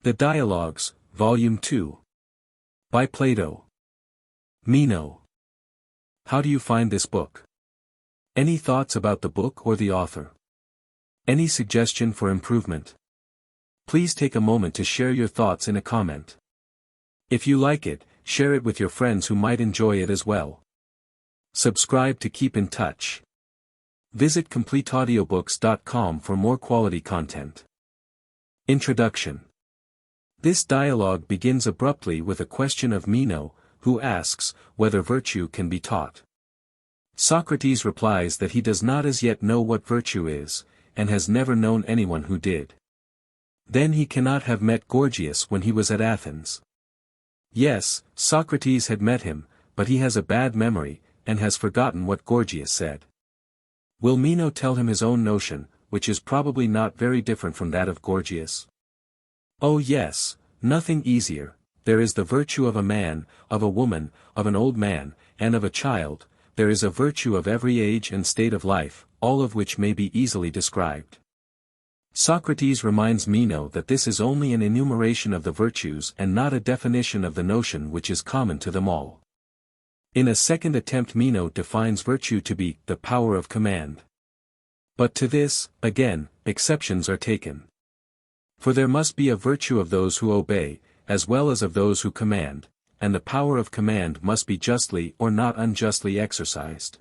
The Dialogues, Volume 2. By Plato. Meno. How do you find this book? Any thoughts about the book or the author? Any suggestion for improvement? Please take a moment to share your thoughts in a comment. If you like it, share it with your friends who might enjoy it as well. Subscribe to keep in touch. Visit completeaudiobooks.com for more quality content. Introduction. This dialogue begins abruptly with a question of Meno, who asks whether virtue can be taught. Socrates replies that he does not as yet know what virtue is, and has never known anyone who did. Then he cannot have met Gorgias when he was at Athens. Yes, Socrates had met him, but he has a bad memory, and has forgotten what Gorgias said. Will Meno tell him his own notion, which is probably not very different from that of Gorgias? Oh yes, nothing easier. There is the virtue of a man, of a woman, of an old man, and of a child. There is a virtue of every age and state of life, all of which may be easily described. Socrates reminds Meno that this is only an enumeration of the virtues and not a definition of the notion which is common to them all. In a second attempt Meno defines virtue to be the power of command. But to this, again, exceptions are taken. For there must be a virtue of those who obey, as well as of those who command, and the power of command must be justly or not unjustly exercised.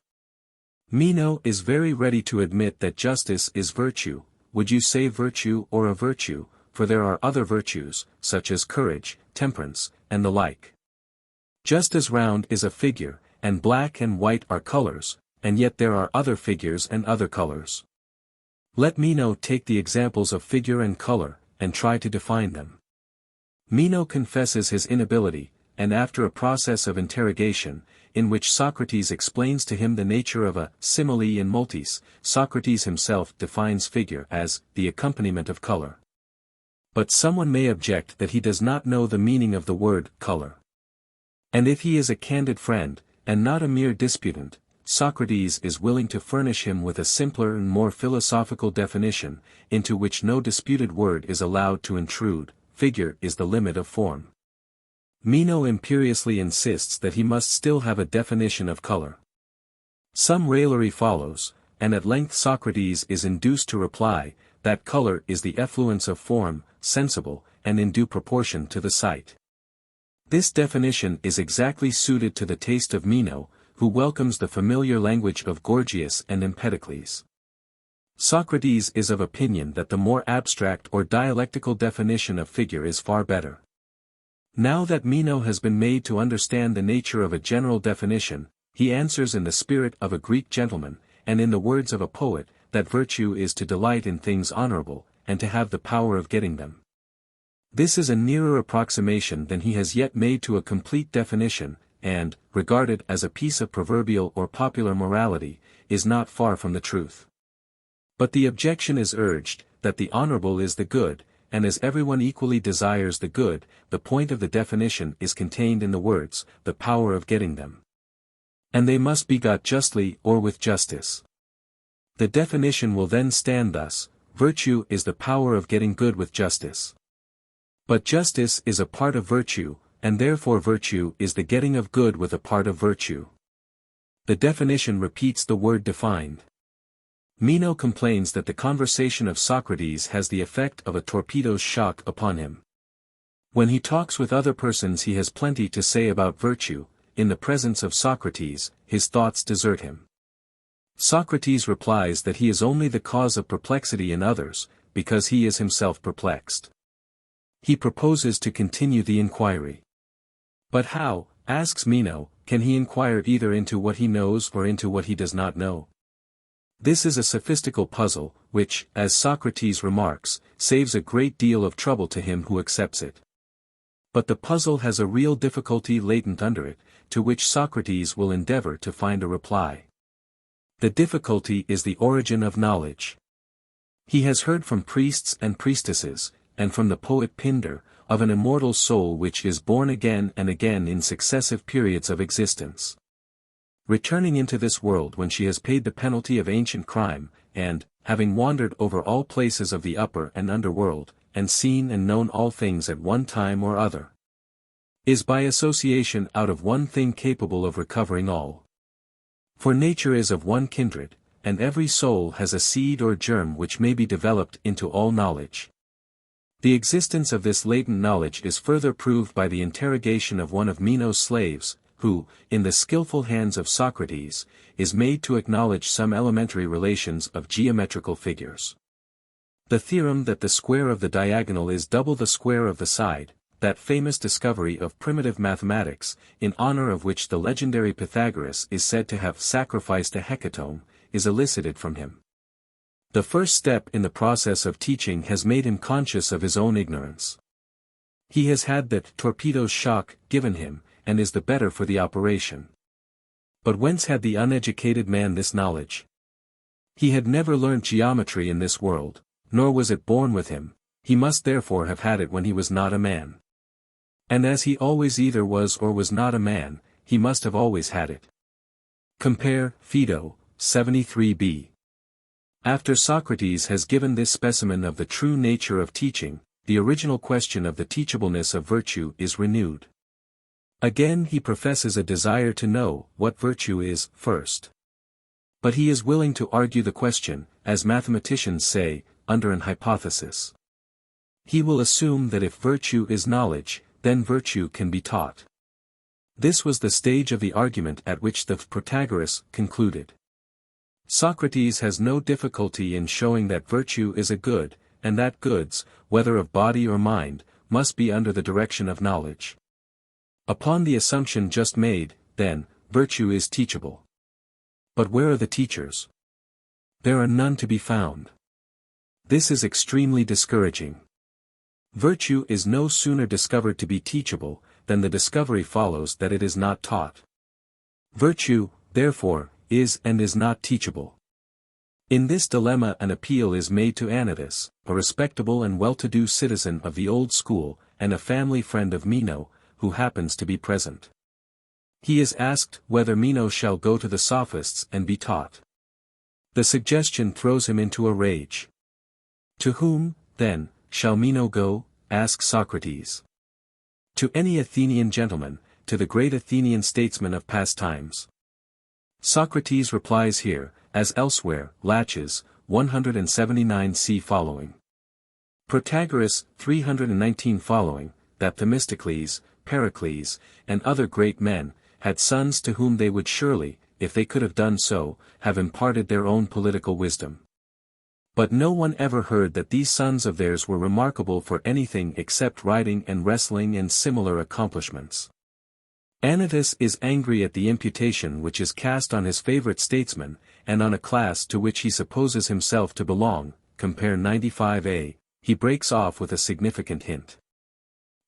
Meno is very ready to admit that justice is virtue. Would you say virtue or a virtue, for there are other virtues, such as courage, temperance, and the like. Just as round is a figure, and black and white are colors, and yet there are other figures and other colors. Let Meno take the examples of figure and color, and try to define them. Meno confesses his inability, and after a process of interrogation, in which Socrates explains to him the nature of a simile in multis, Socrates himself defines figure as the accompaniment of color. But someone may object that he does not know the meaning of the word color. And if he is a candid friend, and not a mere disputant, Socrates is willing to furnish him with a simpler and more philosophical definition, into which no disputed word is allowed to intrude. Figure is the limit of form. Meno imperiously insists that he must still have a definition of color. Some raillery follows, and at length Socrates is induced to reply, that color is the effluence of form, sensible, and in due proportion to the sight. This definition is exactly suited to the taste of Meno, who welcomes the familiar language of Gorgias and Empedocles. Socrates is of opinion that the more abstract or dialectical definition of figure is far better. Now that Meno has been made to understand the nature of a general definition, he answers in the spirit of a Greek gentleman, and in the words of a poet, that virtue is to delight in things honorable, and to have the power of getting them. This is a nearer approximation than he has yet made to a complete definition, and, regarded as a piece of proverbial or popular morality, is not far from the truth. But the objection is urged, that the honorable is the good, and as everyone equally desires the good, the point of the definition is contained in the words, the power of getting them. And they must be got justly or with justice. The definition will then stand thus: virtue is the power of getting good with justice. But justice is a part of virtue, and therefore virtue is the getting of good with a part of virtue. The definition repeats the word defined. Meno complains that the conversation of Socrates has the effect of a torpedo's shock upon him. When he talks with other persons he has plenty to say about virtue, in the presence of Socrates, his thoughts desert him. Socrates replies that he is only the cause of perplexity in others, because he is himself perplexed. He proposes to continue the inquiry. But how, asks Meno, can he inquire either into what he knows or into what he does not know? This is a sophistical puzzle, which, as Socrates remarks, saves a great deal of trouble to him who accepts it. But the puzzle has a real difficulty latent under it, to which Socrates will endeavor to find a reply. The difficulty is the origin of knowledge. He has heard from priests and priestesses, and from the poet Pindar, of an immortal soul which is born again and again in successive periods of existence. returning into this world when she has paid the penalty of ancient crime, and, having wandered over all places of the upper and underworld, and seen and known all things at one time or other. Is by association out of one thing capable of recovering all. For nature is of one kindred, and every soul has a seed or germ which may be developed into all knowledge. The existence of this latent knowledge is further proved by the interrogation of one of Meno's slaves, who, in the skillful hands of Socrates, is made to acknowledge some elementary relations of geometrical figures. The theorem that the square of the diagonal is double the square of the side, that famous discovery of primitive mathematics, in honor of which the legendary Pythagoras is said to have sacrificed a hecatomb, is elicited from him. The first step in the process of teaching has made him conscious of his own ignorance. He has had that torpedo shock given him, and is the better for the operation. But whence had the uneducated man this knowledge? He had never learnt geometry in this world, nor was it born with him, he must therefore have had it when he was not a man. And as he always either was or was not a man, he must have always had it. Compare, Phaedo, 73b. After Socrates has given this specimen of the true nature of teaching, the original question of the teachableness of virtue is renewed. Again he professes a desire to know what virtue is, first. But he is willing to argue the question, as mathematicians say, under an hypothesis. He will assume that if virtue is knowledge, then virtue can be taught. This was the stage of the argument at which the Protagoras concluded. Socrates has no difficulty in showing that virtue is a good, and that goods, whether of body or mind, must be under the direction of knowledge. Upon the assumption just made, then, virtue is teachable. But where are the teachers? There are none to be found. This is extremely discouraging. Virtue is no sooner discovered to be teachable, than the discovery follows that it is not taught. Virtue, therefore, is and is not teachable. In this dilemma an appeal is made to Anytus, a respectable and well-to-do citizen of the old school, and a family friend of Meno, who happens to be present. He is asked whether Meno shall go to the Sophists and be taught. The suggestion throws him into a rage. To whom, then, shall Meno go? Asks Socrates. To any Athenian gentleman, to the great Athenian statesman of past times. Socrates replies here, as elsewhere, Laches, 179c following. Protagoras, 319 following, that Themistocles, Pericles, and other great men, had sons to whom they would surely, if they could have done so, have imparted their own political wisdom. But no one ever heard that these sons of theirs were remarkable for anything except riding and wrestling and similar accomplishments. Anytus is angry at the imputation which is cast on his favorite statesman, and on a class to which he supposes himself to belong, compare 95a, he breaks off with a significant hint.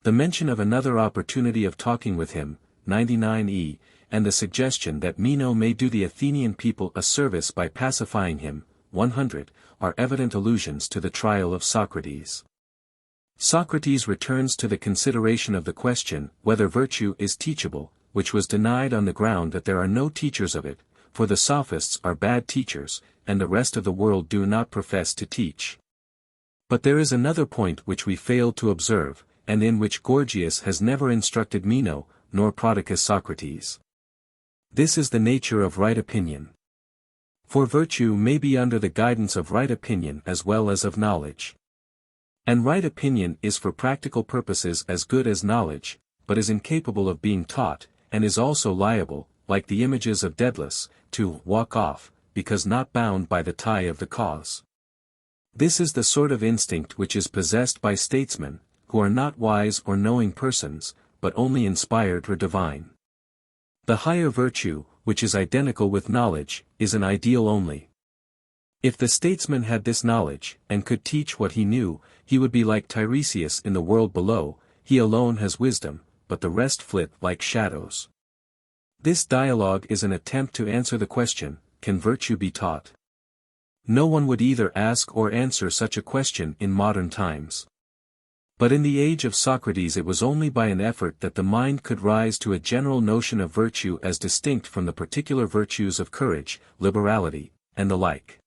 The mention of another opportunity of talking with him, 99e, and the suggestion that Meno may do the Athenian people a service by pacifying him, 100, are evident allusions to the trial of Socrates. Socrates returns to the consideration of the question whether virtue is teachable, which was denied on the ground that there are no teachers of it, for the Sophists are bad teachers, and the rest of the world do not profess to teach. But there is another point which we fail to observe, and in which Gorgias has never instructed Meno, nor Prodicus Socrates. This is the nature of right opinion. For virtue may be under the guidance of right opinion as well as of knowledge. And right opinion is for practical purposes as good as knowledge, but is incapable of being taught, and is also liable, like the images of Daedalus, to walk off, because not bound by the tie of the cause. This is the sort of instinct which is possessed by statesmen, who are not wise or knowing persons, but only inspired or divine. The higher virtue, which is identical with knowledge, is an ideal only. If the statesman had this knowledge, and could teach what he knew, he would be like Tiresias in the world below, he alone has wisdom, but the rest flit like shadows. This dialogue is an attempt to answer the question, can virtue be taught? No one would either ask or answer such a question in modern times. But in the age of Socrates it was only by an effort that the mind could rise to a general notion of virtue as distinct from the particular virtues of courage, liberality, and the like.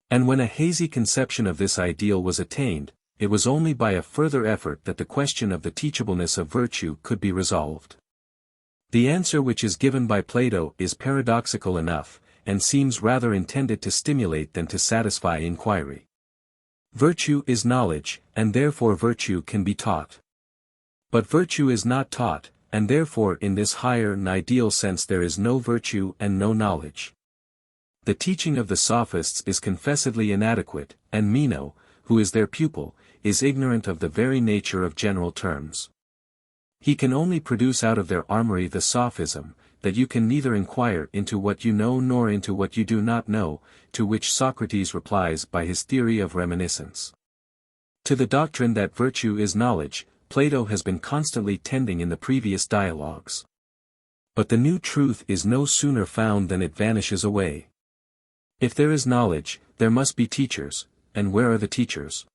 And when a hazy conception of this ideal was attained, it was only by a further effort that the question of the teachableness of virtue could be resolved. The answer which is given by Plato is paradoxical enough, and seems rather intended to stimulate than to satisfy inquiry. Virtue is knowledge, and therefore virtue can be taught. But virtue is not taught, and therefore in this higher and ideal sense there is no virtue and no knowledge. The teaching of the Sophists is confessedly inadequate, and Meno, who is their pupil, is ignorant of the very nature of general terms. He can only produce out of their armory the sophism, that you can neither inquire into what you know nor into what you do not know, to which Socrates replies by his theory of reminiscence. To the doctrine that virtue is knowledge, Plato has been constantly tending in the previous dialogues. But the new truth is no sooner found than it vanishes away. If there is knowledge, there must be teachers, and where are the teachers?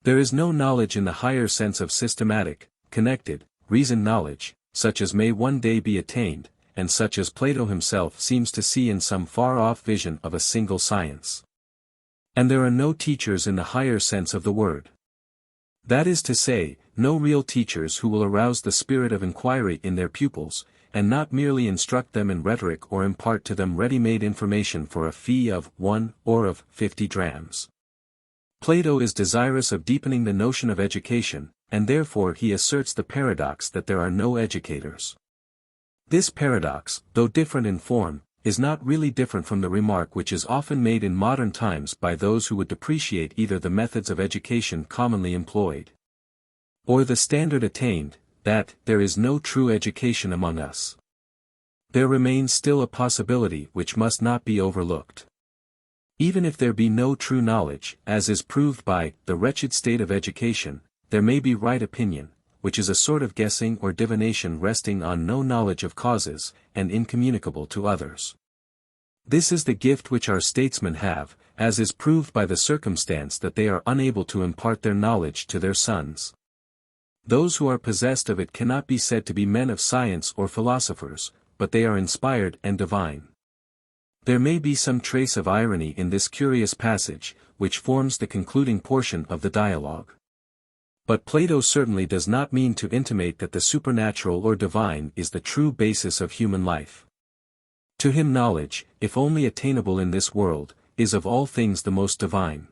There is no knowledge in the higher sense of systematic, connected, reasoned knowledge, such as may one day be attained, and such as Plato himself seems to see in some far-off vision of a single science. And there are no teachers in the higher sense of the word. That is to say, no real teachers who will arouse the spirit of inquiry in their pupils, and not merely instruct them in rhetoric or impart to them ready-made information for a fee of 1 or of 50 drams. Plato is desirous of deepening the notion of education, and therefore he asserts the paradox that there are no educators. This paradox, though different in form, is not really different from the remark which is often made in modern times by those who would depreciate either the methods of education commonly employed, or the standard attained, that there is no true education among us. There remains still a possibility which must not be overlooked. Even if there be no true knowledge, as is proved by the wretched state of education, there may be right opinion, which is a sort of guessing or divination resting on no knowledge of causes, and incommunicable to others. This is the gift which our statesmen have, as is proved by the circumstance that they are unable to impart their knowledge to their sons. Those who are possessed of it cannot be said to be men of science or philosophers, but they are inspired and divine. There may be some trace of irony in this curious passage, which forms the concluding portion of the dialogue. But Plato certainly does not mean to intimate that the supernatural or divine is the true basis of human life. To him knowledge, if only attainable in this world, is of all things the most divine.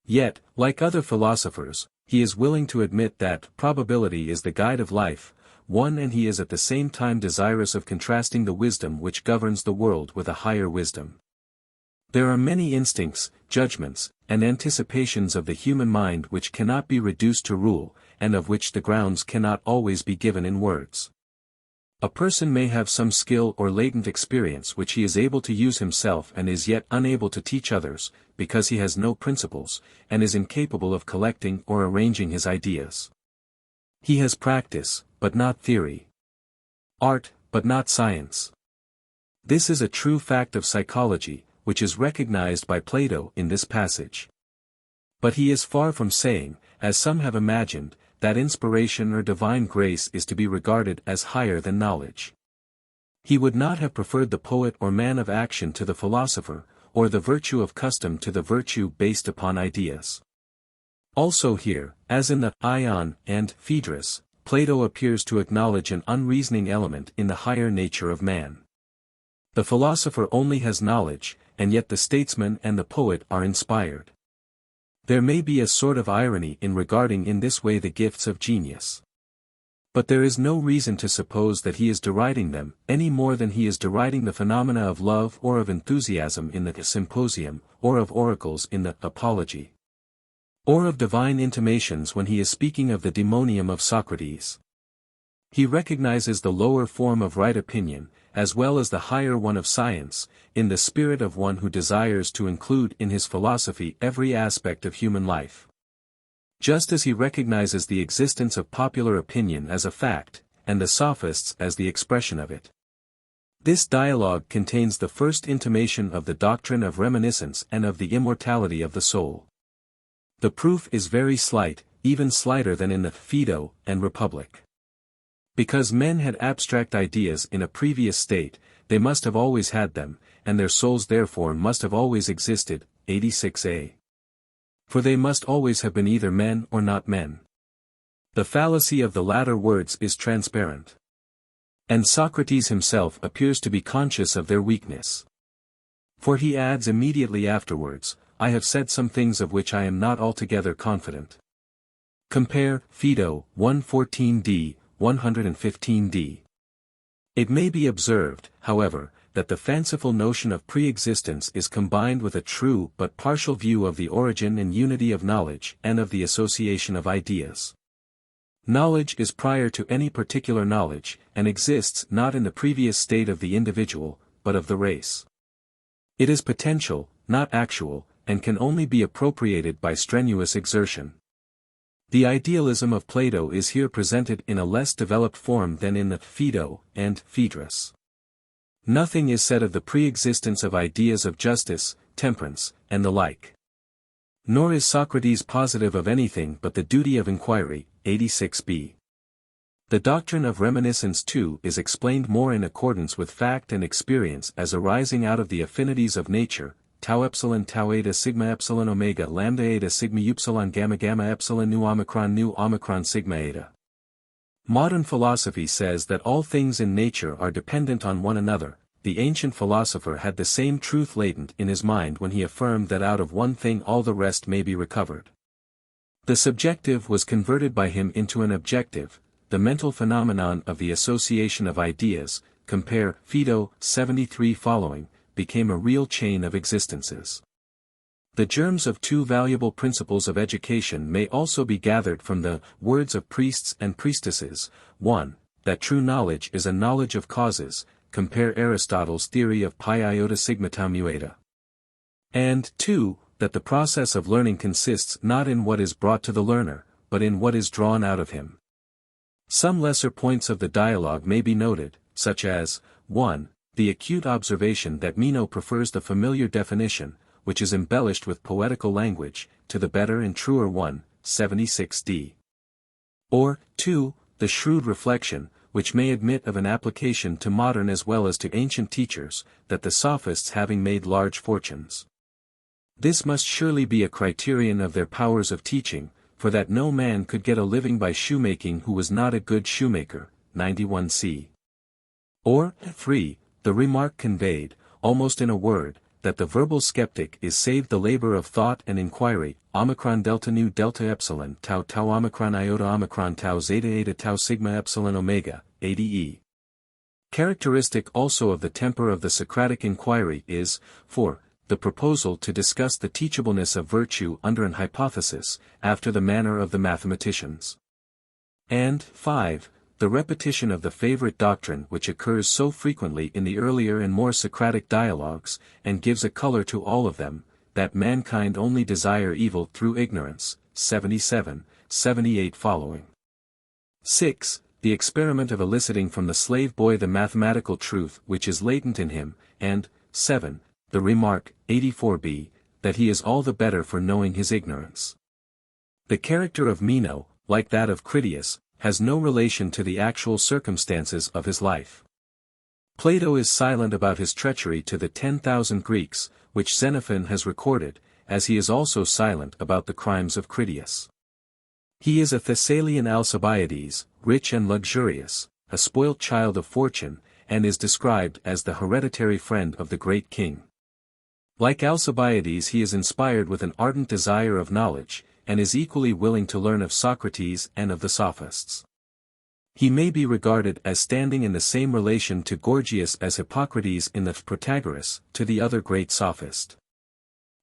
Yet, like other philosophers, he is willing to admit that probability is the guide of life, and he is at the same time desirous of contrasting the wisdom which governs the world with a higher wisdom. There are many instincts, judgments, and anticipations of the human mind which cannot be reduced to rule, and of which the grounds cannot always be given in words. A person may have some skill or latent experience which he is able to use himself and is yet unable to teach others, because he has no principles, and is incapable of collecting or arranging his ideas. He has practice, but not theory. Art, but not science. This is a true fact of psychology, which is recognized by Plato in this passage. But he is far from saying, as some have imagined, that inspiration or divine grace is to be regarded as higher than knowledge. He would not have preferred the poet or man of action to the philosopher, or the virtue of custom to the virtue based upon ideas. Also here, as in the Ion and Phaedrus, Plato appears to acknowledge an unreasoning element in the higher nature of man. The philosopher only has knowledge, and yet the statesman and the poet are inspired. There may be a sort of irony in regarding in this way the gifts of genius. But there is no reason to suppose that he is deriding them, any more than he is deriding the phenomena of love or of enthusiasm in the Symposium, or of oracles in the Apology, or of divine intimations when he is speaking of the daemonium of Socrates. He recognizes the lower form of right opinion, as well as the higher one of science, in the spirit of one who desires to include in his philosophy every aspect of human life. Just as he recognizes the existence of popular opinion as a fact, and the Sophists as the expression of it. This dialogue contains the first intimation of the doctrine of reminiscence and of the immortality of the soul. The proof is very slight, even slighter than in the Phaedo and Republic. Because men had abstract ideas in a previous state, they must have always had them, and their souls therefore must have always existed. 86a. For they must always have been either men or not men. The fallacy of the latter words is transparent. And Socrates himself appears to be conscious of their weakness. For he adds immediately afterwards, I have said some things of which I am not altogether confident. Compare Phaedo 114d, 115d. It may be observed, however, that the fanciful notion of pre-existence is combined with a true but partial view of the origin and unity of knowledge and of the association of ideas. Knowledge is prior to any particular knowledge, and exists not in the previous state of the individual, but of the race. It is potential, not actual, and can only be appropriated by strenuous exertion. The idealism of Plato is here presented in a less developed form than in the Phaedo and Phaedrus. Nothing is said of the pre-existence of ideas of justice, temperance, and the like. Nor is Socrates positive of anything but the duty of inquiry, 86b. The doctrine of reminiscence too is explained more in accordance with fact and experience as arising out of the affinities of nature, tau epsilon tau eta sigma epsilon omega lambda eta sigma upsilon gamma gamma epsilon nu omicron sigma eta. Modern philosophy says that all things in nature are dependent on one another. The ancient philosopher had the same truth latent in his mind when he affirmed that out of one thing all the rest may be recovered. The subjective was converted by him into an objective, the mental phenomenon of the association of ideas, compare Phaedo 73 following, became a real chain of existences. The germs of two valuable principles of education may also be gathered from the words of priests and priestesses. 1. That true knowledge is a knowledge of causes, compare Aristotle's theory of pi iota sigma tau mu eta. And 2. That the process of learning consists not in what is brought to the learner, but in what is drawn out of him. Some lesser points of the dialogue may be noted, such as, 1. The acute observation that Meno prefers the familiar definition, which is embellished with poetical language, to the better and truer one, 76d. Or, 2. The shrewd reflection, which may admit of an application to modern as well as to ancient teachers, that the Sophists having made large fortunes. This must surely be a criterion of their powers of teaching, for that no man could get a living by shoemaking who was not a good shoemaker, 91c. Or, 3. The remark conveyed, almost in a word, that the verbal skeptic is saved the labor of thought and inquiry, omicron delta nu delta epsilon tau tau omicron iota omicron tau zeta eta tau sigma epsilon omega, ade. Characteristic also of the temper of the Socratic inquiry is, 4. The proposal to discuss the teachableness of virtue under an hypothesis, after the manner of the mathematicians. And, 5. The repetition of the favorite doctrine which occurs so frequently in the earlier and more Socratic dialogues, and gives a color to all of them, that mankind only desire evil through ignorance, 77, 78 following. 6. The experiment of eliciting from the slave boy the mathematical truth which is latent in him, and, 7. The remark, 84b, that he is all the better for knowing his ignorance. The character of Meno, like that of Critias, has no relation to the actual circumstances of his life. Plato is silent about his treachery to the 10,000 Greeks, which Xenophon has recorded, as he is also silent about the crimes of Critias. He is a Thessalian Alcibiades, rich and luxurious, a spoilt child of fortune, and is described as the hereditary friend of the great king. Like Alcibiades, he is inspired with an ardent desire of knowledge, and is equally willing to learn of Socrates and of the Sophists. He may be regarded as standing in the same relation to Gorgias as Hippocrates in the Protagoras, to the other great sophist.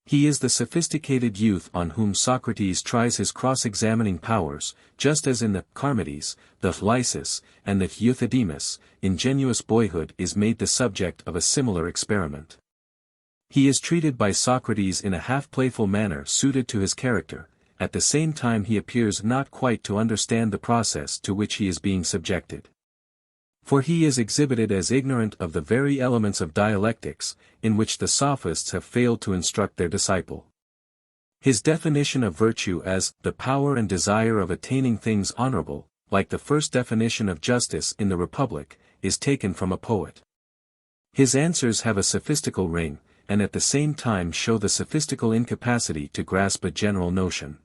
He is the sophisticated youth on whom Socrates tries his cross-examining powers, just as in the Charmides, the Lysis, and the Euthydemus, ingenuous boyhood is made the subject of a similar experiment. He is treated by Socrates in a half-playful manner suited to his character. At the same time he appears not quite to understand the process to which he is being subjected. For he is exhibited as ignorant of the very elements of dialectics, in which the Sophists have failed to instruct their disciple. His definition of virtue as the power and desire of attaining things honorable, like the first definition of justice in the Republic, is taken from a poet. His answers have a sophistical ring, and at the same time show the sophistical incapacity to grasp a general notion.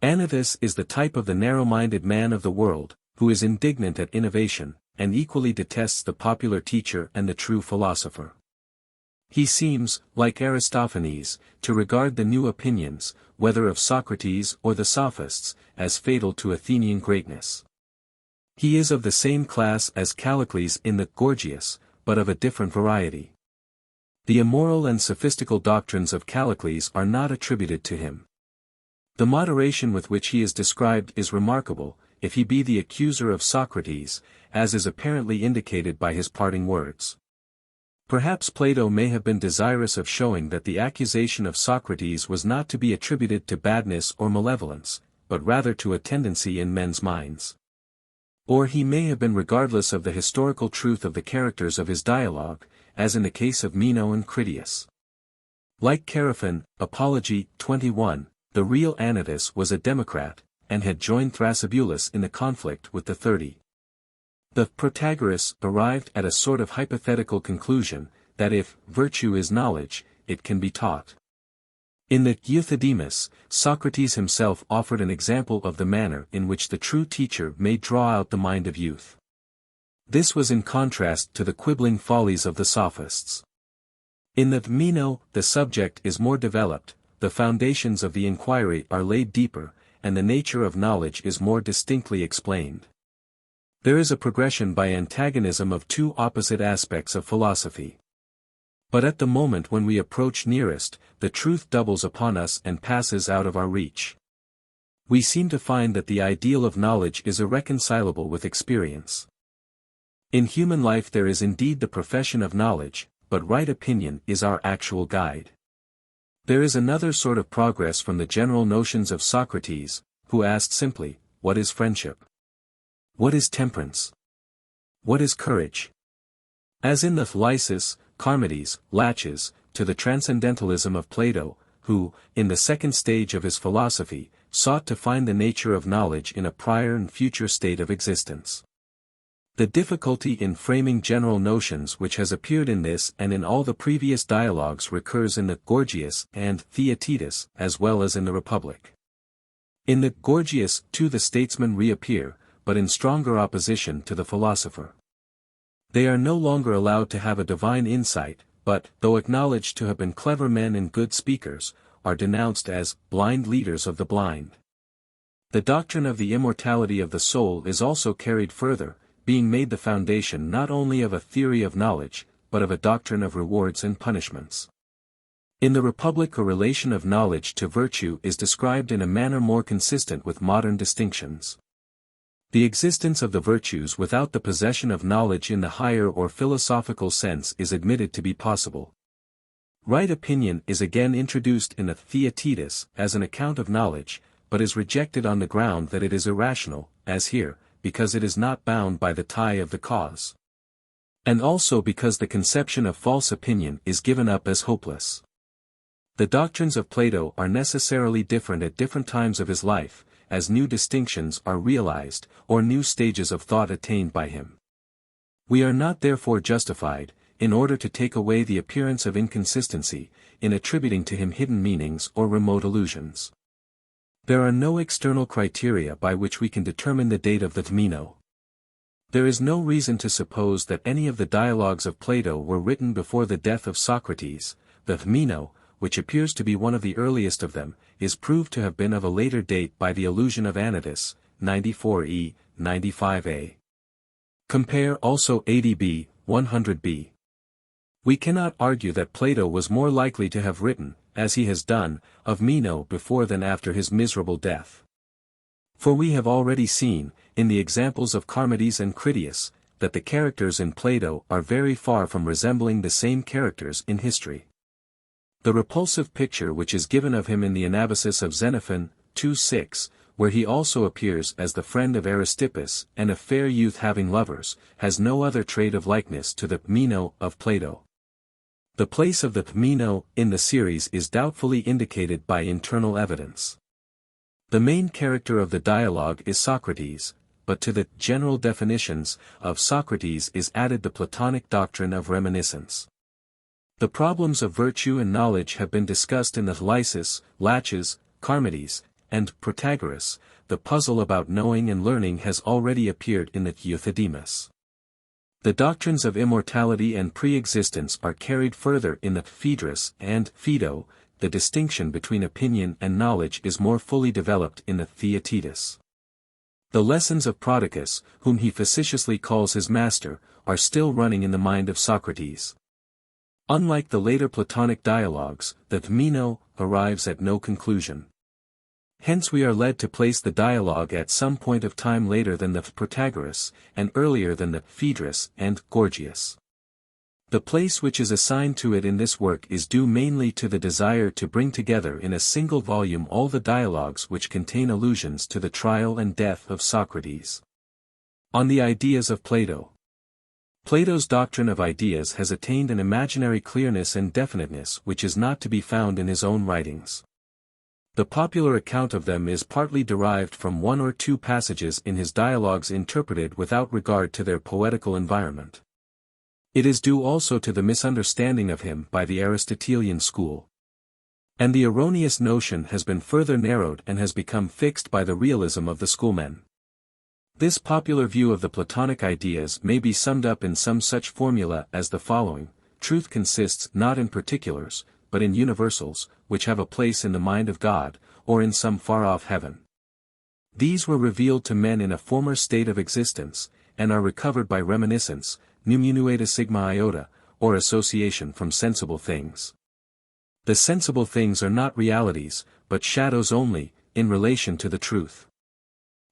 Anythus is the type of the narrow-minded man of the world, who is indignant at innovation, and equally detests the popular teacher and the true philosopher. He seems, like Aristophanes, to regard the new opinions, whether of Socrates or the Sophists, as fatal to Athenian greatness. He is of the same class as Callicles in the Gorgias, but of a different variety. The immoral and sophistical doctrines of Callicles are not attributed to him. The moderation with which he is described is remarkable, if he be the accuser of Socrates, as is apparently indicated by his parting words. Perhaps Plato may have been desirous of showing that the accusation of Socrates was not to be attributed to badness or malevolence, but rather to a tendency in men's minds. Or he may have been regardless of the historical truth of the characters of his dialogue, as in the case of Meno and Critias. Like Chaerephon, Apology 21, the real Anytus was a democrat, and had joined Thrasybulus in the conflict with the 30. The Protagoras arrived at a sort of hypothetical conclusion, that if virtue is knowledge, it can be taught. In the Euthydemus, Socrates himself offered an example of the manner in which the true teacher may draw out the mind of youth. This was in contrast to the quibbling follies of the Sophists. In the Meno, the subject is more developed, the foundations of the inquiry are laid deeper, and the nature of knowledge is more distinctly explained. There is a progression by antagonism of two opposite aspects of philosophy. But at the moment when we approach nearest, the truth doubles upon us and passes out of our reach. We seem to find that the ideal of knowledge is irreconcilable with experience. In human life there is indeed the profession of knowledge, but right opinion is our actual guide. There is another sort of progress from the general notions of Socrates, who asked simply, what is friendship? What is temperance? What is courage? As in the Lysis, Charmides, Laches, to the transcendentalism of Plato, who, in the second stage of his philosophy, sought to find the nature of knowledge in a prior and future state of existence. The difficulty in framing general notions which has appeared in this and in all the previous dialogues recurs in the Gorgias and Theaetetus as well as in the Republic. In the Gorgias too the statesmen reappear, but in stronger opposition to the philosopher. They are no longer allowed to have a divine insight, but, though acknowledged to have been clever men and good speakers, are denounced as blind leaders of the blind. The doctrine of the immortality of the soul is also carried further, being made the foundation not only of a theory of knowledge, but of a doctrine of rewards and punishments. In the Republic a relation of knowledge to virtue is described in a manner more consistent with modern distinctions. The existence of the virtues without the possession of knowledge in the higher or philosophical sense is admitted to be possible. Right opinion is again introduced in the Theaetetus as an account of knowledge, but is rejected on the ground that it is irrational, as here, because it is not bound by the tie of the cause. And also because the conception of false opinion is given up as hopeless. The doctrines of Plato are necessarily different at different times of his life, as new distinctions are realized, or new stages of thought attained by him. We are not therefore justified, in order to take away the appearance of inconsistency, in attributing to him hidden meanings or remote allusions. There are no external criteria by which we can determine the date of the Meno. There is no reason to suppose that any of the dialogues of Plato were written before the death of Socrates. The Meno, which appears to be one of the earliest of them, is proved to have been of a later date by the allusion of Anytus, 94e, 95a. Compare also 80b, 100b. We cannot argue that Plato was more likely to have written, as he has done, of Meno before than after his miserable death. For we have already seen, in the examples of Charmides and Critias, that the characters in Plato are very far from resembling the same characters in history. The repulsive picture which is given of him in the Anabasis of Xenophon, 2:6, where he also appears as the friend of Aristippus and a fair youth having lovers, has no other trait of likeness to the Meno of Plato. The place of the Meno in the series is doubtfully indicated by internal evidence. The main character of the dialogue is Socrates, but to the general definitions of Socrates is added the Platonic doctrine of reminiscence. The problems of virtue and knowledge have been discussed in the Lysis, Laches, Charmides, and Protagoras. The puzzle about knowing and learning has already appeared in the Euthydemus. The doctrines of immortality and pre-existence are carried further in the Phaedrus and Phaedo. The distinction between opinion and knowledge is more fully developed in the Theaetetus. The lessons of Prodicus, whom he facetiously calls his master, are still running in the mind of Socrates. Unlike the later Platonic dialogues, the Meno arrives at no conclusion. Hence we are led to place the dialogue at some point of time later than the Protagoras, and earlier than the Phaedrus and Gorgias. The place which is assigned to it in this work is due mainly to the desire to bring together in a single volume all the dialogues which contain allusions to the trial and death of Socrates. On the ideas of Plato. Plato's doctrine of ideas has attained an imaginary clearness and definiteness which is not to be found in his own writings. The popular account of them is partly derived from one or two passages in his dialogues interpreted without regard to their poetical environment. It is due also to the misunderstanding of him by the Aristotelian school. And the erroneous notion has been further narrowed and has become fixed by the realism of the schoolmen. This popular view of the Platonic ideas may be summed up in some such formula as the following: truth consists not in particulars, but in universals, which have a place in the mind of God, or in some far-off heaven. These were revealed to men in a former state of existence, and are recovered by reminiscence, nummunueta sigma iota, or association from sensible things. The sensible things are not realities, but shadows only, in relation to the truth.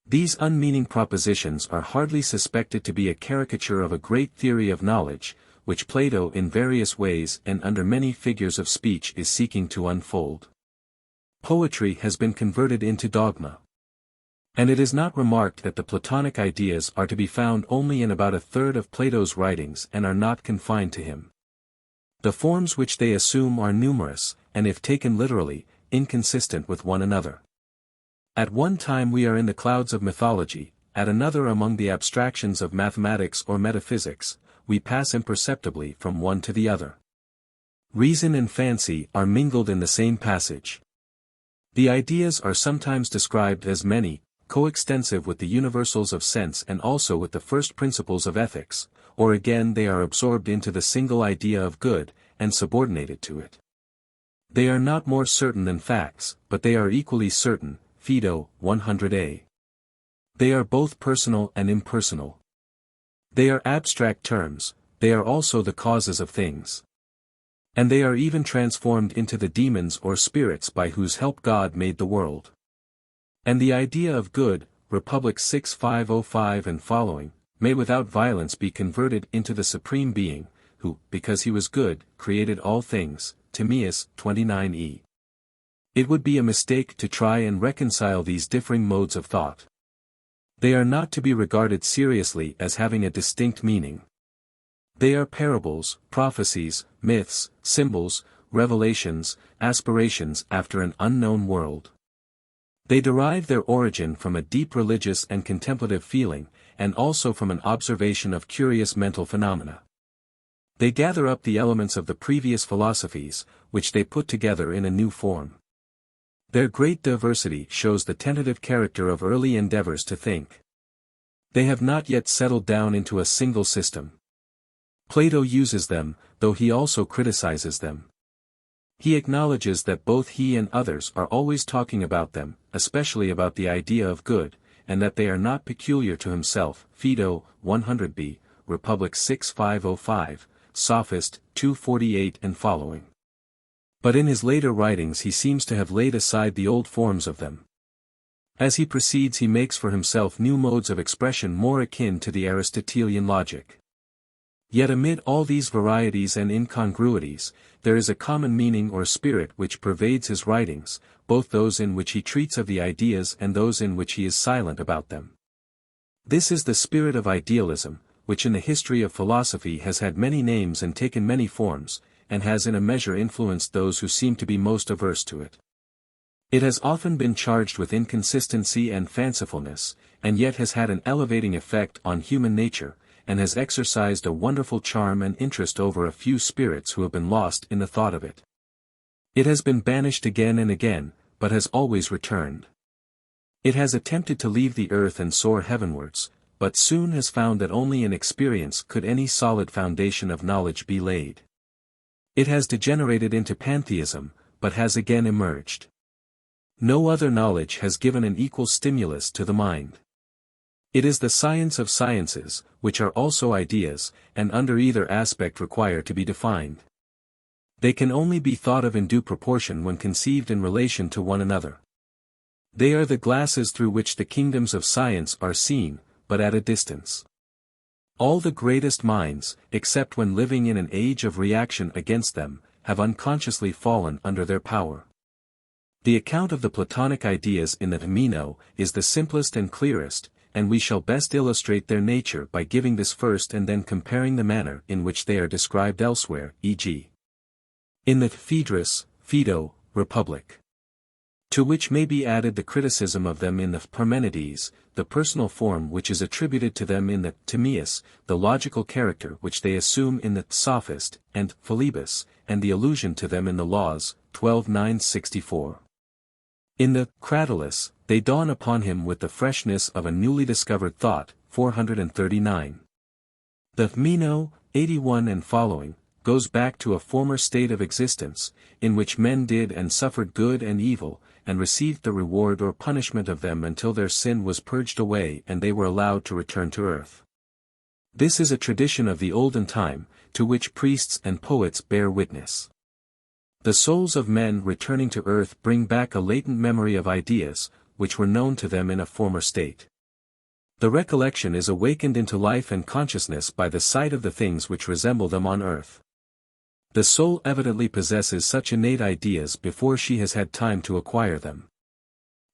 These unmeaning propositions are hardly suspected to be a caricature of a great theory of knowledge, which Plato in various ways and under many figures of speech is seeking to unfold. Poetry has been converted into dogma. And it is not remarked that the Platonic ideas are to be found only in about a third of Plato's writings and are not confined to him. The forms which they assume are numerous, and if taken literally, inconsistent with one another. At one time we are in the clouds of mythology, at another among the abstractions of mathematics or metaphysics. We pass imperceptibly from one to the other. Reason and fancy are mingled in the same passage. The ideas are sometimes described as many, coextensive with the universals of sense and also with the first principles of ethics, or again they are absorbed into the single idea of good, and subordinated to it. They are not more certain than facts, but they are equally certain. Phaedo, 100a. They are both personal and impersonal. They are abstract terms, they are also the causes of things. And they are even transformed into the demons or spirits by whose help God made the world. And the idea of good, Republic 6505 and following, may without violence be converted into the Supreme Being, who, because he was good, created all things, Timaeus, 29e. It would be a mistake to try and reconcile these differing modes of thought. They are not to be regarded seriously as having a distinct meaning. They are parables, prophecies, myths, symbols, revelations, aspirations after an unknown world. They derive their origin from a deep religious and contemplative feeling, and also from an observation of curious mental phenomena. They gather up the elements of the previous philosophies, which they put together in a new form. Their great diversity shows the tentative character of early endeavors to think. They have not yet settled down into a single system. Plato uses them, though he also criticizes them. He acknowledges that both he and others are always talking about them, especially about the idea of good, and that they are not peculiar to himself. Phaedo, 100b, Republic 6505, Sophist, 248 and following. But in his later writings he seems to have laid aside the old forms of them. As he proceeds he makes for himself new modes of expression more akin to the Aristotelian logic. Yet amid all these varieties and incongruities, there is a common meaning or spirit which pervades his writings, both those in which he treats of the ideas and those in which he is silent about them. This is the spirit of idealism, which in the history of philosophy has had many names and taken many forms, and has in a measure influenced those who seem to be most averse to it. It has often been charged with inconsistency and fancifulness, and yet has had an elevating effect on human nature, and has exercised a wonderful charm and interest over a few spirits who have been lost in the thought of it. It has been banished again and again, but has always returned. It has attempted to leave the earth and soar heavenwards, but soon has found that only in experience could any solid foundation of knowledge be laid. It has degenerated into pantheism, but has again emerged. No other knowledge has given an equal stimulus to the mind. It is the science of sciences, which are also ideas, and under either aspect require to be defined. They can only be thought of in due proportion when conceived in relation to one another. They are the glasses through which the kingdoms of science are seen, but at a distance. All the greatest minds, except when living in an age of reaction against them, have unconsciously fallen under their power. The account of the Platonic ideas in the Meno is the simplest and clearest, and we shall best illustrate their nature by giving this first and then comparing the manner in which they are described elsewhere, e.g. in the Phaedo, Republic. To which may be added the criticism of them in the Parmenides, the personal form which is attributed to them in the Timaeus, the logical character which they assume in the Sophist, and Philebus, and the allusion to them in the Laws, 12:9-64. In the Critias, they dawn upon him with the freshness of a newly discovered thought, 439. The Meno, 81 and following, goes back to a former state of existence, in which men did and suffered good and evil, and received the reward or punishment of them until their sin was purged away and they were allowed to return to earth. This is a tradition of the olden time, to which priests and poets bear witness. The souls of men returning to earth bring back a latent memory of ideas, which were known to them in a former state. The recollection is awakened into life and consciousness by the sight of the things which resemble them on earth. The soul evidently possesses such innate ideas before she has had time to acquire them.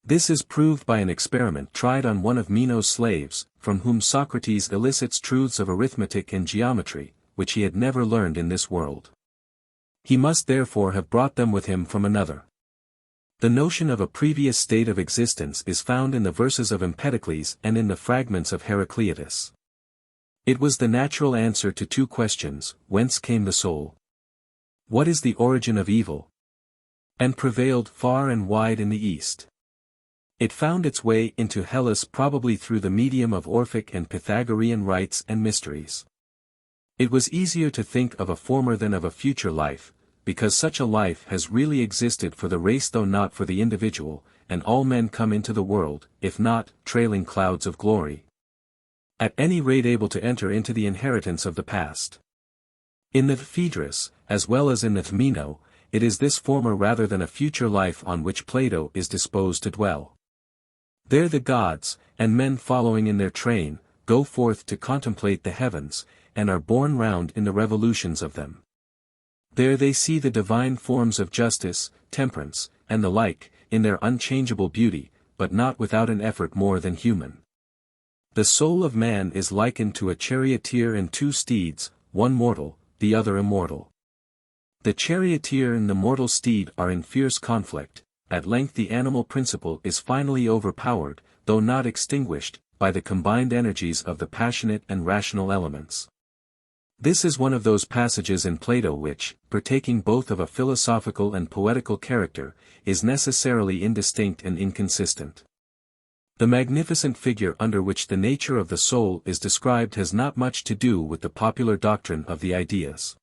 This is proved by an experiment tried on one of Meno's slaves, from whom Socrates elicits truths of arithmetic and geometry, which he had never learned in this world. He must therefore have brought them with him from another. The notion of a previous state of existence is found in the verses of Empedocles and in the fragments of Heraclitus. It was the natural answer to two questions: whence came the soul? What is the origin of evil? And prevailed far and wide in the East. It found its way into Hellas probably through the medium of Orphic and Pythagorean rites and mysteries. It was easier to think of a former than of a future life, because such a life has really existed for the race though not for the individual, and all men come into the world, if not, trailing clouds of glory, at any rate able to enter into the inheritance of the past. In the Phaedo, as well as in the Meno, it is this former rather than a future life on which Plato is disposed to dwell. There the gods, and men following in their train, go forth to contemplate the heavens, and are borne round in the revolutions of them. There they see the divine forms of justice, temperance, and the like, in their unchangeable beauty, but not without an effort more than human. The soul of man is likened to a charioteer and two steeds, one mortal, the other immortal. The charioteer and the mortal steed are in fierce conflict. At length the animal principle is finally overpowered, though not extinguished, by the combined energies of the passionate and rational elements. This is one of those passages in Plato which, partaking both of a philosophical and poetical character, is necessarily indistinct and inconsistent. The magnificent figure under which the nature of the soul is described has not much to do with the popular doctrine of the ideas.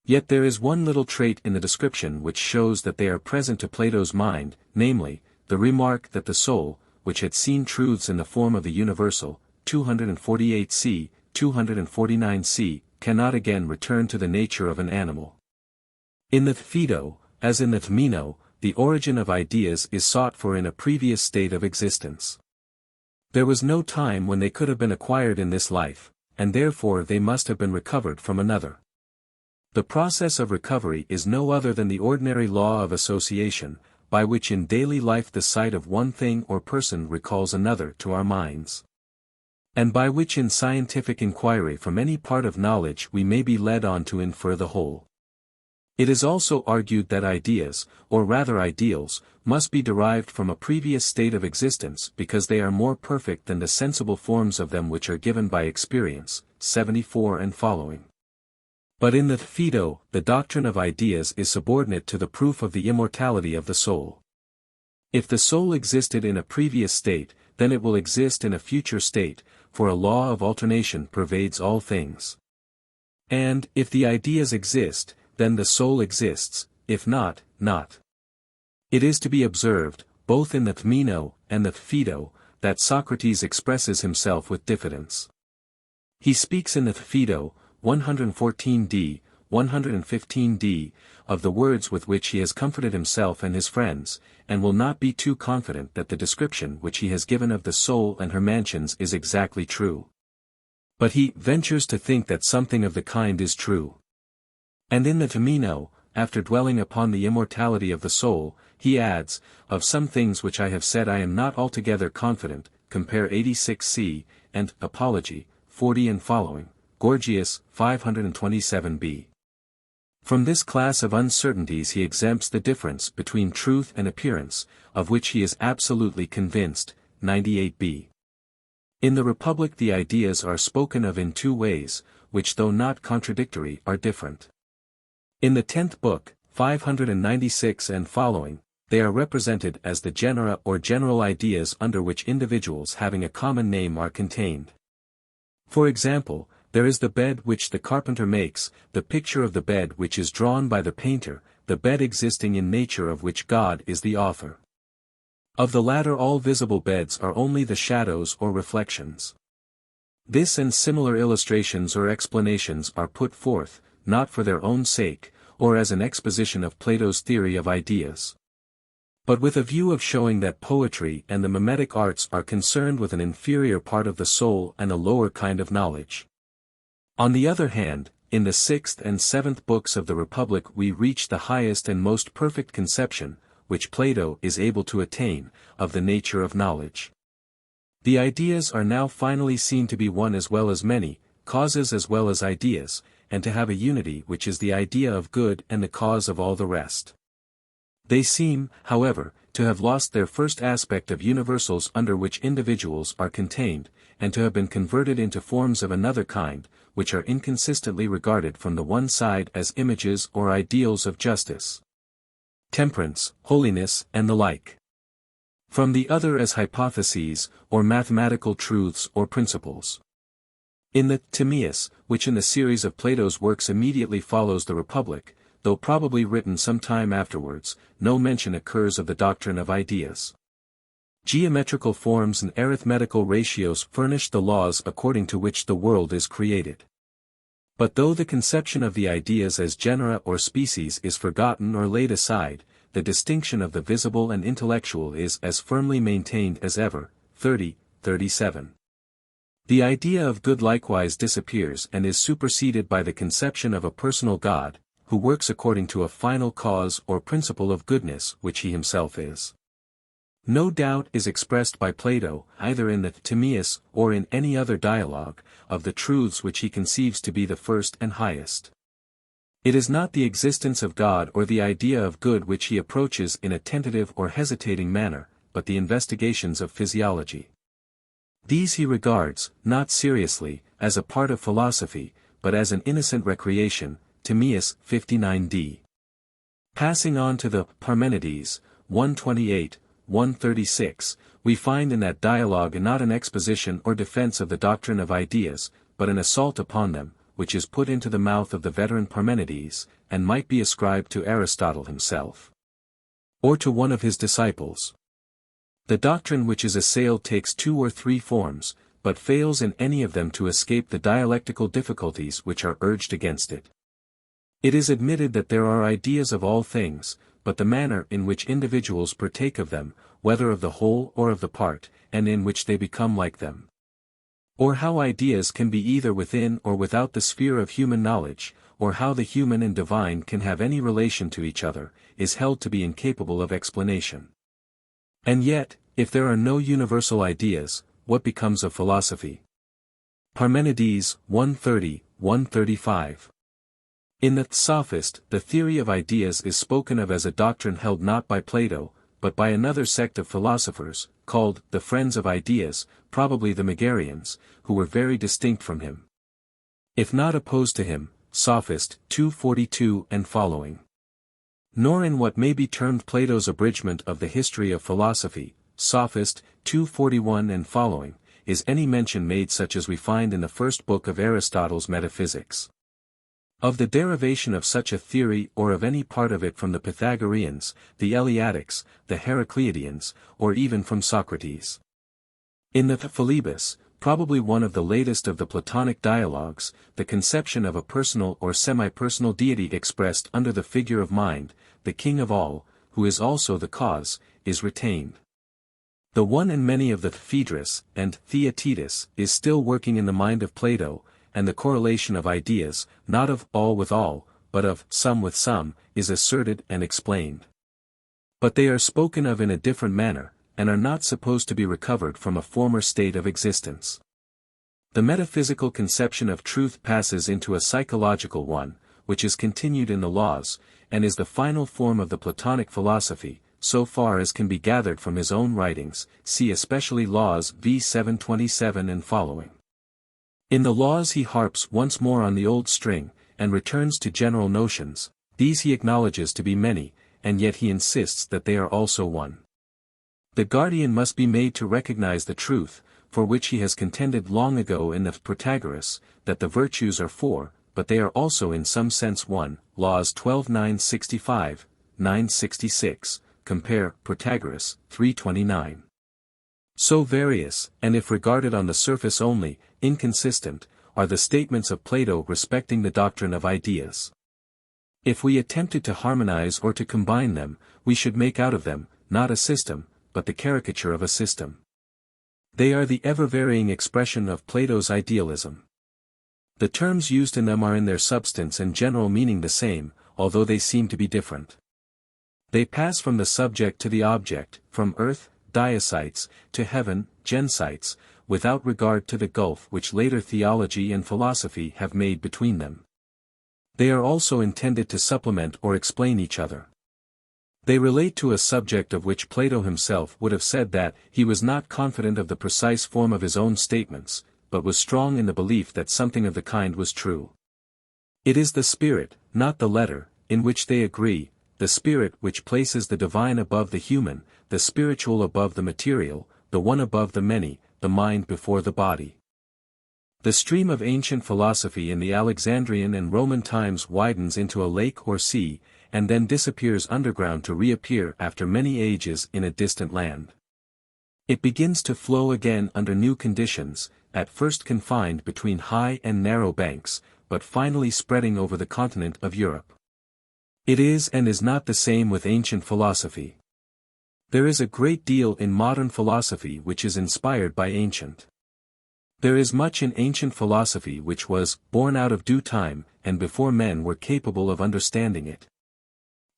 Yet there is one little trait in the description which shows that they are present to Plato's mind, namely, the remark that the soul, which had seen truths in the form of the universal, 248c, 249c, cannot again return to the nature of an animal. In the Phaedo, as in the Meno, the origin of ideas is sought for in a previous state of existence. There was no time when they could have been acquired in this life, and therefore they must have been recovered from another. The process of recovery is no other than the ordinary law of association, by which in daily life the sight of one thing or person recalls another to our minds, and by which in scientific inquiry from any part of knowledge we may be led on to infer the whole. It is also argued that ideas, or rather ideals, must be derived from a previous state of existence because they are more perfect than the sensible forms of them which are given by experience, 74 and following. But in the Phaedo, the doctrine of ideas is subordinate to the proof of the immortality of the soul. If the soul existed in a previous state, then it will exist in a future state, for a law of alternation pervades all things. And, if the ideas exist, then the soul exists, if not, not. It is to be observed, both in the Meno and the Phaedo, that Socrates expresses himself with diffidence. He speaks in the Phaedo, 114d, 115d, of the words with which he has comforted himself and his friends, and will not be too confident that the description which he has given of the soul and her mansions is exactly true. But he ventures to think that something of the kind is true. And in the Meno, after dwelling upon the immortality of the soul, he adds, of some things which I have said I am not altogether confident, compare 86c, and Apology, 40 and following, Gorgias, 527b. From this class of uncertainties he exempts the difference between truth and appearance, of which he is absolutely convinced, 98b. In the Republic the ideas are spoken of in two ways, which though not contradictory are different. In the 10th book, 596 and following, they are represented as the genera or general ideas under which individuals having a common name are contained. For example, there is the bed which the carpenter makes, the picture of the bed which is drawn by the painter, the bed existing in nature of which God is the author. Of the latter all visible beds are only the shadows or reflections. This and similar illustrations or explanations are put forth, not for their own sake, or as an exposition of Plato's theory of ideas, but with a view of showing that poetry and the mimetic arts are concerned with an inferior part of the soul and a lower kind of knowledge. On the other hand, in the 6th and 7th books of the Republic we reach the highest and most perfect conception, which Plato is able to attain, of the nature of knowledge. The ideas are now finally seen to be one as well as many, causes as well as ideas, and to have a unity which is the idea of good and the cause of all the rest. They seem, however, to have lost their first aspect of universals under which individuals are contained, and to have been converted into forms of another kind, which are inconsistently regarded from the one side as images or ideals of justice, temperance, holiness, and the like, from the other as hypotheses, or mathematical truths or principles. In the Timaeus, which in the series of Plato's works immediately follows the Republic, though probably written some time afterwards, no mention occurs of the doctrine of ideas. Geometrical forms and arithmetical ratios furnish the laws according to which the world is created. But though the conception of the ideas as genera or species is forgotten or laid aside, the distinction of the visible and intellectual is as firmly maintained as ever. 37. The idea of good likewise disappears and is superseded by the conception of a personal God, who works according to a final cause or principle of goodness which he himself is. No doubt is expressed by Plato, either in the Timaeus or in any other dialogue, of the truths which he conceives to be the first and highest. It is not the existence of God or the idea of good which he approaches in a tentative or hesitating manner, but the investigations of physiology. These he regards, not seriously, as a part of philosophy, but as an innocent recreation, Timaeus 59d. Passing on to the Parmenides, 128, 136, we find in that dialogue not an exposition or defense of the doctrine of ideas, but an assault upon them, which is put into the mouth of the veteran Parmenides, and might be ascribed to Aristotle himself, or to one of his disciples. The doctrine which is assailed takes 2 or 3 forms, but fails in any of them to escape the dialectical difficulties which are urged against it. It is admitted that there are ideas of all things, but the manner in which individuals partake of them, whether of the whole or of the part, and in which they become like them, or how ideas can be either within or without the sphere of human knowledge, or how the human and divine can have any relation to each other, is held to be incapable of explanation. And yet, if there are no universal ideas, what becomes of philosophy? Parmenides, 130, 135. In the Sophist, the theory of ideas is spoken of as a doctrine held not by Plato, but by another sect of philosophers, called the Friends of Ideas, probably the Megarians, who were very distinct from him. If not opposed to him, Sophist 242 and following. Nor in what may be termed Plato's abridgment of the history of philosophy, Sophist 241 and following, is any mention made such as we find in the first book of Aristotle's Metaphysics. Of the derivation of such a theory or of any part of it from the Pythagoreans, the Eleatics, the Heracleidians, or even from Socrates. In the Philebus, probably one of the latest of the Platonic dialogues, the conception of a personal or semi-personal deity expressed under the figure of mind, the king of all, who is also the cause, is retained. The one and many of the Phaedrus and Theaetetus is still working in the mind of Plato, and the correlation of ideas, not of all with all, but of some with some, is asserted and explained. But they are spoken of in a different manner, and are not supposed to be recovered from a former state of existence. The metaphysical conception of truth passes into a psychological one, which is continued in the laws, and is the final form of the Platonic philosophy, so far as can be gathered from his own writings, see especially Laws v. 727 and following. In the Laws he harps once more on the old string, and returns to general notions. These he acknowledges to be many, and yet he insists that they are also one. The guardian must be made to recognize the truth, for which he has contended long ago in the Protagoras, that the virtues are four, but they are also in some sense one, Laws 12:965, 966, compare Protagoras 329. So various, and if regarded on the surface only, inconsistent, are the statements of Plato respecting the doctrine of ideas. If we attempted to harmonize or to combine them, we should make out of them, not a system, but the caricature of a system. They are the ever-varying expression of Plato's idealism. The terms used in them are in their substance and general meaning the same, although they seem to be different. They pass from the subject to the object, from earth, Diacites, to heaven, Gensites, without regard to the gulf which later theology and philosophy have made between them. They are also intended to supplement or explain each other. They relate to a subject of which Plato himself would have said that he was not confident of the precise form of his own statements, but was strong in the belief that something of the kind was true. It is the spirit, not the letter, in which they agree, the spirit which places the divine above the human, the spiritual above the material, the one above the many, the mind before the body. The stream of ancient philosophy in the Alexandrian and Roman times widens into a lake or sea, and then disappears underground to reappear after many ages in a distant land. It begins to flow again under new conditions, at first confined between high and narrow banks, but finally spreading over the continent of Europe. It is and is not the same with ancient philosophy. There is a great deal in modern philosophy which is inspired by ancient. There is much in ancient philosophy which was born out of due time, and before men were capable of understanding it.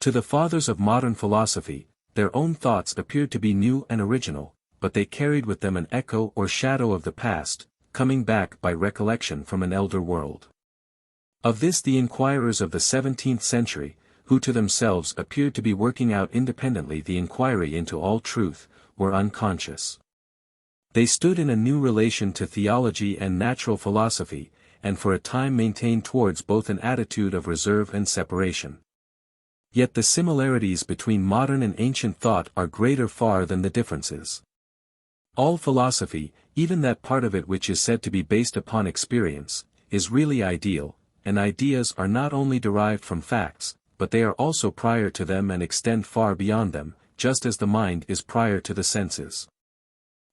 To the fathers of modern philosophy, their own thoughts appeared to be new and original, but they carried with them an echo or shadow of the past, coming back by recollection from an elder world. Of this the inquirers of the 17th century, who to themselves appeared to be working out independently the inquiry into all truth, were unconscious. They stood in a new relation to theology and natural philosophy, and for a time maintained towards both an attitude of reserve and separation. Yet the similarities between modern and ancient thought are greater far than the differences. All philosophy, even that part of it which is said to be based upon experience, is really ideal, and ideas are not only derived from facts, but they are also prior to them and extend far beyond them, just as the mind is prior to the senses.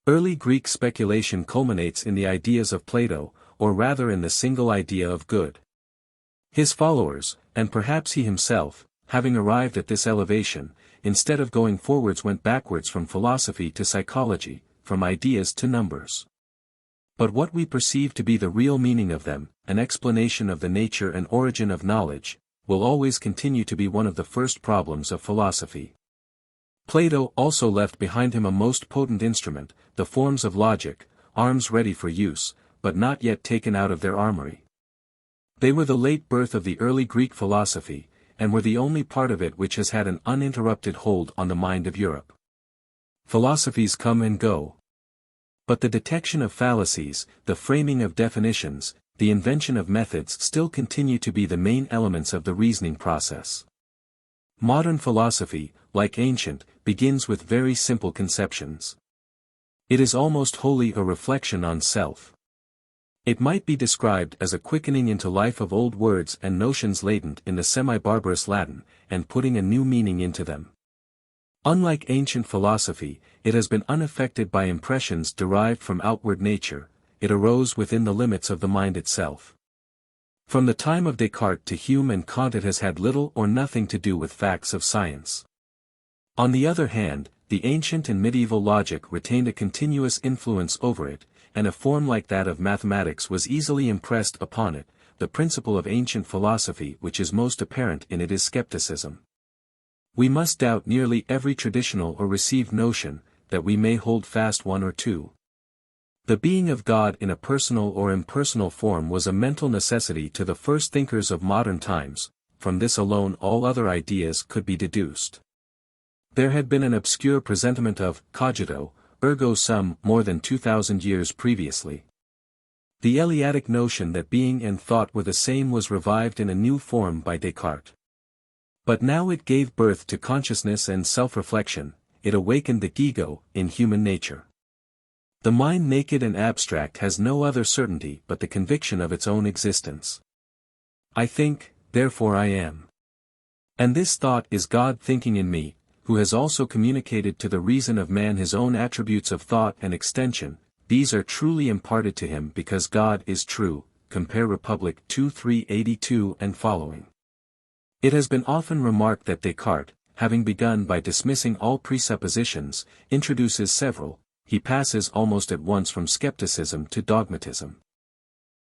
Early Greek speculation culminates in the ideas of Plato, or rather in the single idea of good. His followers, and perhaps he himself, having arrived at this elevation, instead of going forwards went backwards from philosophy to psychology, from ideas to numbers. But what we perceive to be the real meaning of them, an explanation of the nature and origin of knowledge, will always continue to be one of the first problems of philosophy. Plato also left behind him a most potent instrument, the forms of logic, arms ready for use, but not yet taken out of their armory. They were the late birth of the early Greek philosophy, and were the only part of it which has had an uninterrupted hold on the mind of Europe. Philosophies come and go. But the detection of fallacies, the framing of definitions, the invention of methods still continue to be the main elements of the reasoning process. Modern philosophy, like ancient, begins with very simple conceptions. It is almost wholly a reflection on self. It might be described as a quickening into life of old words and notions latent in the semi-barbarous Latin, and putting a new meaning into them. Unlike ancient philosophy, it has been unaffected by impressions derived from outward nature, it arose within the limits of the mind itself. From the time of Descartes to Hume and Kant it has had little or nothing to do with facts of science. On the other hand, the ancient and medieval logic retained a continuous influence over it, and a form like that of mathematics was easily impressed upon it. The principle of ancient philosophy which is most apparent in it is skepticism. We must doubt nearly every traditional or received notion, that we may hold fast one or two. The being of God in a personal or impersonal form was a mental necessity to the first thinkers of modern times, from this alone all other ideas could be deduced. There had been an obscure presentiment of cogito, ergo sum more than 2,000 years previously. The Eleatic notion that being and thought were the same was revived in a new form by Descartes. But now it gave birth to consciousness and self-reflection, it awakened the ego in human nature. The mind naked and abstract has no other certainty but the conviction of its own existence. I think, therefore I am. And this thought is God thinking in me, who has also communicated to the reason of man his own attributes of thought and extension. These are truly imparted to him because God is true, compare Republic 2:382 and following. It has been often remarked that Descartes, having begun by dismissing all presuppositions, introduces several, he passes almost at once from skepticism to dogmatism.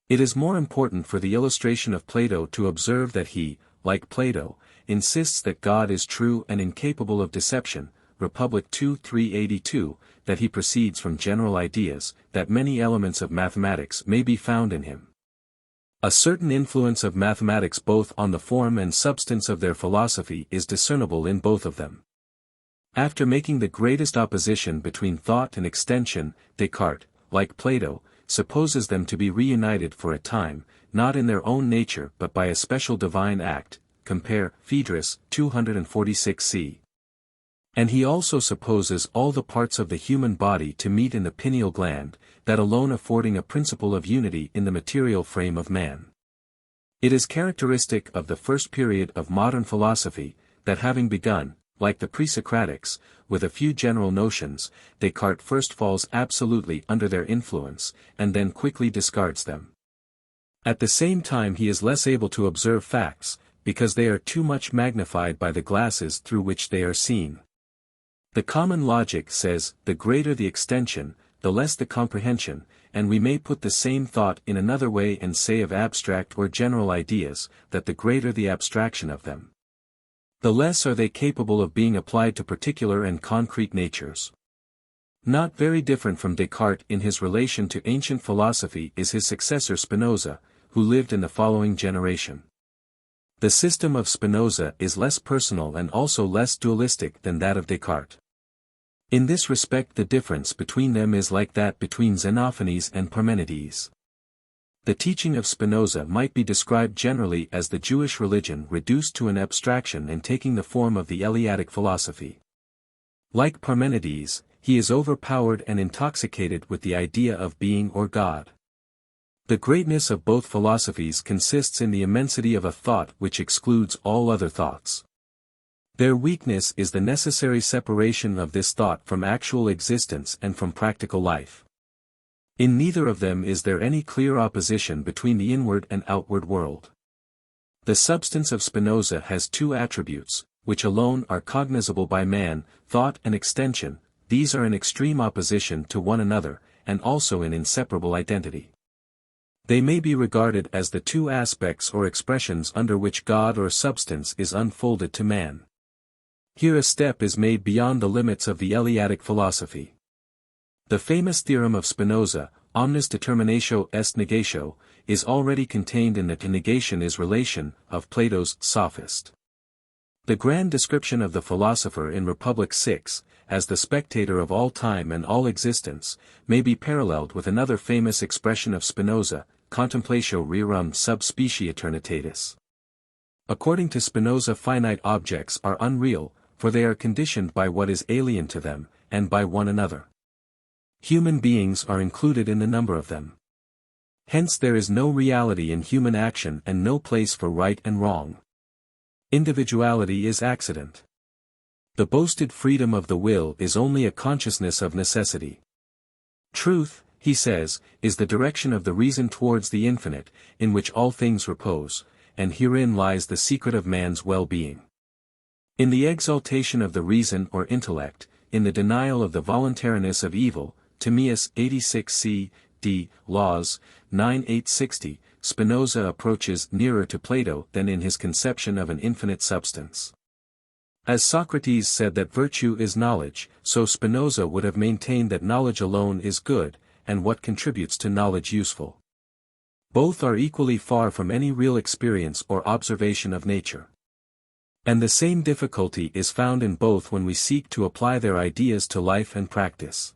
It is more important for the illustration of Plato to observe that he, like Plato, insists that God is true and incapable of deception, Republic 2:382, that he proceeds from general ideas, that many elements of mathematics may be found in him. A certain influence of mathematics both on the form and substance of their philosophy is discernible in both of them. After making the greatest opposition between thought and extension, Descartes, like Plato, supposes them to be reunited for a time, not in their own nature but by a special divine act, compare Phaedrus 246c. And he also supposes all the parts of the human body to meet in the pineal gland, that alone affording a principle of unity in the material frame of man. It is characteristic of the first period of modern philosophy, that having begun, like the pre-Socratics, with a few general notions, Descartes first falls absolutely under their influence, and then quickly discards them. At the same time he is less able to observe facts, because they are too much magnified by the glasses through which they are seen. The common logic says, the greater the extension, the less the comprehension, and we may put the same thought in another way and say of abstract or general ideas, that the greater the abstraction of them, the less are they capable of being applied to particular and concrete natures. Not very different from Descartes in his relation to ancient philosophy is his successor Spinoza, who lived in the following generation. The system of Spinoza is less personal and also less dualistic than that of Descartes. In this respect the difference between them is like that between Xenophanes and Parmenides. The teaching of Spinoza might be described generally as the Jewish religion reduced to an abstraction and taking the form of the Eleatic philosophy. Like Parmenides, he is overpowered and intoxicated with the idea of being or God. The greatness of both philosophies consists in the immensity of a thought which excludes all other thoughts. Their weakness is the necessary separation of this thought from actual existence and from practical life. In neither of them is there any clear opposition between the inward and outward world. The substance of Spinoza has two attributes, which alone are cognizable by man, thought and extension. These are in extreme opposition to one another, and also in inseparable identity. They may be regarded as the two aspects or expressions under which God or substance is unfolded to man. Here a step is made beyond the limits of the Eleatic philosophy. The famous theorem of Spinoza, omnis determinatio est negatio, is already contained in the negation is relation of Plato's Sophist. The grand description of the philosopher in Republic 6, as the spectator of all time and all existence, may be paralleled with another famous expression of Spinoza, contemplatio rerum sub specie eternitatis. According to Spinoza, finite objects are unreal, for they are conditioned by what is alien to them, and by one another. Human beings are included in the number of them. Hence there is no reality in human action and no place for right and wrong. Individuality is accident. The boasted freedom of the will is only a consciousness of necessity. Truth, he says, is the direction of the reason towards the infinite, in which all things repose, and herein lies the secret of man's well-being. In the exaltation of the reason or intellect, in the denial of the voluntariness of evil, Timaeus 86 c. d. Laws, 9-860, Spinoza approaches nearer to Plato than in his conception of an infinite substance. As Socrates said that virtue is knowledge, so Spinoza would have maintained that knowledge alone is good, and what contributes to knowledge useful. Both are equally far from any real experience or observation of nature. And the same difficulty is found in both when we seek to apply their ideas to life and practice.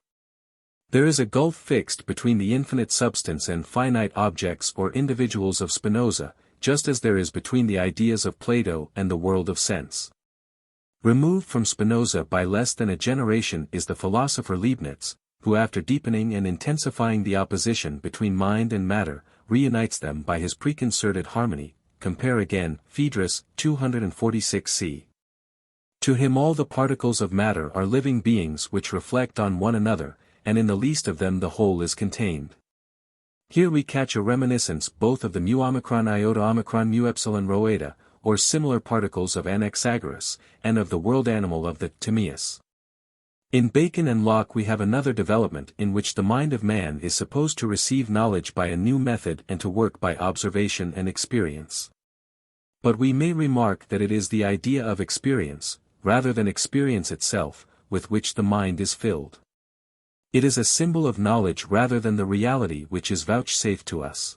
There is a gulf fixed between the infinite substance and finite objects or individuals of Spinoza, just as there is between the ideas of Plato and the world of sense. Removed from Spinoza by less than a generation is the philosopher Leibniz, who after deepening and intensifying the opposition between mind and matter, reunites them by his preconcerted harmony. Compare again, Phaedrus, 246 c. To him all the particles of matter are living beings which reflect on one another, and in the least of them the whole is contained. Here we catch a reminiscence both of the mu omicron iota omicron mu epsilon rho eta, or similar particles of Anaxagoras, and of the world animal of the Timaeus. In Bacon and Locke we have another development in which the mind of man is supposed to receive knowledge by a new method and to work by observation and experience. But we may remark that it is the idea of experience, rather than experience itself, with which the mind is filled. It is a symbol of knowledge rather than the reality which is vouchsafed to us.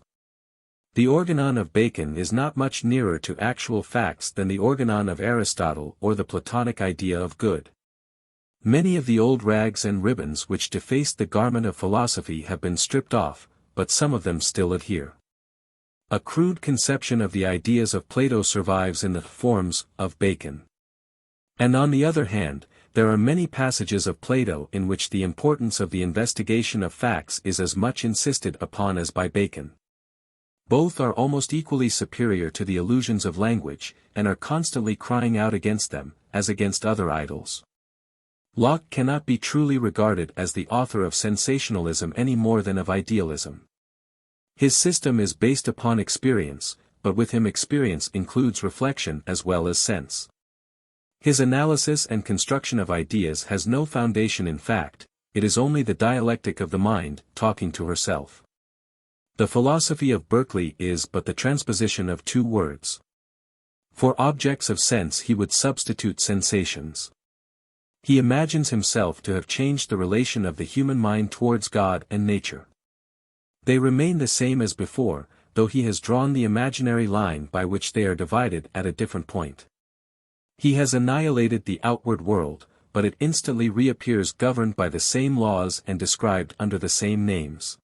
The organon of Bacon is not much nearer to actual facts than the organon of Aristotle or the Platonic idea of good. Many of the old rags and ribbons which defaced the garment of philosophy have been stripped off, but some of them still adhere. A crude conception of the ideas of Plato survives in the forms of Bacon. And on the other hand, there are many passages of Plato in which the importance of the investigation of facts is as much insisted upon as by Bacon. Both are almost equally superior to the illusions of language, and are constantly crying out against them, as against other idols. Locke cannot be truly regarded as the author of sensationalism any more than of idealism. His system is based upon experience, but with him experience includes reflection as well as sense. His analysis and construction of ideas has no foundation in fact, it is only the dialectic of the mind, talking to herself. The philosophy of Berkeley is but the transposition of two words. For objects of sense he would substitute sensations. He imagines himself to have changed the relation of the human mind towards God and nature. They remain the same as before, though he has drawn the imaginary line by which they are divided at a different point. He has annihilated the outward world, but it instantly reappears governed by the same laws and described under the same names.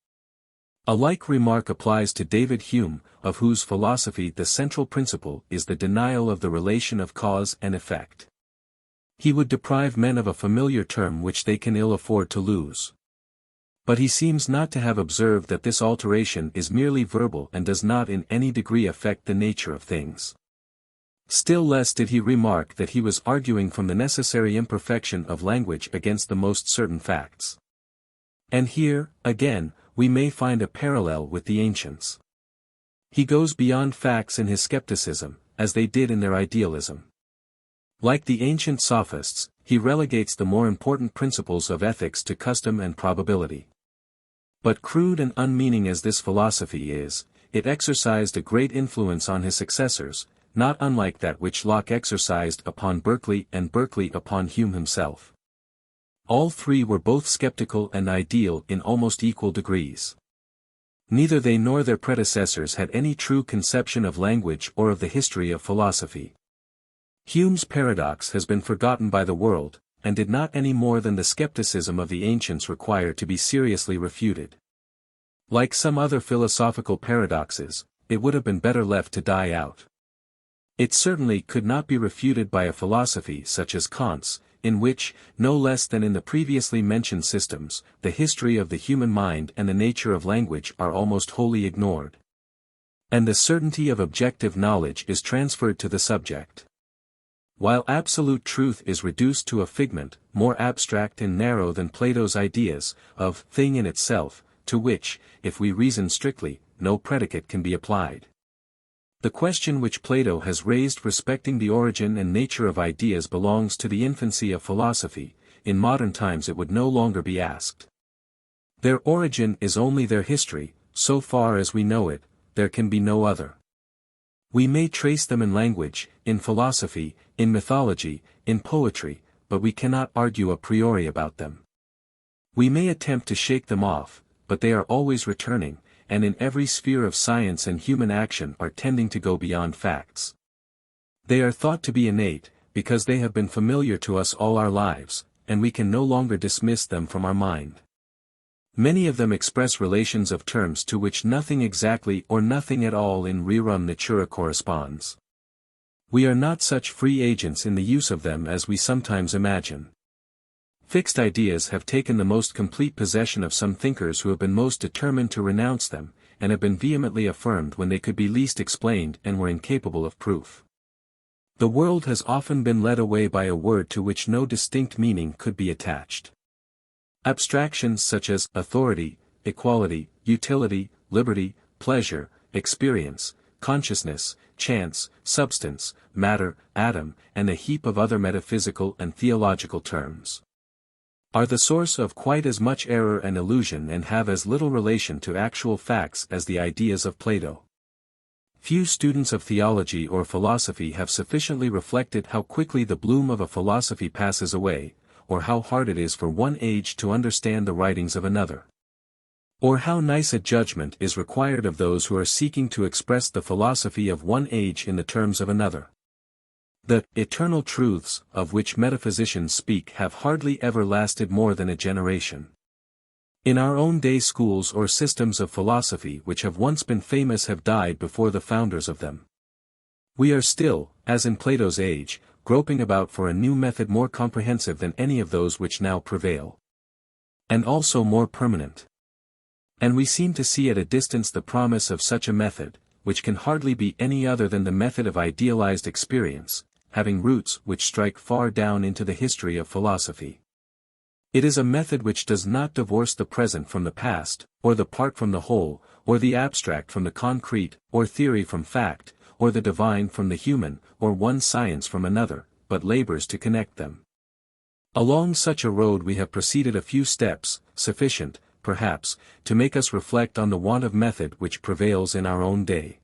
A like remark applies to David Hume, of whose philosophy the central principle is the denial of the relation of cause and effect. He would deprive men of a familiar term which they can ill afford to lose. But he seems not to have observed that this alteration is merely verbal and does not in any degree affect the nature of things. Still less did he remark that he was arguing from the necessary imperfection of language against the most certain facts. And here, again, we may find a parallel with the ancients. He goes beyond facts in his skepticism, as they did in their idealism. Like the ancient sophists, he relegates the more important principles of ethics to custom and probability. But crude and unmeaning as this philosophy is, it exercised a great influence on his successors, not unlike that which Locke exercised upon Berkeley and Berkeley upon Hume himself. All three were both skeptical and ideal in almost equal degrees. Neither they nor their predecessors had any true conception of language or of the history of philosophy. Hume's paradox has been forgotten by the world, and did not any more than the skepticism of the ancients require to be seriously refuted. Like some other philosophical paradoxes, it would have been better left to die out. It certainly could not be refuted by a philosophy such as Kant's, in which, no less than in the previously mentioned systems, the history of the human mind and the nature of language are almost wholly ignored. And the certainty of objective knowledge is transferred to the subject. While absolute truth is reduced to a figment, more abstract and narrow than Plato's ideas, of thing in itself, to which, if we reason strictly, no predicate can be applied. The question which Plato has raised respecting the origin and nature of ideas belongs to the infancy of philosophy. In modern times it would no longer be asked. Their origin is only their history, so far as we know it, there can be no other. We may trace them in language, in philosophy, in mythology, in poetry, but we cannot argue a priori about them. We may attempt to shake them off, but they are always returning, and in every sphere of science and human action are tending to go beyond facts. They are thought to be innate, because they have been familiar to us all our lives, and we can no longer dismiss them from our mind. Many of them express relations of terms to which nothing exactly or nothing at all in rerum natura corresponds. We are not such free agents in the use of them as we sometimes imagine. Fixed ideas have taken the most complete possession of some thinkers who have been most determined to renounce them, and have been vehemently affirmed when they could be least explained and were incapable of proof. The world has often been led away by a word to which no distinct meaning could be attached. Abstractions such as authority, equality, utility, liberty, pleasure, experience, consciousness, chance, substance, matter, atom, and a heap of other metaphysical and theological terms, are the source of quite as much error and illusion and have as little relation to actual facts as the ideas of Plato. Few students of theology or philosophy have sufficiently reflected how quickly the bloom of a philosophy passes away, or how hard it is for one age to understand the writings of another. Or how nice a judgment is required of those who are seeking to express the philosophy of one age in the terms of another. The eternal truths of which metaphysicians speak have hardly ever lasted more than a generation. In our own day schools or systems of philosophy which have once been famous have died before the founders of them. We are still, as in Plato's age, groping about for a new method more comprehensive than any of those which now prevail. And also more permanent. And we seem to see at a distance the promise of such a method, which can hardly be any other than the method of idealized experience, having roots which strike far down into the history of philosophy. It is a method which does not divorce the present from the past, or the part from the whole, or the abstract from the concrete, or theory from fact, or the divine from the human, or one science from another, but labors to connect them. Along such a road we have proceeded a few steps, sufficient, perhaps, to make us reflect on the want of method which prevails in our own day.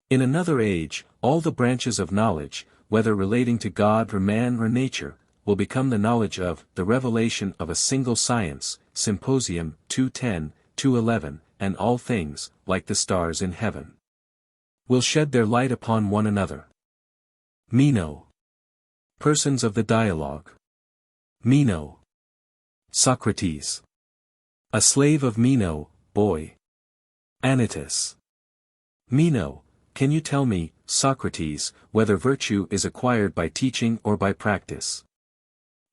In another age, all the branches of knowledge, whether relating to God or man or nature, will become the knowledge of, the revelation of a single science, Symposium, 2:10, 2:11, and all things, like the stars in heaven, will shed their light upon one another. Meno. Persons of the dialogue. Meno. Socrates. A slave of Meno, boy. Anytus. Meno, can you tell me, Socrates, whether virtue is acquired by teaching or by practice?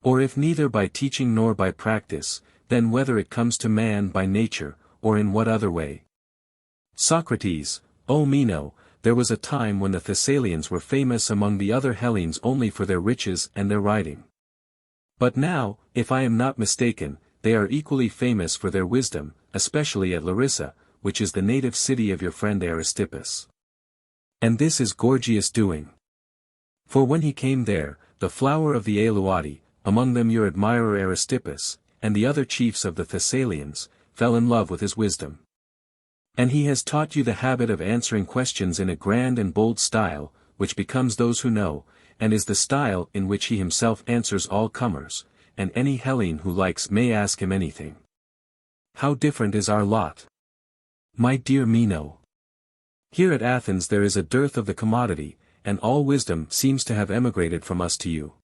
Or if neither by teaching nor by practice, then whether it comes to man by nature, or in what other way? Socrates, O Meno, there was a time when the Thessalians were famous among the other Hellenes only for their riches and their riding. But now, if I am not mistaken, they are equally famous for their wisdom, especially at Larissa, which is the native city of your friend Aristippus. And this is Gorgias' doing. For when he came there, the flower of the Aeluati, among them your admirer Aristippus, and the other chiefs of the Thessalians, fell in love with his wisdom. And he has taught you the habit of answering questions in a grand and bold style, which becomes those who know, and is the style in which he himself answers all comers, and any Hellene who likes may ask him anything. How different is our lot! My dear Meno, here at Athens there is a dearth of the commodity, and all wisdom seems to have emigrated from us to you.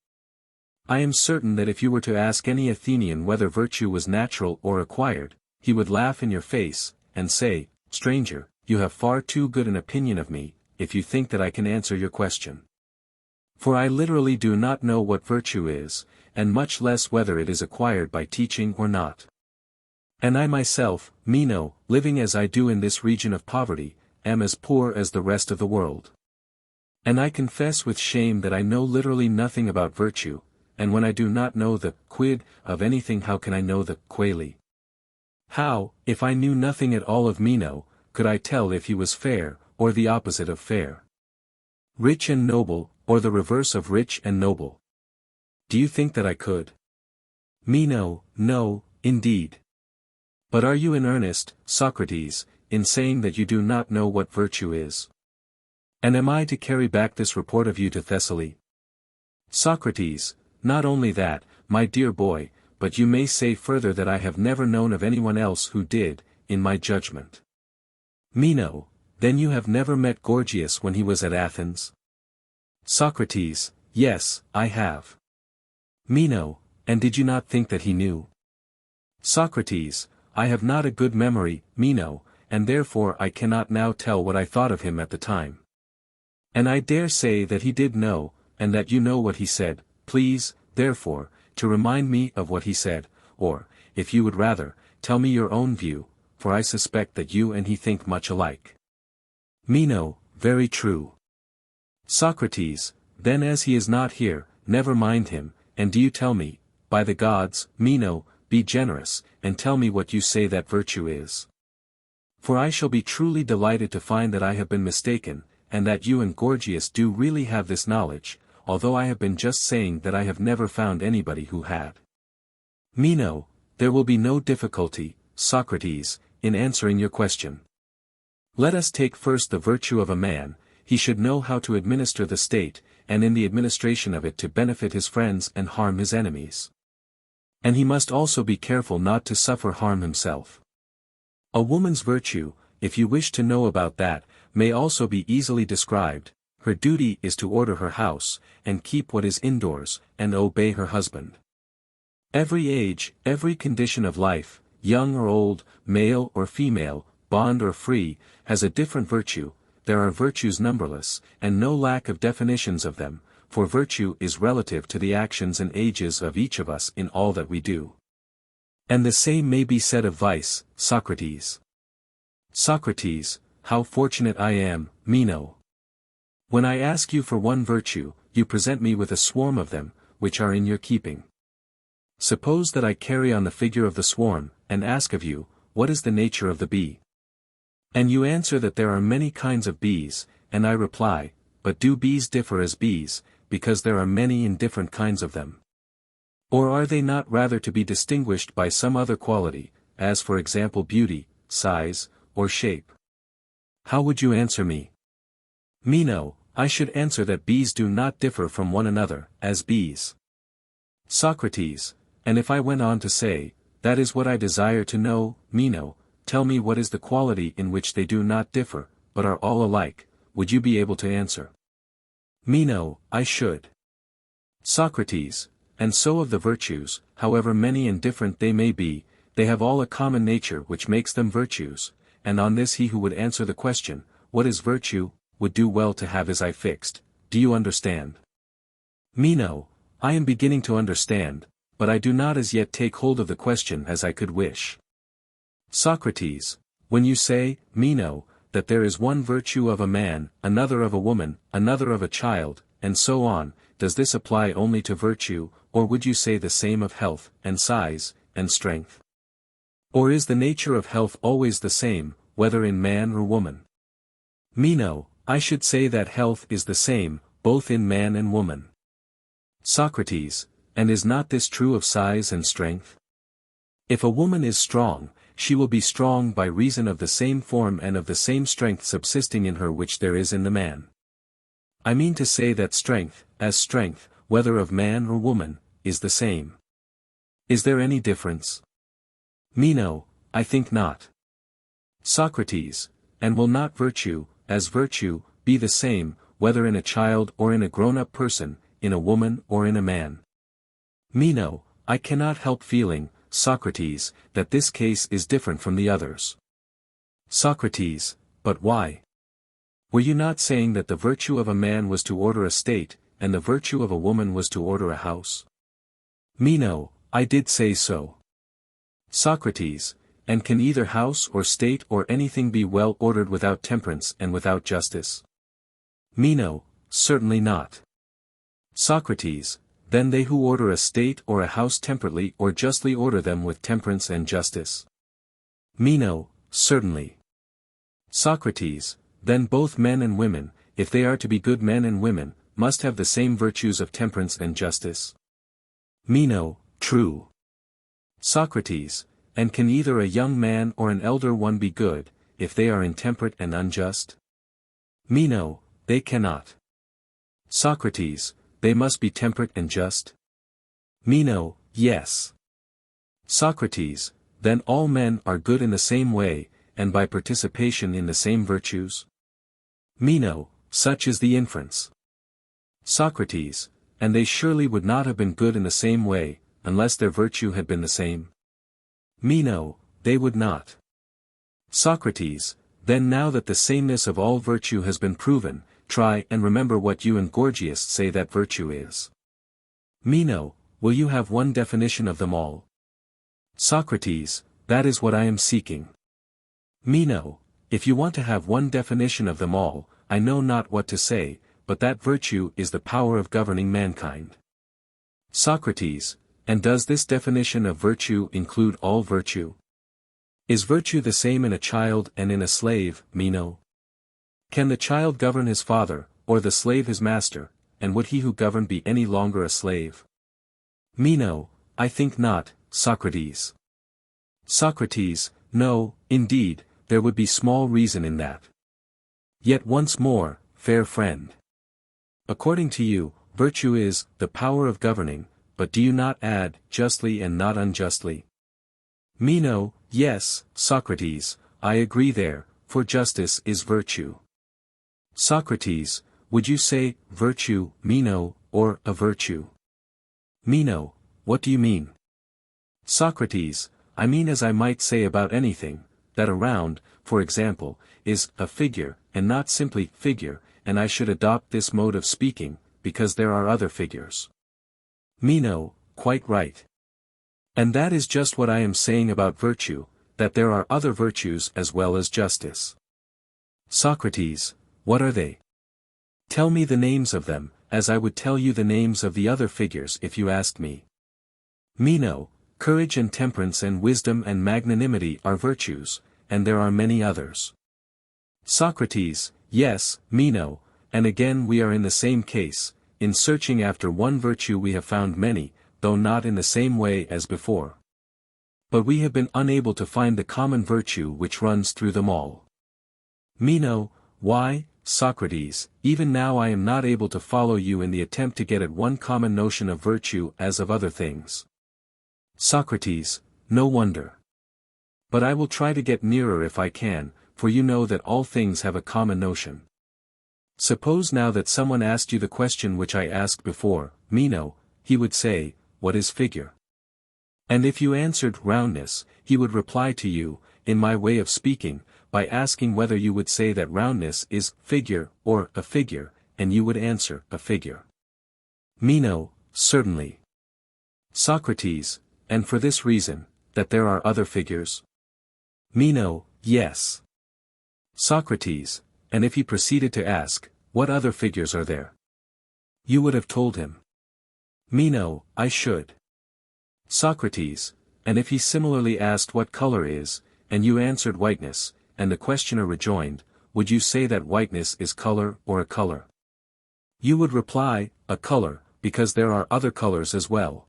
I am certain that if you were to ask any Athenian whether virtue was natural or acquired, he would laugh in your face, and say, "Stranger, you have far too good an opinion of me, if you think that I can answer your question. For I literally do not know what virtue is, and much less whether it is acquired by teaching or not. And I myself, Meno, living as I do in this region of poverty, am as poor as the rest of the world. And I confess with shame that I know literally nothing about virtue, and when I do not know the quid of anything, how can I know the quale? How, if I knew nothing at all of Meno, could I tell if he was fair, or the opposite of fair? Rich and noble, or the reverse of rich and noble? Do you think that I could? Meno, no, indeed. But are you in earnest, Socrates, in saying that you do not know what virtue is? And am I to carry back this report of you to Thessaly? Socrates, not only that, my dear boy, but you may say further that I have never known of anyone else who did, in my judgment. Meno, then you have never met Gorgias when he was at Athens? Socrates, yes, I have. Meno, and did you not think that he knew? Socrates, I have not a good memory, Meno, and therefore I cannot now tell what I thought of him at the time. And I dare say that he did know, and that you know what he said. Please, therefore, to remind me of what he said, or, if you would rather, tell me your own view, for I suspect that you and he think much alike. Meno, very true. Socrates, then as he is not here, never mind him, and do you tell me, by the gods, Meno, be generous, and tell me what you say that virtue is. For I shall be truly delighted to find that I have been mistaken, and that you and Gorgias do really have this knowledge, although I have been just saying that I have never found anybody who had. Meno, there will be no difficulty, Socrates, in answering your question. Let us take first the virtue of a man. He should know how to administer the state, and in the administration of it to benefit his friends and harm his enemies. And he must also be careful not to suffer harm himself. A woman's virtue, if you wish to know about that, may also be easily described. Her duty is to order her house, and keep what is indoors, and obey her husband. Every age, every condition of life, young or old, male or female, bond or free, has a different virtue. There are virtues numberless, and no lack of definitions of them, for virtue is relative to the actions and ages of each of us in all that we do. And the same may be said of vice, Socrates. Socrates, how fortunate I am, Meno. When I ask you for one virtue, you present me with a swarm of them, which are in your keeping. Suppose that I carry on the figure of the swarm, and ask of you, what is the nature of the bee? And you answer that there are many kinds of bees, and I reply, but do bees differ as bees, because there are many and different kinds of them? Or are they not rather to be distinguished by some other quality, as for example beauty, size, or shape? How would you answer me? Meno, I should answer that bees do not differ from one another, as bees. Socrates, and if I went on to say, that is what I desire to know, Meno, tell me what is the quality in which they do not differ, but are all alike, would you be able to answer? Meno, I should. Socrates, and so of the virtues, however many and different they may be, they have all a common nature which makes them virtues, and on this he who would answer the question, what is virtue, would do well to have his eye fixed. Do you understand? Meno, I am beginning to understand, but I do not as yet take hold of the question as I could wish. Socrates, when you say, Meno, that there is one virtue of a man, another of a woman, another of a child, and so on, does this apply only to virtue, or would you say the same of health, and size, and strength? Or is the nature of health always the same, whether in man or woman? Meno, I should say that health is the same, both in man and woman. Socrates, and is not this true of size and strength? If a woman is strong, she will be strong by reason of the same form and of the same strength subsisting in her which there is in the man. I mean to say that strength, as strength, whether of man or woman, is the same. Is there any difference? Meno, I think not. Socrates, and will not virtue, as virtue, be the same, whether in a child or in a grown-up person, in a woman or in a man? Meno, I cannot help feeling, Socrates, that this case is different from the others. Socrates, but why? Were you not saying that the virtue of a man was to order a state, and the virtue of a woman was to order a house? Meno, I did say so. Socrates, and can either house or state or anything be well ordered without temperance and without justice? Meno, certainly not. Socrates, then they who order a state or a house temperately or justly order them with temperance and justice? Meno, certainly. Socrates, then both men and women, if they are to be good men and women, must have the same virtues of temperance and justice? Meno, true. Socrates, and can either a young man or an elder one be good, if they are intemperate and unjust? Meno, they cannot. Socrates, they must be temperate and just? Meno, yes. Socrates, then all men are good in the same way, and by participation in the same virtues? Meno, such is the inference. Socrates, and they surely would not have been good in the same way, unless their virtue had been the same? Meno, they would not. Socrates, then now that the sameness of all virtue has been proven, try and remember what you and Gorgias say that virtue is. Meno, will you have one definition of them all? Socrates, that is what I am seeking. Meno, if you want to have one definition of them all, I know not what to say, but that virtue is the power of governing mankind. Socrates, and does this definition of virtue include all virtue? Is virtue the same in a child and in a slave, Meno? Can the child govern his father, or the slave his master, and would he who governed be any longer a slave? Meno, I think not, Socrates. Socrates, no, indeed, there would be small reason in that. Yet once more, fair friend. According to you, virtue is the power of governing, but do you not add, justly and not unjustly? Meno, yes, Socrates, I agree there, for justice is virtue. Socrates, would you say, virtue, Meno, or a virtue? Meno, what do you mean? Socrates, I mean as I might say about anything, that a round, for example, is a figure, and not simply figure, and I should adopt this mode of speaking, because there are other figures. Meno, quite right. And that is just what I am saying about virtue, that there are other virtues as well as justice. Socrates, what are they? Tell me the names of them, as I would tell you the names of the other figures if you asked me. Meno, courage and temperance and wisdom and magnanimity are virtues, and there are many others. Socrates, yes, Meno, and again we are in the same case, in searching after one virtue we have found many, though not in the same way as before. But we have been unable to find the common virtue which runs through them all. Meno, why, Socrates, even now I am not able to follow you in the attempt to get at one common notion of virtue as of other things. Socrates, no wonder. But I will try to get nearer if I can, for you know that all things have a common notion. Suppose now that someone asked you the question which I asked before, Meno, he would say, what is figure? And if you answered roundness, he would reply to you, in my way of speaking, by asking whether you would say that roundness is figure or a figure, and you would answer a figure. Meno, certainly. Socrates, and for this reason, that there are other figures? Meno, yes. Socrates, and if he proceeded to ask, what other figures are there? You would have told him. Meno, I should. Socrates, and if he similarly asked what color is, and you answered whiteness, and the questioner rejoined, would you say that whiteness is color or a color? You would reply, a color, because there are other colors as well.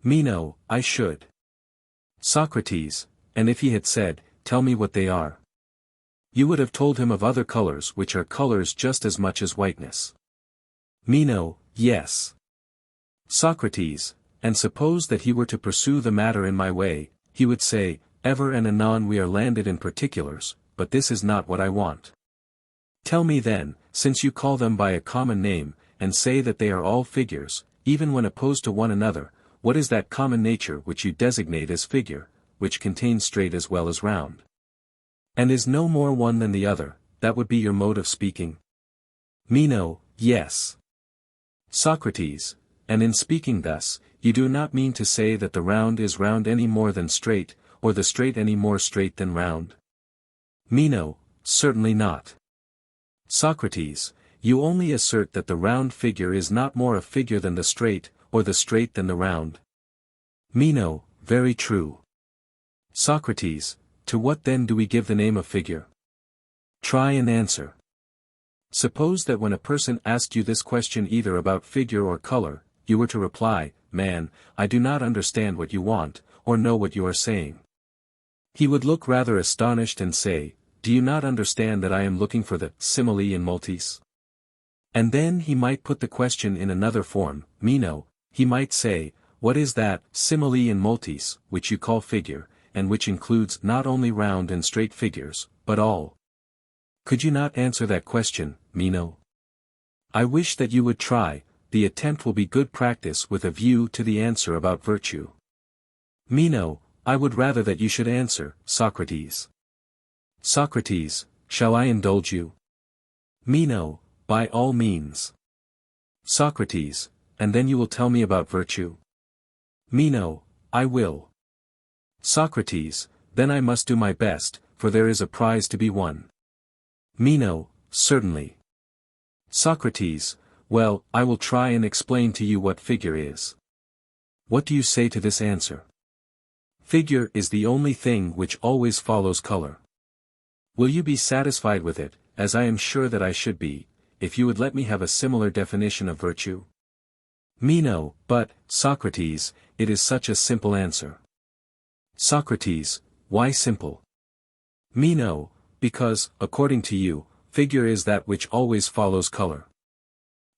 Meno, I should. Socrates, and if he had said, tell me what they are. You would have told him of other colors which are colors just as much as whiteness. Meno, yes. Socrates, and suppose that he were to pursue the matter in my way, he would say, ever and anon we are landed in particulars, but this is not what I want. Tell me then, since you call them by a common name, and say that they are all figures, even when opposed to one another, what is that common nature which you designate as figure, which contains straight as well as round? And is no more one than the other, that would be your mode of speaking? Meno, yes. Socrates, and in speaking thus, you do not mean to say that the round is round any more than straight, or the straight any more straight than round? Meno, certainly not. Socrates, you only assert that the round figure is not more a figure than the straight, or the straight than the round. Meno, very true. Socrates, to what then do we give the name of figure? Try and answer. Suppose that when a person asked you this question either about figure or color, you were to reply, "Man, I do not understand what you want, or know what you are saying." He would look rather astonished and say, "Do you not understand that I am looking for the simile in multis?" And then he might put the question in another form, Meno, he might say, "What is that simile in multis, which you call figure, and which includes not only round and straight figures, but all?" Could you not answer that question, Meno? I wish that you would try. The attempt will be good practice with a view to the answer about virtue. Meno, I would rather that you should answer, Socrates. Socrates, shall I indulge you? Meno, by all means. Socrates, and then you will tell me about virtue? Meno, I will. Socrates, then I must do my best, for there is a prize to be won. Meno, certainly. Socrates, well, I will try and explain to you what figure is. What do you say to this answer? Figure is the only thing which always follows color. Will you be satisfied with it, as I am sure that I should be, if you would let me have a similar definition of virtue? Meno, but, Socrates, it is such a simple answer. Socrates, why simple? Meno, because, according to you, figure is that which always follows color.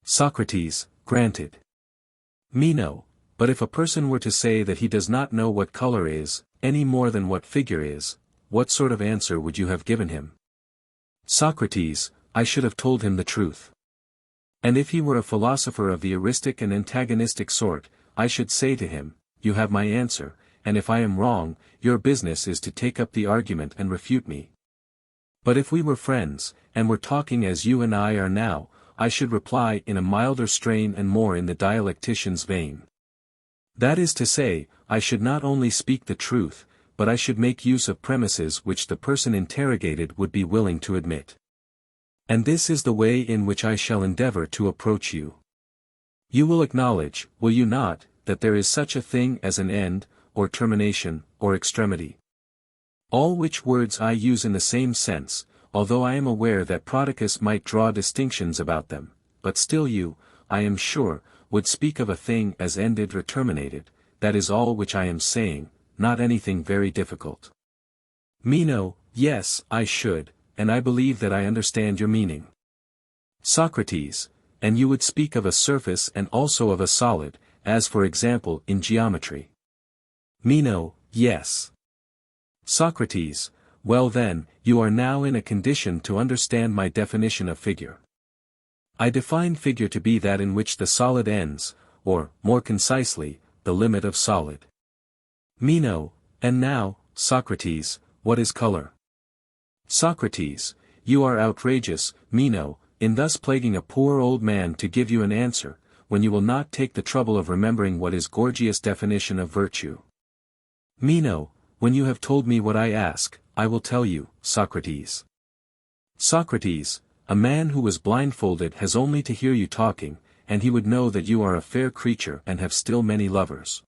Socrates, granted. Meno, but if a person were to say that he does not know what color is, any more than what figure is, what sort of answer would you have given him? Socrates, I should have told him the truth. And if he were a philosopher of the eristic and antagonistic sort, I should say to him, you have my answer, and if I am wrong, your business is to take up the argument and refute me. But if we were friends, and were talking as you and I are now, I should reply in a milder strain and more in the dialectician's vein. That is to say, I should not only speak the truth, but I should make use of premises which the person interrogated would be willing to admit. And this is the way in which I shall endeavor to approach you. You will acknowledge, will you not, that there is such a thing as an end, or termination, or extremity? All which words I use in the same sense, although I am aware that Prodicus might draw distinctions about them, but still you, I am sure, would speak of a thing as ended or terminated. That is all which I am saying, not anything very difficult. Meno, yes, I should, and I believe that I understand your meaning. Socrates, and you would speak of a surface and also of a solid, as for example in geometry. Meno, yes. Socrates, well then, you are now in a condition to understand my definition of figure. I define figure to be that in which the solid ends, or, more concisely, the limit of solid. Meno, and now, Socrates, what is color? Socrates, you are outrageous, Meno, in thus plaguing a poor old man to give you an answer, when you will not take the trouble of remembering what is Gorgias' definition of virtue. Meno, when you have told me what I ask, I will tell you, Socrates. Socrates, a man who was blindfolded has only to hear you talking, and he would know that you are a fair creature and have still many lovers.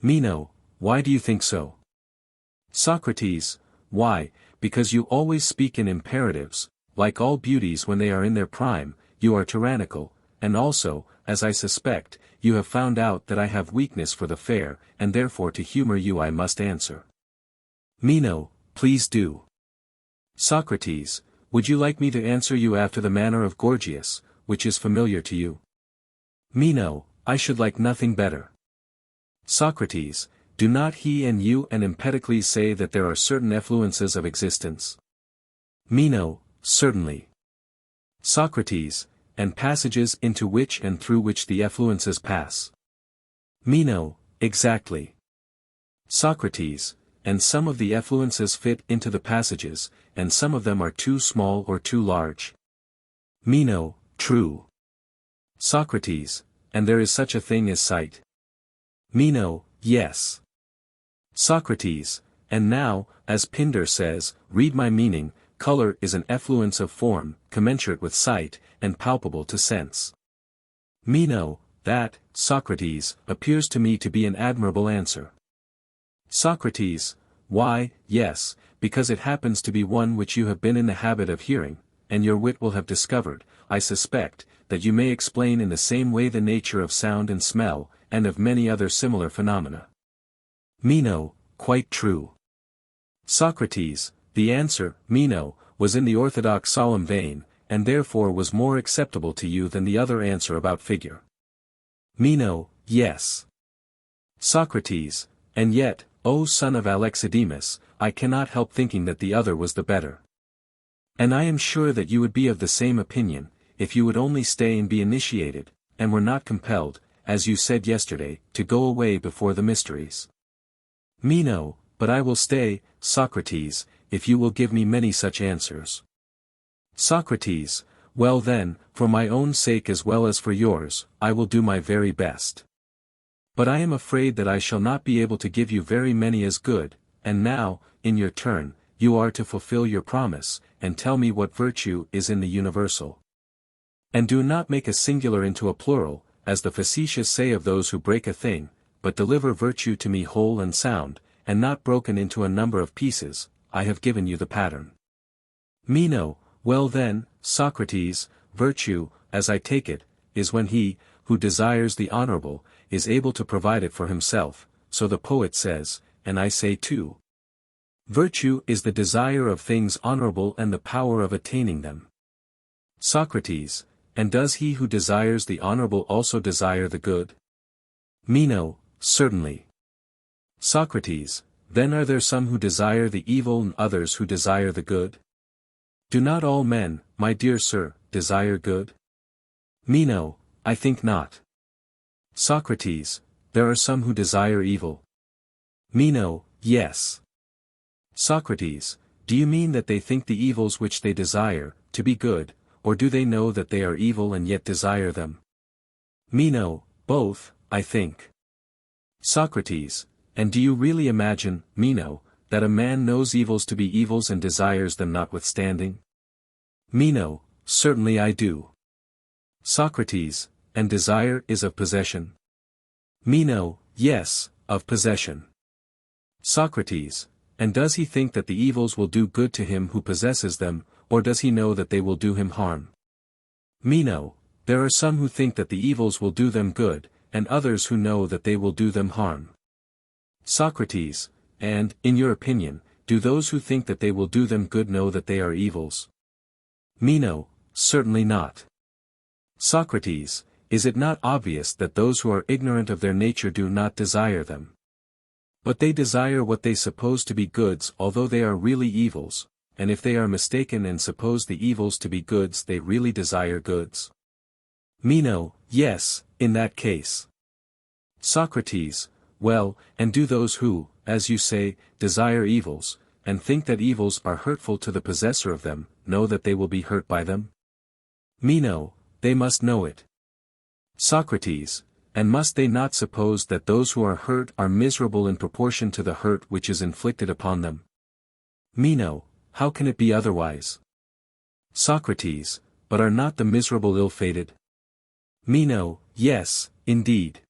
Meno, why do you think so? Socrates, why, because you always speak in imperatives, like all beauties when they are in their prime, you are tyrannical, and also, as I suspect, you have found out that I have weakness for the fair, and therefore to humor you I must answer. Meno, please do. Socrates, would you like me to answer you after the manner of Gorgias, which is familiar to you? Meno, I should like nothing better. Socrates, Do not he and you and Empedocles say that there are certain effluences of existence? Meno, certainly. Socrates, and passages into which and through which the effluences pass. Meno, exactly. Socrates, and some of the effluences fit into the passages, and some of them are too small or too large. Meno, true. Socrates, and there is such a thing as sight. Meno, yes. Socrates, and now, as Pindar says, read my meaning, color is an effluence of form, commensurate with sight, and palpable to sense. Meno, that, Socrates, appears to me to be an admirable answer. Socrates, why, yes, because it happens to be one which you have been in the habit of hearing, and your wit will have discovered, I suspect, that you may explain in the same way the nature of sound and smell, and of many other similar phenomena. Meno, quite true. Socrates, the answer, Meno, was in the orthodox solemn vein, and therefore was more acceptable to you than the other answer about figure. Meno, yes. Socrates, and yet, O son of Alexidemus, I cannot help thinking that the other was the better. And I am sure that you would be of the same opinion, if you would only stay and be initiated, and were not compelled, as you said yesterday, to go away before the mysteries. Meno, but I will stay, Socrates, if you will give me many such answers. Socrates, well then, for my own sake as well as for yours, I will do my very best. But I am afraid that I shall not be able to give you very many as good, and now, in your turn, you are to fulfill your promise, and tell me what virtue is in the universal. And do not make a singular into a plural, as the facetious say of those who break a thing, but deliver virtue to me whole and sound, and not broken into a number of pieces. I have given you the pattern. Meno, well then, Socrates, virtue, as I take it, is when he, who desires the honorable, is able to provide it for himself, so the poet says, and I say too. Virtue is the desire of things honorable and the power of attaining them. Socrates, and does he who desires the honorable also desire the good? Meno, certainly. Socrates, then are there some who desire the evil and others who desire the good? Do not all men, my dear sir, desire good? Meno, I think not. Socrates, there are some who desire evil. Meno, yes. Socrates, do you mean that they think the evils which they desire, to be good, or do they know that they are evil and yet desire them? Meno, both, I think. Socrates, and do you really imagine, Meno, that a man knows evils to be evils and desires them notwithstanding? Meno, certainly I do. Socrates, and desire is of possession? Meno, yes, of possession. Socrates, and does he think that the evils will do good to him who possesses them, or does he know that they will do him harm? Meno, there are some who think that the evils will do them good, and others who know that they will do them harm. Socrates, and, in your opinion, do those who think that they will do them good know that they are evils? Meno, certainly not. Socrates, is it not obvious that those who are ignorant of their nature do not desire them? But they desire what they suppose to be goods although they are really evils, and if they are mistaken and suppose the evils to be goods they really desire goods. Meno, yes, in that case. Socrates, well, and do those who, as you say, desire evils, and think that evils are hurtful to the possessor of them, know that they will be hurt by them? Meno, they must know it. Socrates, and must they not suppose that those who are hurt are miserable in proportion to the hurt which is inflicted upon them? Meno, how can it be otherwise? Socrates, but are not the miserable ill-fated? Meno, yes, indeed.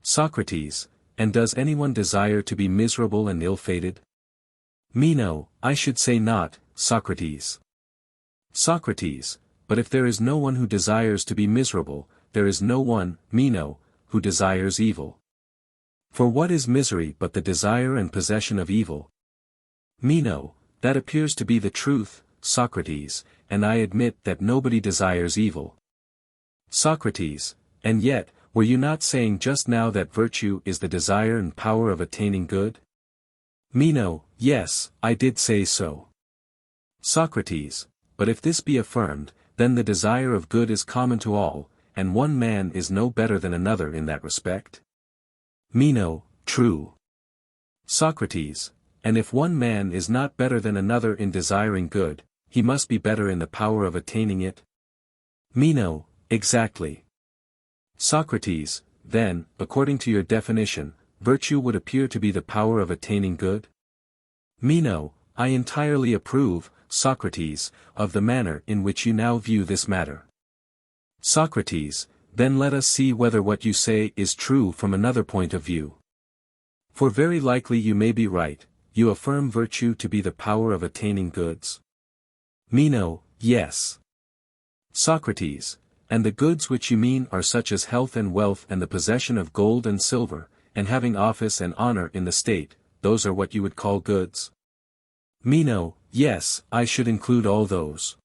Socrates, and does anyone desire to be miserable and ill-fated? Meno, I should say not, Socrates. Socrates, but if there is no one who desires to be miserable, there is no one, Meno, who desires evil. For what is misery but the desire and possession of evil? Meno, that appears to be the truth, Socrates, and I admit that nobody desires evil. Socrates, and yet, were you not saying just now that virtue is the desire and power of attaining good? Meno, yes, I did say so. Socrates, but if this be affirmed, then the desire of good is common to all, and one man is no better than another in that respect? Meno, true. Socrates, and if one man is not better than another in desiring good, he must be better in the power of attaining it? Meno, exactly. Socrates, then, according to your definition, virtue would appear to be the power of attaining good? Meno, I entirely approve, Socrates, of the manner in which you now view this matter. Socrates, then let us see whether what you say is true from another point of view. For very likely you may be right, you affirm virtue to be the power of attaining goods? Meno, yes. Socrates, and the goods which you mean are such as health and wealth and the possession of gold and silver, and having office and honor in the state, those are what you would call goods? Meno, yes, I should include all those.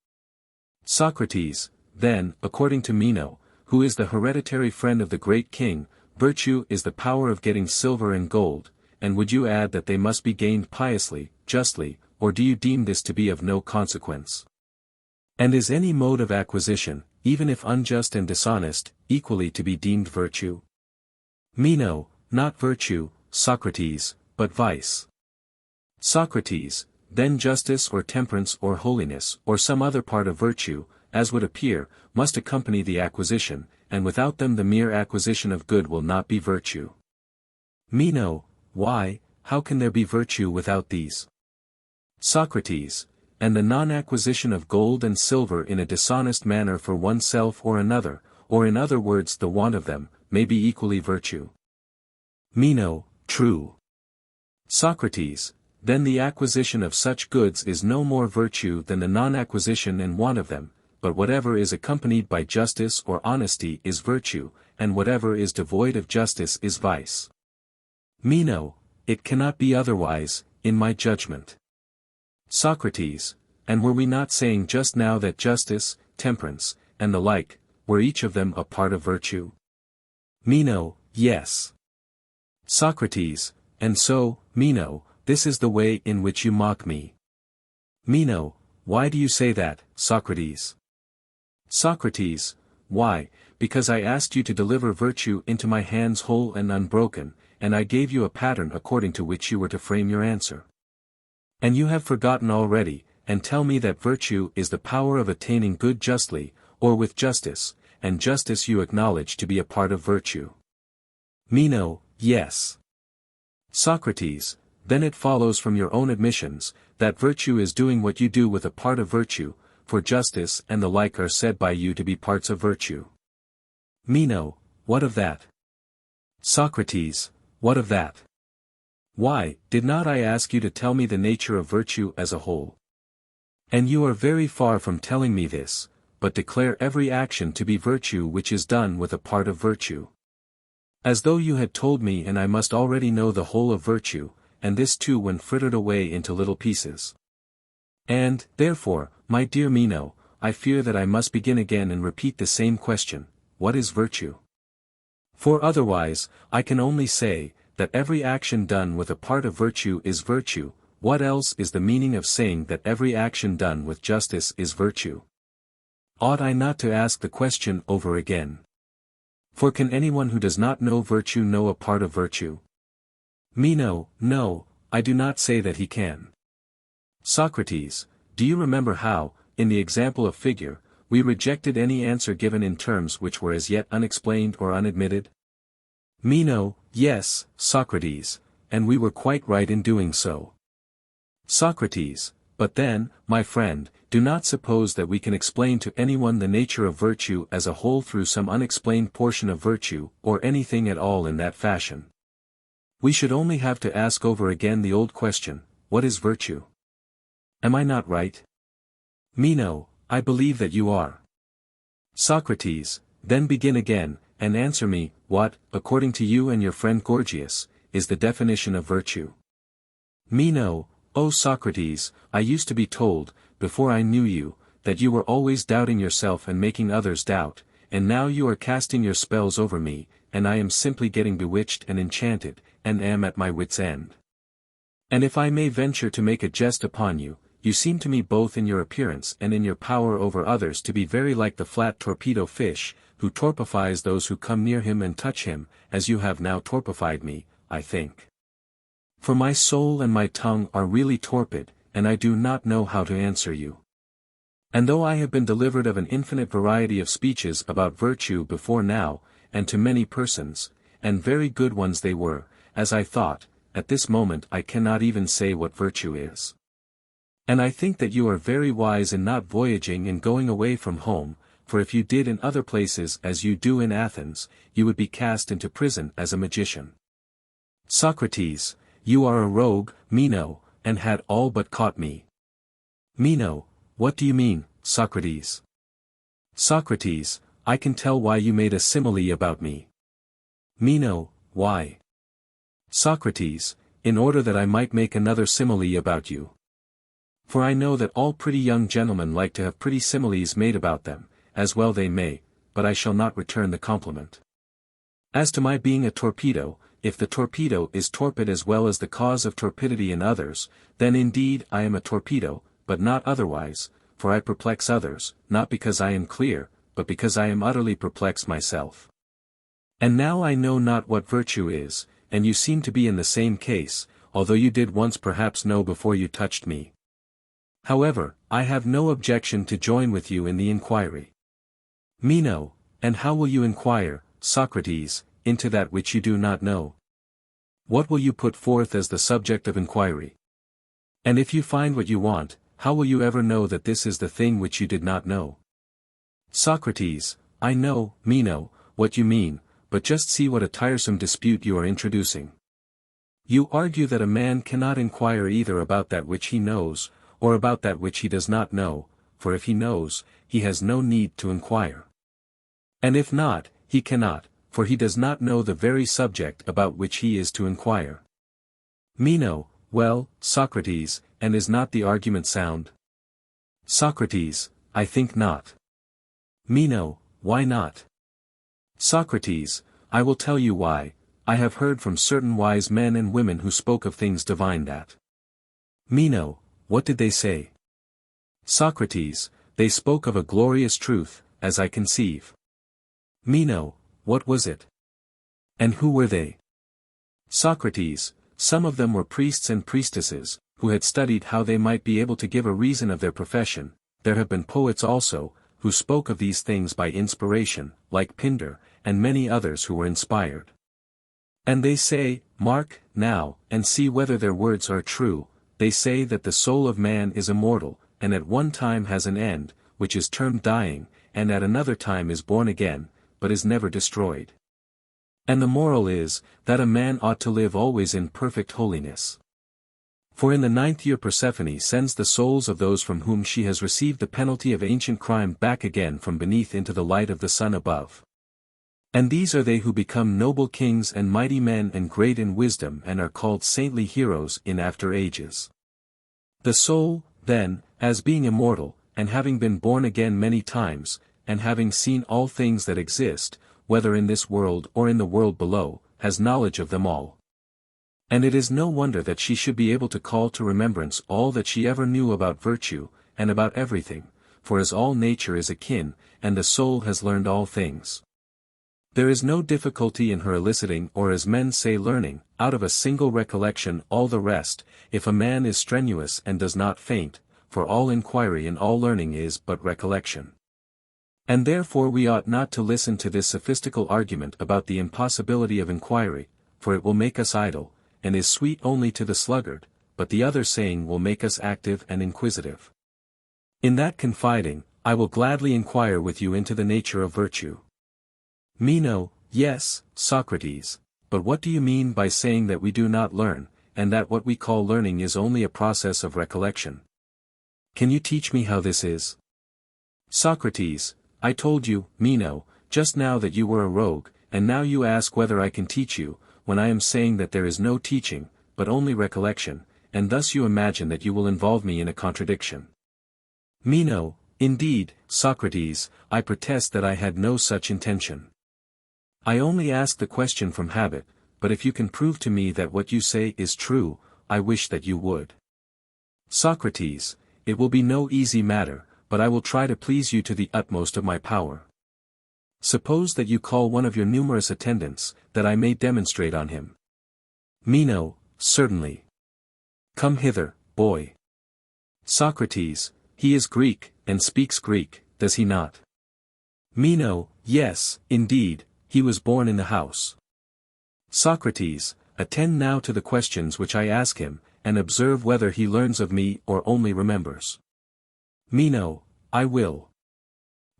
Socrates, then, according to Meno, who is the hereditary friend of the great king, virtue is the power of getting silver and gold, and would you add that they must be gained piously, justly, or do you deem this to be of no consequence? And is any mode of acquisition, even if unjust and dishonest, equally to be deemed virtue? Meno, not virtue, Socrates, but vice. Socrates, then justice or temperance or holiness or some other part of virtue, as would appear, must accompany the acquisition, and without them the mere acquisition of good will not be virtue. Meno, why, how can there be virtue without these? Socrates, and the non-acquisition of gold and silver in a dishonest manner for oneself or another, or in other words the want of them, may be equally virtue. Meno, true. Socrates, then the acquisition of such goods is no more virtue than the non-acquisition and want of them, but whatever is accompanied by justice or honesty is virtue, and whatever is devoid of justice is vice. Meno, it cannot be otherwise, in my judgment. Socrates, and were we not saying just now that justice, temperance, and the like, were each of them a part of virtue? Meno, yes. Socrates, and so, Meno, this is the way in which you mock me. Meno, why do you say that, Socrates? Socrates, why, because I asked you to deliver virtue into my hands whole and unbroken, and I gave you a pattern according to which you were to frame your answer. And you have forgotten already, and tell me that virtue is the power of attaining good justly, or with justice, and justice you acknowledge to be a part of virtue. Meno, yes. Socrates, then it follows from your own admissions, that virtue is doing what you do with a part of virtue, for justice and the like are said by you to be parts of virtue. Meno, what of that? Socrates, what of that? Why, did not I ask you to tell me the nature of virtue as a whole? And you are very far from telling me this, but declare every action to be virtue which is done with a part of virtue. As though you had told me and I must already know the whole of virtue, and this too when frittered away into little pieces. And, therefore, my dear Meno, I fear that I must begin again and repeat the same question, what is virtue? For otherwise, I can only say, that every action done with a part of virtue is virtue. What else is the meaning of saying that every action done with justice is virtue? Ought I not to ask the question over again? For can anyone who does not know virtue know a part of virtue? Meno, no, I do not say that he can. Socrates, do you remember how, in the example of figure, we rejected any answer given in terms which were as yet unexplained or unadmitted? Meno, yes, Socrates, and we were quite right in doing so. Socrates, but then, my friend, do not suppose that we can explain to anyone the nature of virtue as a whole through some unexplained portion of virtue, or anything at all in that fashion. We should only have to ask over again the old question, what is virtue? Am I not right? Meno, I believe that you are. Socrates, then begin again, and answer me, what, according to you and your friend Gorgias, is the definition of virtue? Meno, O Socrates, I used to be told, before I knew you, that you were always doubting yourself and making others doubt, and now you are casting your spells over me, and I am simply getting bewitched and enchanted, and am at my wit's end. And if I may venture to make a jest upon you, you seem to me both in your appearance and in your power over others to be very like the flat torpedo fish, who torpifies those who come near him and touch him, as you have now torpified me, I think. For my soul and my tongue are really torpid, and I do not know how to answer you. And though I have been delivered of an infinite variety of speeches about virtue before now, and to many persons, and very good ones they were, as I thought, at this moment I cannot even say what virtue is. And I think that you are very wise in not voyaging and going away from home, for if you did in other places as you do in Athens, you would be cast into prison as a magician. Socrates, you are a rogue, Meno, and had all but caught me. Meno, what do you mean, Socrates? Socrates, I can tell why you made a simile about me. Meno, why? Socrates, in order that I might make another simile about you. For I know that all pretty young gentlemen like to have pretty similes made about them, as well they may, but I shall not return the compliment. As to my being a torpedo, if the torpedo is torpid as well as the cause of torpidity in others, then indeed I am a torpedo, but not otherwise, for I perplex others, not because I am clear, but because I am utterly perplexed myself. And now I know not what virtue is, and you seem to be in the same case, although you did once perhaps know before you touched me. However, I have no objection to join with you in the inquiry. Meno, and how will you inquire, Socrates, into that which you do not know? What will you put forth as the subject of inquiry? And if you find what you want, how will you ever know that this is the thing which you did not know? Socrates, I know, Meno, what you mean, but just see what a tiresome dispute you are introducing. You argue that a man cannot inquire either about that which he knows, or about that which he does not know, for if he knows, he has no need to inquire. And if not, he cannot, for he does not know the very subject about which he is to inquire. Meno, well, Socrates, and is not the argument sound? Socrates, I think not. Meno, why not? Socrates, I will tell you why. I have heard from certain wise men and women who spoke of things divine that. Meno, what did they say? Socrates, they spoke of a glorious truth, as I conceive. Meno, what was it? And who were they? Socrates, some of them were priests and priestesses, who had studied how they might be able to give a reason of their profession. There have been poets also, who spoke of these things by inspiration, like Pindar, and many others who were inspired. And they say, mark, now, and see whether their words are true, they say that the soul of man is immortal, and at one time has an end, which is termed dying, and at another time is born again, but is never destroyed. And the moral is, that a man ought to live always in perfect holiness. For in the 9th year Persephone sends the souls of those from whom she has received the penalty of ancient crime back again from beneath into the light of the sun above. And these are they who become noble kings and mighty men and great in wisdom and are called saintly heroes in after ages. The soul, then, as being immortal, and having been born again many times, and having seen all things that exist, whether in this world or in the world below, has knowledge of them all. And it is no wonder that she should be able to call to remembrance all that she ever knew about virtue, and about everything, for as all nature is akin, and the soul has learned all things. There is no difficulty in her eliciting or as men say learning, out of a single recollection all the rest, if a man is strenuous and does not faint, for all inquiry and all learning is but recollection. And therefore we ought not to listen to this sophistical argument about the impossibility of inquiry, for it will make us idle, and is sweet only to the sluggard, but the other saying will make us active and inquisitive. In that confiding, I will gladly inquire with you into the nature of virtue. Meno, yes, Socrates, but what do you mean by saying that we do not learn, and that what we call learning is only a process of recollection? Can you teach me how this is? Socrates, I told you, Meno, just now that you were a rogue, and now you ask whether I can teach you, when I am saying that there is no teaching, but only recollection, and thus you imagine that you will involve me in a contradiction. Meno, indeed, Socrates, I protest that I had no such intention. I only ask the question from habit, but if you can prove to me that what you say is true, I wish that you would. Socrates, it will be no easy matter, but I will try to please you to the utmost of my power. Suppose that you call one of your numerous attendants, that I may demonstrate on him. Meno, certainly. Come hither, boy. Socrates, he is Greek, and speaks Greek, does he not? Meno, yes, indeed, he was born in the house. Socrates, attend now to the questions which I ask him, and observe whether he learns of me or only remembers. Meno, I will.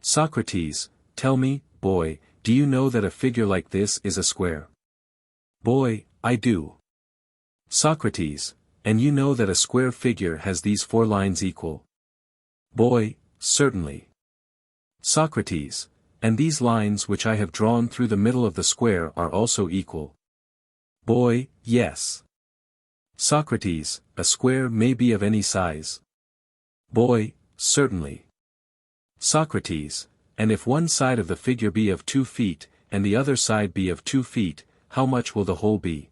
Socrates, tell me, boy, do you know that a figure like this is a square? Boy, I do. Socrates, and you know that a square figure has these 4 lines equal? Boy, certainly. Socrates, and these lines which I have drawn through the middle of the square are also equal? Boy, yes. Socrates, a square may be of any size? Boy, certainly. Socrates, and if one side of the figure be of 2 feet, and the other side be of 2 feet, how much will the whole be?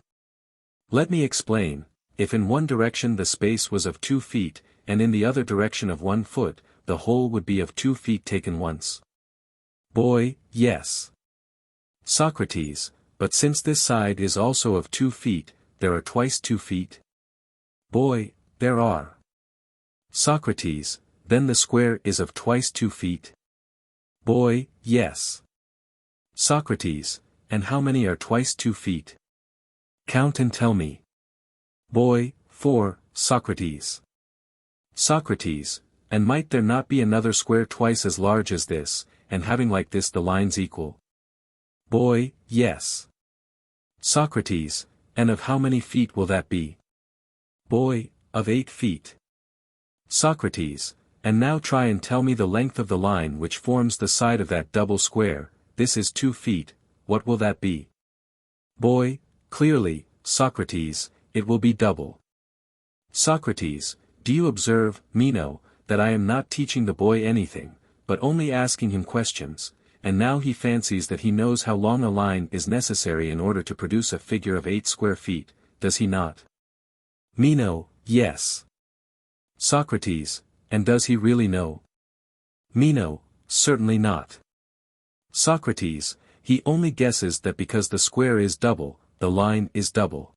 Let me explain. If in one direction the space was of 2 feet, and in the other direction of 1 foot, the whole would be of 2 feet taken once. Boy, yes. Socrates, but since this side is also of 2 feet, there are twice 2 feet? Boy, there are. Socrates, then the square is of twice 2 feet? Boy, yes. Socrates, and how many are twice 2 feet? Count and tell me. Boy, 4, Socrates. Socrates, and might there not be another square twice as large as this, and having like this the lines equal? Boy, yes. Socrates, and of how many feet will that be? Boy, of 8 feet. Socrates, and now try and tell me the length of the line which forms the side of that double square. This is 2 feet, what will that be? Boy, clearly, Socrates, it will be double. Socrates, do you observe, Meno, that I am not teaching the boy anything, but only asking him questions, and now he fancies that he knows how long a line is necessary in order to produce a figure of 8 square feet, does he not? Meno, yes. Socrates, and does he really know? Meno, certainly not. Socrates, he only guesses that because the square is double, the line is double.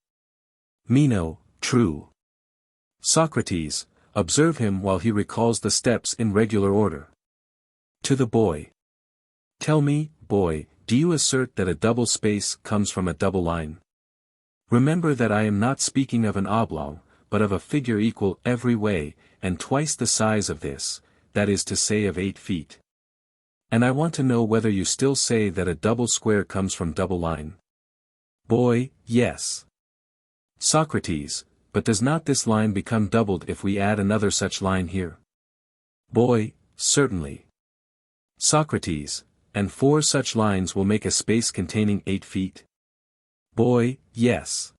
Meno, true. Socrates, observe him while he recalls the steps in regular order. To the boy. Tell me, boy, do you assert that a double space comes from a double line? Remember that I am not speaking of an oblong, but of a figure equal every way, and twice the size of this, that is to say of 8 feet. And I want to know whether you still say that a double square comes from double line. Boy, yes. Socrates, but does not this line become doubled if we add another such line here? Boy, certainly. Socrates, and 4 such lines will make a space containing 8 feet? Boy, yes.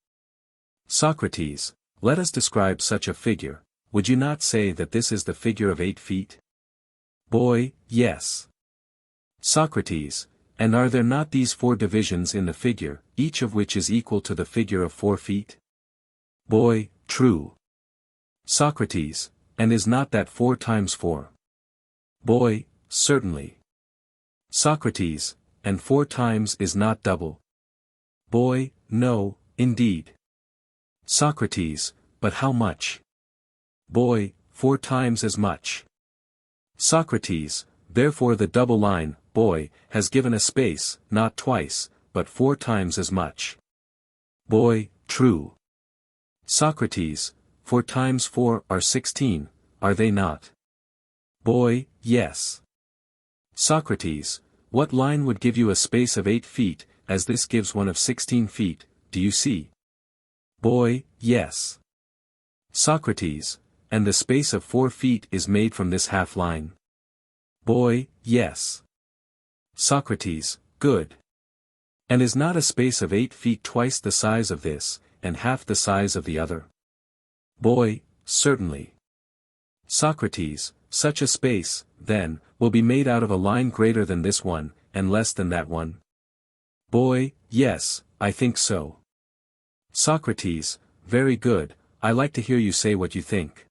Socrates, let us describe such a figure. Would you not say that this is the figure of 8 feet? Boy, yes. Socrates, and are there not these 4 divisions in the figure, each of which is equal to the figure of 4 feet? Boy, true. Socrates, and is not that 4 times 4? Boy, certainly. Socrates, and 4 times is not double? Boy, no, indeed. Socrates, but how much? Boy, 4 times as much. Socrates, therefore the double line, boy, has given a space, not twice, but 4 times as much. Boy, true. Socrates, 4 times 4 are 16, are they not? Boy, yes. Socrates, what line would give you a space of 8 feet, as this gives one of 16 feet, do you see? Boy, yes. Socrates, and the space of 4 feet is made from this half line? Boy, yes. Socrates, good. And is not a space of 8 feet twice the size of this, and half the size of the other? Boy, certainly. Socrates, Such a space, then, will be made out of a line greater than this one, and less than that one. Boy, yes, I think so. Socrates, very good, I like to hear you say what you think.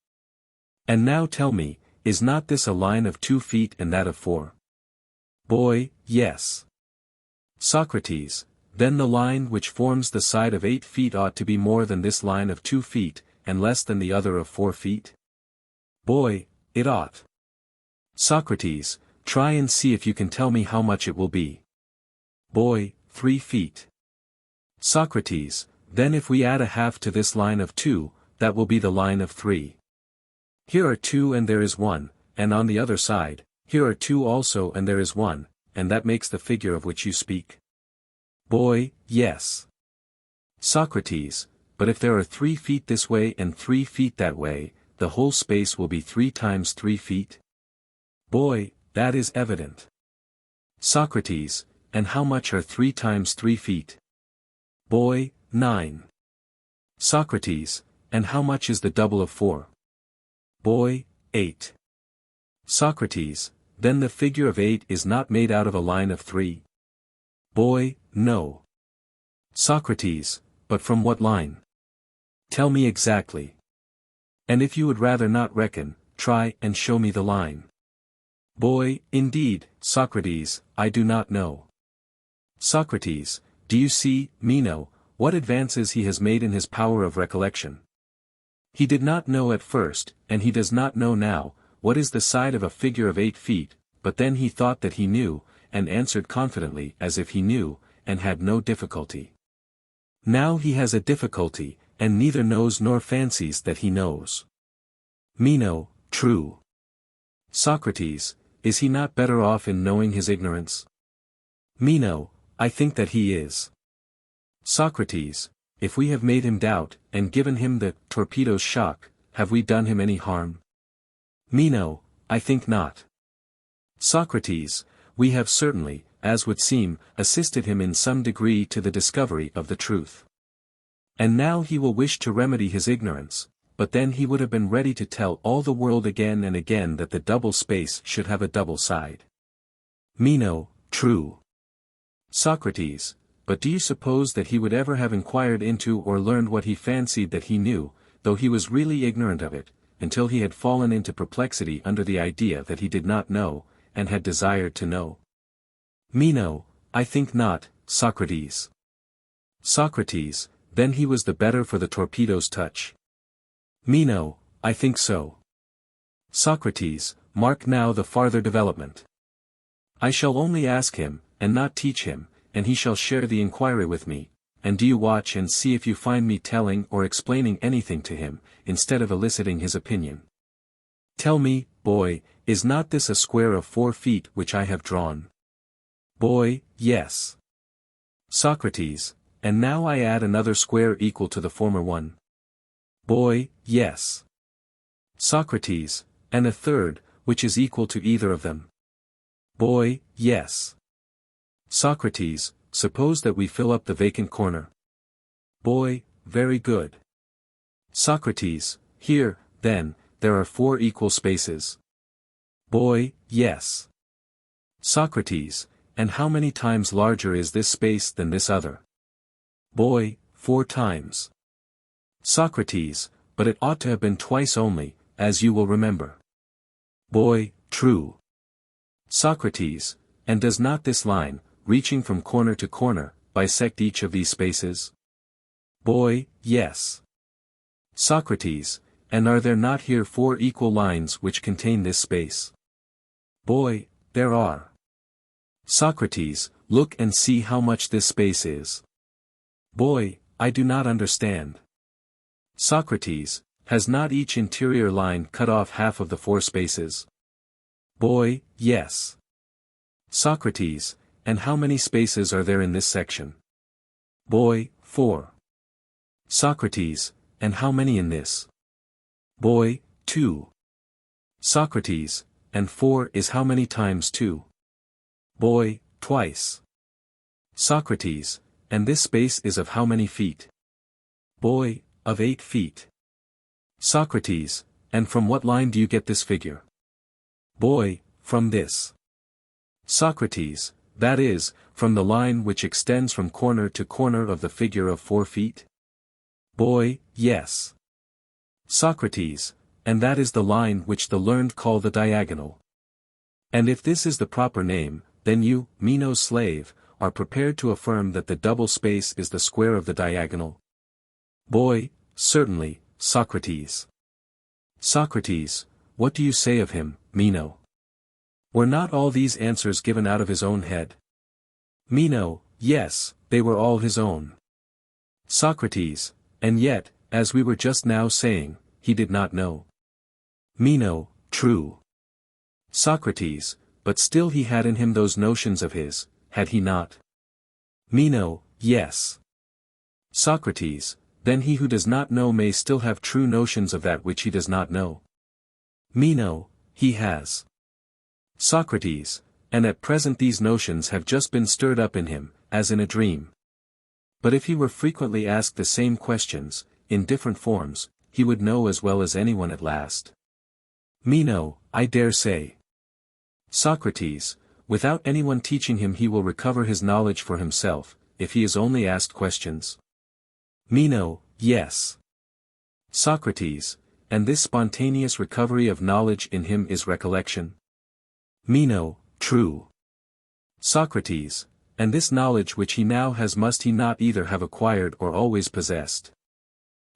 And now tell me, is not this a line of 2 feet and that of 4? Boy, yes. Socrates, then the line which forms the side of 8 feet ought to be more than this line of 2 feet, and less than the other of 4 feet? Boy, it ought. Socrates, try and see if you can tell me how much it will be. Boy, 3 feet. Socrates, then if we add a half to this line of 2, that will be the line of 3. Here are 2 and there is 1, and on the other side, here are 2 also and there is 1, and that makes the figure of which you speak. Boy, yes. Socrates, but if there are 3 feet this way and 3 feet that way, the whole space will be 3 times 3 feet? Boy, that is evident. Socrates, and how much are 3 times 3 feet? Boy, 9. Socrates, and how much is the double of 4? Boy, 8. Socrates, then the figure of 8 is not made out of a line of 3? Boy, no. Socrates, but from what line? Tell me exactly. And if you would rather not reckon, try and show me the line. Boy, indeed, Socrates, I do not know. Socrates, do you see, Meno, what advances he has made in his power of recollection? He did not know at first, and he does not know now, what is the side of a figure of 8 feet, but then he thought that he knew, and answered confidently as if he knew, and had no difficulty. Now he has a difficulty, and neither knows nor fancies that he knows. Meno, true. Socrates, is he not better off in knowing his ignorance? Meno, I think that he is. Socrates, if we have made him doubt, and given him the torpedo's shock, have we done him any harm? Meno, I think not. Socrates, we have certainly, as would seem, assisted him in some degree to the discovery of the truth. And now he will wish to remedy his ignorance, but then he would have been ready to tell all the world again and again that the double space should have a double side. Meno, true. Socrates, but do you suppose that he would ever have inquired into or learned what he fancied that he knew, though he was really ignorant of it, until he had fallen into perplexity under the idea that he did not know, and had desired to know? Meno, I think not, Socrates. Socrates, then he was the better for the torpedo's touch. Meno, I think so. Socrates, mark now the farther development. I shall only ask him, and not teach him, and he shall share the inquiry with me, and do you watch and see if you find me telling or explaining anything to him, instead of eliciting his opinion. Tell me, boy, is not this a square of 4 feet which I have drawn? Boy, yes. Socrates, and now I add another square equal to the former one. Boy, yes. Socrates, and a third, which is equal to either of them. Boy, yes. Socrates, suppose that we fill up the vacant corner. Boy, very good. Socrates, here, then, there are 4 equal spaces. Boy, yes. Socrates, and how many times larger is this space than this other? Boy, 4 times. Socrates, but it ought to have been twice only, as you will remember. Boy, true. Socrates, and does not this line, reaching from corner to corner, bisect each of these spaces? Boy, yes. Socrates, and are there not here 4 equal lines which contain this space? Boy, there are. Socrates, look and see how much this space is. Boy, I do not understand. Socrates, has not each interior line cut off half of the 4 spaces? Boy, yes. Socrates, and how many spaces are there in this section? Boy, 4. Socrates, and how many in this? Boy, 2. Socrates, and 4 is how many times 2? Boy, twice. Socrates, and this space is of how many feet? Boy, of 8 feet. Socrates, and from what line do you get this figure? Boy, from this. Socrates, that is, from the line which extends from corner to corner of the figure of 4 feet? Boy, yes. Socrates, and that is the line which the learned call the diagonal. And if this is the proper name, then you, Meno's slave, are prepared to affirm that the double space is the square of the diagonal? Boy, certainly, Socrates. Socrates, what do you say of him, Meno? Were not all these answers given out of his own head? Meno, yes, they were all his own. Socrates, and yet, as we were just now saying, he did not know. Meno, true. Socrates, but still he had in him those notions of his, had he not? Meno, yes. Socrates, then he who does not know may still have true notions of that which he does not know. Meno, he has. Socrates, and at present these notions have just been stirred up in him, as in a dream. But if he were frequently asked the same questions, in different forms, he would know as well as anyone at last. Meno, I dare say. Socrates, without anyone teaching him he will recover his knowledge for himself, if he is only asked questions. Meno, yes. Socrates, and this spontaneous recovery of knowledge in him is recollection? Meno, true. Socrates, and this knowledge which he now has must he not either have acquired or always possessed?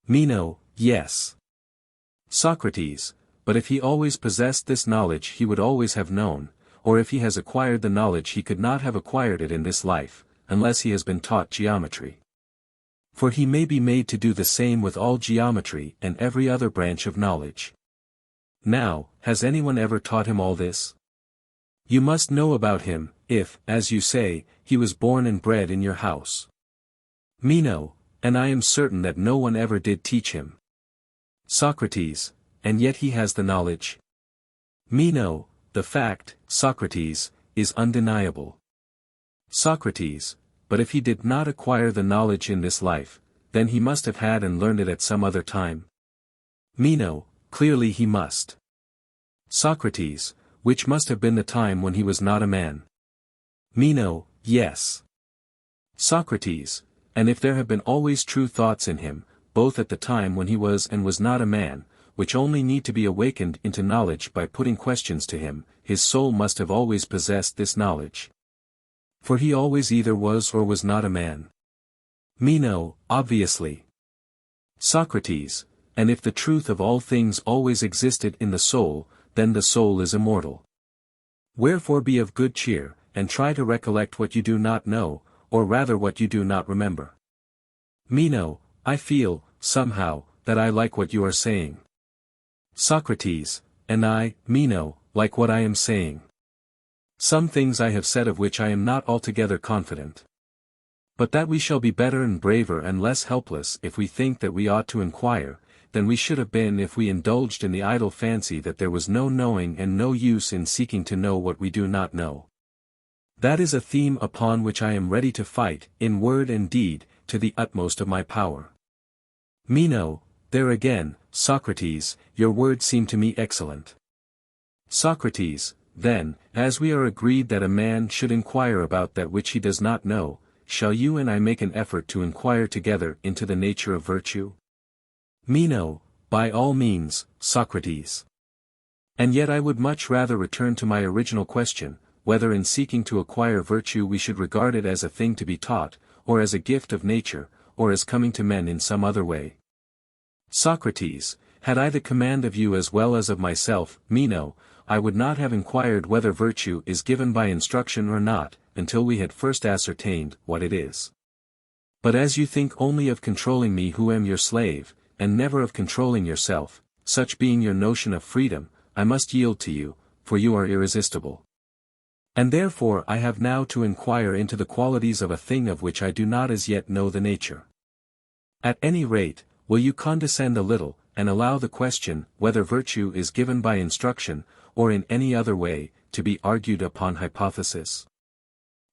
Meno, yes. Socrates, but if he always possessed this knowledge he would always have known, or if he has acquired the knowledge he could not have acquired it in this life, unless he has been taught geometry. For he may be made to do the same with all geometry and every other branch of knowledge. Now, has anyone ever taught him all this? You must know about him, if, as you say, he was born and bred in your house. Meno, and I am certain that no one ever did teach him. Socrates, and yet he has the knowledge. Meno, the fact, Socrates, is undeniable. Socrates, but if he did not acquire the knowledge in this life, then he must have had and learned it at some other time. Meno, clearly he must. Socrates, which must have been the time when he was not a man. Meno, yes. Socrates, and if there have been always true thoughts in him, both at the time when he was and was not a man, which only need to be awakened into knowledge by putting questions to him, his soul must have always possessed this knowledge. For he always either was or was not a man. Meno, obviously. Socrates, and if the truth of all things always existed in the soul, then the soul is immortal. Wherefore be of good cheer, and try to recollect what you do not know, or rather what you do not remember. Meno, I feel, somehow, that I like what you are saying. Socrates, and I, Meno, like what I am saying. Some things I have said of which I am not altogether confident. But that we shall be better and braver and less helpless if we think that we ought to inquire, than we should have been if we indulged in the idle fancy that there was no knowing and no use in seeking to know what we do not know. That is a theme upon which I am ready to fight, in word and deed, to the utmost of my power. Meno, there again, Socrates, your words seem to me excellent. Socrates, then, as we are agreed that a man should inquire about that which he does not know, shall you and I make an effort to inquire together into the nature of virtue? Meno, by all means, Socrates. And yet I would much rather return to my original question, whether in seeking to acquire virtue we should regard it as a thing to be taught, or as a gift of nature, or as coming to men in some other way. Socrates, had I the command of you as well as of myself, Meno, I would not have inquired whether virtue is given by instruction or not, until we had first ascertained what it is. But as you think only of controlling me who am your slave, and never of controlling yourself, such being your notion of freedom, I must yield to you, for you are irresistible. And therefore I have now to inquire into the qualities of a thing of which I do not as yet know the nature. At any rate, will you condescend a little, and allow the question, whether virtue is given by instruction, or in any other way, to be argued upon hypothesis?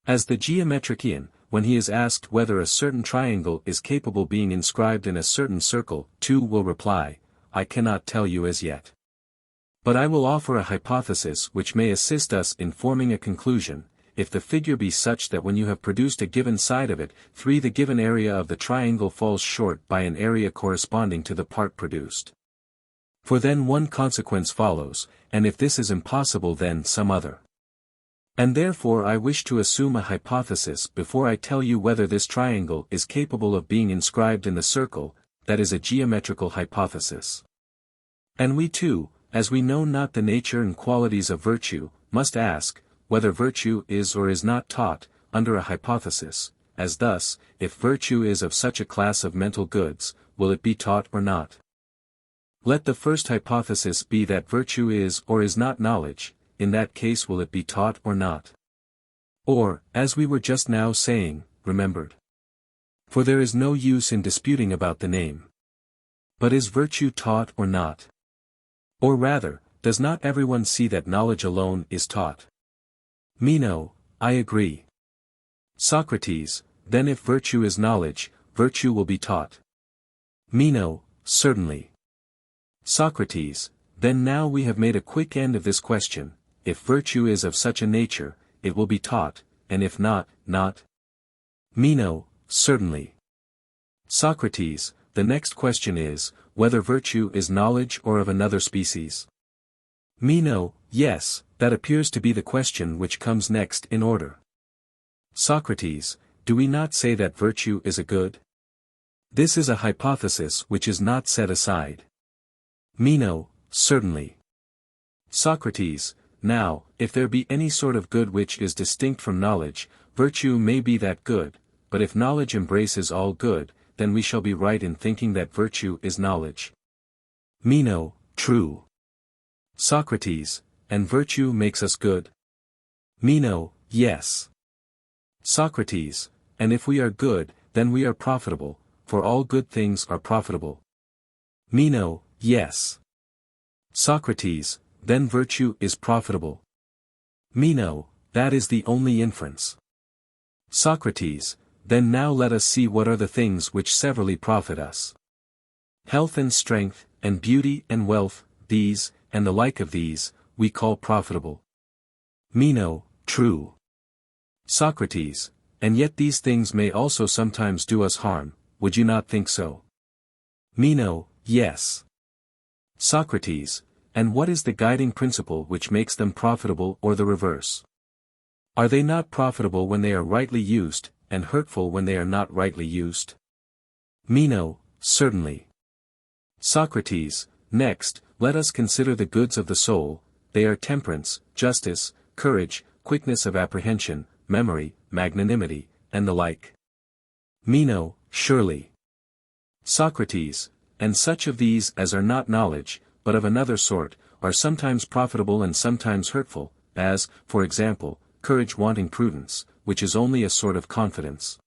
As the geometrician, when he is asked whether a certain triangle is capable of being inscribed in a certain circle, too will reply, I cannot tell you as yet. But I will offer a hypothesis which may assist us in forming a conclusion, if the figure be such that when you have produced a given side of it, the given area of the triangle falls short by an area corresponding to the part produced. For then one consequence follows, and if this is impossible then some other. And therefore I wish to assume a hypothesis before I tell you whether this triangle is capable of being inscribed in the circle, that is a geometrical hypothesis. And we too, as we know not the nature and qualities of virtue, must ask, whether virtue is or is not taught, under a hypothesis, as thus, if virtue is of such a class of mental goods, will it be taught or not? Let the first hypothesis be that virtue is or is not knowledge, in that case will it be taught or not? Or, as we were just now saying, remembered. For there is no use in disputing about the name. But is virtue taught or not? Or rather, does not everyone see that knowledge alone is taught? Meno, I agree. Socrates, then if virtue is knowledge, virtue will be taught. Meno, certainly. Socrates, then now we have made a quick end of this question, if virtue is of such a nature, it will be taught, and if not, not. Meno, certainly. Socrates, the next question is, whether virtue is knowledge or of another species. Meno, yes, that appears to be the question which comes next in order. Socrates, do we not say that virtue is a good? This is a hypothesis which is not set aside. Meno, certainly. Socrates, now, if there be any sort of good which is distinct from knowledge, virtue may be that good, but if knowledge embraces all good, then we shall be right in thinking that virtue is knowledge. Meno, true. Socrates, and virtue makes us good? Meno, yes. Socrates, and if we are good, then we are profitable, for all good things are profitable. Meno, yes. Socrates, then virtue is profitable. Meno, that is the only inference. Socrates, then now let us see what are the things which severally profit us. Health and strength, and beauty and wealth, these, and the like of these, we call profitable. Meno, true. Socrates, and yet these things may also sometimes do us harm, would you not think so? Meno, yes. Socrates, and what is the guiding principle which makes them profitable or the reverse? Are they not profitable when they are rightly used, and hurtful when they are not rightly used? Meno, certainly. Socrates, next, let us consider the goods of the soul, they are temperance, justice, courage, quickness of apprehension, memory, magnanimity, and the like. Meno, surely. Socrates, and such of these as are not knowledge, but of another sort, are sometimes profitable and sometimes hurtful, as, for example, courage wanting prudence, which is only a sort of confidence.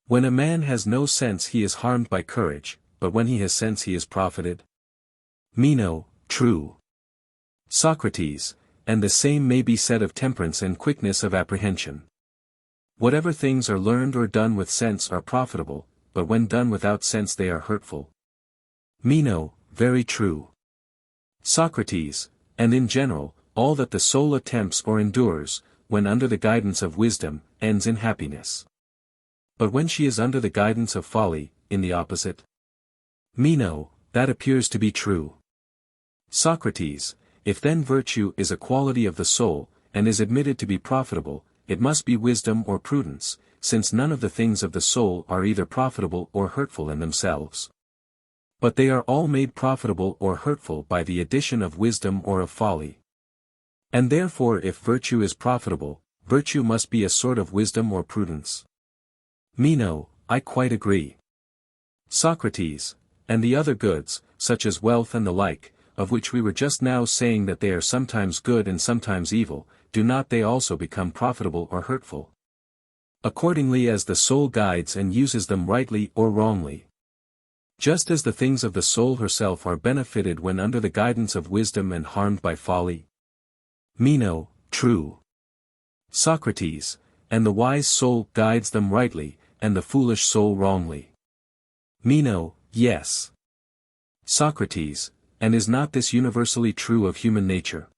When a man has no sense he is harmed by courage, but when he has sense he is profited. Meno, true. Socrates, and the same may be said of temperance and quickness of apprehension. Whatever things are learned or done with sense are profitable, but when done without sense they are hurtful. Meno, very true. Socrates, and in general, all that the soul attempts or endures, when under the guidance of wisdom, ends in happiness. But when she is under the guidance of folly, in the opposite. Meno, that appears to be true. Socrates, if then virtue is a quality of the soul, and is admitted to be profitable, it must be wisdom or prudence, since none of the things of the soul are either profitable or hurtful in themselves. But they are all made profitable or hurtful by the addition of wisdom or of folly. And therefore if virtue is profitable, virtue must be a sort of wisdom or prudence. Meno, I quite agree. Socrates, and the other goods, such as wealth and the like, of which we were just now saying that they are sometimes good and sometimes evil, do not they also become profitable or hurtful? Accordingly as the soul guides and uses them rightly or wrongly. Just as the things of the soul herself are benefited when under the guidance of wisdom and harmed by folly. Meno, true. Socrates, and the wise soul guides them rightly, and the foolish soul wrongly. Meno, yes. Socrates, And is not this universally true of human nature?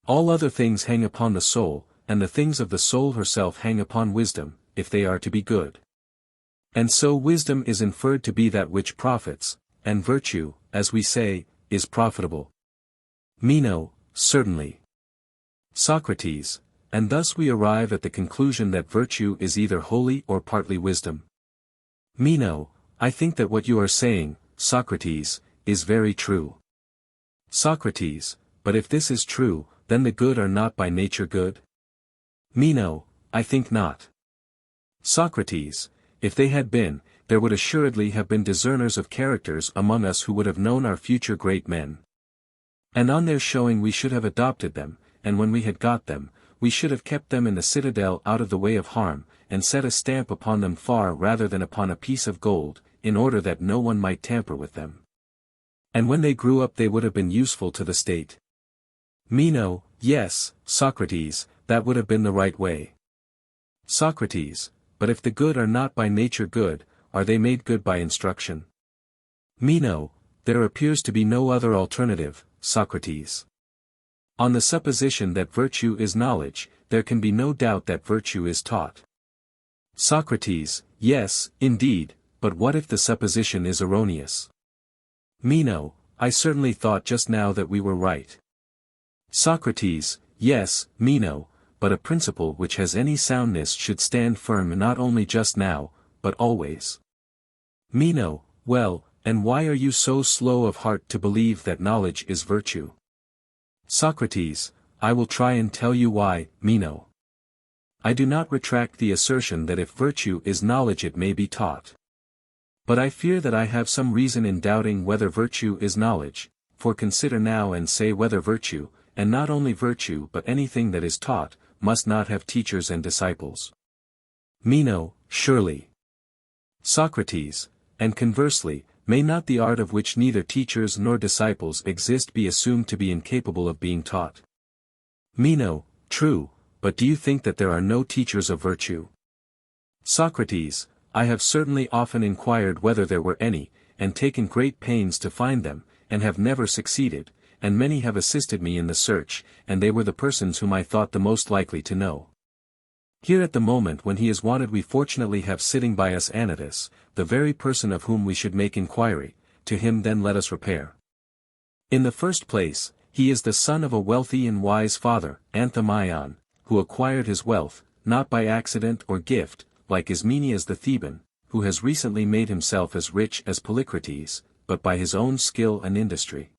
All other things hang upon the soul, and the things of the soul herself hang upon wisdom, if they are to be good. And so wisdom is inferred to be that which profits, and virtue, as we say, is profitable. Meno, certainly. Socrates, and thus we arrive at the conclusion that virtue is either wholly or partly wisdom. Meno, I think that what you are saying, Socrates, is very true. Socrates, but if this is true, then the good are not by nature good? Meno, I think not. Socrates, if they had been, there would assuredly have been discerners of characters among us who would have known our future great men. And on their showing we should have adopted them, and when we had got them, we should have kept them in the citadel out of the way of harm, and set a stamp upon them far rather than upon a piece of gold, in order that no one might tamper with them. And when they grew up they would have been useful to the state. Meno, yes, Socrates, that would have been the right way. Socrates, but if the good are not by nature good, are they made good by instruction? Meno, there appears to be no other alternative, Socrates. On the supposition that virtue is knowledge, there can be no doubt that virtue is taught. Socrates, yes, indeed, but what if the supposition is erroneous? Meno, I certainly thought just now that we were right. Socrates, yes, Meno, but a principle which has any soundness should stand firm not only just now, but always. Meno, well, and why are you so slow of heart to believe that knowledge is virtue? Socrates, I will try and tell you why, Meno. I do not retract the assertion that if virtue is knowledge it may be taught. But I fear that I have some reason in doubting whether virtue is knowledge, for consider now and say whether virtue, and not only virtue but anything that is taught, must not have teachers and disciples. Meno, surely. Socrates, and conversely, may not the art of which neither teachers nor disciples exist be assumed to be incapable of being taught? Meno, true, but do you think that there are no teachers of virtue? Socrates, I have certainly often inquired whether there were any, and taken great pains to find them, and have never succeeded, and many have assisted me in the search, and they were the persons whom I thought the most likely to know. Here at the moment when he is wanted we fortunately have sitting by us Anytus, the very person of whom we should make inquiry, to him then let us repair. In the first place, he is the son of a wealthy and wise father, Anthemion, who acquired his wealth, not by accident or gift, like Ismenias the Theban, who has recently made himself as rich as Polycrates, but by his own skill and industry.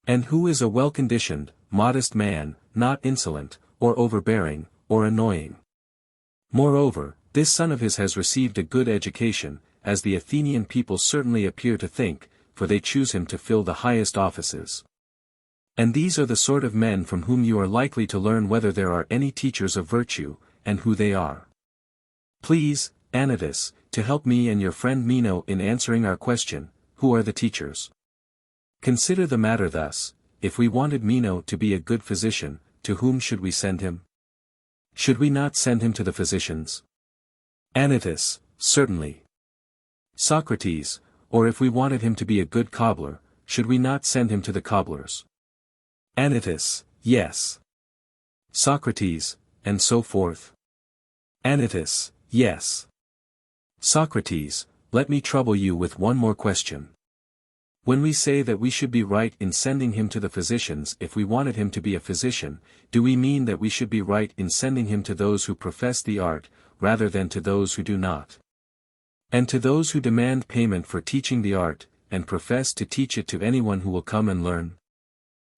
And who is a well-conditioned, modest man, not insolent, or overbearing, or annoying. Moreover, this son of his has received a good education, as the Athenian people certainly appear to think, for they choose him to fill the highest offices. And these are the sort of men from whom you are likely to learn whether there are any teachers of virtue, and who they are. Please, Anytus, to help me and your friend Meno in answering our question, who are the teachers? Consider the matter thus, if we wanted Meno to be a good physician, to whom should we send him? Should we not send him to the physicians? Anytus, certainly. Socrates, or if we wanted him to be a good cobbler, should we not send him to the cobblers? Anytus, yes. Socrates, and so forth. Anytus, yes. Socrates, let me trouble you with one more question. When we say that we should be right in sending him to the physicians if we wanted him to be a physician, do we mean that we should be right in sending him to those who profess the art, rather than to those who do not? And to those who demand payment for teaching the art, and profess to teach it to anyone who will come and learn?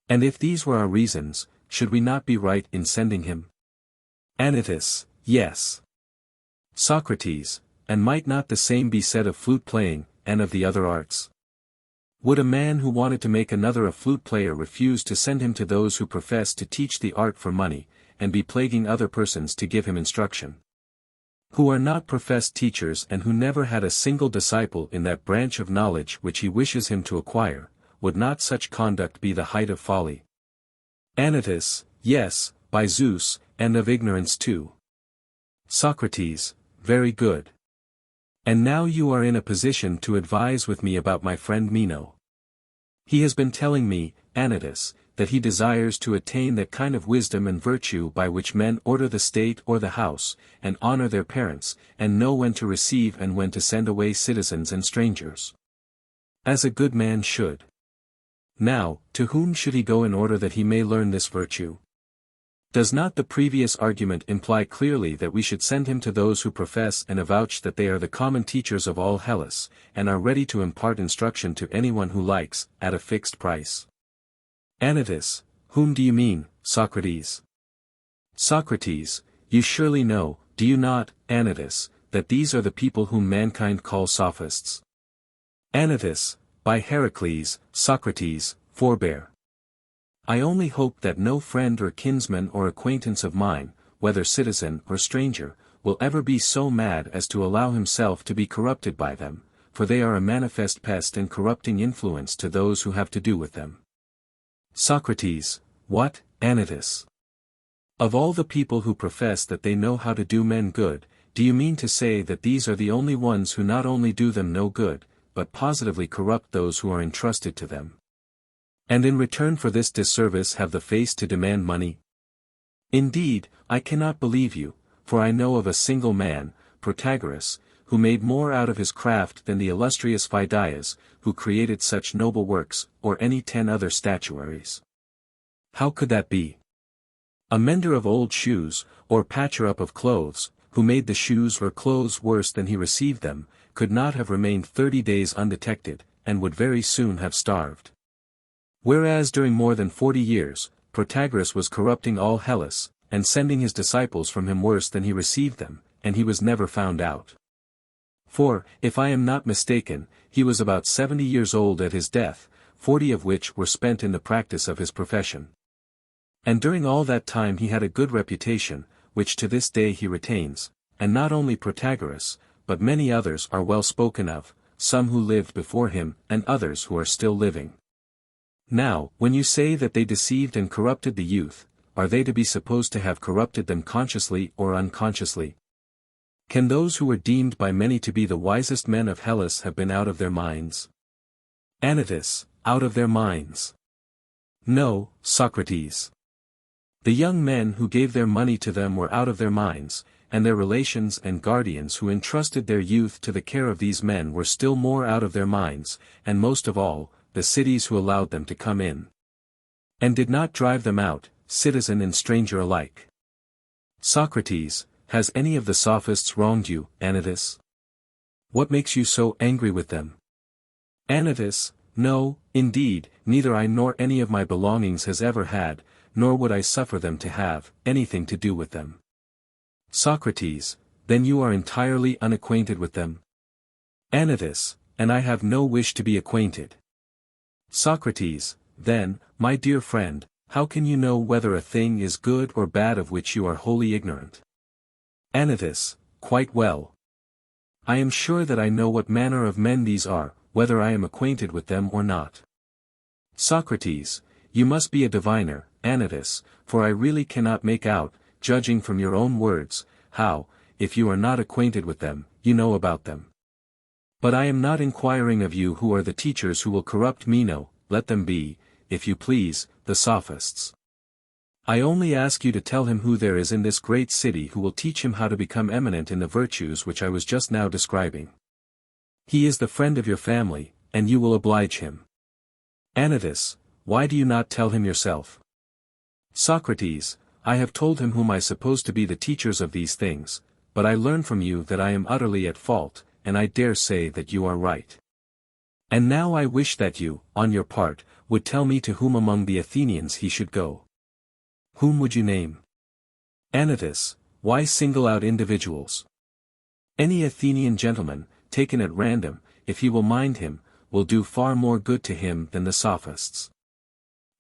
And if these were our reasons, should we not be right in sending him? Anytus, yes. Socrates, and might not the same be said of flute playing, and of the other arts? Would a man who wanted to make another a flute player refuse to send him to those who profess to teach the art for money, and be plaguing other persons to give him instruction? Who are not professed teachers and who never had a single disciple in that branch of knowledge which he wishes him to acquire, would not such conduct be the height of folly? Anytus, yes, by Zeus, and of ignorance too. Socrates, very good. And now you are in a position to advise with me about my friend Meno. He has been telling me, Anytus, that he desires to attain that kind of wisdom and virtue by which men order the state or the house, and honor their parents, and know when to receive and when to send away citizens and strangers. As a good man should. Now, to whom should he go in order that he may learn this virtue? Does not the previous argument imply clearly that we should send him to those who profess and avouch that they are the common teachers of all Hellas, and are ready to impart instruction to anyone who likes, at a fixed price? Anytus, whom do you mean, Socrates? Socrates, you surely know, do you not, Anytus, that these are the people whom mankind call Sophists? Anytus, by Heracles, Socrates, forbear. I only hope that no friend or kinsman or acquaintance of mine, whether citizen or stranger, will ever be so mad as to allow himself to be corrupted by them, for they are a manifest pest and corrupting influence to those who have to do with them. Socrates, what, Anytus? Of all the people who profess that they know how to do men good, do you mean to say that these are the only ones who not only do them no good, but positively corrupt those who are entrusted to them? And in return for this disservice have the face to demand money? Indeed, I cannot believe you, for I know of a single man, Protagoras, who made more out of his craft than the illustrious Phidias, who created such noble works, or any 10 other statuaries. How could that be? A mender of old shoes, or patcher up of clothes, who made the shoes or clothes worse than he received them, could not have remained 30 days undetected, and would very soon have starved. Whereas during more than 40 years, Protagoras was corrupting all Hellas, and sending his disciples from him worse than he received them, and he was never found out. For, if I am not mistaken, he was about 70 years old at his death, 40 of which were spent in the practice of his profession. And during all that time he had a good reputation, which to this day he retains, and not only Protagoras, but many others are well spoken of, some who lived before him and others who are still living. Now, when you say that they deceived and corrupted the youth, are they to be supposed to have corrupted them consciously or unconsciously? Can those who were deemed by many to be the wisest men of Hellas have been out of their minds? Anytus, out of their minds? No, Socrates. The young men who gave their money to them were out of their minds, and their relations and guardians who entrusted their youth to the care of these men were still more out of their minds, and most of all, the cities who allowed them to come in, and did not drive them out, citizen and stranger alike. Socrates, has any of the Sophists wronged you, Anytus? What makes you so angry with them? Anytus, no, indeed, neither I nor any of my belongings has ever had, nor would I suffer them to have, anything to do with them. Socrates, then you are entirely unacquainted with them? Anytus, and I have no wish to be acquainted. Socrates, then, my dear friend, how can you know whether a thing is good or bad of which you are wholly ignorant? Anytus, quite well. I am sure that I know what manner of men these are, whether I am acquainted with them or not. Socrates, you must be a diviner, Anytus, for I really cannot make out, judging from your own words, how, if you are not acquainted with them, you know about them. But I am not inquiring of you who are the teachers who will corrupt Meno, let them be, if you please, the Sophists. I only ask you to tell him who there is in this great city who will teach him how to become eminent in the virtues which I was just now describing. He is the friend of your family, and you will oblige him. Anytus, why do you not tell him yourself? Socrates, I have told him whom I suppose to be the teachers of these things, but I learn from you that I am utterly at fault, and I dare say that you are right. And now I wish that you, on your part, would tell me to whom among the Athenians he should go. Whom would you name? Anytus, why single out individuals? Any Athenian gentleman, taken at random, if he will mind him, will do far more good to him than the Sophists.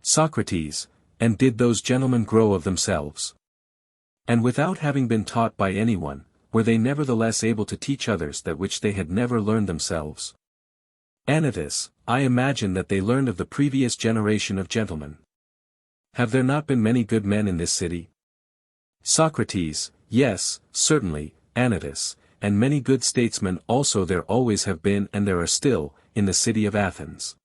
Socrates, and did those gentlemen grow of themselves? And without having been taught by anyone, were they nevertheless able to teach others that which they had never learned themselves? Anytus, I imagine that they learned of the previous generation of gentlemen. Have there not been many good men in this city? Socrates, yes, certainly, Anytus, and many good statesmen also there always have been and there are still, in the city of Athens.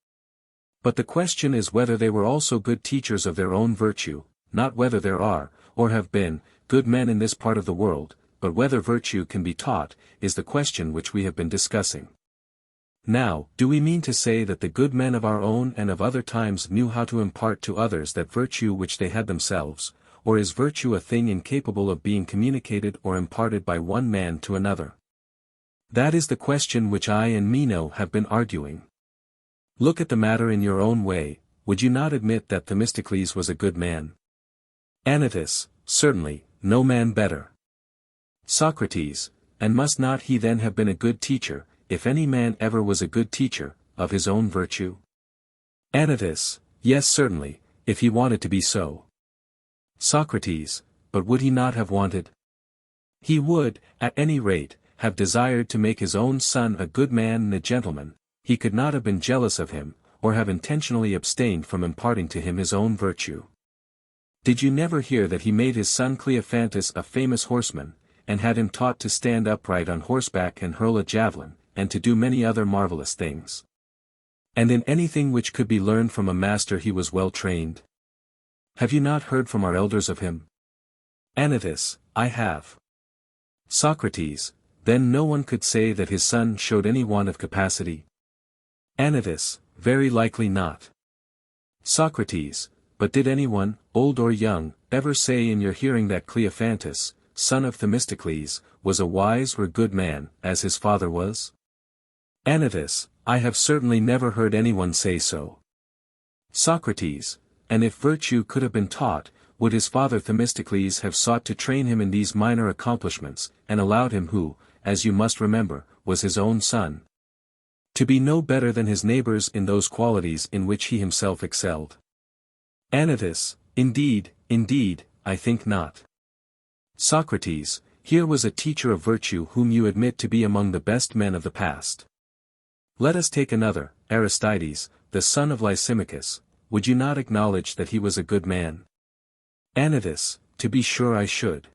But the question is whether they were also good teachers of their own virtue, not whether there are, or have been, good men in this part of the world, but whether virtue can be taught, is the question which we have been discussing. Now, do we mean to say that the good men of our own and of other times knew how to impart to others that virtue which they had themselves, or is virtue a thing incapable of being communicated or imparted by one man to another? That is the question which I and Meno have been arguing. Look at the matter in your own way. Would you not admit that Themistocles was a good man? Anytus, certainly, no man better. Socrates, and must not he then have been a good teacher, if any man ever was a good teacher, of his own virtue? Anytus, yes certainly, if he wanted to be so. Socrates, but would he not have wanted? He would, at any rate, have desired to make his own son a good man and a gentleman. He could not have been jealous of him, or have intentionally abstained from imparting to him his own virtue. Did you never hear that he made his son Cleophantus a famous horseman, and had him taught to stand upright on horseback and hurl a javelin, and to do many other marvelous things? And in anything which could be learned from a master he was well trained. Have you not heard from our elders of him? Anytus, I have. Socrates, then no one could say that his son showed any want of capacity? Anytus, very likely not. Socrates, but did anyone, old or young, ever say in your hearing that Cleophantus, son of Themistocles, was a wise or good man, as his father was? Anytus, I have certainly never heard anyone say so. Socrates, and if virtue could have been taught, would his father Themistocles have sought to train him in these minor accomplishments, and allowed him who, as you must remember, was his own son, to be no better than his neighbors in those qualities in which he himself excelled? Anytus, indeed, I think not. Socrates, here was a teacher of virtue whom you admit to be among the best men of the past. Let us take another, Aristides, the son of Lysimachus. Would you not acknowledge that he was a good man? Anytus, to be sure I should.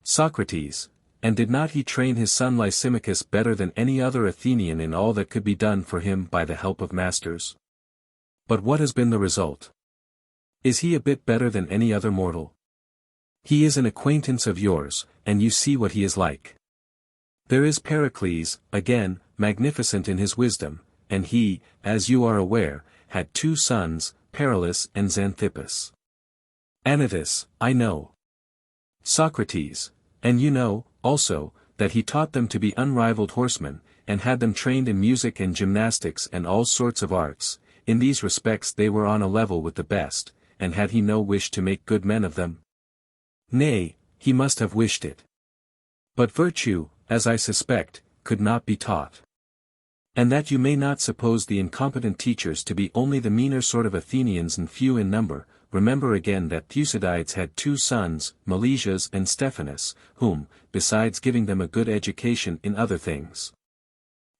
Socrates, and did not he train his son Lysimachus better than any other Athenian in all that could be done for him by the help of masters? But what has been the result? Is he a bit better than any other mortal? He is an acquaintance of yours, and you see what he is like. There is Pericles, again, magnificent in his wisdom, and he, as you are aware, had 2 sons, Paralus and Xanthippus. Anytus, I know. Socrates, and you know, also, that he taught them to be unrivaled horsemen, and had them trained in music and gymnastics and all sorts of arts. In these respects they were on a level with the best, and had he no wish to make good men of them? Nay, he must have wished it. But virtue, as I suspect, could not be taught. And that you may not suppose the incompetent teachers to be only the meaner sort of Athenians and few in number, remember again that Thucydides had 2 sons, Milesius and Stephanus, whom, besides giving them a good education in other things,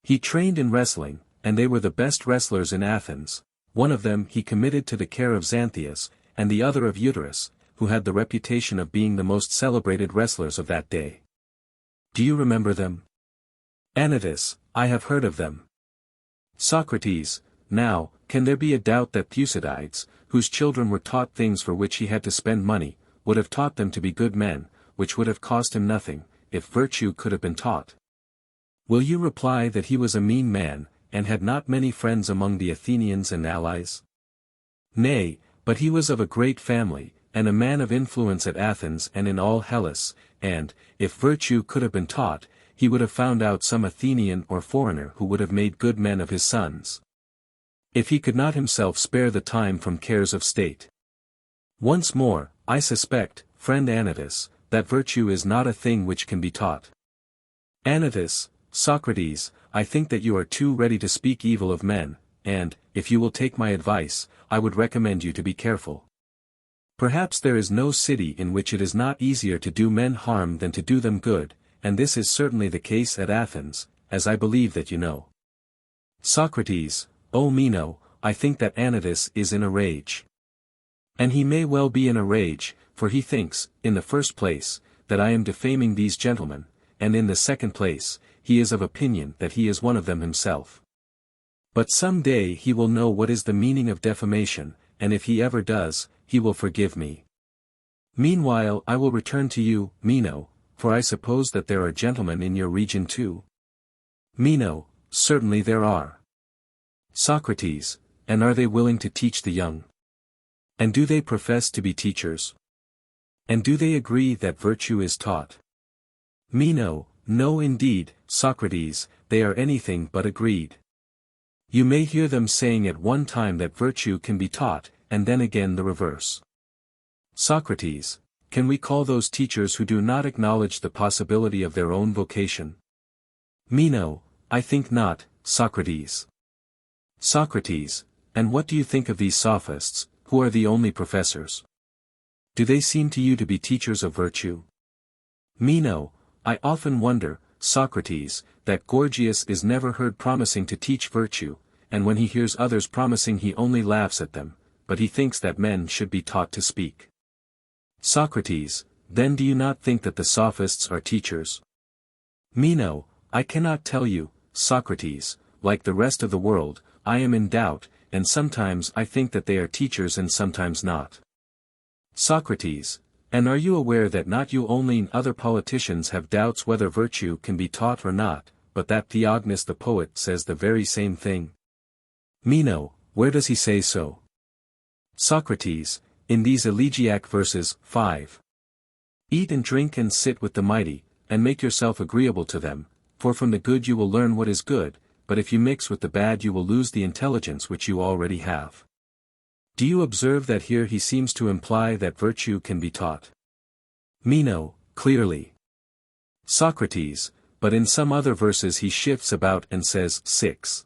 he trained in wrestling, and they were the best wrestlers in Athens. One of them he committed to the care of Xanthias, and the other of Eutychro, who had the reputation of being the most celebrated wrestlers of that day. Do you remember them? Anytus, I have heard of them. Socrates, now, can there be a doubt that Thucydides, whose children were taught things for which he had to spend money, would have taught them to be good men, which would have cost him nothing, if virtue could have been taught? Will you reply that he was a mean man, and had not many friends among the Athenians and allies? Nay, but he was of a great family, and a man of influence at Athens and in all Hellas, and, if virtue could have been taught, he would have found out some Athenian or foreigner who would have made good men of his sons, if he could not himself spare the time from cares of state. Once more, I suspect, friend Anytus, that virtue is not a thing which can be taught. Anytus, Socrates, I think that you are too ready to speak evil of men, and, if you will take my advice, I would recommend you to be careful. Perhaps there is no city in which it is not easier to do men harm than to do them good, and this is certainly the case at Athens, as I believe that you know. Socrates, O Meno, I think that Anytus is in a rage. And he may well be in a rage, for he thinks, in the first place, that I am defaming these gentlemen, and in the second place, he is of opinion that he is one of them himself. But some day he will know what is the meaning of defamation, and if he ever does, he will forgive me. Meanwhile I will return to you, Meno, for I suppose that there are gentlemen in your region too. Meno, certainly there are. Socrates, and are they willing to teach the young? And do they profess to be teachers? And do they agree that virtue is taught? Meno, no indeed, Socrates, they are anything but agreed. You may hear them saying at one time that virtue can be taught, and then again the reverse. Socrates, can we call those teachers who do not acknowledge the possibility of their own vocation? Meno, I think not, Socrates. Socrates, and what do you think of these sophists, who are the only professors? Do they seem to you to be teachers of virtue? Meno, I often wonder, Socrates, that Gorgias is never heard promising to teach virtue, and when he hears others promising he only laughs at them, but he thinks that men should be taught to speak. Socrates, then do you not think that the sophists are teachers? Meno, I cannot tell you, Socrates, like the rest of the world, I am in doubt, and sometimes I think that they are teachers and sometimes not. Socrates, and are you aware that not you only and other politicians have doubts whether virtue can be taught or not, but that Theognis the poet says the very same thing? Meno, where does he say so? Socrates, in these elegiac verses, 5. Eat and drink and sit with the mighty, and make yourself agreeable to them, for from the good you will learn what is good, but if you mix with the bad you will lose the intelligence which you already have. Do you observe that here he seems to imply that virtue can be taught? Meno, clearly. Socrates, but in some other verses he shifts about and says, 6.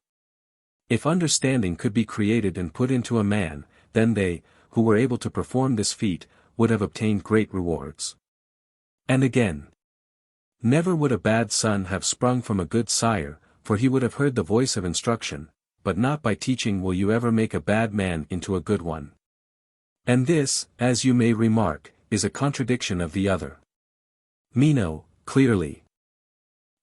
If understanding could be created and put into a man, then they, who were able to perform this feat, would have obtained great rewards. And again, never would a bad son have sprung from a good sire, for he would have heard the voice of instruction, but not by teaching will you ever make a bad man into a good one. And this, as you may remark, is a contradiction of the other. Meno, clearly.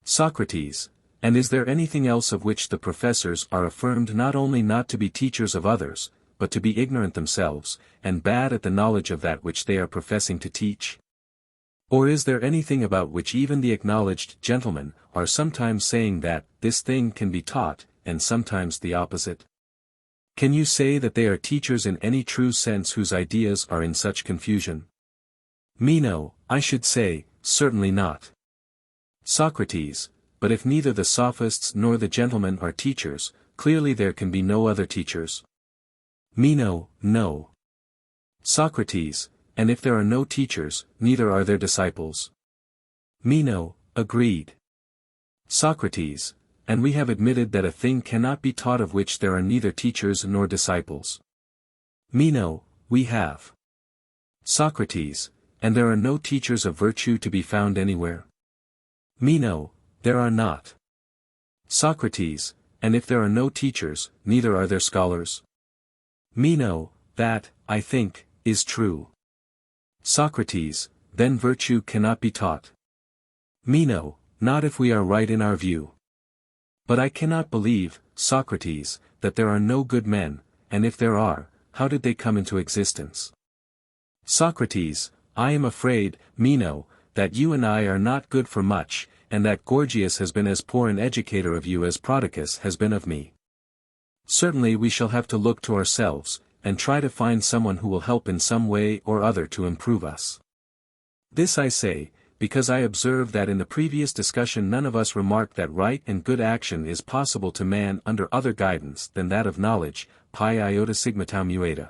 Socrates, and is there anything else of which the professors are affirmed not only not to be teachers of others, but to be ignorant themselves, and bad at the knowledge of that which they are professing to teach? Or is there anything about which even the acknowledged gentlemen are sometimes saying that this thing can be taught, and sometimes the opposite? Can you say that they are teachers in any true sense whose ideas are in such confusion? Meno, I should say, certainly not. Socrates, but if neither the sophists nor the gentlemen are teachers, clearly there can be no other teachers. Meno, no. Socrates, and if there are no teachers, neither are there disciples. Meno, agreed. Socrates, and we have admitted that a thing cannot be taught of which there are neither teachers nor disciples. Meno, we have. Socrates, and there are no teachers of virtue to be found anywhere. Meno, there are not. Socrates, and if there are no teachers, neither are there scholars. Meno, that, I think, is true. Socrates, then virtue cannot be taught. Meno, not if we are right in our view. But I cannot believe, Socrates, that there are no good men, and if there are, how did they come into existence? Socrates, I am afraid, Meno, that you and I are not good for much, and that Gorgias has been as poor an educator of you as Prodicus has been of me. Certainly we shall have to look to ourselves, and try to find someone who will help in some way or other to improve us. This I say, because I observe that in the previous discussion none of us remarked that right and good action is possible to man under other guidance than that of knowledge, pi iota sigma tau mueta.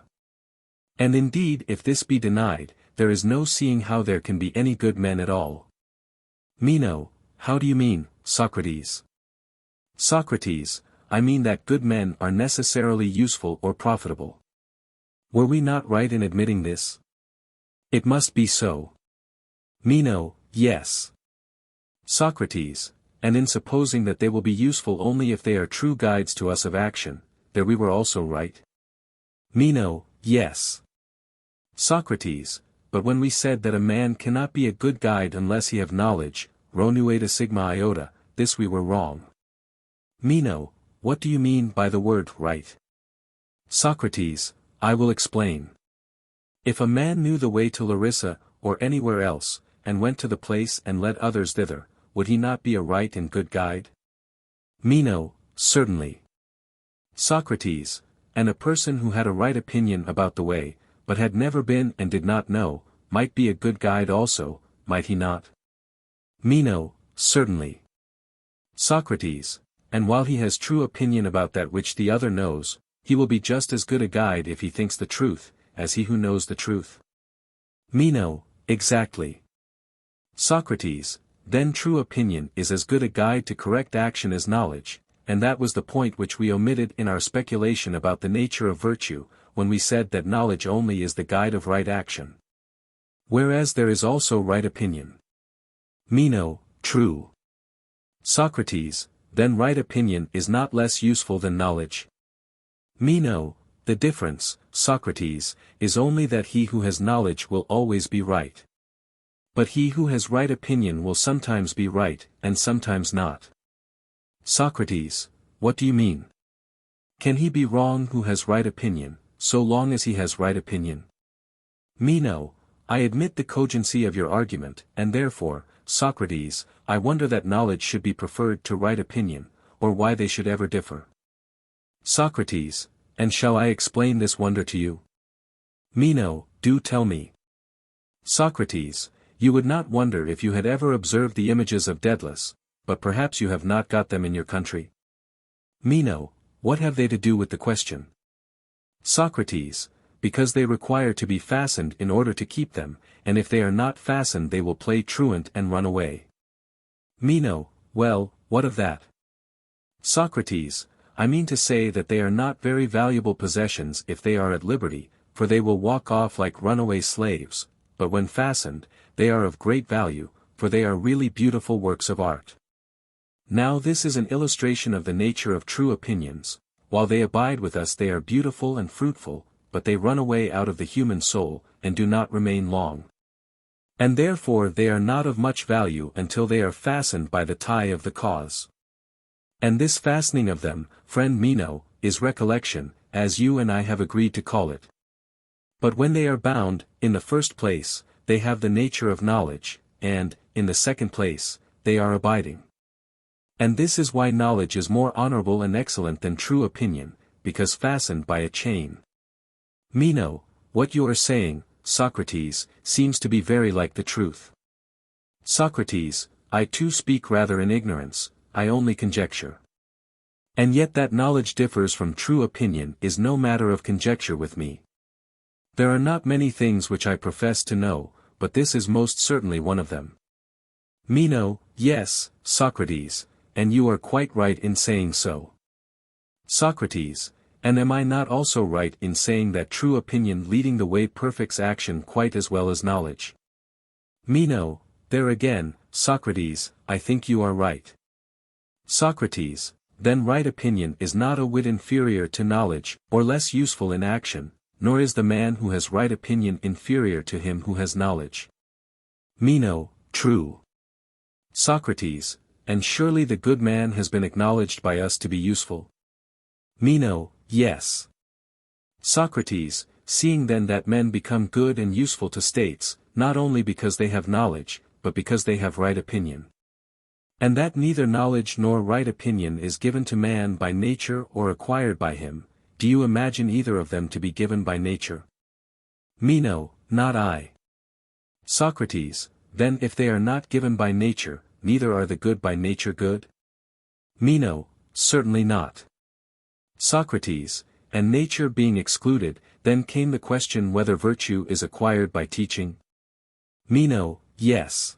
And indeed if this be denied, there is no seeing how there can be any good men at all. Meno, how do you mean, Socrates? Socrates, I mean that good men are necessarily useful or profitable. Were we not right in admitting this? It must be so. Meno, yes. Socrates, and in supposing that they will be useful only if they are true guides to us of action, there we were also right. Meno, yes. Socrates, but when we said that a man cannot be a good guide unless he have knowledge, rho nu eta sigma iota, this we were wrong. Meno, what do you mean by the word right? Socrates, I will explain. If a man knew the way to Larissa, or anywhere else, and went to the place and led others thither, would he not be a right and good guide? Meno, certainly. Socrates, and a person who had a right opinion about the way, but had never been and did not know, might be a good guide also, might he not? Meno, certainly. Socrates, and while he has true opinion about that which the other knows, he will be just as good a guide if he thinks the truth, as he who knows the truth. Meno, exactly. Socrates, then true opinion is as good a guide to correct action as knowledge, and that was the point which we omitted in our speculation about the nature of virtue, when we said that knowledge only is the guide of right action. Whereas there is also right opinion. Meno, true. Socrates, then right opinion is not less useful than knowledge. Meno, the difference, Socrates, is only that he who has knowledge will always be right. But he who has right opinion will sometimes be right, and sometimes not. Socrates, what do you mean? Can he be wrong who has right opinion, so long as he has right opinion? Meno, I admit the cogency of your argument, and therefore, Socrates, I wonder that knowledge should be preferred to right opinion, or why they should ever differ. Socrates, and shall I explain this wonder to you? Meno, do tell me. Socrates, you would not wonder if you had ever observed the images of Daedalus, but perhaps you have not got them in your country. Meno, what have they to do with the question? Socrates, because they require to be fastened in order to keep them, and if they are not fastened they will play truant and run away. Meno, well, what of that? Socrates, I mean to say that they are not very valuable possessions if they are at liberty, for they will walk off like runaway slaves, but when fastened, they are of great value, for they are really beautiful works of art. Now this is an illustration of the nature of true opinions. While they abide with us they are beautiful and fruitful, but they run away out of the human soul, and do not remain long. And therefore they are not of much value until they are fastened by the tie of the cause. And this fastening of them, friend Meno, is recollection, as you and I have agreed to call it. But when they are bound, in the first place, they have the nature of knowledge, and, in the second place, they are abiding. And this is why knowledge is more honorable and excellent than true opinion, because fastened by a chain. Meno, what you are saying, Socrates, seems to be very like the truth. Socrates, I too speak rather in ignorance, I only conjecture. And yet that knowledge differs from true opinion is no matter of conjecture with me. There are not many things which I profess to know, but this is most certainly one of them. Meno, yes, Socrates, and you are quite right in saying so. Socrates, and am I not also right in saying that true opinion leading the way perfects action quite as well as knowledge? Meno, there again, Socrates, I think you are right. Socrates, then right opinion is not a whit inferior to knowledge, or less useful in action, nor is the man who has right opinion inferior to him who has knowledge. Meno, true. Socrates, and surely the good man has been acknowledged by us to be useful? Meno, yes. Socrates, seeing then that men become good and useful to states, not only because they have knowledge, but because they have right opinion. And that neither knowledge nor right opinion is given to man by nature or acquired by him, do you imagine either of them to be given by nature? Meno, not I. Socrates, then if they are not given by nature, neither are the good by nature good? Meno, certainly not. Socrates, and nature being excluded, then came the question whether virtue is acquired by teaching? Meno, yes.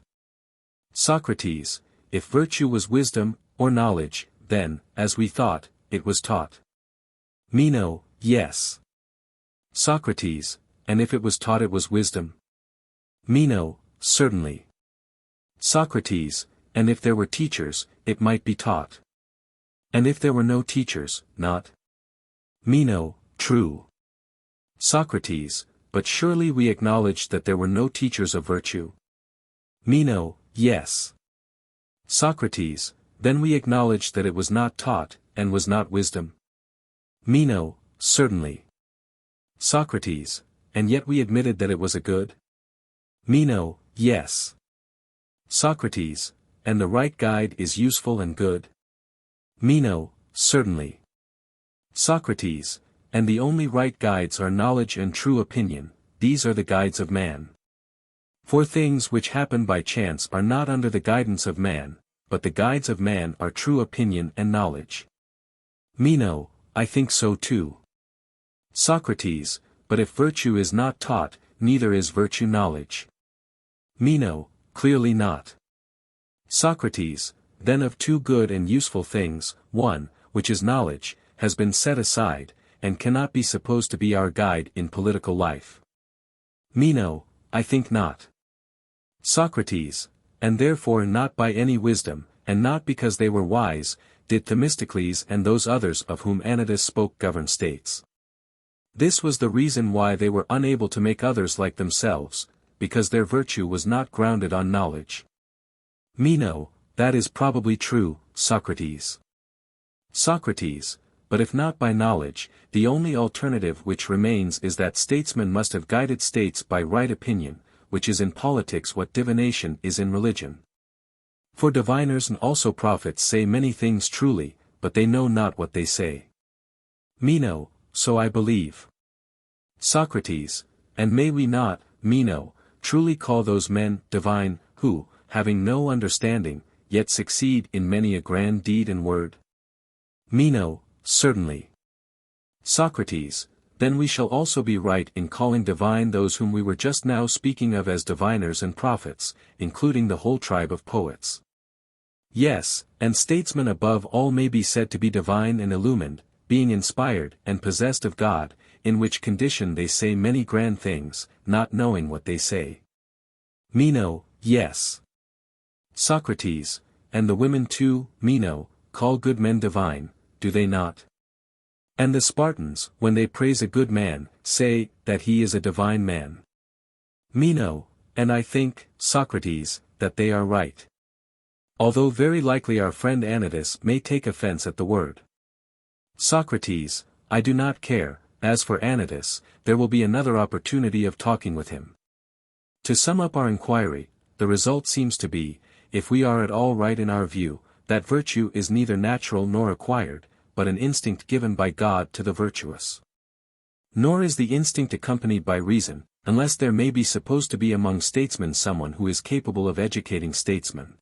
Socrates, if virtue was wisdom, or knowledge, then, as we thought, it was taught. Meno, yes. Socrates, and if it was taught it was wisdom? Meno, certainly. Socrates, and if there were teachers, it might be taught. And if there were no teachers, not? Meno, true. Socrates, but surely we acknowledged that there were no teachers of virtue? Meno, yes. Socrates, then we acknowledged that it was not taught, and was not wisdom? Meno, certainly. Socrates, and yet we admitted that it was a good? Meno, yes. Socrates, and the right guide is useful and good? Meno, certainly. Socrates, and the only right guides are knowledge and true opinion, these are the guides of man. For things which happen by chance are not under the guidance of man, but the guides of man are true opinion and knowledge. Meno, I think so too. Socrates, but if virtue is not taught, neither is virtue knowledge. Meno, clearly not. Socrates, then of two good and useful things, one, which is knowledge, has been set aside, and cannot be supposed to be our guide in political life. Meno, I think not. Socrates, and therefore not by any wisdom, and not because they were wise, did Themistocles and those others of whom Anytus spoke govern states. This was the reason why they were unable to make others like themselves, because their virtue was not grounded on knowledge. Meno, that is probably true, Socrates. Socrates, but if not by knowledge, the only alternative which remains is that statesmen must have guided states by right opinion, which is in politics what divination is in religion. For diviners and also prophets say many things truly, but they know not what they say. Meno, so I believe. Socrates, and may we not, Meno, truly call those men divine, who, having no understanding, yet succeed in many a grand deed and word? Meno, certainly. Socrates, then we shall also be right in calling divine those whom we were just now speaking of as diviners and prophets, including the whole tribe of poets. Yes, and statesmen above all may be said to be divine and illumined, being inspired and possessed of God, in which condition they say many grand things, not knowing what they say. Meno, yes. Socrates, and the women too, Meno, call good men divine, do they not? And the Spartans, when they praise a good man, say, that he is a divine man. Meno, and I think, Socrates, that they are right. Although very likely our friend Anytus may take offense at the word. Socrates, I do not care, as for Anytus, there will be another opportunity of talking with him. To sum up our inquiry, the result seems to be, if we are at all right in our view, that virtue is neither natural nor acquired, but an instinct given by God to the virtuous. Nor is the instinct accompanied by reason, unless there may be supposed to be among statesmen someone who is capable of educating statesmen.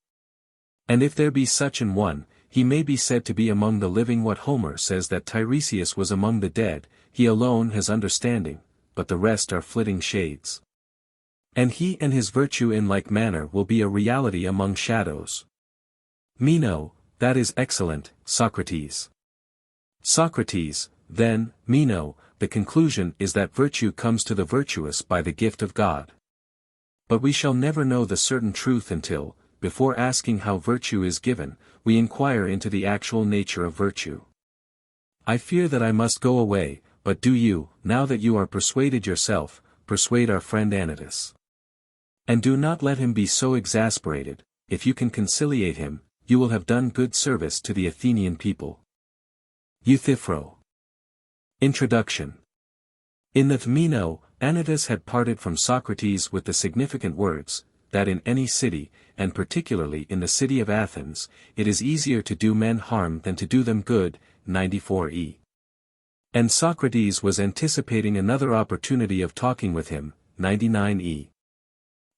And if there be such an one, he may be said to be among the living what Homer says that Tiresias was among the dead, he alone has understanding, but the rest are flitting shades. And he and his virtue in like manner will be a reality among shadows. Meno, that is excellent, Socrates. Socrates, then, Meno, the conclusion is that virtue comes to the virtuous by the gift of God. But we shall never know the certain truth until, before asking how virtue is given, we inquire into the actual nature of virtue. I fear that I must go away, but do you, now that you are persuaded yourself, persuade our friend Anytus. And do not let him be so exasperated, if you can conciliate him, you will have done good service to the Athenian people. Euthyphro. Introduction. In the Meno, Anytus had parted from Socrates with the significant words, that in any city, and particularly in the city of Athens, it is easier to do men harm than to do them good, 94e. And Socrates was anticipating another opportunity of talking with him, 99e.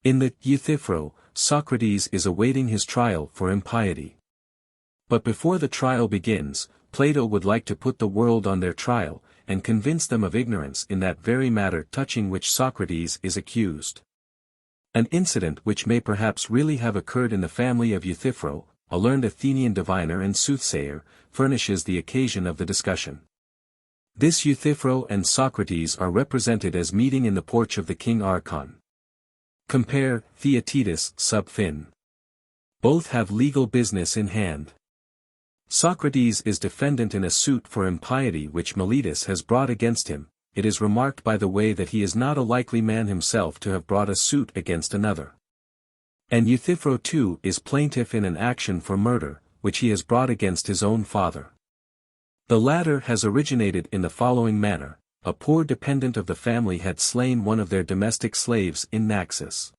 In the Euthyphro, Socrates is awaiting his trial for impiety. But before the trial begins, Plato would like to put the world on their trial, and convince them of ignorance in that very matter touching which Socrates is accused. An incident which may perhaps really have occurred in the family of Euthyphro, a learned Athenian diviner and soothsayer, furnishes the occasion of the discussion. This Euthyphro and Socrates are represented as meeting in the porch of the king Archon. Compare, Theaetetus sub fin. Both have legal business in hand. Socrates is defendant in a suit for impiety which Miletus has brought against him. It is remarked by the way that he is not a likely man himself to have brought a suit against another. And Euthyphro too is plaintiff in an action for murder, which he has brought against his own father. The latter has originated in the following manner: a poor dependent of the family had slain one of their domestic slaves in Naxos.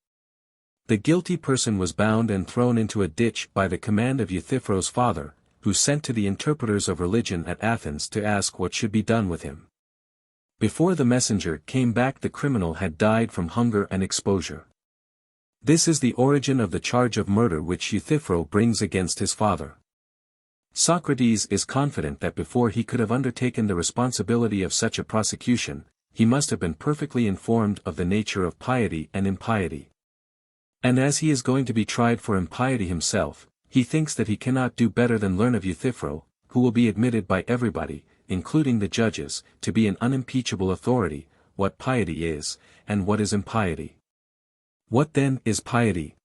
The guilty person was bound and thrown into a ditch by the command of Euthyphro's father, who sent to the interpreters of religion at Athens to ask what should be done with him. Before the messenger came back, the criminal had died from hunger and exposure. This is the origin of the charge of murder which Euthyphro brings against his father. Socrates is confident that before he could have undertaken the responsibility of such a prosecution, he must have been perfectly informed of the nature of piety and impiety. And as he is going to be tried for impiety himself, he thinks that he cannot do better than learn of Euthyphro, who will be admitted by everybody, including the judges, to be an unimpeachable authority, what piety is, and what is impiety. What then is piety?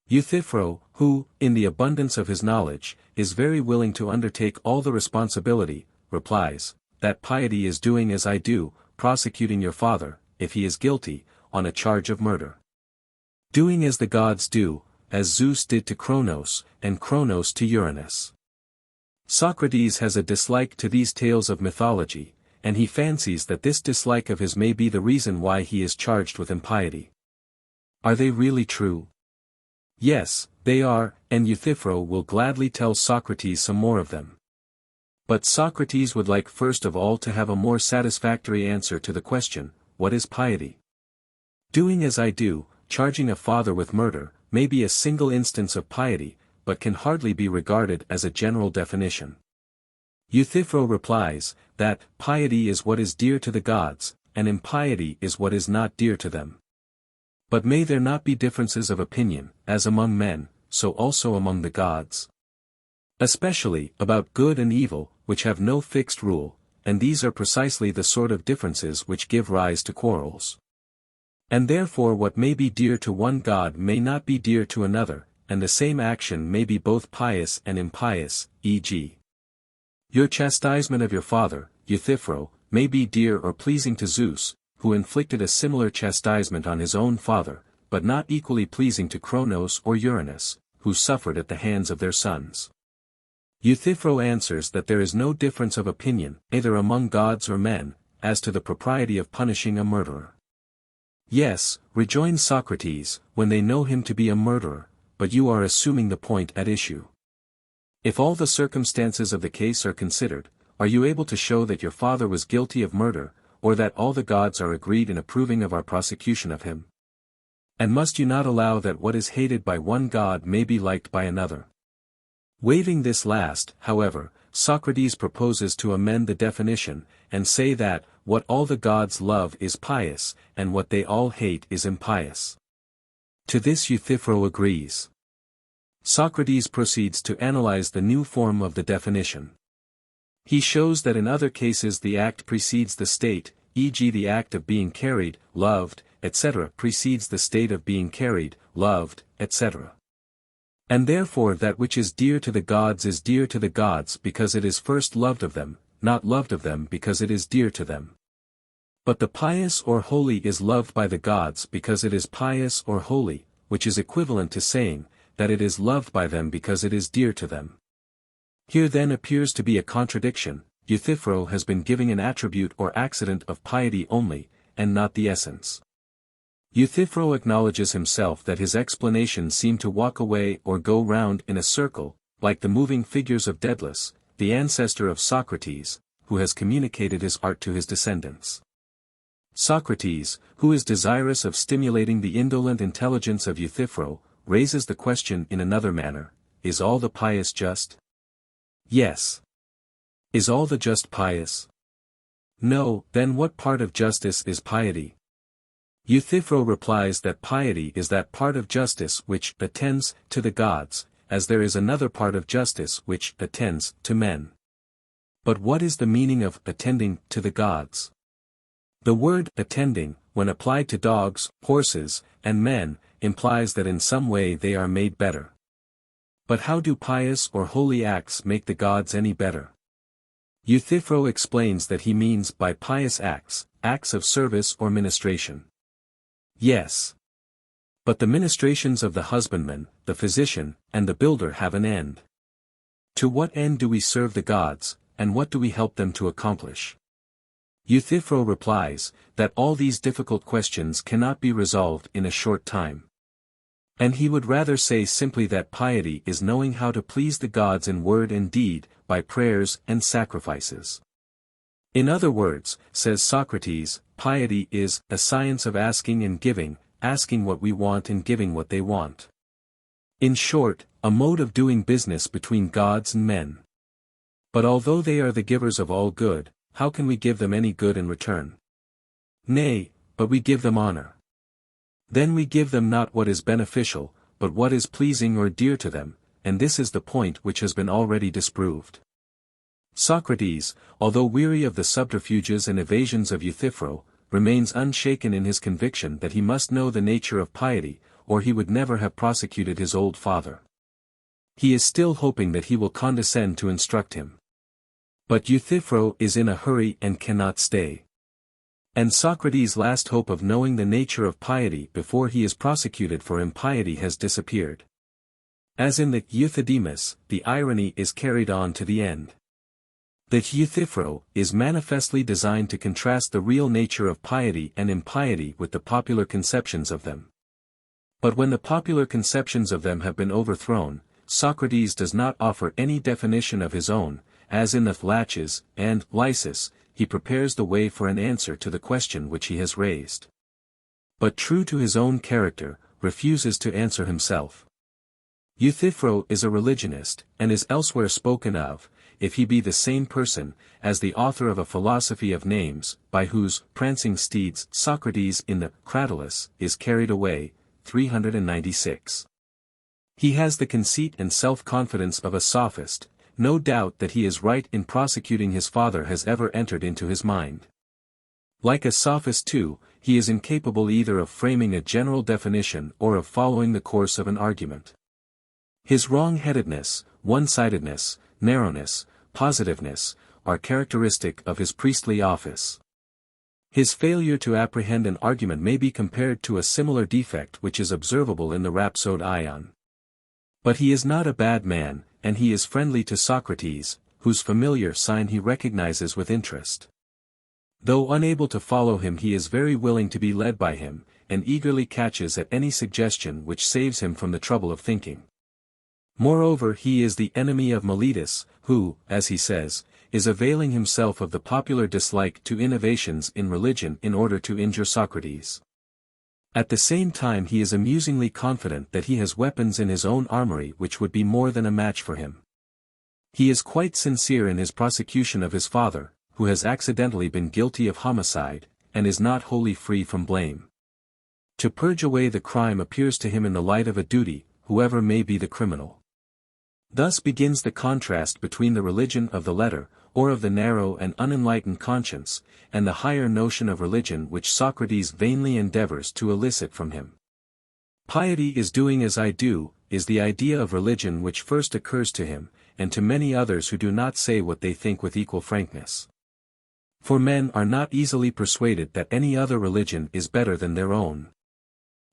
Euthyphro, who, in the abundance of his knowledge, is very willing to undertake all the responsibility, replies, that piety is doing as I do, prosecuting your father, if he is guilty, on a charge of murder. Doing as the gods do, as Zeus did to Cronos, and Cronos to Uranus. Socrates has a dislike to these tales of mythology, and he fancies that this dislike of his may be the reason why he is charged with impiety. Are they really true? Yes, they are, and Euthyphro will gladly tell Socrates some more of them. But Socrates would like first of all to have a more satisfactory answer to the question, what is piety? Doing as I do, charging a father with murder, may be a single instance of piety, but can hardly be regarded as a general definition. Euthyphro replies, that piety is what is dear to the gods, and impiety is what is not dear to them. But may there not be differences of opinion, as among men, so also among the gods? Especially about good and evil, which have no fixed rule, and these are precisely the sort of differences which give rise to quarrels. And therefore what may be dear to one god may not be dear to another, and the same action may be both pious and impious, e.g. Your chastisement of your father, Euthyphro, may be dear or pleasing to Zeus, who inflicted a similar chastisement on his own father, but not equally pleasing to Cronos or Uranus, who suffered at the hands of their sons. Euthyphro answers that there is no difference of opinion, either among gods or men, as to the propriety of punishing a murderer. Yes, rejoins Socrates, when they know him to be a murderer, but you are assuming the point at issue. If all the circumstances of the case are considered, are you able to show that your father was guilty of murder, or that all the gods are agreed in approving of our prosecution of him? And must you not allow that what is hated by one god may be liked by another? Waiving this last, however, Socrates proposes to amend the definition, and say that, what all the gods love is pious, and what they all hate is impious. To this Euthyphro agrees. Socrates proceeds to analyze the new form of the definition. He shows that in other cases the act precedes the state, e.g. the act of being carried, loved, etc. precedes the state of being carried, loved, etc. And therefore that which is dear to the gods is dear to the gods because it is first loved of them, not loved of them because it is dear to them. But the pious or holy is loved by the gods because it is pious or holy, which is equivalent to saying, that it is loved by them because it is dear to them. Here then appears to be a contradiction. Euthyphro has been giving an attribute or accident of piety only, and not the essence. Euthyphro acknowledges himself that his explanations seem to walk away or go round in a circle, like the moving figures of Daedalus, the ancestor of Socrates, who has communicated his art to his descendants. Socrates, who is desirous of stimulating the indolent intelligence of Euthyphro, raises the question in another manner, is all the pious just? Yes. Is all the just pious? No, then what part of justice is piety? Euthyphro replies that piety is that part of justice which attends to the gods, as there is another part of justice which attends to men. But what is the meaning of attending to the gods? The word attending, when applied to dogs, horses, and men, implies that in some way they are made better. But how do pious or holy acts make the gods any better? Euthyphro explains that he means by pious acts, acts of service or ministration. Yes. But the ministrations of the husbandman, the physician, and the builder have an end. To what end do we serve the gods, and what do we help them to accomplish? Euthyphro replies, that all these difficult questions cannot be resolved in a short time. And he would rather say simply that piety is knowing how to please the gods in word and deed, by prayers and sacrifices. In other words, says Socrates, piety is a science of asking and giving, asking what we want and giving what they want. In short, a mode of doing business between gods and men. But although they are the givers of all good, how can we give them any good in return? Nay, but we give them honor. Then we give them not what is beneficial, but what is pleasing or dear to them, and this is the point which has been already disproved. Socrates, although weary of the subterfuges and evasions of Euthyphro, remains unshaken in his conviction that he must know the nature of piety, or he would never have prosecuted his old father. He is still hoping that he will condescend to instruct him. But Euthyphro is in a hurry and cannot stay. And Socrates' last hope of knowing the nature of piety before he is prosecuted for impiety has disappeared. As in the Euthydemus, the irony is carried on to the end. The Euthyphro is manifestly designed to contrast the real nature of piety and impiety with the popular conceptions of them. But when the popular conceptions of them have been overthrown, Socrates does not offer any definition of his own, as in the Laches and Lysis, he prepares the way for an answer to the question which he has raised. But true to his own character, refuses to answer himself. Euthyphro is a religionist, and is elsewhere spoken of, if he be the same person, as the author of a philosophy of names, by whose prancing steeds Socrates in the Critias is carried away, 396. He has the conceit and self-confidence of a sophist. No doubt that he is right in prosecuting his father has ever entered into his mind. Like a sophist too, he is incapable either of framing a general definition or of following the course of an argument. His wrong-headedness, one-sidedness, narrowness, positiveness, are characteristic of his priestly office. His failure to apprehend an argument may be compared to a similar defect which is observable in the rhapsode Ion. But he is not a bad man, and he is friendly to Socrates, whose familiar sign he recognizes with interest. Though unable to follow him, he is very willing to be led by him, and eagerly catches at any suggestion which saves him from the trouble of thinking. Moreover, he is the enemy of Meletus, who, as he says, is availing himself of the popular dislike to innovations in religion in order to injure Socrates. At the same time he is amusingly confident that he has weapons in his own armory which would be more than a match for him. He is quite sincere in his prosecution of his father, who has accidentally been guilty of homicide, and is not wholly free from blame. To purge away the crime appears to him in the light of a duty, whoever may be the criminal. Thus begins the contrast between the religion of the letter, or of the narrow and unenlightened conscience, and the higher notion of religion which Socrates vainly endeavors to elicit from him. Piety is doing as I do, is the idea of religion which first occurs to him, and to many others who do not say what they think with equal frankness. For men are not easily persuaded that any other religion is better than their own.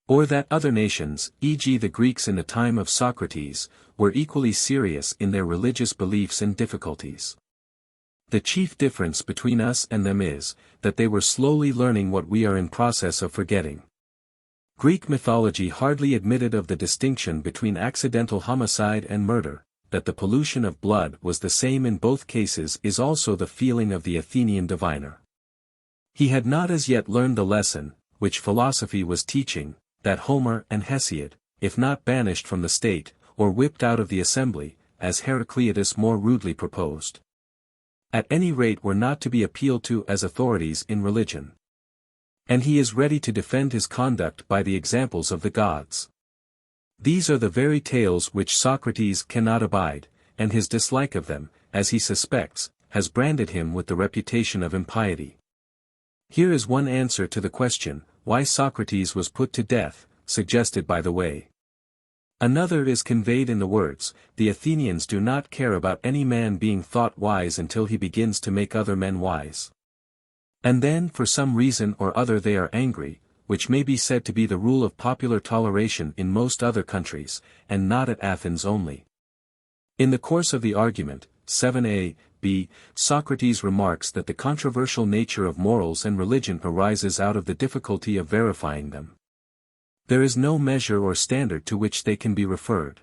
Or that other nations, e.g. the Greeks in the time of Socrates, were equally serious in their religious beliefs and difficulties. The chief difference between us and them is, that they were slowly learning what we are in process of forgetting. Greek mythology hardly admitted of the distinction between accidental homicide and murder. That the pollution of blood was the same in both cases is also the feeling of the Athenian diviner. He had not as yet learned the lesson, which philosophy was teaching, that Homer and Hesiod, if not banished from the state, or whipped out of the assembly, as Heraclitus more rudely proposed, at any rate were not to be appealed to as authorities in religion. And he is ready to defend his conduct by the examples of the gods. These are the very tales which Socrates cannot abide, and his dislike of them, as he suspects, has branded him with the reputation of impiety. Here is one answer to the question, why Socrates was put to death, suggested by the way. Another is conveyed in the words, the Athenians do not care about any man being thought wise until he begins to make other men wise. And then for some reason or other they are angry, which may be said to be the rule of popular toleration in most other countries, and not at Athens only. In the course of the argument, 7a, b. Socrates remarks that the controversial nature of morals and religion arises out of the difficulty of verifying them. There is no measure or standard to which they can be referred.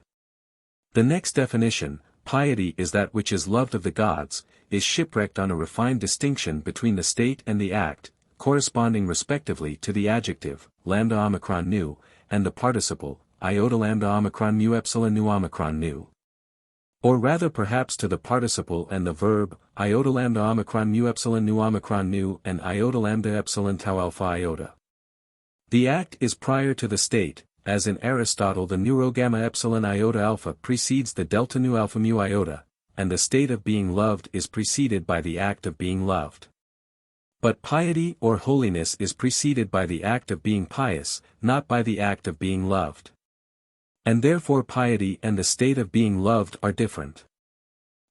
The next definition, piety is that which is loved of the gods, is shipwrecked on a refined distinction between the state and the act, corresponding respectively to the adjective, lambda omicron nu, and the participle, iota lambda omicron mu epsilon nu omicron nu. Or rather perhaps to the participle and the verb, iota lambda omicron mu epsilon nu omicron nu and iota lambda epsilon tau alpha iota. The act is prior to the state, as in Aristotle the neuro gamma epsilon iota alpha precedes the delta nu alpha mu iota, and the state of being loved is preceded by the act of being loved. But piety or holiness is preceded by the act of being pious, not by the act of being loved. And therefore piety and the state of being loved are different.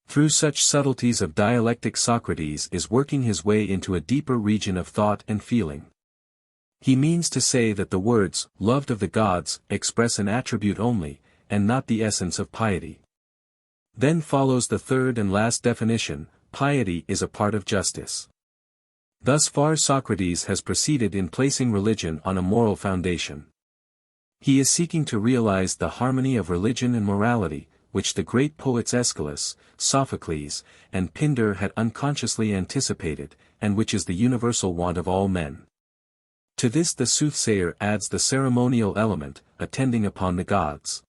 Through such subtleties of dialectic Socrates is working his way into a deeper region of thought and feeling. He means to say that the words, loved of the gods, express an attribute only, and not the essence of piety. Then follows the third and last definition, piety is a part of justice. Thus far Socrates has proceeded in placing religion on a moral foundation. He is seeking to realize the harmony of religion and morality, which the great poets Aeschylus, Sophocles, and Pindar had unconsciously anticipated, and which is the universal want of all men. To this the soothsayer adds the ceremonial element, attending upon the gods.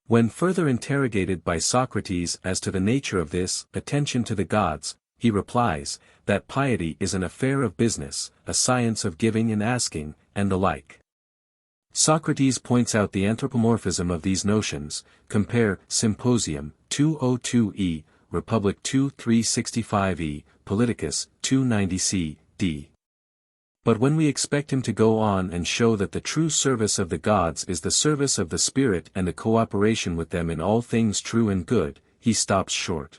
When further interrogated by Socrates as to the nature of this attention to the gods, he replies, that piety is an affair of business, a science of giving and asking, and the like. Socrates points out the anthropomorphism of these notions, compare Symposium, 202e, Republic 2-365e, Politicus, 290c, d. But when we expect him to go on and show that the true service of the gods is the service of the Spirit and the cooperation with them in all things true and good, he stops short.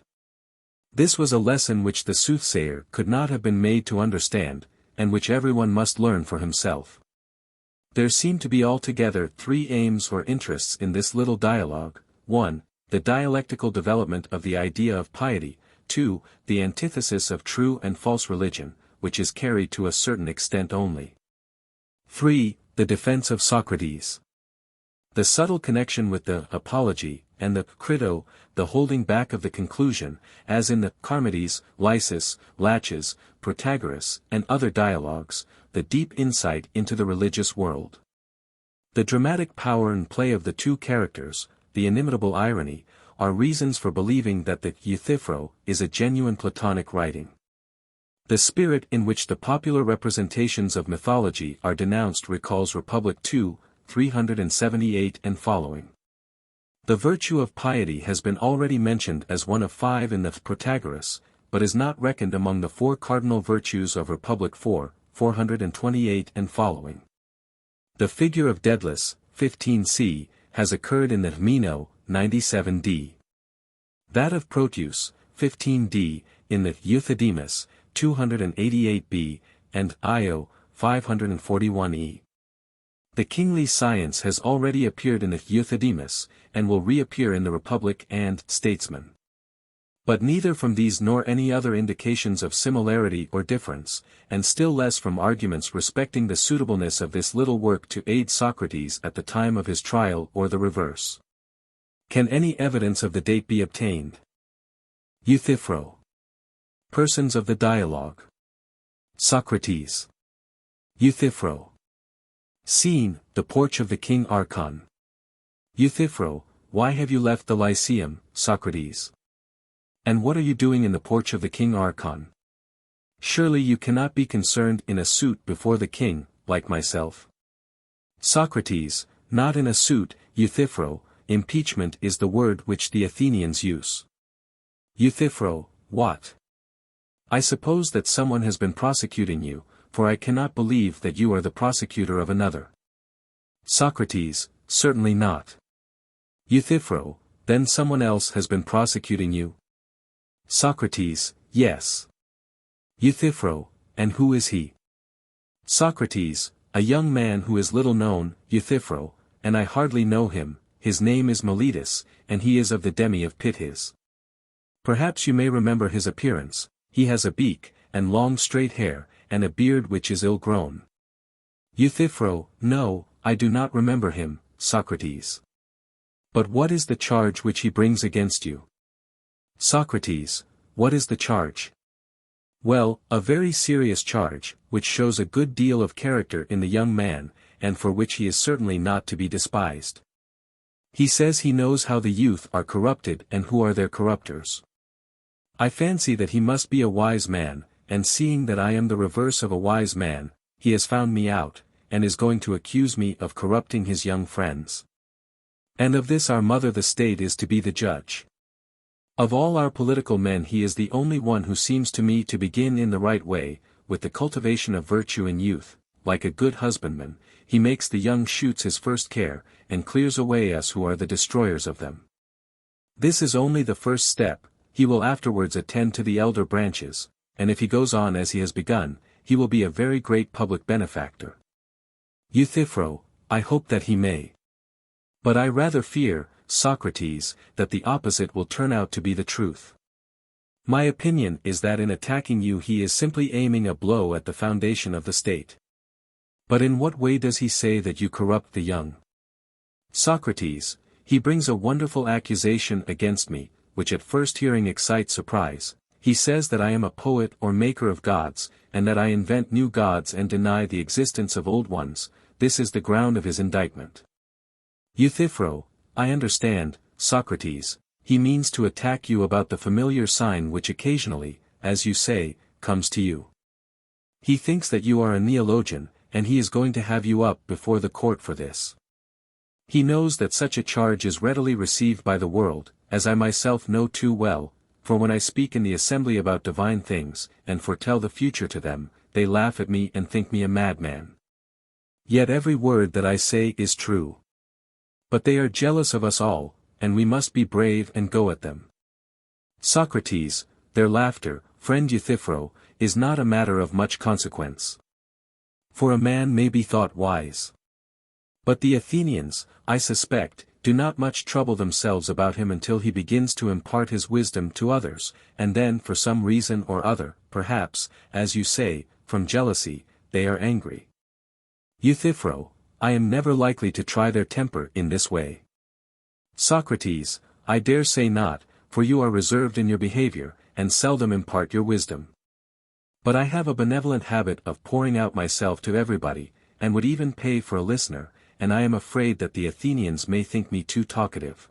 This was a lesson which the soothsayer could not have been made to understand, and which everyone must learn for himself. There seem to be altogether three aims or interests in this little dialogue: 1. The dialectical development of the idea of piety; 2. The antithesis of true and false religion, which is carried to a certain extent only; 3. The defense of Socrates. The subtle connection with the apology, and the Crito, the holding back of the conclusion, as in the Charmides, Lysis, Laches, Protagoras, and other dialogues, the deep insight into the religious world. The dramatic power and play of the two characters, the inimitable irony, are reasons for believing that the Euthyphro is a genuine Platonic writing. The spirit in which the popular representations of mythology are denounced recalls Republic 2, 378 and following. The virtue of piety has been already mentioned as one of 5 in the Protagoras, but is not reckoned among the 4 cardinal virtues of Republic 4, 428 and following. The figure of Daedalus, 15c, has occurred in the Meno, 97d. That of Proteus, 15d, in the Euthydemus, 288b, and Io, 541e. The kingly science has already appeared in the Euthydemus, and will reappear in the Republic and Statesman. But neither from these nor any other indications of similarity or difference, and still less from arguments respecting the suitableness of this little work to aid Socrates at the time of his trial or the reverse, can any evidence of the date be obtained. Euthyphro. Persons of the dialogue. Socrates. Euthyphro. Scene, the porch of the king Archon. Euthyphro, why have you left the Lyceum, Socrates? And what are you doing in the porch of the king Archon? Surely you cannot be concerned in a suit before the king, like myself. Socrates, not in a suit, Euthyphro, impeachment is the word which the Athenians use. Euthyphro, what? I suppose that someone has been prosecuting you, for I cannot believe that you are the prosecutor of another. Socrates, certainly not. Euthyphro, then someone else has been prosecuting you? Socrates, yes. Euthyphro, and who is he? Socrates, a young man who is little known, Euthyphro, and I hardly know him. His name is Miletus, and he is of the demi of Pitys. Perhaps you may remember his appearance. He has a beak, and long straight hair, and a beard which is ill-grown. Euthyphro: No, I do not remember him, Socrates. But what is the charge which he brings against you? Socrates: What is the charge? Well, a very serious charge, which shows a good deal of character in the young man, and for which he is certainly not to be despised. He says he knows how the youth are corrupted and who are their corruptors. I fancy that he must be a wise man, and seeing that I am the reverse of a wise man, he has found me out, and is going to accuse me of corrupting his young friends. And of this our mother the state is to be the judge. Of all our political men he is the only one who seems to me to begin in the right way, with the cultivation of virtue in youth. Like a good husbandman, he makes the young shoots his first care, and clears away us who are the destroyers of them. This is only the first step. He will afterwards attend to the elder branches, and if he goes on as he has begun, he will be a very great public benefactor. Euthyphro: I hope that he may. But I rather fear, Socrates, that the opposite will turn out to be the truth. My opinion is that in attacking you he is simply aiming a blow at the foundation of the state. But in what way does he say that you corrupt the young? Socrates: He brings a wonderful accusation against me, which at first hearing excites surprise. He says that I am a poet or maker of gods, and that I invent new gods and deny the existence of old ones. This is the ground of his indictment. Euthyphro: I understand, Socrates, he means to attack you about the familiar sign which occasionally, as you say, comes to you. He thinks that you are a neologian, and he is going to have you up before the court for this. He knows that such a charge is readily received by the world, as I myself know too well, for when I speak in the assembly about divine things, and foretell the future to them, they laugh at me and think me a madman. Yet every word that I say is true. But they are jealous of us all, and we must be brave and go at them. Socrates: Their laughter, friend Euthyphro, is not a matter of much consequence. For a man may be thought wise. But the Athenians, I suspect, do not much trouble themselves about him until he begins to impart his wisdom to others, and then for some reason or other, perhaps, as you say, from jealousy, they are angry. Euthyphro: I am never likely to try their temper in this way. Socrates: I dare say not, for you are reserved in your behavior, and seldom impart your wisdom. But I have a benevolent habit of pouring out myself to everybody, and would even pay for a listener, and I am afraid that the Athenians may think me too talkative.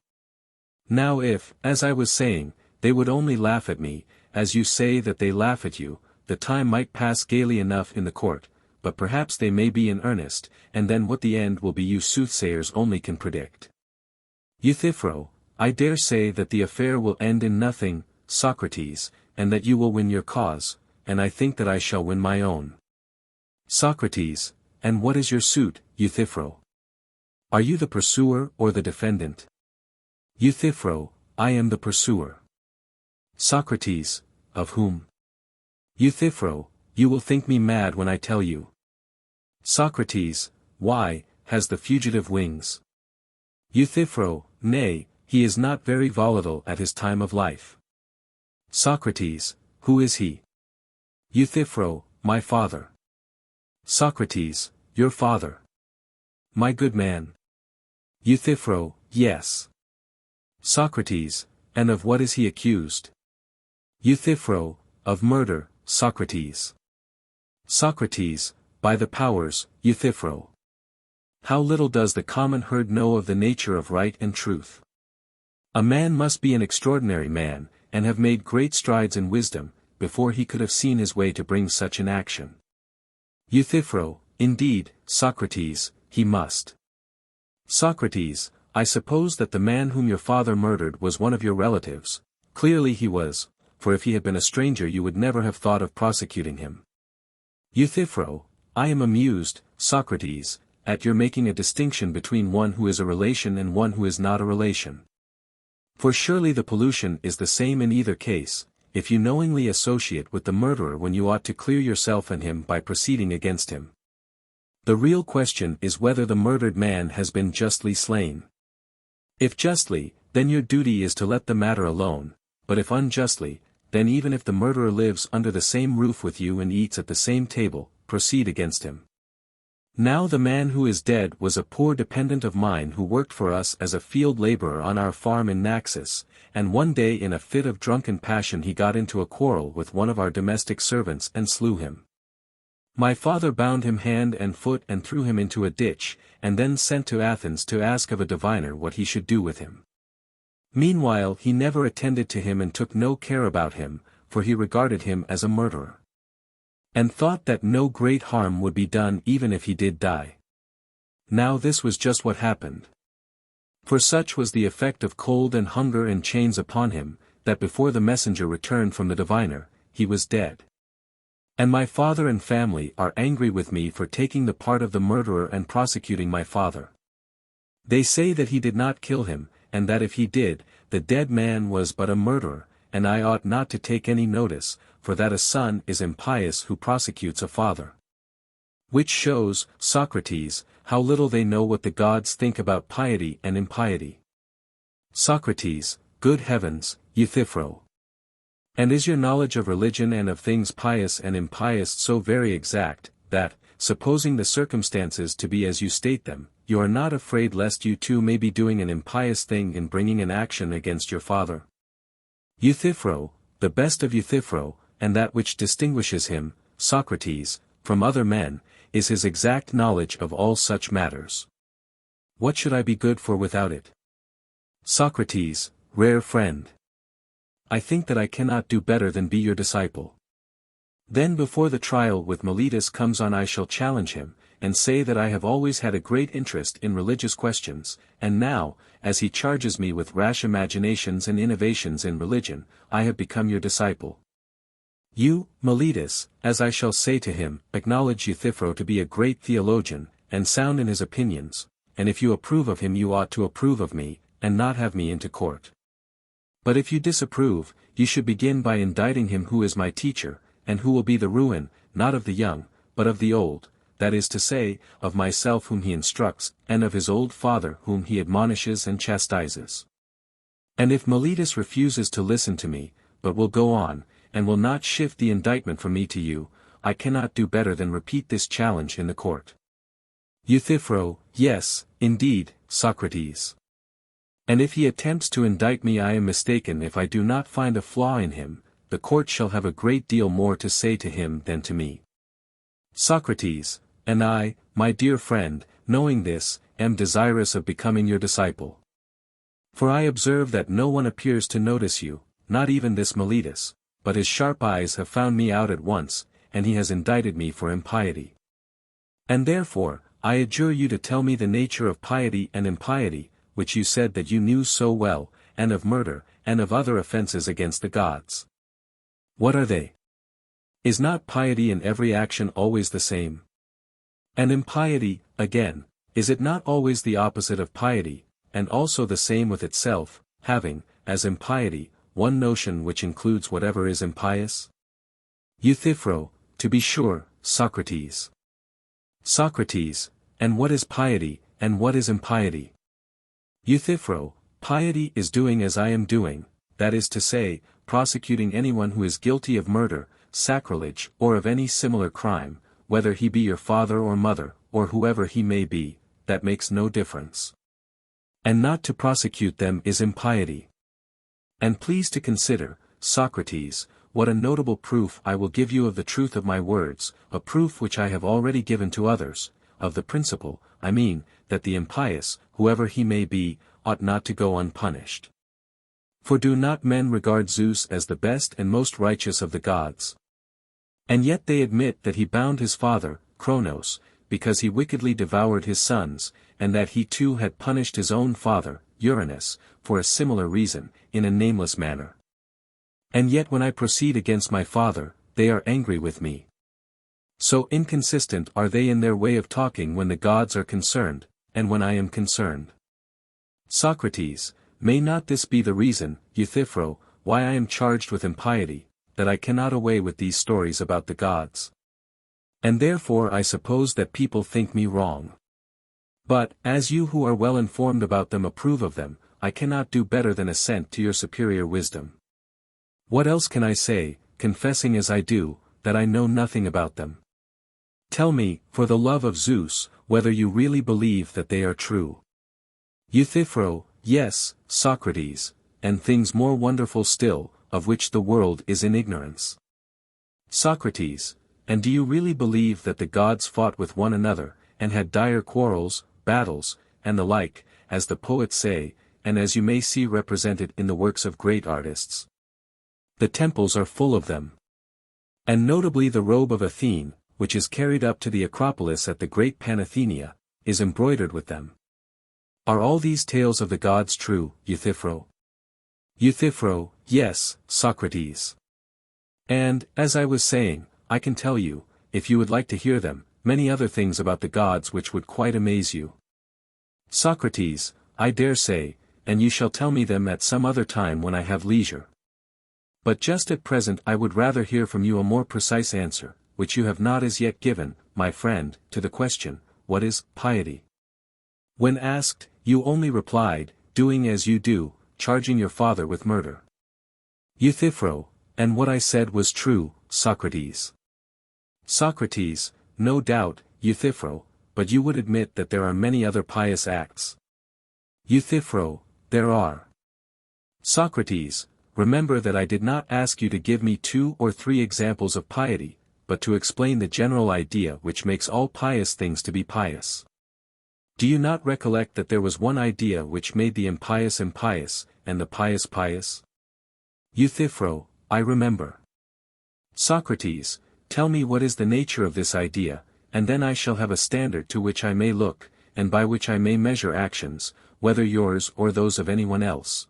Now if, as I was saying, they would only laugh at me, as you say that they laugh at you, the time might pass gaily enough in the court, but perhaps they may be in earnest, and then what the end will be you soothsayers only can predict. Euthyphro: I dare say that the affair will end in nothing, Socrates, and that you will win your cause, and I think that I shall win my own. Socrates: And what is your suit, Euthyphro? Are you the pursuer or the defendant? Euthyphro: I am the pursuer. Socrates: Of whom? Euthyphro: You will think me mad when I tell you. Socrates: Why, has the fugitive wings? Euthyphro: Nay, he is not very volatile at his time of life. Socrates: Who is he? Euthyphro: My father. Socrates: Your father? My good man. Euthyphro: Yes. Socrates: And of what is he accused? Euthyphro: Of murder, Socrates. Socrates: By the powers, Euthyphro. How little does the common herd know of the nature of right and truth. A man must be an extraordinary man, and have made great strides in wisdom, before he could have seen his way to bring such an action. Euthyphro: Indeed, Socrates, he must. Socrates: I suppose that the man whom your father murdered was one of your relatives. Clearly he was, for if he had been a stranger you would never have thought of prosecuting him. Euthyphro: I am amused, Socrates, at your making a distinction between one who is a relation and one who is not a relation. For surely the pollution is the same in either case, if you knowingly associate with the murderer when you ought to clear yourself and him by proceeding against him. The real question is whether the murdered man has been justly slain. If justly, then your duty is to let the matter alone, but if unjustly, then even if the murderer lives under the same roof with you and eats at the same table, proceed against him. Now the man who is dead was a poor dependent of mine who worked for us as a field laborer on our farm in Naxos, and one day in a fit of drunken passion he got into a quarrel with one of our domestic servants and slew him. My father bound him hand and foot and threw him into a ditch, and then sent to Athens to ask of a diviner what he should do with him. Meanwhile he never attended to him and took no care about him, for he regarded him as a murderer, and thought that no great harm would be done even if he did die. Now this was just what happened. For such was the effect of cold and hunger and chains upon him, that before the messenger returned from the diviner, he was dead. And my father and family are angry with me for taking the part of the murderer and prosecuting my father. They say that he did not kill him, and that if he did, the dead man was but a murderer, and I ought not to take any notice, for that a son is impious who prosecutes a father. Which shows, Socrates, how little they know what the gods think about piety and impiety. Socrates, good heavens, Euthyphro! And is your knowledge of religion and of things pious and impious so very exact, that, supposing the circumstances to be as you state them, you are not afraid lest you too may be doing an impious thing in bringing an action against your father? Euthyphro, the best of Euthyphro, and that which distinguishes him, Socrates, from other men, is his exact knowledge of all such matters. What should I be good for without it? Socrates, rare friend. I think that I cannot do better than be your disciple. Then before the trial with Meletus comes on I shall challenge him, and say that I have always had a great interest in religious questions, and now, as he charges me with rash imaginations and innovations in religion, I have become your disciple. You, Meletus, as I shall say to him, acknowledge Euthyphro to be a great theologian, and sound in his opinions, and if you approve of him you ought to approve of me, and not have me into court. But if you disapprove, you should begin by indicting him who is my teacher, and who will be the ruin, not of the young, but of the old, that is to say, of myself whom he instructs, and of his old father whom he admonishes and chastises. And if Meletus refuses to listen to me, but will go on, and will not shift the indictment from me to you, I cannot do better than repeat this challenge in the court. Euthyphro, yes, indeed, Socrates. And if he attempts to indict me I am mistaken if I do not find a flaw in him, the court shall have a great deal more to say to him than to me. Socrates, and I, my dear friend, knowing this, am desirous of becoming your disciple. For I observe that no one appears to notice you, not even this Meletus, but his sharp eyes have found me out at once, and he has indicted me for impiety. And therefore, I adjure you to tell me the nature of piety and impiety, which you said that you knew so well, and of murder, and of other offenses against the gods. What are they? Is not piety in every action always the same? And impiety, again, is it not always the opposite of piety, and also the same with itself, having, as impiety, one notion which includes whatever is impious? Euthyphro, to be sure, Socrates. Socrates, and what is piety, and what is impiety? Euthyphro, piety is doing as I am doing, that is to say, prosecuting anyone who is guilty of murder, sacrilege or of any similar crime, whether he be your father or mother, or whoever he may be, that makes no difference. And not to prosecute them is impiety. And please to consider, Socrates, what a notable proof I will give you of the truth of my words, a proof which I have already given to others, of the principle, I mean, that the impious, whoever he may be, ought not to go unpunished. For do not men regard Zeus as the best and most righteous of the gods? And yet they admit that he bound his father, Cronos, because he wickedly devoured his sons, and that he too had punished his own father, Uranus, for a similar reason, in a nameless manner. And yet when I proceed against my father, they are angry with me. So inconsistent are they in their way of talking when the gods are concerned, and when I am concerned. Socrates, may not this be the reason, Euthyphro, why I am charged with impiety, that I cannot away with these stories about the gods? And therefore I suppose that people think me wrong. But, as you who are well informed about them approve of them, I cannot do better than assent to your superior wisdom. What else can I say, confessing as I do, that I know nothing about them? Tell me, for the love of Zeus, whether you really believe that they are true. Euthyphro, yes, Socrates, and things more wonderful still, of which the world is in ignorance. Socrates, and do you really believe that the gods fought with one another, and had dire quarrels, battles, and the like, as the poets say, and as you may see represented in the works of great artists? The temples are full of them. And notably the robe of Athene, which is carried up to the Acropolis at the great Panathenea, is embroidered with them. Are all these tales of the gods true, Euthyphro? Euthyphro, yes, Socrates. And, as I was saying, I can tell you, if you would like to hear them, many other things about the gods which would quite amaze you. Socrates, I dare say, and you shall tell me them at some other time when I have leisure. But just at present I would rather hear from you a more precise answer, which you have not as yet given, my friend, to the question, what is piety? When asked, you only replied, doing as you do, charging your father with murder. Euthyphro, and what I said was true, Socrates. Socrates, no doubt, Euthyphro, but you would admit that there are many other pious acts. Euthyphro, there are. Socrates, remember that I did not ask you to give me 2 or 3 examples of piety, but to explain the general idea which makes all pious things to be pious. Do you not recollect that there was one idea which made the impious impious, and the pious pious? Euthyphro, I remember. Socrates, tell me what is the nature of this idea, and then I shall have a standard to which I may look, and by which I may measure actions, whether yours or those of anyone else.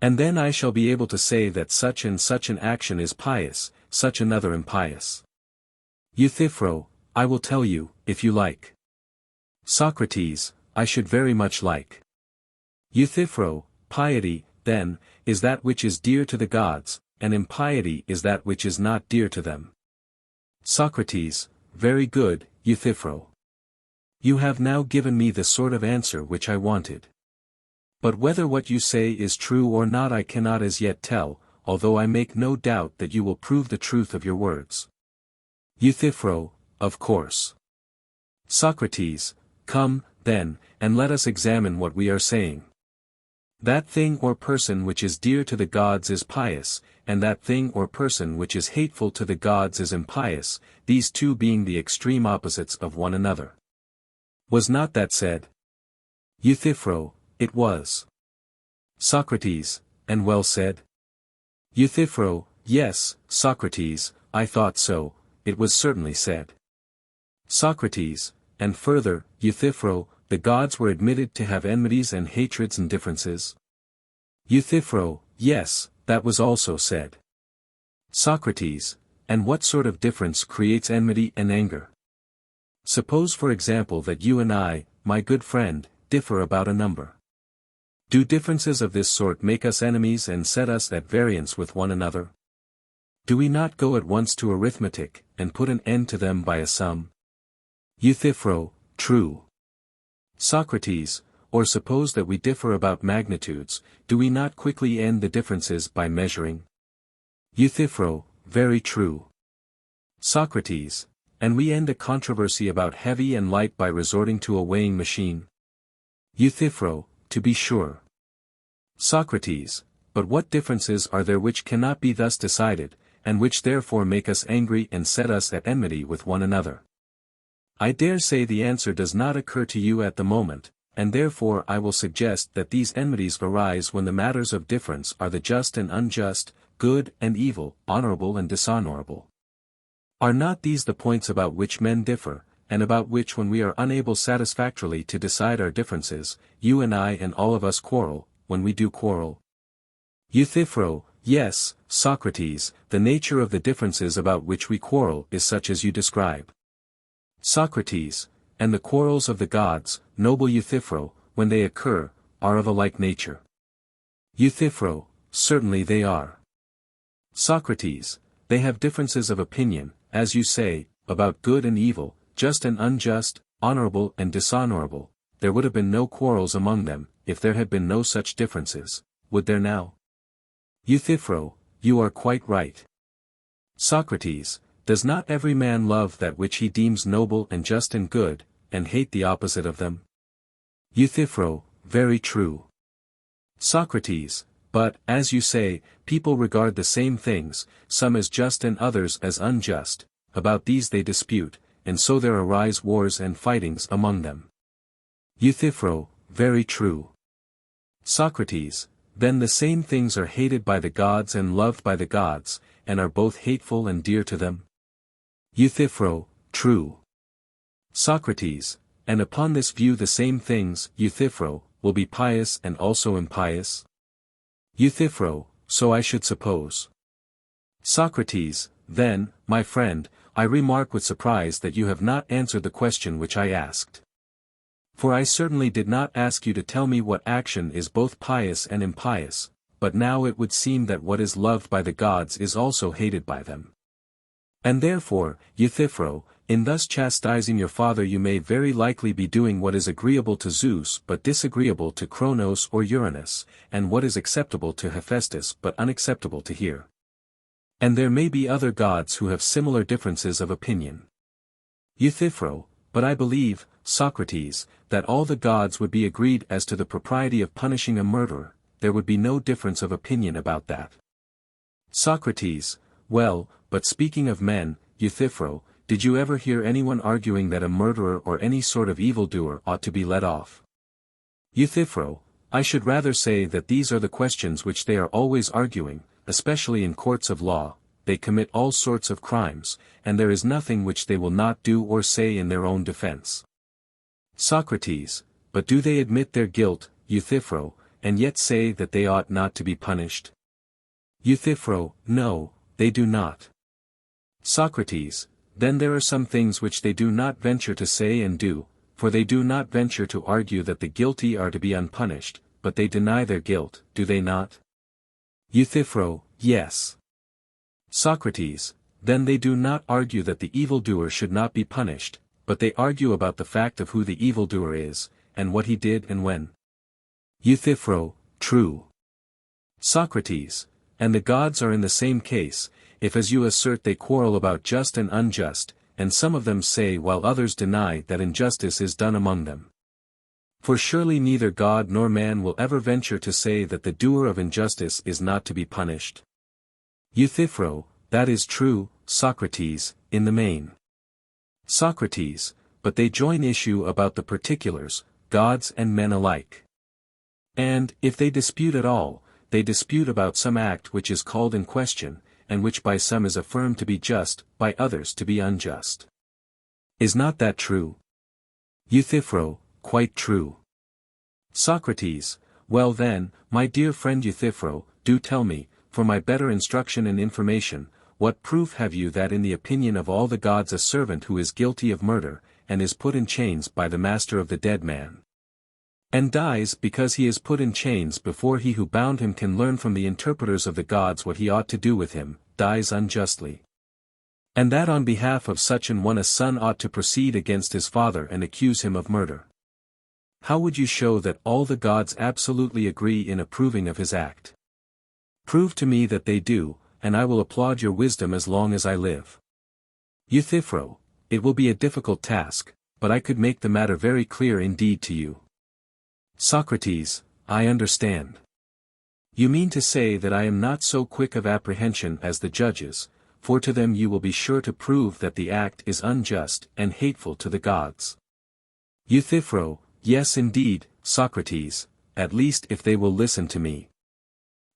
And then I shall be able to say that such and such an action is pious, such another impious. Euthyphro, I will tell you, if you like. Socrates, I should very much like. Euthyphro, piety, then, is that which is dear to the gods, and impiety is that which is not dear to them. Socrates, very good, Euthyphro. You have now given me the sort of answer which I wanted. But whether what you say is true or not I cannot as yet tell, although I make no doubt that you will prove the truth of your words. Euthyphro, of course. Socrates, come, then, and let us examine what we are saying. That thing or person which is dear to the gods is pious, and that thing or person which is hateful to the gods is impious, these two being the extreme opposites of one another. Was not that said? Euthyphro, it was. Socrates, and well said? Euthyphro, yes, Socrates, I thought so, it was certainly said. Socrates, and further, Euthyphro, the gods were admitted to have enmities and hatreds and differences? Euthyphro, yes, that was also said. Socrates, and what sort of difference creates enmity and anger? Suppose for example that you and I, my good friend, differ about a number. Do differences of this sort make us enemies and set us at variance with one another? Do we not go at once to arithmetic, and put an end to them by a sum? Euthyphro, true. Socrates, or suppose that we differ about magnitudes, do we not quickly end the differences by measuring? Euthyphro, very true. Socrates, and we end a controversy about heavy and light by resorting to a weighing machine? Euthyphro, to be sure. Socrates, but what differences are there which cannot be thus decided, and which therefore make us angry and set us at enmity with one another? I dare say the answer does not occur to you at the moment, and therefore I will suggest that these enmities arise when the matters of difference are the just and unjust, good and evil, honorable and dishonorable. Are not these the points about which men differ, and about which when we are unable satisfactorily to decide our differences, you and I and all of us quarrel, when we do quarrel? Euthyphro, yes, Socrates, the nature of the differences about which we quarrel is such as you describe. Socrates, and the quarrels of the gods, noble Euthyphro, when they occur, are of a like nature. Euthyphro, certainly they are. Socrates, they have differences of opinion, as you say, about good and evil, just and unjust, honorable and dishonorable. There would have been no quarrels among them, if there had been no such differences, would there now? Euthyphro, you are quite right. Socrates, does not every man love that which he deems noble and just and good, and hate the opposite of them? Euthyphro, very true. Socrates, but, as you say, people regard the same things, some as just and others as unjust, about these they dispute, and so there arise wars and fightings among them. Euthyphro, very true. Socrates, then the same things are hated by the gods and loved by the gods, and are both hateful and dear to them? Euthyphro, true. Socrates, and upon this view the same things, Euthyphro, will be pious and also impious? Euthyphro, so I should suppose. Socrates, then, my friend, I remark with surprise that you have not answered the question which I asked. For I certainly did not ask you to tell me what action is both pious and impious, but now it would seem that what is loved by the gods is also hated by them. And therefore, Euthyphro, in thus chastising your father you may very likely be doing what is agreeable to Zeus but disagreeable to Cronos or Uranus, and what is acceptable to Hephaestus but unacceptable to Here. And there may be other gods who have similar differences of opinion. Euthyphro, but I believe, Socrates, that all the gods would be agreed as to the propriety of punishing a murderer, there would be no difference of opinion about that. Socrates, well, but speaking of men, Euthyphro, did you ever hear anyone arguing that a murderer or any sort of evildoer ought to be let off? Euthyphro, I should rather say that these are the questions which they are always arguing, especially in courts of law. They commit all sorts of crimes, and there is nothing which they will not do or say in their own defense. Socrates, but do they admit their guilt, Euthyphro, and yet say that they ought not to be punished? Euthyphro, no, they do not. Socrates, then there are some things which they do not venture to say and do, for they do not venture to argue that the guilty are to be unpunished, but they deny their guilt, do they not? Euthyphro, yes. Socrates, then they do not argue that the evildoer should not be punished, but they argue about the fact of who the evildoer is, and what he did and when. Euthyphro, true. Socrates, and the gods are in the same case, if as you assert they quarrel about just and unjust, and some of them say while others deny that injustice is done among them. For surely neither God nor man will ever venture to say that the doer of injustice is not to be punished. Euthyphro, that is true, Socrates, in the main. Socrates, but they join issue about the particulars, gods and men alike. And, if they dispute at all, they dispute about some act which is called in question, and which by some is affirmed to be just, by others to be unjust. Is not that true? Euthyphro, quite true. Socrates, well then, my dear friend Euthyphro, do tell me, for my better instruction and information, what proof have you that in the opinion of all the gods a servant who is guilty of murder, and is put in chains by the master of the dead man, and dies because he is put in chains before he who bound him can learn from the interpreters of the gods what he ought to do with him, dies unjustly? And that on behalf of such an one a son ought to proceed against his father and accuse him of murder? How would you show that all the gods absolutely agree in approving of his act? Prove to me that they do, and I will applaud your wisdom as long as I live. Euthyphro, it will be a difficult task, but I could make the matter very clear indeed to you. Socrates, I understand. You mean to say that I am not so quick of apprehension as the judges, for to them you will be sure to prove that the act is unjust and hateful to the gods. Euthyphro, yes indeed, Socrates, at least if they will listen to me.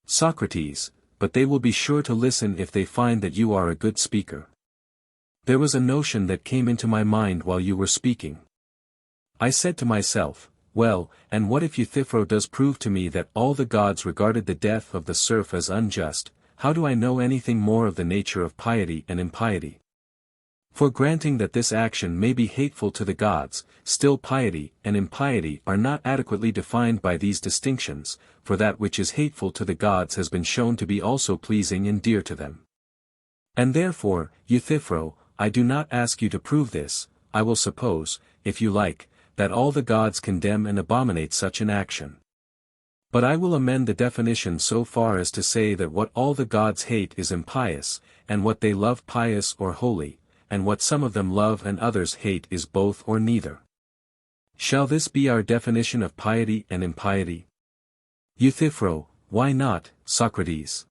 Socrates, but they will be sure to listen if they find that you are a good speaker. There was a notion that came into my mind while you were speaking. I said to myself, well, and what if Euthyphro does prove to me that all the gods regarded the death of the serf as unjust, how do I know anything more of the nature of piety and impiety? For granting that this action may be hateful to the gods, still piety and impiety are not adequately defined by these distinctions, for that which is hateful to the gods has been shown to be also pleasing and dear to them. And therefore, Euthyphro, I do not ask you to prove this, I will suppose, if you like, that all the gods condemn and abominate such an action. But I will amend the definition so far as to say that what all the gods hate is impious, and what they love pious or holy, and what some of them love and others hate is both or neither. Shall this be our definition of piety and impiety? Euthyphro, why not, Socrates?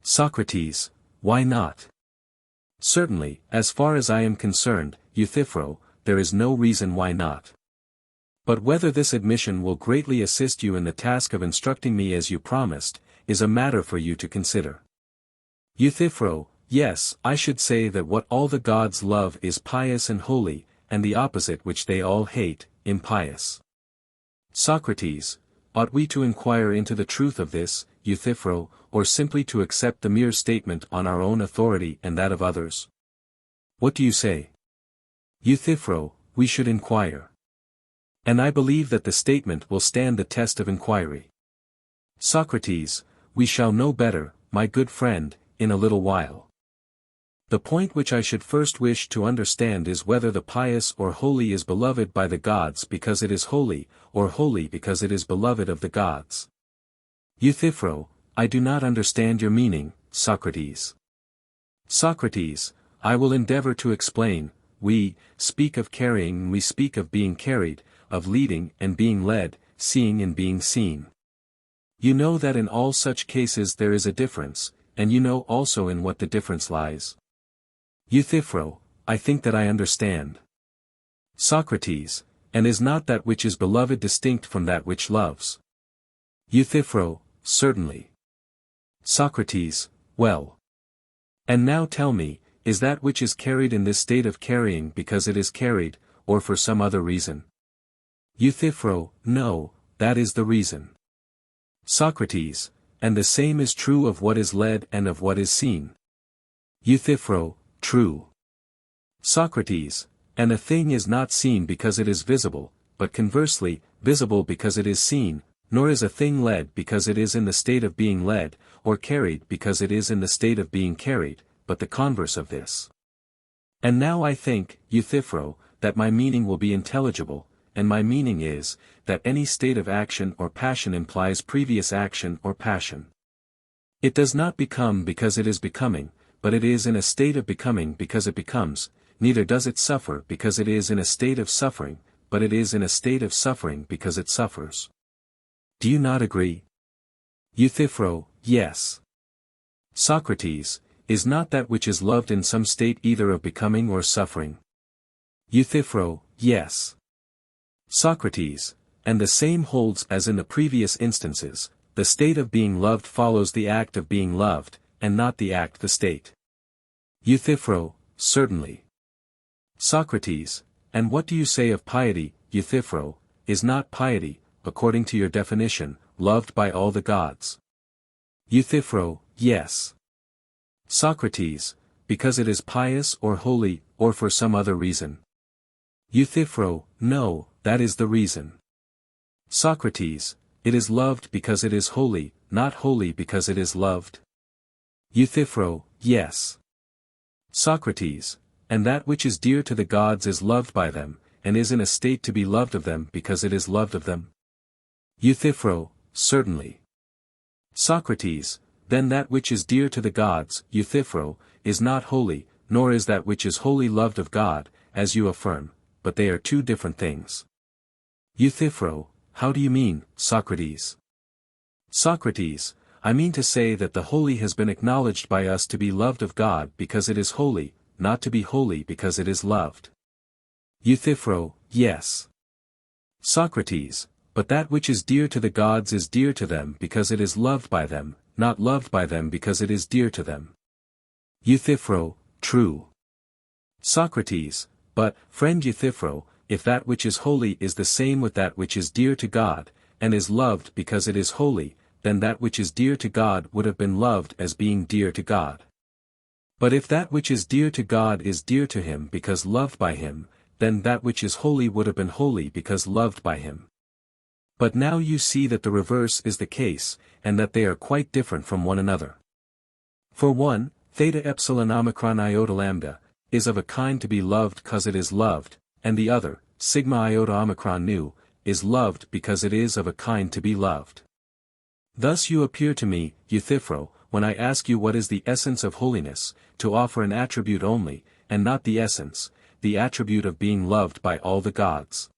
Socrates, why not? Certainly, as far as I am concerned, Euthyphro, there is no reason why not. But whether this admission will greatly assist you in the task of instructing me as you promised, is a matter for you to consider. Euthyphro, yes, I should say that what all the gods love is pious and holy, and the opposite which they all hate, impious. Socrates, ought we to inquire into the truth of this, Euthyphro, or simply to accept the mere statement on our own authority and that of others? What do you say? Euthyphro, we should inquire. And I believe that the statement will stand the test of inquiry. Socrates, we shall know better, my good friend, in a little while. The point which I should first wish to understand is whether the pious or holy is beloved by the gods because it is holy, or holy because it is beloved of the gods. Euthyphro, I do not understand your meaning, Socrates. Socrates, I will endeavor to explain. We speak of carrying and we speak of being carried, of leading and being led, seeing and being seen. You know that in all such cases there is a difference, and you know also in what the difference lies. Euthyphro, I think that I understand. Socrates, and is not that which is beloved distinct from that which loves? Euthyphro, certainly. Socrates, well. And now tell me, is that which is carried in this state of carrying because it is carried, or for some other reason? Euthyphro, no, that is the reason. Socrates, and the same is true of what is led and of what is seen. Euthyphro, true. Socrates, and a thing is not seen because it is visible, but conversely, visible because it is seen, nor is a thing led because it is in the state of being led, or carried because it is in the state of being carried, but the converse of this. And now I think, Euthyphro, that my meaning will be intelligible, and my meaning is, that any state of action or passion implies previous action or passion. It does not become because it is becoming, but it is in a state of becoming because it becomes, neither does it suffer because it is in a state of suffering, but it is in a state of suffering because it suffers. Do you not agree? Euthyphro, yes. Socrates, is not that which is loved in some state either of becoming or suffering? Euthyphro, yes. Socrates, and the same holds as in the previous instances, the state of being loved follows the act of being loved, and not the act the state. Euthyphro, certainly. Socrates, and what do you say of piety, Euthyphro, is not piety, according to your definition, loved by all the gods? Euthyphro, yes. Socrates, because it is pious or holy, or for some other reason? Euthyphro, no, that is the reason. Socrates, it is loved because it is holy, not holy because it is loved? Euthyphro, yes. Socrates, and that which is dear to the gods is loved by them, and is in a state to be loved of them because it is loved of them? Euthyphro, certainly. Socrates, then that which is dear to the gods, Euthyphro, is not holy, nor is that which is holy loved of God, as you affirm, but they are two different things. Euthyphro, how do you mean, Socrates? Socrates, I mean to say that the holy has been acknowledged by us to be loved of God because it is holy, not to be holy because it is loved. Euthyphro, yes. Socrates, but that which is dear to the gods is dear to them because it is loved by them, not loved by them because it is dear to them. Euthyphro, true. Socrates, but, friend Euthyphro, if that which is holy is the same with that which is dear to God, and is loved because it is holy, then that which is dear to God would have been loved as being dear to God. But if that which is dear to God is dear to him because loved by him, then that which is holy would have been holy because loved by him. But now you see that the reverse is the case, and that they are quite different from one another. For one, theta epsilon omicron iota lambda, is of a kind to be loved because it is loved, and the other, sigma iota omicron nu, is loved because it is of a kind to be loved. Thus you appear to me, Euthyphro, when I ask you what is the essence of holiness, to offer an attribute only, and not the essence, the attribute of being loved by all the gods.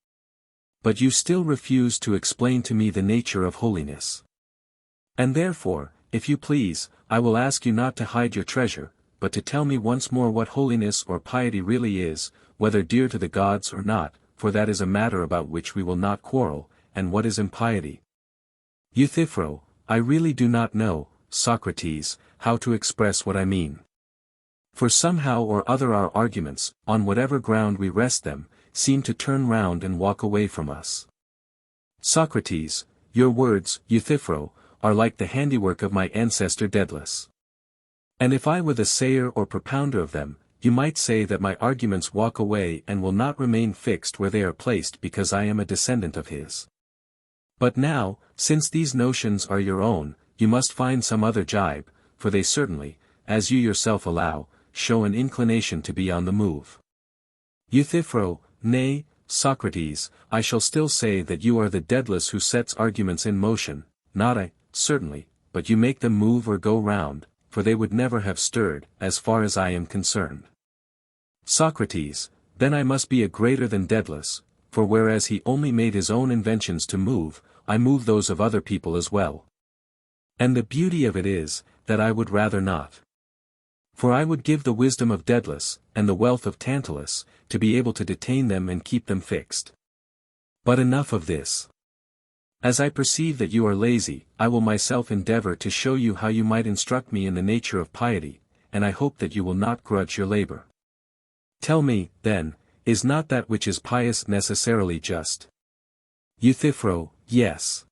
But you still refuse to explain to me the nature of holiness. And therefore, if you please, I will ask you not to hide your treasure, but to tell me once more what holiness or piety really is, whether dear to the gods or not, for that is a matter about which we will not quarrel, and what is impiety. Euthyphro, I really do not know, Socrates, how to express what I mean. For somehow or other our arguments, on whatever ground we rest them, seem to turn round and walk away from us. Socrates, your words, Euthyphro, are like the handiwork of my ancestor Daedalus. And if I were the sayer or propounder of them, you might say that my arguments walk away and will not remain fixed where they are placed because I am a descendant of his. But now, since these notions are your own, you must find some other jibe, for they certainly, as you yourself allow, show an inclination to be on the move. Euthyphro, nay, Socrates, I shall still say that you are the Daedalus who sets arguments in motion, not I, certainly, but you make them move or go round, for they would never have stirred, as far as I am concerned. Socrates, then I must be a greater than Daedalus, for whereas he only made his own inventions to move, I move those of other people as well. And the beauty of it is, that I would rather not. For I would give the wisdom of Daedalus, and the wealth of Tantalus, to be able to detain them and keep them fixed. But enough of this. As I perceive that you are lazy, I will myself endeavor to show you how you might instruct me in the nature of piety, and I hope that you will not grudge your labor. Tell me, then, is not that which is pious necessarily just? Euthyphro, yes.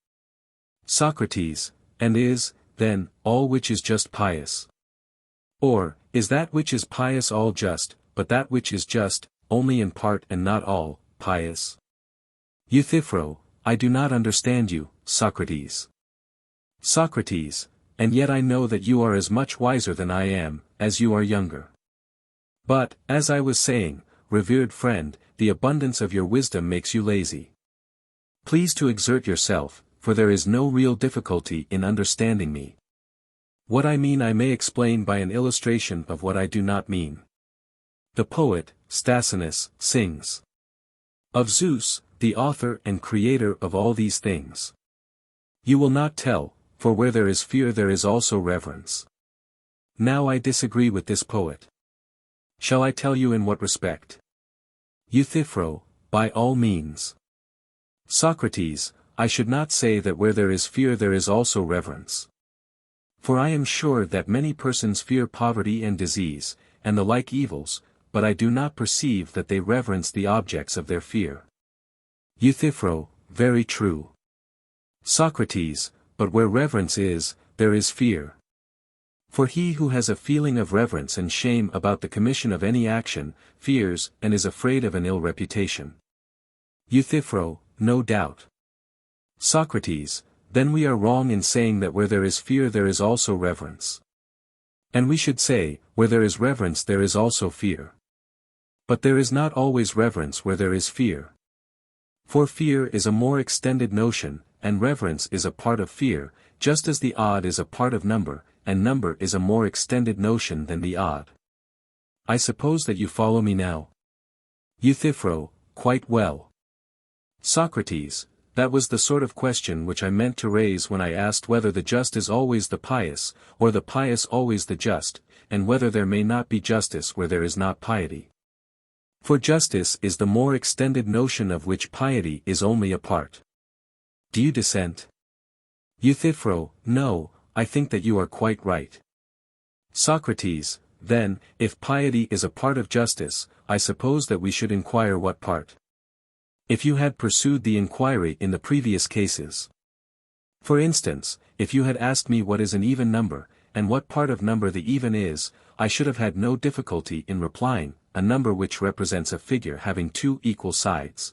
Socrates, and is, then, all which is just pious? Or, is that which is pious all just, but that which is just, only in part and not all, pious? Euthyphro, I do not understand you, Socrates. Socrates, and yet I know that you are as much wiser than I am, as you are younger. But, as I was saying, revered friend, the abundance of your wisdom makes you lazy. Please to exert yourself, for there is no real difficulty in understanding me. What I mean I may explain by an illustration of what I do not mean. The poet, Stasinus, sings of Zeus, the author and creator of all these things. You will not tell, for where there is fear there is also reverence. Now I disagree with this poet. Shall I tell you in what respect? Euthyphro, by all means. Socrates, I should not say that where there is fear there is also reverence. For I am sure that many persons fear poverty and disease, and the like evils, but I do not perceive that they reverence the objects of their fear. Euthyphro, very true. Socrates, but where reverence is, there is fear. For he who has a feeling of reverence and shame about the commission of any action, fears and is afraid of an ill reputation. Euthyphro, no doubt. Socrates, then we are wrong in saying that where there is fear there is also reverence. And we should say, where there is reverence there is also fear. But there is not always reverence where there is fear. For fear is a more extended notion, and reverence is a part of fear, just as the odd is a part of number, and number is a more extended notion than the odd. I suppose that you follow me now? Euthyphro, quite well. Socrates, that was the sort of question which I meant to raise when I asked whether the just is always the pious, or the pious always the just, and whether there may not be justice where there is not piety. For justice is the more extended notion of which piety is only a part. Do you dissent? Euthyphro, no, I think that you are quite right. Socrates, then, if piety is a part of justice, I suppose that we should inquire what part. If you had pursued the inquiry in the previous cases. For instance, if you had asked me what is an even number, and what part of number the even is, I should have had no difficulty in replying, a number which represents a figure having two equal sides.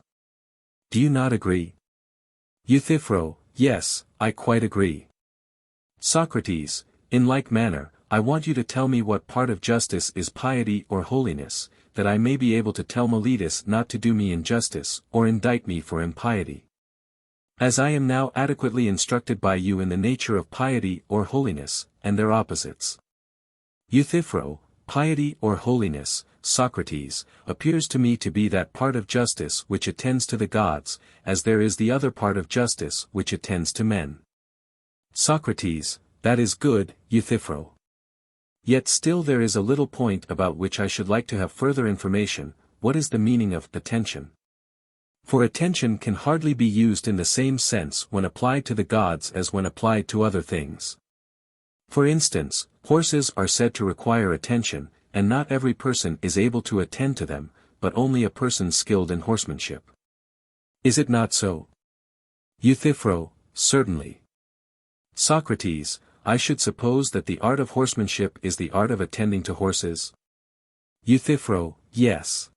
Do you not agree? Euthyphro, yes, I quite agree. Socrates, in like manner, I want you to tell me what part of justice is piety or holiness, that I may be able to tell Meletus not to do me injustice or indict me for impiety. As I am now adequately instructed by you in the nature of piety or holiness, and their opposites. Euthyphro, piety or holiness, Socrates, appears to me to be that part of justice which attends to the gods, as there is the other part of justice which attends to men. Socrates, that is good, Euthyphro. Yet still there is a little point about which I should like to have further information. What is the meaning of attention? For attention can hardly be used in the same sense when applied to the gods as when applied to other things. For instance, horses are said to require attention, and not every person is able to attend to them, but only a person skilled in horsemanship. Is it not so? Euthyphro, certainly. Socrates, I should suppose that the art of horsemanship is the art of attending to horses? Euthyphro, yes.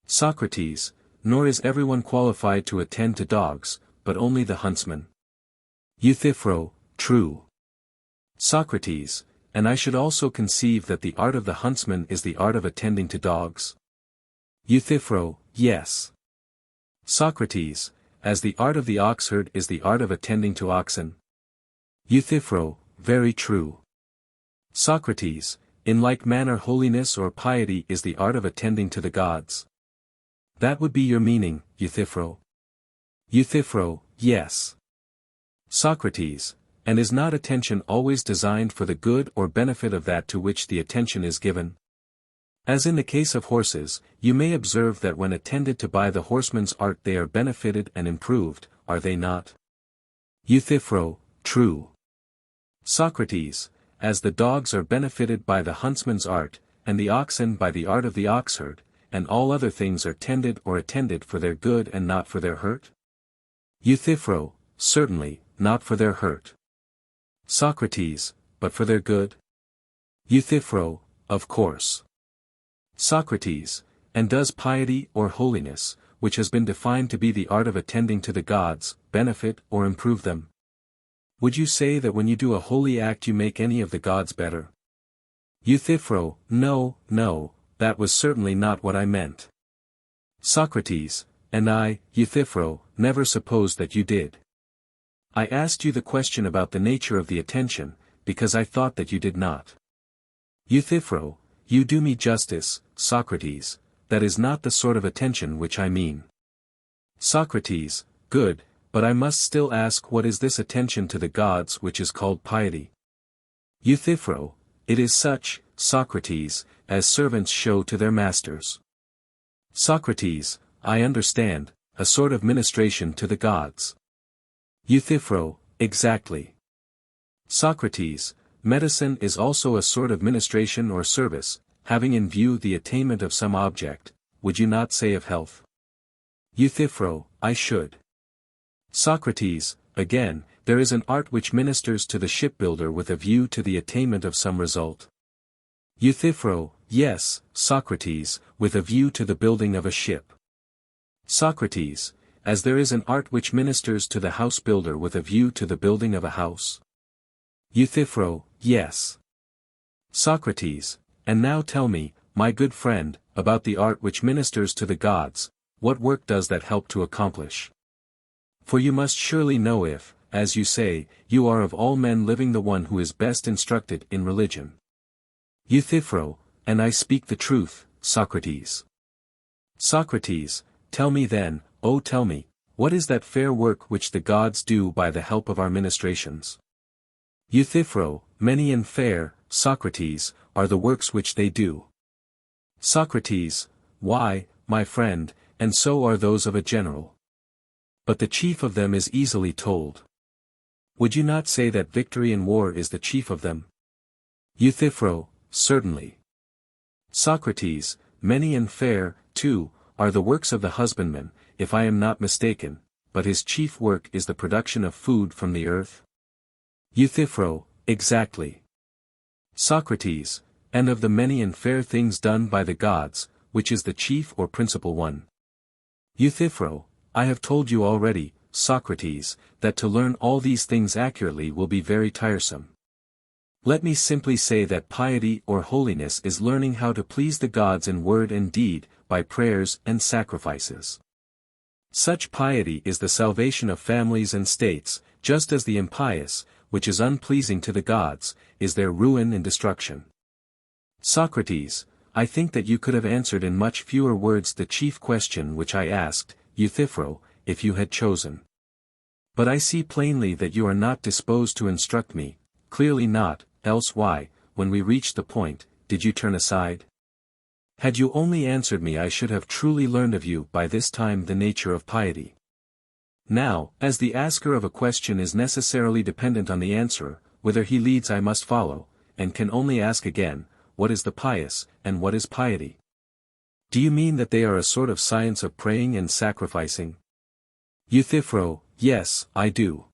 Socrates, nor is everyone qualified to attend to dogs, but only the huntsman. Euthyphro, true. Socrates, and I should also conceive that the art of the huntsman is the art of attending to dogs? Euthyphro, yes. Socrates, as the art of the oxherd is the art of attending to oxen? Euthyphro, very true. Socrates, in like manner holiness or piety is the art of attending to the gods? That would be your meaning, Euthyphro. Euthyphro, yes. Socrates, and is not attention always designed for the good or benefit of that to which the attention is given? As in the case of horses, you may observe that when attended to by the horseman's art they are benefited and improved, are they not? Euthyphro, true. Socrates, as the dogs are benefited by the huntsman's art, and the oxen by the art of the oxherd, and all other things are tended or attended for their good and not for their hurt? Euthyphro, certainly, not for their hurt. Socrates, but for their good? Euthyphro, of course. Socrates, and does piety or holiness, which has been defined to be the art of attending to the gods, benefit or improve them? Would you say that when you do a holy act you make any of the gods better? Euthyphro, no, that was certainly not what I meant. Socrates, and I, Euthyphro, never supposed that you did. I asked you the question about the nature of the attention, because I thought that you did not. Euthyphro, you do me justice, Socrates, that is not the sort of attention which I mean. Socrates, good, but I must still ask what is this attention to the gods which is called piety? Euthyphro, it is such, Socrates, as servants show to their masters. Socrates, I understand, a sort of ministration to the gods. Euthyphro, exactly. Socrates, medicine is also a sort of ministration or service, having in view the attainment of some object, would you not say of health? Euthyphro, I should. Socrates, again, there is an art which ministers to the shipbuilder with a view to the attainment of some result. Euthyphro, yes, Socrates, with a view to the building of a ship. Socrates, as there is an art which ministers to the house builder with a view to the building of a house. Euthyphro, yes. Socrates, and now tell me, my good friend, about the art which ministers to the gods, what work does that help to accomplish? For you must surely know if, as you say, you are of all men living the one who is best instructed in religion. Euthyphro, and I speak the truth, Socrates. Socrates, tell me then, oh tell me, what is that fair work which the gods do by the help of our ministrations? Euthyphro, many and fair, Socrates, are the works which they do. Socrates, why, my friend, and so are those of a general. But the chief of them is easily told. Would you not say that victory in war is the chief of them? Euthyphro, certainly. Socrates, many and fair, too, are the works of the husbandman, if I am not mistaken, but his chief work is the production of food from the earth? Euthyphro, exactly. Socrates, and of the many and fair things done by the gods, which is the chief or principal one? Euthyphro, I have told you already, Socrates, that to learn all these things accurately will be very tiresome. Let me simply say that piety or holiness is learning how to please the gods in word and deed, by prayers and sacrifices. Such piety is the salvation of families and states, just as the impious, which is unpleasing to the gods, is their ruin and destruction. Socrates, I think that you could have answered in much fewer words the chief question which I asked, Euthyphro, if you had chosen. But I see plainly that you are not disposed to instruct me, clearly not, else why, when we reached the point, did you turn aside? Had you only answered me I should have truly learned of you by this time the nature of piety. Now, as the asker of a question is necessarily dependent on the answerer, whither he leads I must follow, and can only ask again, what is the pious, and what is piety? Do you mean that they are a sort of science of praying and sacrificing? Euthyphro, yes, I do.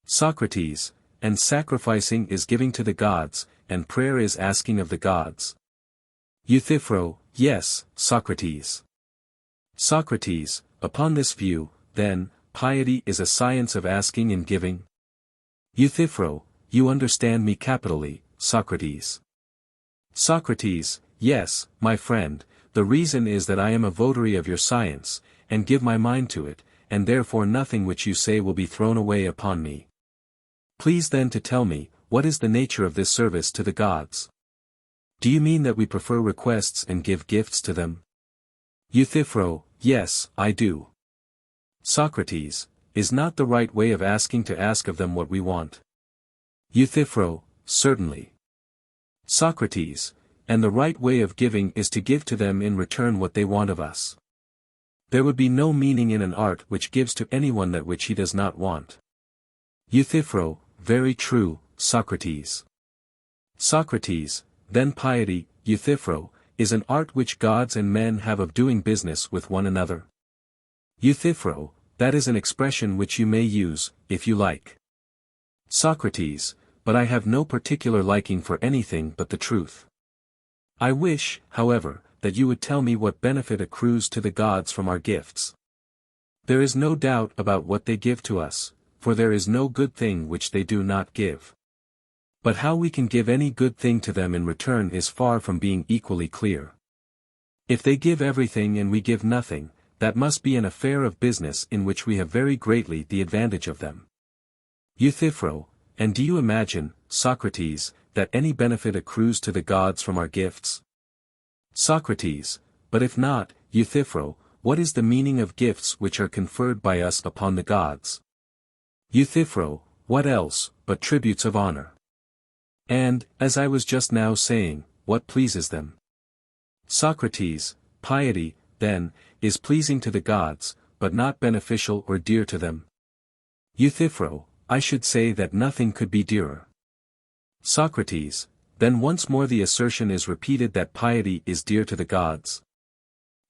Socrates, and sacrificing is giving to the gods, and prayer is asking of the gods. Euthyphro, yes, Socrates. Socrates, upon this view, then, piety is a science of asking and giving? Euthyphro, you understand me capitally, Socrates. Socrates, yes, my friend, the reason is that I am a votary of your science, and give my mind to it, and therefore nothing which you say will be thrown away upon me. Please then to tell me, what is the nature of this service to the gods? Do you mean that we prefer requests and give gifts to them? Euthyphro, yes, I do. Socrates, is not the right way of asking to ask of them what we want? Euthyphro, certainly. Socrates, and the right way of giving is to give to them in return what they want of us. There would be no meaning in an art which gives to anyone that which he does not want. Euthyphro, very true, Socrates. Socrates, then piety, Euthyphro, is an art which gods and men have of doing business with one another. Euthyphro, that is an expression which you may use, if you like. Socrates, but I have no particular liking for anything but the truth. I wish, however, that you would tell me what benefit accrues to the gods from our gifts. There is no doubt about what they give to us, for there is no good thing which they do not give. But how we can give any good thing to them in return is far from being equally clear. If they give everything and we give nothing, that must be an affair of business in which we have very greatly the advantage of them. Euthyphro, and do you imagine, Socrates, that any benefit accrues to the gods from our gifts? Socrates, but if not, Euthyphro, what is the meaning of gifts which are conferred by us upon the gods? Euthyphro, what else, but tributes of honor? And, as I was just now saying, what pleases them? Socrates, piety, then, is pleasing to the gods, but not beneficial or dear to them. Euthyphro, I should say that nothing could be dearer. Socrates, then once more the assertion is repeated that piety is dear to the gods.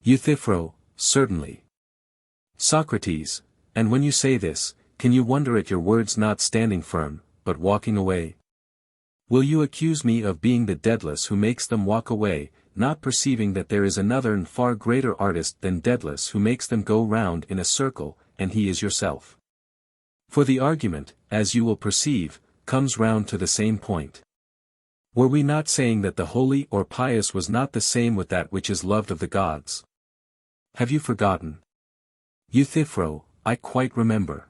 Euthyphro, certainly. Socrates, and when you say this, can you wonder at your words not standing firm, but walking away? Will you accuse me of being the Daedalus who makes them walk away, not perceiving that there is another and far greater artist than Daedalus who makes them go round in a circle, and he is yourself? For the argument, as you will perceive, comes round to the same point. Were we not saying that the holy or pious was not the same with that which is loved of the gods? Have you forgotten? Euthyphro, I quite remember.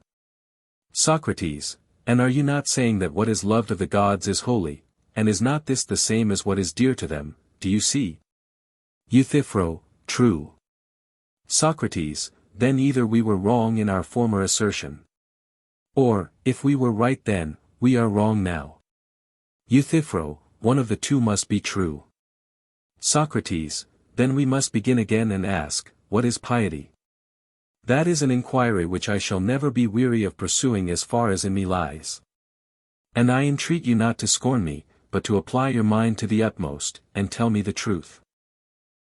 Socrates, and are you not saying that what is loved of the gods is holy, and is not this the same as what is dear to them, do you see? Euthyphro, true. Socrates, then either we were wrong in our former assertion. Or, if we were right then, we are wrong now. Euthyphro, one of the two must be true. Socrates, then we must begin again and ask, what is piety? That is an inquiry which I shall never be weary of pursuing as far as in me lies. And I entreat you not to scorn me, but to apply your mind to the utmost, and tell me the truth.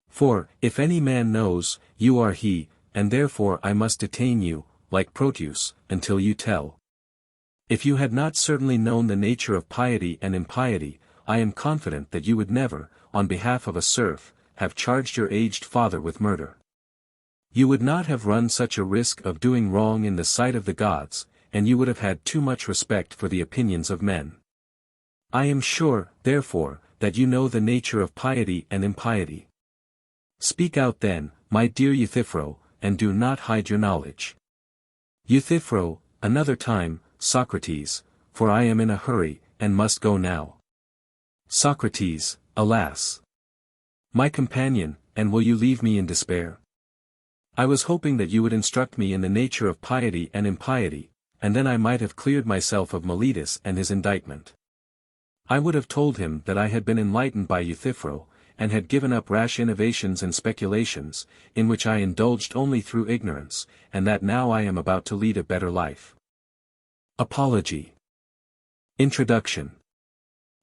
For, if any man knows, you are he, and therefore I must detain you, like Proteus, until you tell. If you had not certainly known the nature of piety and impiety, I am confident that you would never, on behalf of a serf, have charged your aged father with murder. You would not have run such a risk of doing wrong in the sight of the gods, and you would have had too much respect for the opinions of men. I am sure, therefore, that you know the nature of piety and impiety. Speak out then, my dear Euthyphro, and do not hide your knowledge. Euthyphro, another time, Socrates, for I am in a hurry, and must go now. Socrates, alas! My companion, and will you leave me in despair? I was hoping that you would instruct me in the nature of piety and impiety, and then I might have cleared myself of Meletus and his indictment. I would have told him that I had been enlightened by Euthyphro, and had given up rash innovations and speculations, in which I indulged only through ignorance, and that now I am about to lead a better life. Apology. Introduction.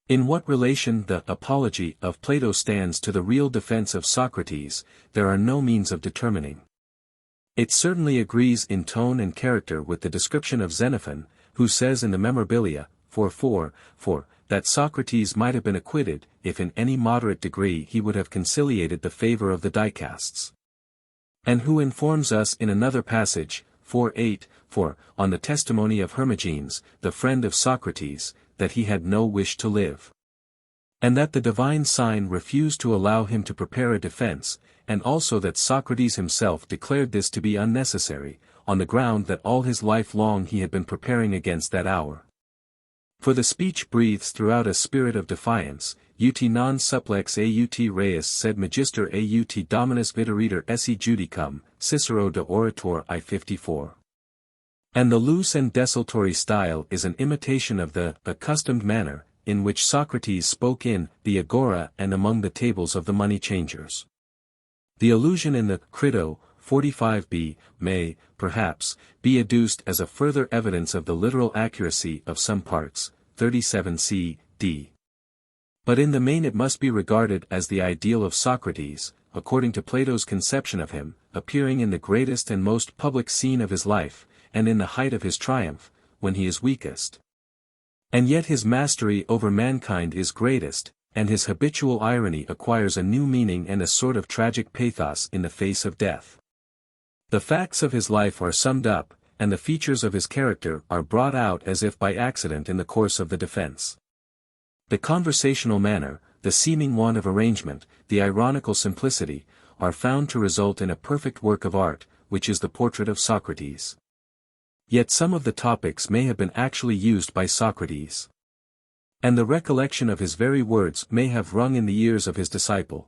In what relation the Apology of Plato stands to the real defense of Socrates, there are no means of determining. It certainly agrees in tone and character with the description of Xenophon, who says in the Memorabilia, 4:4, that Socrates might have been acquitted, if in any moderate degree he would have conciliated the favor of the dicasts. And who informs us in another passage, 4:8, on the testimony of Hermogenes, the friend of Socrates, that he had no wish to live. And that the divine sign refused to allow him to prepare a defense, and also that Socrates himself declared this to be unnecessary, on the ground that all his life long he had been preparing against that hour. For the speech breathes throughout a spirit of defiance, ut non supplex aut reis sed magister aut dominus videretur esse judicum, Cicero de Orator I 54. And the loose and desultory style is an imitation of the accustomed manner, in which Socrates spoke in the agora and among the tables of the money changers. The allusion in the Crito, 45b, may, perhaps, be adduced as a further evidence of the literal accuracy of some parts, 37c, d. But in the main it must be regarded as the ideal of Socrates, according to Plato's conception of him, appearing in the greatest and most public scene of his life, and in the height of his triumph, when he is weakest. And yet his mastery over mankind is greatest, and his habitual irony acquires a new meaning and a sort of tragic pathos in the face of death. The facts of his life are summed up, and the features of his character are brought out as if by accident in the course of the defense. The conversational manner, the seeming want of arrangement, the ironical simplicity, are found to result in a perfect work of art, which is the portrait of Socrates. Yet some of the topics may have been actually used by Socrates. And the recollection of his very words may have rung in the ears of his disciple.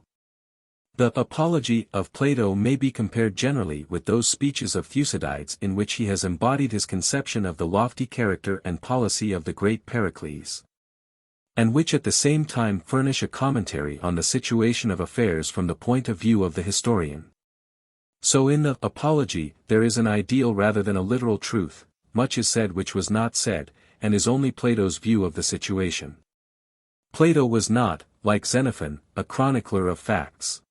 The Apology of Plato may be compared generally with those speeches of Thucydides in which he has embodied his conception of the lofty character and policy of the great Pericles, and which at the same time furnish a commentary on the situation of affairs from the point of view of the historian. So in the Apology there is an ideal rather than a literal truth, much is said which was not said, and is only Plato's view of the situation. Plato was not, like Xenophon, a chronicler of facts.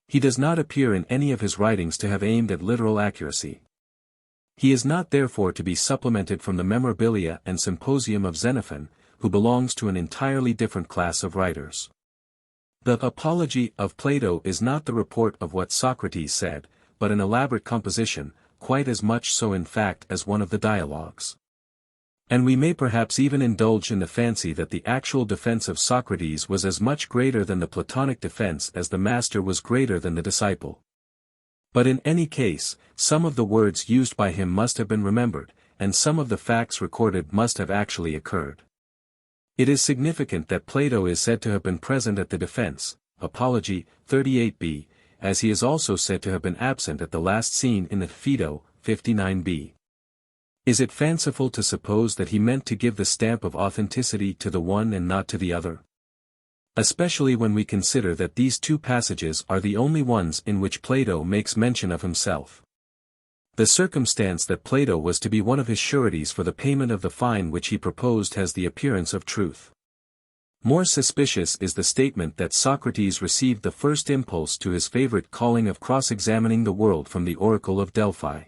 He does not appear in any of his writings to have aimed at literal accuracy. He is not therefore to be supplemented from the Memorabilia and Symposium of Xenophon, who belongs to an entirely different class of writers. The Apology of Plato is not the report of what Socrates said, but an elaborate composition, quite as much so in fact as one of the dialogues. And we may perhaps even indulge in the fancy that the actual defense of Socrates was as much greater than the Platonic defense as the master was greater than the disciple. But in any case, some of the words used by him must have been remembered, and some of the facts recorded must have actually occurred. It is significant that Plato is said to have been present at the defense, Apology, 38b, as he is also said to have been absent at the last scene in the Phaedo, 59b. Is it fanciful to suppose that he meant to give the stamp of authenticity to the one and not to the other? Especially when we consider that these two passages are the only ones in which Plato makes mention of himself. The circumstance that Plato was to be one of his sureties for the payment of the fine which he proposed has the appearance of truth. More suspicious is the statement that Socrates received the first impulse to his favorite calling of cross-examining the world from the oracle of Delphi.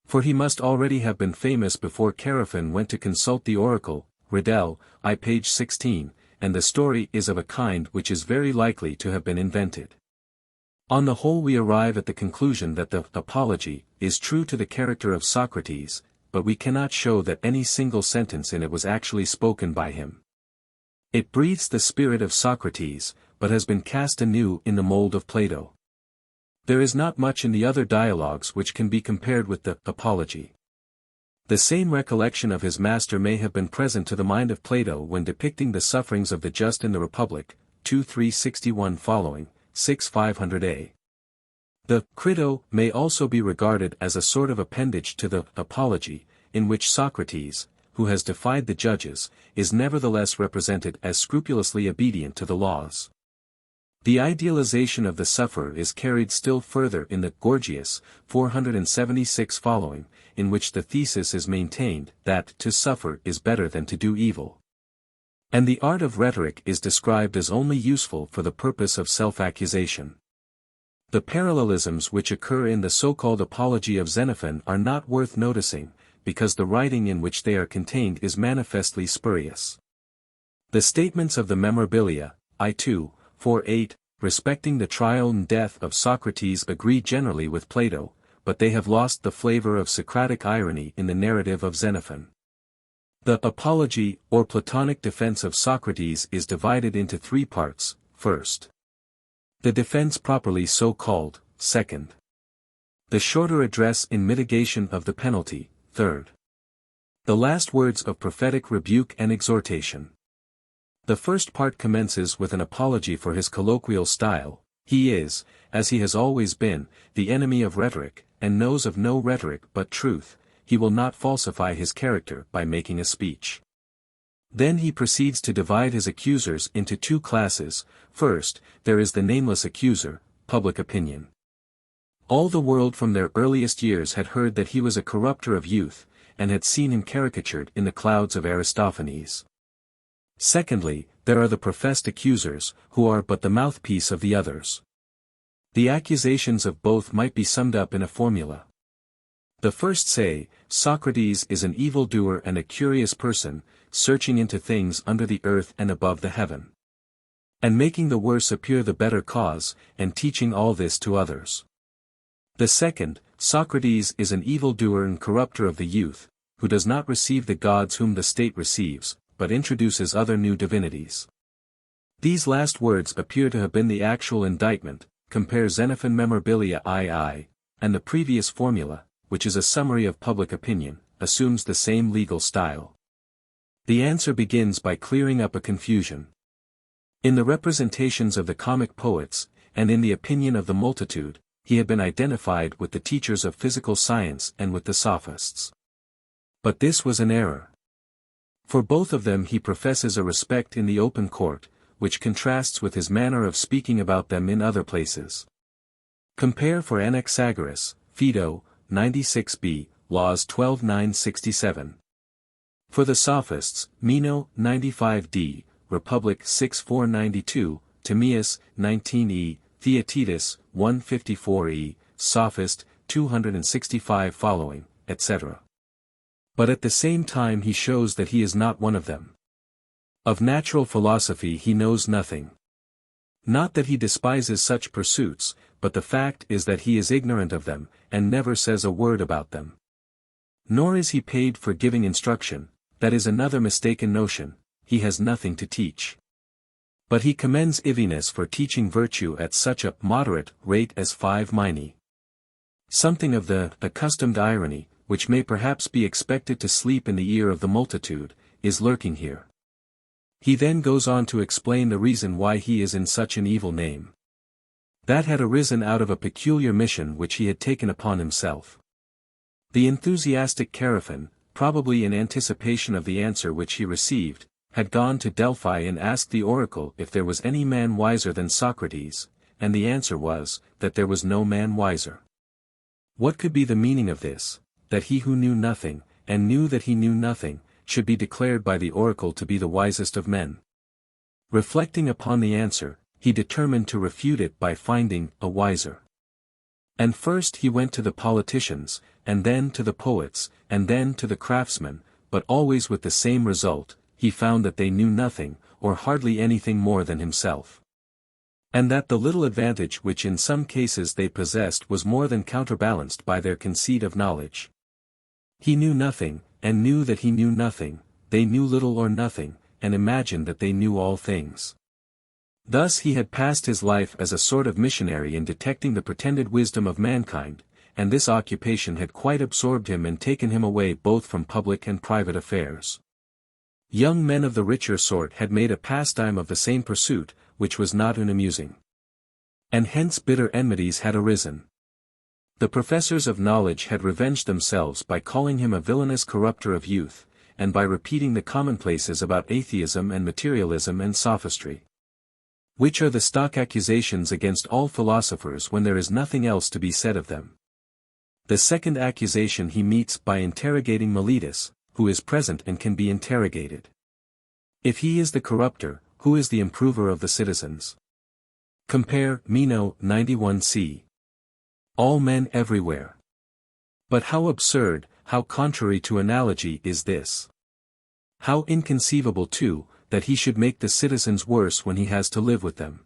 For he must already have been famous before Chaerephon went to consult the oracle, Riddell, I page 16, and the story is of a kind which is very likely to have been invented. On the whole we arrive at the conclusion that the Apology is true to the character of Socrates, but we cannot show that any single sentence in it was actually spoken by him. It breathes the spirit of Socrates, but has been cast anew in the mold of Plato. There is not much in the other dialogues which can be compared with the Apology. The same recollection of his master may have been present to the mind of Plato when depicting the sufferings of the just in the Republic, 2 361 following, 6 500a. The Crito may also be regarded as a sort of appendage to the Apology, in which Socrates, who has defied the judges, is nevertheless represented as scrupulously obedient to the laws. The idealization of the sufferer is carried still further in the Gorgias, 476 following, in which the thesis is maintained that to suffer is better than to do evil. And the art of rhetoric is described as only useful for the purpose of self-accusation. The parallelisms which occur in the so-called Apology of Xenophon are not worth noticing, because the writing in which they are contained is manifestly spurious. The statements of the Memorabilia, I2, 4-8, respecting the trial and death of Socrates agree generally with Plato, but they have lost the flavor of Socratic irony in the narrative of Xenophon. The Apology, or Platonic defense of Socrates is divided into three parts: first, the defense properly so called; second, the shorter address in mitigation of the penalty; third, the last words of prophetic rebuke and exhortation. The first part commences with an apology for his colloquial style. He is, as he has always been, the enemy of rhetoric, and knows of no rhetoric but truth. He will not falsify his character by making a speech. Then he proceeds to divide his accusers into two classes. First, there is the nameless accuser, public opinion. All the world from their earliest years had heard that he was a corrupter of youth, and had seen him caricatured in the clouds of Aristophanes. Secondly, there are the professed accusers, who are but the mouthpiece of the others. The accusations of both might be summed up in a formula. The first say, Socrates is an evildoer and a curious person, searching into things under the earth and above the heaven, and making the worse appear the better cause, and teaching all this to others. The second, Socrates is an evildoer and corrupter of the youth, who does not receive the gods whom the state receives, but introduces other new divinities. These last words appear to have been the actual indictment. Compare Xenophon Memorabilia II, and the previous formula, which is a summary of public opinion, assumes the same legal style. The answer begins by clearing up a confusion. In the representations of the comic poets, and in the opinion of the multitude, he had been identified with the teachers of physical science and with the Sophists. But this was an error. For both of them he professes a respect in the open court, which contrasts with his manner of speaking about them in other places. Compare for Anaxagoras, Phaedo, 96b, Laws 12-9-67. For the Sophists, Meno, 95d, Republic 6-4-92, Timaeus, 19e, Theaetetus, 154e, Sophist, 265 following, etc. But at the same time he shows that he is not one of them. Of natural philosophy he knows nothing. Not that he despises such pursuits, but the fact is that he is ignorant of them, and never says a word about them. Nor is he paid for giving instruction. That is another mistaken notion. He has nothing to teach. But he commends Euthyphro for teaching virtue at such a moderate rate as 5 minae. Something of the accustomed irony, which may perhaps be expected to sleep in the ear of the multitude, is lurking here. He then goes on to explain the reason why he is in such an evil name. That had arisen out of a peculiar mission which he had taken upon himself. The enthusiastic Chaerephon, probably in anticipation of the answer which he received, had gone to Delphi and asked the oracle if there was any man wiser than Socrates, and the answer was, that there was no man wiser. What could be the meaning of this? That he who knew nothing, and knew that he knew nothing, should be declared by the oracle to be the wisest of men. Reflecting upon the answer, he determined to refute it by finding a wiser. And first he went to the politicians, and then to the poets, and then to the craftsmen, but always with the same result. He found that they knew nothing, or hardly anything more than himself. And that the little advantage which in some cases they possessed was more than counterbalanced by their conceit of knowledge. He knew nothing, and knew that he knew nothing; they knew little or nothing, and imagined that they knew all things. Thus he had passed his life as a sort of missionary in detecting the pretended wisdom of mankind, and this occupation had quite absorbed him and taken him away both from public and private affairs. Young men of the richer sort had made a pastime of the same pursuit, which was not unamusing. And hence bitter enmities had arisen. The professors of knowledge had revenged themselves by calling him a villainous corrupter of youth, and by repeating the commonplaces about atheism and materialism and sophistry. Which are the stock accusations against all philosophers when there is nothing else to be said of them. The second accusation he meets by interrogating Meletus, who is present and can be interrogated. If he is the corrupter, who is the improver of the citizens? Compare Meno 91c. All men everywhere. But how absurd, how contrary to analogy is this? How inconceivable too, that he should make the citizens worse when he has to live with them.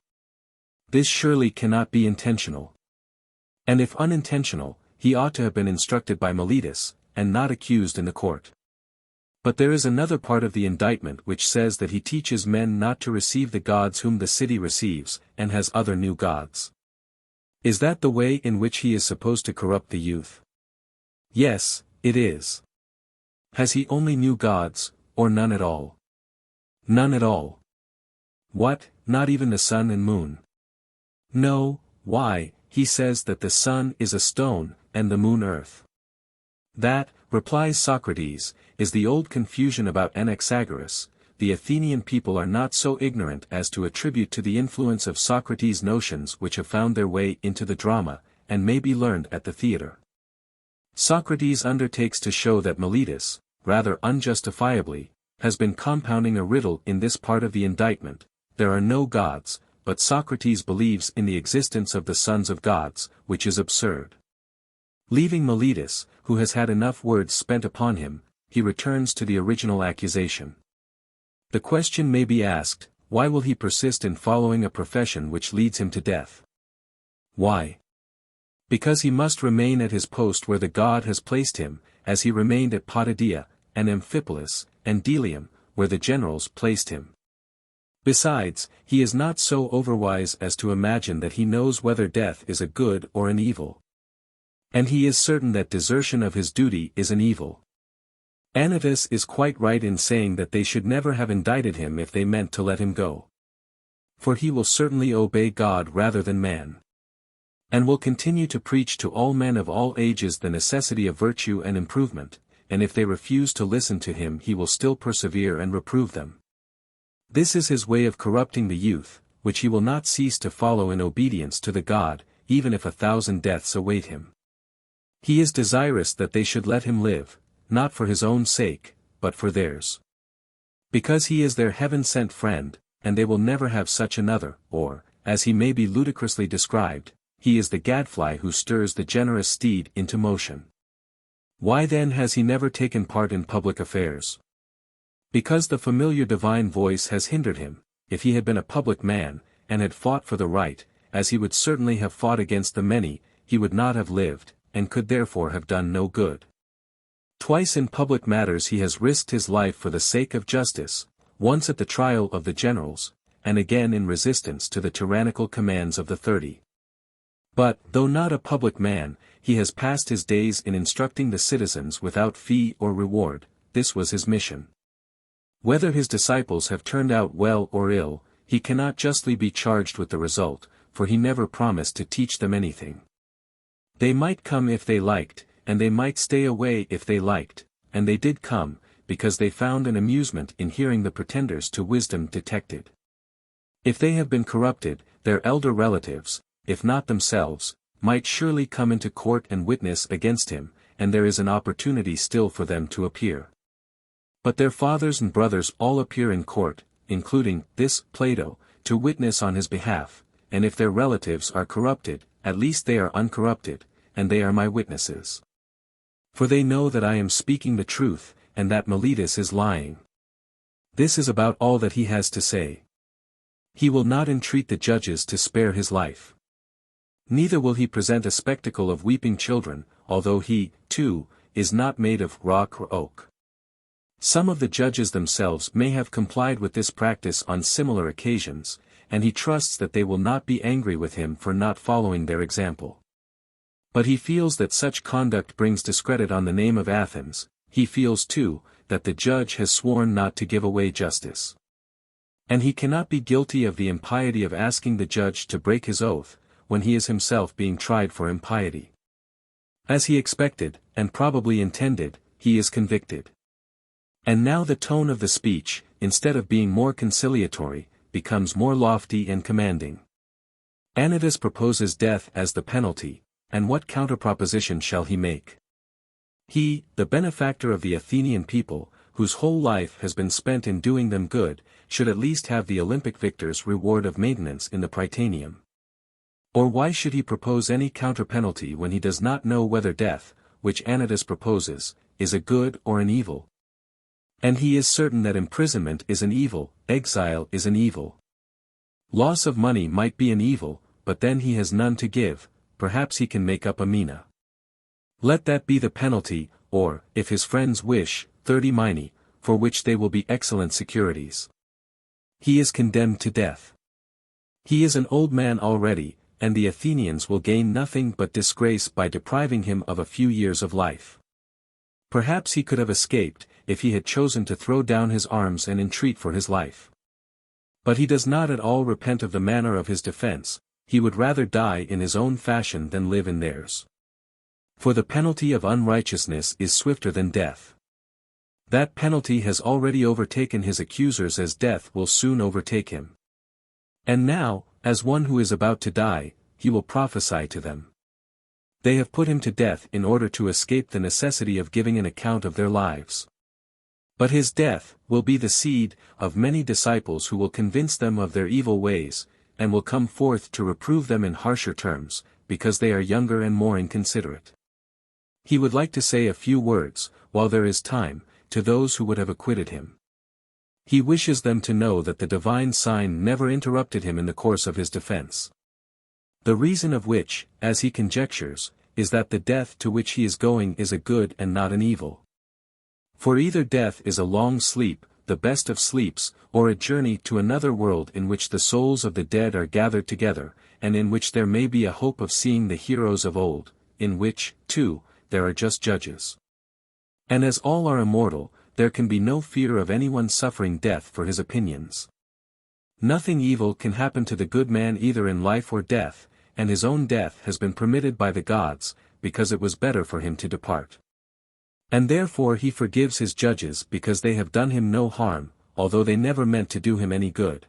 This surely cannot be intentional. And if unintentional, he ought to have been instructed by Meletus, and not accused in the court. But there is another part of the indictment which says that he teaches men not to receive the gods whom the city receives, and has other new gods. Is that the way in which he is supposed to corrupt the youth? Yes, it is. Has he only new gods, or none at all? None at all. What, not even the sun and moon? No, why, he says that the sun is a stone, and the moon earth. That, replies Socrates, is the old confusion about Anaxagoras. The Athenian people are not so ignorant as to attribute to the influence of Socrates notions which have found their way into the drama, and may be learned at the theatre. Socrates undertakes to show that Meletus, rather unjustifiably, has been compounding a riddle in this part of the indictment. There are no gods, but Socrates believes in the existence of the sons of gods, which is absurd. Leaving Meletus, who has had enough words spent upon him, he returns to the original accusation. The question may be asked, why will he persist in following a profession which leads him to death? Why? Because he must remain at his post where the god has placed him, as he remained at Potidaea, and Amphipolis, and Delium, where the generals placed him. Besides, he is not so overwise as to imagine that he knows whether death is a good or an evil. And he is certain that desertion of his duty is an evil. Anytus is quite right in saying that they should never have indicted him if they meant to let him go. For he will certainly obey God rather than man. And will continue to preach to all men of all ages the necessity of virtue and improvement, and if they refuse to listen to him he will still persevere and reprove them. This is his way of corrupting the youth, which he will not cease to follow in obedience to the god, even if 1,000 deaths await him. He is desirous that they should let him live, not for his own sake, but for theirs. Because he is their heaven-sent friend, and they will never have such another, or, as he may be ludicrously described, he is the gadfly who stirs the generous steed into motion. Why then has he never taken part in public affairs? Because the familiar divine voice has hindered him. If he had been a public man, and had fought for the right, as he would certainly have fought against the many, he would not have lived, and could therefore have done no good. Twice in public matters he has risked his life for the sake of justice, once at the trial of the generals, and again in resistance to the tyrannical commands of the 30. But, though not a public man, he has passed his days in instructing the citizens without fee or reward. This was his mission. Whether his disciples have turned out well or ill, he cannot justly be charged with the result, for he never promised to teach them anything. They might come if they liked, and they might stay away if they liked, and they did come, because they found an amusement in hearing the pretenders to wisdom detected. If they have been corrupted, their elder relatives, if not themselves, might surely come into court and witness against him, and there is an opportunity still for them to appear. But their fathers and brothers all appear in court, including this Plato, to witness on his behalf, and if their relatives are corrupted, at least they are uncorrupted, and they are my witnesses. For they know that I am speaking the truth, and that Meletus is lying. This is about all that he has to say. He will not entreat the judges to spare his life. Neither will he present a spectacle of weeping children, although he, too, is not made of rock or oak. Some of the judges themselves may have complied with this practice on similar occasions, and he trusts that they will not be angry with him for not following their example. But he feels that such conduct brings discredit on the name of Athens. He feels too, that the judge has sworn not to give away justice. And he cannot be guilty of the impiety of asking the judge to break his oath, when he is himself being tried for impiety. As he expected, and probably intended, he is convicted. And now the tone of the speech, instead of being more conciliatory, becomes more lofty and commanding. Anytus proposes death as the penalty, and what counterproposition shall he make? He, the benefactor of the Athenian people, whose whole life has been spent in doing them good, should at least have the Olympic victor's reward of maintenance in the Prytaneum. Or why should he propose any counterpenalty when he does not know whether death, which Anytus proposes, is a good or an evil? And he is certain that imprisonment is an evil, exile is an evil. Loss of money might be an evil, but then he has none to give, perhaps he can make up a mina. Let that be the penalty, or, if his friends wish, 30 minae, for which they will be excellent securities. He is condemned to death. He is an old man already, and the Athenians will gain nothing but disgrace by depriving him of a few years of life. Perhaps he could have escaped, if he had chosen to throw down his arms and entreat for his life. But he does not at all repent of the manner of his defense, he would rather die in his own fashion than live in theirs. For the penalty of unrighteousness is swifter than death. That penalty has already overtaken his accusers as death will soon overtake him. And now, as one who is about to die, he will prophesy to them. They have put him to death in order to escape the necessity of giving an account of their lives. But his death will be the seed of many disciples who will convince them of their evil ways, and will come forth to reprove them in harsher terms, because they are younger and more inconsiderate. He would like to say a few words, while there is time, to those who would have acquitted him. He wishes them to know that the divine sign never interrupted him in the course of his defense. The reason of which, as he conjectures, is that the death to which he is going is a good and not an evil. For either death is a long sleep, the best of sleeps, or a journey to another world in which the souls of the dead are gathered together, and in which there may be a hope of seeing the heroes of old, in which, too, there are just judges. And as all are immortal, there can be no fear of anyone suffering death for his opinions. Nothing evil can happen to the good man either in life or death, and his own death has been permitted by the gods, because it was better for him to depart. And therefore he forgives his judges because they have done him no harm, although they never meant to do him any good.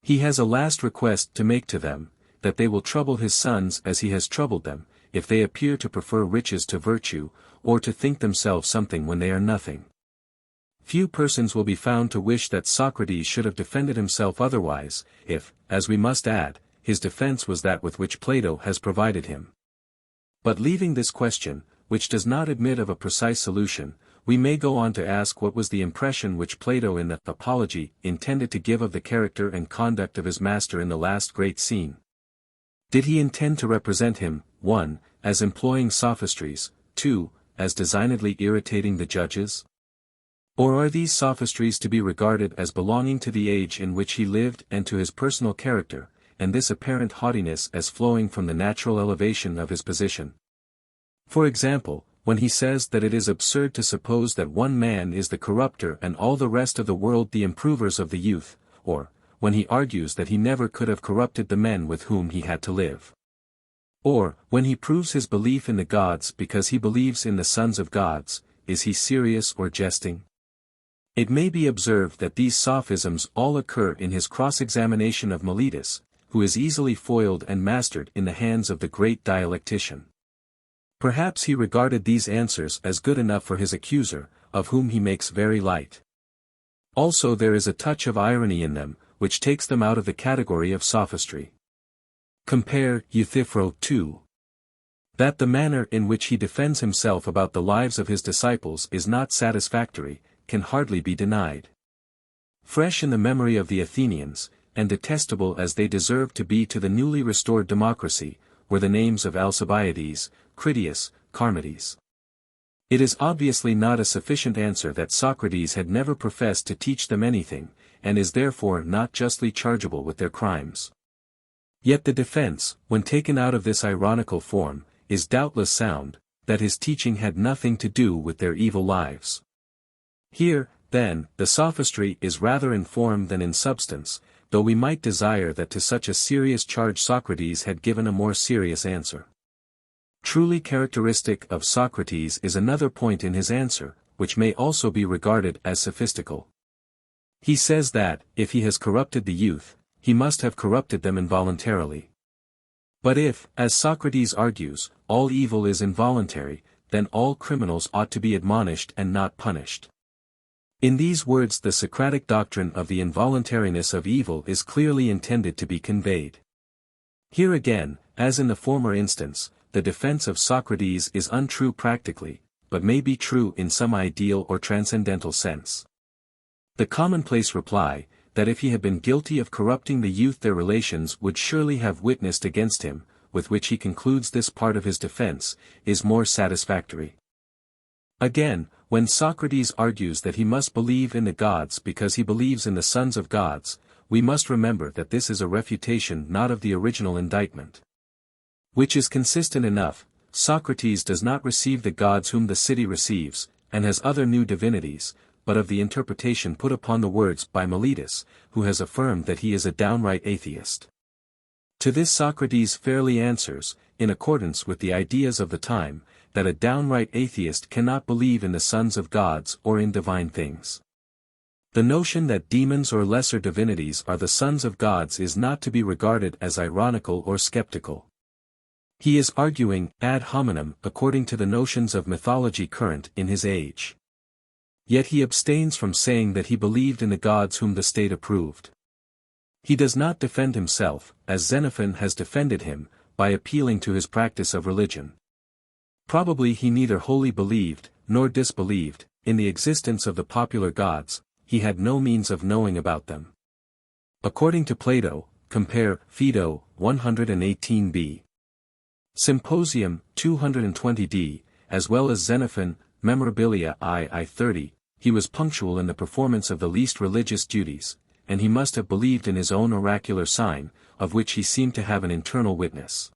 He has a last request to make to them, that they will trouble his sons as he has troubled them, if they appear to prefer riches to virtue, or to think themselves something when they are nothing. Few persons will be found to wish that Socrates should have defended himself otherwise, if, as we must add, his defense was that with which Plato has provided him. But leaving this question, which does not admit of a precise solution, we may go on to ask what was the impression which Plato in the Apology intended to give of the character and conduct of his master in the last great scene. Did he intend to represent him, 1, as employing sophistries, 2, as designedly irritating the judges? Or are these sophistries to be regarded as belonging to the age in which he lived and to his personal character, and this apparent haughtiness as flowing from the natural elevation of his position? For example, when he says that it is absurd to suppose that one man is the corrupter and all the rest of the world the improvers of the youth, or, when he argues that he never could have corrupted the men with whom he had to live. Or, when he proves his belief in the gods because he believes in the sons of gods, is he serious or jesting? It may be observed that these sophisms all occur in his cross-examination of Miletus, who is easily foiled and mastered in the hands of the great dialectician. Perhaps he regarded these answers as good enough for his accuser, of whom he makes very light. Also there is a touch of irony in them, which takes them out of the category of sophistry. Compare Euthyphro 2. That the manner in which he defends himself about the lives of his disciples is not satisfactory, can hardly be denied. Fresh in the memory of the Athenians, and detestable as they deserved to be to the newly restored democracy, were the names of Alcibiades, Critias, Charmides. It is obviously not a sufficient answer that Socrates had never professed to teach them anything, and is therefore not justly chargeable with their crimes. Yet the defense, when taken out of this ironical form, is doubtless sound, that his teaching had nothing to do with their evil lives. Here, then, the sophistry is rather in form than in substance, though we might desire that to such a serious charge Socrates had given a more serious answer. Truly characteristic of Socrates is another point in his answer, which may also be regarded as sophistical. He says that, if he has corrupted the youth, he must have corrupted them involuntarily. But if, as Socrates argues, all evil is involuntary, then all criminals ought to be admonished and not punished. In these words the Socratic doctrine of the involuntariness of evil is clearly intended to be conveyed. Here again, as in the former instance, the defense of Socrates is untrue practically, but may be true in some ideal or transcendental sense. The commonplace reply, that if he had been guilty of corrupting the youth their relations would surely have witnessed against him, with which he concludes this part of his defense, is more satisfactory. Again, when Socrates argues that he must believe in the gods because he believes in the sons of gods, we must remember that this is a refutation not of the original indictment. Which is consistent enough. Socrates does not receive the gods whom the city receives, and has other new divinities, but of the interpretation put upon the words by Meletus, who has affirmed that he is a downright atheist. To this Socrates fairly answers, in accordance with the ideas of the time, that a downright atheist cannot believe in the sons of gods or in divine things. The notion that demons or lesser divinities are the sons of gods is not to be regarded as ironical or skeptical. He is arguing ad hominem according to the notions of mythology current in his age. Yet he abstains from saying that he believed in the gods whom the state approved. He does not defend himself, as Xenophon has defended him, by appealing to his practice of religion. Probably he neither wholly believed, nor disbelieved, in the existence of the popular gods, he had no means of knowing about them. According to Plato, compare Phaedo, 118b. Symposium, 220d, as well as Xenophon, Memorabilia I 30, he was punctual in the performance of the least religious duties, and he must have believed in his own oracular sign, of which he seemed to have an internal witness.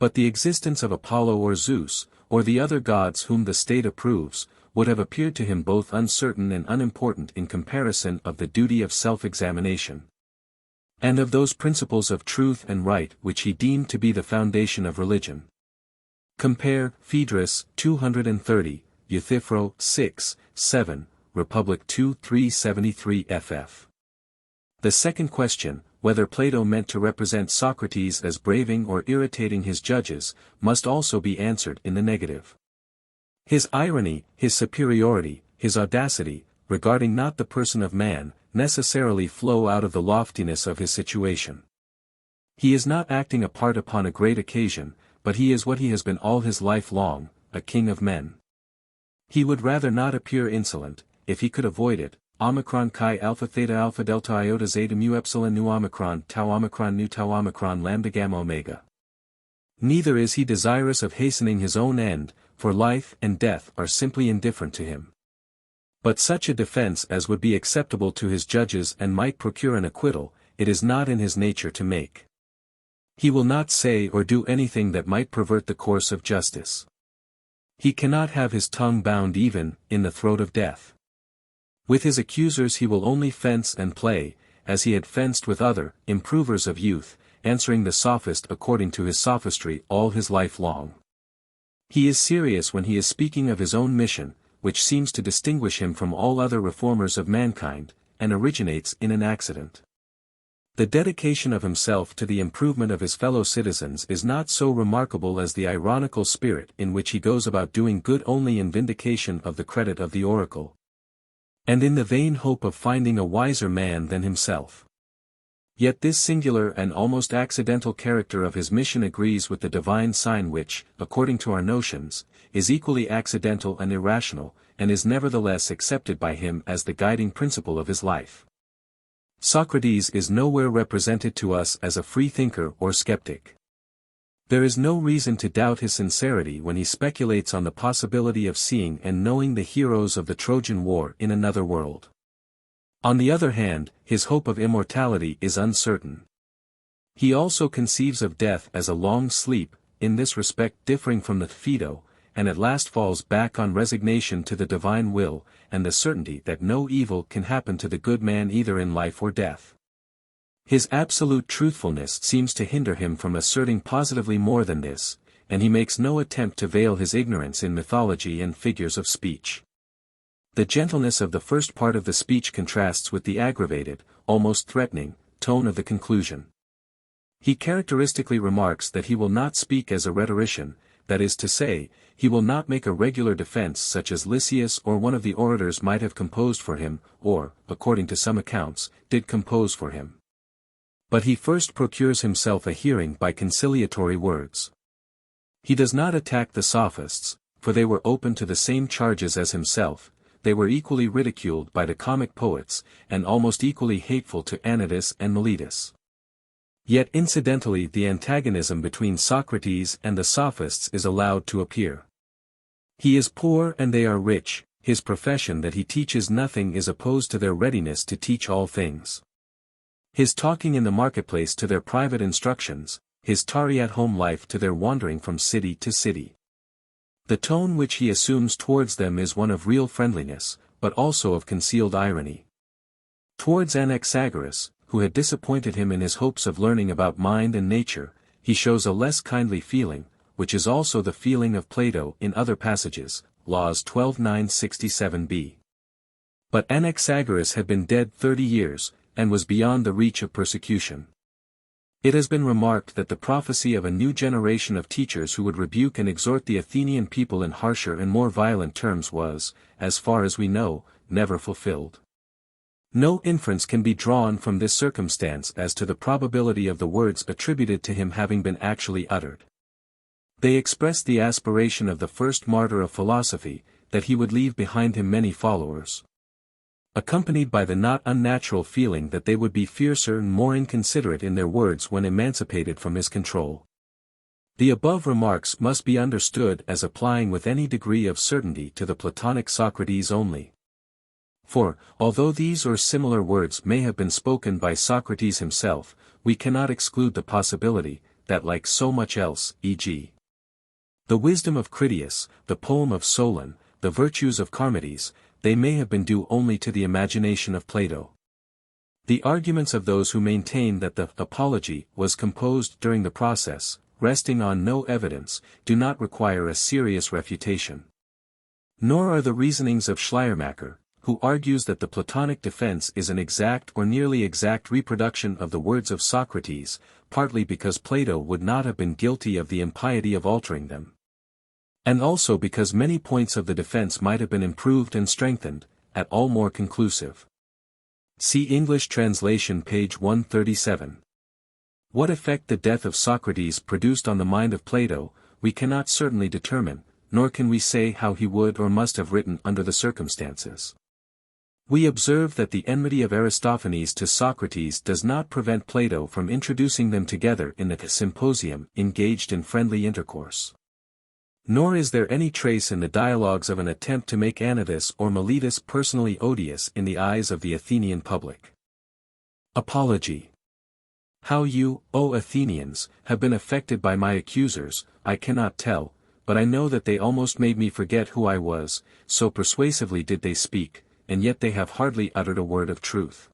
But the existence of Apollo or Zeus, or the other gods whom the state approves, would have appeared to him both uncertain and unimportant in comparison of the duty of self-examination, and of those principles of truth and right which he deemed to be the foundation of religion. Compare Phaedrus 230, Euthyphro 6, 7, Republic 2 373 ff. The second question, whether Plato meant to represent Socrates as braving or irritating his judges, must also be answered in the negative. His irony, his superiority, his audacity, regarding not the person of man, necessarily flow out of the loftiness of his situation. He is not acting a part upon a great occasion, but he is what he has been all his life long, a king of men. He would rather not appear insolent, if he could avoid it. Omicron chi alpha theta alpha delta iota zeta mu epsilon nu omicron tau omicron lambda gamma omega. Neither is he desirous of hastening his own end, for life and death are simply indifferent to him. But such a defense as would be acceptable to his judges and might procure an acquittal, it is not in his nature to make. He will not say or do anything that might pervert the course of justice. He cannot have his tongue bound even in the throat of death. With his accusers he will only fence and play, as he had fenced with other improvers of youth, answering the sophist according to his sophistry all his life long. He is serious when he is speaking of his own mission, which seems to distinguish him from all other reformers of mankind, and originates in an accident. The dedication of himself to the improvement of his fellow citizens is not so remarkable as the ironical spirit in which he goes about doing good only in vindication of the credit of the oracle, and in the vain hope of finding a wiser man than himself. Yet this singular and almost accidental character of his mission agrees with the divine sign which, according to our notions, is equally accidental and irrational, and is nevertheless accepted by him as the guiding principle of his life. Socrates is nowhere represented to us as a freethinker or skeptic. There is no reason to doubt his sincerity when he speculates on the possibility of seeing and knowing the heroes of the Trojan War in another world. On the other hand, his hope of immortality is uncertain. He also conceives of death as a long sleep, in this respect differing from the Phaedo, and at last falls back on resignation to the divine will, and the certainty that no evil can happen to the good man either in life or death. His absolute truthfulness seems to hinder him from asserting positively more than this, and he makes no attempt to veil his ignorance in mythology and figures of speech. The gentleness of the first part of the speech contrasts with the aggravated, almost threatening, tone of the conclusion. He characteristically remarks that he will not speak as a rhetorician, that is to say, he will not make a regular defense such as Lysias or one of the orators might have composed for him, or, according to some accounts, did compose for him. But he first procures himself a hearing by conciliatory words. He does not attack the Sophists, for they were open to the same charges as himself, they were equally ridiculed by the comic poets, and almost equally hateful to Anytus and Meletus. Yet incidentally the antagonism between Socrates and the Sophists is allowed to appear. He is poor and they are rich, his profession that he teaches nothing is opposed to their readiness to teach all things. His talking in the marketplace to their private instructions, his tarry at home life to their wandering from city to city. The tone which he assumes towards them is one of real friendliness, but also of concealed irony. Towards Anaxagoras, who had disappointed him in his hopes of learning about mind and nature, he shows a less kindly feeling, which is also the feeling of Plato in other passages, Laws 12:9-67b. But Anaxagoras had been dead 30 years, and was beyond the reach of persecution. It has been remarked that the prophecy of a new generation of teachers who would rebuke and exhort the Athenian people in harsher and more violent terms was, as far as we know, never fulfilled. No inference can be drawn from this circumstance as to the probability of the words attributed to him having been actually uttered. They express the aspiration of the first martyr of philosophy, that he would leave behind him many followers, accompanied by the not unnatural feeling that they would be fiercer and more inconsiderate in their words when emancipated from his control. The above remarks must be understood as applying with any degree of certainty to the Platonic Socrates only. For, although these or similar words may have been spoken by Socrates himself, we cannot exclude the possibility, that like so much else, e.g. the wisdom of Critias, the poem of Solon, the virtues of Charmides, they may have been due only to the imagination of Plato. The arguments of those who maintain that the Apology was composed during the process, resting on no evidence, do not require a serious refutation. Nor are the reasonings of Schleiermacher, who argues that the Platonic defense is an exact or nearly exact reproduction of the words of Socrates, partly because Plato would not have been guilty of the impiety of altering them, and also because many points of the defense might have been improved and strengthened, at all more conclusive. See English translation page 137. What effect the death of Socrates produced on the mind of Plato, we cannot certainly determine, nor can we say how he would or must have written under the circumstances. We observe that the enmity of Aristophanes to Socrates does not prevent Plato from introducing them together in the symposium engaged in friendly intercourse. Nor is there any trace in the dialogues of an attempt to make Anytus or Meletus personally odious in the eyes of the Athenian public. Apology. How you, O Athenians, have been affected by my accusers, I cannot tell, but I know that they almost made me forget who I was, so persuasively did they speak, and yet they have hardly uttered a word of truth.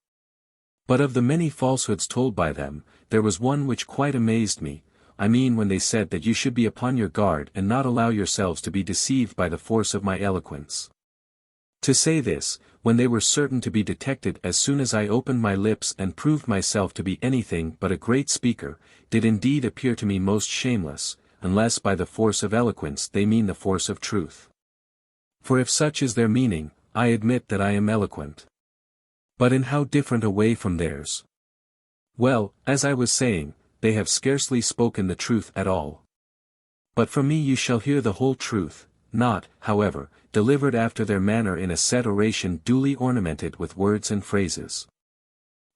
But of the many falsehoods told by them, there was one which quite amazed me, I mean when they said that you should be upon your guard and not allow yourselves to be deceived by the force of my eloquence. To say this, when they were certain to be detected as soon as I opened my lips and proved myself to be anything but a great speaker, did indeed appear to me most shameless, unless by the force of eloquence they mean the force of truth. For if such is their meaning, I admit that I am eloquent. But in how different a way from theirs? Well, as I was saying, they have scarcely spoken the truth at all. But from me you shall hear the whole truth, not, however, delivered after their manner in a set oration duly ornamented with words and phrases.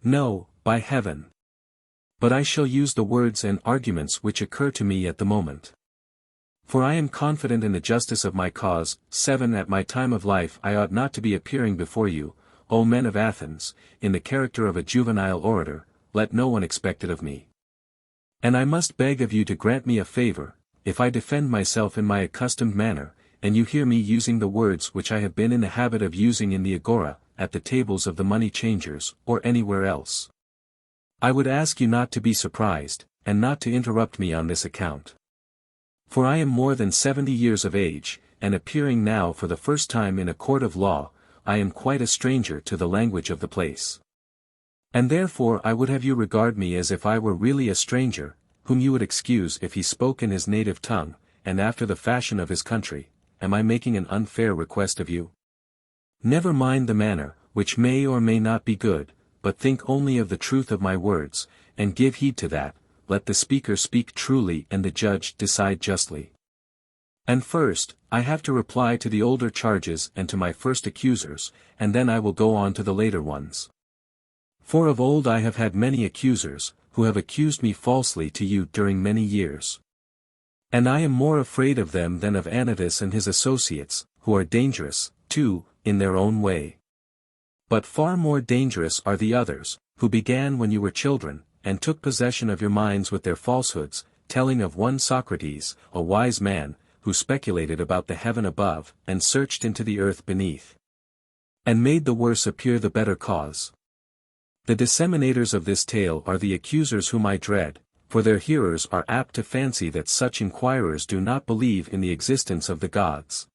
No, by heaven! But I shall use the words and arguments which occur to me at the moment. For I am confident in the justice of my cause. 7 At my time of life I ought not to be appearing before you, O men of Athens, in the character of a juvenile orator, let no one expect it of me. And I must beg of you to grant me a favor, if I defend myself in my accustomed manner, and you hear me using the words which I have been in the habit of using in the agora, at the tables of the money changers, or anywhere else. I would ask you not to be surprised, and not to interrupt me on this account. For I am more than 70 years of age, and appearing now for the first time in a court of law, I am quite a stranger to the language of the place. And therefore I would have you regard me as if I were really a stranger, whom you would excuse if he spoke in his native tongue, and after the fashion of his country. Am I making an unfair request of you? Never mind the manner, which may or may not be good, but think only of the truth of my words, and give heed to that. Let the speaker speak truly and the judge decide justly. And first, I have to reply to the older charges and to my first accusers, and then I will go on to the later ones. For of old I have had many accusers, who have accused me falsely to you during many years. And I am more afraid of them than of Anytus and his associates, who are dangerous, too, in their own way. But far more dangerous are the others, who began when you were children, and took possession of your minds with their falsehoods, telling of one Socrates, a wise man, who speculated about the heaven above, and searched into the earth beneath, and made the worse appear the better cause. The disseminators of this tale are the accusers whom I dread, for their hearers are apt to fancy that such inquirers do not believe in the existence of the gods.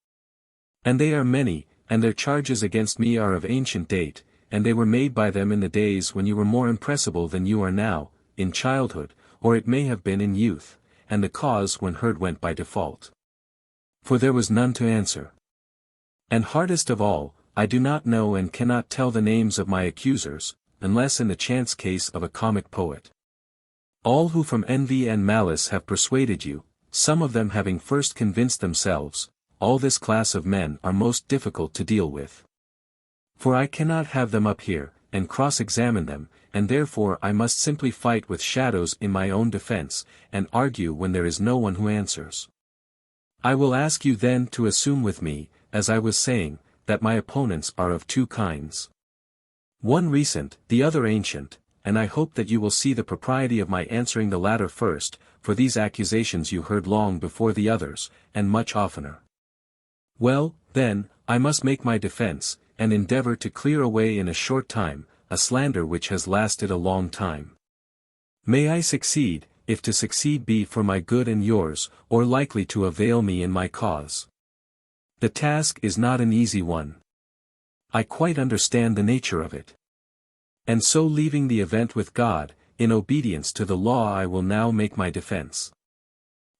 And they are many, and their charges against me are of ancient date, and they were made by them in the days when you were more impressible than you are now, in childhood, or it may have been in youth, and the cause when heard went by default. For there was none to answer. And hardest of all, I do not know and cannot tll the names of my accusers, unless in the chance case of a comic poet. All who from envy and malice have persuaded you, some of them having first convinced themselves, all this class of men are most difficult to deal with. For I cannot have them up here, and cross-examine them, and therefore I must simply fight with shadows in my own defense, and argue when there is no one who answers. I will ask you then to assume with me, as I was saying, that my opponents are of two kinds. One recent, the other ancient, and I hope that you will see the propriety of my answering the latter first, for these accusations you heard long before the others, and much oftener. Well, then, I must make my defense, and endeavor to clear away in a short time, a slander which has lasted a long time. May I succeed, if to succeed be for my good and yours, or likely to avail me in my cause. The task is not an easy one. I quite understand the nature of it. And so leaving the event with God, in obedience to the law I will now make my defense.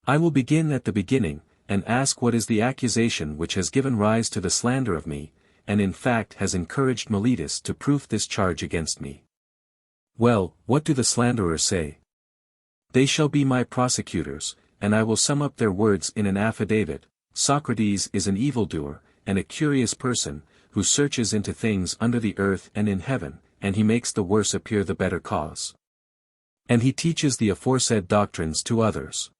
I will begin at the beginning, and ask what is the accusation which has given rise to the slander of me, and in fact has encouraged Meletus to proof this charge against me. Well, what do the slanderers say? They shall be my prosecutors, and I will sum up their words in an affidavit. Socrates is an evildoer, and a curious person, who searches into things under the earth and in heaven, and he makes the worse appear the better cause. And he teaches the aforesaid doctrines to others.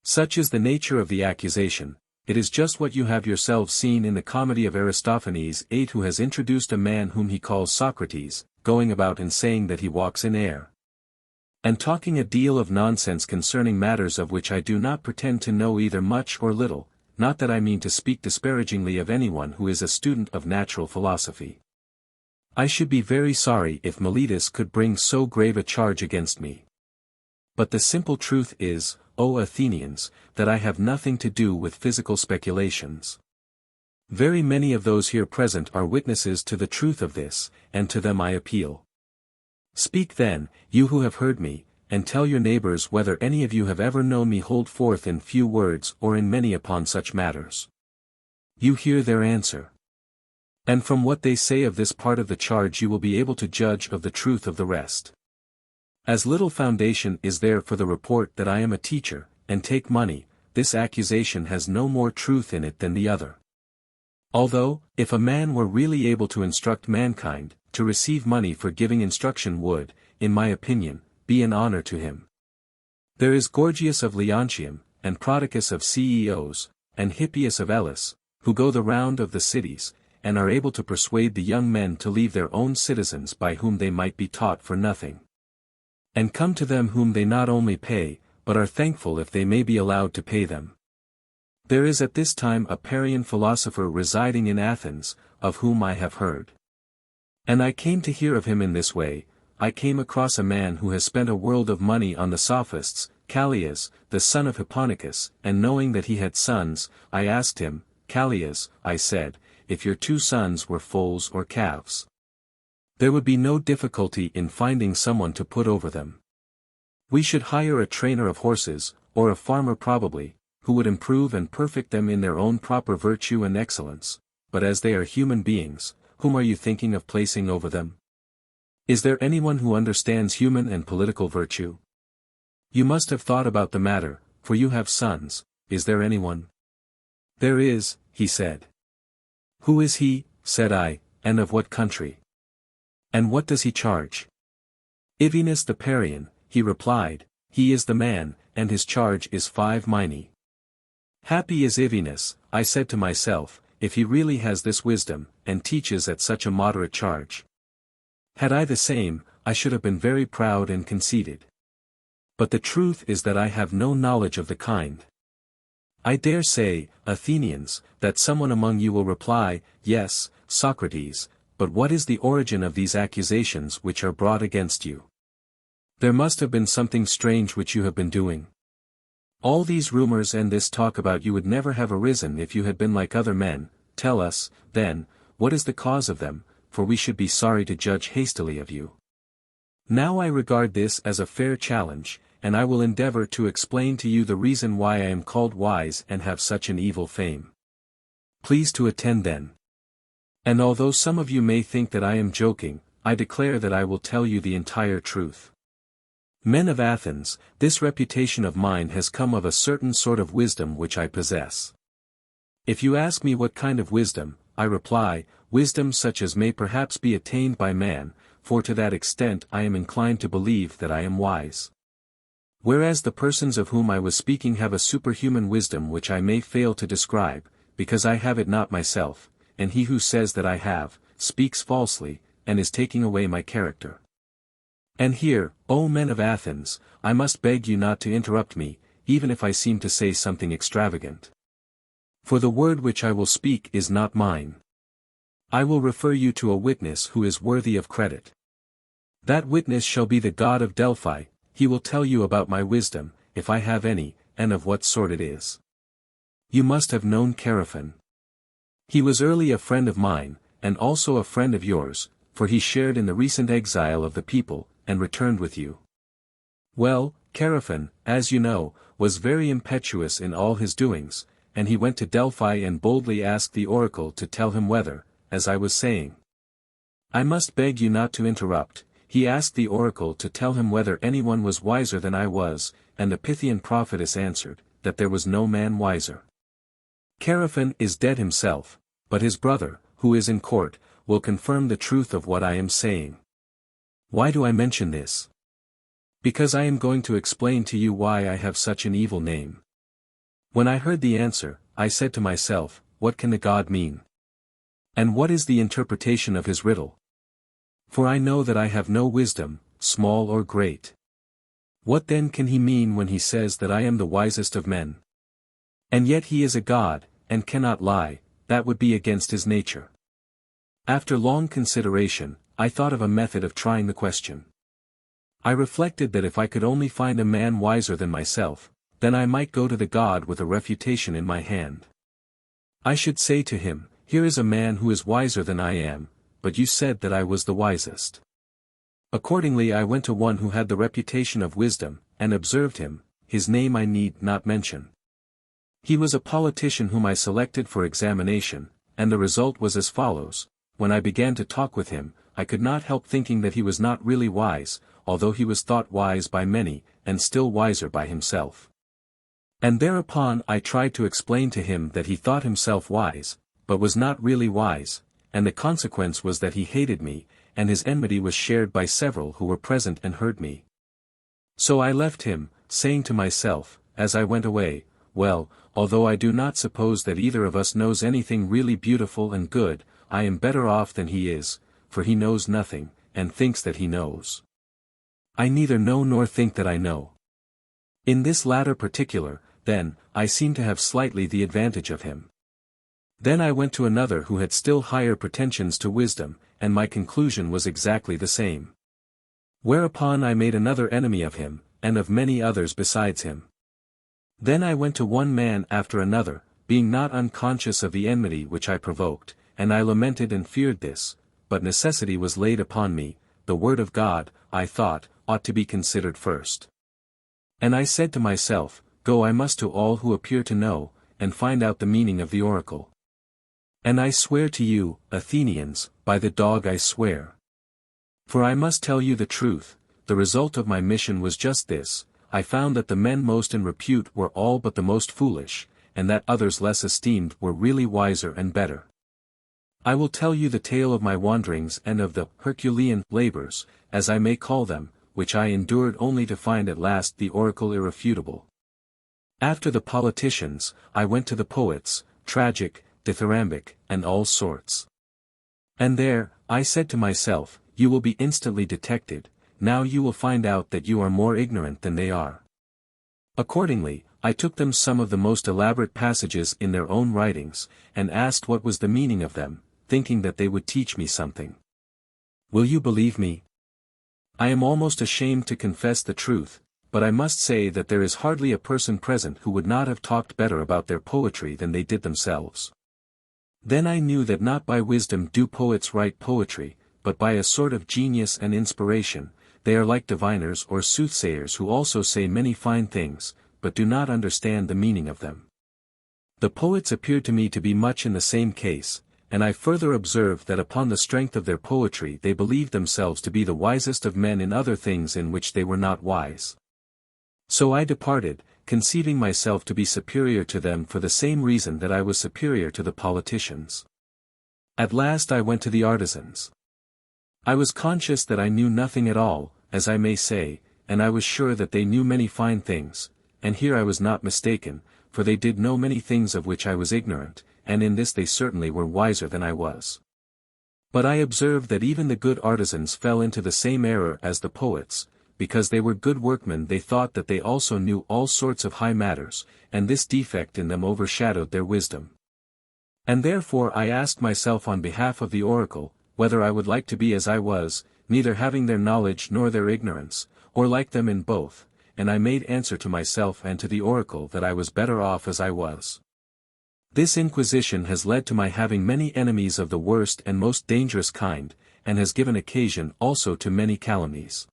Such is the nature of the accusation. It is just what you have yourselves seen in the comedy of Aristophanes 8, who has introduced a man whom he calls Socrates, going about and saying that he walks in air, and talking a deal of nonsense concerning matters of which I do not pretend to know either much or little, not that I mean to speak disparagingly of anyone who is a student of natural philosophy. I should be very sorry if Meletus could bring so grave a charge against me. But the simple truth is, O Athenians, that I have nothing to do with physical speculations. Very many of those here present are witnesses to the truth of this, and to them I appeal. Speak then, you who have heard me, and tell your neighbors whether any of you have ever known me hold forth in few words or in many upon such matters. You hear their answer. And from what they say of this part of the charge you will be able to judge of the truth of the rest. As little foundation is there for the report that I am a teacher, and take money, this accusation has no more truth in it than the other. Although, if a man were really able to instruct mankind, to receive money for giving instruction would, in my opinion, be an honor to him. There is Gorgias of Leontium, and Prodicus of Ceos, and Hippias of Elis, who go the round of the cities, and are able to persuade the young men to leave their own citizens by whom they might be taught for nothing, and come to them whom they not only pay, but are thankful if they may be allowed to pay them. There is at this time a Parian philosopher residing in Athens, of whom I have heard. And I came to hear of him in this way. I came across a man who has spent a world of money on the Sophists, Callias, the son of Hipponicus, and knowing that he had sons, I asked him, Callias, I said, if your 2 sons were foals or calves, there would be no difficulty in finding someone to put over them. We should hire a trainer of horses, or a farmer probably, who would improve and perfect them in their own proper virtue and excellence, but as they are human beings, whom are you thinking of placing over them? Is there anyone who understands human and political virtue? You must have thought about the matter, for you have sons. Is there anyone? There is, he said. Who is he, said I, and of what country? And what does he charge? Ivinus the Parian, he replied, he is the man, and his charge is 5 minae. Happy is Ivinus, I said to myself, if he really has this wisdom, and teaches at such a moderate charge. Had I the same, I should have been very proud and conceited. But the truth is that I have no knowledge of the kind. I dare say, Athenians, that someone among you will reply, yes, Socrates, but what is the origin of these accusations which are brought against you? There must have been something strange which you have been doing. All these rumors and this talk about you would never have arisen if you had been like other men. Tell us, then, what is the cause of them, for we should be sorry to judge hastily of you. Now I regard this as a fair challenge, and I will endeavor to explain to you the reason why I am called wise and have such an evil fame. Please to attend then. And although some of you may think that I am joking, I declare that I will tell you the entire truth. Men of Athens, this reputation of mine has come of a certain sort of wisdom which I possess. If you ask me what kind of wisdom, I reply, wisdom such as may perhaps be attained by man, for to that extent I am inclined to believe that I am wise. Whereas the persons of whom I was speaking have a superhuman wisdom which I may fail to describe, because I have it not myself, and he who says that I have, speaks falsely, and is taking away my character. And here, O men of Athens, I must beg you not to interrupt me, even if I seem to say something extravagant. For the word which I will speak is not mine. I will refer you to a witness who is worthy of credit. That witness shall be the god of Delphi. He will tell you about my wisdom, if I have any, and of what sort it is. You must have known Chaerephon. He was early a friend of mine, and also a friend of yours, for he shared in the recent exile of the people, and returned with you. Well, Chaerephon, as you know, was very impetuous in all his doings, and he went to Delphi and boldly asked the oracle to tell him whether, as I was saying. I must beg you not to interrupt. He asked the oracle to tell him whether anyone was wiser than I was, and the Pythian prophetess answered, that there was no man wiser. Chaerephon is dead himself, but his brother, who is in court, will confirm the truth of what I am saying. Why do I mention this? Because I am going to explain to you why I have such an evil name. When I heard the answer, I said to myself, what can the god mean? And what is the interpretation of his riddle? For I know that I have no wisdom, small or great. What then can he mean when he says that I am the wisest of men? And yet he is a god, and cannot lie, that would be against his nature. After long consideration, I thought of a method of trying the question. I reflected that if I could only find a man wiser than myself, then I might go to the god with a refutation in my hand. I should say to him, here is a man who is wiser than I am, but you said that I was the wisest. Accordingly I went to one who had the reputation of wisdom, and observed him. His name I need not mention. He was a politician whom I selected for examination, and the result was as follows. When I began to talk with him, I could not help thinking that he was not really wise, although he was thought wise by many, and still wiser by himself. And thereupon I tried to explain to him that he thought himself wise, but was not really wise, and the consequence was that he hated me, and his enmity was shared by several who were present and heard me. So I left him, saying to myself, as I went away, well, although I do not suppose that either of us knows anything really beautiful and good, I am better off than he is, for he knows nothing, and thinks that he knows. I neither know nor think that I know. In this latter particular, then, I seem to have slightly the advantage of him. Then I went to another who had still higher pretensions to wisdom, and my conclusion was exactly the same. Whereupon I made another enemy of him, and of many others besides him. Then I went to one man after another, being not unconscious of the enmity which I provoked, and I lamented and feared this, but necessity was laid upon me, the word of God, I thought, ought to be considered first. And I said to myself, Go I must to all who appear to know, and find out the meaning of the oracle. And I swear to you, Athenians, by the dog I swear. For I must tell you the truth, the result of my mission was just this, I found that the men most in repute were all but the most foolish, and that others less esteemed were really wiser and better. I will tell you the tale of my wanderings and of the Herculean labors, as I may call them, which I endured only to find at last the oracle irrefutable. After the politicians, I went to the poets, tragic, dithyrambic, and all sorts. And there, I said to myself, You will be instantly detected, now you will find out that you are more ignorant than they are. Accordingly, I took them some of the most elaborate passages in their own writings, and asked what was the meaning of them, thinking that they would teach me something. Will you believe me? I am almost ashamed to confess the truth, but I must say that there is hardly a person present who would not have talked better about their poetry than they did themselves. Then I knew that not by wisdom do poets write poetry, but by a sort of genius and inspiration. They are like diviners or soothsayers who also say many fine things, but do not understand the meaning of them. The poets appeared to me to be much in the same case, and I further observed that upon the strength of their poetry they believed themselves to be the wisest of men in other things in which they were not wise. So I departed, conceiving myself to be superior to them for the same reason that I was superior to the politicians. At last I went to the artisans. I was conscious that I knew nothing at all, as I may say, and I was sure that they knew many fine things, and here I was not mistaken, for they did know many things of which I was ignorant, and in this they certainly were wiser than I was. But I observed that even the good artisans fell into the same error as the poets, because they were good workmen they thought that they also knew all sorts of high matters, and this defect in them overshadowed their wisdom. And therefore I asked myself on behalf of the oracle, whether I would like to be as I was, neither having their knowledge nor their ignorance, or like them in both, and I made answer to myself and to the oracle that I was better off as I was. This inquisition has led to my having many enemies of the worst and most dangerous kind, and has given occasion also to many calumnies.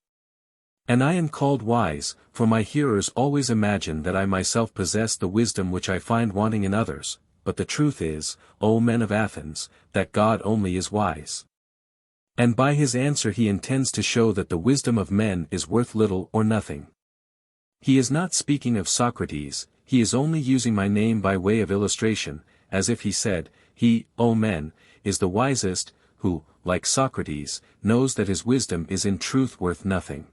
And I am called wise, for my hearers always imagine that I myself possess the wisdom which I find wanting in others, but the truth is, O men of Athens, that God only is wise. And by his answer he intends to show that the wisdom of men is worth little or nothing. He is not speaking of Socrates, he is only using my name by way of illustration, as if he said, He, O men, is the wisest, who, like Socrates, knows that his wisdom is in truth worth nothing.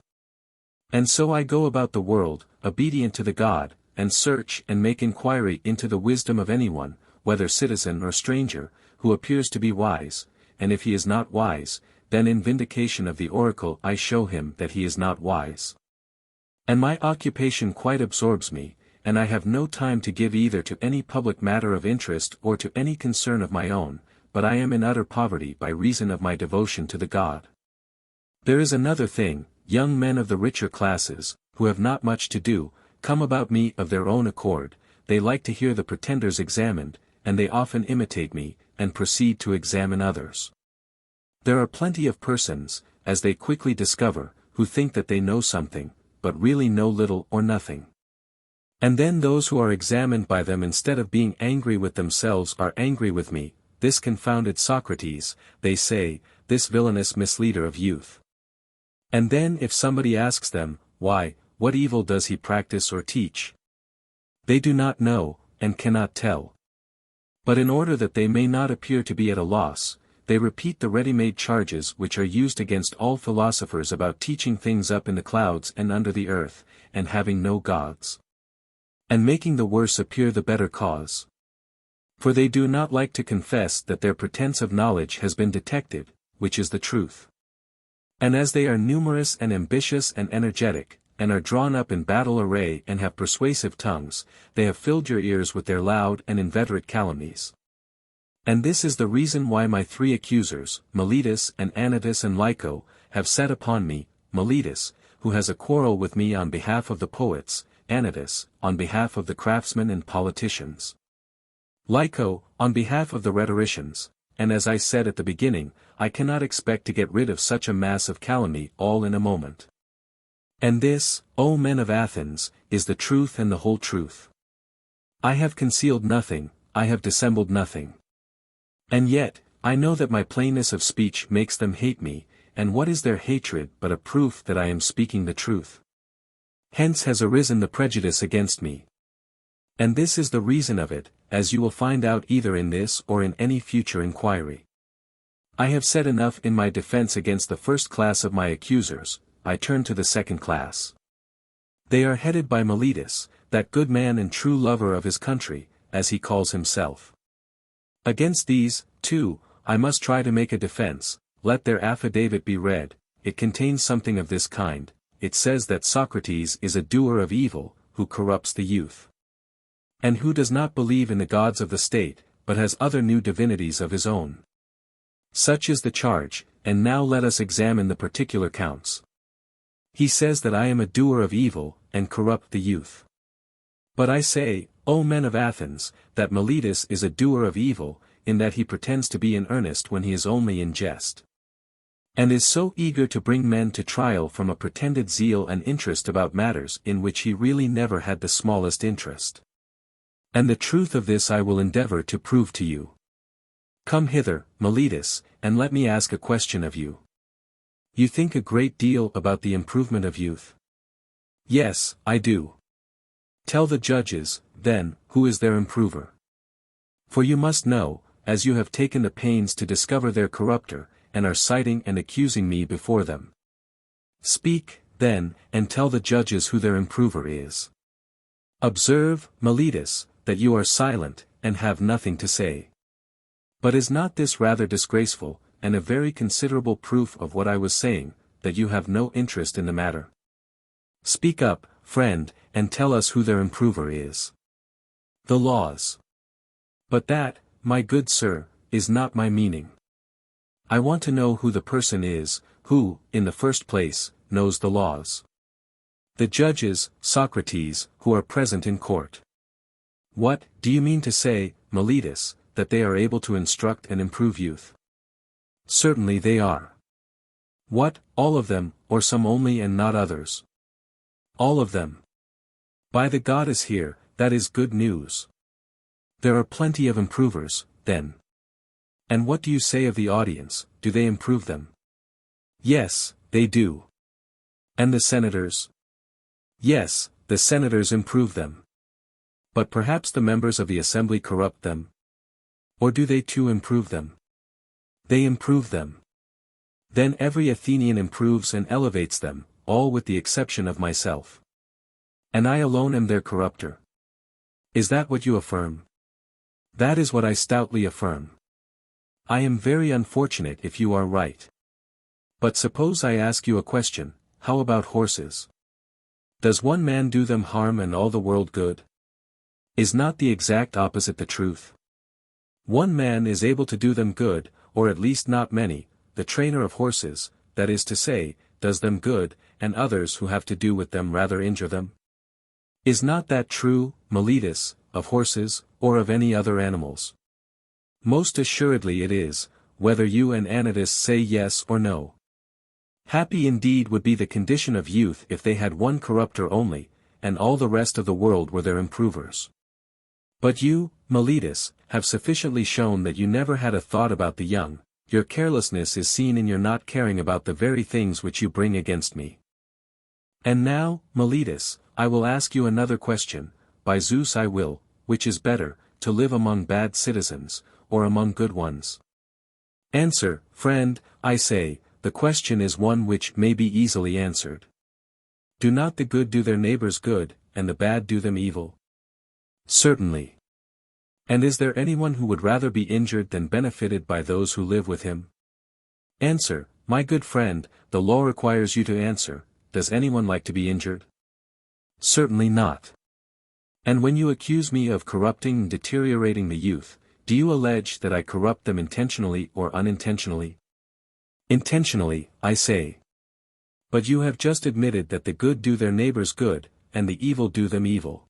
And so I go about the world, obedient to the God, and search and make inquiry into the wisdom of anyone, whether citizen or stranger, who appears to be wise, and if he is not wise, then in vindication of the oracle I show him that he is not wise. And my occupation quite absorbs me, and I have no time to give either to any public matter of interest or to any concern of my own, but I am in utter poverty by reason of my devotion to the God. There is another thing, young men of the richer classes, who have not much to do, come about me of their own accord, they like to hear the pretenders examined, and they often imitate me, and proceed to examine others. There are plenty of persons, as they quickly discover, who think that they know something, but really know little or nothing. And then those who are examined by them instead of being angry with themselves are angry with me, this confounded Socrates, they say, this villainous misleader of youth. And then if somebody asks them, why, what evil does he practice or teach? They do not know, and cannot tell. But in order that they may not appear to be at a loss, they repeat the ready-made charges which are used against all philosophers about teaching things up in the clouds and under the earth, and having no gods. And making the worse appear the better cause. For they do not like to confess that their pretense of knowledge has been detected, which is the truth. And as they are numerous and ambitious and energetic, and are drawn up in battle array and have persuasive tongues, they have filled your ears with their loud and inveterate calumnies. And this is the reason why my three accusers, Meletus and Anytus and Lyco, have set upon me, Meletus, who has a quarrel with me on behalf of the poets, Anytus, on behalf of the craftsmen and politicians. Lyco, on behalf of the rhetoricians, and as I said at the beginning, I cannot expect to get rid of such a mass of calumny all in a moment. And this, O men of Athens, is the truth and the whole truth. I have concealed nothing, I have dissembled nothing. And yet, I know that my plainness of speech makes them hate me, and what is their hatred but a proof that I am speaking the truth? Hence has arisen the prejudice against me. And this is the reason of it, as you will find out either in this or in any future inquiry. I have said enough in my defense against the first class of my accusers, I turn to the second class. They are headed by Meletus, that good man and true lover of his country, as he calls himself. Against these, too, I must try to make a defense. Let their affidavit be read. It contains something of this kind. It says that Socrates is a doer of evil, who corrupts the youth. And who does not believe in the gods of the state, but has other new divinities of his own. Such is the charge, and now let us examine the particular counts. He says that I am a doer of evil, and corrupt the youth. But I say, O men of Athens, that Meletus is a doer of evil, in that he pretends to be in earnest when he is only in jest. And is so eager to bring men to trial from a pretended zeal and interest about matters in which he really never had the smallest interest. And the truth of this I will endeavor to prove to you. Come hither, Meletus, and let me ask a question of you. You think a great deal about the improvement of youth? Yes, I do. Tell the judges, then, who is their improver. For you must know, as you have taken the pains to discover their corrupter, and are citing and accusing me before them. Speak, then, and tell the judges who their improver is. Observe, Meletus, that you are silent, and have nothing to say. But is not this rather disgraceful, and a very considerable proof of what I was saying, that you have no interest in the matter? Speak up, friend, and tell us who their improver is. The laws. But that, my good sir, is not my meaning. I want to know who the person is, who, in the first place, knows the laws. The judges, Socrates, who are present in court. What, do you mean to say, Meletus, that they are able to instruct and improve youth? Certainly they are. What, all of them, or some only and not others? All of them. By the goddess here, that is good news. There are plenty of improvers, then. And what do you say of the audience, do they improve them? Yes, they do. And the senators? Yes, the senators improve them. But perhaps the members of the assembly corrupt them? Or do they too improve them? They improve them. Then every Athenian improves and elevates them, all with the exception of myself. And I alone am their corrupter. Is that what you affirm? That is what I stoutly affirm. I am very unfortunate if you are right. But suppose I ask you a question, how about horses? Does one man do them harm and all the world good? Is not the exact opposite the truth? One man is able to do them good, or at least not many, the trainer of horses, that is to say, does them good, and others who have to do with them rather injure them. Is not that true, Meletus, of horses, or of any other animals? Most assuredly it is, whether you and Anytus say yes or no. Happy indeed would be the condition of youth if they had one corrupter only, and all the rest of the world were their improvers. But you, Meletus, have sufficiently shown that you never had a thought about the young. Your carelessness is seen in your not caring about the very things which you bring against me. And now, Meletus, I will ask you another question, by Zeus I will, which is better, to live among bad citizens, or among good ones? Answer, friend, I say, the question is one which may be easily answered. Do not the good do their neighbors good, and the bad do them evil? Certainly. And is there anyone who would rather be injured than benefited by those who live with him? Answer, my good friend, the law requires you to answer, does anyone like to be injured? Certainly not. And when you accuse me of corrupting and deteriorating the youth, do you allege that I corrupt them intentionally or unintentionally? Intentionally, I say. But you have just admitted that the good do their neighbors good, and the evil do them evil.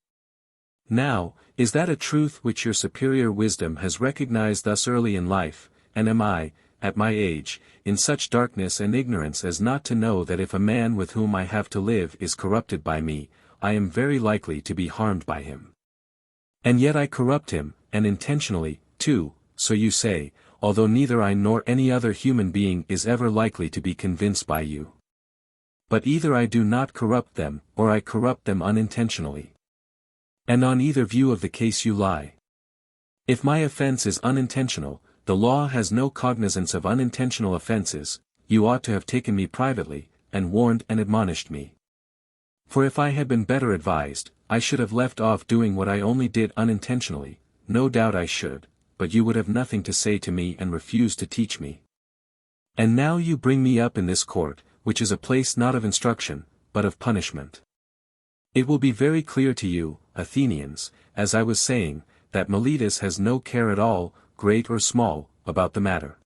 Now, is that a truth which your superior wisdom has recognized thus early in life, and am I, at my age, in such darkness and ignorance as not to know that if a man with whom I have to live is corrupted by me, I am very likely to be harmed by him? And yet I corrupt him, and intentionally, too, so you say, although neither I nor any other human being is ever likely to be convinced by you. But either I do not corrupt them, or I corrupt them unintentionally. And on either view of the case you lie. If my offense is unintentional, the law has no cognizance of unintentional offenses, you ought to have taken me privately, and warned and admonished me. For if I had been better advised, I should have left off doing what I only did unintentionally, no doubt I should, but you would have nothing to say to me and refuse to teach me. And now you bring me up in this court, which is a place not of instruction, but of punishment. It will be very clear to you, Athenians, as I was saying, that Meletus has no care at all, great or small, about the matter.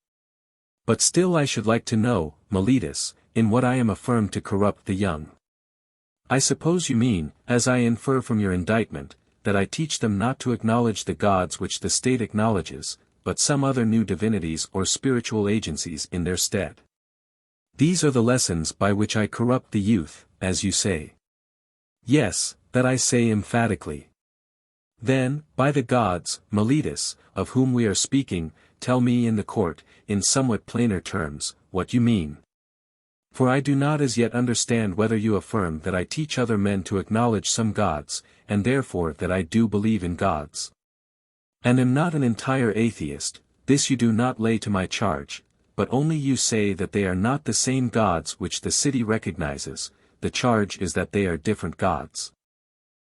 But still I should like to know, Meletus, in what I am affirmed to corrupt the young. I suppose you mean, as I infer from your indictment, that I teach them not to acknowledge the gods which the state acknowledges, but some other new divinities or spiritual agencies in their stead. These are the lessons by which I corrupt the youth, as you say. Yes, that I say emphatically. Then, by the gods, Meletus, of whom we are speaking, tell me in the court, in somewhat plainer terms, what you mean. For I do not as yet understand whether you affirm that I teach other men to acknowledge some gods, and therefore that I do believe in gods. And am not an entire atheist, this you do not lay to my charge, but only you say that they are not the same gods which the city recognizes, the charge is that they are different gods.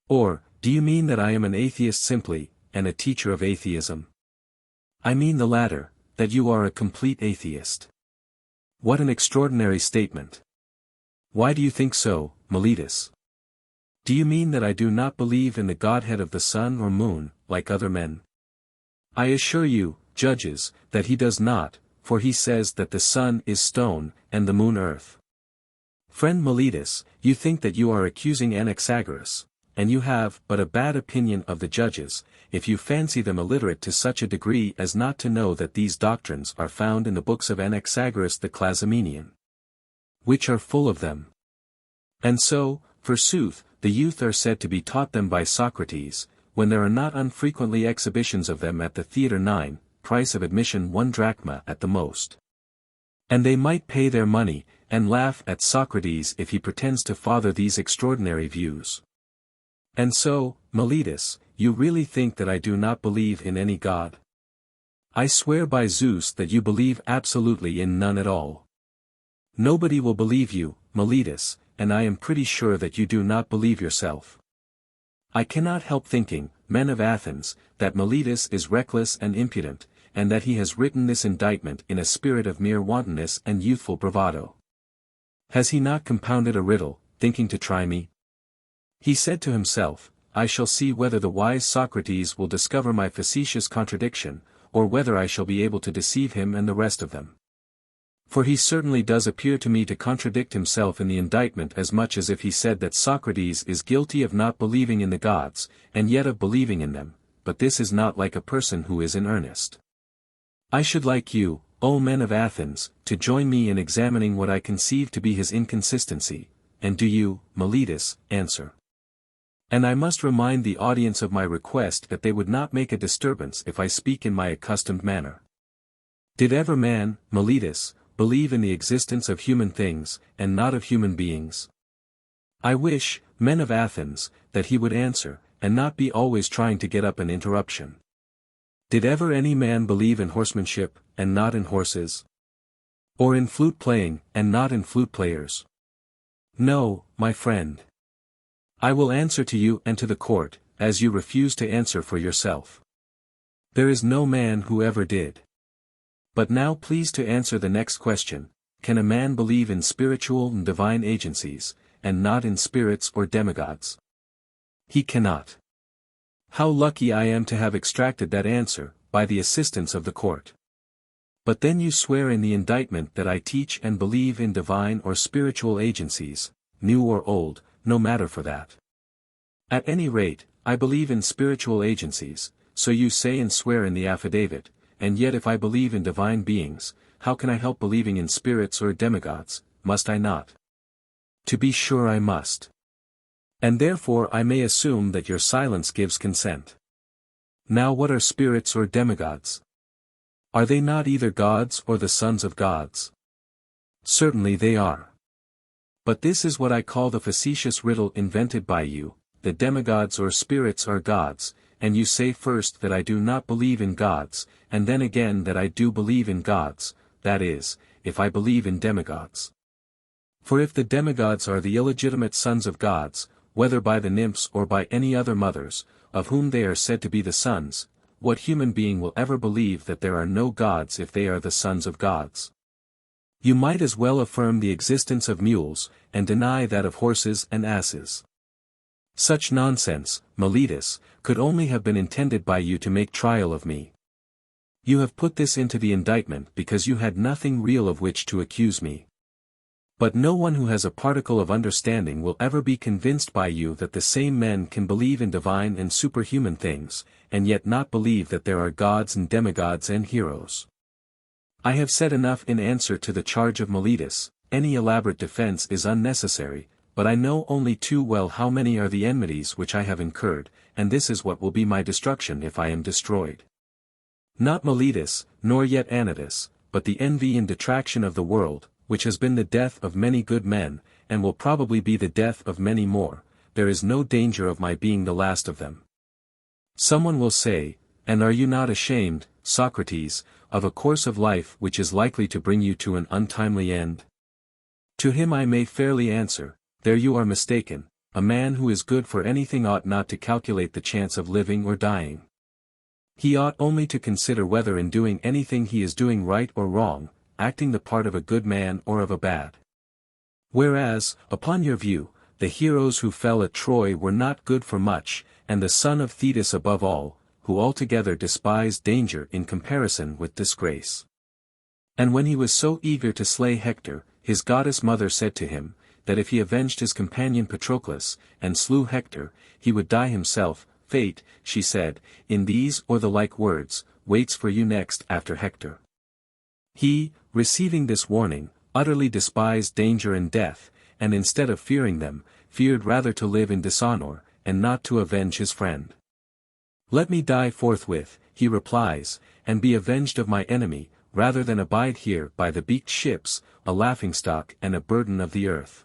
Or, do you mean that I am an atheist simply, and a teacher of atheism? I mean the latter, that you are a complete atheist. What an extraordinary statement. Why do you think so, Meletus? Do you mean that I do not believe in the godhead of the sun or moon, like other men? I assure you, judges, that he does not, for he says that the sun is stone, and the moon earth. Friend Meletus, you think that you are accusing Anaxagoras, and you have but a bad opinion of the judges, if you fancy them illiterate to such a degree as not to know that these doctrines are found in the books of Anaxagoras the Clazomenian, which are full of them. And so, forsooth, the youth are said to be taught them by Socrates, when there are not unfrequently exhibitions of them at the theatre 9, price of admission 1 drachma at the most. And they might pay their money, and laugh at Socrates if he pretends to father these extraordinary views. And so, Meletus, you really think that I do not believe in any god? I swear by Zeus that you believe absolutely in none at all. Nobody will believe you, Meletus, and I am pretty sure that you do not believe yourself. I cannot help thinking, men of Athens, that Meletus is reckless and impudent, and that he has written this indictment in a spirit of mere wantonness and youthful bravado. Has he not compounded a riddle, thinking to try me? He said to himself, I shall see whether the wise Socrates will discover my facetious contradiction, or whether I shall be able to deceive him and the rest of them. For he certainly does appear to me to contradict himself in the indictment as much as if he said that Socrates is guilty of not believing in the gods, and yet of believing in them, but this is not like a person who is in earnest. I should like you, O men of Athens, to join me in examining what I conceive to be his inconsistency, and do you, Meletus, answer. And I must remind the audience of my request that they would not make a disturbance if I speak in my accustomed manner. Did ever man, Meletus, believe in the existence of human things, and not of human beings? I wish, men of Athens, that he would answer, and not be always trying to get up an interruption. Did ever any man believe in horsemanship, and not in horses? Or in flute playing, and not in flute players? No, my friend. I will answer to you and to the court, as you refuse to answer for yourself. There is no man who ever did. But now please to answer the next question: can a man believe in spiritual and divine agencies, and not in spirits or demigods? He cannot. How lucky I am to have extracted that answer, by the assistance of the court. But then you swear in the indictment that I teach and believe in divine or spiritual agencies, new or old, no matter for that. At any rate, I believe in spiritual agencies, so you say and swear in the affidavit, and yet if I believe in divine beings, how can I help believing in spirits or demigods, must I not? To be sure I must. And therefore I may assume that your silence gives consent. Now what are spirits or demigods? Are they not either gods or the sons of gods? Certainly they are. But this is what I call the facetious riddle invented by you: the demigods or spirits are gods, and you say first that I do not believe in gods, and then again that I do believe in gods, that is, if I believe in demigods. For if the demigods are the illegitimate sons of gods, whether by the nymphs or by any other mothers, of whom they are said to be the sons, what human being will ever believe that there are no gods if they are the sons of gods? You might as well affirm the existence of mules, and deny that of horses and asses. Such nonsense, Meletus, could only have been intended by you to make trial of me. You have put this into the indictment because you had nothing real of which to accuse me. But no one who has a particle of understanding will ever be convinced by you that the same men can believe in divine and superhuman things, and yet not believe that there are gods and demigods and heroes. I have said enough in answer to the charge of Meletus. Any elaborate defense is unnecessary, but I know only too well how many are the enmities which I have incurred, and this is what will be my destruction if I am destroyed. Not Meletus, nor yet Anytus, but the envy and detraction of the world, which has been the death of many good men, and will probably be the death of many more. There is no danger of my being the last of them. Someone will say, and are you not ashamed, Socrates, of a course of life which is likely to bring you to an untimely end? To him I may fairly answer, there you are mistaken. A man who is good for anything ought not to calculate the chance of living or dying. He ought only to consider whether in doing anything he is doing right or wrong, acting the part of a good man or of a bad. Whereas, upon your view, the heroes who fell at Troy were not good for much, and the son of Thetis above all, who altogether despised danger in comparison with disgrace. And when he was so eager to slay Hector, his goddess mother said to him, that if he avenged his companion Patroclus, and slew Hector, he would die himself. Fate, she said, in these or the like words, waits for you next after Hector. He, receiving this warning, utterly despised danger and death, and instead of fearing them, feared rather to live in dishonor, and not to avenge his friend. Let me die forthwith, he replies, and be avenged of my enemy, rather than abide here by the beaked ships, a laughingstock and a burden of the earth.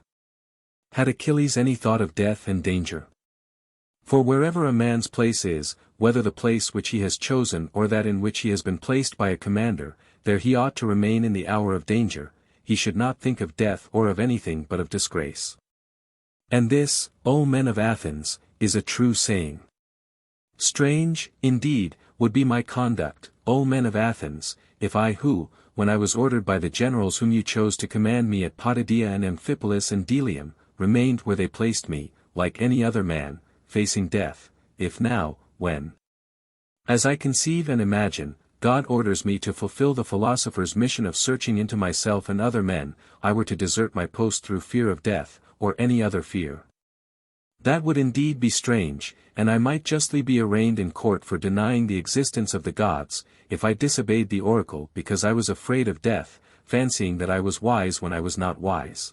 Had Achilles any thought of death and danger? For wherever a man's place is, whether the place which he has chosen or that in which he has been placed by a commander, there he ought to remain in the hour of danger. He should not think of death or of anything but of disgrace. And this, O men of Athens, is a true saying. Strange, indeed, would be my conduct, O men of Athens, if I who, when I was ordered by the generals whom you chose to command me at Potidaea and Amphipolis and Delium, remained where they placed me, like any other man, facing death, if now, when, as I conceive and imagine, God orders me to fulfill the philosopher's mission of searching into myself and other men, I were to desert my post through fear of death, or any other fear. That would indeed be strange, and I might justly be arraigned in court for denying the existence of the gods, if I disobeyed the oracle because I was afraid of death, fancying that I was wise when I was not wise.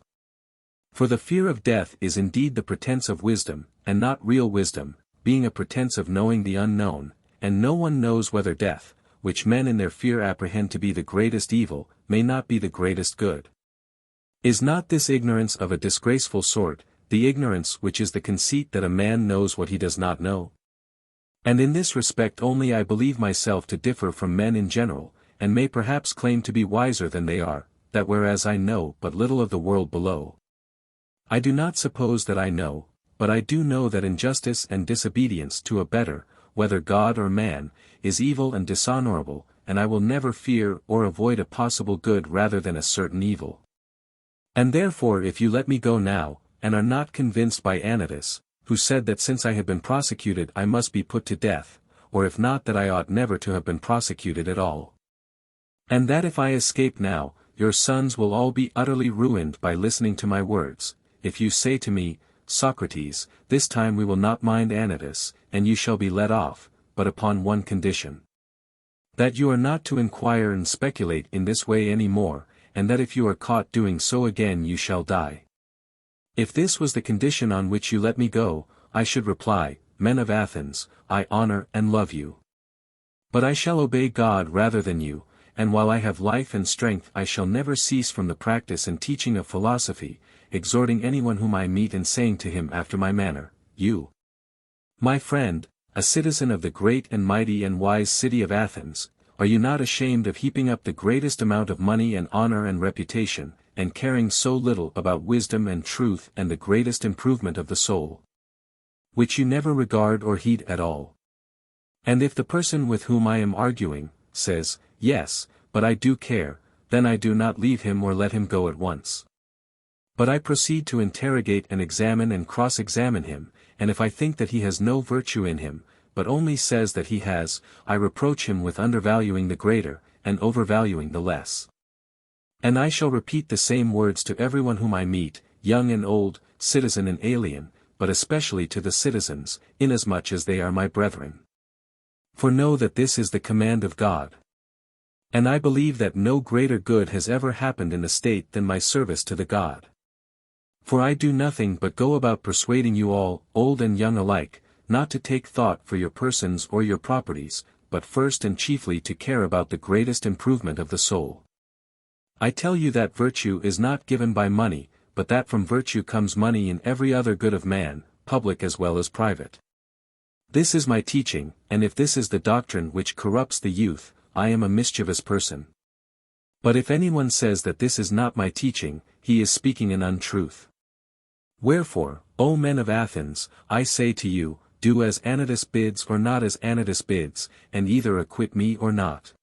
For the fear of death is indeed the pretense of wisdom, and not real wisdom, being a pretense of knowing the unknown, and no one knows whether death, which men in their fear apprehend to be the greatest evil, may not be the greatest good. Is not this ignorance of a disgraceful sort, the ignorance which is the conceit that a man knows what he does not know? And in this respect only I believe myself to differ from men in general, and may perhaps claim to be wiser than they are, that whereas I know but little of the world below, I do not suppose that I know, but I do know that injustice and disobedience to a better, whether God or man, is evil and dishonorable, and I will never fear or avoid a possible good rather than a certain evil. And therefore if you let me go now, and are not convinced by Anytus, who said that since I have been prosecuted I must be put to death, or if not that I ought never to have been prosecuted at all. And that if I escape now, your sons will all be utterly ruined by listening to my words, if you say to me, Socrates, this time we will not mind Anytus, and you shall be let off, but upon one condition. That you are not to inquire and speculate in this way any more, and that if you are caught doing so again you shall die. If this was the condition on which you let me go, I should reply, Men of Athens, I honor and love you. But I shall obey God rather than you, and while I have life and strength I shall never cease from the practice and teaching of philosophy, exhorting anyone whom I meet and saying to him after my manner, You, my friend, a citizen of the great and mighty and wise city of Athens, are you not ashamed of heaping up the greatest amount of money and honor and reputation, and caring so little about wisdom and truth and the greatest improvement of the soul, which you never regard or heed at all? And if the person with whom I am arguing, says, Yes, but I do care, then I do not leave him or let him go at once. But I proceed to interrogate and examine and cross-examine him, and if I think that he has no virtue in him, but only says that he has, I reproach him with undervaluing the greater, and overvaluing the less. And I shall repeat the same words to everyone whom I meet, young and old, citizen and alien, but especially to the citizens, inasmuch as they are my brethren. For know that this is the command of God. And I believe that no greater good has ever happened in the state than my service to the God. For I do nothing but go about persuading you all, old and young alike, not to take thought for your persons or your properties, but first and chiefly to care about the greatest improvement of the soul. I tell you that virtue is not given by money, but that from virtue comes money in every other good of man, public as well as private. This is my teaching, and if this is the doctrine which corrupts the youth, I am a mischievous person. But if anyone says that this is not my teaching, he is speaking an untruth. Wherefore, O men of Athens, I say to you, do as Anytus bids or not as Anytus bids, and either acquit me or not.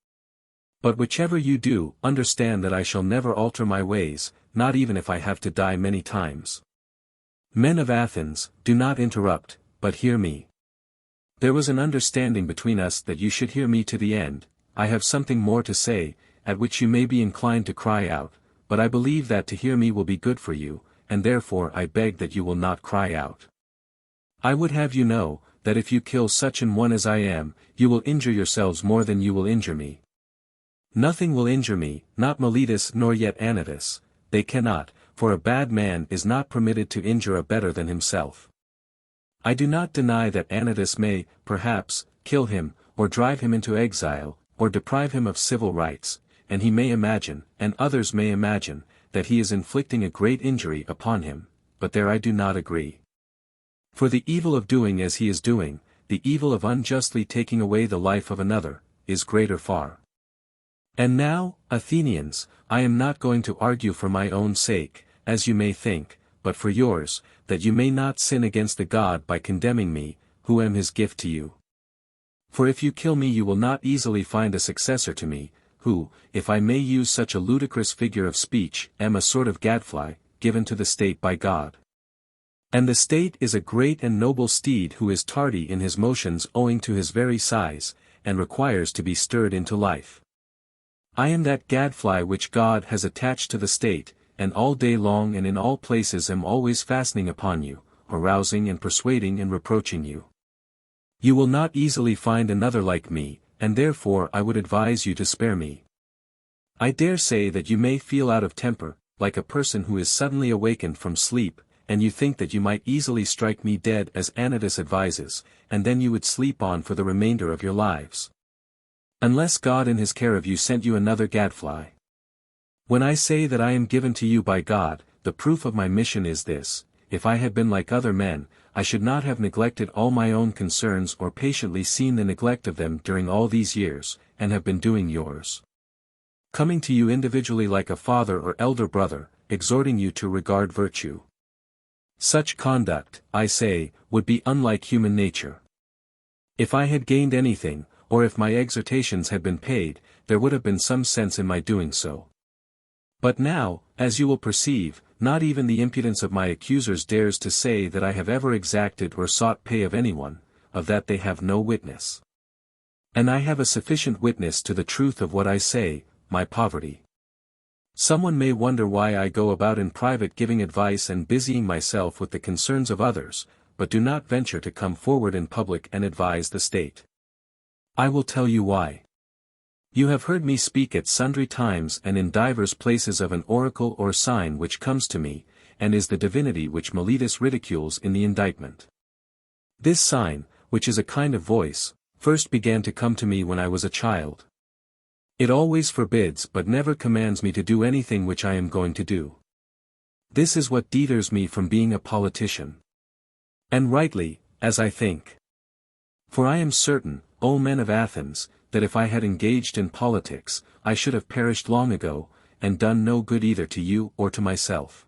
But whichever you do, understand that I shall never alter my ways, not even if I have to die many times. Men of Athens, do not interrupt, but hear me. There was an understanding between us that you should hear me to the end. I have something more to say, at which you may be inclined to cry out, but I believe that to hear me will be good for you, and therefore I beg that you will not cry out. I would have you know, that if you kill such an one as I am, you will injure yourselves more than you will injure me. Nothing will injure me, not Miletus nor yet Anytus, they cannot, for a bad man is not permitted to injure a better than himself. I do not deny that Anytus may, perhaps, kill him, or drive him into exile, or deprive him of civil rights, and he may imagine, and others may imagine, that he is inflicting a great injury upon him, but there I do not agree. For the evil of doing as he is doing, the evil of unjustly taking away the life of another, is greater far. And now, Athenians, I am not going to argue for my own sake, as you may think, but for yours, that you may not sin against the God by condemning me, who am his gift to you. For if you kill me you will not easily find a successor to me, who, if I may use such a ludicrous figure of speech, am a sort of gadfly, given to the state by God. And the state is a great and noble steed who is tardy in his motions owing to his very size, and requires to be stirred into life. I am that gadfly which God has attached to the state, and all day long and in all places am always fastening upon you, arousing and persuading and reproaching you. You will not easily find another like me, and therefore I would advise you to spare me. I dare say that you may feel out of temper, like a person who is suddenly awakened from sleep, and you think that you might easily strike me dead as Anytus advises, and then you would sleep on for the remainder of your lives. Unless God in his care of you sent you another gadfly. When I say that I am given to you by God, the proof of my mission is this: if I had been like other men, I should not have neglected all my own concerns or patiently seen the neglect of them during all these years, and have been doing yours. Coming to you individually like a father or elder brother, exhorting you to regard virtue. Such conduct, I say, would be unlike human nature. If I had gained anything, or if my exhortations had been paid, there would have been some sense in my doing so. But now, as you will perceive, not even the impudence of my accusers dares to say that I have ever exacted or sought pay of anyone, of that they have no witness. And I have a sufficient witness to the truth of what I say, my poverty. Someone may wonder why I go about in private giving advice and busying myself with the concerns of others, but do not venture to come forward in public and advise the state. I will tell you why. You have heard me speak at sundry times and in divers places of an oracle or sign which comes to me, and is the divinity which Meletus ridicules in the indictment. This sign, which is a kind of voice, first began to come to me when I was a child. It always forbids but never commands me to do anything which I am going to do. This is what deters me from being a politician. And rightly, as I think. For I am certain, O men of Athens, that if I had engaged in politics, I should have perished long ago, and done no good either to you or to myself.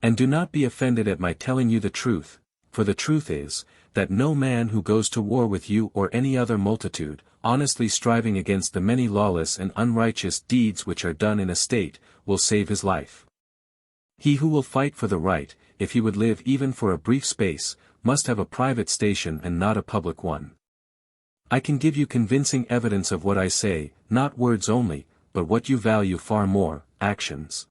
And do not be offended at my telling you the truth, for the truth is, that no man who goes to war with you or any other multitude, honestly striving against the many lawless and unrighteous deeds which are done in a state, will save his life. He who will fight for the right, if he would live even for a brief space, must have a private station and not a public one. I can give you convincing evidence of what I say, not words only, but what you value far more, actions.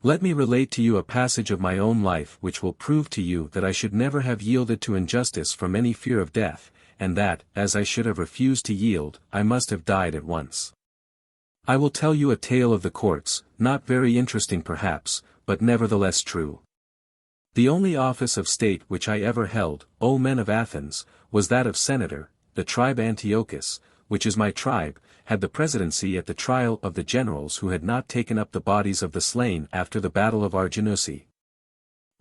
Let me relate to you a passage of my own life which will prove to you that I should never have yielded to injustice from any fear of death, and that, as I should have refused to yield, I must have died at once. I will tell you a tale of the courts, not very interesting perhaps, but nevertheless true. The only office of state which I ever held, O men of Athens, was that of senator. The tribe Antiochus, which is my tribe, had the presidency at the trial of the generals who had not taken up the bodies of the slain after the battle of Arginusi.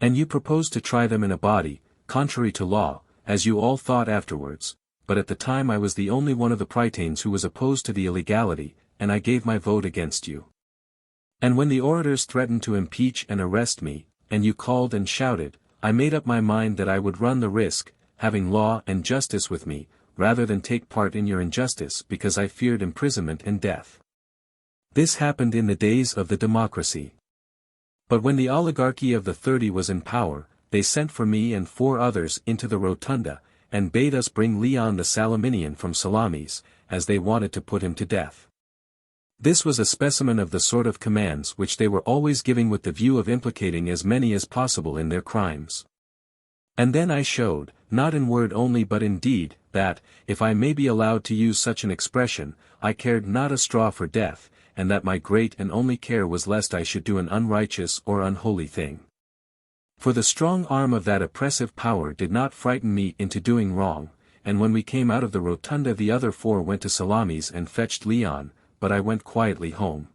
And you proposed to try them in a body, contrary to law, as you all thought afterwards, but at the time I was the only one of the Prytanes who was opposed to the illegality, and I gave my vote against you. And when the orators threatened to impeach and arrest me, and you called and shouted, I made up my mind that I would run the risk, having law and justice with me, rather than take part in your injustice because I feared imprisonment and death. This happened in the days of the democracy. But when the oligarchy of the 30 was in power, they sent for me and 4 others into the rotunda, and bade us bring Leon the Salaminian from Salamis, as they wanted to put him to death. This was a specimen of the sort of commands which they were always giving with the view of implicating as many as possible in their crimes. And then I showed, not in word only but in deed, that, if I may be allowed to use such an expression, I cared not a straw for death, and that my great and only care was lest I should do an unrighteous or unholy thing. For the strong arm of that oppressive power did not frighten me into doing wrong, and when we came out of the rotunda the other 4 went to Salamis and fetched Leon, but I went quietly home.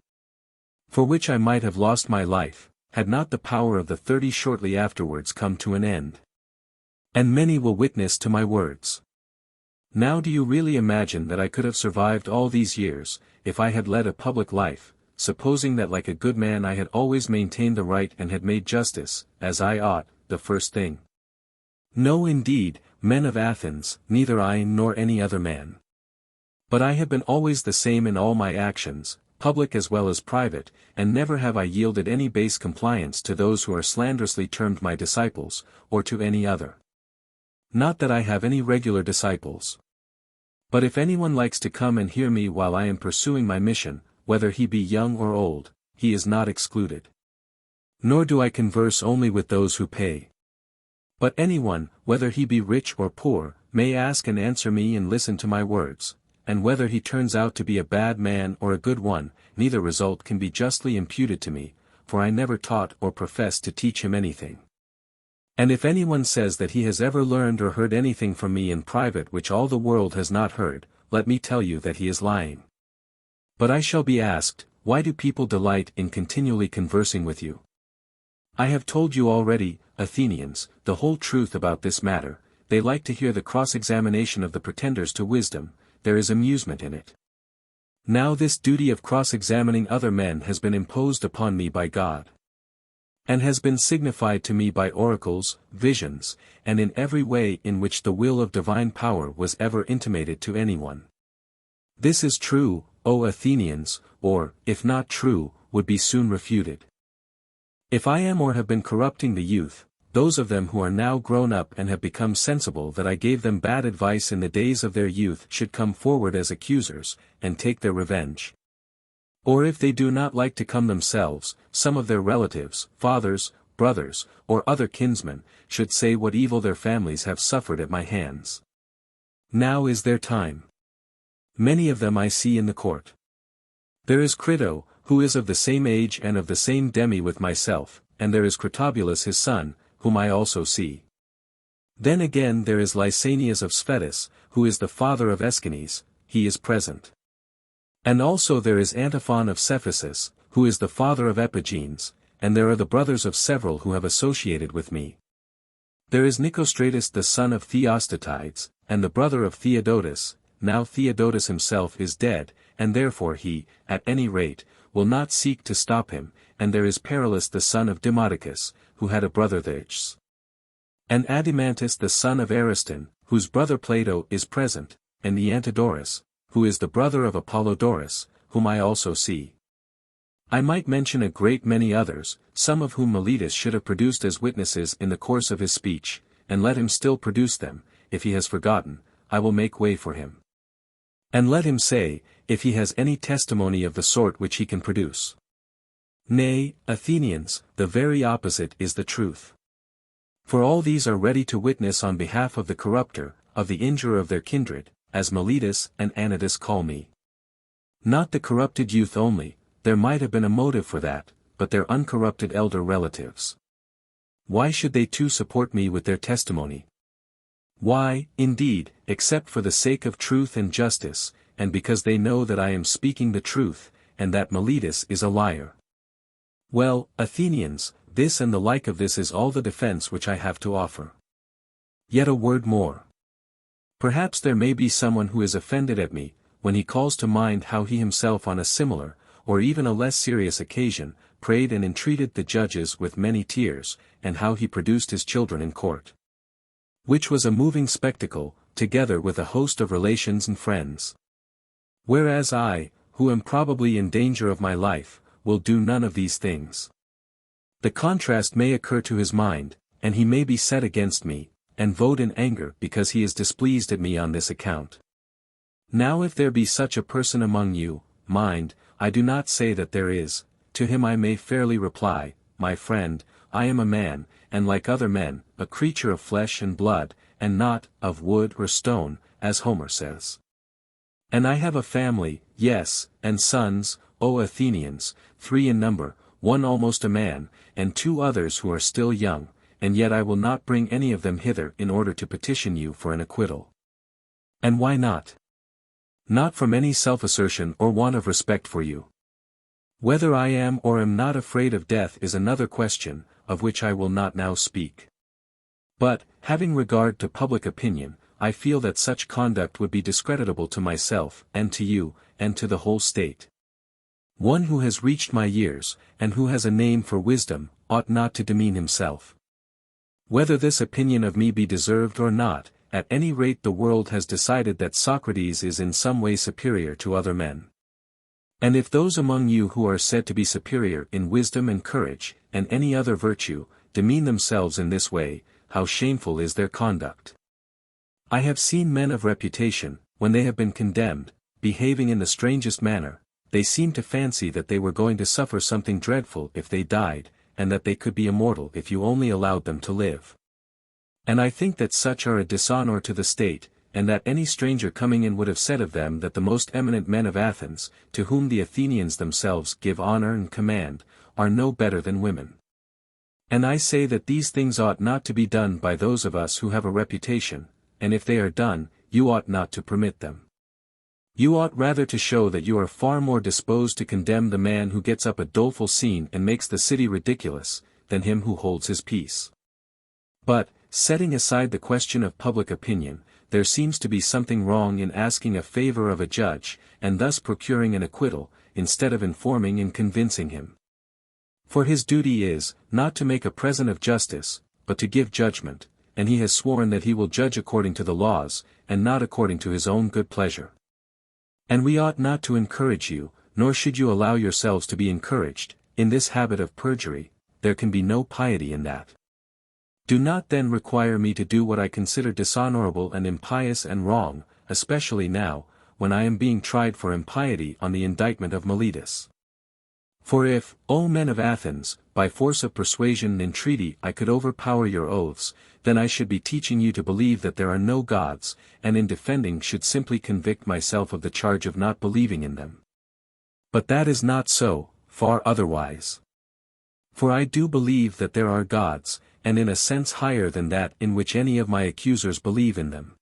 For which I might have lost my life, had not the power of the 30 shortly afterwards come to an end. And many will witness to my words. Now do you really imagine that I could have survived all these years, if I had led a public life, supposing that like a good man I had always maintained the right and had made justice, as I ought, the first thing? No indeed, men of Athens, neither I nor any other man. But I have been always the same in all my actions, public as well as private, and never have I yielded any base compliance to those who are slanderously termed my disciples, or to any other. Not that I have any regular disciples. But if anyone likes to come and hear me while I am pursuing my mission, whether he be young or old, he is not excluded. Nor do I converse only with those who pay. But anyone, whether he be rich or poor, may ask and answer me and listen to my words, and whether he turns out to be a bad man or a good one, neither result can be justly imputed to me, for I never taught or professed to teach him anything. And if anyone says that he has ever learned or heard anything from me in private which all the world has not heard, let me tell you that he is lying. But I shall be asked, why do people delight in continually conversing with you? I have told you already, Athenians, the whole truth about this matter. They like to hear the cross-examination of the pretenders to wisdom, there is amusement in it. Now this duty of cross-examining other men has been imposed upon me by God, and has been signified to me by oracles, visions, and in every way in which the will of divine power was ever intimated to anyone. This is true, O Athenians, or, if not true, would be soon refuted. If I am or have been corrupting the youth, those of them who are now grown up and have become sensible that I gave them bad advice in the days of their youth should come forward as accusers, and take their revenge. Or if they do not like to come themselves, some of their relatives, fathers, brothers, or other kinsmen, should say what evil their families have suffered at my hands. Now is their time. Many of them I see in the court. There is Crito, who is of the same age and of the same demi with myself, and there is Critobulus his son, whom I also see. Then again there is Lysanias of Sophist, who is the father of Aeschines, he is present. And also there is Antiphon of Cephisus, who is the father of Epigenes, and there are the brothers of several who have associated with me. There is Nicostratus the son of Theostotides, and the brother of Theodotus. Now Theodotus himself is dead, and therefore he, at any rate, will not seek to stop him, and there is Perillus the son of Demodocus, who had a brother Thales. And Adimantus the son of Ariston, whose brother Plato is present, and Antidorus, who is the brother of Apollodorus, whom I also see. I might mention a great many others, some of whom Meletus should have produced as witnesses in the course of his speech, and let him still produce them. If he has forgotten, I will make way for him. And let him say, if he has any testimony of the sort which he can produce. Nay, Athenians, the very opposite is the truth. For all these are ready to witness on behalf of the corrupter, of the injurer of their kindred, as Meletus and Anytus call me. Not the corrupted youth only, there might have been a motive for that, but their uncorrupted elder relatives. Why should they too support me with their testimony? Why, indeed, except for the sake of truth and justice, and because they know that I am speaking the truth, and that Meletus is a liar. Well, Athenians, this and the like of this is all the defense which I have to offer. Yet a word more. Perhaps there may be someone who is offended at me, when he calls to mind how he himself on a similar, or even a less serious occasion, prayed and entreated the judges with many tears, and how he produced his children in court. Which was a moving spectacle, together with a host of relations and friends. Whereas I, who am probably in danger of my life, will do none of these things. The contrast may occur to his mind, and he may be set against me, and vote in anger because he is displeased at me on this account. Now if there be such a person among you, mind, I do not say that there is, to him I may fairly reply, my friend, I am a man, and like other men, a creature of flesh and blood, and not of wood or stone, as Homer says. And I have a family, yes, and sons, O Athenians, 3 in number, 1 almost a man, and 2 others who are still young, and yet I will not bring any of them hither in order to petition you for an acquittal. And why not? Not from any self-assertion or want of respect for you. Whether I am or am not afraid of death is another question, of which I will not now speak. But, having regard to public opinion, I feel that such conduct would be discreditable to myself, and to you, and to the whole state. One who has reached my years, and who has a name for wisdom, ought not to demean himself. Whether this opinion of me be deserved or not, at any rate the world has decided that Socrates is in some way superior to other men. And if those among you who are said to be superior in wisdom and courage, and any other virtue, demean themselves in this way, how shameful is their conduct. I have seen men of reputation, when they have been condemned, behaving in the strangest manner. They seem to fancy that they were going to suffer something dreadful if they died, and that they could be immortal if you only allowed them to live. And I think that such are a dishonor to the state, and that any stranger coming in would have said of them that the most eminent men of Athens, to whom the Athenians themselves give honor and command, are no better than women. And I say that these things ought not to be done by those of us who have a reputation, and if they are done, you ought not to permit them. You ought rather to show that you are far more disposed to condemn the man who gets up a doleful scene and makes the city ridiculous, than him who holds his peace. But, setting aside the question of public opinion, there seems to be something wrong in asking a favor of a judge, and thus procuring an acquittal, instead of informing and convincing him. For his duty is, not to make a present of justice, but to give judgment, and he has sworn that he will judge according to the laws, and not according to his own good pleasure. And we ought not to encourage you, nor should you allow yourselves to be encouraged, in this habit of perjury. There can be no piety in that. Do not then require me to do what I consider dishonorable and impious and wrong, especially now, when I am being tried for impiety on the indictment of Miletus. For if, O men of Athens, by force of persuasion and entreaty I could overpower your oaths, then I should be teaching you to believe that there are no gods, and in defending should simply convict myself of the charge of not believing in them. But that is not so, far otherwise. For I do believe that there are gods, and in a sense higher than that in which any of my accusers believe in them.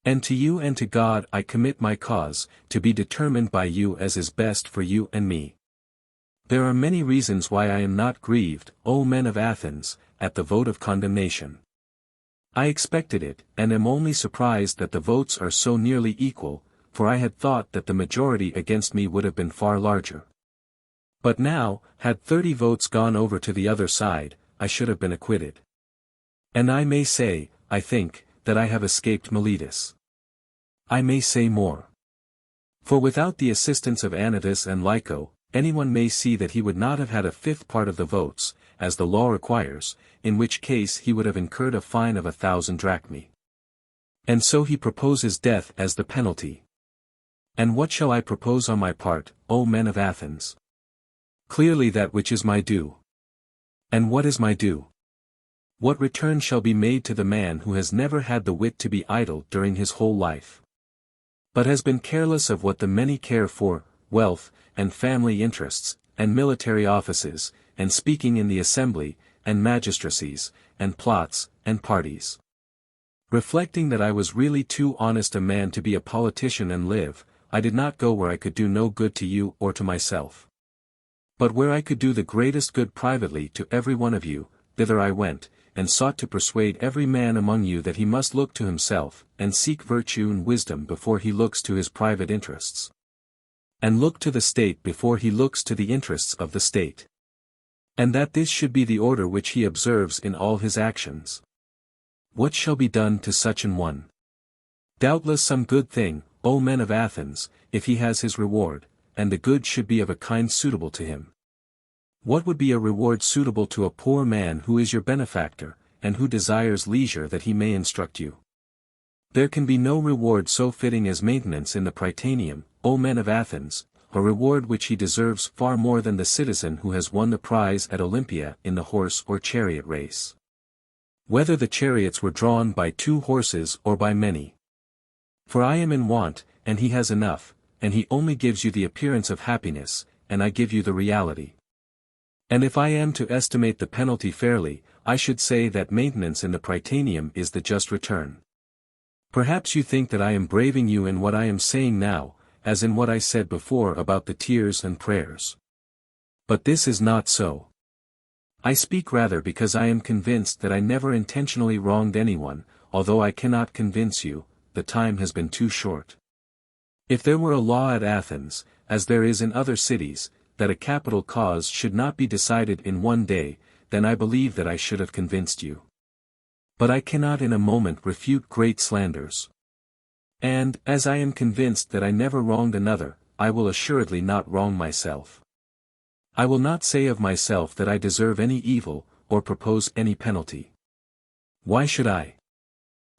And to you and to God I commit my cause, to be determined by you as is best for you and me. There are many reasons why I am not grieved, O men of Athens, at the vote of condemnation. I expected it, and am only surprised that the votes are so nearly equal, for I had thought that the majority against me would have been far larger. But now, had 30 votes gone over to the other side, I should have been acquitted. And I may say, I think, that I have escaped Miletus. I may say more. For without the assistance of Anytus and Lyco, anyone may see that he would not have had a fifth part of the votes, as the law requires, in which case he would have incurred a fine of 1,000 drachmae. And so he proposes death as the penalty. And what shall I propose on my part, O men of Athens? Clearly that which is my due. And what is my due? What return shall be made to the man who has never had the wit to be idle during his whole life, but has been careless of what the many care for, wealth, and family interests, and military offices, and speaking in the assembly, and magistracies, and plots, and parties? Reflecting that I was really too honest a man to be a politician and live, I did not go where I could do no good to you or to myself. But where I could do the greatest good privately to every one of you, thither I went, and sought to persuade every man among you that he must look to himself, and seek virtue and wisdom before he looks to his private interests. And look to the state before he looks to the interests of the state. And that this should be the order which he observes in all his actions. What shall be done to such an one? Doubtless some good thing, O men of Athens, if he has his reward, and the good should be of a kind suitable to him. What would be a reward suitable to a poor man who is your benefactor, and who desires leisure that he may instruct you? There can be no reward so fitting as maintenance in the Prytaneum, O men of Athens, a reward which he deserves far more than the citizen who has won the prize at Olympia in the horse or chariot race. Whether the chariots were drawn by 2 horses or by many. For I am in want, and he has enough, and he only gives you the appearance of happiness, and I give you the reality. And if I am to estimate the penalty fairly, I should say that maintenance in the Prytaneum is the just return. Perhaps you think that I am braving you in what I am saying now, as in what I said before about the tears and prayers. But this is not so. I speak rather because I am convinced that I never intentionally wronged anyone, although I cannot convince you, the time has been too short. If there were a law at Athens, as there is in other cities, that a capital cause should not be decided in one day, then I believe that I should have convinced you. But I cannot in a moment refute great slanders. And, as I am convinced that I never wronged another, I will assuredly not wrong myself. I will not say of myself that I deserve any evil, or propose any penalty. Why should I?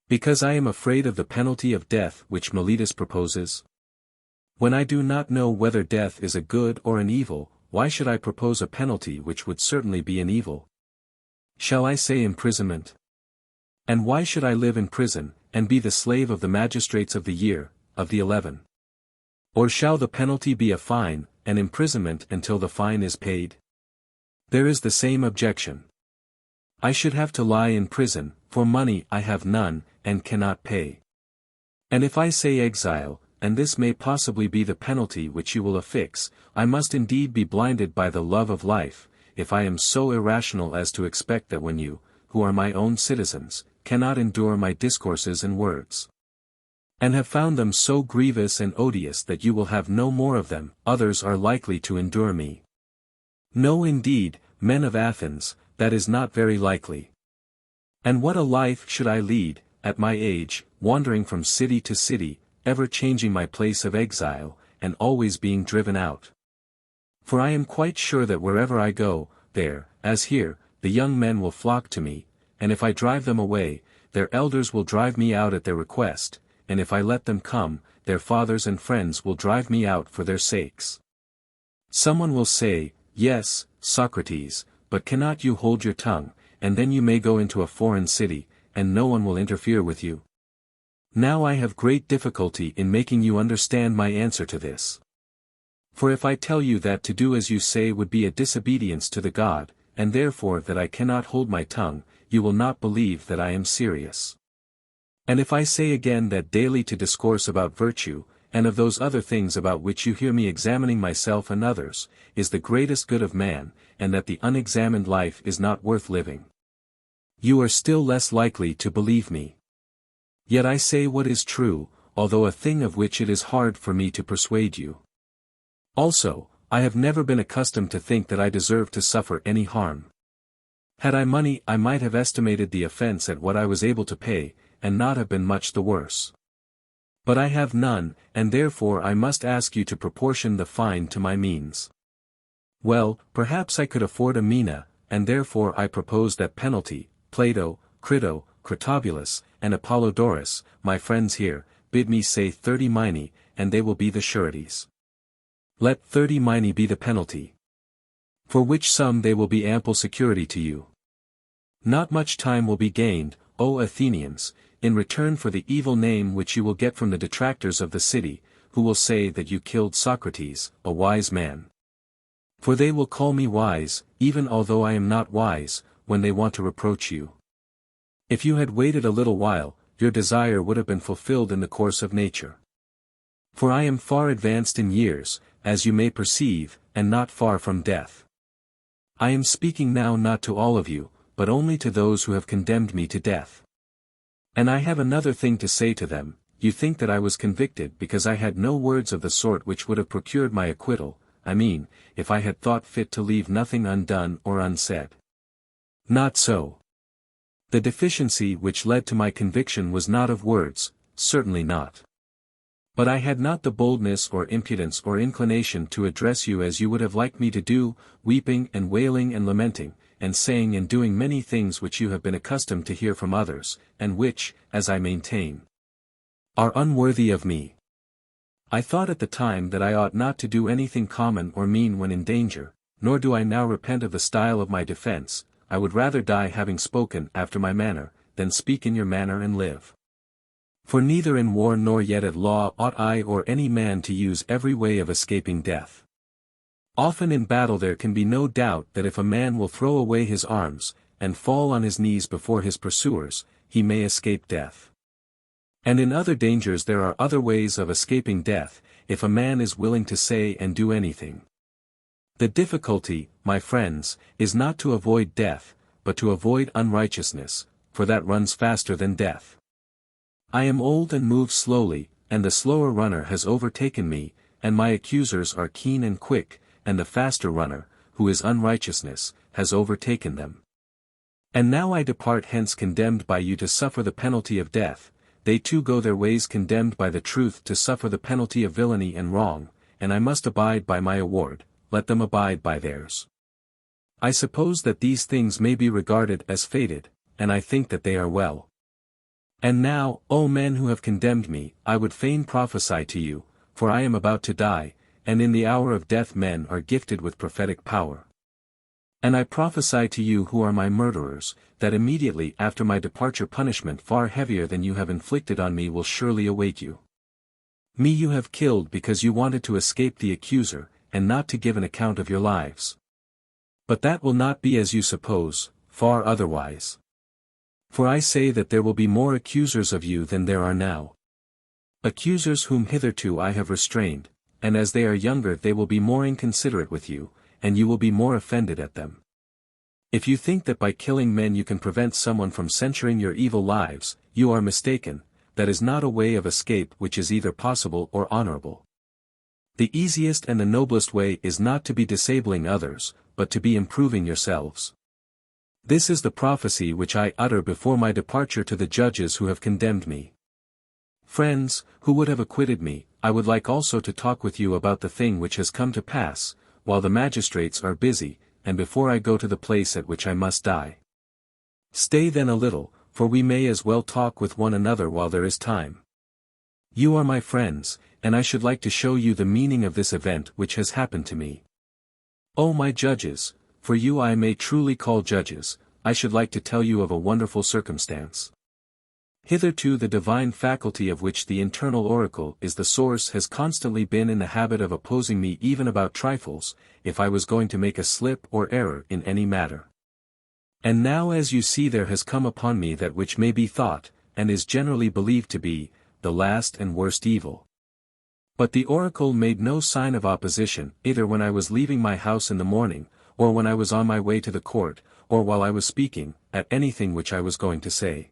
Because I am afraid of the penalty of death which Miletus proposes? When I do not know whether death is a good or an evil, why should I propose a penalty which would certainly be an evil? Shall I say imprisonment? And why should I live in prison, and be the slave of the magistrates of the year, of the 11? Or shall the penalty be a fine, and imprisonment until the fine is paid? There is the same objection. I should have to lie in prison, for money I have none, and cannot pay. And if I say exile, and this may possibly be the penalty which you will affix, I must indeed be blinded by the love of life, if I am so irrational as to expect that when you, who are my own citizens, cannot endure my discourses and words, and have found them so grievous and odious that you will have no more of them, others are likely to endure me. No indeed, men of Athens, that is not very likely. And what a life should I lead, at my age, wandering from city to city, ever changing my place of exile, and always being driven out. For I am quite sure that wherever I go, there, as here, the young men will flock to me, and if I drive them away, their elders will drive me out at their request, and if I let them come, their fathers and friends will drive me out for their sakes. Someone will say, "Yes, Socrates, but cannot you hold your tongue, and then you may go into a foreign city, and no one will interfere with you?" Now I have great difficulty in making you understand my answer to this. For if I tell you that to do as you say would be a disobedience to the God, and therefore that I cannot hold my tongue, you will not believe that I am serious. And if I say again that daily to discourse about virtue, and of those other things about which you hear me examining myself and others, is the greatest good of man, and that the unexamined life is not worth living, you are still less likely to believe me. Yet I say what is true, although a thing of which it is hard for me to persuade you. Also, I have never been accustomed to think that I deserve to suffer any harm. Had I money I might have estimated the offense at what I was able to pay, and not have been much the worse. But I have none, and therefore I must ask you to proportion the fine to my means. Well, perhaps I could afford a mina, and therefore I propose that penalty. Plato, Crito, Critobulus, and Apollodorus, my friends here, bid me say 30 minae, and they will be the sureties. Let 30 minae be the penalty. For which sum they will be ample security to you. Not much time will be gained, O Athenians, in return for the evil name which you will get from the detractors of the city, who will say that you killed Socrates, a wise man. For they will call me wise, even although I am not wise, when they want to reproach you. If you had waited a little while, your desire would have been fulfilled in the course of nature. For I am far advanced in years, as you may perceive, and not far from death. I am speaking now not to all of you, but only to those who have condemned me to death. And I have another thing to say to them. You think that I was convicted because I had no words of the sort which would have procured my acquittal, I mean, if I had thought fit to leave nothing undone or unsaid. Not so. The deficiency which led to my conviction was not of words, certainly not. But I had not the boldness or impudence or inclination to address you as you would have liked me to do, weeping and wailing and lamenting, and saying and doing many things which you have been accustomed to hear from others, and which, as I maintain, are unworthy of me. I thought at the time that I ought not to do anything common or mean when in danger, nor do I now repent of the style of my defense. I would rather die having spoken after my manner, than speak in your manner and live. For neither in war nor yet at law ought I or any man to use every way of escaping death. Often in battle there can be no doubt that if a man will throw away his arms, and fall on his knees before his pursuers, he may escape death. And in other dangers there are other ways of escaping death, if a man is willing to say and do anything. The difficulty, my friends, is not to avoid death, but to avoid unrighteousness, for that runs faster than death. I am old and move slowly, and the slower runner has overtaken me, and my accusers are keen and quick, and the faster runner, who is unrighteousness, has overtaken them. And now I depart hence condemned by you to suffer the penalty of death, they too go their ways condemned by the truth to suffer the penalty of villainy and wrong, and I must abide by my award. Let them abide by theirs. I suppose that these things may be regarded as fated, and I think that they are well. And now, O men who have condemned me, I would fain prophesy to you, for I am about to die, and in the hour of death men are gifted with prophetic power. And I prophesy to you who are my murderers, that immediately after my departure punishment far heavier than you have inflicted on me will surely await you. Me you have killed because you wanted to escape the accuser, and not to give an account of your lives. But that will not be as you suppose, far otherwise. For I say that there will be more accusers of you than there are now. Accusers whom hitherto I have restrained, and as they are younger they will be more inconsiderate with you, and you will be more offended at them. If you think that by killing men you can prevent someone from censuring your evil lives, you are mistaken. That is not a way of escape which is either possible or honorable. The easiest and the noblest way is not to be disabling others, but to be improving yourselves. This is the prophecy which I utter before my departure to the judges who have condemned me. Friends, who would have acquitted me, I would like also to talk with you about the thing which has come to pass, while the magistrates are busy, and before I go to the place at which I must die. Stay then a little, for we may as well talk with one another while there is time. You are my friends, and I should like to show you the meaning of this event which has happened to me. O my judges, for you I may truly call judges, I should like to tell you of a wonderful circumstance. Hitherto the divine faculty of which the internal oracle is the source has constantly been in the habit of opposing me even about trifles, if I was going to make a slip or error in any matter. And now as you see there has come upon me that which may be thought, and is generally believed to be, the last and worst evil. But the oracle made no sign of opposition, either when I was leaving my house in the morning, or when I was on my way to the court, or while I was speaking, at anything which I was going to say.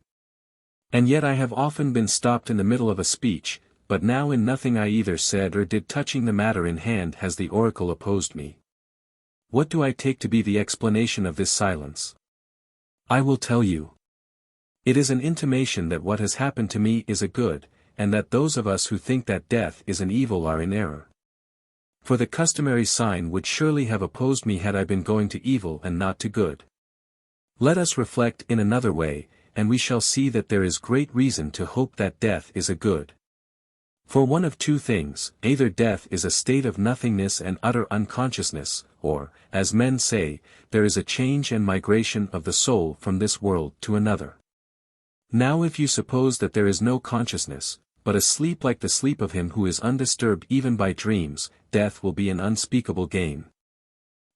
And yet I have often been stopped in the middle of a speech, but now in nothing I either said or did touching the matter in hand has the oracle opposed me. What do I take to be the explanation of this silence? I will tell you. It is an intimation that what has happened to me is a good, and that those of us who think that death is an evil are in error. For the customary sign would surely have opposed me had I been going to evil and not to good. Let us reflect in another way, and we shall see that there is great reason to hope that death is a good. For one of two things, either death is a state of nothingness and utter unconsciousness, or, as men say, there is a change and migration of the soul from this world to another. Now if you suppose that there is no consciousness, but a sleep like the sleep of him who is undisturbed even by dreams, death will be an unspeakable gain.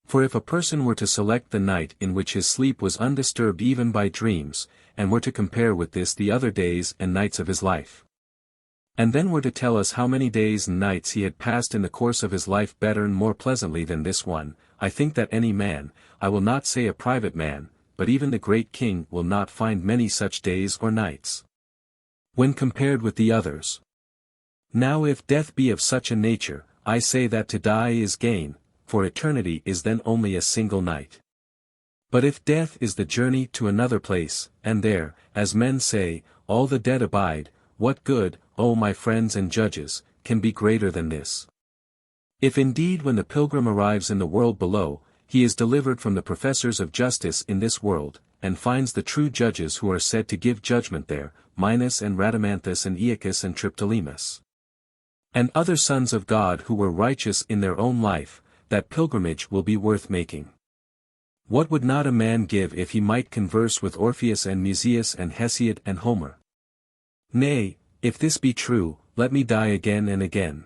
For if a person were to select the night in which his sleep was undisturbed even by dreams, and were to compare with this the other days and nights of his life, and then were to tell us how many days and nights he had passed in the course of his life better and more pleasantly than this one, I think that any man, I will not say a private man, but even the great king will not find many such days or nights, when compared with the others. Now if death be of such a nature, I say that to die is gain, for eternity is then only a single night. But if death is the journey to another place, and there, as men say, all the dead abide, what good, O my friends and judges, can be greater than this? If indeed when the pilgrim arrives in the world below, he is delivered from the professors of justice in this world, and finds the true judges who are said to give judgment there, Minos and Rhadamanthus and Aeacus and Triptolemus, and other sons of God who were righteous in their own life, that pilgrimage will be worth making. What would not a man give if he might converse with Orpheus and Musaeus and Hesiod and Homer? Nay, if this be true, let me die again and again.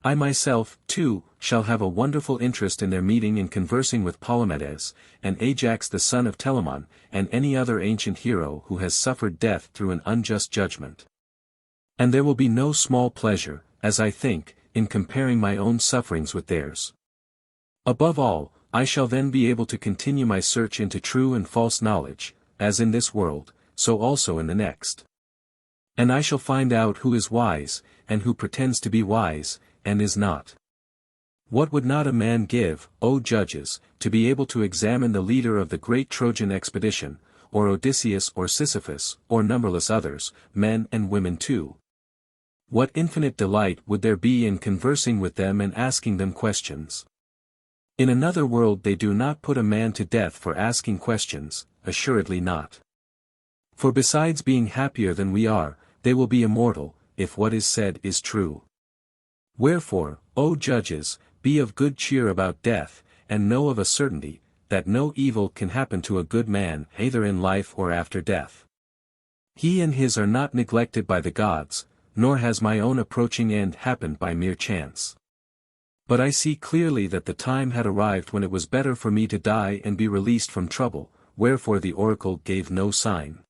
I myself, too, shall have a wonderful interest in their meeting and conversing with Polymedes, and Ajax the son of Telamon, and any other ancient hero who has suffered death through an unjust judgment. And there will be no small pleasure, as I think, in comparing my own sufferings with theirs. Above all, I shall then be able to continue my search into true and false knowledge, as in this world, so also in the next. And I shall find out who is wise, and who pretends to be wise, and is not. What would not a man give, O judges, to be able to examine the leader of the great Trojan expedition, or Odysseus or Sisyphus, or numberless others, men and women too? What infinite delight would there be in conversing with them and asking them questions? In another world they do not put a man to death for asking questions, assuredly not. For besides being happier than we are, they will be immortal, if what is said is true. Wherefore, O judges, be of good cheer about death, and know of a certainty, that no evil can happen to a good man either in life or after death. He and his are not neglected by the gods, nor has my own approaching end happened by mere chance. But I see clearly that the time had arrived when it was better for me to die and be released from trouble, wherefore the oracle gave no sign.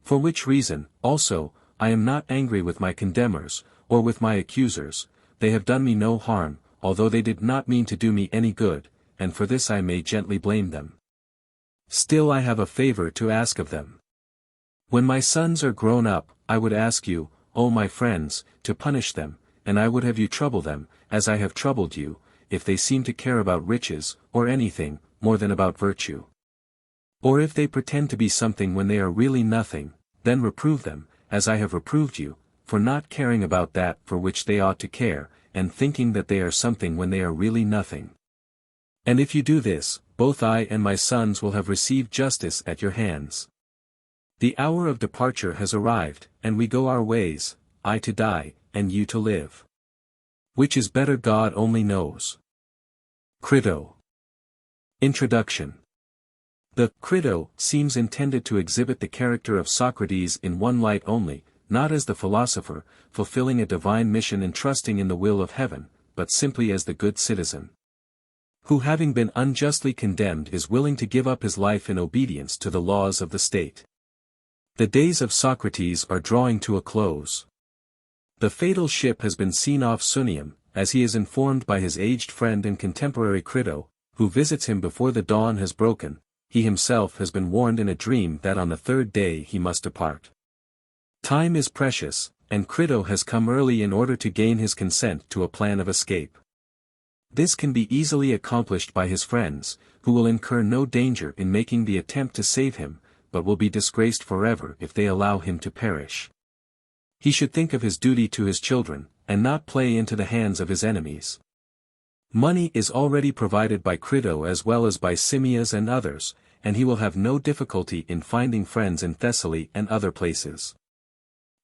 For which reason, also, I am not angry with my condemners, or with my accusers, they have done me no harm, although they did not mean to do me any good, and for this I may gently blame them. Still I have a favor to ask of them. When my sons are grown up, I would ask you, O my friends, to punish them, and I would have you trouble them, as I have troubled you, if they seem to care about riches, or anything, more than about virtue. Or if they pretend to be something when they are really nothing, then reprove them, as I have reproved you, for not caring about that for which they ought to care, and thinking that they are something when they are really nothing. And if you do this, both I and my sons will have received justice at your hands. The hour of departure has arrived, and we go our ways, I to die, and you to live. Which is better God only knows. Crito. Introduction. The Crito seems intended to exhibit the character of Socrates in one light only, not as the philosopher, fulfilling a divine mission and trusting in the will of heaven, but simply as the good citizen, who having been unjustly condemned is willing to give up his life in obedience to the laws of the state. The days of Socrates are drawing to a close. The fatal ship has been seen off Sunium, as he is informed by his aged friend and contemporary Crito, who visits him before the dawn has broken. He himself has been warned in a dream that on the third day he must depart. Time is precious, and Crito has come early in order to gain his consent to a plan of escape. This can be easily accomplished by his friends, who will incur no danger in making the attempt to save him, but will be disgraced forever if they allow him to perish. He should think of his duty to his children, and not play into the hands of his enemies. Money is already provided by Crito as well as by Timaeus and others, and he will have no difficulty in finding friends in Thessaly and other places.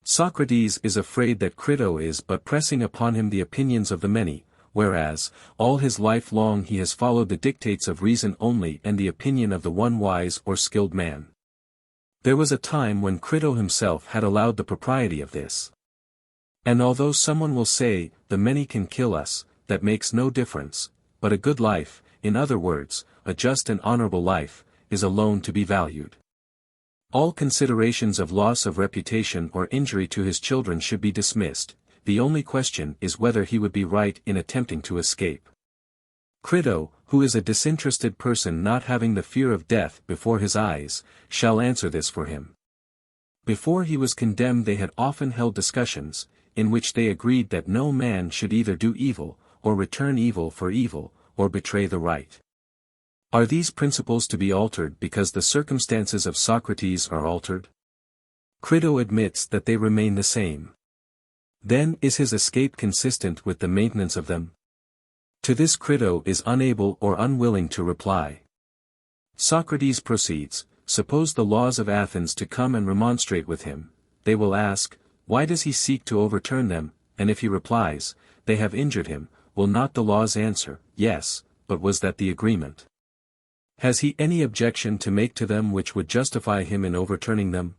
Socrates is afraid that Crito is but pressing upon him the opinions of the many, whereas, all his life long he has followed the dictates of reason only and the opinion of the one wise or skilled man. There was a time when Crito himself had allowed the propriety of this. And although someone will say, the many can kill us, that makes no difference, but a good life, in other words, a just and honorable life, is alone to be valued. All considerations of loss of reputation or injury to his children should be dismissed. The only question is whether he would be right in attempting to escape. Crito, who is a disinterested person not having the fear of death before his eyes, shall answer this for him. Before he was condemned they had often held discussions, in which they agreed that no man should either do evil, or return evil for evil, or betray the right. Are these principles to be altered because the circumstances of Socrates are altered? Crito admits that they remain the same. Then is his escape consistent with the maintenance of them? To this Crito is unable or unwilling to reply. Socrates proceeds, suppose the laws of Athens to come and remonstrate with him, they will ask, why does he seek to overturn them, and if he replies, they have injured him, will not the laws answer, yes, but was that the agreement? Has he any objection to make to them which would justify him in overturning them?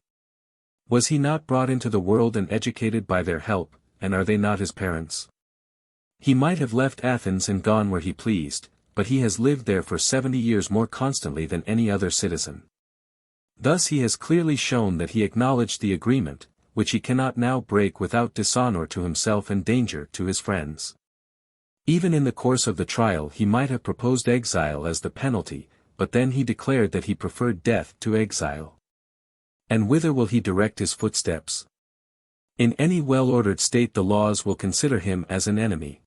Was he not brought into the world and educated by their help, and are they not his parents? He might have left Athens and gone where he pleased, but he has lived there for 70 years more constantly than any other citizen. Thus he has clearly shown that he acknowledged the agreement, which he cannot now break without dishonor to himself and danger to his friends. Even in the course of the trial he might have proposed exile as the penalty, but then he declared that he preferred death to exile. And whither will he direct his footsteps? In any well-ordered state the laws will consider him as an enemy.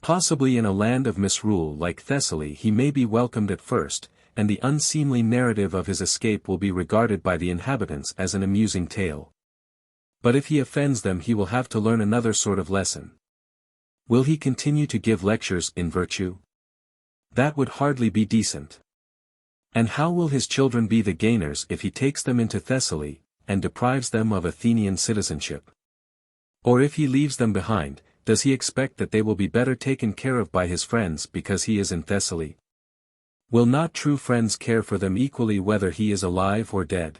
Possibly in a land of misrule like Thessaly he may be welcomed at first, and the unseemly narrative of his escape will be regarded by the inhabitants as an amusing tale. But if he offends them he will have to learn another sort of lesson. Will he continue to give lectures in virtue? That would hardly be decent. And how will his children be the gainers if he takes them into Thessaly, and deprives them of Athenian citizenship? Or if he leaves them behind, does he expect that they will be better taken care of by his friends because he is in Thessaly? Will not true friends care for them equally whether he is alive or dead?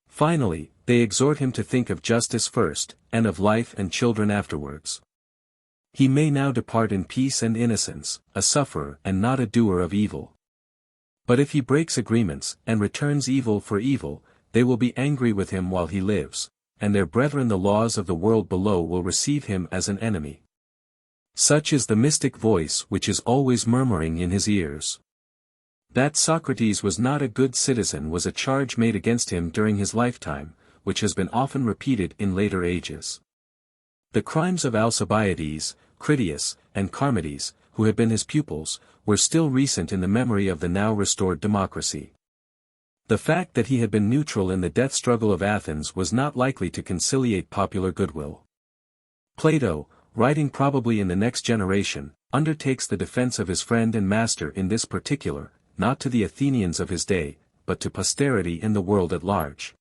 Finally, they exhort him to think of justice first, and of life and children afterwards. He may now depart in peace and innocence, a sufferer and not a doer of evil. But if he breaks agreements, and returns evil for evil, they will be angry with him while he lives, and their brethren the laws of the world below will receive him as an enemy. Such is the mystic voice which is always murmuring in his ears. That Socrates was not a good citizen was a charge made against him during his lifetime, which has been often repeated in later ages. The crimes of Alcibiades, Critias, and Charmides, who had been his pupils, were still recent in the memory of the now restored democracy. The fact that he had been neutral in the death struggle of Athens was not likely to conciliate popular goodwill. Plato, writing probably in the next generation, undertakes the defense of his friend and master in this particular, not to the Athenians of his day, but to posterity in the world at large.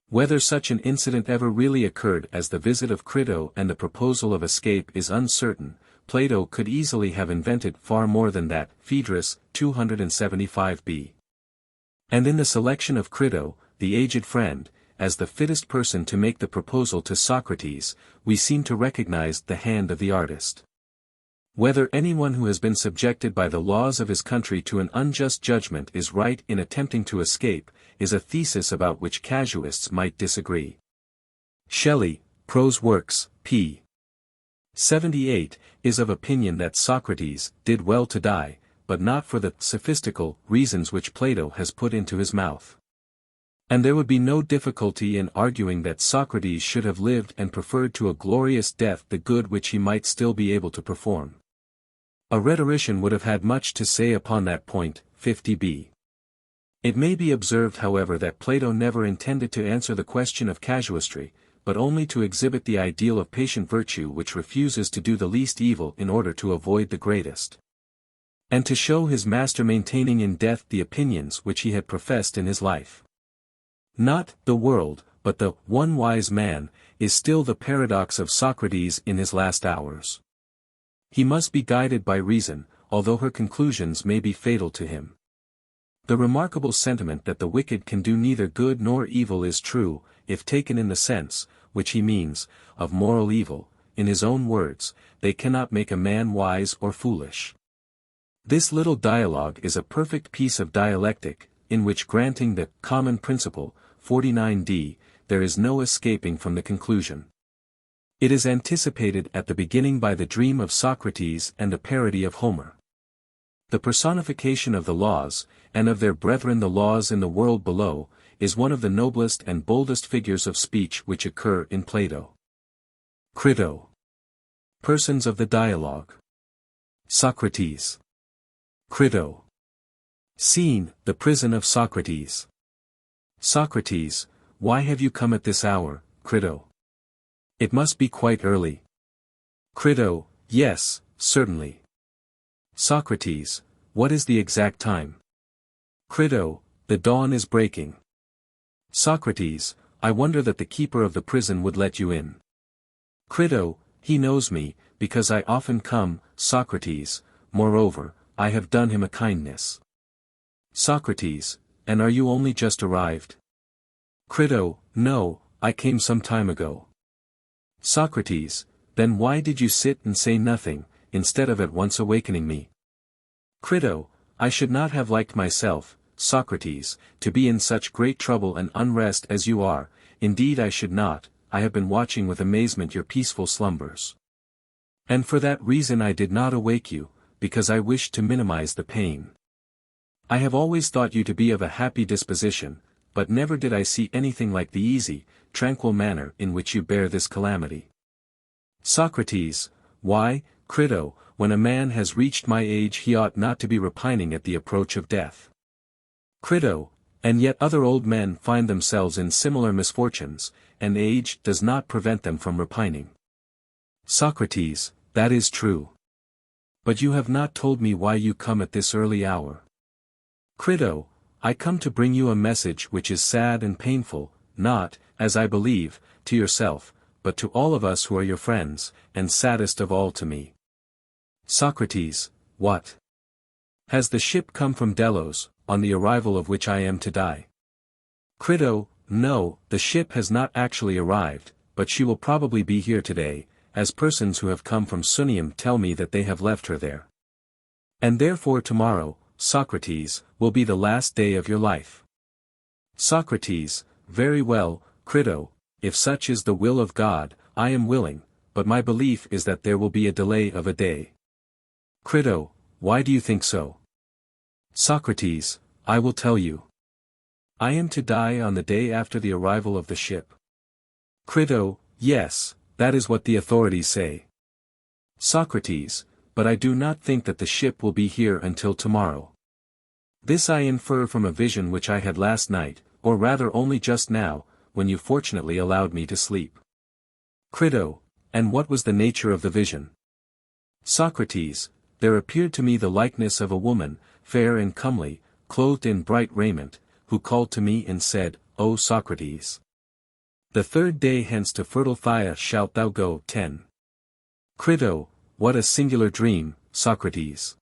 Whether such an incident ever really occurred as the visit of Crito and the proposal of escape is uncertain. Plato could easily have invented far more than that. Phaedrus, 275b. And in the selection of Crito, the aged friend, as the fittest person to make the proposal to Socrates, we seem to recognize the hand of the artist. Whether anyone who has been subjected by the laws of his country to an unjust judgment is right in attempting to escape, is a thesis about which casuists might disagree. Shelley, Prose Works, p. 78, is of opinion that Socrates did well to die, but not for the sophistical reasons which Plato has put into his mouth. And there would be no difficulty in arguing that Socrates should have lived and preferred to a glorious death the good which he might still be able to perform. A rhetorician would have had much to say upon that point. 50b. It may be observed however that Plato never intended to answer the question of casuistry, but only to exhibit the ideal of patient virtue which refuses to do the least evil in order to avoid the greatest. And to show his master maintaining in death the opinions which he had professed in his life. Not the world, but the one wise man, is still the paradox of Socrates in his last hours. He must be guided by reason, although her conclusions may be fatal to him. The remarkable sentiment that the wicked can do neither good nor evil is true, if taken in the sense, which he means, of moral evil. In his own words, they cannot make a man wise or foolish. This little dialogue is a perfect piece of dialectic, in which granting the common principle, 49d, there is no escaping from the conclusion. It is anticipated at the beginning by the dream of Socrates and the parody of Homer. The personification of the laws, and of their brethren the laws in the world below, is one of the noblest and boldest figures of speech which occur in Plato. Crito. Persons of the dialogue. Socrates. Crito. Scene, the prison of Socrates. Socrates, why have you come at this hour, Crito? It must be quite early. Crito, yes, certainly. Socrates, what is the exact time? Crito, the dawn is breaking. Socrates, I wonder that the keeper of the prison would let you in. Crito, he knows me, because I often come. Socrates, moreover, I have done him a kindness. Socrates, and are you only just arrived? Crito, no, I came some time ago. Socrates, then why did you sit and say nothing, instead of at once awakening me? Crito, I should not have liked myself, Socrates, to be in such great trouble and unrest as you are. Indeed I should not. I have been watching with amazement your peaceful slumbers. And for that reason I did not awake you, because I wished to minimize the pain. I have always thought you to be of a happy disposition, but never did I see anything like the easy, tranquil manner in which you bear this calamity. Socrates, why, Crito, when a man has reached my age he ought not to be repining at the approach of death. Crito, and yet other old men find themselves in similar misfortunes, and age does not prevent them from repining. Socrates, that is true. But you have not told me why you come at this early hour. Crito, I come to bring you a message which is sad and painful, not, as I believe, to yourself, but to all of us who are your friends, and saddest of all to me. Socrates, what? Has the ship come from Delos, on the arrival of which I am to die? Crito, no, the ship has not actually arrived, but she will probably be here today, as persons who have come from Sunium tell me that they have left her there. And therefore tomorrow, Socrates, will be the last day of your life. Socrates, very well, Crito, if such is the will of God, I am willing, but my belief is that there will be a delay of a day. Crito, why do you think so? Socrates, I will tell you. I am to die on the day after the arrival of the ship. Crito, yes, that is what the authorities say. Socrates, but I do not think that the ship will be here until tomorrow. This I infer from a vision which I had last night, or rather only just now, when you fortunately allowed me to sleep. Crito, and what was the nature of the vision? Socrates, there appeared to me the likeness of a woman, fair and comely, clothed in bright raiment, who called to me and said, O Socrates! The third day hence to fertile Phthia shalt thou go. 10. Crito, what a singular dream, Socrates!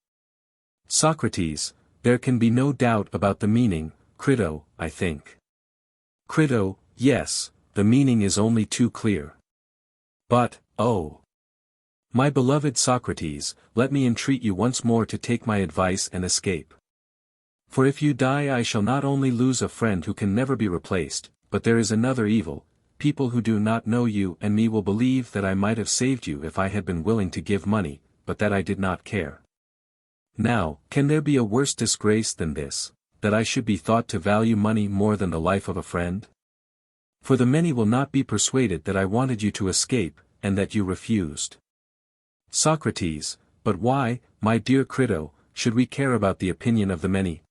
Socrates, there can be no doubt about the meaning, Crito, I think. Crito, yes, the meaning is only too clear. But, oh! My beloved Socrates, let me entreat you once more to take my advice and escape. For if you die I shall not only lose a friend who can never be replaced, but there is another evil, people who do not know you and me will believe that I might have saved you if I had been willing to give money, but that I did not care. Now, can there be a worse disgrace than this, that I should be thought to value money more than the life of a friend? For the many will not be persuaded that I wanted you to escape, and that you refused. Socrates, but why, my dear Crito, should we care about the opinion of the many?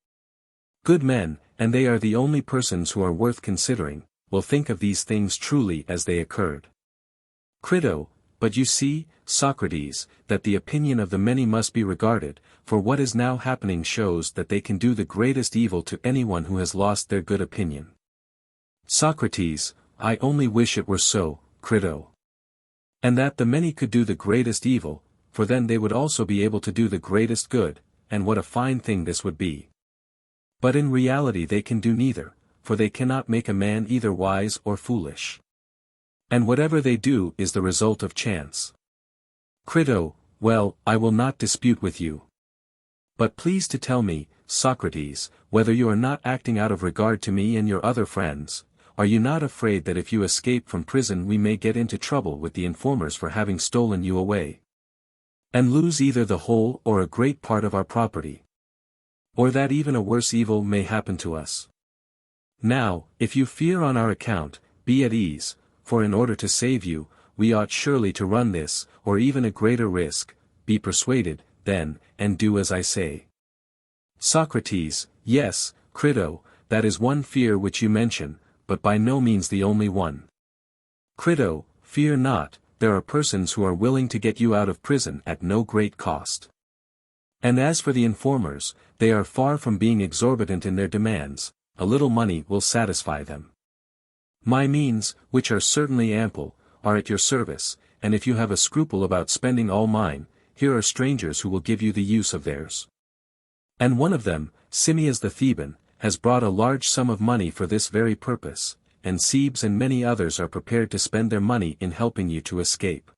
Good men, and they are the only persons who are worth considering, will think of these things truly as they occurred. Crito, but you see, Socrates, that the opinion of the many must be regarded, for what is now happening shows that they can do the greatest evil to anyone who has lost their good opinion. Socrates, I only wish it were so, Crito. And that the many could do the greatest evil, for then they would also be able to do the greatest good, and what a fine thing this would be. But in reality they can do neither, for they cannot make a man either wise or foolish. And whatever they do is the result of chance. Crito, well, I will not dispute with you. But please to tell me, Socrates, whether you are not acting out of regard to me and your other friends. Are you not afraid that if you escape from prison we may get into trouble with the informers for having stolen you away? And lose either the whole or a great part of our property? Or that even a worse evil may happen to us? Now, if you fear on our account, be at ease, for in order to save you, we ought surely to run this, or even a greater risk. Be persuaded, then, and do as I say. Socrates, yes, Crito, that is one fear which you mention, but by no means the only one. Crito, fear not, there are persons who are willing to get you out of prison at no great cost. And as for the informers, they are far from being exorbitant in their demands, a little money will satisfy them. My means, which are certainly ample, are at your service, and if you have a scruple about spending all mine, here are strangers who will give you the use of theirs. And one of them, Timaeus the Theban, has brought a large sum of money for this very purpose, and Cebes and many others are prepared to spend their money in helping you to escape.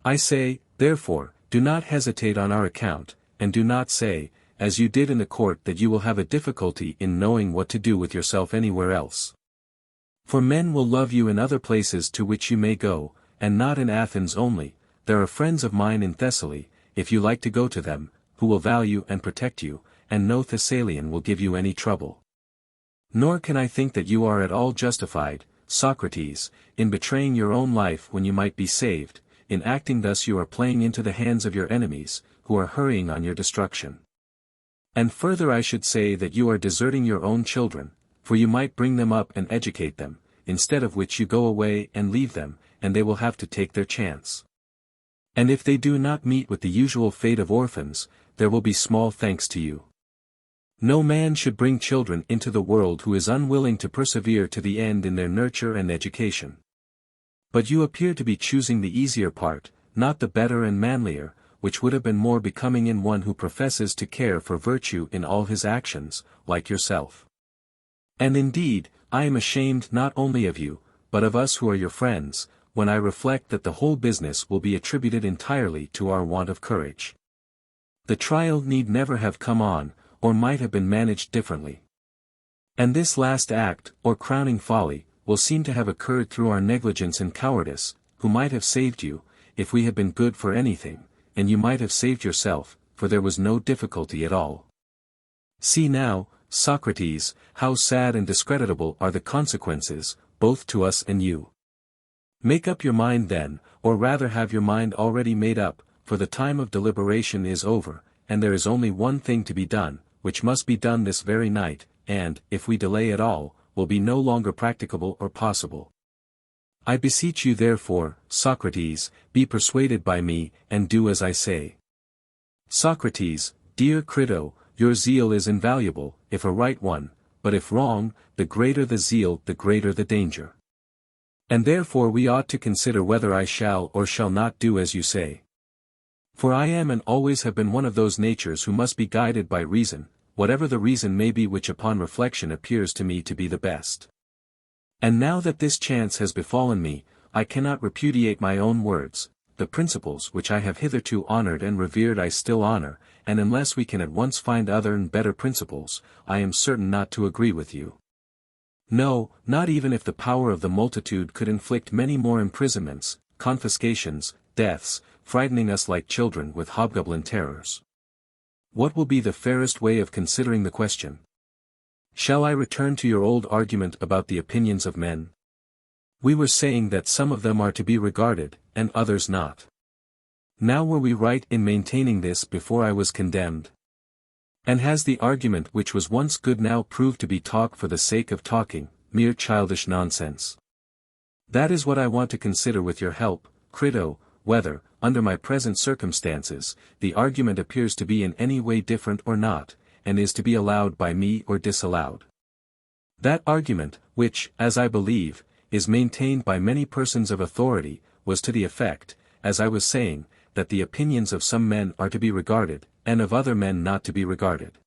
I say, therefore, do not hesitate on our account, and do not say, as you did in the court, that you will have a difficulty in knowing what to do with yourself anywhere else. For men will love you in other places to which you may go, and not in Athens only. There are friends of mine in Thessaly, if you like to go to them, who will value and protect you, and no Thessalian will give you any trouble. Nor can I think that you are at all justified, Socrates, in betraying your own life when you might be saved. In acting thus you are playing into the hands of your enemies, who are hurrying on your destruction. And further I should say that you are deserting your own children, for you might bring them up and educate them, instead of which you go away and leave them, and they will have to take their chance. And if they do not meet with the usual fate of orphans, there will be small thanks to you. No man should bring children into the world who is unwilling to persevere to the end in their nurture and education. But you appear to be choosing the easier part, not the better and manlier, which would have been more becoming in one who professes to care for virtue in all his actions, like yourself. And indeed, I am ashamed not only of you, but of us who are your friends, when I reflect that the whole business will be attributed entirely to our want of courage. The trial need never have come on, or might have been managed differently. And this last act, or crowning folly, will seem to have occurred through our negligence and cowardice, who might have saved you, if we had been good for anything, and you might have saved yourself, for there was no difficulty at all. See now, Socrates, how sad and discreditable are the consequences, both to us and you. Make up your mind then, or rather have your mind already made up, for the time of deliberation is over, and there is only one thing to be done, which must be done this very night, and, if we delay at all, will be no longer practicable or possible. I beseech you therefore, Socrates, be persuaded by me, and do as I say. Socrates, dear Crito, your zeal is invaluable, if a right one, but if wrong, the greater the zeal the greater the danger. And therefore we ought to consider whether I shall or shall not do as you say. For I am and always have been one of those natures who must be guided by reason, whatever the reason may be which upon reflection appears to me to be the best. And now that this chance has befallen me, I cannot repudiate my own words, the principles which I have hitherto honored and revered I still honor, and unless we can at once find other and better principles, I am certain not to agree with you. No, not even if the power of the multitude could inflict many more imprisonments, confiscations, deaths, frightening us like children with hobgoblin terrors. What will be the fairest way of considering the question? Shall I return to your old argument about the opinions of men? We were saying that some of them are to be regarded, and others not. Now were we right in maintaining this before I was condemned? And has the argument which was once good now proved to be talk for the sake of talking, mere childish nonsense? That is what I want to consider with your help, Crito, whether, under my present circumstances, the argument appears to be in any way different or not, and is to be allowed by me or disallowed. That argument, which, as I believe, is maintained by many persons of authority, was to the effect, as I was saying, that the opinions of some men are to be regarded, and of other men not to be regarded.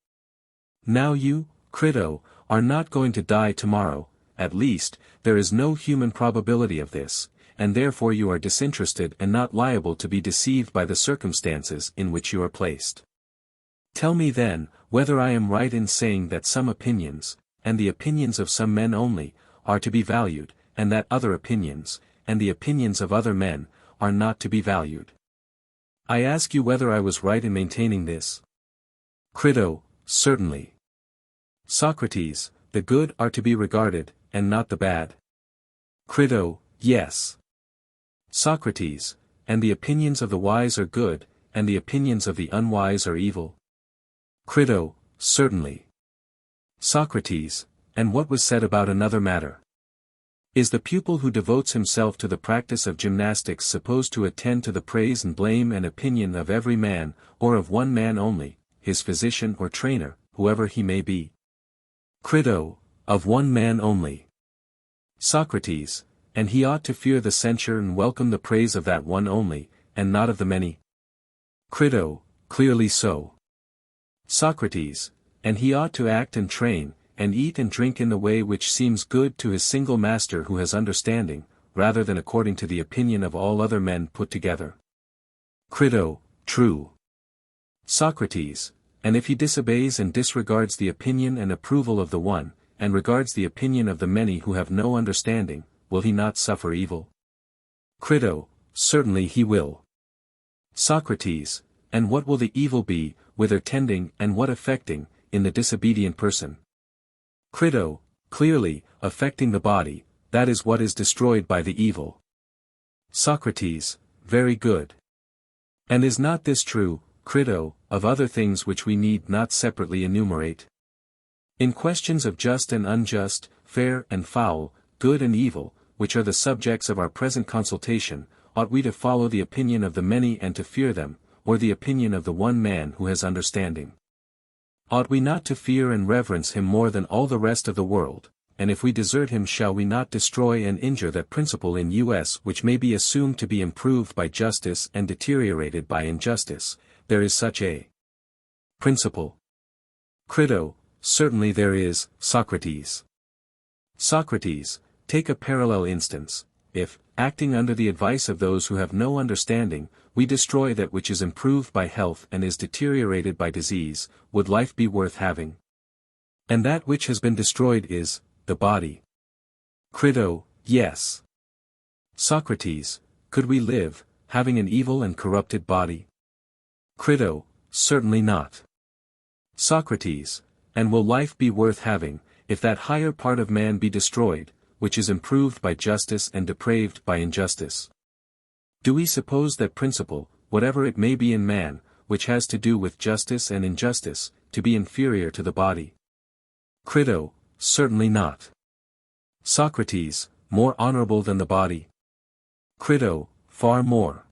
Now you, Crito, are not going to die tomorrow, at least, there is no human probability of this, and therefore you are disinterested and not liable to be deceived by the circumstances in which you are placed. Tell me then, whether I am right in saying that some opinions, and the opinions of some men only, are to be valued, and that other opinions, and the opinions of other men, are not to be valued. I ask you whether I was right in maintaining this. Crito, certainly. Socrates, the good are to be regarded, and not the bad. Crito, yes. Socrates, and the opinions of the wise are good, and the opinions of the unwise are evil. Crito, certainly. Socrates, and what was said about another matter? Is the pupil who devotes himself to the practice of gymnastics supposed to attend to the praise and blame and opinion of every man, or of one man only, his physician or trainer, whoever he may be? Crito, of one man only. Socrates, and he ought to fear the censure and welcome the praise of that one only, and not of the many? Crito, clearly so. Socrates, and he ought to act and train, and eat and drink in the way which seems good to his single master who has understanding, rather than according to the opinion of all other men put together. Crito, true. Socrates, and if he disobeys and disregards the opinion and approval of the one, and regards the opinion of the many who have no understanding, will he not suffer evil? Crito, certainly he will. Socrates, and what will the evil be, whither tending and what affecting, in the disobedient person? Crito, clearly, affecting the body, that is what is destroyed by the evil. Socrates, very good. And is not this true, Crito, of other things which we need not separately enumerate? In questions of just and unjust, fair and foul, good and evil, which are the subjects of our present consultation, ought we to follow the opinion of the many and to fear them, or the opinion of the one man who has understanding? Ought we not to fear and reverence him more than all the rest of the world, and if we desert him shall we not destroy and injure that principle in us which may be assumed to be improved by justice and deteriorated by injustice? There is such a principle. Crito, certainly there is, Socrates. Socrates, take a parallel instance. If, acting under the advice of those who have no understanding, we destroy that which is improved by health and is deteriorated by disease, would life be worth having? And that which has been destroyed is, the body. Crito, yes. Socrates, could we live, having an evil and corrupted body? Crito, certainly not. Socrates, and will life be worth having, if that higher part of man be destroyed, which is improved by justice and depraved by injustice? Do we suppose that principle, whatever it may be in man, which has to do with justice and injustice, to be inferior to the body? Crito, certainly not. Socrates, more honorable than the body? Crito, far more.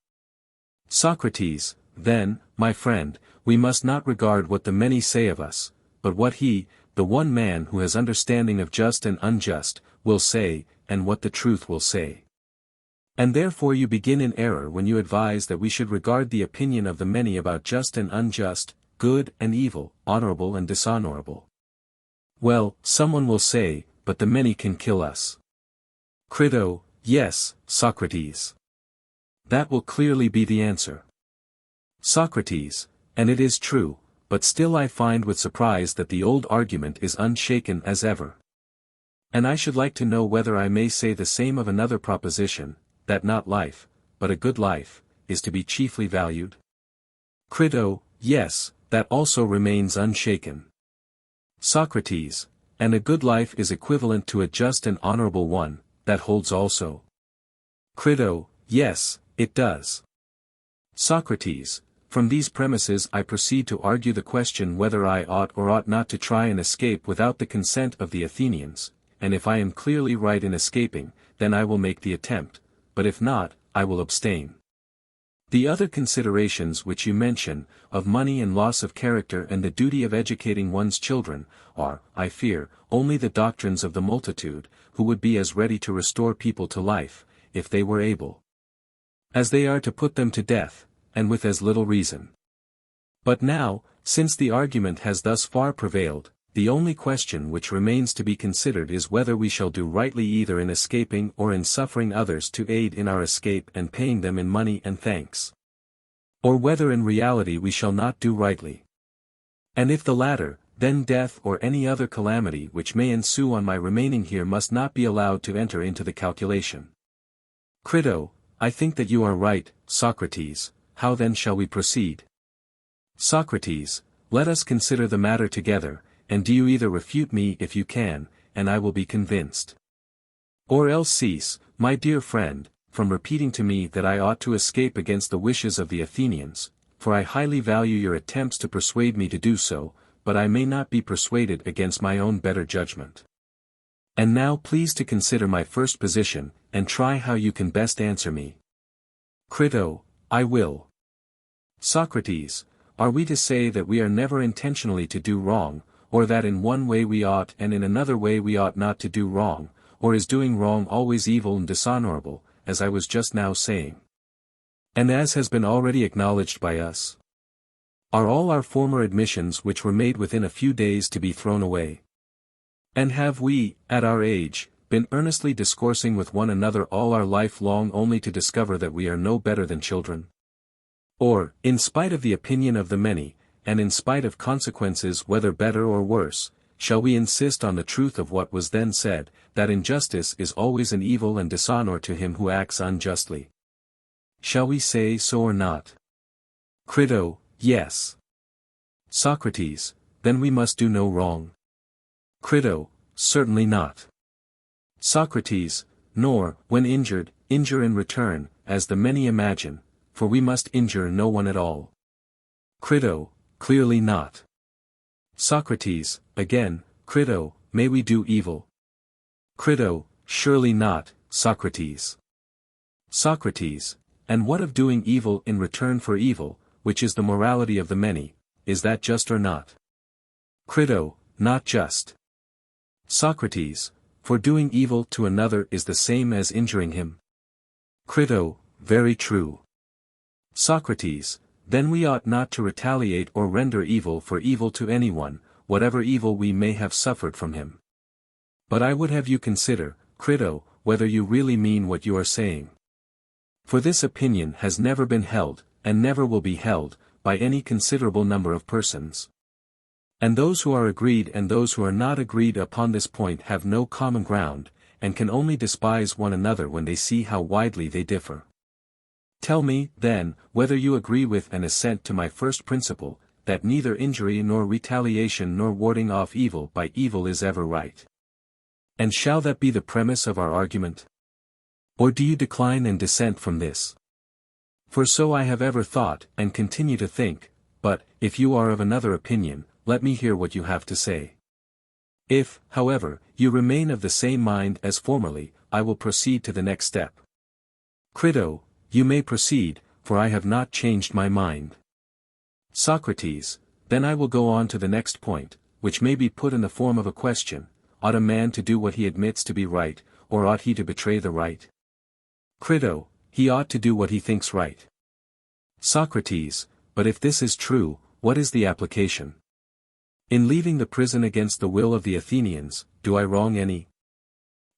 Socrates, then, my friend, we must not regard what the many say of us, but what he, the one man who has understanding of just and unjust, will say, and what the truth will say. And therefore you begin in error when you advise that we should regard the opinion of the many about just and unjust, good and evil, honorable and dishonorable. Well, someone will say, but the many can kill us. Crito, yes, Socrates. That will clearly be the answer. Socrates, and it is true, but still I find with surprise that the old argument is unshaken as ever. And I should like to know whether I may say the same of another proposition, that not life, but a good life, is to be chiefly valued? Crito, yes, that also remains unshaken. Socrates, and a good life is equivalent to a just and honorable one, that holds also? Crito, yes, it does. Socrates, from these premises I proceed to argue the question whether I ought or ought not to try and escape without the consent of the Athenians, and if I am clearly right in escaping, then I will make the attempt, but if not, I will abstain. The other considerations which you mention, of money and loss of character and the duty of educating one's children, are, I fear, only the doctrines of the multitude, who would be as ready to restore people to life, if they were able, as they are to put them to death, and with as little reason. But now, since the argument has thus far prevailed, the only question which remains to be considered is whether we shall do rightly either in escaping or in suffering others to aid in our escape and paying them in money and thanks. Or whether in reality we shall not do rightly. And if the latter, then death or any other calamity which may ensue on my remaining here must not be allowed to enter into the calculation. Crito, I think that you are right, Socrates. How then shall we proceed? Socrates, let us consider the matter together, and do you either refute me if you can, and I will be convinced. Or else cease, my dear friend, from repeating to me that I ought to escape against the wishes of the Athenians, for I highly value your attempts to persuade me to do so, but I may not be persuaded against my own better judgment. And now please to consider my first position, and try how you can best answer me. Crito, I will. Socrates, are we to say that we are never intentionally to do wrong, or that in one way we ought and in another way we ought not to do wrong, or is doing wrong always evil and dishonorable, as I was just now saying? And as has been already acknowledged by us, are all our former admissions which were made within a few days to be thrown away? And have we, at our age, been earnestly discoursing with one another all our life long only to discover that we are no better than children? Or, in spite of the opinion of the many, and in spite of consequences whether better or worse, shall we insist on the truth of what was then said, that injustice is always an evil and dishonor to him who acts unjustly? Shall we say so or not? Crito, yes. Socrates, then we must do no wrong. Crito, certainly not. Socrates, nor, when injured, injure in return, as the many imagine, for we must injure no one at all. Crito, clearly not. Socrates, again, Crito, may we do evil? Crito, surely not, Socrates. Socrates, and what of doing evil in return for evil, which is the morality of the many, is that just or not? Crito, not just. Socrates, for doing evil to another is the same as injuring him. Crito, very true. Socrates, then we ought not to retaliate or render evil for evil to anyone, whatever evil we may have suffered from him. But I would have you consider, Crito, whether you really mean what you are saying. For this opinion has never been held, and never will be held, by any considerable number of persons. And those who are agreed and those who are not agreed upon this point have no common ground, and can only despise one another when they see how widely they differ. Tell me, then, whether you agree with and assent to my first principle, that neither injury nor retaliation nor warding off evil by evil is ever right. And shall that be the premise of our argument? Or do you decline and dissent from this? For so I have ever thought, and continue to think, but, if you are of another opinion, let me hear what you have to say. If, however, you remain of the same mind as formerly, I will proceed to the next step. Crito, you may proceed, for I have not changed my mind. Socrates, then I will go on to the next point, which may be put in the form of a question: ought a man to do what he admits to be right, or ought he to betray the right? Crito, he ought to do what he thinks right. Socrates, but if this is true, what is the application? In leaving the prison against the will of the Athenians, do I wrong any?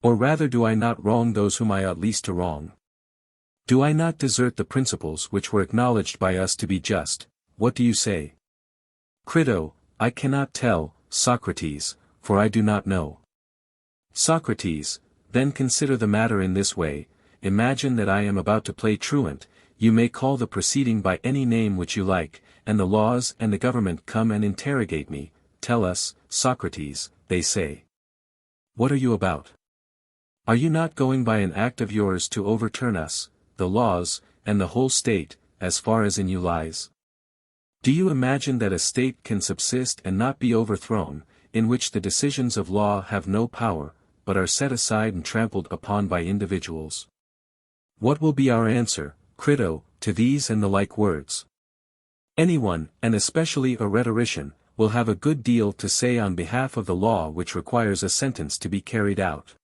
Or rather do I not wrong those whom I ought least to wrong? Do I not desert the principles which were acknowledged by us to be just? What do you say? Crito, I cannot tell, Socrates, for I do not know. Socrates, then consider the matter in this way: imagine that I am about to play truant, you may call the proceeding by any name which you like, and the laws and the government come and interrogate me. Tell us, Socrates, they say. What are you about? Are you not going by an act of yours to overturn us, the laws, and the whole state, as far as in you lies? Do you imagine that a state can subsist and not be overthrown, in which the decisions of law have no power, but are set aside and trampled upon by individuals? What will be our answer, Crito, to these and the like words? Anyone, and especially a rhetorician, will have a good deal to say on behalf of the law which requires a sentence to be carried out.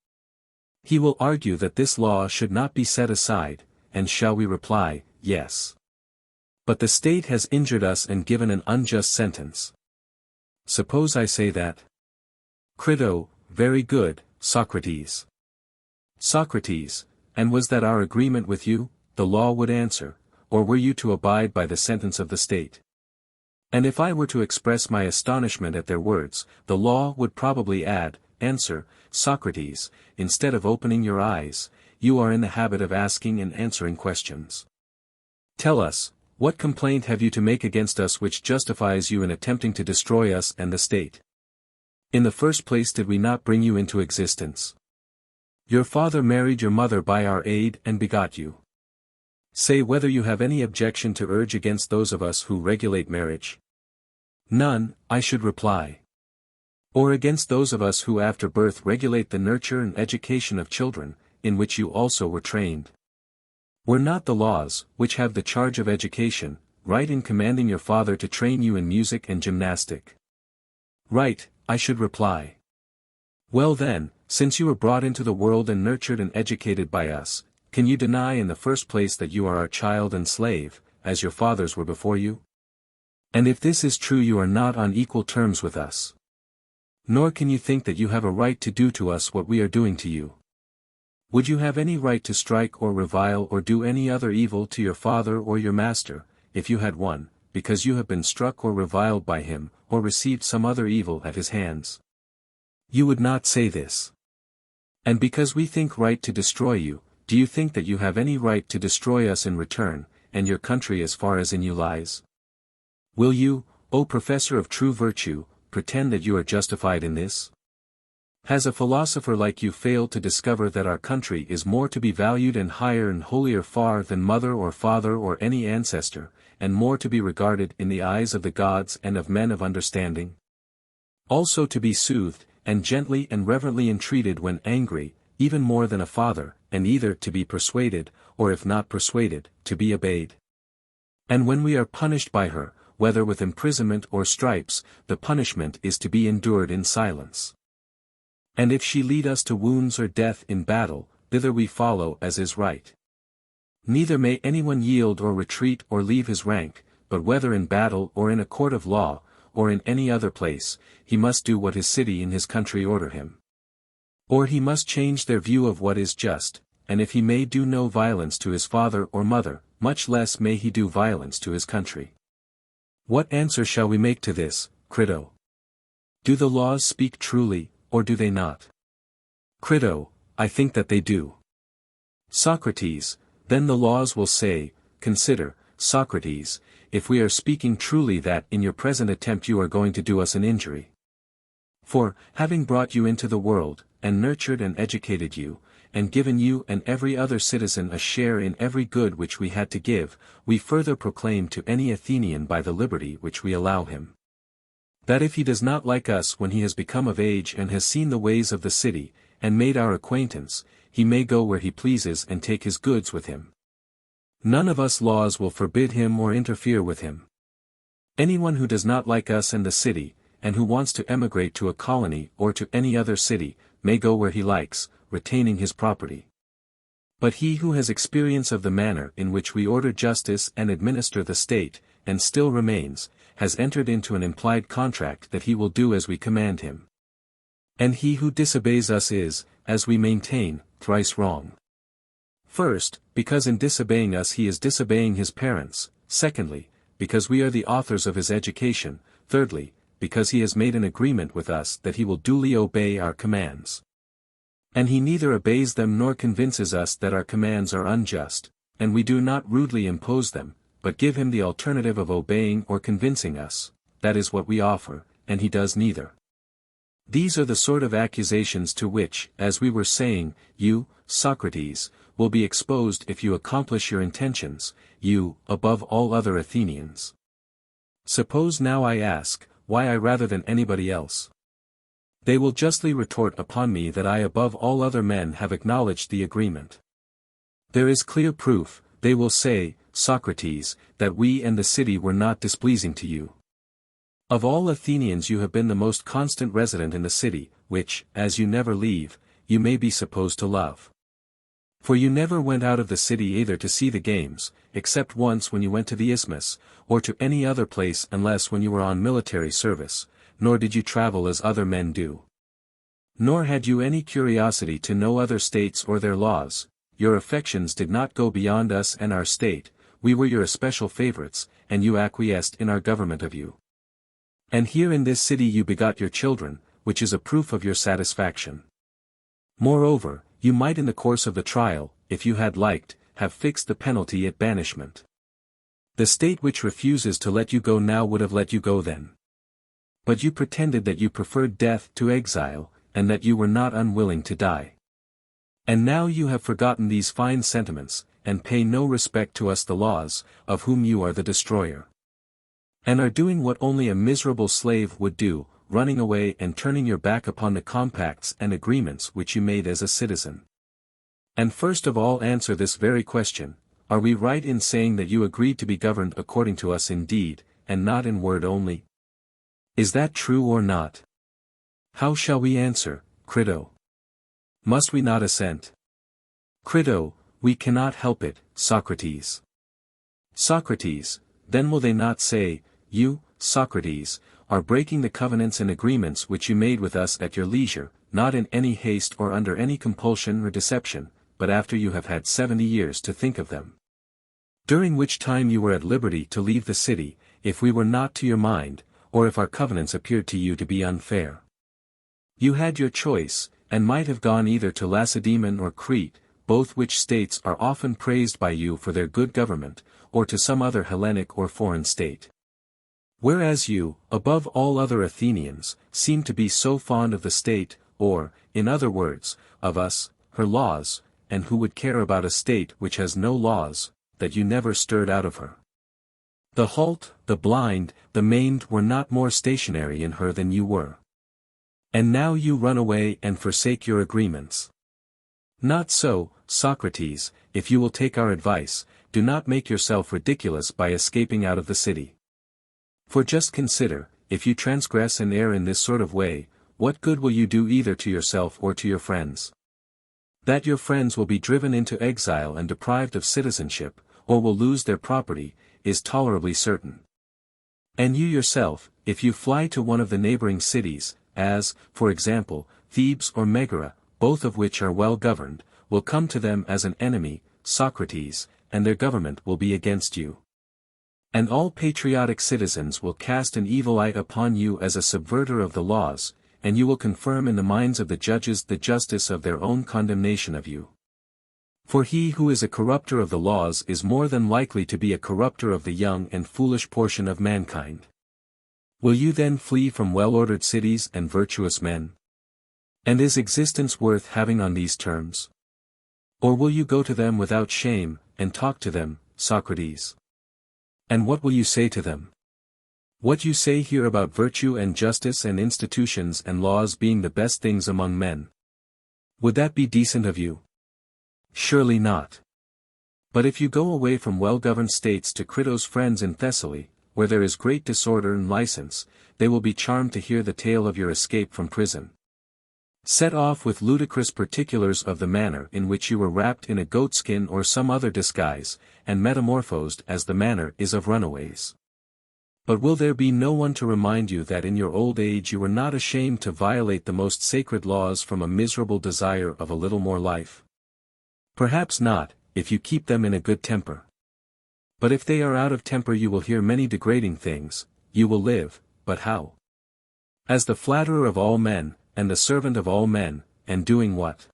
He will argue that this law should not be set aside, and shall we reply, yes. But the state has injured us and given an unjust sentence. Suppose I say that? Crito, very good, Socrates. Socrates, and was that our agreement with you? The law would answer, or were you to abide by the sentence of the state? And if I were to express my astonishment at their words, the law would probably add, answer, Socrates, instead of opening your eyes, you are in the habit of asking and answering questions. Tell us, what complaint have you to make against us which justifies you in attempting to destroy us and the state? In the first place, did we not bring you into existence? Your father married your mother by our aid and begot you. Say whether you have any objection to urge against those of us who regulate marriage. None, I should reply. Or against those of us who after birth regulate the nurture and education of children, in which you also were trained. Were not the laws, which have the charge of education, right in commanding your father to train you in music and gymnastic? Right, I should reply. Well then, since you were brought into the world and nurtured and educated by us, can you deny in the first place that you are our child and slave, as your fathers were before you? And if this is true, you are not on equal terms with us. Nor can you think that you have a right to do to us what we are doing to you. Would you have any right to strike or revile or do any other evil to your father or your master, if you had one, because you have been struck or reviled by him, or received some other evil at his hands? You would not say this. And because we think right to destroy you, do you think that you have any right to destroy us in return, and your country as far as in you lies? Will you, O professor of true virtue, pretend that you are justified in this? Has a philosopher like you failed to discover that our country is more to be valued and higher and holier far than mother or father or any ancestor, and more to be regarded in the eyes of the gods and of men of understanding? Also to be soothed, and gently and reverently entreated when angry, even more than a father, and either to be persuaded, or if not persuaded, to be obeyed. And when we are punished by her, whether with imprisonment or stripes, the punishment is to be endured in silence. And if she lead us to wounds or death in battle, thither we follow as is right. Neither may anyone yield or retreat or leave his rank, but whether in battle or in a court of law, or in any other place, he must do what his city and his country order him. Or he must change their view of what is just, and if he may do no violence to his father or mother, much less may he do violence to his country. What answer shall we make to this, Crito? Do the laws speak truly, or do they not? Crito, I think that they do. Socrates, then the laws will say, consider, Socrates, if we are speaking truly that in your present attempt you are going to do us an injury. For, having brought you into the world, and nurtured and educated you, and given you and every other citizen a share in every good which we had to give, we further proclaim to any Athenian by the liberty which we allow him, that if he does not like us when he has become of age and has seen the ways of the city, and made our acquaintance, he may go where he pleases and take his goods with him. None of us laws will forbid him or interfere with him. Anyone who does not like us and the city, and who wants to emigrate to a colony or to any other city, may go where he likes, retaining his property. But he who has experience of the manner in which we order justice and administer the state, and still remains, has entered into an implied contract that he will do as we command him. And he who disobeys us is, as we maintain, thrice wrong. First, because in disobeying us he is disobeying his parents; secondly, because we are the authors of his education; thirdly, because he has made an agreement with us that he will duly obey our commands. And he neither obeys them nor convinces us that our commands are unjust, and we do not rudely impose them, but give him the alternative of obeying or convincing us; that is what we offer, and he does neither. These are the sort of accusations to which, as we were saying, you, Socrates, will be exposed if you accomplish your intentions, you, above all other Athenians. Suppose now I ask, why I rather than anybody else? They will justly retort upon me that I above all other men have acknowledged the agreement. There is clear proof, they will say, Socrates, that we and the city were not displeasing to you. Of all Athenians you have been the most constant resident in the city, which, as you never leave, you may be supposed to love. For you never went out of the city either to see the games, except once when you went to the Isthmus, or to any other place unless when you were on military service, nor did you travel as other men do. Nor had you any curiosity to know other states or their laws; your affections did not go beyond us and our state, we were your especial favorites, and you acquiesced in our government of you. And here in this city you begot your children, which is a proof of your satisfaction. Moreover, you might in the course of the trial, if you had liked, have fixed the penalty at banishment. The state which refuses to let you go now would have let you go then. But you pretended that you preferred death to exile, and that you were not unwilling to die. And now you have forgotten these fine sentiments, and pay no respect to us the laws, of whom you are the destroyer. And are doing what only a miserable slave would do, running away and turning your back upon the compacts and agreements which you made as a citizen. And first of all answer this very question, are we right in saying that you agreed to be governed according to us in deed, and not in word only? Is that true or not? How shall we answer, Crito? Must we not assent? Crito, we cannot help it, Socrates. Socrates, then will they not say, you, Socrates, are breaking the covenants and agreements which you made with us at your leisure, not in any haste or under any compulsion or deception, but after you have had 70 years to think of them? During which time you were at liberty to leave the city, if we were not to your mind, or if our covenants appeared to you to be unfair. You had your choice, and might have gone either to Lacedaemon or Crete, both which states are often praised by you for their good government, or to some other Hellenic or foreign state. Whereas you, above all other Athenians, seem to be so fond of the state, or, in other words, of us, her laws, and who would care about a state which has no laws, that you never stirred out of her. The halt, the blind, the maimed were not more stationary in her than you were. And now you run away and forsake your agreements. Not so, Socrates, if you will take our advice, do not make yourself ridiculous by escaping out of the city. For just consider, if you transgress and err in this sort of way, what good will you do either to yourself or to your friends? That your friends will be driven into exile and deprived of citizenship, or will lose their property, is tolerably certain. And you yourself, if you fly to one of the neighboring cities, as, for example, Thebes or Megara, both of which are well governed, will come to them as an enemy, Socrates, and their government will be against you. And all patriotic citizens will cast an evil eye upon you as a subverter of the laws, and you will confirm in the minds of the judges the justice of their own condemnation of you. For he who is a corrupter of the laws is more than likely to be a corrupter of the young and foolish portion of mankind. Will you then flee from well-ordered cities and virtuous men? And is existence worth having on these terms? Or will you go to them without shame, and talk to them, Socrates? And what will you say to them? What you say here about virtue and justice and institutions and laws being the best things among men. Would that be decent of you? Surely not. But if you go away from well-governed states to Crito's friends in Thessaly, where there is great disorder and license, they will be charmed to hear the tale of your escape from prison. Set off with ludicrous particulars of the manner in which you were wrapped in a goatskin or some other disguise, and metamorphosed as the manner is of runaways. But will there be no one to remind you that in your old age you were not ashamed to violate the most sacred laws from a miserable desire of a little more life? Perhaps not, if you keep them in a good temper. But if they are out of temper you will hear many degrading things. You will live, but how? As the flatterer of all men, and the servant of all men, and doing what?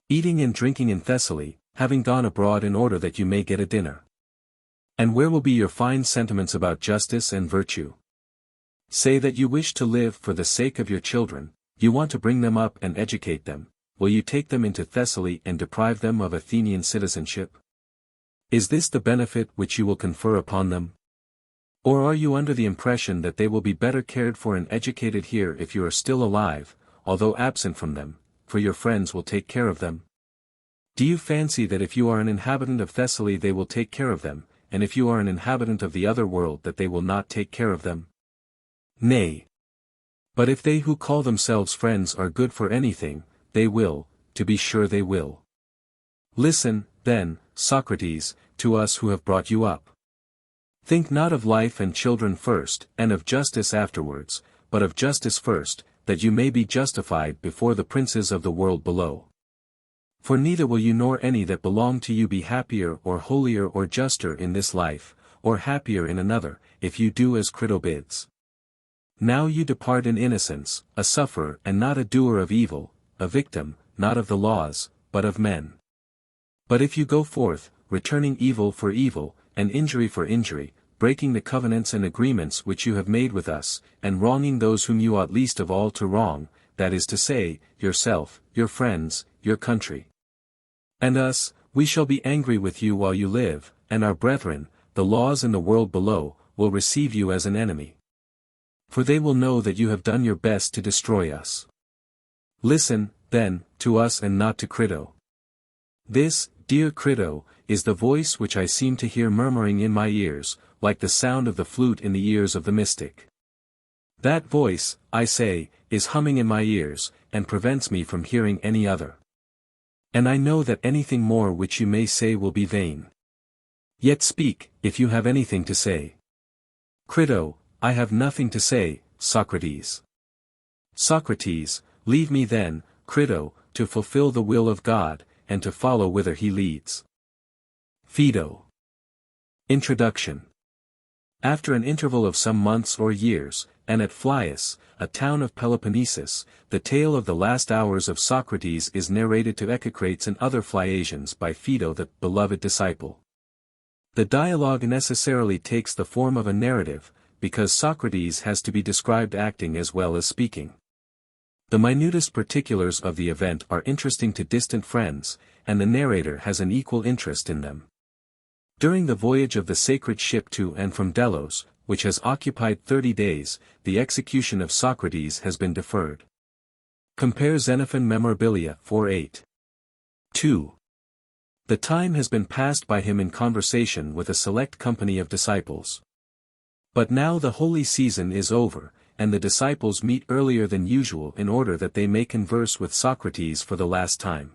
Eating and drinking in Thessaly, having gone abroad in order that you may get a dinner. And where will be your fine sentiments about justice and virtue? Say that you wish to live for the sake of your children, you want to bring them up and educate them. Will you take them into Thessaly and deprive them of Athenian citizenship? Is this the benefit which you will confer upon them? Or are you under the impression that they will be better cared for and educated here if you are still alive, although absent from them, for your friends will take care of them? Do you fancy that if you are an inhabitant of Thessaly they will take care of them, and if you are an inhabitant of the other world that they will not take care of them? Nay. But if they who call themselves friends are good for anything, they will, to be sure they will. Listen, then, Socrates, to us who have brought you up. Think not of life and children first, and of justice afterwards, but of justice first, that you may be justified before the princes of the world below. For neither will you nor any that belong to you be happier or holier or juster in this life, or happier in another, if you do as Crito bids. Now you depart in innocence, a sufferer and not a doer of evil, a victim, not of the laws, but of men. But if you go forth, returning evil for evil, and injury for injury, breaking the covenants and agreements which you have made with us, and wronging those whom you ought least of all to wrong, that is to say, yourself, your friends, your country, and us, we shall be angry with you while you live, and our brethren, the laws in the world below, will receive you as an enemy. For they will know that you have done your best to destroy us. Listen, then, to us and not to Crito. This, dear Crito, is the voice which I seem to hear murmuring in my ears, like the sound of the flute in the ears of the mystic. That voice, I say, is humming in my ears, and prevents me from hearing any other. And I know that anything more which you may say will be vain. Yet speak, if you have anything to say. Crito, I have nothing to say, Socrates. Socrates, leave me then, Crito, to fulfill the will of God, and to follow whither he leads. Phaedo. Introduction. After an interval of some months or years, and at Phlius, a town of Peloponnesus, the tale of the last hours of Socrates is narrated to Echecrates and other Phliasians by Phaedo the beloved disciple. The dialogue necessarily takes the form of a narrative, because Socrates has to be described acting as well as speaking. The minutest particulars of the event are interesting to distant friends, and the narrator has an equal interest in them. During the voyage of the sacred ship to and from Delos, which has occupied 30 days, the execution of Socrates has been deferred. Compare Xenophon Memorabilia 4:8. 2. The time has been passed by him in conversation with a select company of disciples. But now the holy season is over, and the disciples meet earlier than usual in order that they may converse with Socrates for the last time.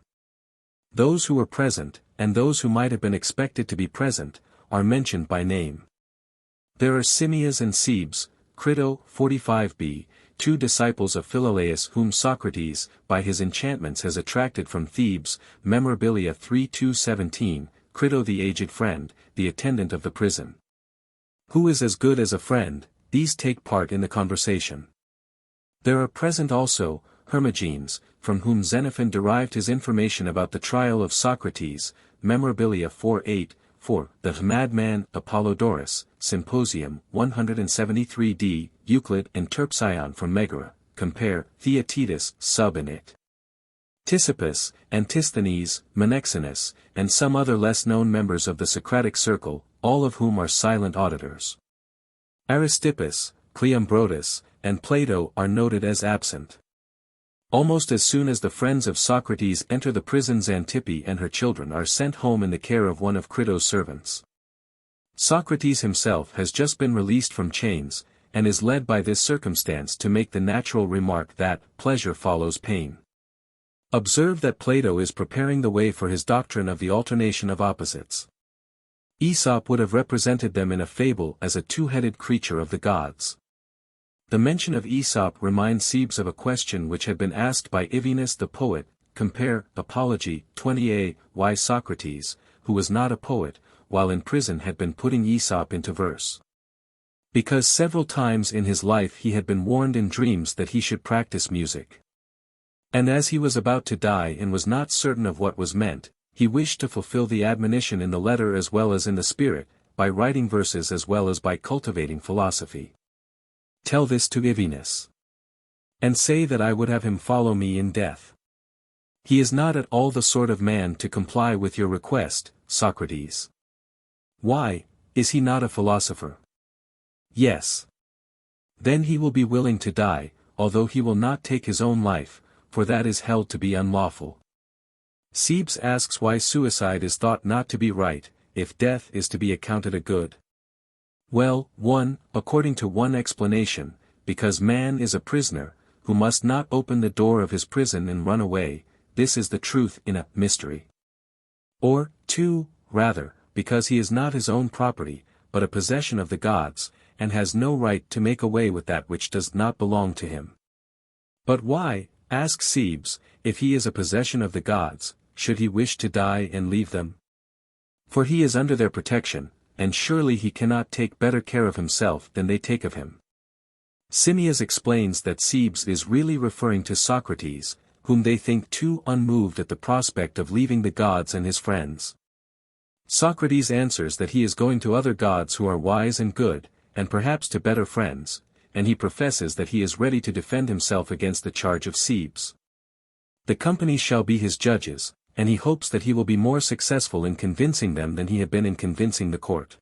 Those who were present, and those who might have been expected to be present, are mentioned by name. There are Timaeus and Cebes, Crito 45b, 2 disciples of Philolaus whom Socrates, by his enchantments has attracted from Thebes, Memorabilia 3:2-17, Crito the aged friend, the attendant of the prison. Who is as good as a friend, these take part in the conversation. There are present also, Hermogenes, from whom Xenophon derived his information about the trial of Socrates, Memorabilia 4:8, the madman Apollodorus, Symposium 173d, Euclid and Terpsion from Megara, compare, Theaetetus, sub in it. Ctesippus, Antisthenes, Menexenus, and some other less-known members of the Socratic circle, all of whom are silent auditors. Aristippus, Cleombrotus, and Plato are noted as absent. Almost as soon as the friends of Socrates enter the prison, Xanthippe and her children are sent home in the care of one of Crito's servants. Socrates himself has just been released from chains, and is led by this circumstance to make the natural remark that pleasure follows pain. Observe that Plato is preparing the way for his doctrine of the alternation of opposites. Aesop would have represented them in a fable as a two-headed creature of the gods. The mention of Aesop reminds Cebes of a question which had been asked by Ivinus the poet, compare, Apology, 20a, why Socrates, who was not a poet, while in prison had been putting Aesop into verse. Because several times in his life he had been warned in dreams that he should practice music. And as he was about to die and was not certain of what was meant, he wished to fulfill the admonition in the letter as well as in the spirit, by writing verses as well as by cultivating philosophy. Tell this to Ivinus. And say that I would have him follow me in death. He is not at all the sort of man to comply with your request, Socrates. Why, is he not a philosopher? Yes. Then he will be willing to die, although he will not take his own life, for that is held to be unlawful. Cebes asks why suicide is thought not to be right, if death is to be accounted a good. Well, according to one explanation, because man is a prisoner, who must not open the door of his prison and run away, this is the truth in a mystery. Or, 2, rather, because he is not his own property, but a possession of the gods, and has no right to make away with that which does not belong to him. But why, asks Cebes, if he is a possession of the gods, should he wish to die and leave them? For he is under their protection, and surely he cannot take better care of himself than they take of him. Timaeus explains that Cebes is really referring to Socrates, whom they think too unmoved at the prospect of leaving the gods and his friends. Socrates answers that he is going to other gods who are wise and good, and perhaps to better friends, and he professes that he is ready to defend himself against the charge of Cebes. The company shall be his judges, and he hopes that he will be more successful in convincing them than he had been in convincing the court.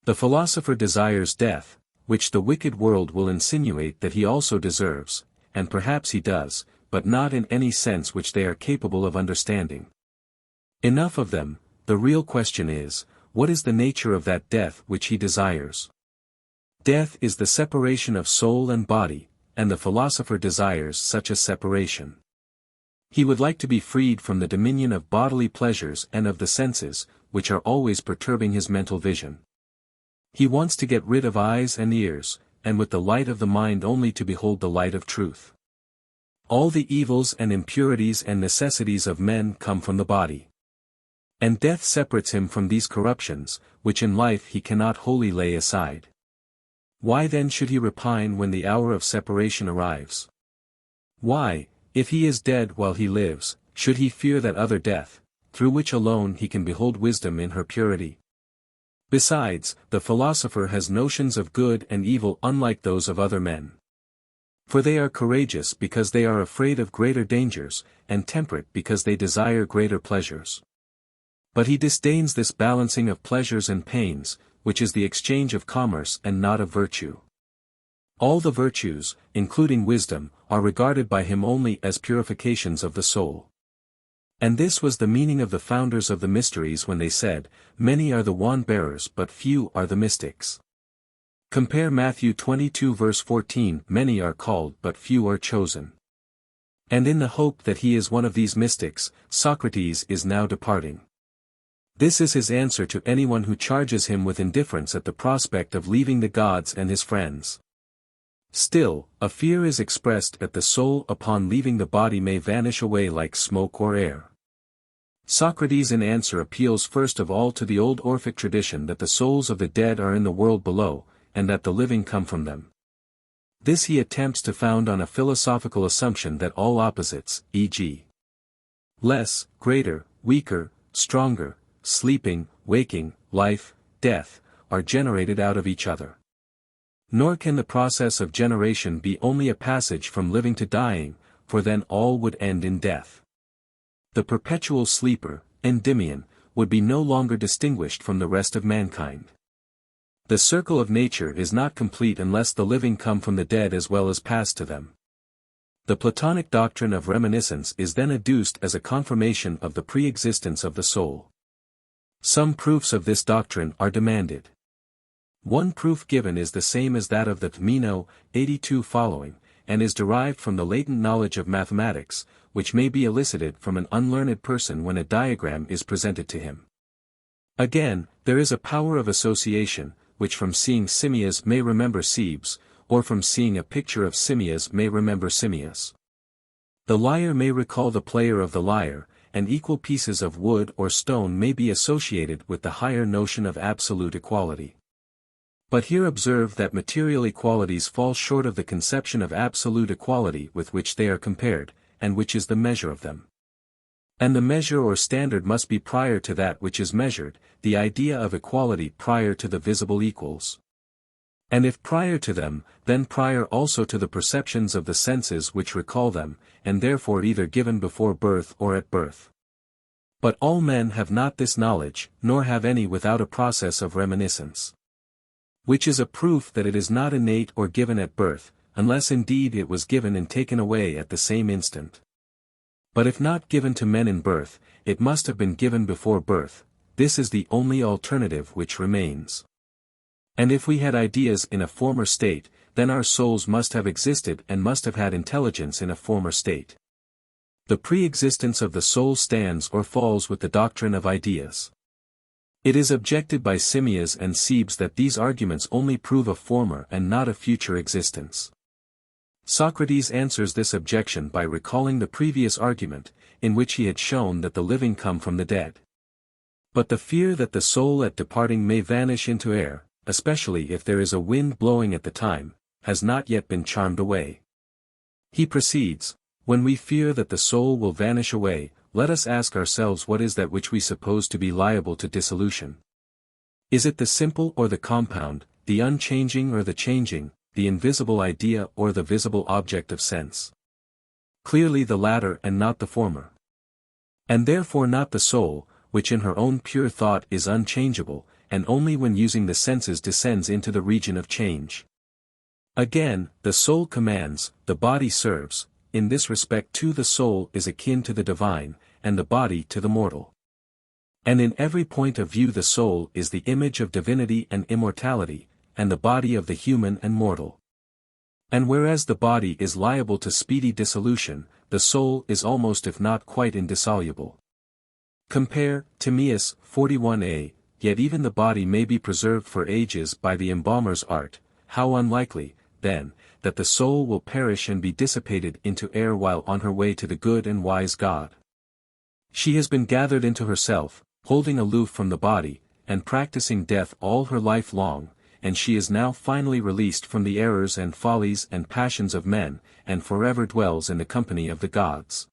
The philosopher desires death, which the wicked world will insinuate that he also deserves, and perhaps he does, but not in any sense which they are capable of understanding. Enough of them, the real question is, what is the nature of that death which he desires? Death is the separation of soul and body, and the philosopher desires such a separation. He would like to be freed from the dominion of bodily pleasures and of the senses, which are always perturbing his mental vision. He wants to get rid of eyes and ears, and with the light of the mind only to behold the light of truth. All the evils and impurities and necessities of men come from the body. And death separates him from these corruptions, which in life he cannot wholly lay aside. Why then should he repine when the hour of separation arrives? Why, if he is dead while he lives, should he fear that other death, through which alone he can behold wisdom in her purity? Besides, the philosopher has notions of good and evil unlike those of other men. For they are courageous because they are afraid of greater dangers, and temperate because they desire greater pleasures. But he disdains this balancing of pleasures and pains, which is the exchange of commerce and not of virtue. All the virtues, including wisdom, are regarded by him only as purifications of the soul. And this was the meaning of the founders of the mysteries when they said, "Many are the wand-bearers but few are the mystics." Compare Matthew 22 verse 14, "Many are called but few are chosen." And in the hope that he is one of these mystics, Socrates is now departing. This is his answer to anyone who charges him with indifference at the prospect of leaving the gods and his friends. Still, a fear is expressed that the soul upon leaving the body may vanish away like smoke or air. Socrates in answer appeals first of all to the old Orphic tradition that the souls of the dead are in the world below, and that the living come from them. This he attempts to found on a philosophical assumption that all opposites, e.g. less, greater, weaker, stronger, sleeping, waking, life, death, are generated out of each other. Nor can the process of generation be only a passage from living to dying, for then all would end in death. The perpetual sleeper, Endymion, would be no longer distinguished from the rest of mankind. The circle of nature is not complete unless the living come from the dead as well as pass to them. The Platonic doctrine of reminiscence is then adduced as a confirmation of the pre-existence of the soul. Some proofs of this doctrine are demanded. One proof given is the same as that of the Meno, 82 following, and is derived from the latent knowledge of mathematics, which may be elicited from an unlearned person when a diagram is presented to him. Again, there is a power of association, which from seeing Timaeus may remember Thebes, or from seeing a picture of Timaeus may remember Timaeus. The lyre may recall the player of the lyre, and equal pieces of wood or stone may be associated with the higher notion of absolute equality. But here observe that material equalities fall short of the conception of absolute equality with which they are compared, and which is the measure of them. And the measure or standard must be prior to that which is measured, the idea of equality prior to the visible equals. And if prior to them, then prior also to the perceptions of the senses which recall them, and therefore either given before birth or at birth. But all men have not this knowledge, nor have any without a process of reminiscence. Which is a proof that it is not innate or given at birth, unless indeed it was given and taken away at the same instant. But if not given to men in birth, it must have been given before birth. This is the only alternative which remains. And if we had ideas in a former state, then our souls must have existed and must have had intelligence in a former state. The pre-existence of the soul stands or falls with the doctrine of ideas. It is objected by Timaeus and Thebes that these arguments only prove a former and not a future existence. Socrates answers this objection by recalling the previous argument, in which he had shown that the living come from the dead. But the fear that the soul at departing may vanish into air, especially if there is a wind blowing at the time, has not yet been charmed away. He proceeds, when we fear that the soul will vanish away, let us ask ourselves what is that which we suppose to be liable to dissolution. Is it the simple or the compound, the unchanging or the changing, the invisible idea or the visible object of sense? Clearly the latter and not the former. And therefore not the soul, which in her own pure thought is unchangeable, and only when using the senses descends into the region of change. Again, the soul commands, the body serves. In this respect too the soul is akin to the divine, and the body to the mortal. And in every point of view the soul is the image of divinity and immortality, and the body of the human and mortal. And whereas the body is liable to speedy dissolution, the soul is almost if not quite indissoluble. Compare, Timaeus, 41a, yet even the body may be preserved for ages by the embalmer's art. How unlikely, then, that the soul will perish and be dissipated into air while on her way to the good and wise God. She has been gathered into herself, holding aloof from the body, and practicing death all her life long, and she is now finally released from the errors and follies and passions of men, and forever dwells in the company of the gods.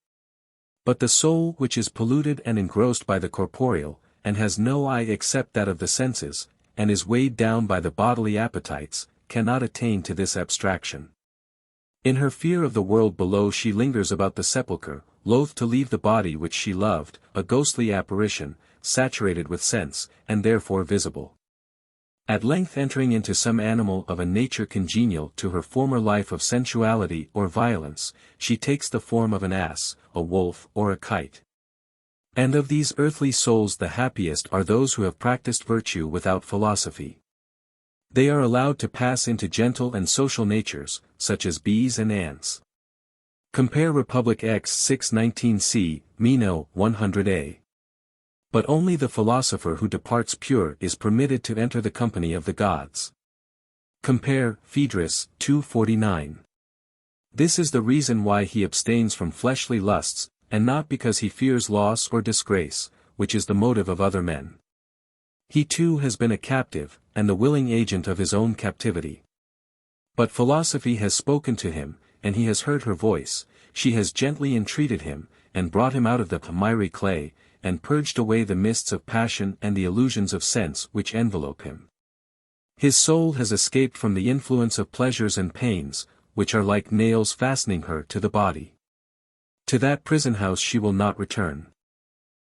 But the soul which is polluted and engrossed by the corporeal, and has no eye except that of the senses, and is weighed down by the bodily appetites, cannot attain to this abstraction. In her fear of the world below she lingers about the sepulchre, loath to leave the body which she loved, a ghostly apparition, saturated with sense, and therefore visible. At length entering into some animal of a nature congenial to her former life of sensuality or violence, she takes the form of an ass, a wolf or a kite. And of these earthly souls the happiest are those who have practiced virtue without philosophy. They are allowed to pass into gentle and social natures, such as bees and ants. Compare Republic X 619c, Meno, 100a. But only the philosopher who departs pure is permitted to enter the company of the gods. Compare, Phaedo, 249. This is the reason why he abstains from fleshly lusts, and not because he fears loss or disgrace, which is the motive of other men. He too has been a captive, and the willing agent of his own captivity. But philosophy has spoken to him, and he has heard her voice. She has gently entreated him, and brought him out of the miry clay, and purged away the mists of passion and the illusions of sense which envelope him. His soul has escaped from the influence of pleasures and pains, which are like nails fastening her to the body. To that prison house she will not return.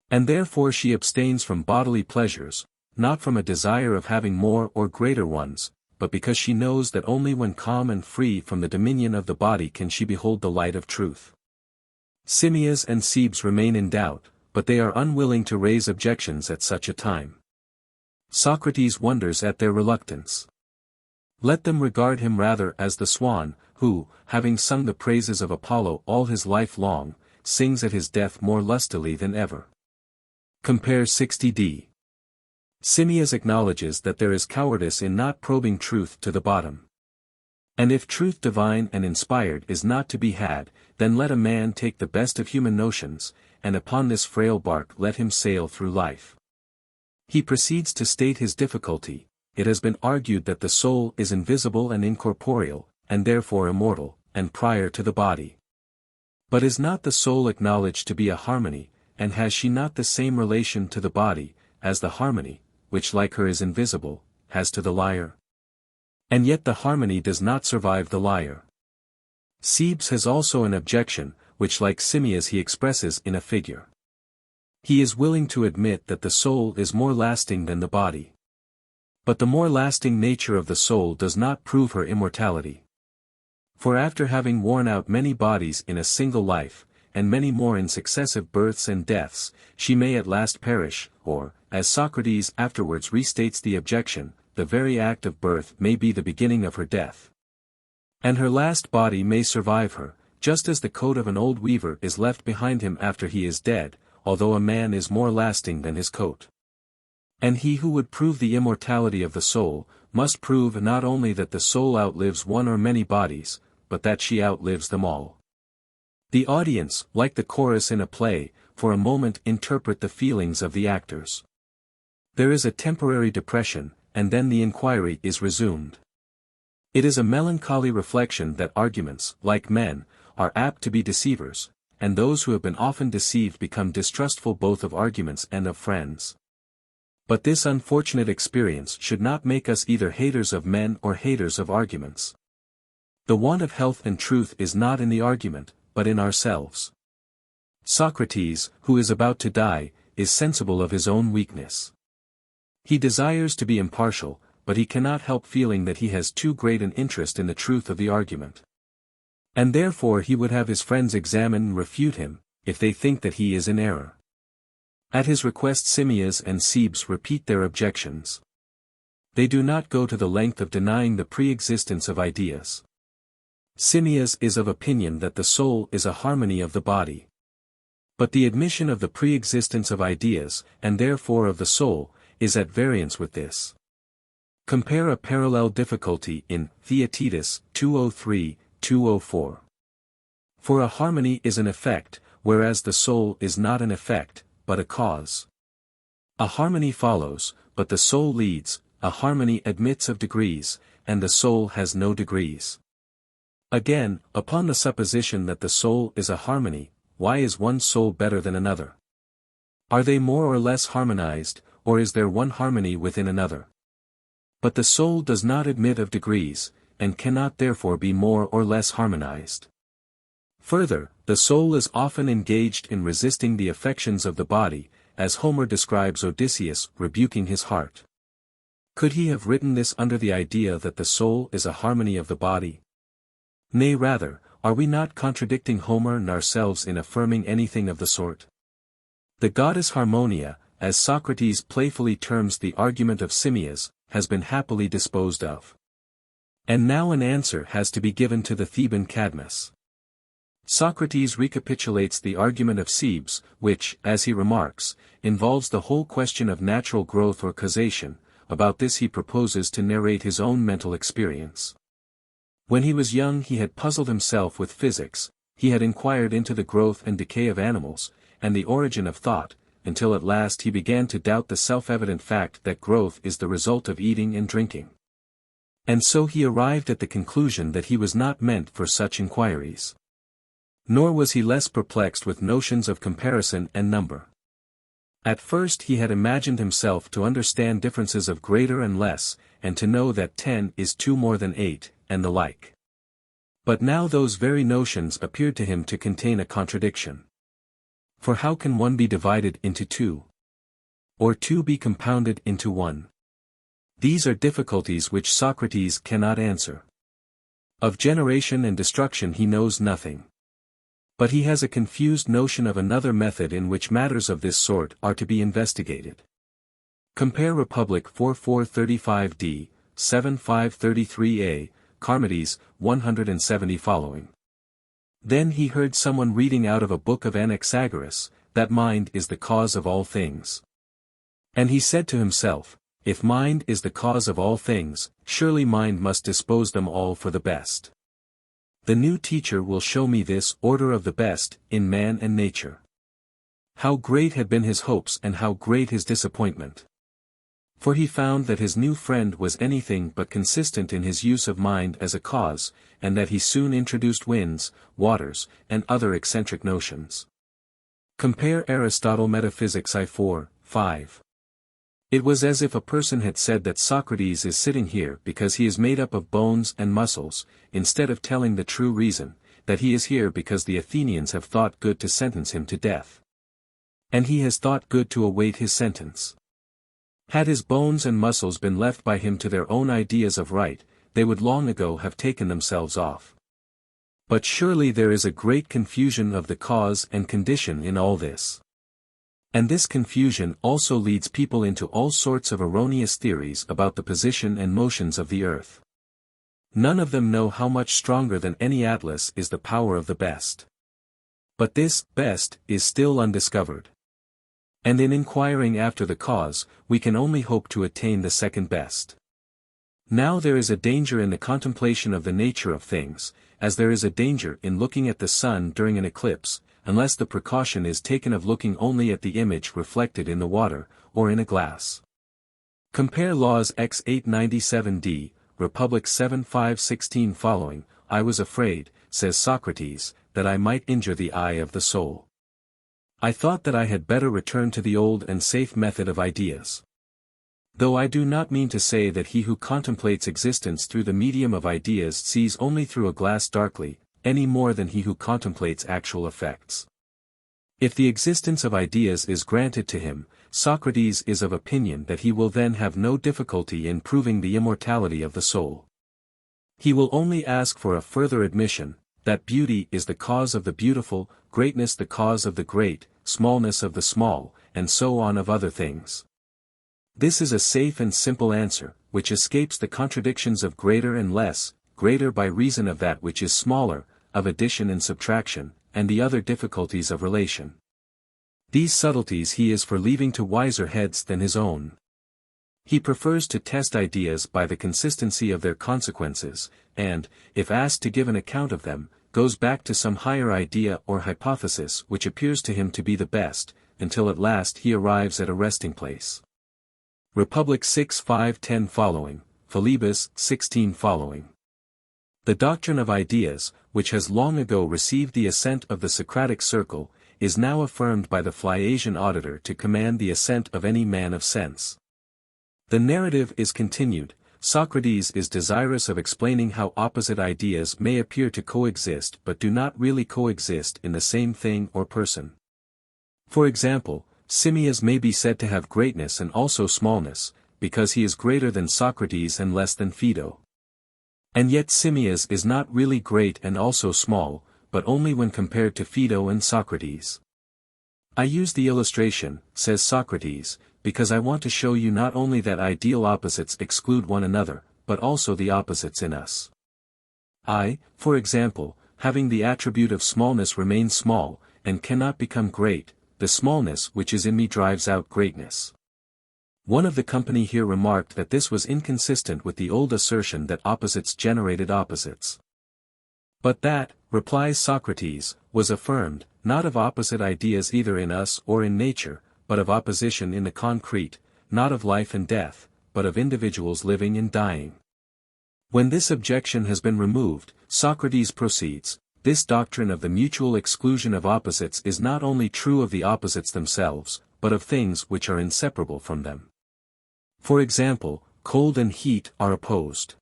And therefore she abstains from bodily pleasures, not from a desire of having more or greater ones, but because she knows that only when calm and free from the dominion of the body can she behold the light of truth. Timaeus and Cebes remain in doubt, but they are unwilling to raise objections at such a time. Socrates wonders at their reluctance. Let them regard him rather as the swan, who, having sung the praises of Apollo all his life long, sings at his death more lustily than ever. Compare 60d. Timaeus acknowledges that there is cowardice in not probing truth to the bottom. And if truth divine and inspired is not to be had, then let a man take the best of human notions, and upon this frail bark let him sail through life. He proceeds to state his difficulty. It has been argued that the soul is invisible and incorporeal, and therefore immortal, and prior to the body. But is not the soul acknowledged to be a harmony, and has she not the same relation to the body, as the harmony, which like her is invisible, has to the lyre? And yet the harmony does not survive the lyre. Cebes has also an objection, which like Timaeus he expresses in a figure. He is willing to admit that the soul is more lasting than the body. But the more lasting nature of the soul does not prove her immortality. For after having worn out many bodies in a single life, and many more in successive births and deaths, she may at last perish, or, as Socrates afterwards restates the objection, the very act of birth may be the beginning of her death. And her last body may survive her, just as the coat of an old weaver is left behind him after he is dead, although a man is more lasting than his coat. And he who would prove the immortality of the soul, must prove not only that the soul outlives one or many bodies, but that she outlives them all. The audience, like the chorus in a play, for a moment interpret the feelings of the actors. There is a temporary depression, and then the inquiry is resumed. It is a melancholy reflection that arguments, like men, are apt to be deceivers, and those who have been often deceived become distrustful both of arguments and of friends. But this unfortunate experience should not make us either haters of men or haters of arguments. The want of health and truth is not in the argument, but in ourselves. Socrates, who is about to die, is sensible of his own weakness. He desires to be impartial, but he cannot help feeling that he has too great an interest in the truth of the argument. And therefore he would have his friends examine and refute him, if they think that he is in error. At his request Timaeus and Cebes repeat their objections. They do not go to the length of denying the pre-existence of ideas. Timaeus is of opinion that the soul is a harmony of the body. But the admission of the pre-existence of ideas, and therefore of the soul, is at variance with this. Compare a parallel difficulty in Theaetetus 203-204. For a harmony is an effect, whereas the soul is not an effect, but a cause. A harmony follows, but the soul leads. A harmony admits of degrees, and the soul has no degrees. Again, upon the supposition that the soul is a harmony, why is one soul better than another? Are they more or less harmonized, or is there one harmony within another? But the soul does not admit of degrees, and cannot therefore be more or less harmonized. Further, the soul is often engaged in resisting the affections of the body, as Homer describes Odysseus rebuking his heart. Could he have written this under the idea that the soul is a harmony of the body? Nay rather, are we not contradicting Homer and ourselves in affirming anything of the sort? The goddess Harmonia, as Socrates playfully terms the argument of Timaeus, has been happily disposed of. And now an answer has to be given to the Theban Cadmus. Socrates recapitulates the argument of Cebes, which, as he remarks, involves the whole question of natural growth or causation. About this he proposes to narrate his own mental experience. When he was young he had puzzled himself with physics, he had inquired into the growth and decay of animals, and the origin of thought, until at last he began to doubt the self-evident fact that growth is the result of eating and drinking. And so he arrived at the conclusion that he was not meant for such inquiries. Nor was he less perplexed with notions of comparison and number. At first he had imagined himself to understand differences of greater and less, and to know that 10 is 2 more than 8, and the like. But now those very notions appeared to him to contain a contradiction. For how can 1 be divided into 2? Or 2 be compounded into 1? These are difficulties which Socrates cannot answer. Of generation and destruction he knows nothing. But he has a confused notion of another method in which matters of this sort are to be investigated. Compare Republic 4435d, 7533a, Charmides, 170 following. Then he heard someone reading out of a book of Anaxagoras, that mind is the cause of all things. And he said to himself, if mind is the cause of all things, surely mind must dispose them all for the best. The new teacher will show me this order of the best, in man and nature. How great had been his hopes and how great his disappointment. For he found that his new friend was anything but consistent in his use of mind as a cause, and that he soon introduced winds, waters, and other eccentric notions. Compare Aristotle Metaphysics I-4, 5. It was as if a person had said that Socrates is sitting here because he is made up of bones and muscles, instead of telling the true reason, that he is here because the Athenians have thought good to sentence him to death. And he has thought good to await his sentence. Had his bones and muscles been left by him to their own ideas of right, they would long ago have taken themselves off. But surely there is a great confusion of the cause and condition in all this. And this confusion also leads people into all sorts of erroneous theories about the position and motions of the earth. None of them know how much stronger than any atlas is the power of the best. But this best is still undiscovered. And in inquiring after the cause, we can only hope to attain the second best. Now there is a danger in the contemplation of the nature of things, as there is a danger in looking at the sun during an eclipse, unless the precaution is taken of looking only at the image reflected in the water, or in a glass. Compare Laws X 897d, Republic 7516 following. I was afraid, says Socrates, that I might injure the eye of the soul. I thought that I had better return to the old and safe method of ideas. Though I do not mean to say that he who contemplates existence through the medium of ideas sees only through a glass darkly, any more than he who contemplates actual effects. If the existence of ideas is granted to him, Socrates is of opinion that he will then have no difficulty in proving the immortality of the soul. He will only ask for a further admission, that beauty is the cause of the beautiful, greatness the cause of the great, smallness of the small, and so on of other things. This is a safe and simple answer, which escapes the contradictions of greater and less, greater by reason of that which is smaller, of addition and subtraction, and the other difficulties of relation. These subtleties he is for leaving to wiser heads than his own. He prefers to test ideas by the consistency of their consequences, and, if asked to give an account of them, goes back to some higher idea or hypothesis which appears to him to be the best, until at last he arrives at a resting place. Republic 6:5-10 following, Philebus 16 following. The doctrine of ideas, which has long ago received the assent of the Socratic circle, is now affirmed by the Phliasian auditor to command the assent of any man of sense. The narrative is continued. Socrates is desirous of explaining how opposite ideas may appear to coexist but do not really coexist in the same thing or person. For example, Timaeus may be said to have greatness and also smallness, because he is greater than Socrates and less than Phaedo. And yet Timaeus is not really great and also small, but only when compared to Phaedo and Socrates. I use the illustration, says Socrates, because I want to show you not only that ideal opposites exclude one another, but also the opposites in us. I, for example, having the attribute of smallness remain small, and cannot become great, the smallness which is in me drives out greatness. One of the company here remarked that this was inconsistent with the old assertion that opposites generated opposites. But that, replies Socrates, was affirmed, not of opposite ideas either in us or in nature, but of opposition in the concrete, not of life and death, but of individuals living and dying. When this objection has been removed, Socrates proceeds, this doctrine of the mutual exclusion of opposites is not only true of the opposites themselves, but of things which are inseparable from them. For example, cold and heat are opposed.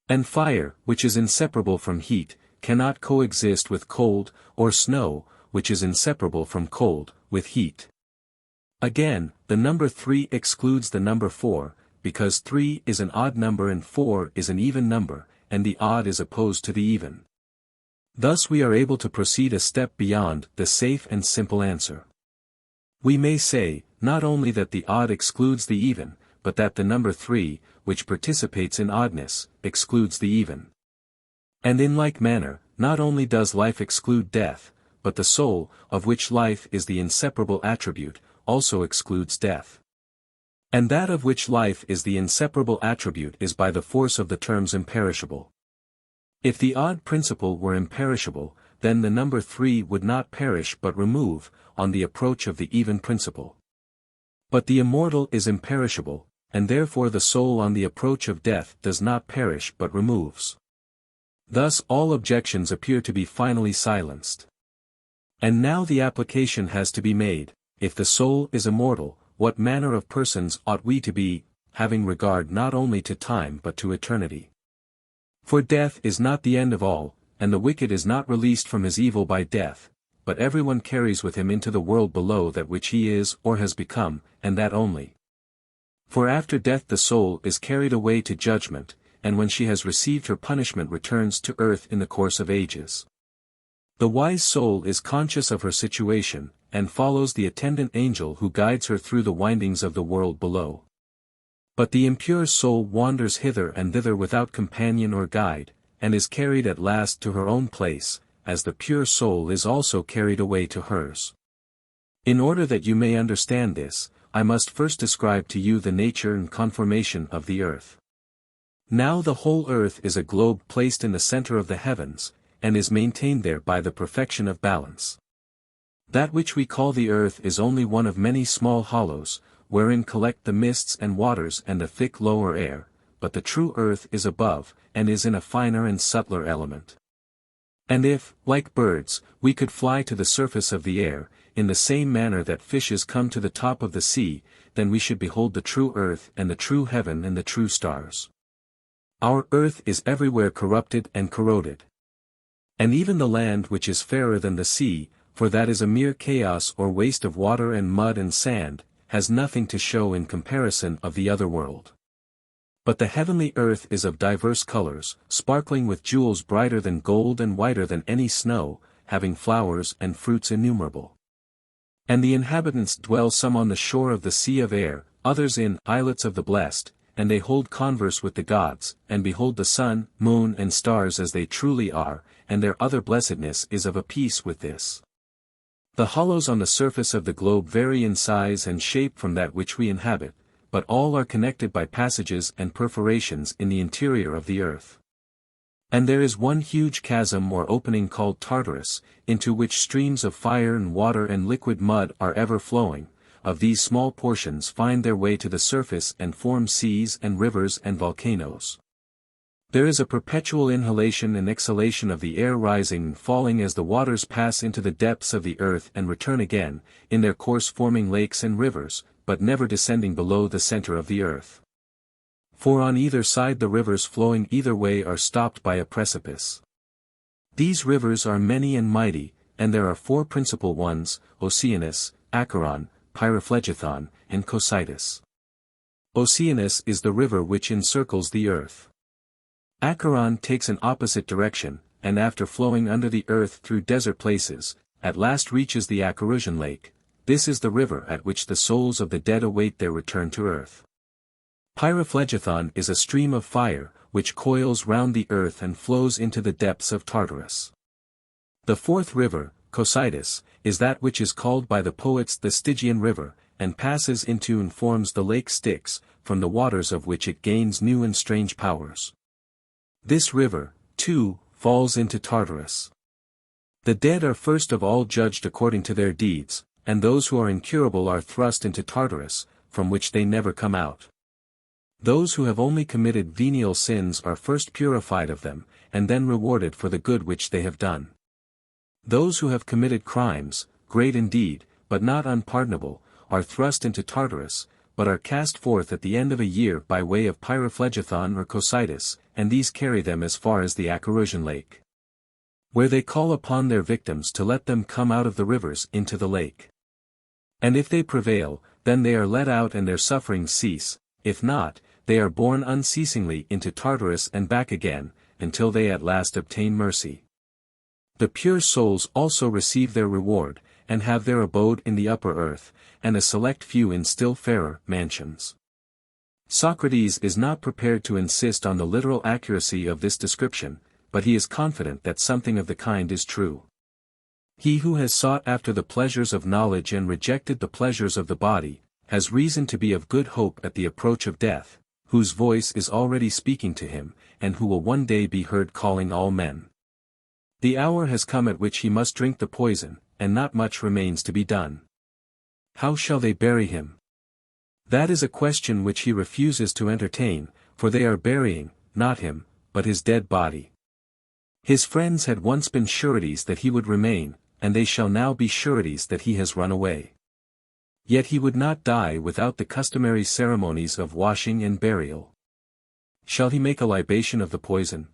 And fire, which is inseparable from heat, cannot coexist with cold, or snow, which is inseparable from cold, with heat. Again, the number 3 excludes the number 4, because 3 is an odd number and 4 is an even number, and the odd is opposed to the even. Thus we are able to proceed a step beyond the safe and simple answer. We may say, not only that the odd excludes the even, but that the number 3, which participates in oddness, excludes the even. And in like manner, not only does life exclude death, but the soul, of which life is the inseparable attribute, also excludes death. And that of which life is the inseparable attribute is by the force of the terms imperishable. If the odd principle were imperishable, then the number 3 would not perish but remove, on the approach of the even principle. But the immortal is imperishable, and therefore the soul on the approach of death does not perish but removes. Thus all objections appear to be finally silenced. And now the application has to be made, if the soul is immortal, what manner of persons ought we to be, having regard not only to time but to eternity? For death is not the end of all, and the wicked is not released from his evil by death, but everyone carries with him into the world below that which he is or has become, and that only. For after death the soul is carried away to judgment, and when she has received her punishment returns to earth in the course of ages. The wise soul is conscious of her situation, and follows the attendant angel who guides her through the windings of the world below. But the impure soul wanders hither and thither without companion or guide, and is carried at last to her own place, as the pure soul is also carried away to hers. In order that you may understand this, I must first describe to you the nature and conformation of the earth. Now the whole earth is a globe placed in the center of the heavens, and is maintained there by the perfection of balance. That which we call the earth is only one of many small hollows, wherein collect the mists and waters and the thick lower air, but the true earth is above, and is in a finer and subtler element. And if, like birds, we could fly to the surface of the air, in the same manner that fishes come to the top of the sea, then we should behold the true earth and the true heaven and the true stars. Our earth is everywhere corrupted and corroded. And even the land which is fairer than the sea, for that is a mere chaos or waste of water and mud and sand, has nothing to show in comparison of the other world. But the heavenly earth is of diverse colors, sparkling with jewels brighter than gold and whiter than any snow, having flowers and fruits innumerable. And the inhabitants dwell some on the shore of the sea of air, others in islets of the blessed, and they hold converse with the gods, and behold the sun, moon and stars as they truly are, and their other blessedness is of a piece with this. The hollows on the surface of the globe vary in size and shape from that which we inhabit, but all are connected by passages and perforations in the interior of the earth. And there is one huge chasm or opening called Tartarus, into which streams of fire and water and liquid mud are ever flowing. Of these small portions find their way to the surface and form seas and rivers and volcanoes. There is a perpetual inhalation and exhalation of the air rising and falling as the waters pass into the depths of the earth and return again, in their course forming lakes and rivers, but never descending below the center of the earth. For on either side the rivers flowing either way are stopped by a precipice. These rivers are many and mighty, and there are 4 principal ones, Oceanus, Acheron, Pyriphlegethon, and Cocytus. Oceanus is the river which encircles the earth. Acheron takes an opposite direction, and after flowing under the earth through desert places, at last reaches the Acherusian lake. This is the river at which the souls of the dead await their return to earth. Pyriphlegethon is a stream of fire, which coils round the earth and flows into the depths of Tartarus. The 4th river, Cocytus, is that which is called by the poets the Stygian river, and passes into and forms the lake Styx, from the waters of which it gains new and strange powers. This river, too, falls into Tartarus. The dead are first of all judged according to their deeds, and those who are incurable are thrust into Tartarus, from which they never come out. Those who have only committed venial sins are first purified of them, and then rewarded for the good which they have done. Those who have committed crimes, great indeed, but not unpardonable, are thrust into Tartarus, but are cast forth at the end of a year by way of Pyriphlegethon or Cocytus, and these carry them as far as the Acherusian lake, where they call upon their victims to let them come out of the rivers into the lake. And if they prevail, then they are let out and their sufferings cease; if not, they are borne unceasingly into Tartarus and back again, until they at last obtain mercy. The pure souls also receive their reward, and have their abode in the upper earth, and a select few in still fairer mansions. Socrates is not prepared to insist on the literal accuracy of this description, but he is confident that something of the kind is true. He who has sought after the pleasures of knowledge and rejected the pleasures of the body, has reason to be of good hope at the approach of death, whose voice is already speaking to him, and who will one day be heard calling all men. The hour has come at which he must drink the poison, and not much remains to be done. How shall they bury him? That is a question which he refuses to entertain, for they are burying, not him, but his dead body. His friends had once been sureties that he would remain, and they shall now be sureties that he has run away. Yet he would not die without the customary ceremonies of washing and burial. Shall he make a libation of the poison?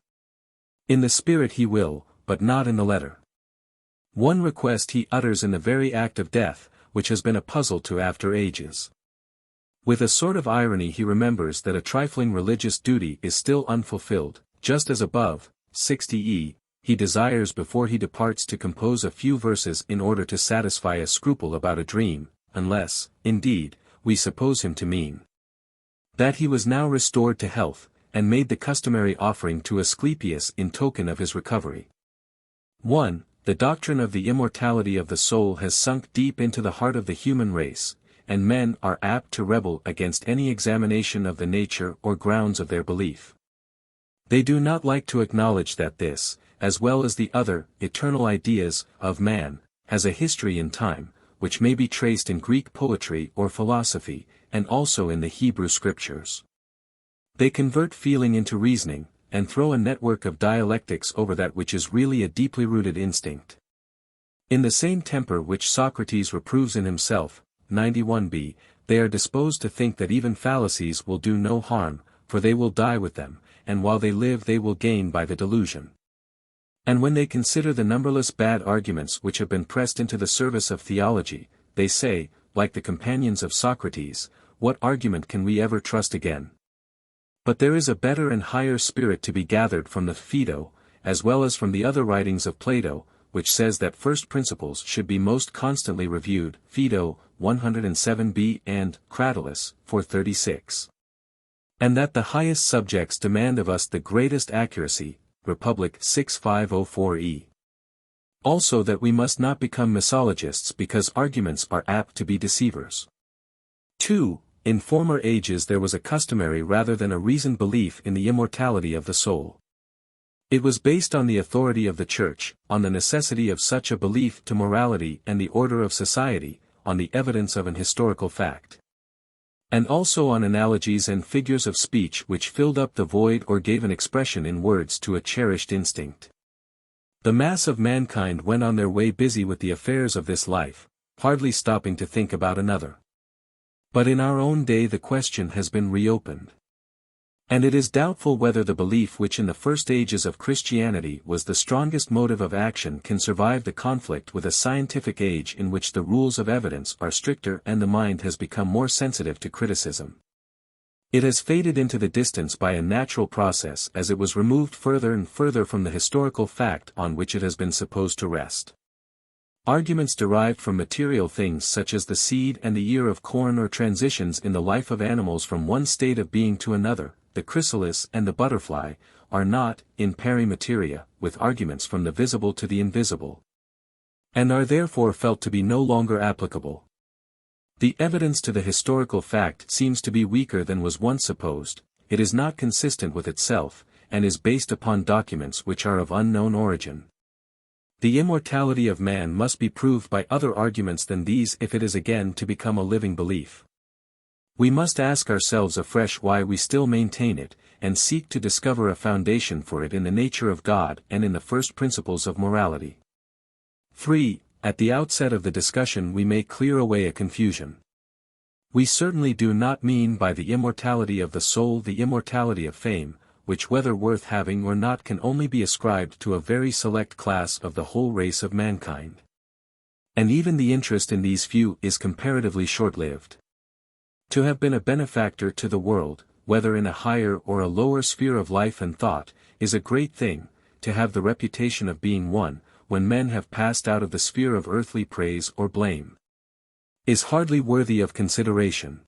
In the spirit he will, but not in the letter. One request he utters in the very act of death, which has been a puzzle to after ages. With a sort of irony he remembers that a trifling religious duty is still unfulfilled, just as above, 60e, he desires before he departs to compose a few verses in order to satisfy a scruple about a dream, unless, indeed, we suppose him to mean that he was now restored to health, and made the customary offering to Asclepius in token of his recovery. 1. The doctrine of the immortality of the soul has sunk deep into the heart of the human race, and men are apt to rebel against any examination of the nature or grounds of their belief. They do not like to acknowledge that this, as well as the other, eternal ideas, of man, has a history in time, which may be traced in Greek poetry or philosophy, and also in the Hebrew scriptures. They convert feeling into reasoning, and throw a network of dialectics over that which is really a deeply rooted instinct. In the same temper which Socrates reproves in himself, 91b, they are disposed to think that even fallacies will do no harm, for they will die with them, and while they live they will gain by the delusion. And when they consider the numberless bad arguments which have been pressed into the service of theology, they say, like the companions of Socrates, what argument can we ever trust again? But there is a better and higher spirit to be gathered from the Phaedo, as well as from the other writings of Plato, which says that first principles should be most constantly reviewed, Phaedo, 107b and Crito, 436. And that the highest subjects demand of us the greatest accuracy, Republic 6504e. Also that we must not become misologists because arguments are apt to be deceivers. 2. In former ages there was a customary rather than a reasoned belief in the immortality of the soul. It was based on the authority of the Church, on the necessity of such a belief to morality and the order of society, on the evidence of an historical fact. And also on analogies and figures of speech which filled up the void or gave an expression in words to a cherished instinct. The mass of mankind went on their way busy with the affairs of this life, hardly stopping to think about another. But in our own day the question has been reopened. And it is doubtful whether the belief which in the first ages of Christianity was the strongest motive of action can survive the conflict with a scientific age in which the rules of evidence are stricter and the mind has become more sensitive to criticism. It has faded into the distance by a natural process as it was removed further and further from the historical fact on which it has been supposed to rest. Arguments derived from material things such as the seed and the ear of corn or transitions in the life of animals from one state of being to another, the chrysalis and the butterfly, are not, in pari materia, with arguments from the visible to the invisible, and are therefore felt to be no longer applicable. The evidence to the historical fact seems to be weaker than was once supposed, it is not consistent with itself, and is based upon documents which are of unknown origin. The immortality of man must be proved by other arguments than these if it is again to become a living belief. We must ask ourselves afresh why we still maintain it, and seek to discover a foundation for it in the nature of God and in the first principles of morality. 3. At the outset of the discussion we may clear away a confusion. We certainly do not mean by the immortality of the soul the immortality of fame, which whether worth having or not can only be ascribed to a very select class of the whole race of mankind. And even the interest in these few is comparatively short-lived. To have been a benefactor to the world, whether in a higher or a lower sphere of life and thought, is a great thing. To have the reputation of being one, when men have passed out of the sphere of earthly praise or blame, is hardly worthy of consideration.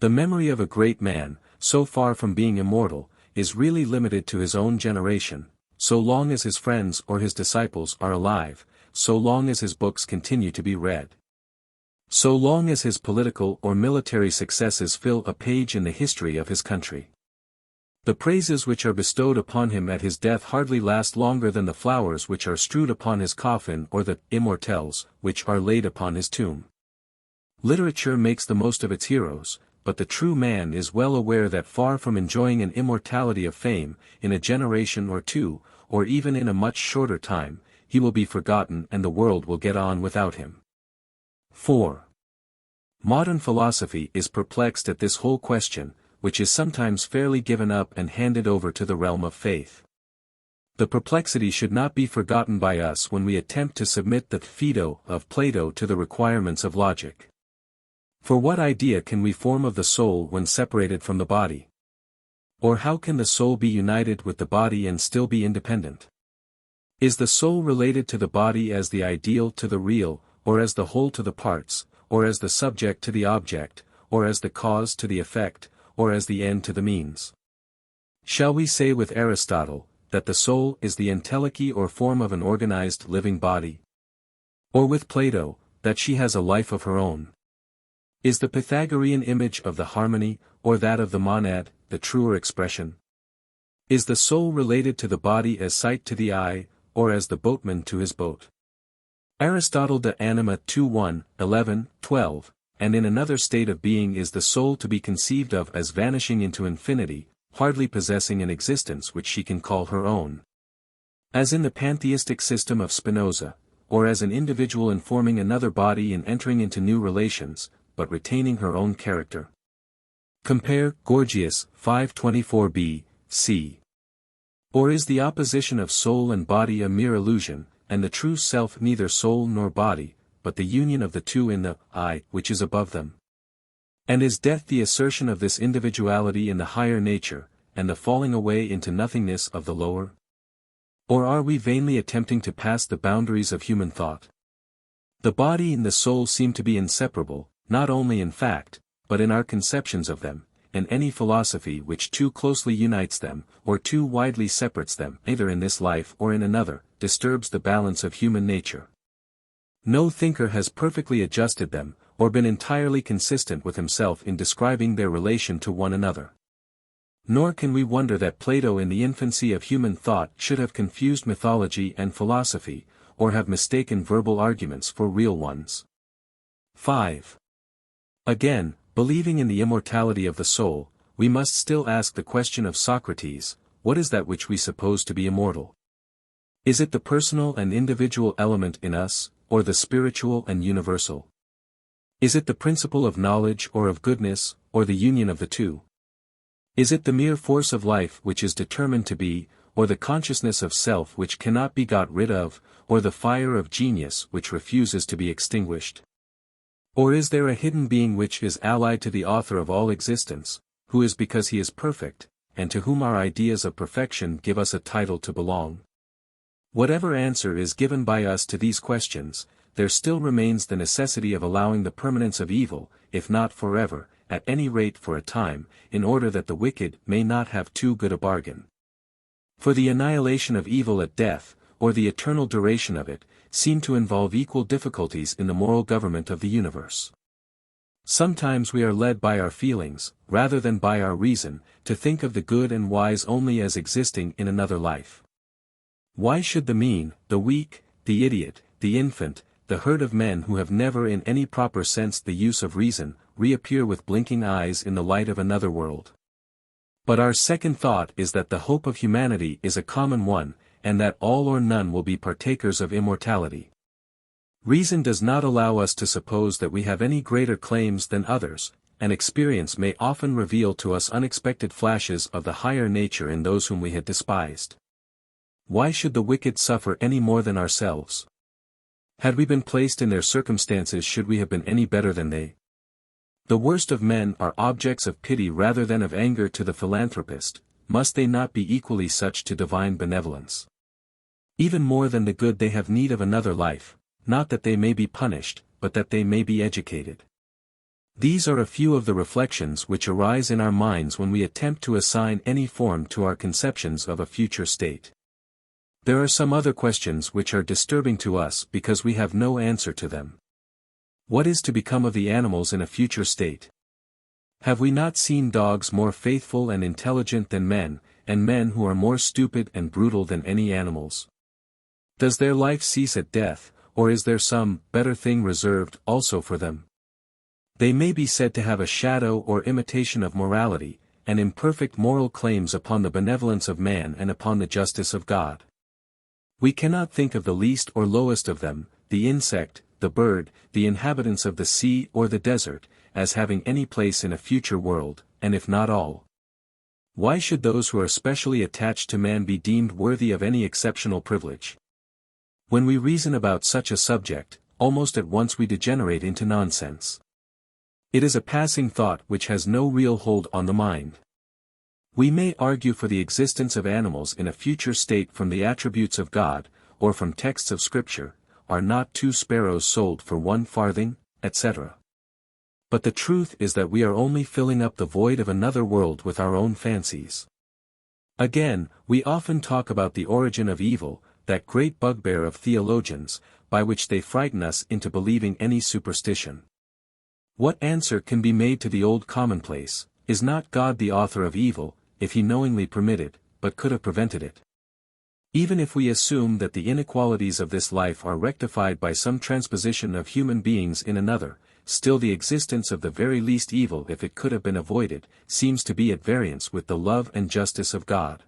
The memory of a great man, so far from being immortal, is really limited to his own generation. So long as his friends or his disciples are alive, so long as his books continue to be read, so long as his political or military successes fill a page in the history of his country. The praises which are bestowed upon him at his death hardly last longer than the flowers which are strewed upon his coffin or the immortelles which are laid upon his tomb. Literature makes the most of its heroes, but the true man is well aware that far from enjoying an immortality of fame, in a generation or two, or even in a much shorter time, he will be forgotten and the world will get on without him. 4. Modern philosophy is perplexed at this whole question, which is sometimes fairly given up and handed over to the realm of faith. The perplexity should not be forgotten by us when we attempt to submit the Phaedo of Plato to the requirements of logic. For what idea can we form of the soul when separated from the body? Or how can the soul be united with the body and still be independent? Is the soul related to the body as the ideal to the real, or as the whole to the parts, or as the subject to the object, or as the cause to the effect, or as the end to the means? Shall we say with Aristotle, that the soul is the entelechy or form of an organized living body? Or with Plato, that she has a life of her own? Is the Pythagorean image of the harmony, or that of the monad, the truer expression? Is the soul related to the body as sight to the eye, or as the boatman to his boat? Aristotle de Anima 2:1, 11, 12, and in another state of being is the soul to be conceived of as vanishing into infinity, hardly possessing an existence which she can call her own. As in the pantheistic system of Spinoza, or as an individual informing another body and entering into new relations, but retaining her own character. Compare Gorgias 5:24b, c. Or is the opposition of soul and body a mere illusion, and the true self neither soul nor body, but the union of the two in the I which is above them? And is death the assertion of this individuality in the higher nature, and the falling away into nothingness of the lower? Or are we vainly attempting to pass the boundaries of human thought? The body and the soul seem to be inseparable, not only in fact, but in our conceptions of them, and any philosophy which too closely unites them, or too widely separates them, either in this life or in another, disturbs the balance of human nature. No thinker has perfectly adjusted them, or been entirely consistent with himself in describing their relation to one another. Nor can we wonder that Plato in the infancy of human thought should have confused mythology and philosophy, or have mistaken verbal arguments for real ones. 5. Again, believing in the immortality of the soul, we must still ask the question of Socrates, what is that which we suppose to be immortal? Is it the personal and individual element in us, or the spiritual and universal? Is it the principle of knowledge or of goodness, or the union of the two? Is it the mere force of life which is determined to be, or the consciousness of self which cannot be got rid of, or the fire of genius which refuses to be extinguished? Or is there a hidden being which is allied to the author of all existence, who is because he is perfect, and to whom our ideas of perfection give us a title to belong? Whatever answer is given by us to these questions, there still remains the necessity of allowing the permanence of evil, if not forever, at any rate for a time, in order that the wicked may not have too good a bargain. For the annihilation of evil at death, or the eternal duration of it, seem to involve equal difficulties in the moral government of the universe. Sometimes we are led by our feelings, rather than by our reason, to think of the good and wise only as existing in another life. Why should the mean, the weak, the idiot, the infant, the herd of men who have never in any proper sense the use of reason, reappear with blinking eyes in the light of another world. But our second thought is that the hope of humanity is a common one, and that all or none will be partakers of immortality. Reason does not allow us to suppose that we have any greater claims than others, and experience may often reveal to us unexpected flashes of the higher nature in those whom we had despised. Why should the wicked suffer any more than ourselves? Had we been placed in their circumstances, should we have been any better than they? The worst of men are objects of pity rather than of anger to the philanthropist, must they not be equally such to divine benevolence? Even more than the good they have need of another life, not that they may be punished, but that they may be educated. These are a few of the reflections which arise in our minds when we attempt to assign any form to our conceptions of a future state. There are some other questions which are disturbing to us because we have no answer to them. What is to become of the animals in a future state? Have we not seen dogs more faithful and intelligent than men, and men who are more stupid and brutal than any animals? Does their life cease at death, or is there some better thing reserved also for them? They may be said to have a shadow or imitation of morality, and imperfect moral claims upon the benevolence of man and upon the justice of God. We cannot think of the least or lowest of them, the insect, the bird, the inhabitants of the sea or the desert, as having any place in a future world, and if not all. Why should those who are specially attached to man be deemed worthy of any exceptional privilege? When we reason about such a subject, almost at once we degenerate into nonsense. It is a passing thought which has no real hold on the mind. We may argue for the existence of animals in a future state from the attributes of God, or from texts of Scripture, are not 2 sparrows sold for 1 farthing, etc. But the truth is that we are only filling up the void of another world with our own fancies. Again, we often talk about the origin of evil, that great bugbear of theologians, by which they frighten us into believing any superstition. What answer can be made to the old commonplace? Is not God the author of evil, if he knowingly permitted, but could have prevented it? Even if we assume that the inequalities of this life are rectified by some transposition of human beings in another, still the existence of the very least evil, if it could have been avoided, seems to be at variance with the love and justice of God.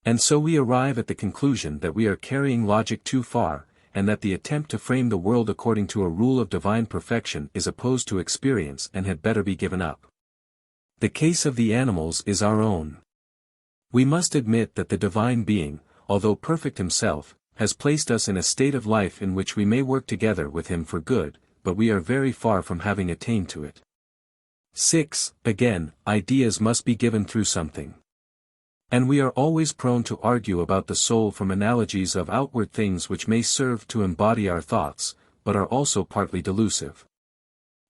And so we arrive at the conclusion that we are carrying logic too far, and that the attempt to frame the world according to a rule of divine perfection is opposed to experience and had better be given up. The case of the animals is our own. We must admit that the divine being, although perfect himself, has placed us in a state of life in which we may work together with him for good, but we are very far from having attained to it. 6. Again, ideas must be given through something. And we are always prone to argue about the soul from analogies of outward things which may serve to embody our thoughts, but are also partly delusive.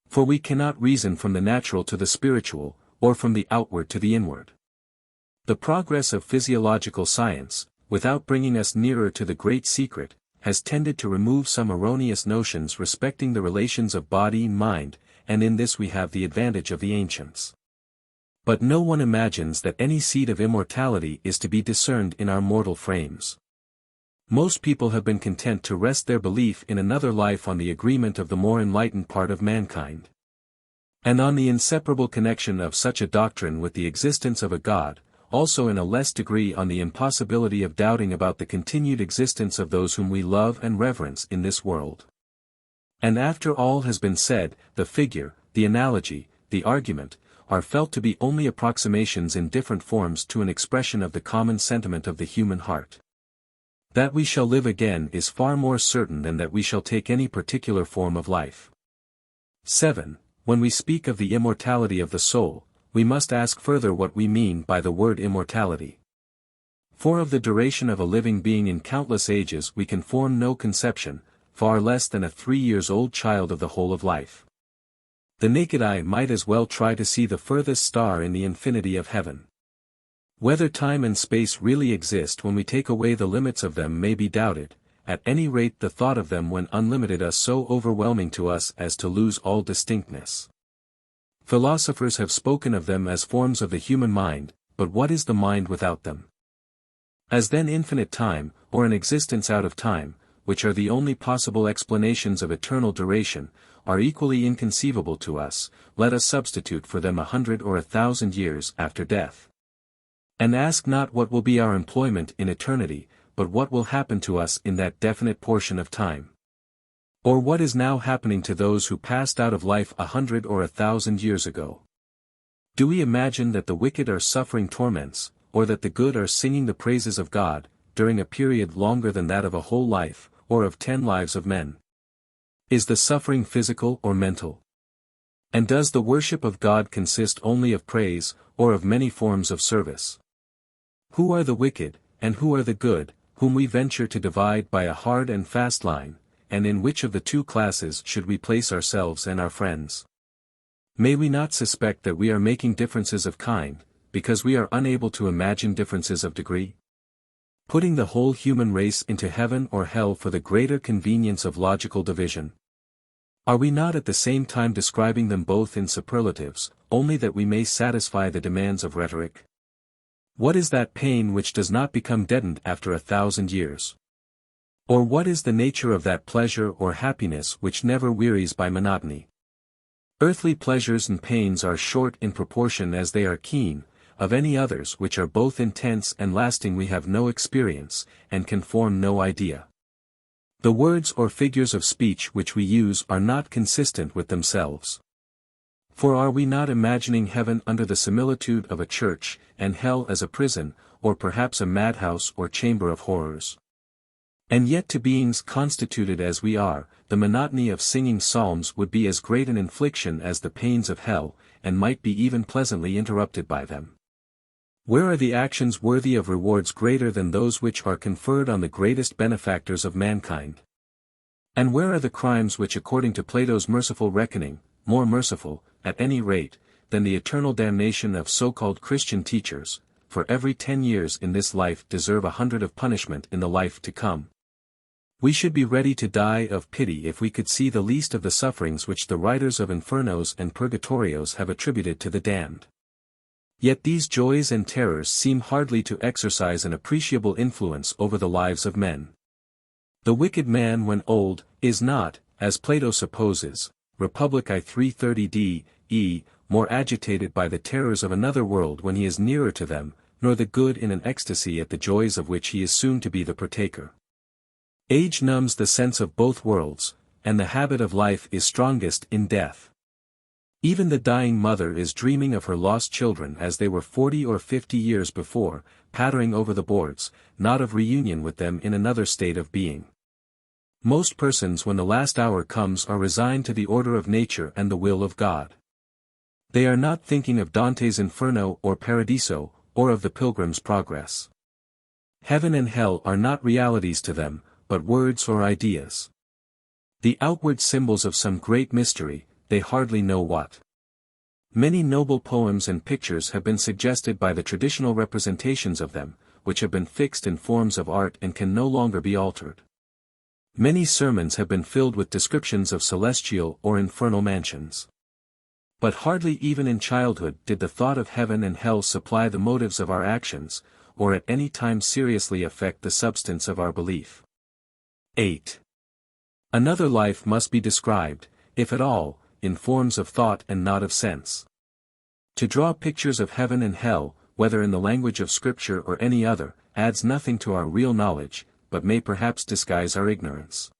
For we cannot reason from the natural to the spiritual, or from the outward to the inward. The progress of physiological science, without bringing us nearer to the great secret, has tended to remove some erroneous notions respecting the relations of body and mind, and in this we have the advantage of the ancients. But no one imagines that any seed of immortality is to be discerned in our mortal frames. Most people have been content to rest their belief in another life on the agreement of the more enlightened part of mankind, and on the inseparable connection of such a doctrine with the existence of a God, also in a less degree on the impossibility of doubting about the continued existence of those whom we love and reverence in this world. And after all has been said, the figure, the analogy, the argument, are felt to be only approximations in different forms to an expression of the common sentiment of the human heart. That we shall live again is far more certain than that we shall take any particular form of life. 7. When we speak of the immortality of the soul, we must ask further what we mean by the word immortality. For of the duration of a living being in countless ages we can form no conception, far less than a 3-year-old child of the whole of life. The naked eye might as well try to see the furthest star in the infinity of heaven. Whether time and space really exist when we take away the limits of them may be doubted, at any rate the thought of them when unlimited is so overwhelming to us as to lose all distinctness. Philosophers have spoken of them as forms of the human mind, but what is the mind without them? As then infinite time, or an existence out of time, which are the only possible explanations of eternal duration, are equally inconceivable to us, let us substitute for them 100 or 1,000 years after death. And ask not what will be our employment in eternity, but what will happen to us in that definite portion of time. Or what is now happening to those who passed out of life 100 or 1,000 years ago? Do we imagine that the wicked are suffering torments, or that the good are singing the praises of God, during a period longer than that of a whole life, or of 10 lives of men? Is the suffering physical or mental? And does the worship of God consist only of praise, or of many forms of service? Who are the wicked, and who are the good, whom we venture to divide by a hard and fast line, and in which of the two classes should we place ourselves and our friends? May we not suspect that we are making differences of kind, because we are unable to imagine differences of degree? Putting the whole human race into heaven or hell for the greater convenience of logical division? Are we not at the same time describing them both in superlatives, only that we may satisfy the demands of rhetoric? What is that pain which does not become deadened after 1,000 years? Or what is the nature of that pleasure or happiness which never wearies by monotony? Earthly pleasures and pains are short in proportion as they are keen, of any others which are both intense and lasting we have no experience, and can form no idea. The words or figures of speech which we use are not consistent with themselves. For are we not imagining heaven under the similitude of a church, and hell as a prison, or perhaps a madhouse or chamber of horrors? And yet to beings constituted as we are, the monotony of singing psalms would be as great an infliction as the pains of hell, and might be even pleasantly interrupted by them. Where are the actions worthy of rewards greater than those which are conferred on the greatest benefactors of mankind? And where are the crimes which according to Plato's merciful reckoning, more merciful, at any rate, than the eternal damnation of so-called Christian teachers, for every 10 years in this life deserve 100 of punishment in the life to come? We should be ready to die of pity if we could see the least of the sufferings which the writers of Infernos and Purgatorios have attributed to the damned. Yet these joys and terrors seem hardly to exercise an appreciable influence over the lives of men. The wicked man when old, is not, as Plato supposes, Republic I 330 d. more agitated by the terrors of another world when he is nearer to them, nor the good in an ecstasy at the joys of which he is soon to be the partaker. Age numbs the sense of both worlds, and the habit of life is strongest in death. Even the dying mother is dreaming of her lost children as they were 40 or 50 years before, pattering over the boards, not of reunion with them in another state of being. Most persons when the last hour comes are resigned to the order of nature and the will of God. They are not thinking of Dante's Inferno or Paradiso, or of the Pilgrim's Progress. Heaven and hell are not realities to them, but words or ideas. The outward symbols of some great mystery, they hardly know what. Many noble poems and pictures have been suggested by the traditional representations of them, which have been fixed in forms of art and can no longer be altered. Many sermons have been filled with descriptions of celestial or infernal mansions. But hardly even in childhood did the thought of heaven and hell supply the motives of our actions, or at any time seriously affect the substance of our belief. 8. Another life must be described, if at all, in forms of thought and not of sense. To draw pictures of heaven and hell, whether in the language of Scripture or any other, adds nothing to our real knowledge, but may perhaps disguise our ignorance.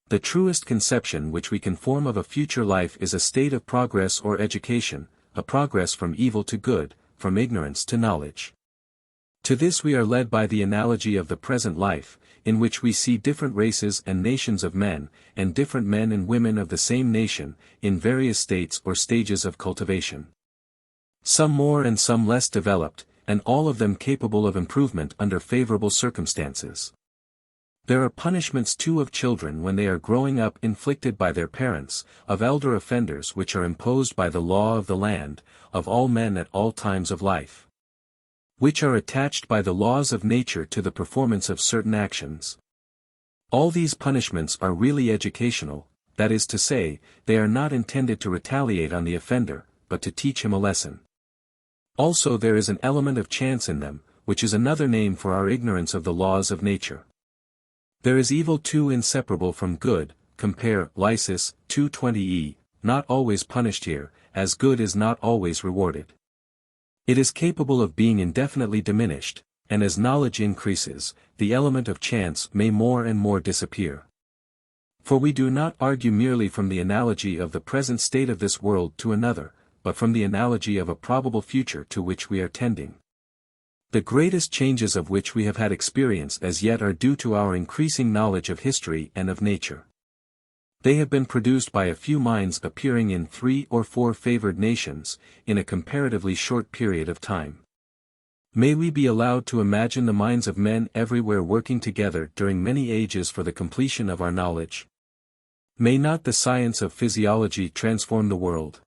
The truest conception which we can form of a future life is a state of progress or education, a progress from evil to good, from ignorance to knowledge. To this we are led by the analogy of the present life, in which we see different races and nations of men, and different men and women of the same nation, in various states or stages of cultivation. Some more and some less developed, and all of them capable of improvement under favorable circumstances. There are punishments too of children when they are growing up inflicted by their parents, of elder offenders which are imposed by the law of the land, of all men at all times of life, which are attached by the laws of nature to the performance of certain actions. All these punishments are really educational, that is to say, they are not intended to retaliate on the offender, but to teach him a lesson. Also there is an element of chance in them, which is another name for our ignorance of the laws of nature. There is evil too inseparable from good, compare Lysis 2:20e, not always punished here, as good is not always rewarded. It is capable of being indefinitely diminished, and as knowledge increases, the element of chance may more and more disappear. For we do not argue merely from the analogy of the present state of this world to another, but from the analogy of a probable future to which we are tending. The greatest changes of which we have had experience as yet are due to our increasing knowledge of history and of nature. They have been produced by a few minds appearing in 3 or 4 favored nations, in a comparatively short period of time. May we be allowed to imagine the minds of men everywhere working together during many ages for the completion of our knowledge. May not the science of physiology transform the world?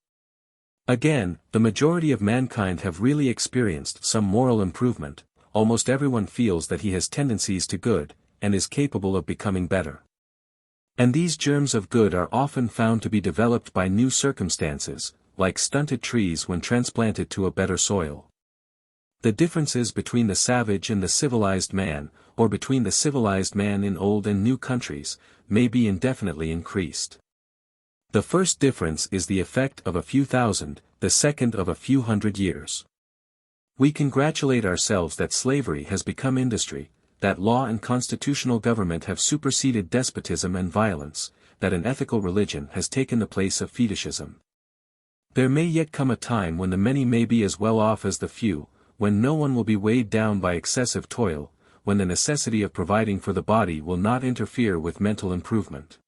Again, the majority of mankind have really experienced some moral improvement. Almost everyone feels that he has tendencies to good, and is capable of becoming better. And these germs of good are often found to be developed by new circumstances, like stunted trees when transplanted to a better soil. The differences between the savage and the civilized man, or between the civilized man in old and new countries, may be indefinitely increased. The first difference is the effect of a few thousand, the second of a few hundred years. We congratulate ourselves that slavery has become industry, that law and constitutional government have superseded despotism and violence, that an ethical religion has taken the place of fetishism. There may yet come a time when the many may be as well off as the few, when no one will be weighed down by excessive toil, when the necessity of providing for the body will not interfere with mental improvement.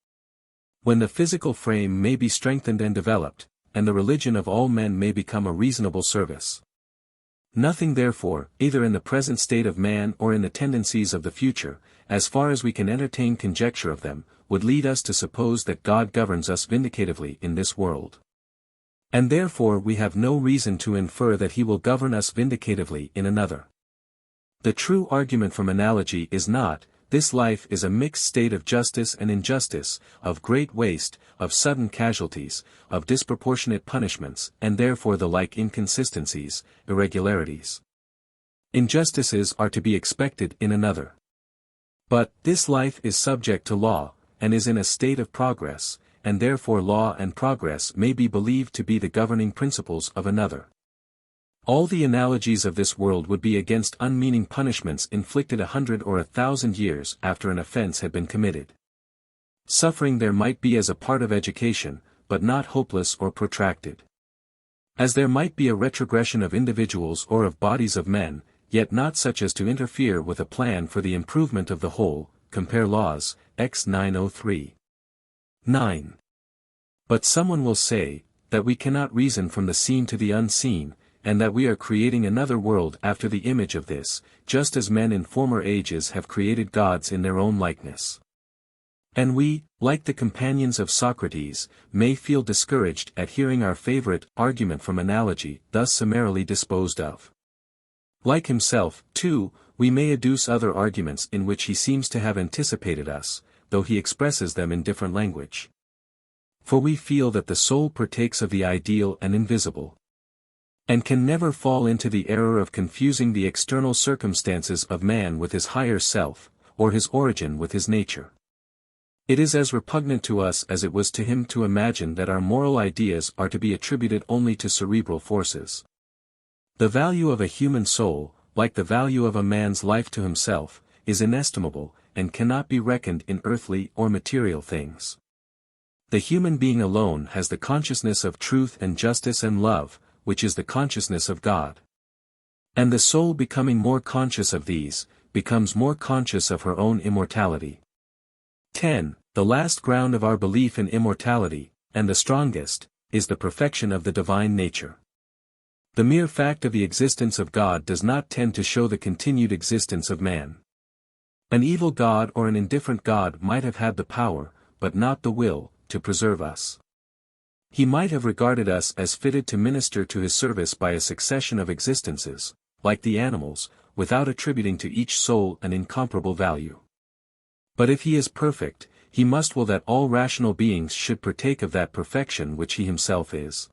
When the physical frame may be strengthened and developed, and the religion of all men may become a reasonable service. Nothing therefore, either in the present state of man or in the tendencies of the future, as far as we can entertain conjecture of them, would lead us to suppose that God governs us vindicatively in this world. And therefore we have no reason to infer that he will govern us vindicatively in another. The true argument from analogy is not, this life is a mixed state of justice and injustice, of great waste, of sudden casualties, of disproportionate punishments, and therefore the like inconsistencies, irregularities. Injustices are to be expected in another. But, this life is subject to law, and is in a state of progress, and therefore law and progress may be believed to be the governing principles of another. All the analogies of this world would be against unmeaning punishments inflicted 100 or 1,000 years after an offense had been committed. Suffering there might be as a part of education, but not hopeless or protracted. As there might be a retrogression of individuals or of bodies of men, yet not such as to interfere with a plan for the improvement of the whole, compare Laws, X 903. 9. But someone will say, that we cannot reason from the seen to the unseen, and that we are creating another world after the image of this, just as men in former ages have created gods in their own likeness. And we, like the companions of Socrates, may feel discouraged at hearing our favorite argument from analogy thus summarily disposed of. Like himself, too, we may adduce other arguments in which he seems to have anticipated us, though he expresses them in different language. For we feel that the soul partakes of the ideal and invisible, and can never fall into the error of confusing the external circumstances of man with his higher self, or his origin with his nature. It is as repugnant to us as it was to him to imagine that our moral ideas are to be attributed only to cerebral forces. The value of a human soul, like the value of a man's life to himself, is inestimable, and cannot be reckoned in earthly or material things. The human being alone has the consciousness of truth and justice and love, which is the consciousness of God. And the soul becoming more conscious of these, becomes more conscious of her own immortality. 10. The last ground of our belief in immortality, and the strongest, is the perfection of the divine nature. The mere fact of the existence of God does not tend to show the continued existence of man. An evil God or an indifferent God might have had the power, but not the will, to preserve us. He might have regarded us as fitted to minister to his service by a succession of existences, like the animals, without attributing to each soul an incomparable value. But if he is perfect, he must will that all rational beings should partake of that perfection which he himself is.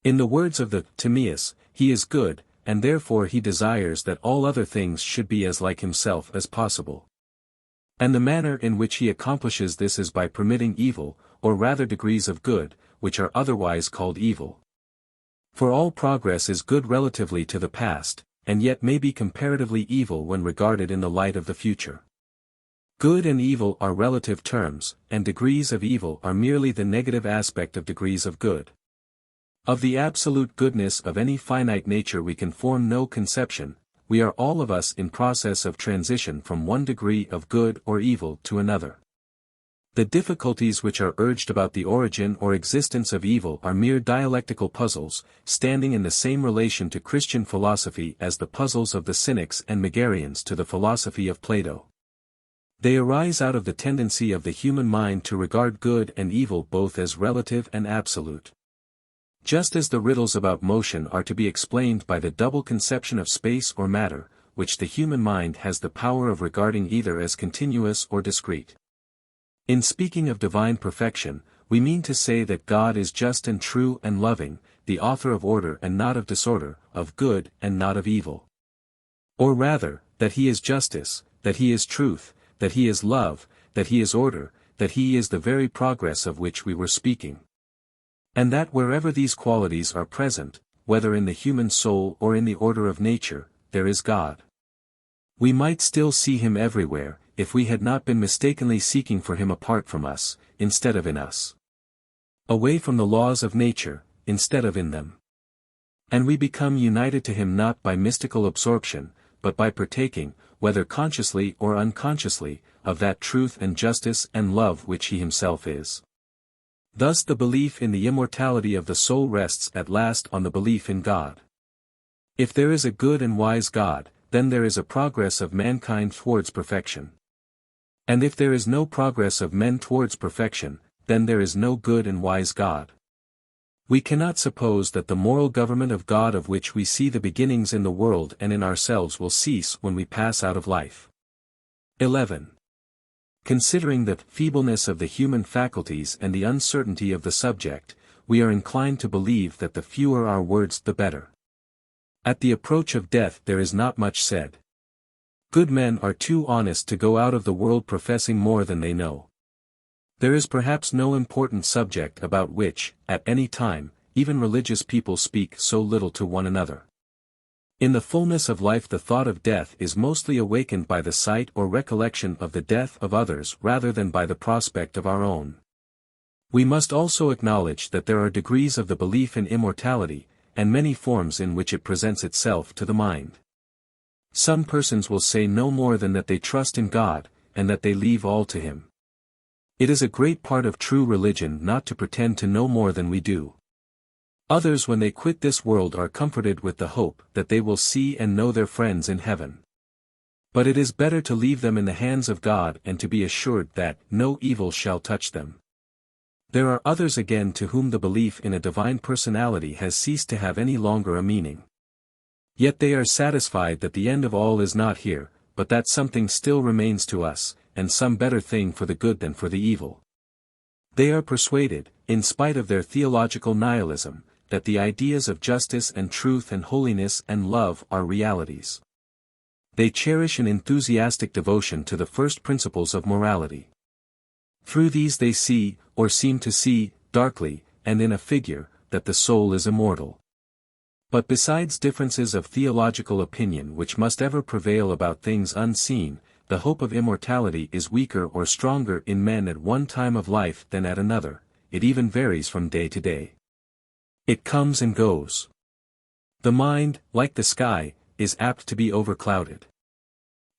In the words of the Timaeus, he is good, and therefore he desires that all other things should be as like himself as possible. And the manner in which he accomplishes this is by permitting evil, or rather degrees of good, which are otherwise called evil. For all progress is good relatively to the past, and yet may be comparatively evil when regarded in the light of the future. Good and evil are relative terms, and degrees of evil are merely the negative aspect of degrees of good. Of the absolute goodness of any finite nature we can form no conception. We are all of us in process of transition from one degree of good or evil to another. The difficulties which are urged about the origin or existence of evil are mere dialectical puzzles, standing in the same relation to Christian philosophy as the puzzles of the Cynics and Megarians to the philosophy of Plato. They arise out of the tendency of the human mind to regard good and evil both as relative and absolute. Just as the riddles about motion are to be explained by the double conception of space or matter, which the human mind has the power of regarding either as continuous or discrete. In speaking of divine perfection, we mean to say that God is just and true and loving, the author of order and not of disorder, of good and not of evil. Or rather, that he is justice, that he is truth, that he is love, that he is order, that he is the very progress of which we were speaking. And that wherever these qualities are present, whether in the human soul or in the order of nature, there is God. We might still see him everywhere, if we had not been mistakenly seeking for him apart from us, instead of in us. Away from the laws of nature, instead of in them. And we become united to him not by mystical absorption, but by partaking, whether consciously or unconsciously, of that truth and justice and love which he himself is. Thus the belief in the immortality of the soul rests at last on the belief in God. If there is a good and wise God, then there is a progress of mankind towards perfection. And if there is no progress of men towards perfection, then there is no good and wise God. We cannot suppose that the moral government of God of which we see the beginnings in the world and in ourselves will cease when we pass out of life. 11. Considering the feebleness of the human faculties and the uncertainty of the subject, we are inclined to believe that the fewer our words the better. At the approach of death there is not much said. Good men are too honest to go out of the world professing more than they know. There is perhaps no important subject about which, at any time, even religious people speak so little to one another. In the fullness of life the thought of death is mostly awakened by the sight or recollection of the death of others rather than by the prospect of our own. We must also acknowledge that there are degrees of the belief in immortality, and many forms in which it presents itself to the mind. Some persons will say no more than that they trust in God, and that they leave all to him. It is a great part of true religion not to pretend to know more than we do. Others when they quit this world are comforted with the hope that they will see and know their friends in heaven. But it is better to leave them in the hands of God and to be assured that no evil shall touch them. There are others again to whom the belief in a divine personality has ceased to have any longer a meaning. Yet they are satisfied that the end of all is not here, but that something still remains to us, and some better thing for the good than for the evil. They are persuaded, in spite of their theological nihilism, that the ideas of justice and truth and holiness and love are realities. They cherish an enthusiastic devotion to the first principles of morality. Through these they see, or seem to see, darkly, and in a figure, that the soul is immortal. But besides differences of theological opinion which must ever prevail about things unseen, the hope of immortality is weaker or stronger in men at one time of life than at another. It even varies from day to day. It comes and goes. The mind, like the sky, is apt to be overclouded.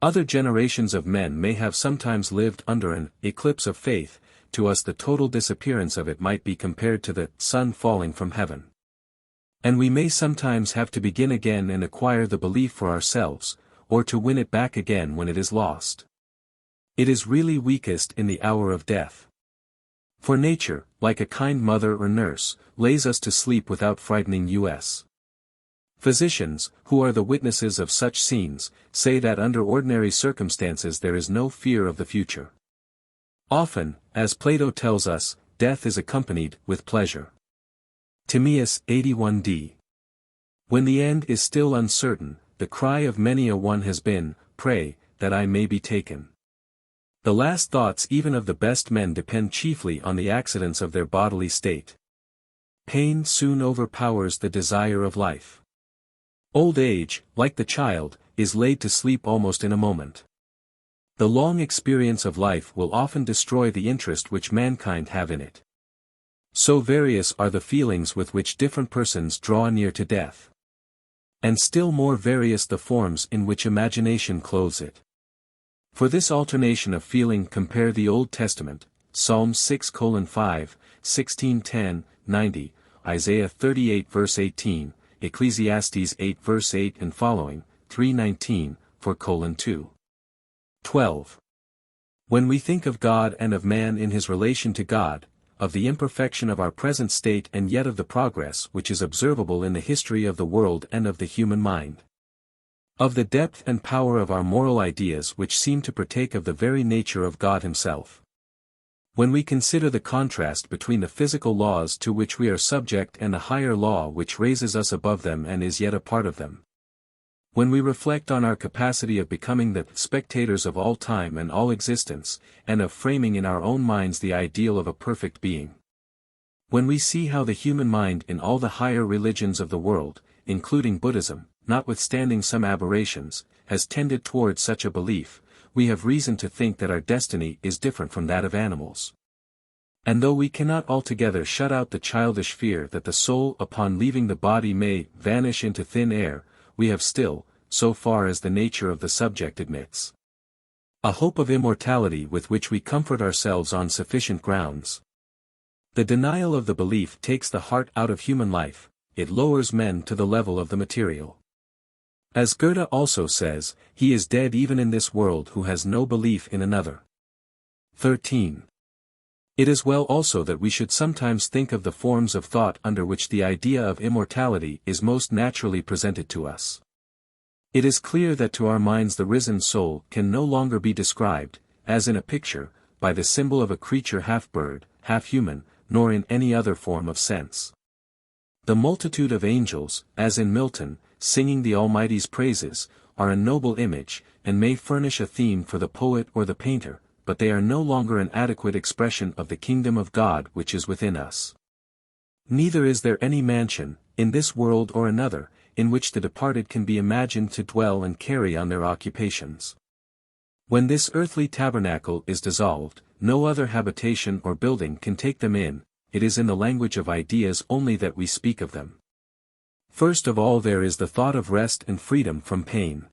Other generations of men may have sometimes lived under an eclipse of faith. To us the total disappearance of it might be compared to the sun falling from heaven. And we may sometimes have to begin again and acquire the belief for ourselves, or to win it back again when it is lost. It is really weakest in the hour of death. For nature, like a kind mother or nurse, lays us to sleep without frightening us. Physicians, who are the witnesses of such scenes, say that under ordinary circumstances there is no fear of the future. Often, as Plato tells us, death is accompanied with pleasure. Timaeus 81d. When the end is still uncertain, the cry of many a one has been, "Pray, that I may be taken." The last thoughts even of the best men depend chiefly on the accidents of their bodily state. Pain soon overpowers the desire of life. Old age, like the child, is laid to sleep almost in a moment. The long experience of life will often destroy the interest which mankind have in it. So various are the feelings with which different persons draw near to death. And still more various the forms in which imagination clothes it. For this alternation of feeling compare the Old Testament, Psalms 6:5, 16:10, 90, Isaiah 38 verse 18, Ecclesiastes 8 verse 8 and following, 3:19, 4:2. 12. When we think of God and of man in his relation to God, of the imperfection of our present state and yet of the progress which is observable in the history of the world and of the human mind. Of the depth and power of our moral ideas which seem to partake of the very nature of God himself. When we consider the contrast between the physical laws to which we are subject and the higher law which raises us above them and is yet a part of them. When we reflect on our capacity of becoming the spectators of all time and all existence, and of framing in our own minds the ideal of a perfect being. When we see how the human mind in all the higher religions of the world, including Buddhism, notwithstanding some aberrations, has tended towards such a belief, we have reason to think that our destiny is different from that of animals. And though we cannot altogether shut out the childish fear that the soul upon leaving the body may vanish into thin air, we have still, so far as the nature of the subject admits, a hope of immortality with which we comfort ourselves on sufficient grounds. The denial of the belief takes the heart out of human life, it lowers men to the level of the material. As Goethe also says, he is dead even in this world who has no belief in another. 13. It is well also that we should sometimes think of the forms of thought under which the idea of immortality is most naturally presented to us. It is clear that to our minds the risen soul can no longer be described, as in a picture, by the symbol of a creature half bird, half human, nor in any other form of sense. The multitude of angels, as in Milton, singing the Almighty's praises, are a noble image, and may furnish a theme for the poet or the painter, but they are no longer an adequate expression of the kingdom of God which is within us. Neither is there any mansion, in this world or another, in which the departed can be imagined to dwell and carry on their occupations. When this earthly tabernacle is dissolved, no other habitation or building can take them in, it is in the language of ideas only that we speak of them. First of all there is the thought of rest and freedom from pain.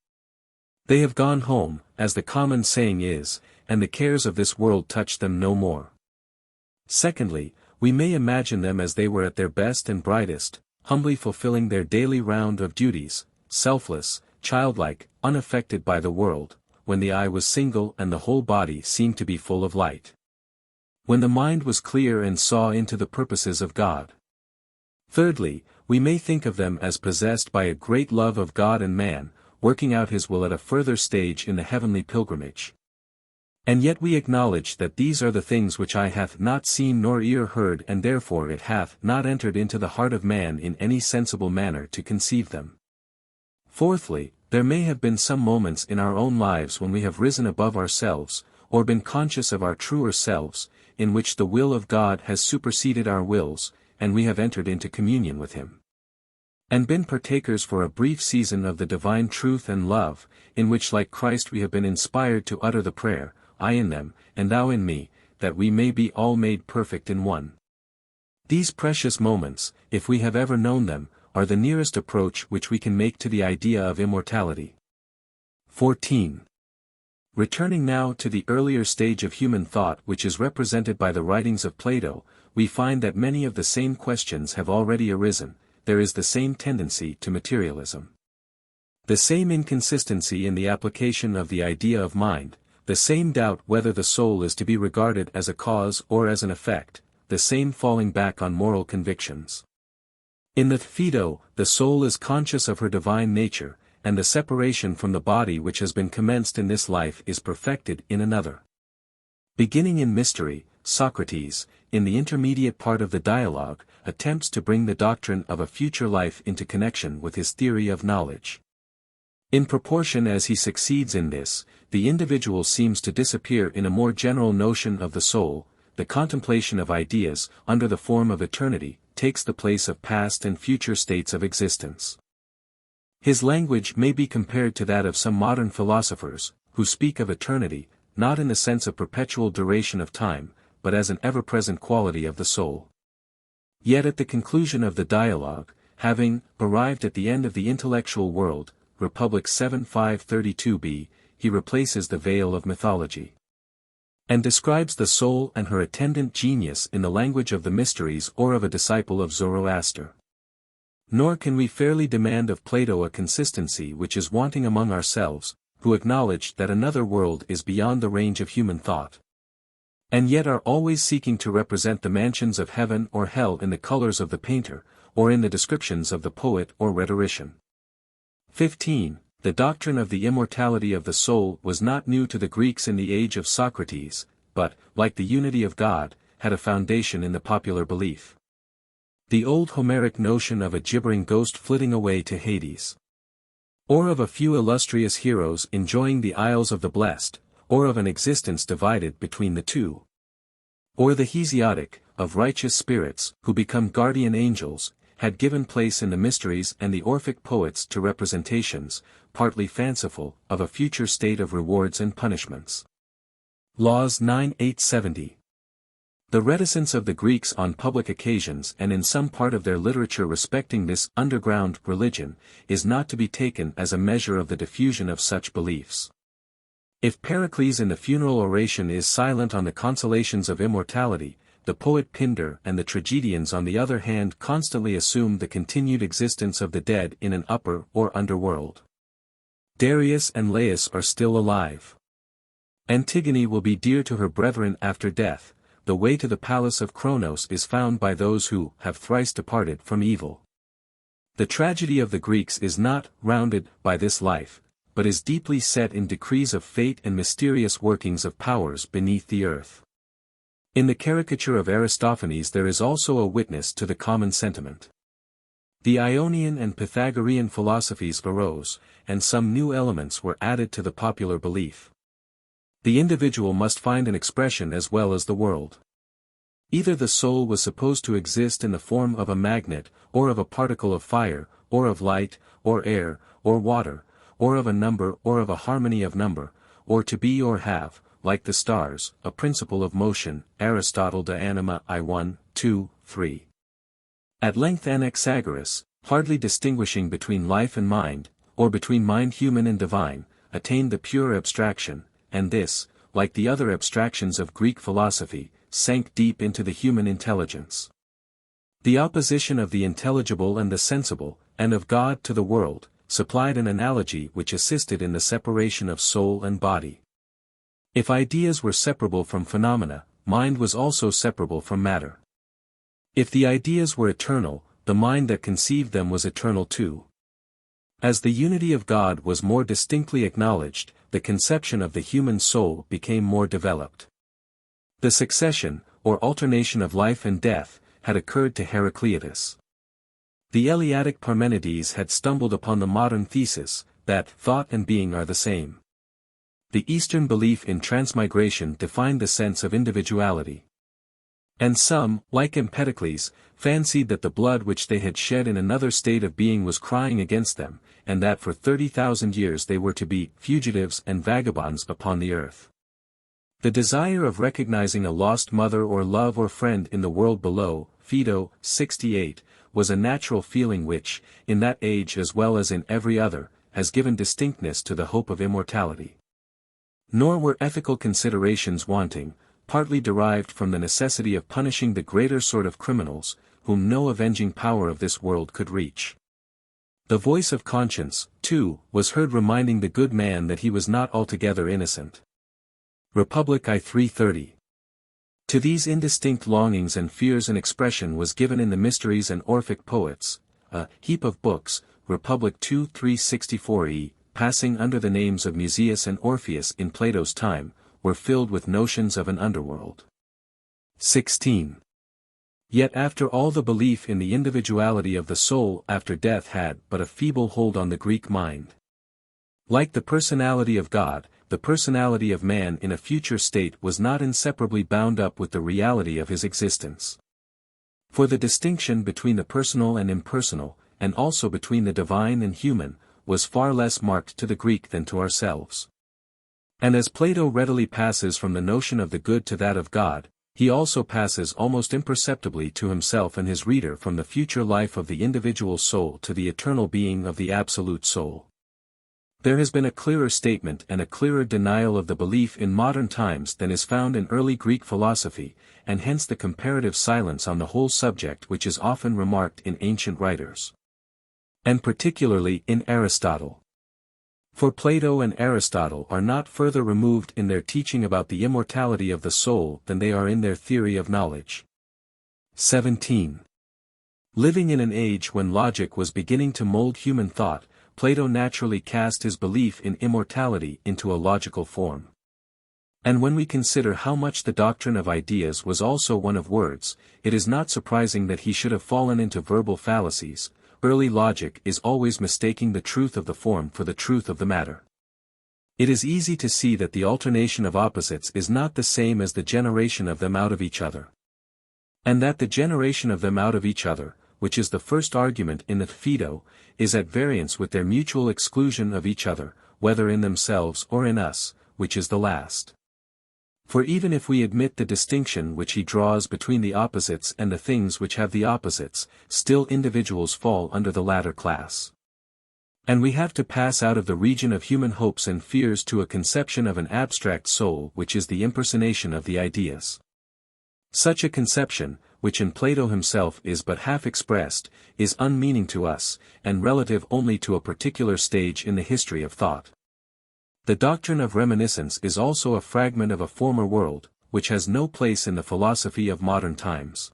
They have gone home, as the common saying is, and the cares of this world touch them no more. Secondly, we may imagine them as they were at their best and brightest, humbly fulfilling their daily round of duties, selfless, childlike, unaffected by the world, when the eye was single and the whole body seemed to be full of light. When the mind was clear and saw into the purposes of God. Thirdly, we may think of them as possessed by a great love of God and man, working out his will at a further stage in the heavenly pilgrimage. And yet we acknowledge that these are the things which eye hath not seen nor ear heard, and therefore it hath not entered into the heart of man in any sensible manner to conceive them. Fourthly, there may have been some moments in our own lives when we have risen above ourselves, or been conscious of our truer selves, in which the will of God has superseded our wills, and we have entered into communion with him. And been partakers for a brief season of the divine truth and love, in which like Christ we have been inspired to utter the prayer, I in them, and thou in me, that we may be all made perfect in one. These precious moments, if we have ever known them, are the nearest approach which we can make to the idea of immortality. 14. Returning now to the earlier stage of human thought which is represented by the writings of Plato, we find that many of the same questions have already arisen, there is the same tendency to materialism. The same inconsistency in the application of the idea of mind, the same doubt whether the soul is to be regarded as a cause or as an effect, the same falling back on moral convictions. In the Phaedo, the soul is conscious of her divine nature, and the separation from the body which has been commenced in this life is perfected in another. Beginning in mystery, Socrates, in the intermediate part of the dialogue, attempts to bring the doctrine of a future life into connection with his theory of knowledge. In proportion as he succeeds in this, the individual seems to disappear in a more general notion of the soul. The contemplation of ideas, under the form of eternity, takes the place of past and future states of existence. His language may be compared to that of some modern philosophers, who speak of eternity, not in the sense of perpetual duration of time, but as an ever-present quality of the soul. Yet at the conclusion of the dialogue, having arrived at the end of the intellectual world, Republic 7:532b, he replaces the veil of mythology, and describes the soul and her attendant genius in the language of the mysteries or of a disciple of Zoroaster. Nor can we fairly demand of Plato a consistency which is wanting among ourselves, who acknowledge that another world is beyond the range of human thought, and yet are always seeking to represent the mansions of heaven or hell in the colors of the painter, or in the descriptions of the poet or rhetorician. 15. The doctrine of the immortality of the soul was not new to the Greeks in the age of Socrates, but, like the unity of God, had a foundation in the popular belief. The old Homeric notion of a gibbering ghost flitting away to Hades, or of a few illustrious heroes enjoying the Isles of the Blessed, or of an existence divided between the two, or the Hesiotic, of righteous spirits, who become guardian angels, had given place in the mysteries and the Orphic poets to representations, partly fanciful, of a future state of rewards and punishments. Laws 9:870. The reticence of the Greeks on public occasions and in some part of their literature respecting this underground religion, is not to be taken as a measure of the diffusion of such beliefs. If Pericles in the funeral oration is silent on the consolations of immortality, the poet Pindar and the tragedians on the other hand constantly assume the continued existence of the dead in an upper or underworld. Darius and Laius are still alive. Antigone will be dear to her brethren after death. The way to the palace of Cronos is found by those who have thrice departed from evil. The tragedy of the Greeks is not rounded by this life, but is deeply set in decrees of fate and mysterious workings of powers beneath the earth. In the caricature of Aristophanes there is also a witness to the common sentiment. The Ionian and Pythagorean philosophies arose, and some new elements were added to the popular belief. The individual must find an expression as well as the world. Either the soul was supposed to exist in the form of a magnet, or of a particle of fire, or of light, or air, or water, or of a number or of a harmony of number, or to be or have, like the stars, a principle of motion. Aristotle De Anima I 2, 3. At length Anaxagoras, hardly distinguishing between life and mind, or between mind human and divine, attained the pure abstraction, and this, like the other abstractions of Greek philosophy, sank deep into the human intelligence. The opposition of the intelligible and the sensible, and of God to the world, supplied an analogy which assisted in the separation of soul and body. If ideas were separable from phenomena, mind was also separable from matter. If the ideas were eternal, the mind that conceived them was eternal too. As the unity of God was more distinctly acknowledged, the conception of the human soul became more developed. The succession, or alternation of life and death, had occurred to Heraclitus. The Eleatic Parmenides had stumbled upon the modern thesis, that thought and being are the same. The Eastern belief in transmigration defined the sense of individuality. And some, like Empedocles, fancied that the blood which they had shed in another state of being was crying against them, and that for 30,000 years they were to be fugitives and vagabonds upon the earth. The desire of recognizing a lost mother or love or friend in the world below, Phaedo, 68, was a natural feeling which, in that age as well as in every other, has given distinctness to the hope of immortality. Nor were ethical considerations wanting, partly derived from the necessity of punishing the greater sort of criminals, whom no avenging power of this world could reach. The voice of conscience, too, was heard reminding the good man that he was not altogether innocent. Republic I 3:30. To these indistinct longings and fears an expression was given in the mysteries and Orphic poets. A heap of books, Republic II 364e, passing under the names of Musaeus and Orpheus in Plato's time, were filled with notions of an underworld. 16. Yet after all the belief in the individuality of the soul after death had but a feeble hold on the Greek mind. Like the personality of God, the personality of man in a future state was not inseparably bound up with the reality of his existence. For the distinction between the personal and impersonal, and also between the divine and human, was far less marked to the Greek than to ourselves. And as Plato readily passes from the notion of the good to that of God, he also passes almost imperceptibly to himself and his reader from the future life of the individual soul to the eternal being of the absolute soul. There has been a clearer statement and a clearer denial of the belief in modern times than is found in early Greek philosophy, and hence the comparative silence on the whole subject which is often remarked in ancient writers. And particularly in Aristotle. For Plato and Aristotle are not further removed in their teaching about the immortality of the soul than they are in their theory of knowledge. 17. Living in an age when logic was beginning to mold human thought, Plato naturally cast his belief in immortality into a logical form. And when we consider how much the doctrine of ideas was also one of words, it is not surprising that he should have fallen into verbal fallacies. Early logic is always mistaking the truth of the form for the truth of the matter. It is easy to see that the alternation of opposites is not the same as the generation of them out of each other. And that the generation of them out of each other, which is the first argument in the Phaedo, is at variance with their mutual exclusion of each other, whether in themselves or in us, which is the last. For even if we admit the distinction which he draws between the opposites and the things which have the opposites, still individuals fall under the latter class. And we have to pass out of the region of human hopes and fears to a conception of an abstract soul which is the impersonation of the ideas. Such a conception, which in Plato himself is but half expressed, is unmeaning to us, and relative only to a particular stage in the history of thought. The doctrine of reminiscence is also a fragment of a former world, which has no place in the philosophy of modern times.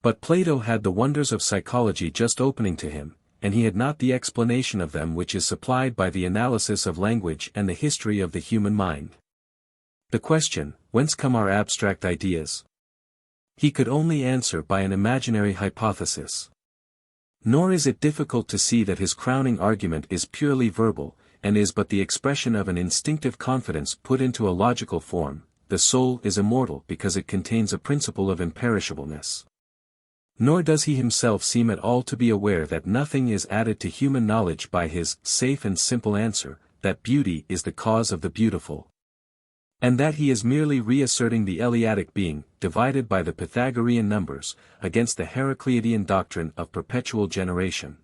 But Plato had the wonders of psychology just opening to him, and he had not the explanation of them which is supplied by the analysis of language and the history of the human mind. The question, whence come our abstract ideas? He could only answer by an imaginary hypothesis. Nor is it difficult to see that his crowning argument is purely verbal, and is but the expression of an instinctive confidence put into a logical form. The soul is immortal because it contains a principle of imperishableness. Nor does he himself seem at all to be aware that nothing is added to human knowledge by his safe and simple answer, that beauty is the cause of the beautiful. And that he is merely reasserting the Eleatic being, divided by the Pythagorean numbers, against the Heracleitian doctrine of perpetual generation.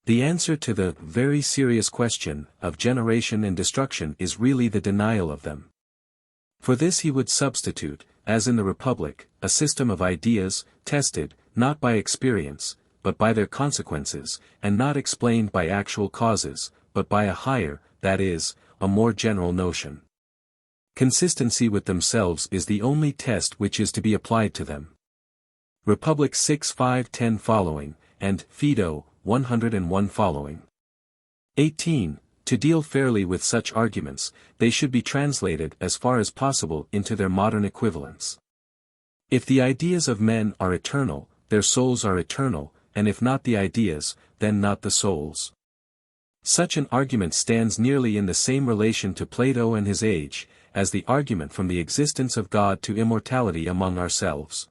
The answer to the very serious question of generation and destruction is really the denial of them. For this he would substitute, as in the Republic, a system of ideas, tested, not by experience, but by their consequences, and not explained by actual causes, but by a higher, that is, a more general notion. Consistency with themselves is the only test which is to be applied to them. Republic 6:5-10 following, and Phaedo 101 following. 18. To deal fairly with such arguments, they should be translated as far as possible into their modern equivalents. If the ideas of men are eternal, their souls are eternal, and if not the ideas, then not the souls. Such an argument stands nearly in the same relation to Plato and his age, as the argument from the existence of God to immortality among ourselves.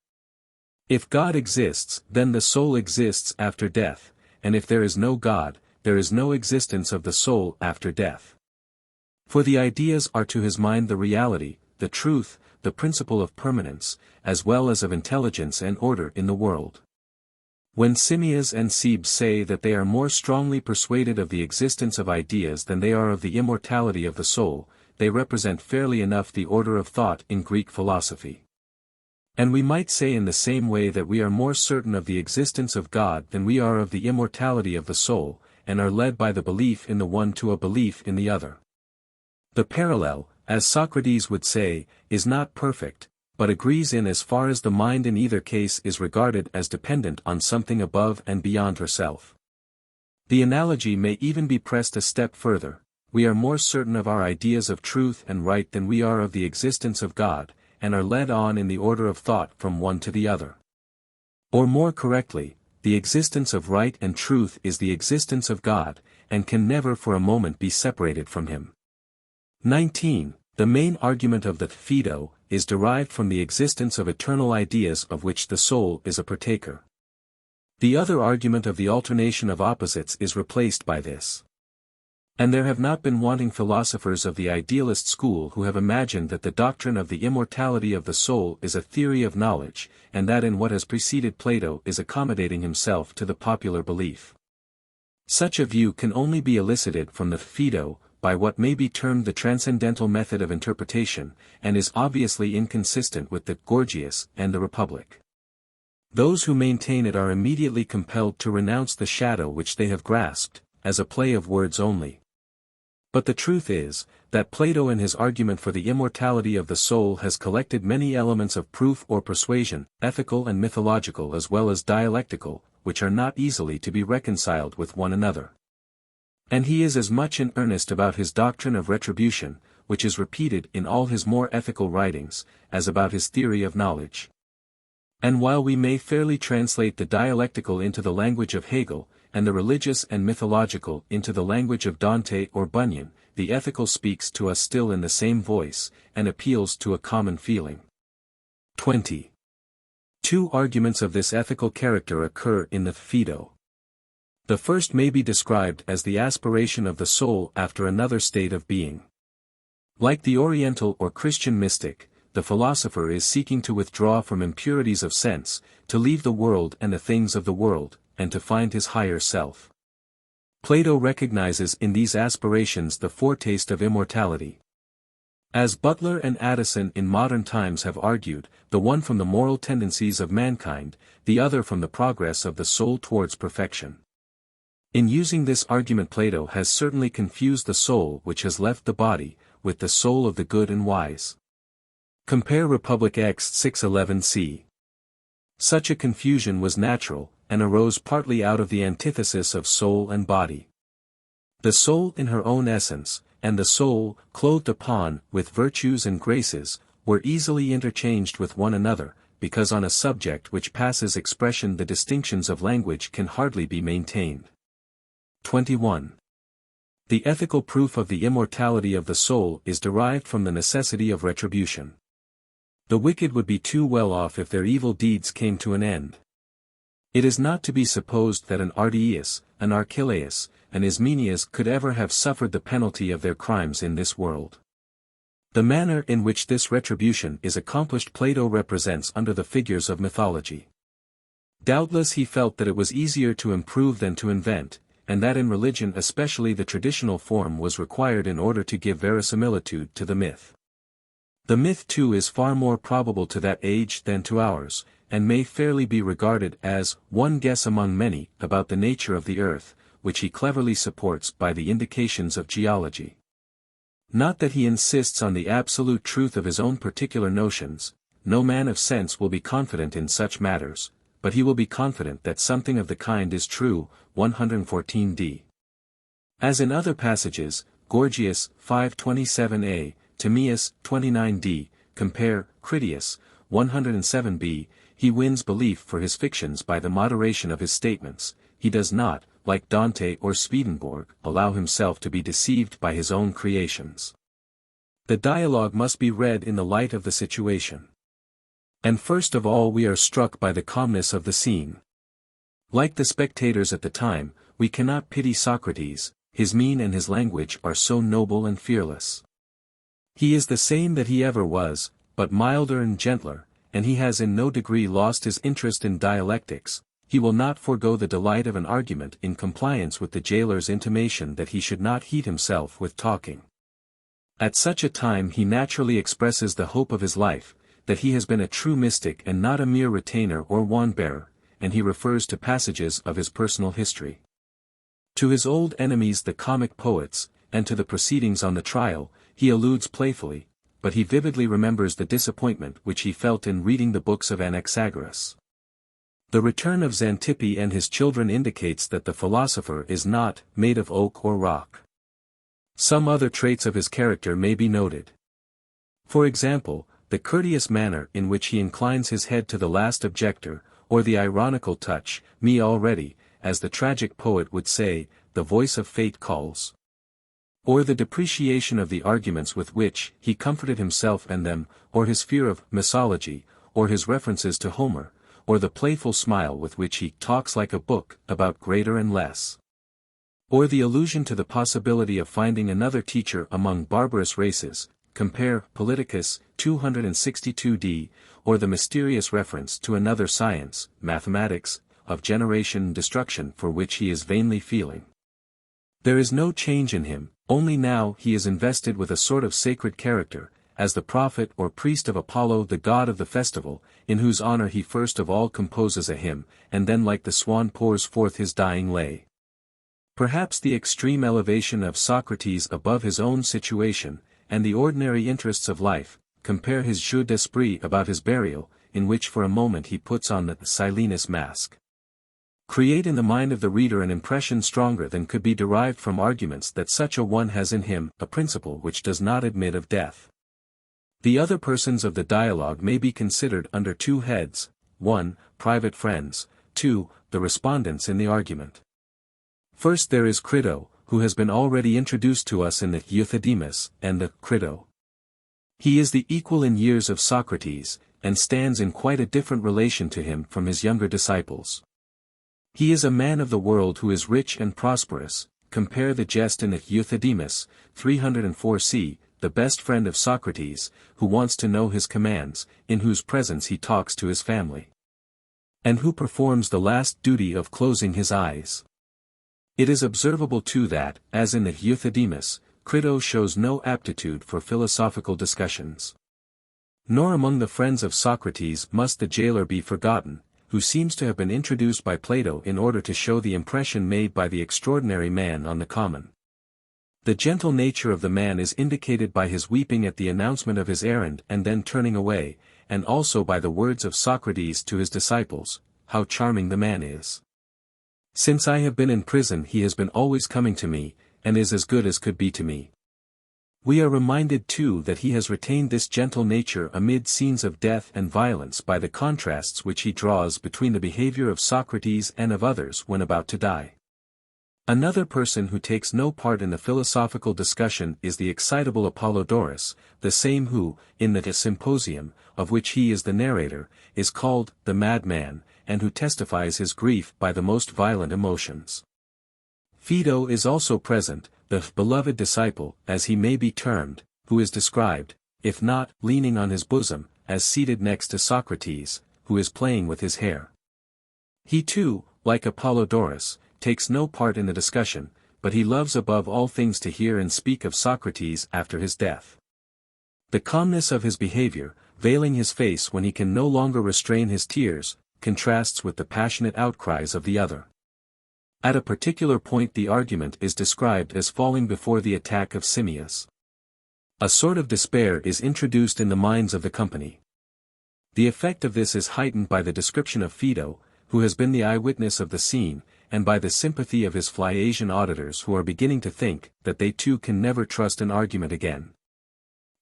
If God exists, then the soul exists after death, and if there is no God, there is no existence of the soul after death. For the ideas are to his mind the reality, the truth, the principle of permanence, as well as of intelligence and order in the world. When Timaeus and Cebes say that they are more strongly persuaded of the existence of ideas than they are of the immortality of the soul, they represent fairly enough the order of thought in Greek philosophy. And we might say in the same way that we are more certain of the existence of God than we are of the immortality of the soul, and are led by the belief in the one to a belief in the other. The parallel, as Socrates would say, is not perfect, but agrees in as far as the mind in either case is regarded as dependent on something above and beyond herself. The analogy may even be pressed a step further. We are more certain of our ideas of truth and right than we are of the existence of God, and are led on in the order of thought from one to the other. Or more correctly, the existence of right and truth is the existence of God, and can never for a moment be separated from him. 19. The main argument of the Phaedo is derived from the existence of eternal ideas of which the soul is a partaker. The other argument of the alternation of opposites is replaced by this. And there have not been wanting philosophers of the idealist school who have imagined that the doctrine of the immortality of the soul is a theory of knowledge, and that in what has preceded Plato is accommodating himself to the popular belief. Such a view can only be elicited from the Phaedo, by what may be termed the transcendental method of interpretation, and is obviously inconsistent with the Gorgias and the Republic. Those who maintain it are immediately compelled to renounce the shadow which they have grasped, as a play of words only. But the truth is, that Plato in his argument for the immortality of the soul has collected many elements of proof or persuasion, ethical and mythological as well as dialectical, which are not easily to be reconciled with one another. And he is as much in earnest about his doctrine of retribution, which is repeated in all his more ethical writings, as about his theory of knowledge. And while we may fairly translate the dialectical into the language of Hegel, and the religious and mythological into the language of Dante or Bunyan, the ethical speaks to us still in the same voice, and appeals to a common feeling. 20. Two arguments of this ethical character occur in the Phaedo. The first may be described as the aspiration of the soul after another state of being. Like the Oriental or Christian mystic, the philosopher is seeking to withdraw from impurities of sense, to leave the world and the things of the world, and to find his higher self. Plato recognizes in these aspirations the foretaste of immortality. As Butler and Addison in modern times have argued, the one from the moral tendencies of mankind, the other from the progress of the soul towards perfection. In using this argument Plato has certainly confused the soul which has left the body, with the soul of the good and wise. Compare Republic X 611c. Such a confusion was natural, and arose partly out of the antithesis of soul and body. The soul in her own essence, and the soul, clothed upon with virtues and graces, were easily interchanged with one another, because on a subject which passes expression the distinctions of language can hardly be maintained. 21. The ethical proof of the immortality of the soul is derived from the necessity of retribution. The wicked would be too well off if their evil deeds came to an end. It is not to be supposed that an Ardiaeus, an Archelaus, an Ismenias could ever have suffered the penalty of their crimes in this world. The manner in which this retribution is accomplished Plato represents under the figures of mythology. Doubtless he felt that it was easier to improve than to invent, and that in religion especially the traditional form was required in order to give verisimilitude to the myth. The myth too is far more probable to that age than to ours, and may fairly be regarded as one guess among many about the nature of the earth, which he cleverly supports by the indications of geology. Not that he insists on the absolute truth of his own particular notions, no man of sense will be confident in such matters, but he will be confident that something of the kind is true. 114d. As in other passages, Gorgias 527a, Timaeus 29d, compare Critias 107b, he wins belief for his fictions by the moderation of his statements. He does not, like Dante or Swedenborg, allow himself to be deceived by his own creations. The dialogue must be read in the light of the situation. And first of all we are struck by the calmness of the scene. Like the spectators at the time, we cannot pity Socrates, his mien and his language are so noble and fearless. He is the same that he ever was, but milder and gentler, and he has in no degree lost his interest in dialectics. He will not forego the delight of an argument in compliance with the jailer's intimation that he should not heat himself with talking. At such a time he naturally expresses the hope of his life, that he has been a true mystic and not a mere retainer or wand-bearer, and he refers to passages of his personal history. To his old enemies the comic poets, and to the proceedings on the trial, he alludes playfully, but he vividly remembers the disappointment which he felt in reading the books of Anaxagoras. The return of Xantippe and his children indicates that the philosopher is not made of oak or rock. Some other traits of his character may be noted. For example, the courteous manner in which he inclines his head to the last objector, or the ironical touch, me already, as the tragic poet would say, the voice of fate calls. Or the depreciation of the arguments with which he comforted himself and them, or his fear of mythology, or his references to Homer, or the playful smile with which he talks like a book about greater and less. Or the allusion to the possibility of finding another teacher among barbarous races, compare Politicus, 262d, or the mysterious reference to another science, mathematics, of generation and destruction for which he is vainly feeling. There is no change in him, only now he is invested with a sort of sacred character, as the prophet or priest of Apollo the god of the festival, in whose honor he first of all composes a hymn, and then like the swan pours forth his dying lay. Perhaps the extreme elevation of Socrates above his own situation, and the ordinary interests of life, compare his jeu d'esprit about his burial, in which for a moment he puts on the Silenus mask, create in the mind of the reader an impression stronger than could be derived from arguments that such a one has in him a principle which does not admit of death. The other persons of the dialogue may be considered under two heads: 1. Private friends, 2. The respondents in the argument. First there is Crito, who has been already introduced to us in the Euthyphro and the Crito. He is the equal in years of Socrates, and stands in quite a different relation to him from his younger disciples. He is a man of the world who is rich and prosperous, compare the jest in the Euthyphro, 304c, the best friend of Socrates, who wants to know his commands, in whose presence he talks to his family, and who performs the last duty of closing his eyes. It is observable too that, as in the Euthyphro, Crito shows no aptitude for philosophical discussions. Nor among the friends of Socrates must the jailer be forgotten, who seems to have been introduced by Plato in order to show the impression made by the extraordinary man on the common. The gentle nature of the man is indicated by his weeping at the announcement of his errand and then turning away, and also by the words of Socrates to his disciples, "How charming the man is! Since I have been in prison he has been always coming to me, and is as good as could be to me." We are reminded too that he has retained this gentle nature amid scenes of death and violence by the contrasts which he draws between the behavior of Socrates and of others when about to die. Another person who takes no part in the philosophical discussion is the excitable Apollodorus, the same who, in the Symposium, of which he is the narrator, is called the madman, and who testifies his grief by the most violent emotions. Phaedo is also present, the beloved disciple, as he may be termed, who is described, if not leaning on his bosom, as seated next to Socrates, who is playing with his hair. He too, like Apollodorus, takes no part in the discussion, but he loves above all things to hear and speak of Socrates after his death. The calmness of his behavior, veiling his face when he can no longer restrain his tears, contrasts with the passionate outcries of the other. At a particular point the argument is described as falling before the attack of Timaeus. A sort of despair is introduced in the minds of the company. The effect of this is heightened by the description of Phaedo, who has been the eyewitness of the scene, and by the sympathy of his Phliasian auditors who are beginning to think that they too can never trust an argument again.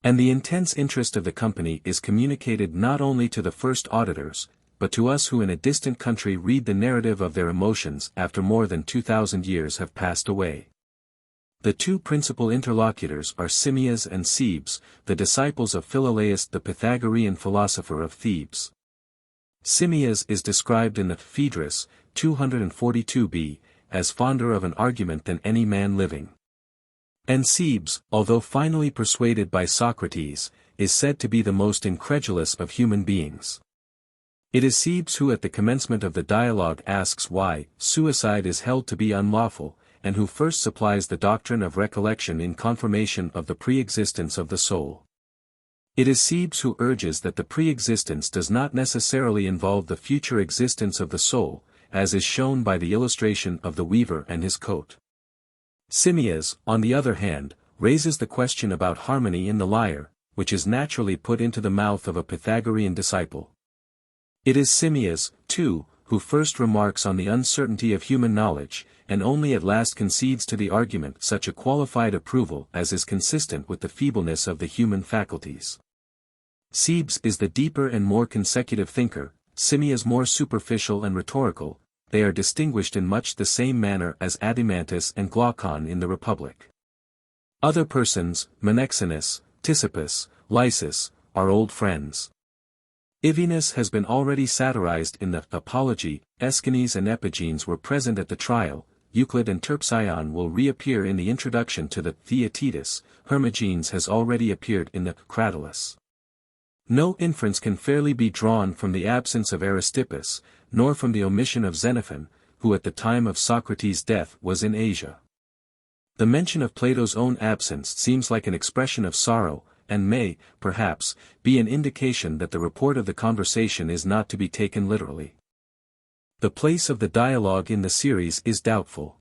And the intense interest of the company is communicated not only to the first auditors, but to us who in a distant country read the narrative of their emotions after more than 2,000 years have passed away. The two principal interlocutors are Timaeus and Cebes, the disciples of Philolaus the Pythagorean philosopher of Thebes. Timaeus is described in the Phaedrus, 242b, as fonder of an argument than any man living. And Cebes, although finally persuaded by Socrates, is said to be the most incredulous of human beings. It is Cebes who at the commencement of the dialogue asks why suicide is held to be unlawful, and who first supplies the doctrine of recollection in confirmation of the pre-existence of the soul. It is Cebes who urges that the pre-existence does not necessarily involve the future existence of the soul, as is shown by the illustration of the weaver and his coat. Timaeus, on the other hand, raises the question about harmony in the lyre, which is naturally put into the mouth of a Pythagorean disciple. It is Timaeus, too, who first remarks on the uncertainty of human knowledge, and only at last concedes to the argument such a qualified approval as is consistent with the feebleness of the human faculties. Cebes is the deeper and more consecutive thinker, Timaeus more superficial and rhetorical, they are distinguished in much the same manner as Adimantus and Glaucon in the Republic. Other persons, Menexenus, Ctesippus, Lysis, are old friends. Ivinus has been already satirized in the Apology, Aeschines and Epigenes were present at the trial, Euclid and Terpsion will reappear in the introduction to the Theaetetus, Hermogenes has already appeared in the Cratylus. No inference can fairly be drawn from the absence of Aristippus, nor from the omission of Xenophon, who at the time of Socrates' death was in Asia. The mention of Plato's own absence seems like an expression of sorrow, and may, perhaps, be an indication that the report of the conversation is not to be taken literally. The place of the dialogue in the series is doubtful.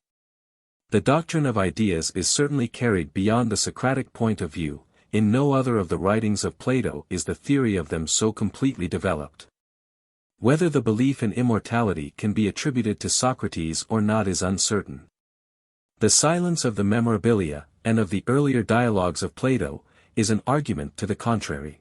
The doctrine of ideas is certainly carried beyond the Socratic point of view, in no other of the writings of Plato is the theory of them so completely developed. Whether the belief in immortality can be attributed to Socrates or not is uncertain. The silence of the Memorabilia, and of the earlier dialogues of Plato, is an argument to the contrary.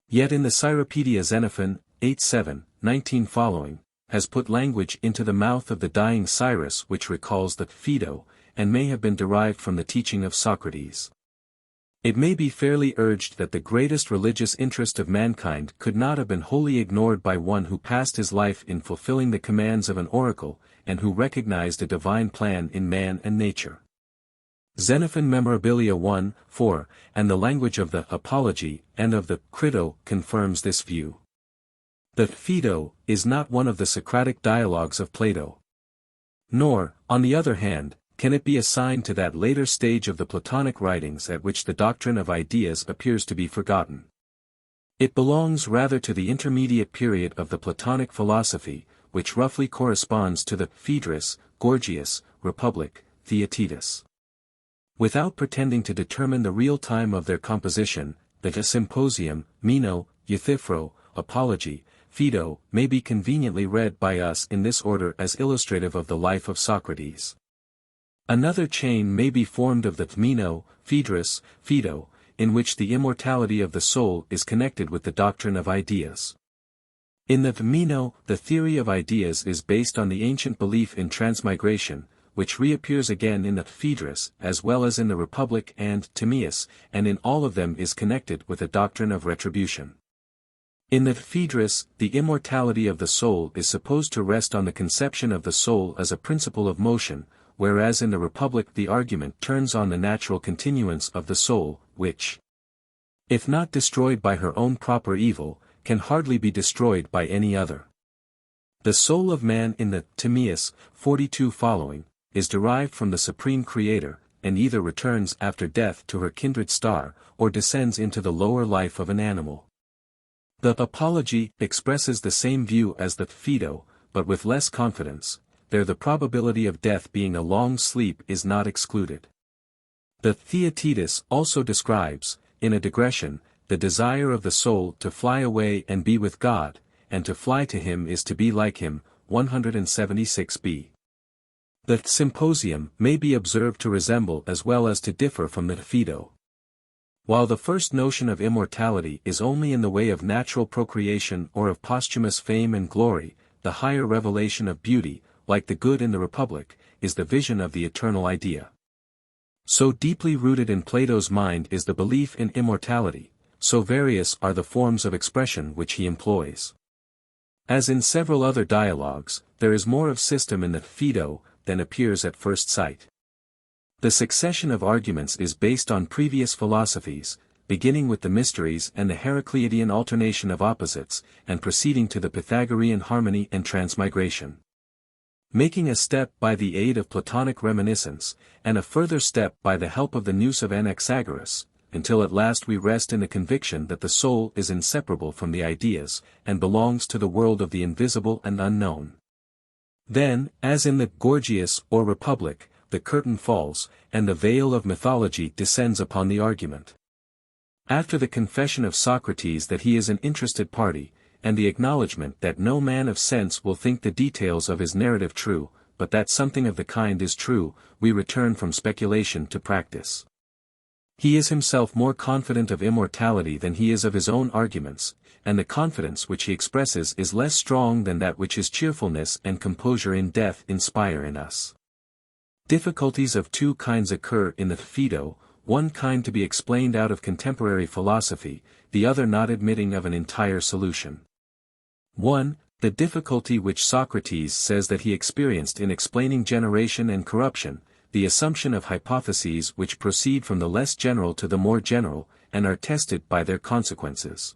Yet in the Cyropaedia Xenophon, 8:7, 19 following, has put language into the mouth of the dying Cyrus which recalls the Phaedo, and may have been derived from the teaching of Socrates. It may be fairly urged that the greatest religious interest of mankind could not have been wholly ignored by one who passed his life in fulfilling the commands of an oracle, and who recognized a divine plan in man and nature. Xenophon Memorabilia 1:4, and the language of the Apology and of the Crito confirms this view. The Phaedo is not one of the Socratic dialogues of Plato. Nor, on the other hand, can it be assigned to that later stage of the Platonic writings at which the doctrine of ideas appears to be forgotten. It belongs rather to the intermediate period of the Platonic philosophy, which roughly corresponds to the Phaedrus, Gorgias, Republic, Theaetetus. Without pretending to determine the real time of their composition, the Symposium, Meno, Euthyphro, Apology, Phaedo, may be conveniently read by us in this order as illustrative of the life of Socrates. Another chain may be formed of the Meno, Phaedrus, Phaedo, in which the immortality of the soul is connected with the doctrine of ideas. In the Meno, the theory of ideas is based on the ancient belief in transmigration, which reappears again in the Phaedrus as well as in the Republic and Timaeus, and in all of them is connected with a doctrine of retribution. In the Phaedrus, the immortality of the soul is supposed to rest on the conception of the soul as a principle of motion, whereas in the Republic the argument turns on the natural continuance of the soul, which, if not destroyed by her own proper evil, can hardly be destroyed by any other. The soul of man in the Timaeus, 42 following, is derived from the Supreme Creator, and either returns after death to her kindred star, or descends into the lower life of an animal. The Apology expresses the same view as the Phaedo, but with less confidence. There the probability of death being a long sleep is not excluded. The Theaetetus also describes, in a digression, the desire of the soul to fly away and be with God, and to fly to him is to be like him, 176b. The Symposium may be observed to resemble as well as to differ from the Phaedo. While the first notion of immortality is only in the way of natural procreation or of posthumous fame and glory, the higher revelation of beauty, like the good in the Republic, is the vision of the eternal idea. So deeply rooted in Plato's mind is the belief in immortality, so various are the forms of expression which he employs. As in several other dialogues, there is more of system in the Phaedo than appears at first sight. The succession of arguments is based on previous philosophies, beginning with the mysteries and the Heracleitian alternation of opposites, and proceeding to the Pythagorean harmony and transmigration. Making a step by the aid of Platonic reminiscence, and a further step by the help of the nous of Anaxagoras, until at last we rest in the conviction that the soul is inseparable from the ideas, and belongs to the world of the invisible and unknown. Then, as in the Gorgias or Republic, the curtain falls, and the veil of mythology descends upon the argument. After the confession of Socrates that he is an interested party, and the acknowledgement that no man of sense will think the details of his narrative true, but that something of the kind is true, we return from speculation to practice. He is himself more confident of immortality than he is of his own arguments, and the confidence which he expresses is less strong than that which his cheerfulness and composure in death inspire in us. Difficulties of two kinds occur in the Phaedo, one kind to be explained out of contemporary philosophy, the other not admitting of an entire solution. 1. The difficulty which Socrates says that he experienced in explaining generation and corruption, the assumption of hypotheses which proceed from the less general to the more general, and are tested by their consequences.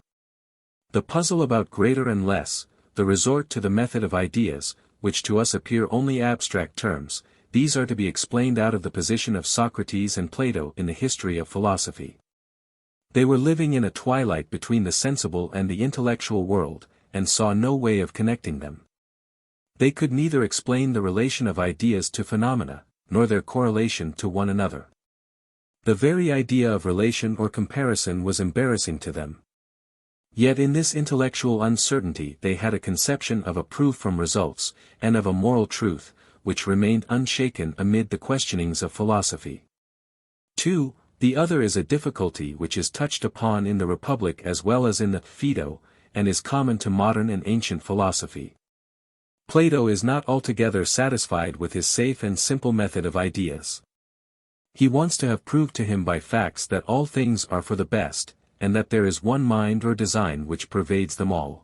The puzzle about greater and less, the resort to the method of ideas, which to us appear only abstract terms, these are to be explained out of the position of Socrates and Plato in the history of philosophy. They were living in a twilight between the sensible and the intellectual world, and saw no way of connecting them. They could neither explain the relation of ideas to phenomena, nor their correlation to one another. The very idea of relation or comparison was embarrassing to them. Yet in this intellectual uncertainty they had a conception of a proof from results, and of a moral truth, which remained unshaken amid the questionings of philosophy. 2. The other is a difficulty which is touched upon in the Republic as well as in the Phaedo, and is common to modern and ancient philosophy. Plato is not altogether satisfied with his safe and simple method of ideas. He wants to have proved to him by facts that all things are for the best, and that there is one mind or design which pervades them all.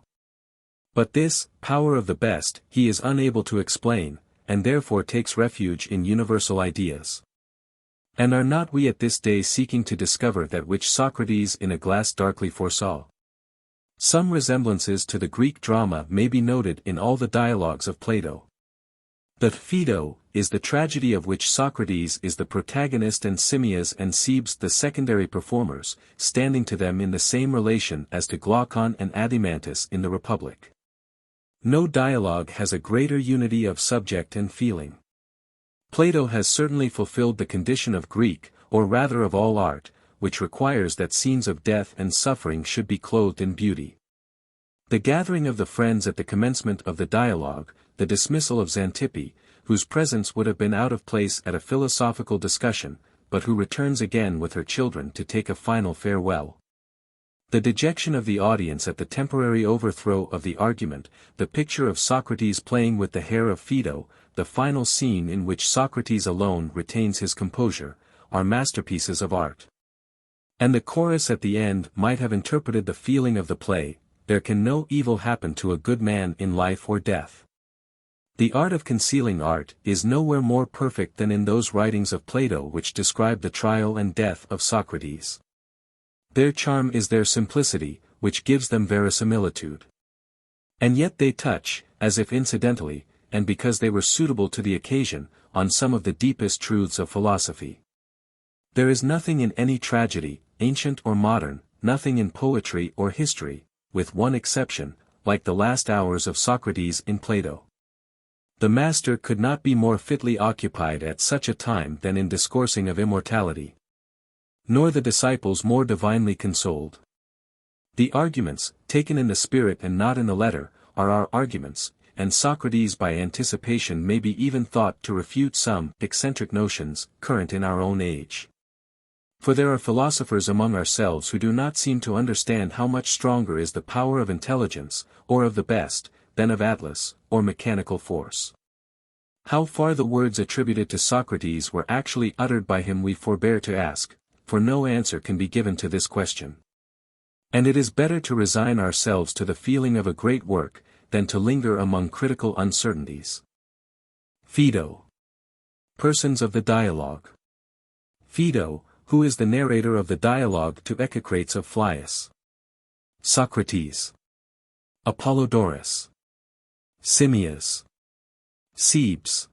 But this power of the best he is unable to explain, and therefore takes refuge in universal ideas. And are not we at this day seeking to discover that which Socrates in a glass darkly foresaw? Some resemblances to the Greek drama may be noted in all the dialogues of Plato. The Phaedo is the tragedy of which Socrates is the protagonist and Timaeus and Cebes the secondary performers, standing to them in the same relation as to Glaucon and Adeimantus in the Republic. No dialogue has a greater unity of subject and feeling. Plato has certainly fulfilled the condition of Greek, or rather of all art, which requires that scenes of death and suffering should be clothed in beauty. The gathering of the friends at the commencement of the dialogue, the dismissal of Xantippe, whose presence would have been out of place at a philosophical discussion, but who returns again with her children to take a final farewell. The dejection of the audience at the temporary overthrow of the argument, the picture of Socrates playing with the hair of Phaedo, the final scene in which Socrates alone retains his composure, are masterpieces of art. And the chorus at the end might have interpreted the feeling of the play, "There can no evil happen to a good man in life or death." The art of concealing art is nowhere more perfect than in those writings of Plato which describe the trial and death of Socrates. Their charm is their simplicity, which gives them verisimilitude. And yet they touch, as if incidentally, and because they were suitable to the occasion, on some of the deepest truths of philosophy. There is nothing in any tragedy, ancient or modern, nothing in poetry or history, with one exception, like the last hours of Socrates in Plato. The master could not be more fitly occupied at such a time than in discoursing of immortality. Nor the disciples more divinely consoled. The arguments, taken in the spirit and not in the letter, are our arguments, and Socrates by anticipation may be even thought to refute some eccentric notions, current in our own age. For there are philosophers among ourselves who do not seem to understand how much stronger is the power of intelligence, or of the best, than of Atlas, or mechanical force. How far the words attributed to Socrates were actually uttered by him we forbear to ask, for no answer can be given to this question. And it is better to resign ourselves to the feeling of a great work, than to linger among critical uncertainties. Phaedo. Persons of the dialogue. Phaedo, who is the narrator of the dialogue to Echecrates of Phlius. Socrates. Apollodorus. Timaeus. Cebes.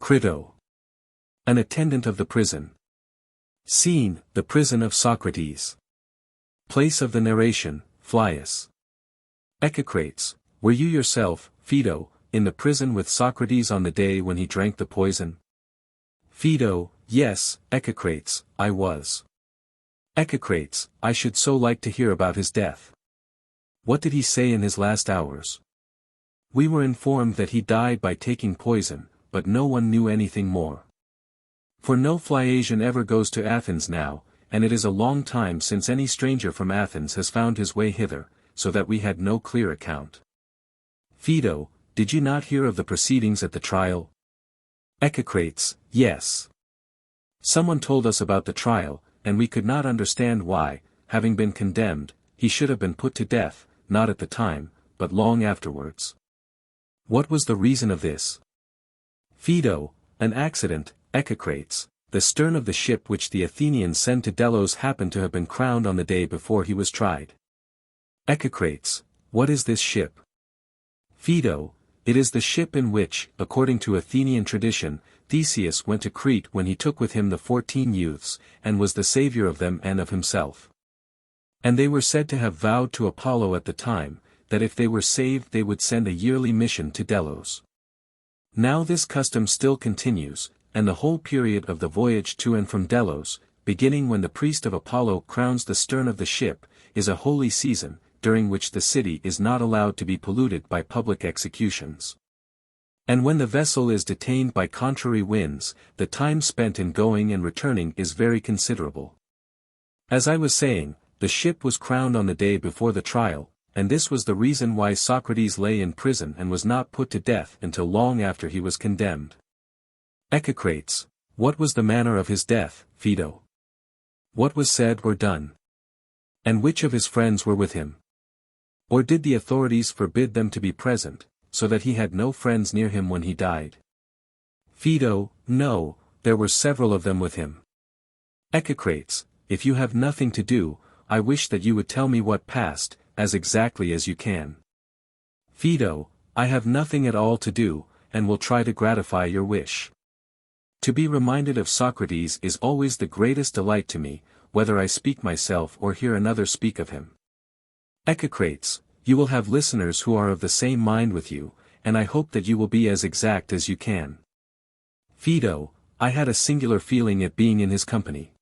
Crito. An attendant of the prison. Scene, the prison of Socrates. Place of the narration, Phlius. Echecrates, were you yourself, Phaedo, in the prison with Socrates on the day when he drank the poison? Phaedo, yes, Echecrates, I was. Echecrates, I should so like to hear about his death. What did he say in his last hours? We were informed that he died by taking poison, but no one knew anything more. For no Phliasian ever goes to Athens now, and it is a long time since any stranger from Athens has found his way hither, so that we had no clear account. Phaedo, did you not hear of the proceedings at the trial? Echecrates, yes. Someone told us about the trial, and we could not understand why, having been condemned, he should have been put to death, not at the time, but long afterwards. What was the reason of this? Phaedo, an accident. Echecrates, the stern of the ship which the Athenians sent to Delos happened to have been crowned on the day before he was tried. Echecrates, what is this ship? Phaedo, it is the ship in which, according to Athenian tradition, Theseus went to Crete when he took with him the 14 youths, and was the savior of them and of himself. And they were said to have vowed to Apollo at the time, that if they were saved they would send a yearly mission to Delos. Now this custom still continues, and the whole period of the voyage to and from Delos, beginning when the priest of Apollo crowns the stern of the ship, is a holy season, during which the city is not allowed to be polluted by public executions. And when the vessel is detained by contrary winds, the time spent in going and returning is very considerable. As I was saying, the ship was crowned on the day before the trial, and this was the reason why Socrates lay in prison and was not put to death until long after he was condemned. Echecrates, what was the manner of his death, Phaedo? What was said or done? And which of his friends were with him? Or did the authorities forbid them to be present, so that he had no friends near him when he died? Phaedo, no, there were several of them with him. Echecrates, if you have nothing to do, I wish that you would tell me what passed, as exactly as you can. Phaedo, I have nothing at all to do, and will try to gratify your wish. To be reminded of Socrates is always the greatest delight to me, whether I speak myself or hear another speak of him. Echecrates, you will have listeners who are of the same mind with you, and I hope that you will be as exact as you can. Phaedo, I had a singular feeling at being in his company.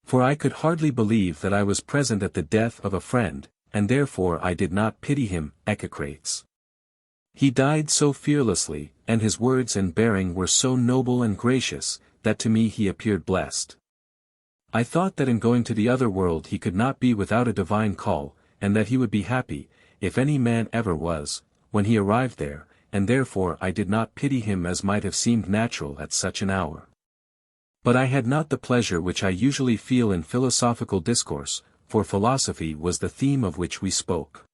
For I could hardly believe that I was present at the death of a friend, and therefore I did not pity him. Echecrates. He died so fearlessly, and his words and bearing were so noble and gracious, that to me he appeared blessed. I thought that in going to the other world he could not be without a divine call, and that he would be happy, if any man ever was, when he arrived there, and therefore I did not pity him as might have seemed natural at such an hour. But I had not the pleasure which I usually feel in philosophical discourse, for philosophy was the theme of which we spoke.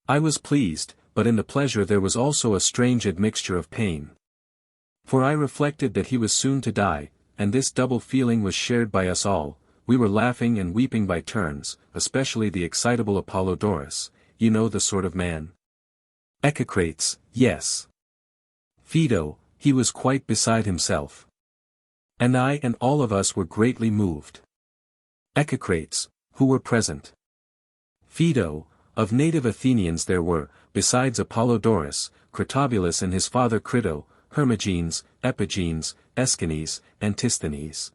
I was pleased, but in the pleasure there was also a strange admixture of pain. For I reflected that he was soon to die, and this double feeling was shared by us all. We were laughing and weeping by turns, especially the excitable Apollodorus, you know the sort of man. Echecrates, yes. Phaedo, he was quite beside himself. And I and all of us were greatly moved. Echecrates, who were present? Phaedo, of native Athenians there were, besides Apollodorus, Critobulus and his father Crito, Hermogenes, Epigenes, Aeschines, Antisthenes.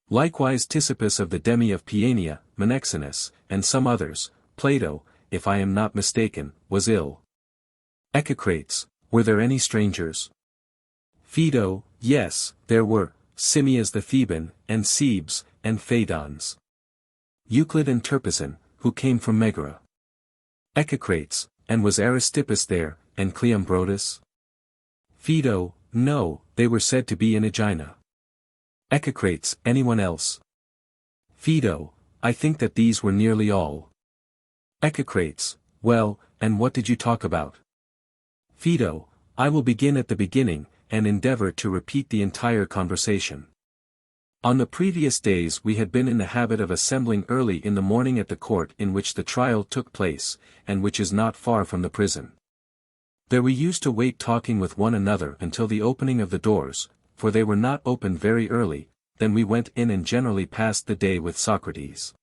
Likewise Ctesippus of the Demi of Paeania, Menexenus, and some others. Plato, if I am not mistaken, was ill. Echecrates, were there any strangers? Phaedo, yes, there were, Simmias the Theban, and Cebes, and Phaedons. Euclid and Terpison, who came from Megara. Echecrates, and was Aristippus there, and Cleombrotus? Phaedo, no, they were said to be in Aegina. Echecrates, anyone else? Phaedo, I think that these were nearly all. Echecrates, well, and what did you talk about? Phaedo, I will begin at the beginning, and endeavor to repeat the entire conversation. On the previous days we had been in the habit of assembling early in the morning at the court in which the trial took place, and which is not far from the prison. There we used to wait talking with one another until the opening of the doors, for they were not opened very early, then we went in and generally passed the day with Socrates.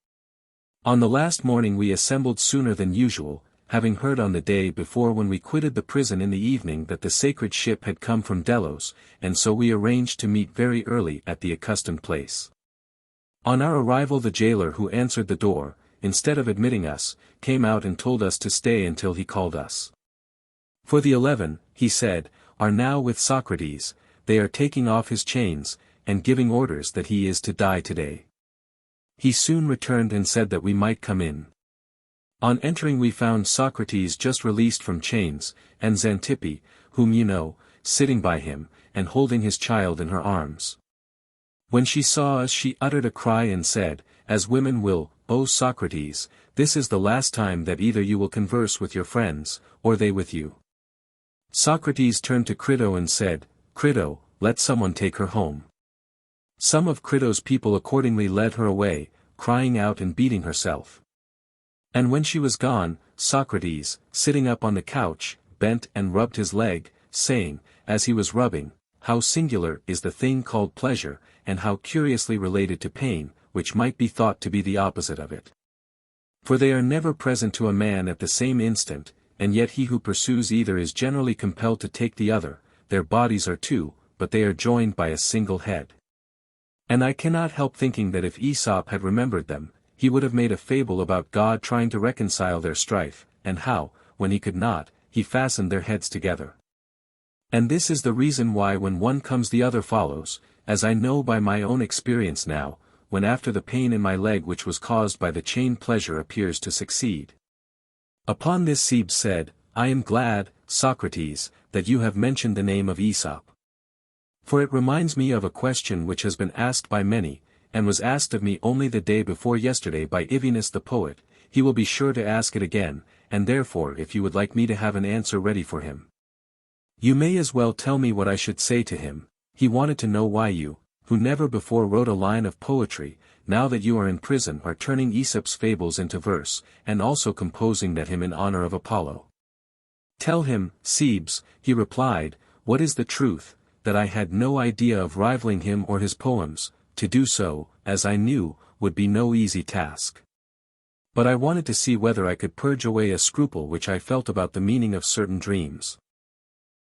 On the last morning we assembled sooner than usual, having heard on the day before when we quitted the prison in the evening that the sacred ship had come from Delos, and so we arranged to meet very early at the accustomed place. On our arrival the jailer who answered the door, instead of admitting us, came out and told us to stay until he called us. For the 11, he said, are now with Socrates, they are taking off his chains, and giving orders that he is to die today. He soon returned and said that we might come in. On entering we found Socrates just released from chains, and Xanthippe, whom you know, sitting by him, and holding his child in her arms. When she saw us she uttered a cry and said, as women will, O Socrates, this is the last time that either you will converse with your friends, or they with you. Socrates turned to Crito and said, Crito, let someone take her home. Some of Crito's people accordingly led her away, crying out and beating herself. And when she was gone, Socrates, sitting up on the couch, bent and rubbed his leg, saying, as he was rubbing, how singular is the thing called pleasure, and how curiously related to pain, which might be thought to be the opposite of it. For they are never present to a man at the same instant, and yet he who pursues either is generally compelled to take the other. Their bodies are two, but they are joined by a single head. And I cannot help thinking that if Aesop had remembered them, he would have made a fable about God trying to reconcile their strife, and how, when he could not, he fastened their heads together. And this is the reason why when one comes the other follows, as I know by my own experience now, when after the pain in my leg which was caused by the chain pleasure appears to succeed. Upon this Cebes said, I am glad, Socrates, that you have mentioned the name of Aesop. For it reminds me of a question which has been asked by many, and was asked of me only the day before yesterday by Euthyphro the poet. He will be sure to ask it again, and therefore if you would like me to have an answer ready for him, you may as well tell me what I should say to him. He wanted to know why you, who never before wrote a line of poetry, now that you are in prison are turning Aesop's fables into verse, and also composing that hymn in honor of Apollo. Tell him, Cebes, he replied, what is the truth, that I had no idea of rivaling him or his poems. To do so, as I knew, would be no easy task. But I wanted to see whether I could purge away a scruple which I felt about the meaning of certain dreams.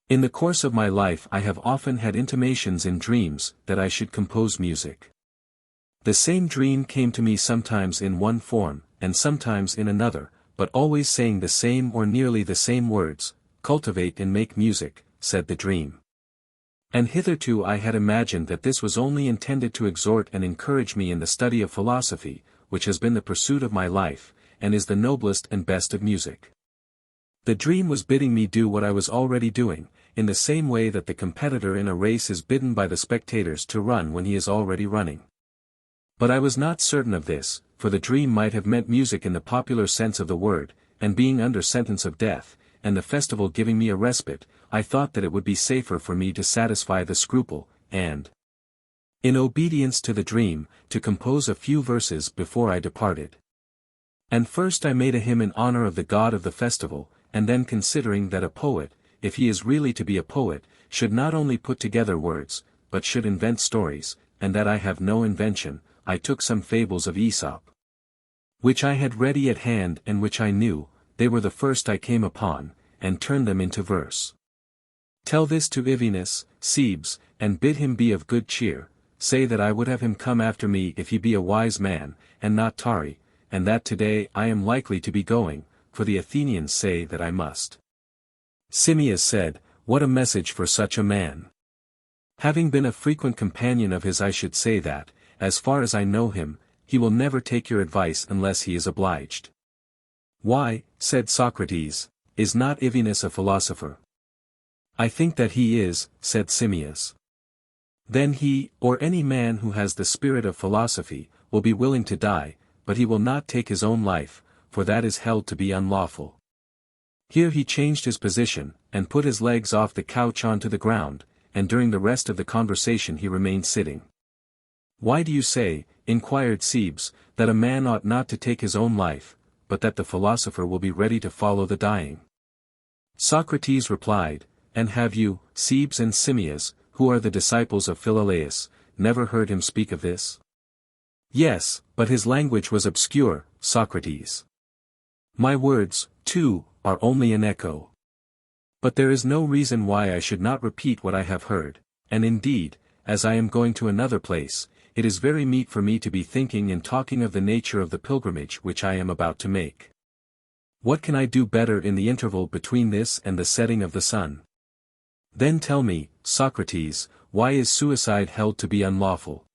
In the course of my life I have often had intimations in dreams that I should compose music. The same dream came to me sometimes in one form, and sometimes in another, but always saying the same or nearly the same words, cultivate and make music, said the dream. And hitherto I had imagined that this was only intended to exhort and encourage me in the study of philosophy, which has been the pursuit of my life, and is the noblest and best of music. The dream was bidding me do what I was already doing, in the same way that the competitor in a race is bidden by the spectators to run when he is already running. But I was not certain of this, for the dream might have meant music in the popular sense of the word, and being under sentence of death, and the festival giving me a respite, I thought that it would be safer for me to satisfy the scruple, and, in obedience to the dream, to compose a few verses before I departed. And first I made a hymn in honor of the god of the festival, and then considering that a poet, if he is really to be a poet, should not only put together words, but should invent stories, and that I have no invention, I took some fables of Aesop, which I had ready at hand and which I knew, they were the first I came upon, and turned them into verse. Tell this to Euthyphro, Cebes, and bid him be of good cheer, say that I would have him come after me if he be a wise man, and not tarry, and that today I am likely to be going, for the Athenians say that I must. Timaeus said, what a message for such a man! Having been a frequent companion of his I should say that, as far as I know him, he will never take your advice unless he is obliged. Why, said Socrates, is not Euthyphro a philosopher? I think that he is, said Timaeus. Then he, or any man who has the spirit of philosophy, will be willing to die, but he will not take his own life, for that is held to be unlawful. Here he changed his position, and put his legs off the couch onto the ground, and during the rest of the conversation he remained sitting. Why do you say, inquired Cebes, that a man ought not to take his own life, but that the philosopher will be ready to follow the dying? Socrates replied, and have you, Cebes and Timaeus, who are the disciples of Philolaus, never heard him speak of this? Yes, but his language was obscure, Socrates. My words, too, are only an echo. But there is no reason why I should not repeat what I have heard, and indeed, as I am going to another place, it is very meet for me to be thinking and talking of the nature of the pilgrimage which I am about to make. What can I do better in the interval between this and the setting of the sun? Then tell me, Socrates, why is suicide held to be unlawful?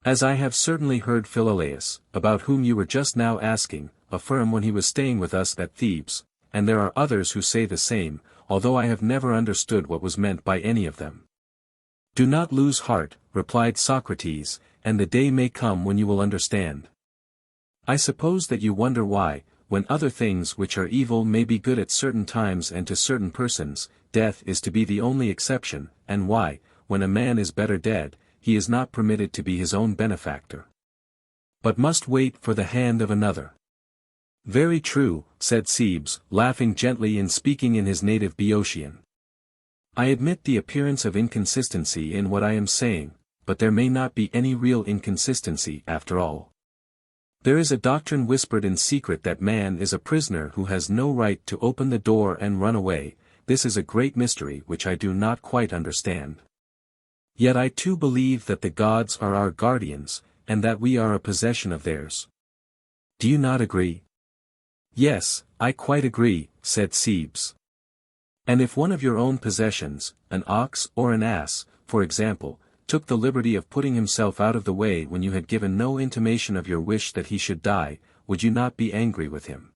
As I have certainly heard Philolaus, about whom you were just now asking, affirm when he was staying with us at Thebes, and there are others who say the same, although I have never understood what was meant by any of them. Do not lose heart, replied Socrates, and the day may come when you will understand. I suppose that you wonder why, when other things which are evil may be good at certain times and to certain persons, death is to be the only exception, and why, when a man is better dead, he is not permitted to be his own benefactor, but must wait for the hand of another. Very true, said Cebes, laughing gently and speaking in his native Boeotian. I admit the appearance of inconsistency in what I am saying, but there may not be any real inconsistency after all. There is a doctrine whispered in secret that man is a prisoner who has no right to open the door and run away. This is a great mystery which I do not quite understand. Yet I too believe that the gods are our guardians, and that we are a possession of theirs. Do you not agree? Yes, I quite agree, said Cebes. And if one of your own possessions, an ox or an ass, for example, took the liberty of putting himself out of the way when you had given no intimation of your wish that he should die, would you not be angry with him?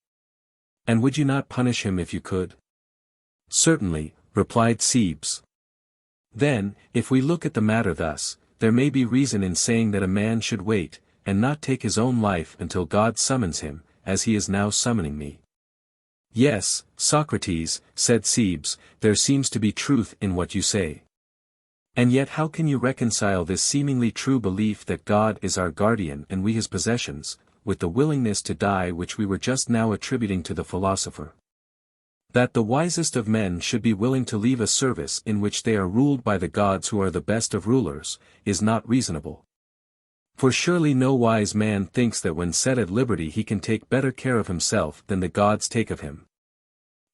And would you not punish him if you could? Certainly, replied Cebes. Then, if we look at the matter thus, there may be reason in saying that a man should wait, and not take his own life until God summons him, as he is now summoning me. Yes, Socrates, said Cebes, there seems to be truth in what you say. And yet how can you reconcile this seemingly true belief that God is our guardian and we his possessions, with the willingness to die which we were just now attributing to the philosopher? That the wisest of men should be willing to leave a service in which they are ruled by the gods who are the best of rulers, is not reasonable. For surely no wise man thinks that when set at liberty he can take better care of himself than the gods take of him.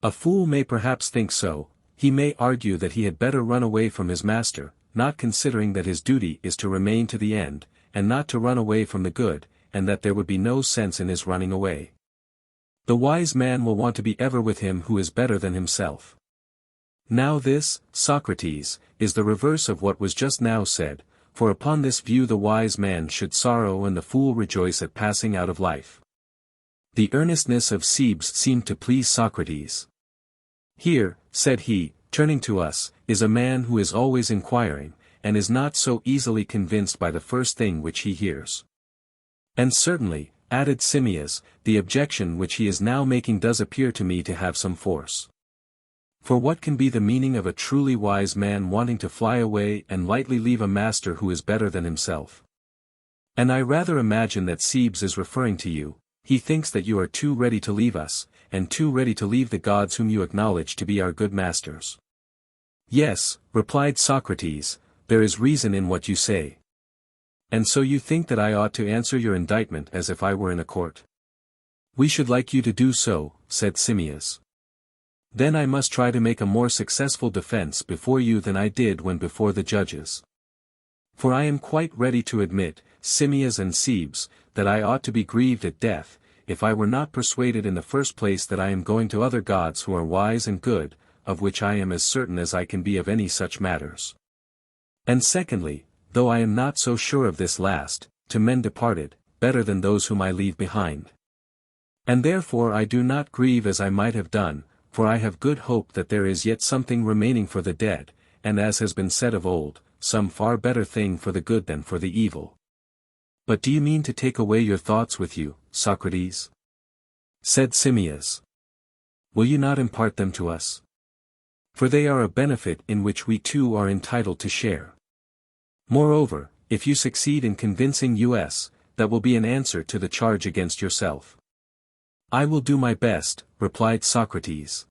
A fool may perhaps think so, he may argue that he had better run away from his master, not considering that his duty is to remain to the end, and not to run away from the good, and that there would be no sense in his running away. The wise man will want to be ever with him who is better than himself. Now this, Socrates, is the reverse of what was just now said, for upon this view the wise man should sorrow and the fool rejoice at passing out of life. The earnestness of Cebes seemed to please Socrates. Here, said he, turning to us, is a man who is always inquiring, and is not so easily convinced by the first thing which he hears. And certainly, added Timaeus, the objection which he is now making does appear to me to have some force. For what can be the meaning of a truly wise man wanting to fly away and lightly leave a master who is better than himself? And I rather imagine that Cebes is referring to you. He thinks that you are too ready to leave us, and too ready to leave the gods whom you acknowledge to be our good masters. Yes, replied Socrates, there is reason in what you say. And so you think that I ought to answer your indictment as if I were in a court? We should like you to do so, said Timaeus. Then I must try to make a more successful defense before you than I did when before the judges. For I am quite ready to admit, Timaeus and Cebes, that I ought to be grieved at death, if I were not persuaded in the first place that I am going to other gods who are wise and good, of which I am as certain as I can be of any such matters. And secondly, though I am not so sure of this last, to men departed, better than those whom I leave behind. And therefore I do not grieve as I might have done, for I have good hope that there is yet something remaining for the dead, and as has been said of old, some far better thing for the good than for the evil. But do you mean to take away your thoughts with you, Socrates? Said Timaeus. Will you not impart them to us? For they are a benefit in which we too are entitled to share. Moreover, if you succeed in convincing us, that will be an answer to the charge against yourself. I will do my best, replied Socrates.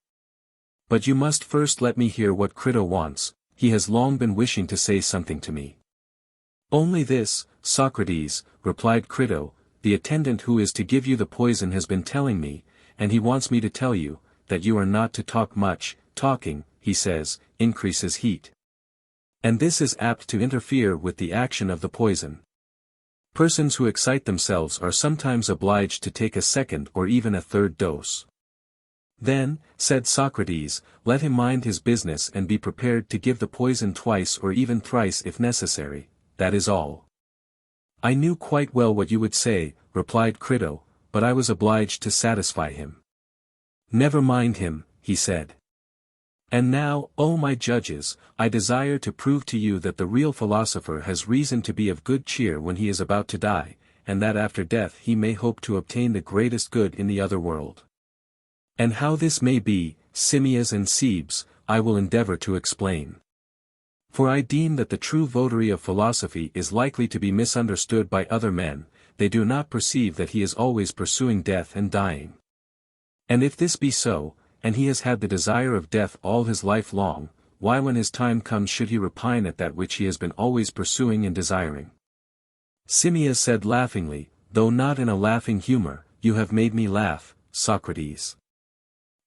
But you must first let me hear what Crito wants. He has long been wishing to say something to me. Only this, Socrates, replied Crito, the attendant who is to give you the poison has been telling me, and he wants me to tell you, that you are not to talk much. Talking, he says, increases heat. And this is apt to interfere with the action of the poison. Persons who excite themselves are sometimes obliged to take a second or even a third dose. Then, said Socrates, let him mind his business and be prepared to give the poison twice or even thrice if necessary, that is all. I knew quite well what you would say, replied Crito, but I was obliged to satisfy him. Never mind him, he said. And now, O my judges, I desire to prove to you that the real philosopher has reason to be of good cheer when he is about to die, and that after death he may hope to obtain the greatest good in the other world. And how this may be, Timaeus and Cebes, I will endeavor to explain. For I deem that the true votary of philosophy is likely to be misunderstood by other men, they do not perceive that he is always pursuing death and dying. And if this be so, and he has had the desire of death all his life long, why when his time comes should he repine at that which he has been always pursuing and desiring? Timaeus said laughingly, though not in a laughing humor, you have made me laugh, Socrates.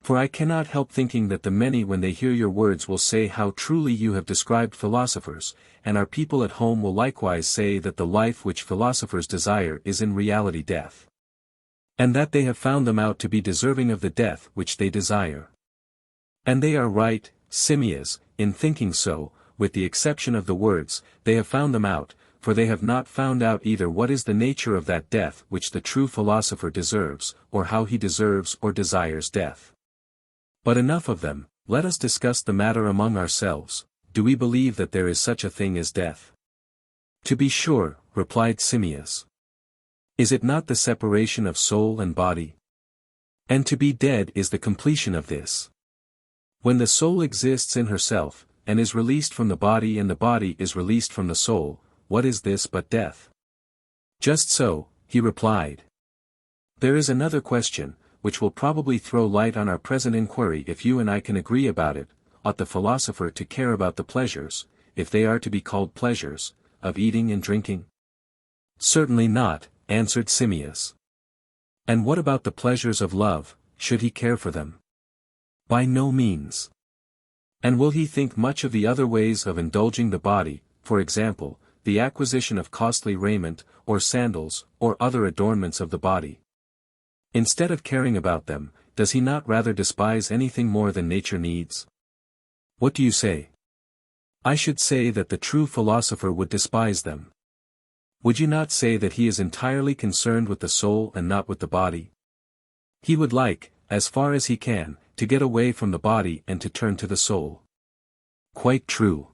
For I cannot help thinking that the many when they hear your words will say how truly you have described philosophers, and our people at home will likewise say that the life which philosophers desire is in reality death. And that they have found them out to be deserving of the death which they desire. And they are right, Timaeus, in thinking so, with the exception of the words, they have found them out, for they have not found out either what is the nature of that death which the true philosopher deserves, or how he deserves or desires death. But enough of them, let us discuss the matter among ourselves. Do we believe that there is such a thing as death? To be sure, replied Timaeus. Is it not the separation of soul and body? And to be dead is the completion of this. When the soul exists in herself, and is released from the body and the body is released from the soul, what is this but death? Just so, he replied. There is another question, which will probably throw light on our present inquiry if you and I can agree about it. Ought the philosopher to care about the pleasures, if they are to be called pleasures, of eating and drinking? Certainly not, answered Timaeus. And what about the pleasures of love, should he care for them? By no means. And will he think much of the other ways of indulging the body, for example, the acquisition of costly raiment, or sandals, or other adornments of the body? Instead of caring about them, does he not rather despise anything more than nature needs? What do you say? I should say that the true philosopher would despise them. Would you not say that he is entirely concerned with the soul and not with the body? He would like, as far as he can, to get away from the body and to turn to the soul. Quite true.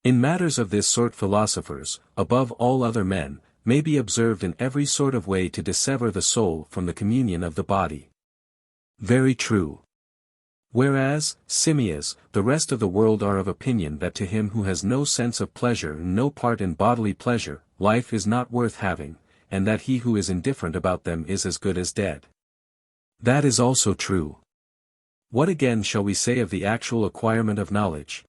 In matters of this sort philosophers, above all other men, may be observed in every sort of way to dissever the soul from the communion of the body. Very true. Whereas, Timaeus, the rest of the world are of opinion that to him who has no sense of pleasure and no part in bodily pleasure, life is not worth having, and that he who is indifferent about them is as good as dead. That is also true. What again shall we say of the actual acquirement of knowledge?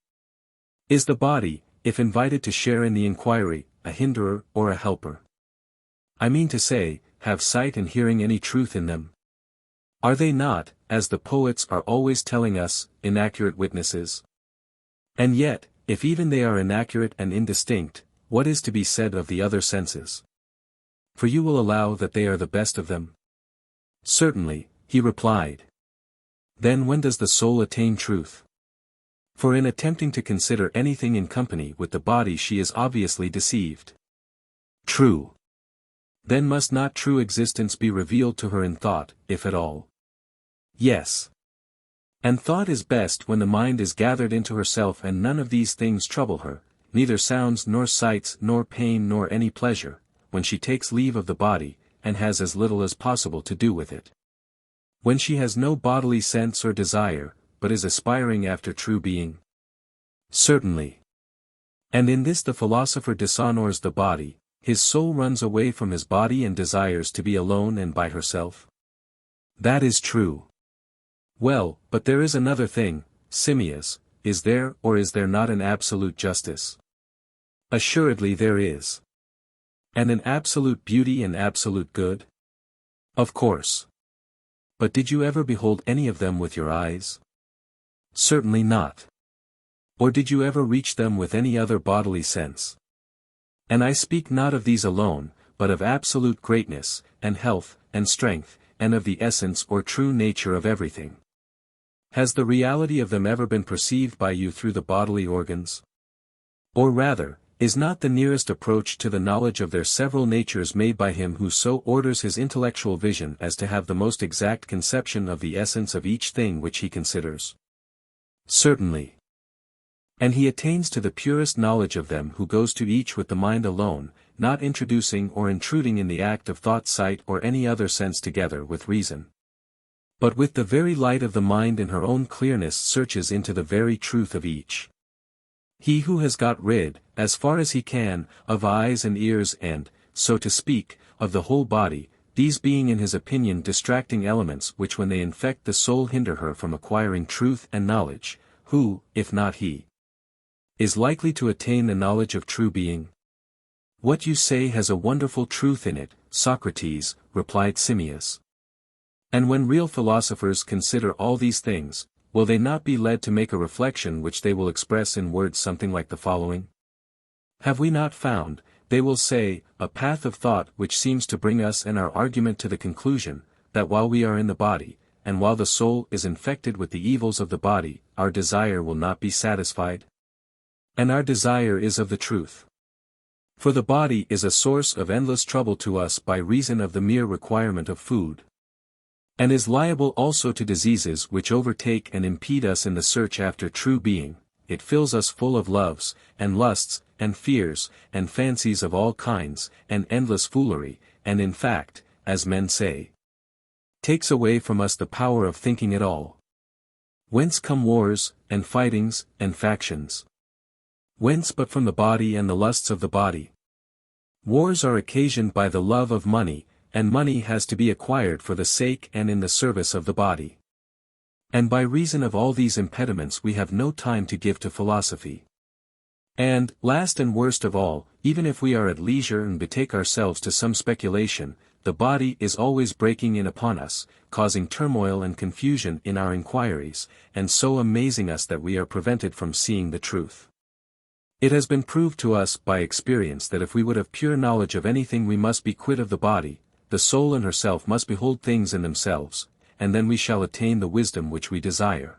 Is the body, if invited to share in the inquiry, a hinderer or a helper? I mean to say, have sight and hearing any truth in them? Are they not, as the poets are always telling us, inaccurate witnesses? And yet, if even they are inaccurate and indistinct, what is to be said of the other senses? For you will allow that they are the best of them? Certainly, he replied. Then when does the soul attain truth? For in attempting to consider anything in company with the body she is obviously deceived. True. Then must not true existence be revealed to her in thought, if at all? Yes. And thought is best when the mind is gathered into herself and none of these things trouble her, neither sounds nor sights nor pain nor any pleasure, when she takes leave of the body, and has as little as possible to do with it. When she has no bodily sense or desire, but is aspiring after true being? Certainly. And in this the philosopher dishonors the body, his soul runs away from his body and desires to be alone and by herself? That is true. Well, but there is another thing, Timaeus, is there or is there not an absolute justice? Assuredly there is. And an absolute beauty and absolute good? Of course. But did you ever behold any of them with your eyes? Certainly not. Or did you ever reach them with any other bodily sense? And I speak not of these alone, but of absolute greatness, and health, and strength, and of the essence or true nature of everything. Has the reality of them ever been perceived by you through the bodily organs? Or rather, is not the nearest approach to the knowledge of their several natures made by him who so orders his intellectual vision as to have the most exact conception of the essence of each thing which he considers. Certainly. And he attains to the purest knowledge of them who goes to each with the mind alone, not introducing or intruding in the act of thought, sight, or any other sense together with reason. But with the very light of the mind in her own clearness searches into the very truth of each. He who has got rid, as far as he can, of eyes and ears and, so to speak, of the whole body, these being in his opinion distracting elements which when they infect the soul hinder her from acquiring truth and knowledge, who, if not he, is likely to attain the knowledge of true being? What you say has a wonderful truth in it, Socrates, replied Timaeus. And when real philosophers consider all these things, will they not be led to make a reflection which they will express in words something like the following? Have we not found, they will say, a path of thought which seems to bring us and our argument to the conclusion, that while we are in the body, and while the soul is infected with the evils of the body, our desire will not be satisfied? And our desire is of the truth. For the body is a source of endless trouble to us by reason of the mere requirement of food, and is liable also to diseases which overtake and impede us in the search after true being. It fills us full of loves, and lusts, and fears, and fancies of all kinds, and endless foolery, and in fact, as men say, takes away from us the power of thinking at all. Whence come wars, and fightings, and factions? Whence but from the body and the lusts of the body? Wars are occasioned by the love of money, and money has to be acquired for the sake and in the service of the body. And by reason of all these impediments we have no time to give to philosophy. And, last and worst of all, even if we are at leisure and betake ourselves to some speculation, the body is always breaking in upon us, causing turmoil and confusion in our inquiries, and so amazing us that we are prevented from seeing the truth. It has been proved to us by experience that if we would have pure knowledge of anything we must be quit of the body, the soul and herself must behold things in themselves, and then we shall attain the wisdom which we desire.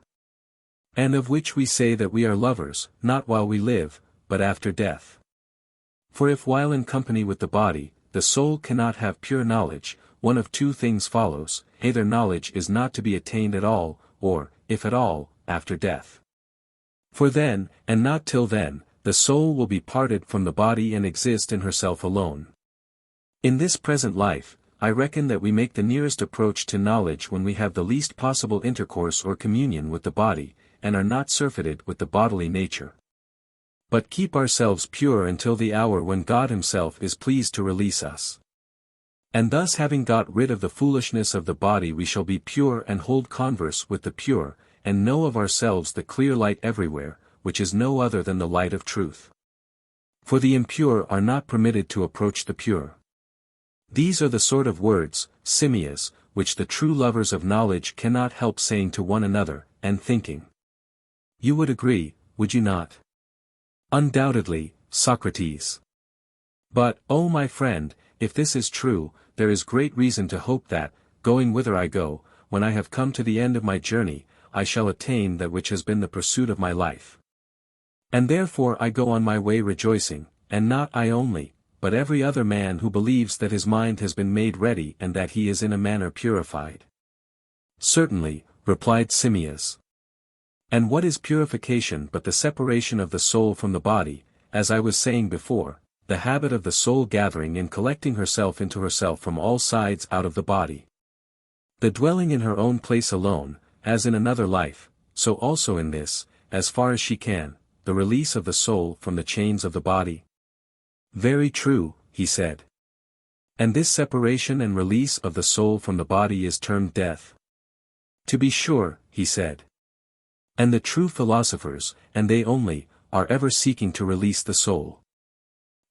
And of which we say that we are lovers, not while we live, but after death. For if while in company with the body, the soul cannot have pure knowledge, one of two things follows: either knowledge is not to be attained at all, or, if at all, after death. For then, and not till then, the soul will be parted from the body and exist in herself alone. In this present life, I reckon that we make the nearest approach to knowledge when we have the least possible intercourse or communion with the body, and are not surfeited with the bodily nature. But keep ourselves pure until the hour when God himself is pleased to release us. And thus having got rid of the foolishness of the body we shall be pure and hold converse with the pure, and know of ourselves the clear light everywhere, which is no other than the light of truth. For the impure are not permitted to approach the pure. These are the sort of words, Timaeus, which the true lovers of knowledge cannot help saying to one another, and thinking. You would agree, would you not? Undoubtedly, Socrates. But, oh my friend, if this is true, there is great reason to hope that, going whither I go, when I have come to the end of my journey, I shall attain that which has been the pursuit of my life. And therefore I go on my way rejoicing, and not I only, but every other man who believes that his mind has been made ready and that he is in a manner purified. Certainly, replied Timaeus. And what is purification but the separation of the soul from the body, as I was saying before, the habit of the soul gathering and collecting herself into herself from all sides out of the body. The dwelling in her own place alone, as in another life, so also in this, as far as she can, the release of the soul from the chains of the body. Very true, he said. And this separation and release of the soul from the body is termed death. To be sure, he said. And the true philosophers, and they only, are ever seeking to release the soul.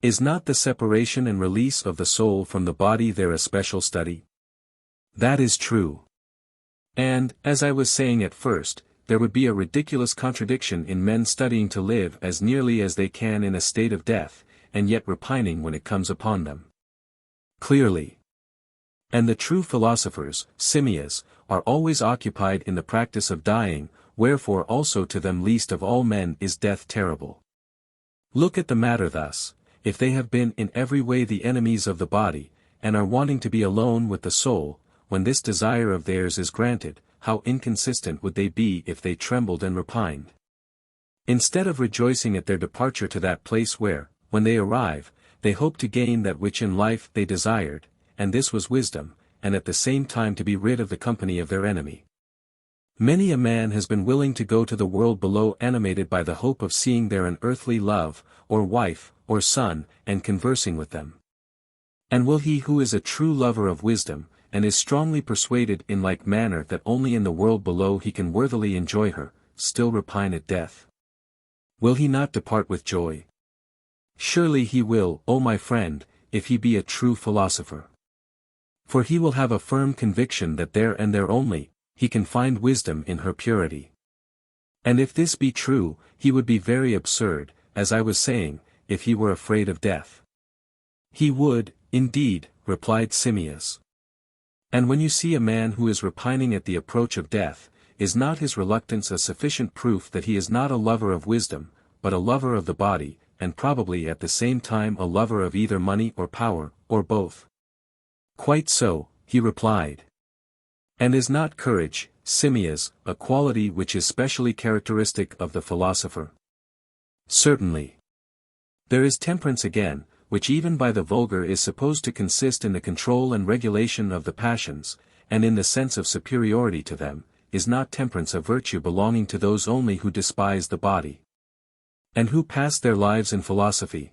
Is not the separation and release of the soul from the body their especial study? That is true. And, as I was saying at first, there would be a ridiculous contradiction in men studying to live as nearly as they can in a state of death, and yet repining when it comes upon them. Clearly. And the true philosophers, Timaeus, are always occupied in the practice of dying, wherefore also to them least of all men is death terrible. Look at the matter thus: if they have been in every way the enemies of the body, and are wanting to be alone with the soul, when this desire of theirs is granted, how inconsistent would they be if they trembled and repined? Instead of rejoicing at their departure to that place where, when they arrive, they hope to gain that which in life they desired, and this was wisdom, and at the same time to be rid of the company of their enemy. Many a man has been willing to go to the world below animated by the hope of seeing there an earthly love, or wife, or son, and conversing with them. And will he who is a true lover of wisdom, and is strongly persuaded in like manner that only in the world below he can worthily enjoy her, still repine at death? Will he not depart with joy? Surely he will, O my friend, if he be a true philosopher. For he will have a firm conviction that there and there only, he can find wisdom in her purity. And if this be true, he would be very absurd, as I was saying, if he were afraid of death. He would, indeed, replied Timaeus. And when you see a man who is repining at the approach of death, is not his reluctance a sufficient proof that he is not a lover of wisdom, but a lover of the body, and probably at the same time a lover of either money or power, or both? Quite so, he replied. And is not courage, Timaeus, a quality which is specially characteristic of the philosopher? Certainly. There is temperance again, which even by the vulgar is supposed to consist in the control and regulation of the passions, and in the sense of superiority to them. Is not temperance a virtue belonging to those only who despise the body, and who pass their lives in philosophy?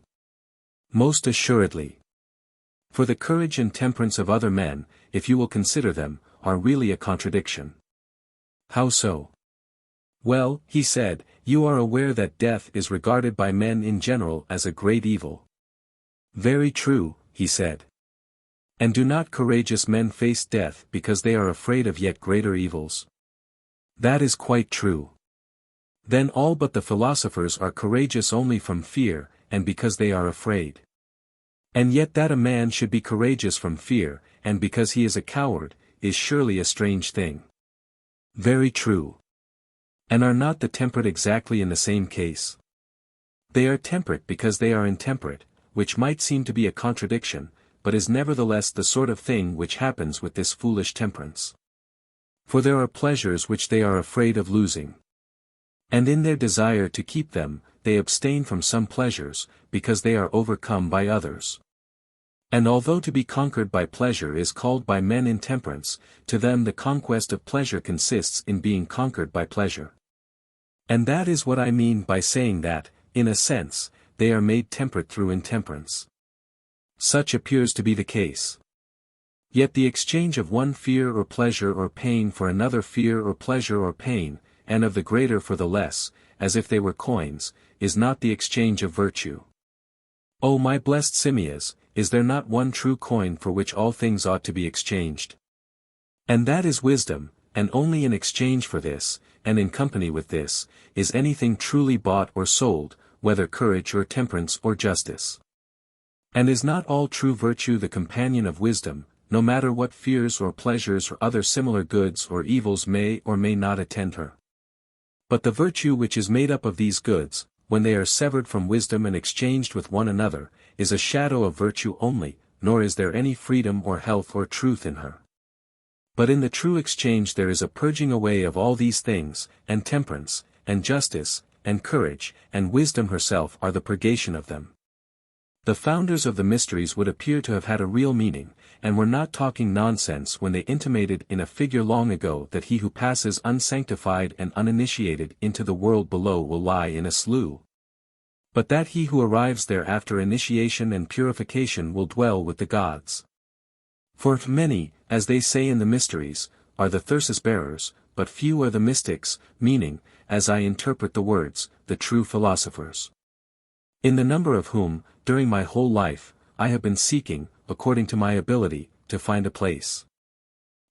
Most assuredly. For the courage and temperance of other men, if you will consider them, are really a contradiction. How so? Well, he said, you are aware that death is regarded by men in general as a great evil. Very true, he said. And do not courageous men face death because they are afraid of yet greater evils? That is quite true. Then all but the philosophers are courageous only from fear, and because they are afraid. And yet that a man should be courageous from fear, and because he is a coward, is surely a strange thing. Very true. And are not the temperate exactly in the same case? They are temperate because they are intemperate, which might seem to be a contradiction, but is nevertheless the sort of thing which happens with this foolish temperance. For there are pleasures which they are afraid of losing. And in their desire to keep them, they abstain from some pleasures, because they are overcome by others. And although to be conquered by pleasure is called by men intemperance, to them the conquest of pleasure consists in being conquered by pleasure. And that is what I mean by saying that, in a sense, they are made temperate through intemperance. Such appears to be the case. Yet the exchange of one fear or pleasure or pain for another fear or pleasure or pain, and of the greater for the less, as if they were coins, is not the exchange of virtue. O my blessed Timaeus, is there not one true coin for which all things ought to be exchanged? And that is wisdom, and only in exchange for this, and in company with this, is anything truly bought or sold, whether courage or temperance or justice. And is not all true virtue the companion of wisdom, no matter what fears or pleasures or other similar goods or evils may or may not attend her? But the virtue which is made up of these goods, when they are severed from wisdom and exchanged with one another, is a shadow of virtue only, nor is there any freedom or health or truth in her. But in the true exchange there is a purging away of all these things, and temperance, and justice, and courage, and wisdom herself are the purgation of them. The founders of the mysteries would appear to have had a real meaning, and were not talking nonsense when they intimated in a figure long ago that he who passes unsanctified and uninitiated into the world below will lie in a slough. But that he who arrives there after initiation and purification will dwell with the gods. For many, as they say in the mysteries, are the thyrsus bearers, but few are the mystics, meaning, as I interpret the words, the true philosophers. In the number of whom, during my whole life, I have been seeking, according to my ability, to find a place.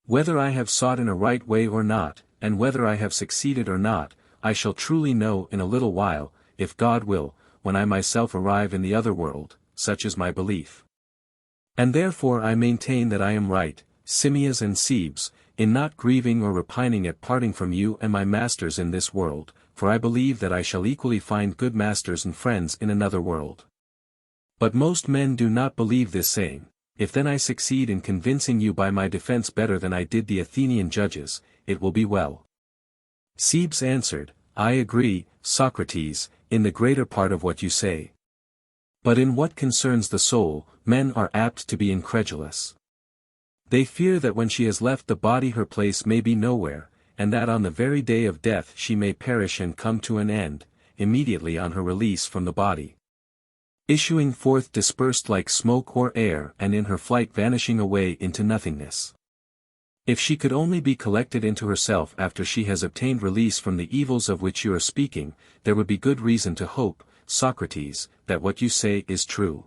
Whether I have sought in a right way or not, and whether I have succeeded or not, I shall truly know in a little while, if God will, when I myself arrive in the other world, such is my belief. And therefore I maintain that I am right, Timaeus and Cebes, in not grieving or repining at parting from you and my masters in this world, for I believe that I shall equally find good masters and friends in another world. But most men do not believe this saying. If then I succeed in convincing you by my defense better than I did the Athenian judges, it will be well. Cebes answered, I agree, Socrates, in the greater part of what you say. But in what concerns the soul, men are apt to be incredulous. They fear that when she has left the body her place may be nowhere, and that on the very day of death she may perish and come to an end, immediately on her release from the body. Issuing forth dispersed like smoke or air and in her flight vanishing away into nothingness. If she could only be collected into herself after she has obtained release from the evils of which you are speaking, there would be good reason to hope, Socrates, that what you say is true.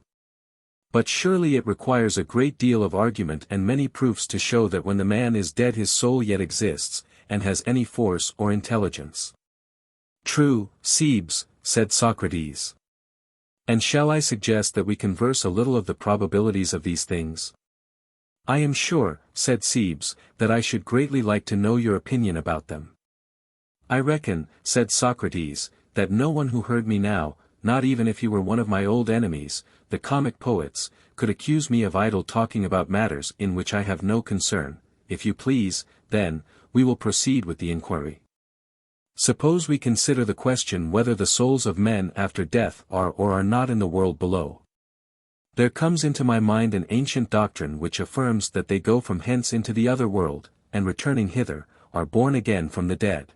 But surely it requires a great deal of argument and many proofs to show that when the man is dead his soul yet exists, and has any force or intelligence. True, Cebes, said Socrates. And shall I suggest that we converse a little of the probabilities of these things? I am sure, said Cebes, that I should greatly like to know your opinion about them. I reckon, said Socrates, that no one who heard me now, not even if he were one of my old enemies, the comic poets, could accuse me of idle talking about matters in which I have no concern. If you please, then, we will proceed with the inquiry. Suppose we consider the question whether the souls of men after death are or are not in the world below. There comes into my mind an ancient doctrine which affirms that they go from hence into the other world, and returning hither, are born again from the dead.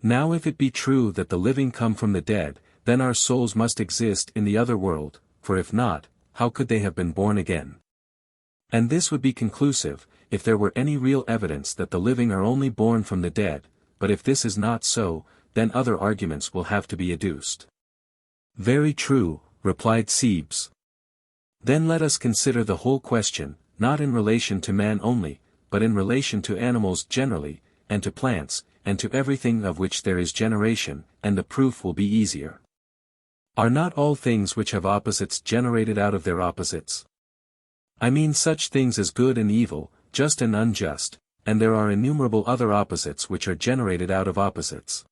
Now if it be true that the living come from the dead, then our souls must exist in the other world, for if not, how could they have been born again? And this would be conclusive, if there were any real evidence that the living are only born from the dead, but if this is not so, then other arguments will have to be adduced. Very true, replied Cebes. Then let us consider the whole question, not in relation to man only, but in relation to animals generally, and to plants, and to everything of which there is generation, and the proof will be easier. Are not all things which have opposites generated out of their opposites? I mean such things as good and evil, just and unjust, and there are innumerable other opposites which are generated out of opposites.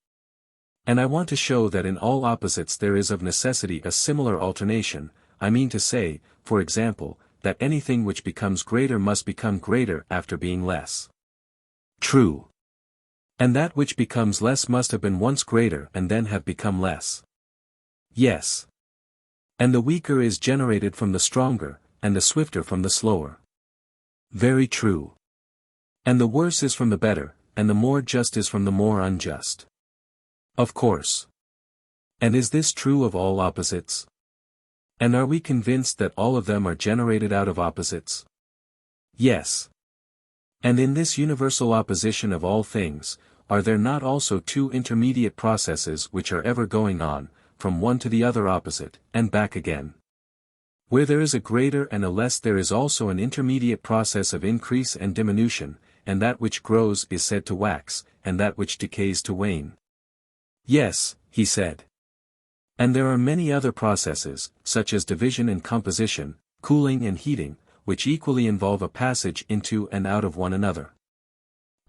And I want to show that in all opposites there is of necessity a similar alternation, I mean to say, for example, that anything which becomes greater must become greater after being less. True. And that which becomes less must have been once greater and then have become less. Yes. And the weaker is generated from the stronger, and the swifter from the slower. Very true. And the worse is from the better, and the more just is from the more unjust. Of course. And is this true of all opposites? And are we convinced that all of them are generated out of opposites? Yes. And in this universal opposition of all things, are there not also two intermediate processes which are ever going on, from one to the other opposite, and back again? Where there is a greater and a less there is also an intermediate process of increase and diminution, and that which grows is said to wax, and that which decays to wane. Yes, he said. And there are many other processes, such as division and composition, cooling and heating, which equally involve a passage into and out of one another.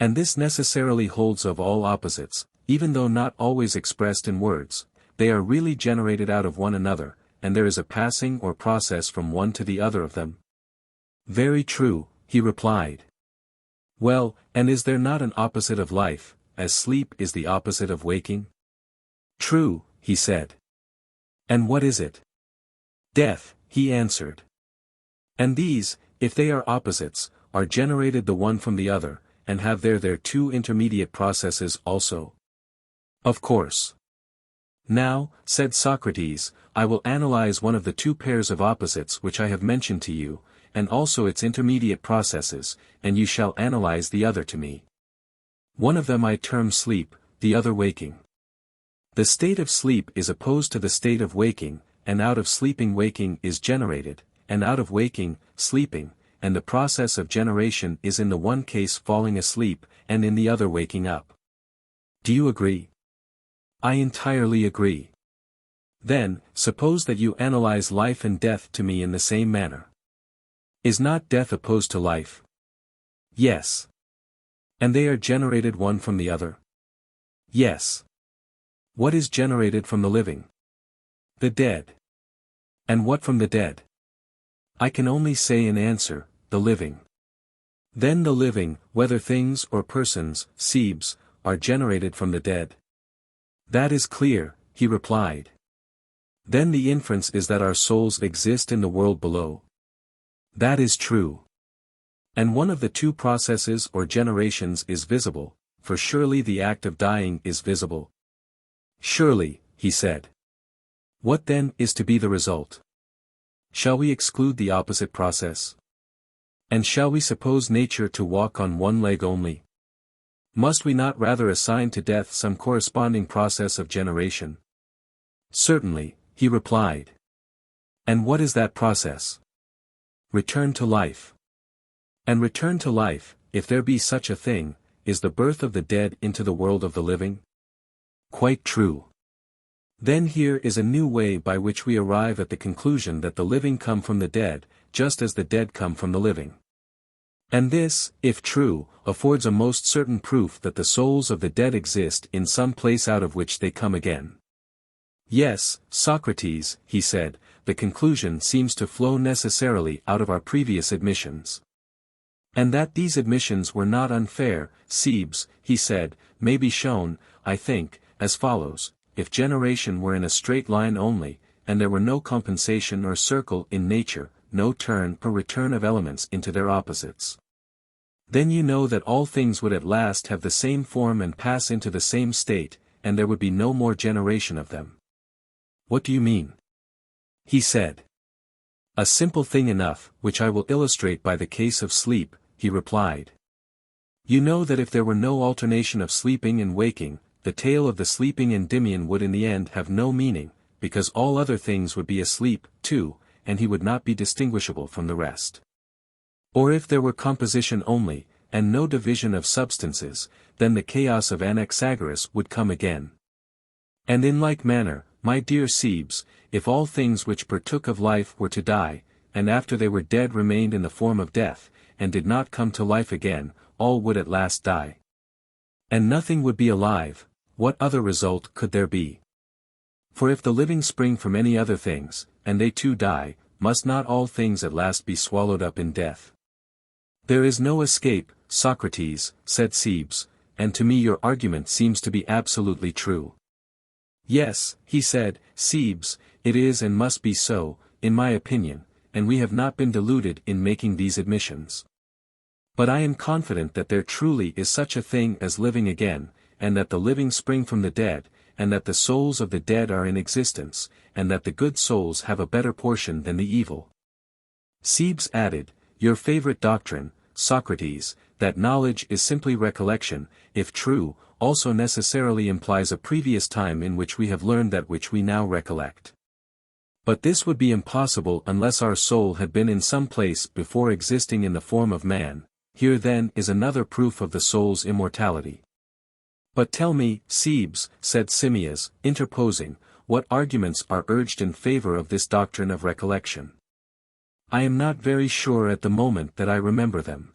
And this necessarily holds of all opposites, even though not always expressed in words, they are really generated out of one another, and there is a passing or process from one to the other of them. Very true, he replied. Well, and is there not an opposite of life, as sleep is the opposite of waking? True, he said. And what is it? Death, he answered. And these, if they are opposites, are generated the one from the other, and have their two intermediate processes also? Of course. Now, said Socrates, I will analyze one of the two pairs of opposites which I have mentioned to you, and also its intermediate processes, and you shall analyze the other to me. One of them I term sleep, the other waking. The state of sleep is opposed to the state of waking, and out of sleeping waking is generated, and out of waking, sleeping, and the process of generation is in the one case falling asleep, and in the other waking up. Do you agree? I entirely agree. Then, suppose that you analyze life and death to me in the same manner. Is not death opposed to life? Yes. And they are generated one from the other? Yes. What is generated from the living? The dead. And what from the dead? I can only say in answer, the living. Then the living, whether things or persons, Cebes, are generated from the dead. That is clear, he replied. Then the inference is that our souls exist in the world below. That is true. And one of the two processes or generations is visible, for surely the act of dying is visible. Surely, he said. What then is to be the result? Shall we exclude the opposite process? And shall we suppose nature to walk on one leg only? Must we not rather assign to death some corresponding process of generation? Certainly, he replied. And what is that process? Return to life. And return to life, if there be such a thing, is the birth of the dead into the world of the living? Quite true. Then here is a new way by which we arrive at the conclusion that the living come from the dead, just as the dead come from the living. And this, if true, affords a most certain proof that the souls of the dead exist in some place out of which they come again. Yes, Socrates, he said, the conclusion seems to flow necessarily out of our previous admissions. And that these admissions were not unfair, Cebes, he said, may be shown, I think, as follows: if generation were in a straight line only, and there were no compensation or circle in nature, no turn or return of elements into their opposites, then you know that all things would at last have the same form and pass into the same state, and there would be no more generation of them. What do you mean? He said. A simple thing enough, which I will illustrate by the case of sleep, he replied. You know that if there were no alternation of sleeping and waking, the tale of the sleeping Endymion would in the end have no meaning, because all other things would be asleep, too, and he would not be distinguishable from the rest. Or if there were composition only, and no division of substances, then the chaos of Anaxagoras would come again. And in like manner, my dear Cebes, if all things which partook of life were to die, and after they were dead remained in the form of death, and did not come to life again, all would at last die. And nothing would be alive, what other result could there be? For if the living spring from any other things, and they too die, must not all things at last be swallowed up in death? There is no escape, Socrates, said Cebes, and to me your argument seems to be absolutely true. Yes, he said, Cebes, it is and must be so, in my opinion, and we have not been deluded in making these admissions. But I am confident that there truly is such a thing as living again, and that the living spring from the dead, and that the souls of the dead are in existence, and that the good souls have a better portion than the evil. Cebes added, your favorite doctrine, Socrates, that knowledge is simply recollection, if true, also necessarily implies a previous time in which we have learned that which we now recollect. But this would be impossible unless our soul had been in some place before existing in the form of man. Here then is another proof of the soul's immortality. But tell me, Cebes, said Timaeus, interposing, what arguments are urged in favor of this doctrine of recollection? I am not very sure at the moment that I remember them.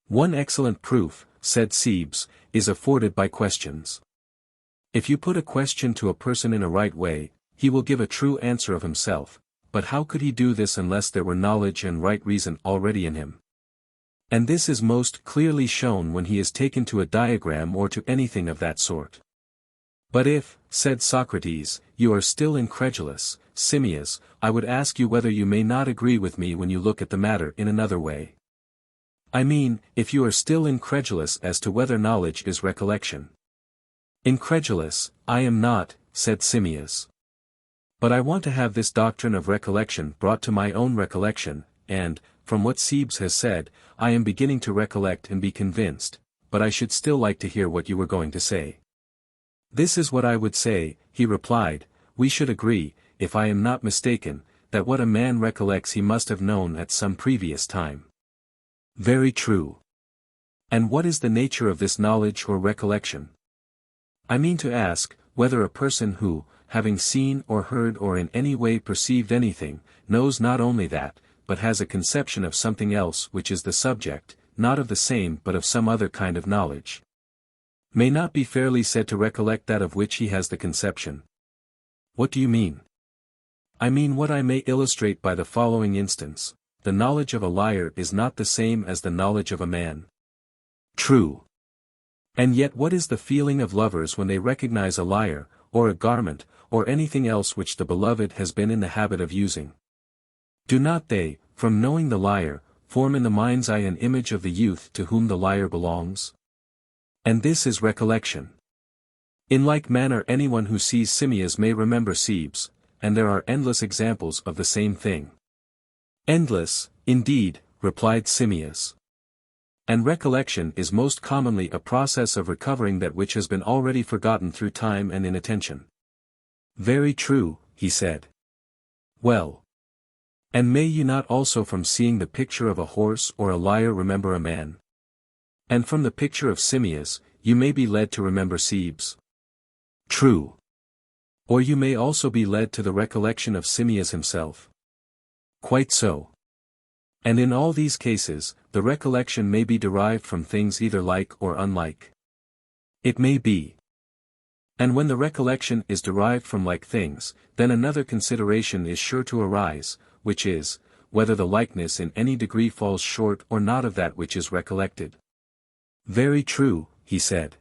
One excellent proof, said Cebes, is afforded by questions. If you put a question to a person in a right way, he will give a true answer of himself, but how could he do this unless there were knowledge and right reason already in him? And this is most clearly shown when he is taken to a diagram or to anything of that sort. But if, said Socrates, you are still incredulous, Timaeus, I would ask you whether you may not agree with me when you look at the matter in another way. I mean, if you are still incredulous as to whether knowledge is recollection. Incredulous, I am not, said Timaeus. But I want to have this doctrine of recollection brought to my own recollection, and, from what Cebes has said, I am beginning to recollect and be convinced, but I should still like to hear what you were going to say. This is what I would say, he replied, we should agree, if I am not mistaken, that what a man recollects he must have known at some previous time. Very true. And what is the nature of this knowledge or recollection? I mean to ask, whether a person who, having seen or heard or in any way perceived anything, knows not only that, but has a conception of something else which is the subject, not of the same but of some other kind of knowledge. may not be fairly said to recollect that of which he has the conception. What do you mean? I mean what I may illustrate by the following instance: the knowledge of a liar is not the same as the knowledge of a man. True. And yet what is the feeling of lovers when they recognize a lyre, or a garment, or anything else which the beloved has been in the habit of using? Do not they, from knowing the lyre, form in the mind's eye an image of the youth to whom the lyre belongs? And this is recollection. In like manner anyone who sees simians may remember Sebes, and there are endless examples of the same thing. Endless, indeed, replied Timaeus. And recollection is most commonly a process of recovering that which has been already forgotten through time and inattention. Very true, he said. Well. And may you not also from seeing the picture of a horse or a lyre remember a man? And from the picture of Timaeus, you may be led to remember Sebes. True. Or you may also be led to the recollection of Timaeus himself. Quite so. And in all these cases, the recollection may be derived from things either like or unlike. It may be. And when the recollection is derived from like things, then another consideration is sure to arise, which is, whether the likeness in any degree falls short or not of that which is recollected. Very true, he said.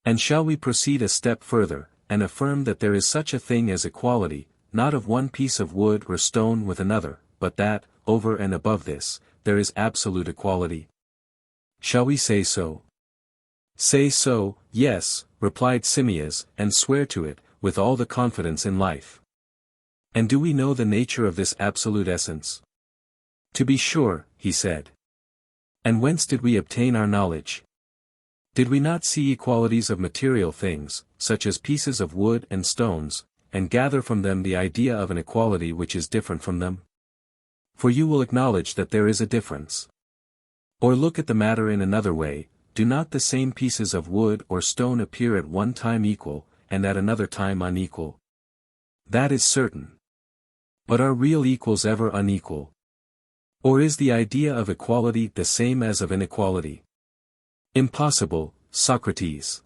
And shall we proceed a step further, and affirm that there is such a thing as equality, not of one piece of wood or stone with another, but that, over and above this, there is absolute equality? Shall we say so? Say so, yes, replied Timaeus, and swear to it, with all the confidence in life. And do we know the nature of this absolute essence? To be sure, he said. And whence did we obtain our knowledge? Did we not see equalities of material things, such as pieces of wood and stones, and gather from them the idea of an equality which is different from them? For you will acknowledge that there is a difference. Or look at the matter in another way, do not the same pieces of wood or stone appear at one time equal, and at another time unequal? That is certain. But are real equals ever unequal? Or is the idea of equality the same as of inequality? Impossible, Socrates.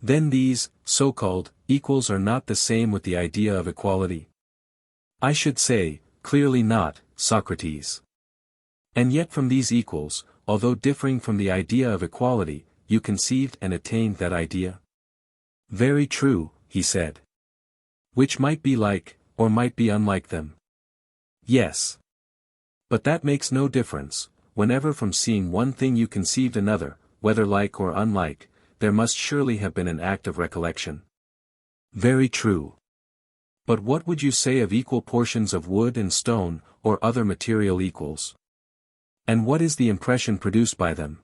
Then these, so-called, equals are not the same with the idea of equality? I should say, clearly not, Socrates. And yet from these equals, although differing from the idea of equality, you conceived and attained that idea? Very true, he said. Which might be like, or might be unlike them? Yes. But that makes no difference, whenever from seeing one thing you conceived another, whether like or unlike, there must surely have been an act of recollection. Very true. But what would you say of equal portions of wood and stone, or other material equals? And what is the impression produced by them?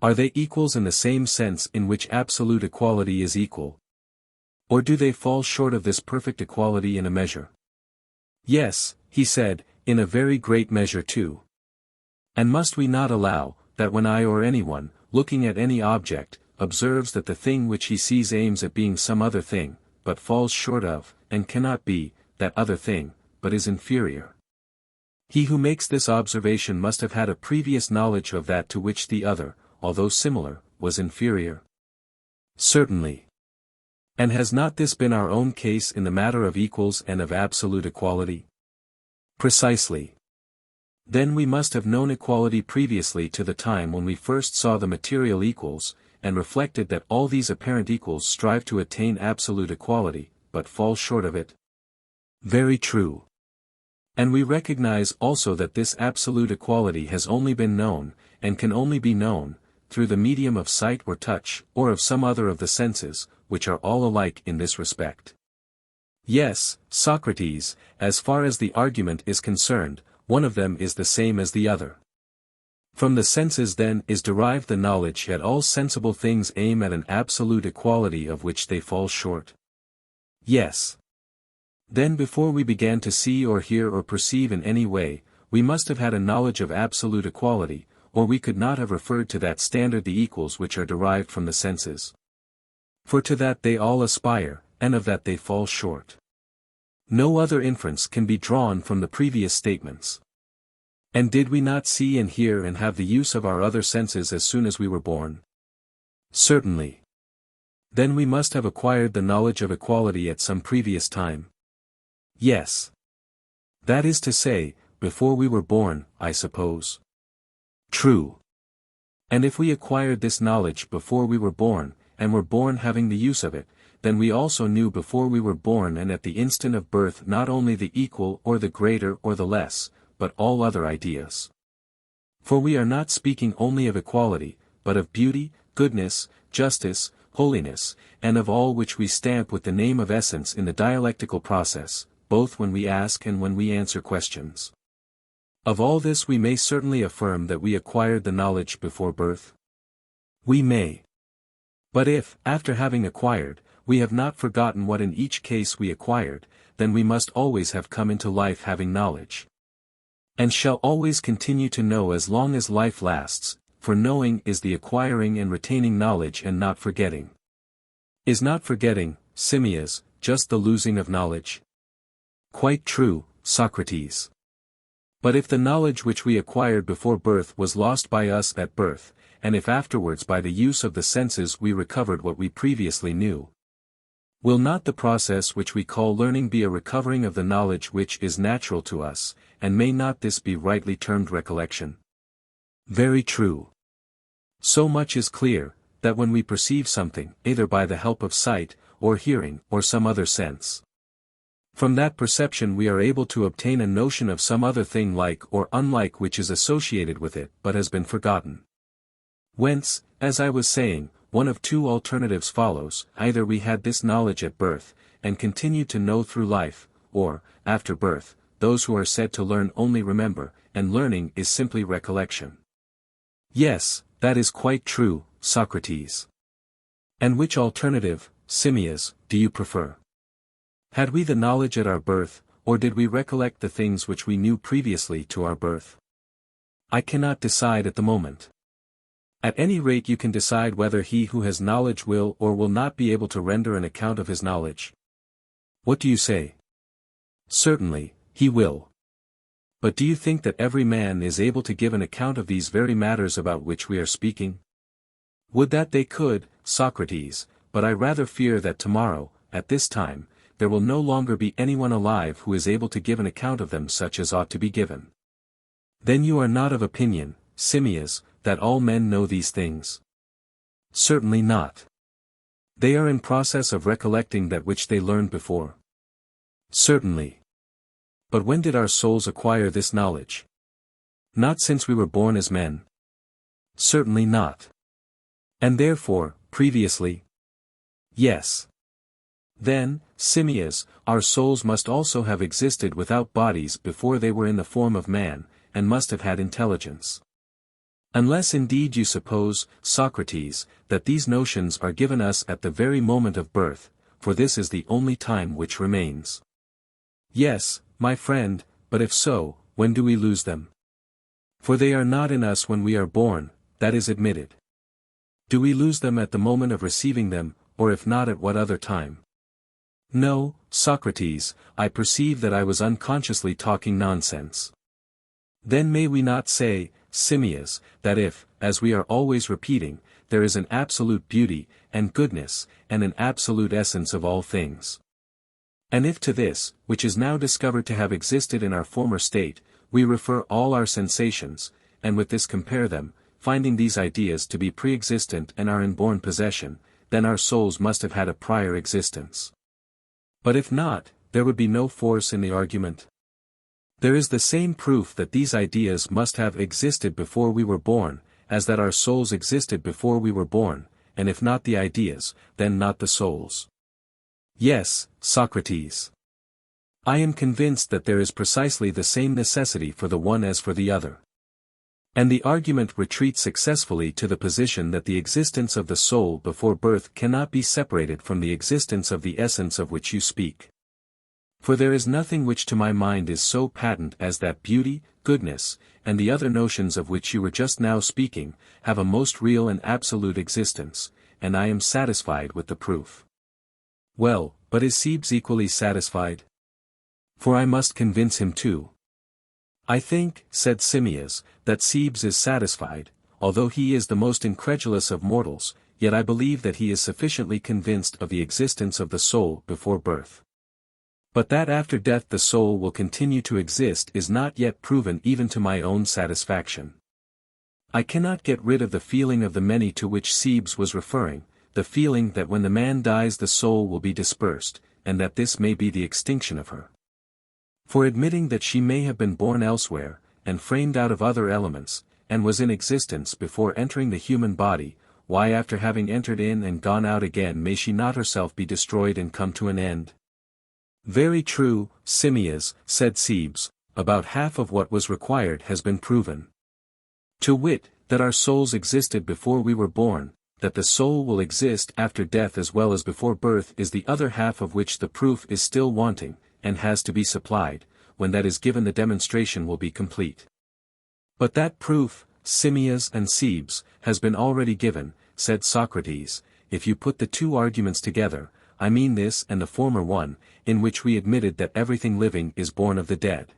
Are they equals in the same sense in which absolute equality is equal? Or do they fall short of this perfect equality in a measure? Yes, he said, in a very great measure too. And must we not allow, that when I or anyone, looking at any object, observes that the thing which he sees aims at being some other thing, but falls short of, and cannot be, that other thing, but is inferior? He who makes this observation must have had a previous knowledge of that to which the other, although similar, was inferior. Certainly. And has not this been our own case in the matter of equals and of absolute equality? Precisely. Then we must have known equality previously to the time when we first saw the material equals, and reflected that all these apparent equals strive to attain absolute equality, but fall short of it. Very true. And we recognize also that this absolute equality has only been known, and can only be known, through the medium of sight or touch, or of some other of the senses, which are all alike in this respect. Yes, Socrates, as far as the argument is concerned, one of them is the same as the other. From the senses then is derived the knowledge that all sensible things aim at an absolute equality of which they fall short. Yes. Then before we began to see or hear or perceive in any way, we must have had a knowledge of absolute equality, or we could not have referred to that standard the equals which are derived from the senses. For to that they all aspire, and of that they fall short. No other inference can be drawn from the previous statements. And did we not see and hear and have the use of our other senses as soon as we were born? Certainly. Then we must have acquired the knowledge of equality at some previous time. Yes. That is to say, before we were born, I suppose. True. And if we acquired this knowledge before we were born, and were born having the use of it, then we also knew before we were born and at the instant of birth not only the equal or the greater or the less, but all other ideas. For we are not speaking only of equality, but of beauty, goodness, justice, holiness, and of all which we stamp with the name of essence in the dialectical process, both when we ask and when we answer questions. Of all this we may certainly affirm that we acquired the knowledge before birth. We may. But if, after having acquired, we have not forgotten what in each case we acquired, then we must always have come into life having knowledge. And shall always continue to know as long as life lasts, for knowing is the acquiring and retaining knowledge and not forgetting. Is not forgetting, Timaeus, just the losing of knowledge? Quite true, Socrates. But if the knowledge which we acquired before birth was lost by us at birth, and if afterwards by the use of the senses we recovered what we previously knew, will not the process which we call learning be a recovering of the knowledge which is natural to us, and may not this be rightly termed recollection? Very true. So much is clear, that when we perceive something, either by the help of sight, or hearing, or some other sense, from that perception we are able to obtain a notion of some other thing like or unlike which is associated with it but has been forgotten. Whence, as I was saying, one of two alternatives follows: either we had this knowledge at birth, and continued to know through life, or, after birth, those who are said to learn only remember, and learning is simply recollection. Yes, that is quite true, Socrates. And which alternative, Timaeus, do you prefer? Had we the knowledge at our birth, or did we recollect the things which we knew previously to our birth? I cannot decide at the moment. At any rate you can decide whether he who has knowledge will or will not be able to render an account of his knowledge. What do you say? Certainly, he will. But do you think that every man is able to give an account of these very matters about which we are speaking? Would that they could, Socrates, but I rather fear that tomorrow, at this time, there will no longer be anyone alive who is able to give an account of them such as ought to be given. Then you are not of opinion, Timaeus, that all men know these things? Certainly not. They are in process of recollecting that which they learned before. Certainly. But when did our souls acquire this knowledge? Not since we were born as men. Certainly not. And therefore, previously? Yes. Then, Timaeus, our souls must also have existed without bodies before they were in the form of man, and must have had intelligence. Unless indeed you suppose, Socrates, that these notions are given us at the very moment of birth, for this is the only time which remains. Yes, my friend, but if so, when do we lose them? For they are not in us when we are born, that is admitted. Do we lose them at the moment of receiving them, or if not at what other time? No, Socrates, I perceive that I was unconsciously talking nonsense. Then may we not say, Timaeus, that if, as we are always repeating, there is an absolute beauty, and goodness, and an absolute essence of all things, and if to this, which is now discovered to have existed in our former state, we refer all our sensations, and with this compare them, finding these ideas to be pre-existent and our inborn possession, then our souls must have had a prior existence. But if not, there would be no force in the argument. There is the same proof that these ideas must have existed before we were born, as that our souls existed before we were born, and if not the ideas, then not the souls. Yes, Socrates. I am convinced that there is precisely the same necessity for the one as for the other. And the argument retreats successfully to the position that the existence of the soul before birth cannot be separated from the existence of the essence of which you speak. For there is nothing which to my mind is so patent as that beauty, goodness, and the other notions of which you were just now speaking, have a most real and absolute existence, and I am satisfied with the proof. Well, but is Cebes equally satisfied? For I must convince him too. I think, said Timaeus, that Cebes is satisfied, although he is the most incredulous of mortals, yet I believe that he is sufficiently convinced of the existence of the soul before birth. But that after death the soul will continue to exist is not yet proven even to my own satisfaction. I cannot get rid of the feeling of the many to which Cebes was referring, the feeling that when the man dies the soul will be dispersed, and that this may be the extinction of her. For admitting that she may have been born elsewhere, and framed out of other elements, and was in existence before entering the human body, why after having entered in and gone out again may she not herself be destroyed and come to an end? Very true, Timaeus, said Cebes, about half of what was required has been proven. To wit, that our souls existed before we were born, that the soul will exist after death as well as before birth is the other half of which the proof is still wanting, and has to be supplied. When that is given the demonstration will be complete. But that proof, Timaeus and Cebes, has been already given, said Socrates, if you put the two arguments together, I mean this and the former one, in which we admitted that everything living is born of the dead.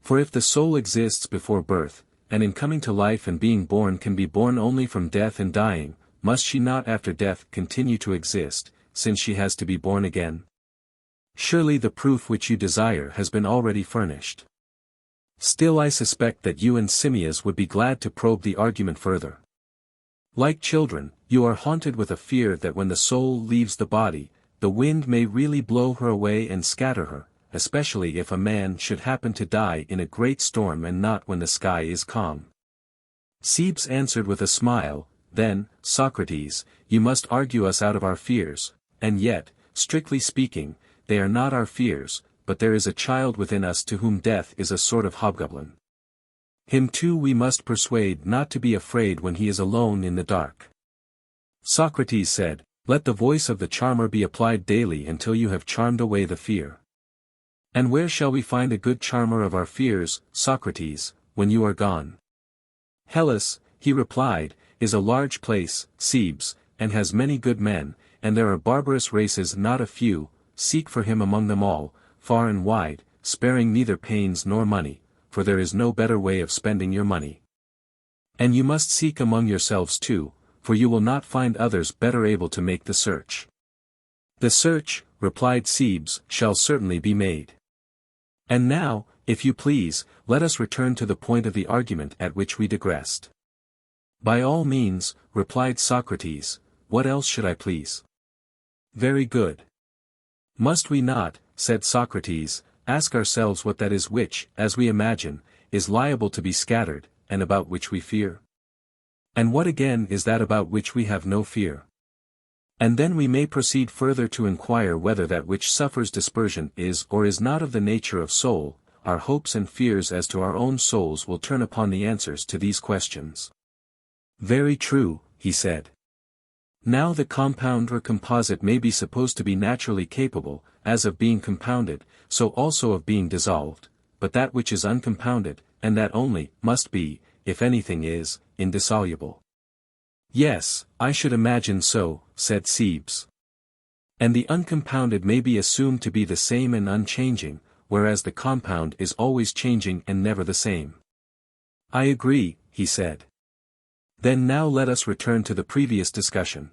For if the soul exists before birth, and in coming to life and being born can be born only from death and dying, must she not after death continue to exist, since she has to be born again? Surely the proof which you desire has been already furnished. Still I suspect that you and Timaeus would be glad to probe the argument further. Like children, you are haunted with a fear that when the soul leaves the body, the wind may really blow her away and scatter her, especially if a man should happen to die in a great storm and not when the sky is calm. Cebes answered with a smile, then, Socrates, you must argue us out of our fears, and yet, strictly speaking, they are not our fears, but there is a child within us to whom death is a sort of hobgoblin. Him too we must persuade not to be afraid when he is alone in the dark. Socrates said, let the voice of the charmer be applied daily until you have charmed away the fear. And where shall we find a good charmer of our fears, Socrates, when you are gone? Hellas, he replied, is a large place, Cebes, and has many good men, and there are barbarous races not a few. Seek for him among them all, far and wide, sparing neither pains nor money, for there is no better way of spending your money. And you must seek among yourselves too, for you will not find others better able to make the search. The search, replied Cebes, shall certainly be made. And now, if you please, let us return to the point of the argument at which we digressed. By all means, replied Socrates, what else should I please? Very good. Must we not, said Socrates, ask ourselves what that is which, as we imagine, is liable to be scattered, and about which we fear? And what again is that about which we have no fear? And then we may proceed further to inquire whether that which suffers dispersion is or is not of the nature of soul. Our hopes and fears as to our own souls will turn upon the answers to these questions. Very true, he said. Now the compound or composite may be supposed to be naturally capable, as of being compounded, so also of being dissolved, but that which is uncompounded, and that only, must be, if anything is, indissoluble. Yes, I should imagine so, said Cebes. And the uncompounded may be assumed to be the same and unchanging, whereas the compound is always changing and never the same. I agree, he said. Then now let us return to the previous discussion.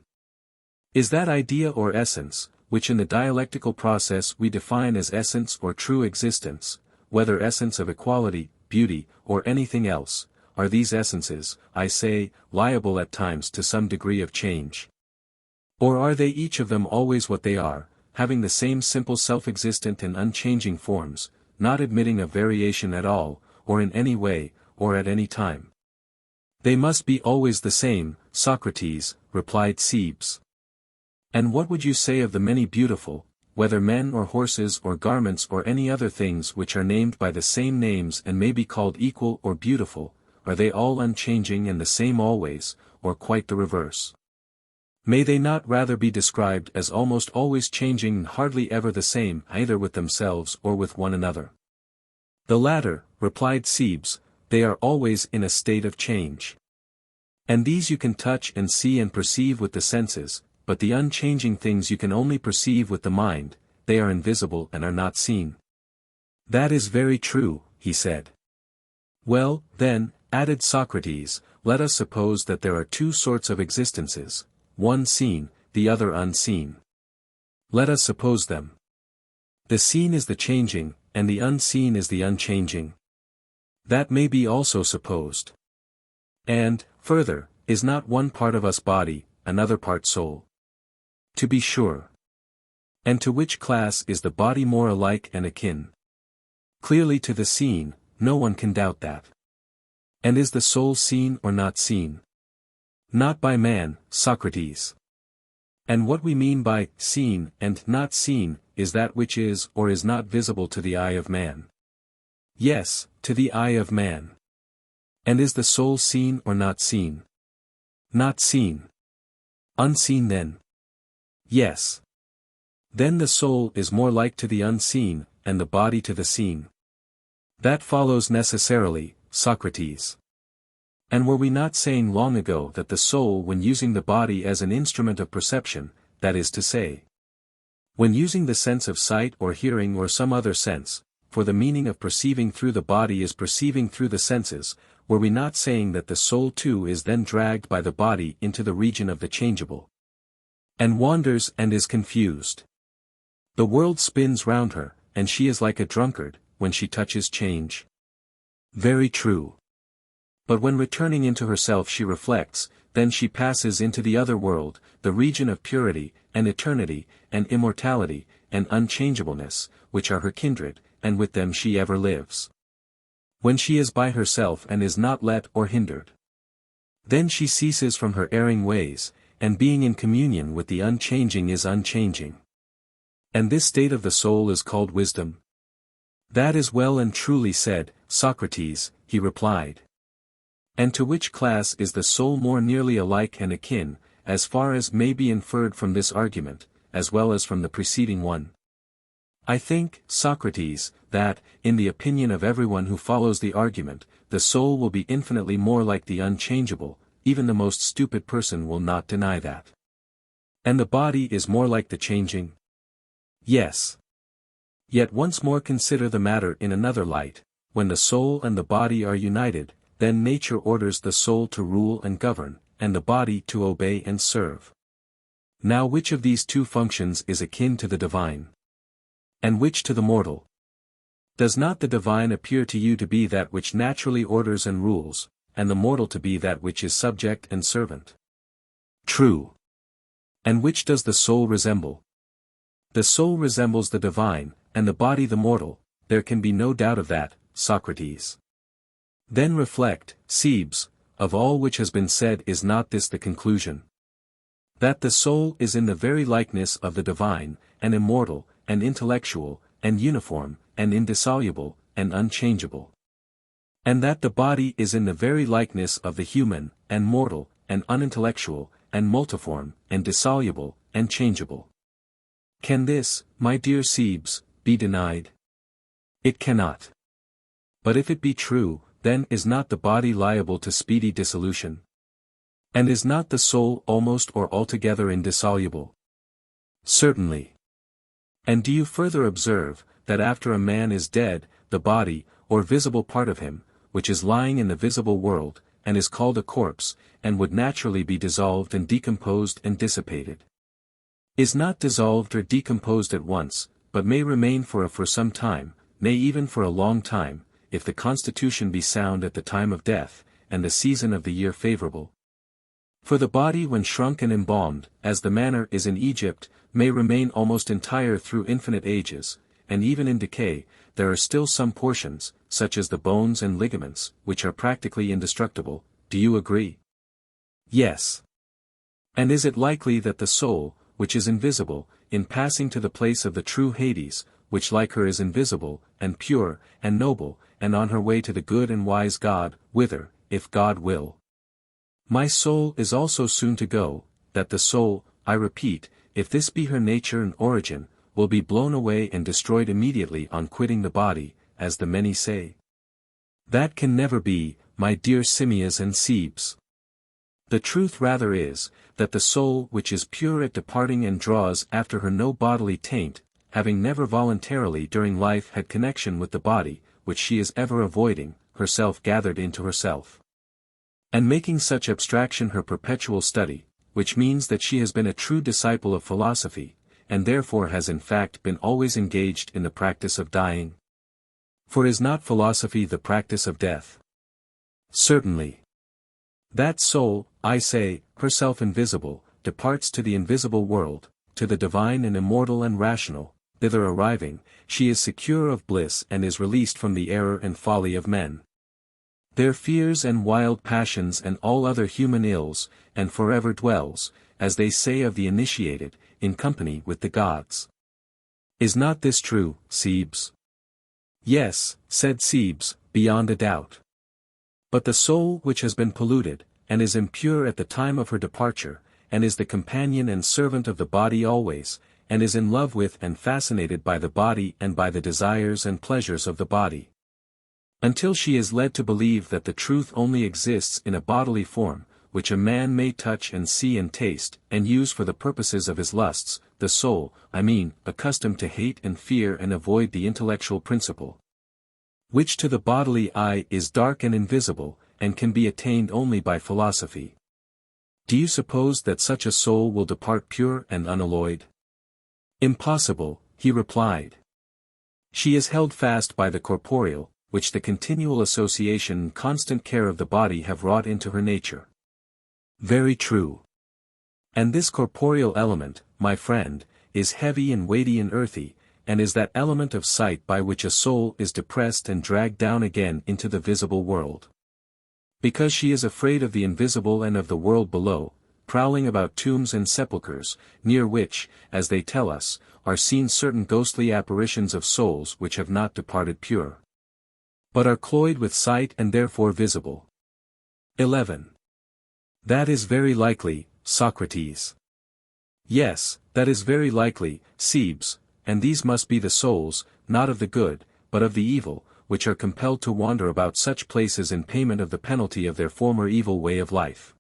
Is that idea or essence, which in the dialectical process we define as essence or true existence, whether essence of equality, beauty, or anything else, are these essences, I say, liable at times to some degree of change? Or are they each of them always what they are, having the same simple self-existent and unchanging forms, not admitting of variation at all, or in any way, or at any time? They must be always the same, Socrates, replied Cebes. And what would you say of the many beautiful, whether men or horses or garments or any other things which are named by the same names and may be called equal or beautiful, are they all unchanging and the same always, or quite the reverse? May they not rather be described as almost always changing and hardly ever the same either with themselves or with one another? The latter, replied Cebes, they are always in a state of change. And these you can touch and see and perceive with the senses, but the unchanging things you can only perceive with the mind, they are invisible and are not seen. That is very true, he said. Well, then, added Socrates, let us suppose that there are two sorts of existences, one seen, the other unseen. Let us suppose them. The seen is the changing, and the unseen is the unchanging. That may be also supposed. And, further, is not one part of us body, another part soul? To be sure. And to which class is the body more alike and akin? Clearly to the seen, no one can doubt that. And is the soul seen or not seen? Not by man, Socrates. And what we mean by seen and not seen is that which is or is not visible to the eye of man. Yes, to the eye of man. And is the soul seen or not seen? Not seen. Unseen then? Yes. Then the soul is more like to the unseen, and the body to the seen. That follows necessarily, Socrates. And were we not saying long ago that the soul, when using the body as an instrument of perception, that is to say, when using the sense of sight or hearing or some other sense, for the meaning of perceiving through the body is perceiving through the senses, were we not saying that the soul too is then dragged by the body into the region of the changeable, and wanders and is confused? The world spins round her, and she is like a drunkard, when she touches change. Very true. But when returning into herself she reflects, then she passes into the other world, the region of purity, and eternity, and immortality, and unchangeableness, which are her kindred, and with them she ever lives. When she is by herself and is not let or hindered. Then she ceases from her erring ways, and being in communion with the unchanging is unchanging. And this state of the soul is called wisdom. That is well and truly said, Socrates, he replied. And to which class is the soul more nearly alike and akin, as far as may be inferred from this argument, as well as from the preceding one? I think, Socrates, that, in the opinion of everyone who follows the argument, the soul will be infinitely more like the unchangeable, even the most stupid person will not deny that. And the body is more like the changing? Yes. Yet once more consider the matter in another light. When the soul and the body are united, then nature orders the soul to rule and govern, and the body to obey and serve. Now which of these two functions is akin to the divine? And which to the mortal? Does not the divine appear to you to be that which naturally orders and rules, and the mortal to be that which is subject and servant? True. And which does the soul resemble? The soul resembles the divine, and the body the mortal. There can be no doubt of that, Socrates. Then reflect, Cebes, of all which has been said, is not this the conclusion? That the soul is in the very likeness of the divine, and immortal, and intellectual, and uniform, and indissoluble, and unchangeable. And that the body is in the very likeness of the human, and mortal, and unintellectual, and multiform, and dissoluble, and changeable. Can this, my dear Cebes, be denied? It cannot. But if it be true, then is not the body liable to speedy dissolution? And is not the soul almost or altogether indissoluble? Certainly. And do you further observe, that after a man is dead, the body, or visible part of him, which is lying in the visible world, and is called a corpse, and would naturally be dissolved and decomposed and dissipated, is not dissolved or decomposed at once, but may remain for some time, nay even for a long time, if the constitution be sound at the time of death, and the season of the year favorable? For the body when shrunk and embalmed, as the manner is in Egypt, may remain almost entire through infinite ages, and even in decay, there are still some portions, such as the bones and ligaments, which are practically indestructible. Do you agree? Yes. And is it likely that the soul, which is invisible, in passing to the place of the true Hades, which like her is invisible, and pure, and noble, and on her way to the good and wise God, whither, if God will, my soul is also soon to go, that the soul, I repeat, if this be her nature and origin, will be blown away and destroyed immediately on quitting the body, as the many say? That can never be, my dear Timaeus and Cebes. The truth rather is, that the soul which is pure at departing and draws after her no bodily taint, having never voluntarily during life had connection with the body, which she is ever avoiding, herself gathered into herself. and making such abstraction her perpetual study, which means that she has been a true disciple of philosophy, and therefore has in fact been always engaged in the practice of dying? For is not philosophy the practice of death? Certainly. That soul, I say, herself invisible, departs to the invisible world, to the divine and immortal and rational, thither arriving, she is secure of bliss and is released from the error and folly of men, their fears and wild passions and all other human ills, and forever dwells, as they say of the initiated, in company with the gods. Is not this true, Cebes? Yes, said Cebes, beyond a doubt. But the soul which has been polluted, and is impure at the time of her departure, and is the companion and servant of the body always, and is in love with and fascinated by the body and by the desires and pleasures of the body, until she is led to believe that the truth only exists in a bodily form, which a man may touch and see and taste, and use for the purposes of his lusts, the soul, I mean, accustomed to hate and fear and avoid the intellectual principle, which to the bodily eye is dark and invisible, and can be attained only by philosophy. Do you suppose that such a soul will depart pure and unalloyed? Impossible, he replied. She is held fast by the corporeal, which the continual association and constant care of the body have wrought into her nature. Very true. And this corporeal element, my friend, is heavy and weighty and earthy, and is that element of sight by which a soul is depressed and dragged down again into the visible world. Because she is afraid of the invisible and of the world below, prowling about tombs and sepulchres, near which, as they tell us, are seen certain ghostly apparitions of souls which have not departed pure, but are cloyed with sight and therefore visible. 11. That is very likely, Socrates. Yes, that is very likely, Cebes, and these must be the souls, not of the good, but of the evil, which are compelled to wander about such places in payment of the penalty of their former evil way of life.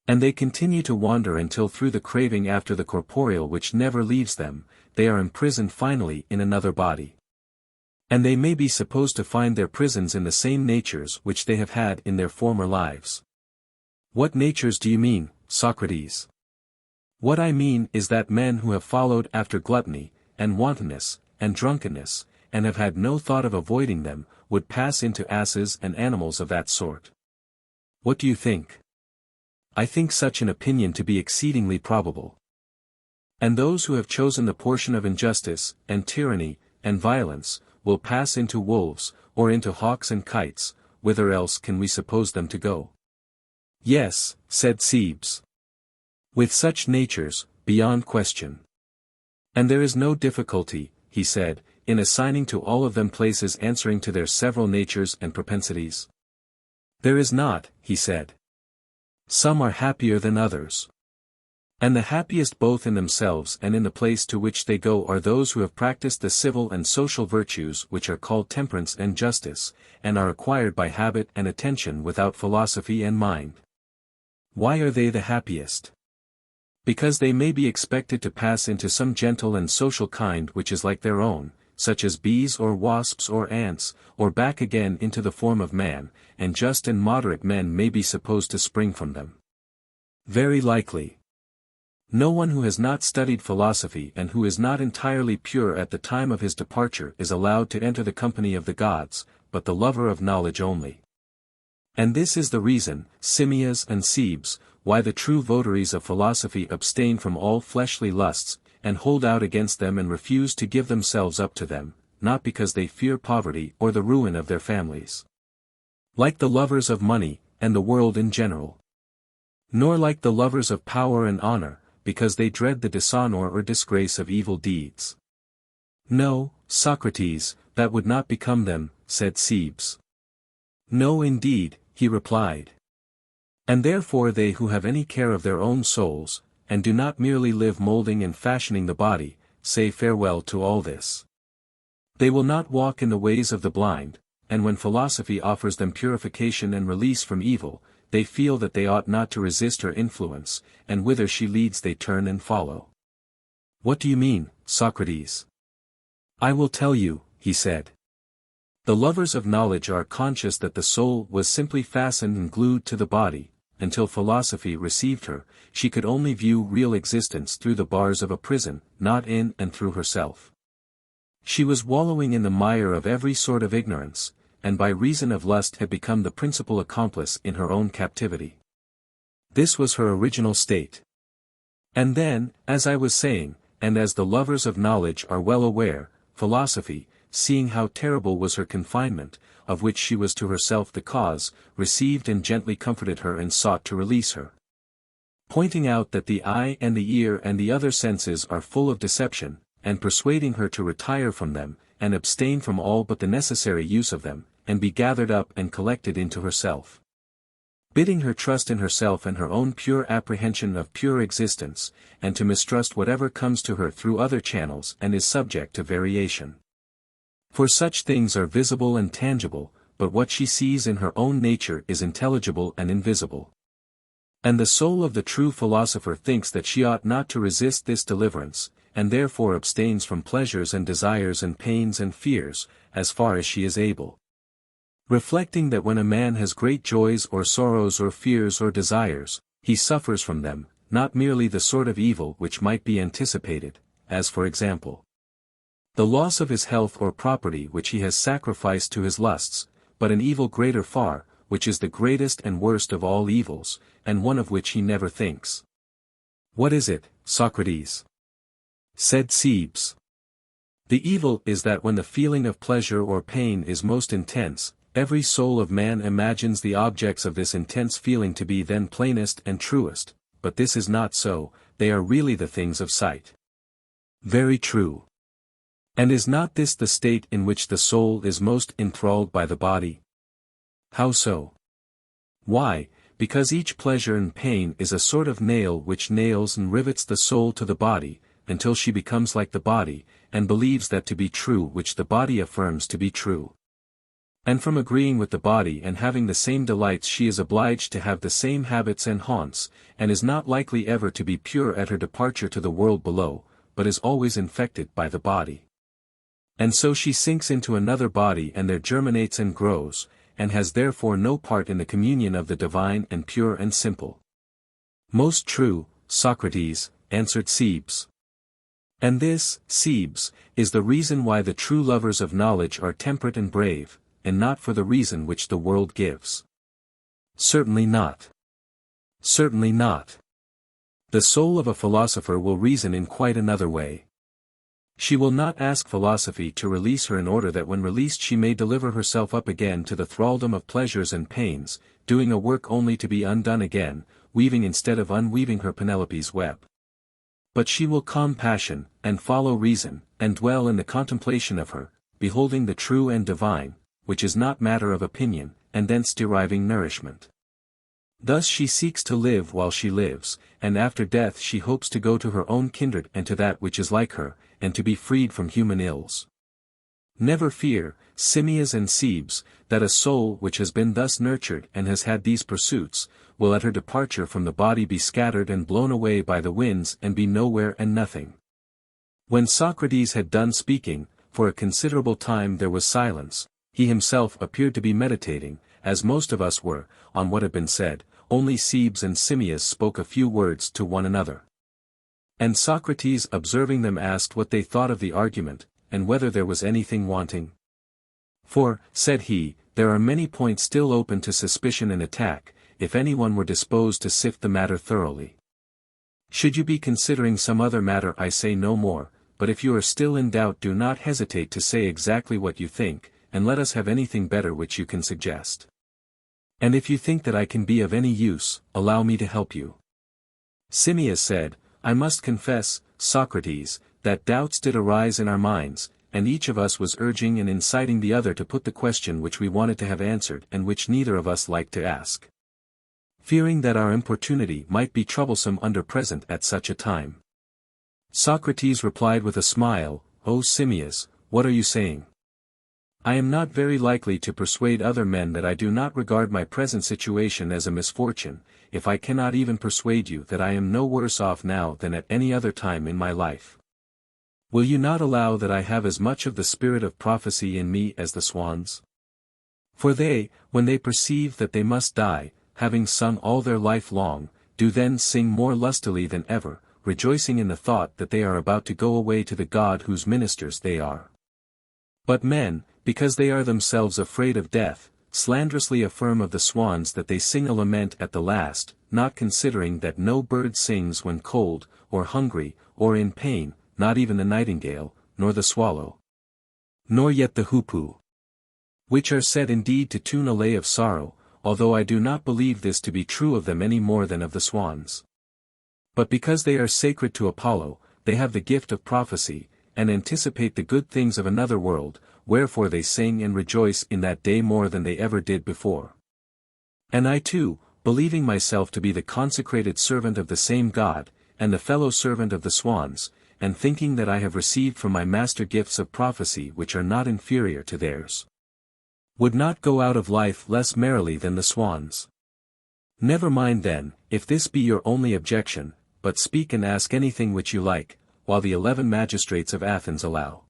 And they continue to wander until through the craving after the corporeal which never leaves them, they are imprisoned finally in another body. And they may be supposed to find their prisons in the same natures which they have had in their former lives. What natures do you mean, Socrates? What I mean is that men who have followed after gluttony, and wantonness, and drunkenness, and have had no thought of avoiding them, would pass into asses and animals of that sort. What do you think? I think such an opinion to be exceedingly probable. And those who have chosen the portion of injustice, and tyranny, and violence, will pass into wolves, or into hawks and kites, whither else can we suppose them to go? Yes, said Cebes. With such natures, beyond question. And there is no difficulty, he said, in assigning to all of them places answering to their several natures and propensities. There is not, he said. Some are happier than others. And the happiest both in themselves and in the place to which they go are those who have practiced the civil and social virtues which are called temperance and justice, and are acquired by habit and attention without philosophy and mind. Why are they the happiest? Because they may be expected to pass into some gentle and social kind which is like their own, such as bees or wasps or ants, or back again into the form of man, and just and moderate men may be supposed to spring from them. Very likely. No one who has not studied philosophy and who is not entirely pure at the time of his departure is allowed to enter the company of the gods, but the lover of knowledge only. And this is the reason, Timaeus and Cebes, why the true votaries of philosophy abstain from all fleshly lusts, and hold out against them and refuse to give themselves up to them, not because they fear poverty or the ruin of their families, like the lovers of money, and the world in general, nor like the lovers of power and honor, because they dread the dishonor or disgrace of evil deeds. No, Socrates, that would not become them, said Cebes. No indeed, he replied. And therefore they who have any care of their own souls, and do not merely live molding and fashioning the body, say farewell to all this. They will not walk in the ways of the blind, and when philosophy offers them purification and release from evil, they feel that they ought not to resist her influence, and whither she leads they turn and follow. What do you mean, Socrates? I will tell you, he said. The lovers of knowledge are conscious that the soul was simply fastened and glued to the body. Until philosophy received her, she could only view real existence through the bars of a prison, not in and through herself. She was wallowing in the mire of every sort of ignorance, and by reason of lust had become the principal accomplice in her own captivity. This was her original state. And then, as I was saying, and as the lovers of knowledge are well aware, philosophy, seeing how terrible was her confinement, of which she was to herself the cause, received and gently comforted her and sought to release her. Pointing out that the eye and the ear and the other senses are full of deception, and persuading her to retire from them, and abstain from all but the necessary use of them, and be gathered up and collected into herself. Bidding her trust in herself and her own pure apprehension of pure existence, and to mistrust whatever comes to her through other channels and is subject to variation. For such things are visible and tangible, but what she sees in her own nature is intelligible and invisible. And the soul of the true philosopher thinks that she ought not to resist this deliverance, and therefore abstains from pleasures and desires and pains and fears, as far as she is able. Reflecting that when a man has great joys or sorrows or fears or desires, he suffers from them, not merely the sort of evil which might be anticipated, as for example, the loss of his health or property which he has sacrificed to his lusts, but an evil greater far, which is the greatest and worst of all evils, and one of which he never thinks. What is it, Socrates? Said Cebes. The evil is that when the feeling of pleasure or pain is most intense, every soul of man imagines the objects of this intense feeling to be then plainest and truest, but this is not so, they are really the things of sight. Very true. And is not this the state in which the soul is most enthralled by the body? How so? Why, because each pleasure and pain is a sort of nail which nails and rivets the soul to the body, until she becomes like the body, and believes that to be true which the body affirms to be true. And from agreeing with the body and having the same delights she is obliged to have the same habits and haunts, and is not likely ever to be pure at her departure to the world below, but is always infected by the body. And so she sinks into another body and there germinates and grows, and has therefore no part in the communion of the divine and pure and simple. Most true, Socrates, answered Cebes. And this, Cebes, is the reason why the true lovers of knowledge are temperate and brave, and not for the reason which the world gives. Certainly not. Certainly not. The soul of a philosopher will reason in quite another way. She will not ask philosophy to release her in order that when released she may deliver herself up again to the thraldom of pleasures and pains, doing a work only to be undone again, weaving instead of unweaving her Penelope's web. But she will calm passion, and follow reason, and dwell in the contemplation of her, beholding the true and divine, which is not matter of opinion, and thence deriving nourishment. Thus she seeks to live while she lives, and after death she hopes to go to her own kindred and to that which is like her, and to be freed from human ills. Never fear, Timaeus and Cebes, that a soul which has been thus nurtured and has had these pursuits, will at her departure from the body be scattered and blown away by the winds and be nowhere and nothing. When Socrates had done speaking, for a considerable time there was silence. He himself appeared to be meditating, as most of us were, on what had been said. Only Cebes and Timaeus spoke a few words to one another. And Socrates observing them asked what they thought of the argument, and whether there was anything wanting. For, said he, there are many points still open to suspicion and attack, if anyone were disposed to sift the matter thoroughly. Should you be considering some other matter I say no more, but if you are still in doubt do not hesitate to say exactly what you think, and let us have anything better which you can suggest. And if you think that I can be of any use, allow me to help you. Timaeus said, I must confess, Socrates, that doubts did arise in our minds, and each of us was urging and inciting the other to put the question which we wanted to have answered and which neither of us liked to ask. Fearing that our importunity might be troublesome under present at such a time. Socrates replied with a smile, O Timaeus, what are you saying? I am not very likely to persuade other men that I do not regard my present situation as a misfortune, if I cannot even persuade you that I am no worse off now than at any other time in my life. Will you not allow that I have as much of the spirit of prophecy in me as the swans? For they, when they perceive that they must die, having sung all their life long, do then sing more lustily than ever, rejoicing in the thought that they are about to go away to the God whose ministers they are. But men, because they are themselves afraid of death, slanderously affirm of the swans that they sing a lament at the last, not considering that no bird sings when cold, or hungry, or in pain, not even the nightingale, nor the swallow, nor yet the hoopoe, which are said indeed to tune a lay of sorrow, although I do not believe this to be true of them any more than of the swans. But because they are sacred to Apollo, they have the gift of prophecy, and anticipate the good things of another world, wherefore they sing and rejoice in that day more than they ever did before. And I too, believing myself to be the consecrated servant of the same God, and the fellow servant of the swans, and thinking that I have received from my master gifts of prophecy which are not inferior to theirs, would not go out of life less merrily than the swans. Never mind then, if this be your only objection, but speak and ask anything which you like, while the 11 magistrates of Athens allow.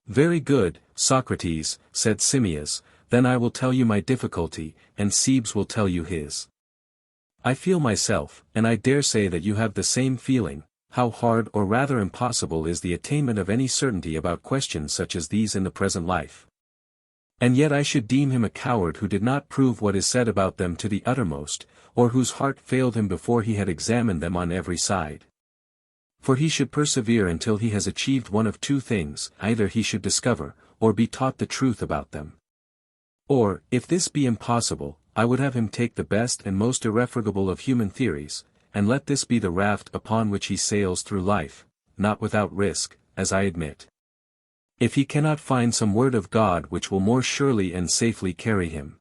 Very good, Socrates, said Timaeus, then I will tell you my difficulty, and Cebes will tell you his. I feel myself, and I dare say that you have the same feeling, how hard or rather impossible is the attainment of any certainty about questions such as these in the present life. And yet I should deem him a coward who did not prove what is said about them to the uttermost, or whose heart failed him before he had examined them on every side. For he should persevere until he has achieved one of two things: either he should discover, or be taught the truth about them. Or, if this be impossible, I would have him take the best and most irrefragable of human theories, and let this be the raft upon which he sails through life, not without risk, as I admit. If he cannot find some word of God which will more surely and safely carry him.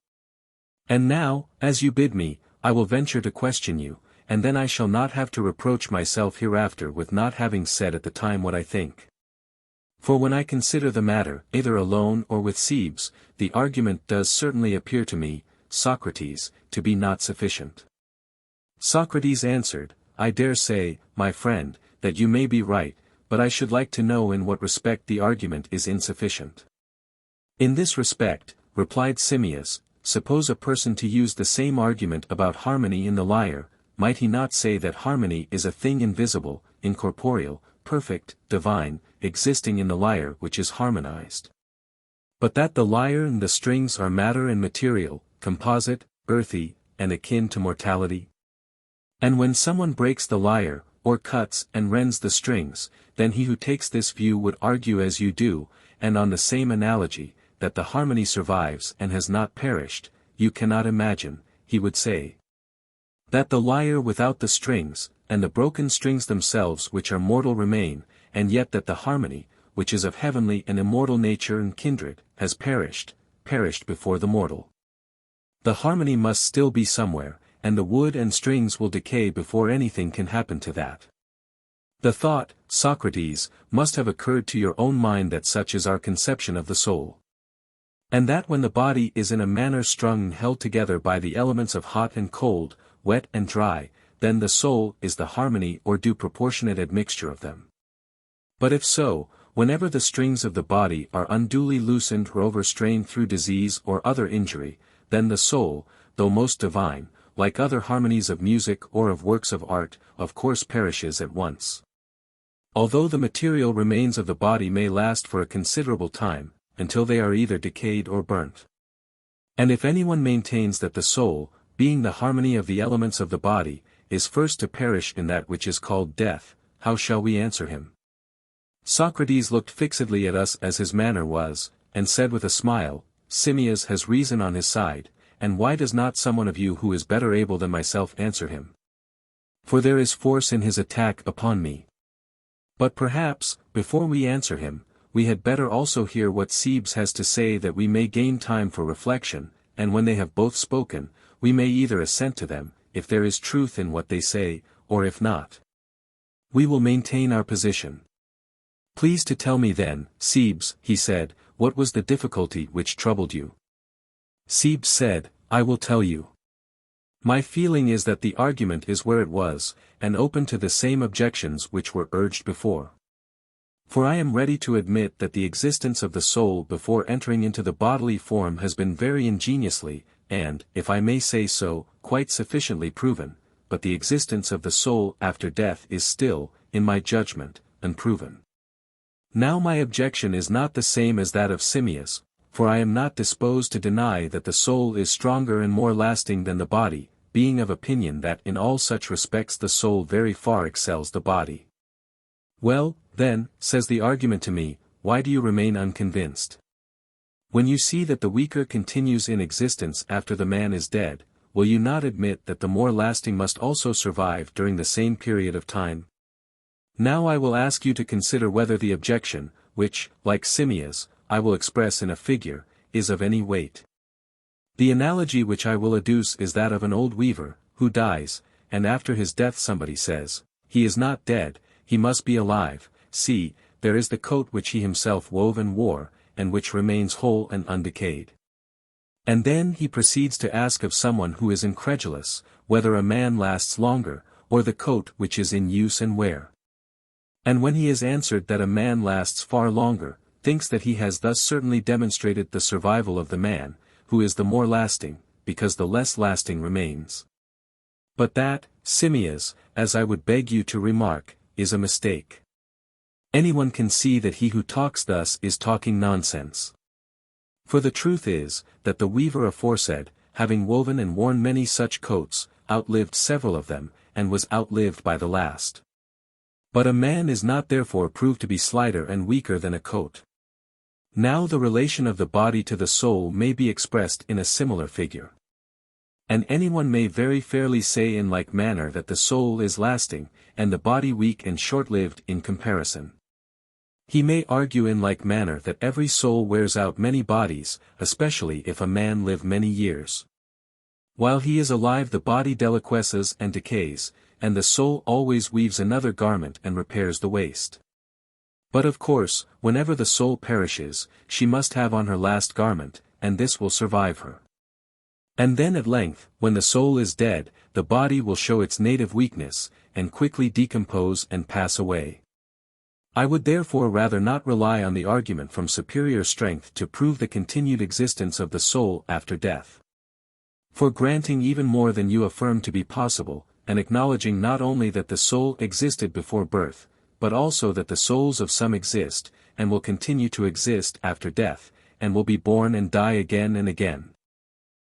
And now, as you bid me, I will venture to question you, and then I shall not have to reproach myself hereafter with not having said at the time what I think. For when I consider the matter, either alone or with Cebes, the argument does certainly appear to me, Socrates, to be not sufficient. Socrates answered, I dare say, my friend, that you may be right, but I should like to know in what respect the argument is insufficient. In this respect, replied Timaeus, suppose a person to use the same argument about harmony in the lyre, might he not say that harmony is a thing invisible, incorporeal, perfect, divine, existing in the lyre which is harmonized? But that the lyre and the strings are matter and material, composite, earthy, and akin to mortality? And when someone breaks the lyre, or cuts and rends the strings, then he who takes this view would argue as you do, and on the same analogy, that the harmony survives and has not perished. You cannot imagine, he would say, that the lyre without the strings, and the broken strings themselves which are mortal remain, and yet that the harmony, which is of heavenly and immortal nature and kindred, has perished before the mortal. The harmony must still be somewhere, and the wood and strings will decay before anything can happen to that. The thought, Socrates, must have occurred to your own mind that such is our conception of the soul. And that when the body is in a manner strung and held together by the elements of hot and cold, wet and dry, then the soul is the harmony or due proportionate admixture of them. But if so, whenever the strings of the body are unduly loosened or overstrained through disease or other injury, then the soul, though most divine, like other harmonies of music or of works of art, of course perishes at once. Although the material remains of the body may last for a considerable time, until they are either decayed or burnt. And if anyone maintains that the soul, being the harmony of the elements of the body, is first to perish in that which is called death, how shall we answer him? Socrates looked fixedly at us as his manner was, and said with a smile, Timaeus has reason on his side, and why does not someone of you who is better able than myself answer him? For there is force in his attack upon me. But perhaps, before we answer him, we had better also hear what Cebes has to say, that we may gain time for reflection, and when they have both spoken, we may either assent to them, if there is truth in what they say, or if not, we will maintain our position. Please to tell me then, Cebes, he said, what was the difficulty which troubled you? Cebes said, I will tell you. My feeling is that the argument is where it was, and open to the same objections which were urged before. For I am ready to admit that the existence of the soul before entering into the bodily form has been very ingeniously, and, if I may say so, quite sufficiently proven, but the existence of the soul after death is still, in my judgment, unproven. Now my objection is not the same as that of Timaeus, for I am not disposed to deny that the soul is stronger and more lasting than the body, being of opinion that in all such respects the soul very far excels the body. Well, then, says the argument to me, why do you remain unconvinced? When you see that the weaker continues in existence after the man is dead, will you not admit that the more lasting must also survive during the same period of time? Now I will ask you to consider whether the objection, which, like Timaeus, I will express in a figure, is of any weight. The analogy which I will adduce is that of an old weaver, who dies, and after his death somebody says, "He is not dead, he must be alive, see, there is the coat which he himself wove and wore, and which remains whole and undecayed." And then he proceeds to ask of someone who is incredulous, whether a man lasts longer, or the coat which is in use and wear. And when he has answered that a man lasts far longer, thinks that he has thus certainly demonstrated the survival of the man, who is the more lasting, because the less lasting remains. But that, Timaeus, as I would beg you to remark, is a mistake. Anyone can see that he who talks thus is talking nonsense. For the truth is, that the weaver aforesaid, having woven and worn many such coats, outlived several of them, and was outlived by the last. But a man is not therefore proved to be slighter and weaker than a coat. Now the relation of the body to the soul may be expressed in a similar figure. And anyone may very fairly say in like manner that the soul is lasting, and the body weak and short-lived in comparison. He may argue in like manner that every soul wears out many bodies, especially if a man live many years. While he is alive the body deliquesces and decays, and the soul always weaves another garment and repairs the waste. But of course, whenever the soul perishes, she must have on her last garment, and this will survive her. And then at length, when the soul is dead, the body will show its native weakness, and quickly decompose and pass away. I would therefore rather not rely on the argument from superior strength to prove the continued existence of the soul after death. For granting even more than you affirm to be possible, and acknowledging not only that the soul existed before birth, but also that the souls of some exist, and will continue to exist after death, and will be born and die again and again.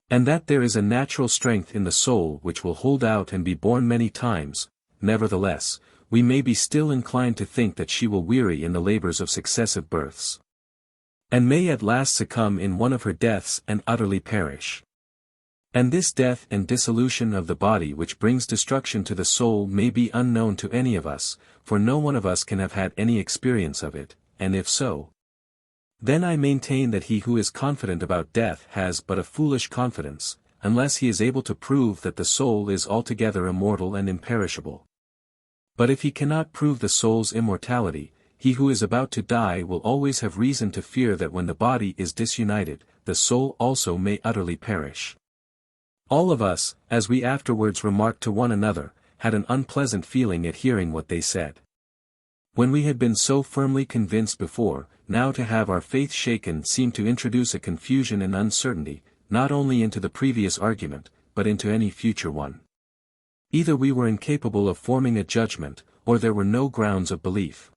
And that there is a natural strength in the soul which will hold out and be born many times, nevertheless, we may be still inclined to think that she will weary in the labors of successive births, and may at last succumb in one of her deaths and utterly perish. And this death and dissolution of the body which brings destruction to the soul may be unknown to any of us, for no one of us can have had any experience of it, and if so, then I maintain that he who is confident about death has but a foolish confidence, unless he is able to prove that the soul is altogether immortal and imperishable. But if he cannot prove the soul's immortality, he who is about to die will always have reason to fear that when the body is disunited, the soul also may utterly perish. All of us, as we afterwards remarked to one another, had an unpleasant feeling at hearing what they said. When we had been so firmly convinced before, now to have our faith shaken seemed to introduce a confusion and uncertainty, not only into the previous argument, but into any future one. Either we were incapable of forming a judgment, or there were no grounds of belief.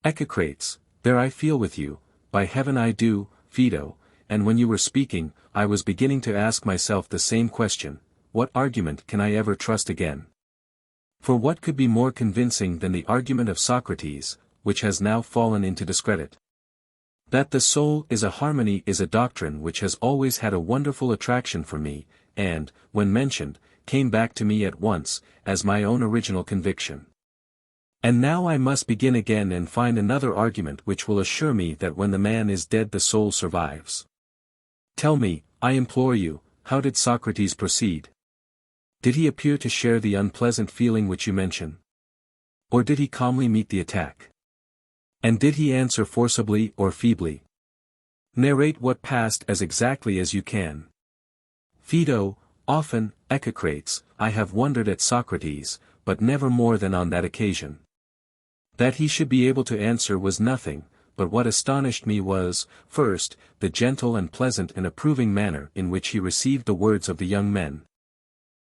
Echecrates, there I feel with you, by heaven I do, Phaedo, and when you were speaking, I was beginning to ask myself the same question, what argument can I ever trust again? For what could be more convincing than the argument of Socrates, which has now fallen into discredit? That the soul is a harmony is a doctrine which has always had a wonderful attraction for me, and, when mentioned, came back to me at once, as my own original conviction. And now I must begin again and find another argument which will assure me that when the man is dead the soul survives. Tell me, I implore you, how did Socrates proceed? Did he appear to share the unpleasant feeling which you mention? Or did he calmly meet the attack? And did he answer forcibly or feebly? Narrate what passed as exactly as you can. Phaedo, often, Echecrates, I have wondered at Socrates, but never more than on that occasion. That he should be able to answer was nothing, but what astonished me was, first, the gentle and pleasant and approving manner in which he received the words of the young men.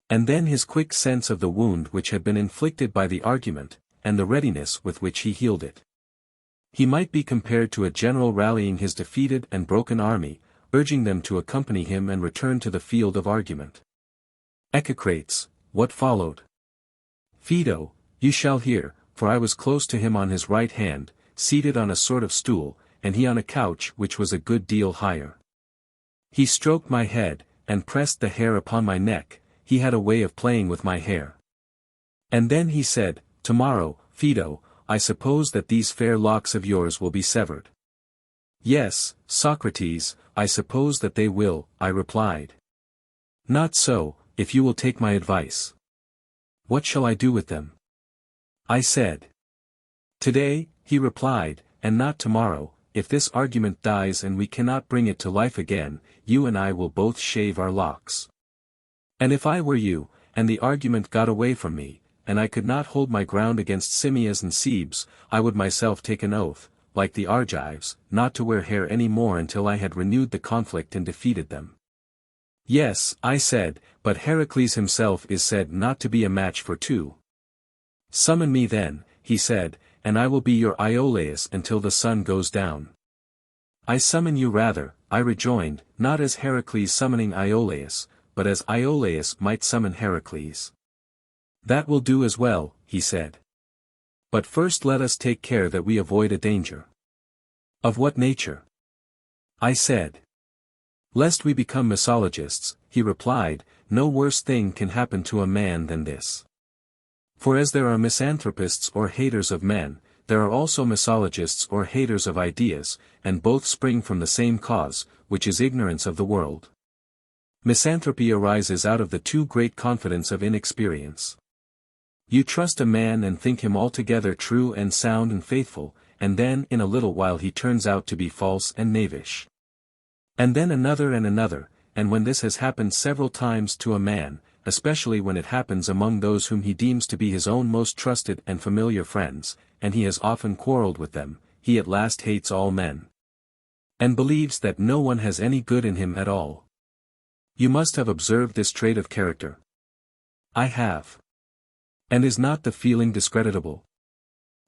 And then his quick sense of the wound which had been inflicted by the argument, and the readiness with which he healed it. He might be compared to a general rallying his defeated and broken army, urging them to accompany him and return to the field of argument. Echecrates, what followed? Phaedo, you shall hear, for I was close to him on his right hand, seated on a sort of stool, and he on a couch which was a good deal higher. He stroked my head, and pressed the hair upon my neck. He had a way of playing with my hair. And then he said, "Tomorrow, Phaedo, I suppose that these fair locks of yours will be severed." "Yes, Socrates, I suppose that they will," I replied. "Not so, if you will take my advice." "What shall I do with them?" I said. "Today," he replied, "and not tomorrow. If this argument dies and we cannot bring it to life again, you and I will both shave our locks. And if I were you, and the argument got away from me, and I could not hold my ground against Timaeus and Cebes, I would myself take an oath, like the Argives, not to wear hair any more until I had renewed the conflict and defeated them." "Yes," I said, "but Heracles himself is said not to be a match for two." "Summon me then," he said, "and I will be your Iolaus until the sun goes down." "I summon you rather," I rejoined, "not as Heracles summoning Iolaus, but as Iolaus might summon Heracles." "That will do as well," he said. "But first let us take care that we avoid a danger." "Of what nature?" I said. "Lest we become mythologists," he replied. "No worse thing can happen to a man than this. For as there are misanthropists or haters of men, there are also mythologists or haters of ideas, and both spring from the same cause, which is ignorance of the world. Misanthropy arises out of the too great confidence of inexperience. You trust a man and think him altogether true and sound and faithful, and then in a little while he turns out to be false and knavish. And then another, and when this has happened several times to a man, especially when it happens among those whom he deems to be his own most trusted and familiar friends, and he has often quarrelled with them, he at last hates all men. And believes that no one has any good in him at all. You must have observed this trait of character." "I have." "And is not the feeling discreditable?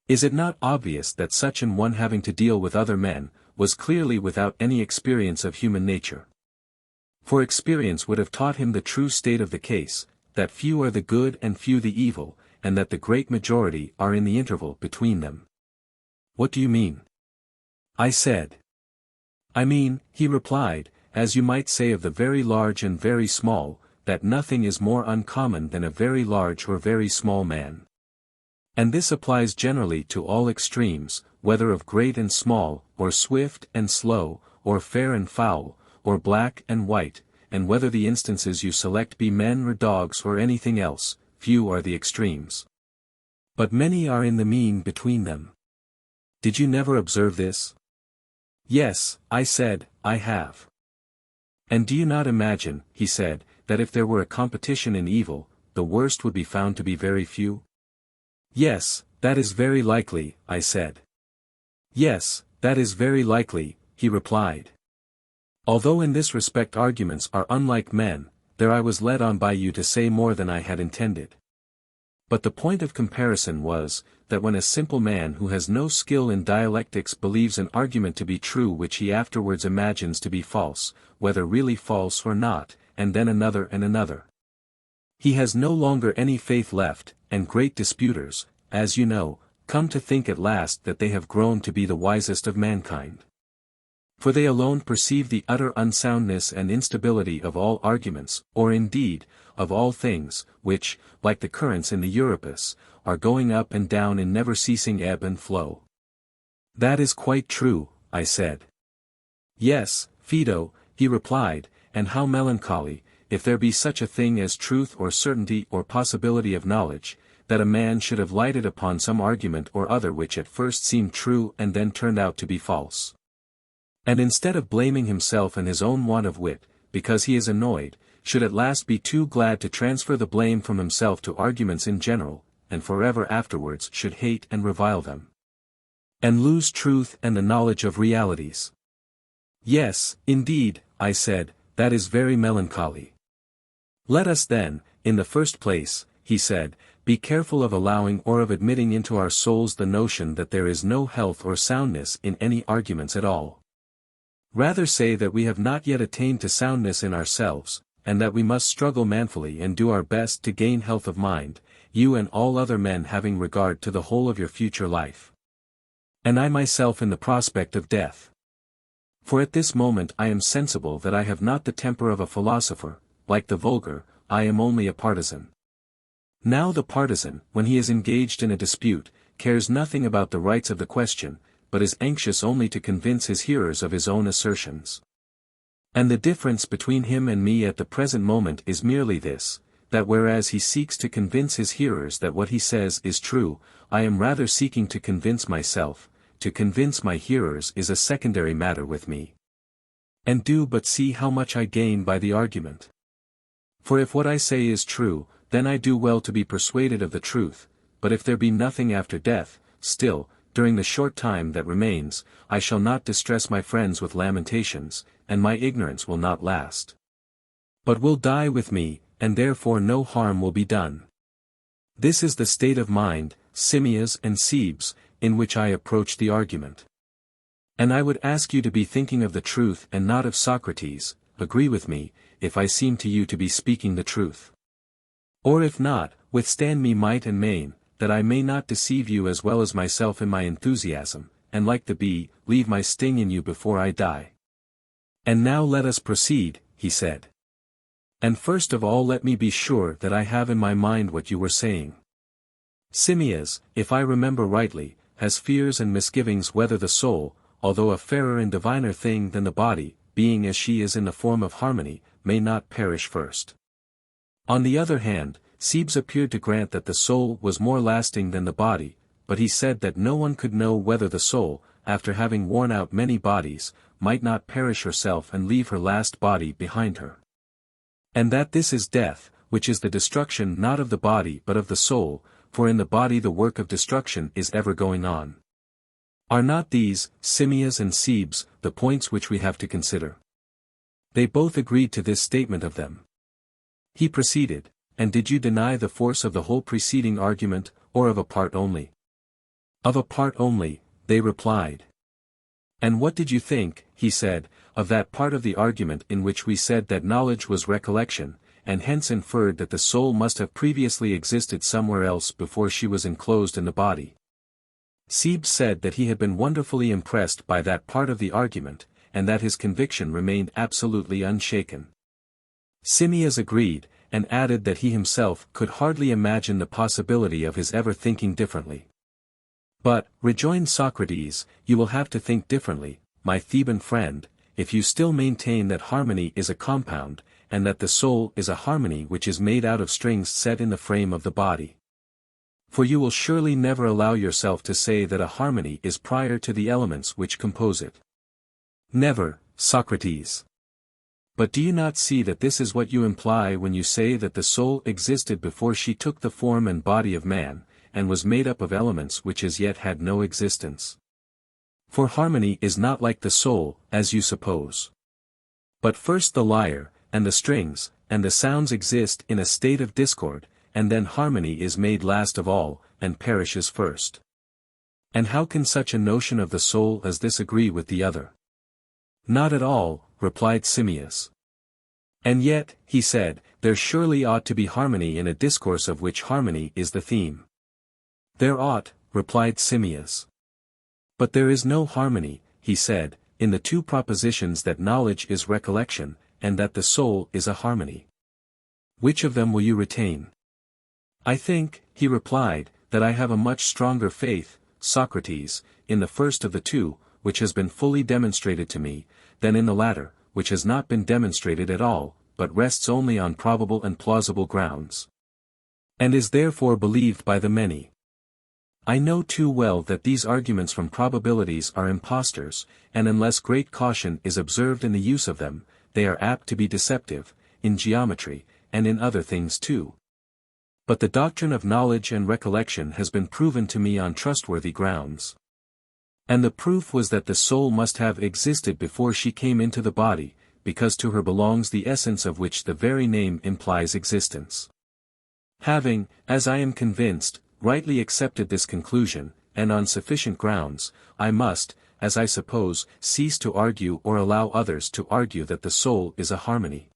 Is it not obvious that such an one having to deal with other men, was clearly without any experience of human nature? For experience would have taught him the true state of the case, that few are the good and few the evil, and that the great majority are in the interval between them." "What do you mean?" I said. "I mean," he replied, "as you might say of the very large and very small, that nothing is more uncommon than a very large or very small man. And this applies generally to all extremes, whether of great and small, or swift and slow, or fair and foul, or black and white, and whether the instances you select be men or dogs or anything else, few are the extremes. But many are in the mean between them. Did you never observe this?" "Yes," I said, "I have." "And do you not imagine," he said, "that if there were a competition in evil, the worst would be found to be very few?" "Yes, that is very likely," I said. "Yes, that is very likely," he replied. "Although in this respect arguments are unlike men, there I was led on by you to say more than I had intended. But the point of comparison was, that when a simple man who has no skill in dialectics believes an argument to be true which he afterwards imagines to be false, whether really false or not, and then another. He has no longer any faith left, and great disputers, as you know, come to think at last that they have grown to be the wisest of mankind. For they alone perceive the utter unsoundness and instability of all arguments, or indeed, of all things, which, like the currents in the Euripus, are going up and down in never-ceasing ebb and flow." "That is quite true," I said. "Yes, Phaedo," he replied, "and how melancholy, if there be such a thing as truth or certainty or possibility of knowledge, that a man should have lighted upon some argument or other which at first seemed true and then turned out to be false. And instead of blaming himself and his own want of wit, because he is annoyed, should at last be too glad to transfer the blame from himself to arguments in general, and forever afterwards should hate and revile them." and lose truth and the knowledge of realities. Yes, indeed, I said, that is very melancholy. Let us then, in the first place, he said, be careful of allowing or of admitting into our souls the notion that there is no health or soundness in any arguments at all. Rather say that we have not yet attained to soundness in ourselves, and that we must struggle manfully and do our best to gain health of mind, you and all other men having regard to the whole of your future life. And I myself in the prospect of death. For at this moment I am sensible that I have not the temper of a philosopher, like the vulgar, I am only a partisan. Now the partisan, when he is engaged in a dispute, cares nothing about the rights of the question, but is anxious only to convince his hearers of his own assertions. And the difference between him and me at the present moment is merely this, that whereas he seeks to convince his hearers that what he says is true, I am rather seeking to convince myself. To convince my hearers is a secondary matter with me. And do but see how much I gain by the argument. For if what I say is true, then I do well to be persuaded of the truth, but if there be nothing after death, still, during the short time that remains, I shall not distress my friends with lamentations, and my ignorance will not last. But will die with me, and therefore no harm will be done. This is the state of mind, Timaeus and Cebes, in which I approach the argument. And I would ask you to be thinking of the truth and not of Socrates, agree with me, if I seem to you to be speaking the truth. Or if not, withstand me might and main, that I may not deceive you as well as myself in my enthusiasm, and like the bee, leave my sting in you before I die. And now let us proceed, he said. And first of all let me be sure that I have in my mind what you were saying. Timaeus, if I remember rightly, has fears and misgivings whether the soul, although a fairer and diviner thing than the body, being as she is in the form of harmony, may not perish first. On the other hand, Cebes appeared to grant that the soul was more lasting than the body, but he said that no one could know whether the soul, after having worn out many bodies, might not perish herself and leave her last body behind her. And that this is death, which is the destruction not of the body but of the soul, for in the body the work of destruction is ever going on. Are not these, Timaeus and Cebes, the points which we have to consider? They both agreed to this statement of them. He proceeded, and did you deny the force of the whole preceding argument, or of a part only? Of a part only, they replied. And what did you think, he said, of that part of the argument in which we said that knowledge was recollection, and hence inferred that the soul must have previously existed somewhere else before she was enclosed in the body? Cebes said that he had been wonderfully impressed by that part of the argument, and that his conviction remained absolutely unshaken. Timaeus agreed, and added that he himself could hardly imagine the possibility of his ever thinking differently. But, rejoined Socrates, you will have to think differently, my Theban friend, if you still maintain that harmony is a compound, and that the soul is a harmony which is made out of strings set in the frame of the body. For you will surely never allow yourself to say that a harmony is prior to the elements which compose it. Never, Socrates. But do you not see that this is what you imply when you say that the soul existed before she took the form and body of man, and was made up of elements which as yet had no existence? For harmony is not like the soul, as you suppose. But first the lyre, and the strings, and the sounds exist in a state of discord, and then harmony is made last of all, and perishes first. And how can such a notion of the soul as this agree with the other? Not at all, replied Timaeus. And yet, he said, there surely ought to be harmony in a discourse of which harmony is the theme. There ought, replied Timaeus. But there is no harmony, he said, in the two propositions that knowledge is recollection, and that the soul is a harmony. Which of them will you retain? I think, he replied, that I have a much stronger faith, Socrates, in the first of the two, which has been fully demonstrated to me, than in the latter, which has not been demonstrated at all, but rests only on probable and plausible grounds. And is therefore believed by the many. I know too well that these arguments from probabilities are impostors, and unless great caution is observed in the use of them, they are apt to be deceptive, in geometry, and in other things too. But the doctrine of knowledge and recollection has been proven to me on trustworthy grounds. And the proof was that the soul must have existed before she came into the body, because to her belongs the essence of which the very name implies existence. Having, as I am convinced, rightly accepted this conclusion, and on sufficient grounds, I must, as I suppose, cease to argue or allow others to argue that the soul is a harmony.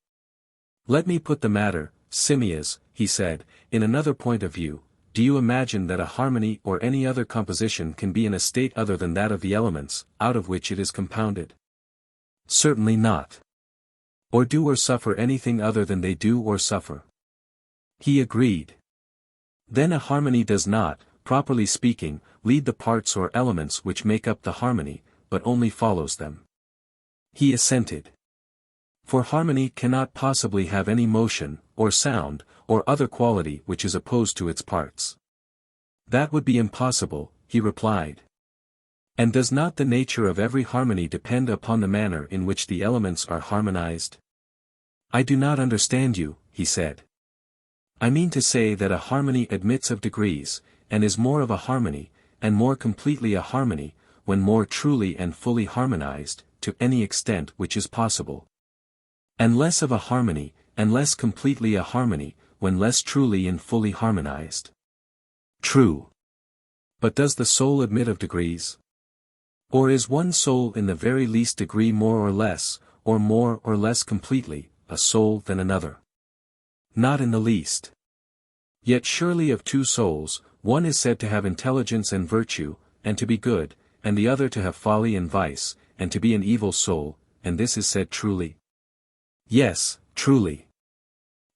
Let me put the matter, Timaeus, he said, in another point of view. Do you imagine that a harmony or any other composition can be in a state other than that of the elements, out of which it is compounded? Certainly not. Or do or suffer anything other than they do or suffer? He agreed. Then a harmony does not, properly speaking, lead the parts or elements which make up the harmony, but only follows them. He assented. For harmony cannot possibly have any motion, or sound, or other quality which is opposed to its parts. That would be impossible, he replied. And does not the nature of every harmony depend upon the manner in which the elements are harmonized? I do not understand you, he said. I mean to say that a harmony admits of degrees, and is more of a harmony, and more completely a harmony, when more truly and fully harmonized, to any extent which is possible. And less of a harmony, and less completely a harmony, when less truly and fully harmonized. True. But does the soul admit of degrees? Or is one soul in the very least degree more or less completely, a soul than another? Not in the least. Yet surely of two souls, one is said to have intelligence and virtue, and to be good, and the other to have folly and vice, and to be an evil soul, and this is said truly. Yes, truly.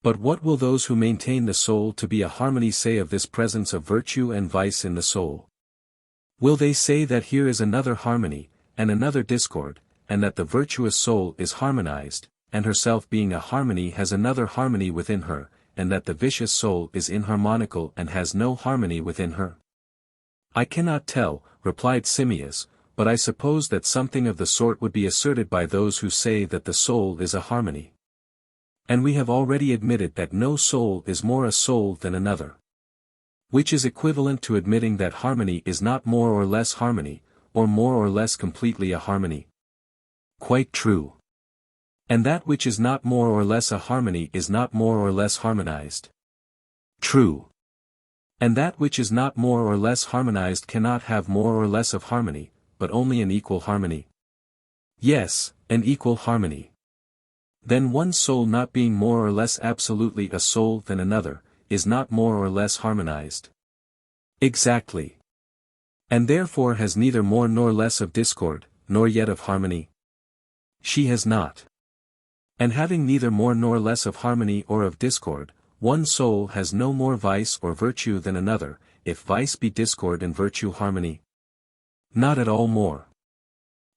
But what will those who maintain the soul to be a harmony say of this presence of virtue and vice in the soul? Will they say that here is another harmony, and another discord, and that the virtuous soul is harmonized, and herself being a harmony has another harmony within her, and that the vicious soul is inharmonical and has no harmony within her? I cannot tell, replied Timaeus, but I suppose that something of the sort would be asserted by those who say that the soul is a harmony. And we have already admitted that no soul is more a soul than another. Which is equivalent to admitting that harmony is not more or less harmony, or more or less completely a harmony. Quite true. And that which is not more or less a harmony is not more or less harmonized. True. And that which is not more or less harmonized cannot have more or less of harmony, but only an equal harmony. Yes, an equal harmony. Then one soul not being more or less absolutely a soul than another, is not more or less harmonized. Exactly. And therefore has neither more nor less of discord, nor yet of harmony. She has not. And having neither more nor less of harmony or of discord, one soul has no more vice or virtue than another, if vice be discord and virtue harmony. Not at all more.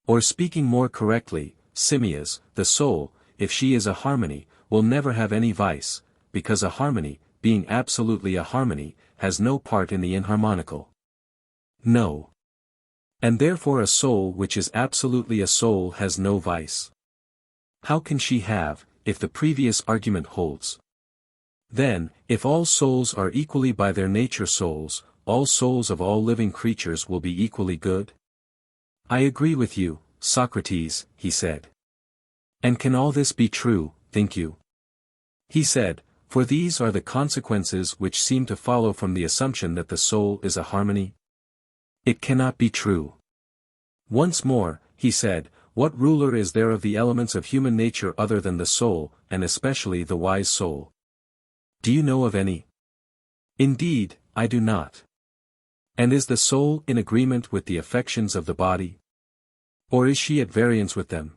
Or speaking more correctly, Timaeus, the soul, if she is a harmony, will never have any vice, because a harmony, being absolutely a harmony, has no part in the inharmonical. No. And therefore a soul which is absolutely a soul has no vice. How can she have, if the previous argument holds? Then, if all souls are equally by their nature souls, all souls of all living creatures will be equally good? I agree with you, Socrates, he said. And can all this be true, think you? He said, for these are the consequences which seem to follow from the assumption that the soul is a harmony. It cannot be true. Once more, he said, what ruler is there of the elements of human nature other than the soul, and especially the wise soul? Do you know of any? Indeed, I do not. And is the soul in agreement with the affections of the body? Or is she at variance with them?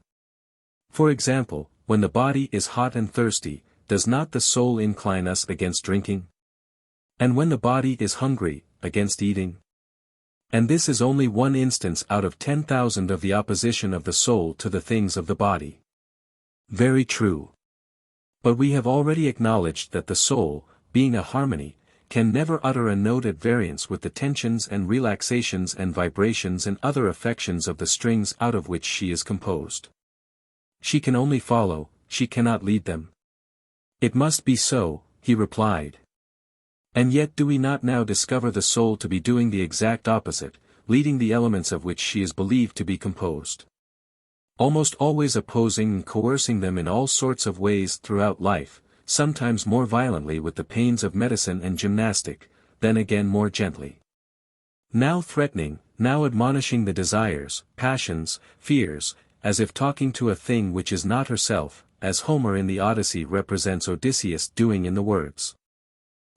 For example, when the body is hot and thirsty, does not the soul incline us against drinking? And when the body is hungry, against eating? And this is only one instance out of 10,000 of the opposition of the soul to the things of the body. Very true. But we have already acknowledged that the soul, being a harmony, can never utter a note at variance with the tensions and relaxations and vibrations and other affections of the strings out of which she is composed. She can only follow, she cannot lead them. It must be so, he replied. And yet do we not now discover the soul to be doing the exact opposite, leading the elements of which she is believed to be composed. Almost always opposing and coercing them in all sorts of ways throughout life, sometimes more violently with the pains of medicine and gymnastic, then again more gently. Now threatening, now admonishing the desires, passions, fears, as if talking to a thing which is not herself, as Homer in the Odyssey represents Odysseus doing in the words.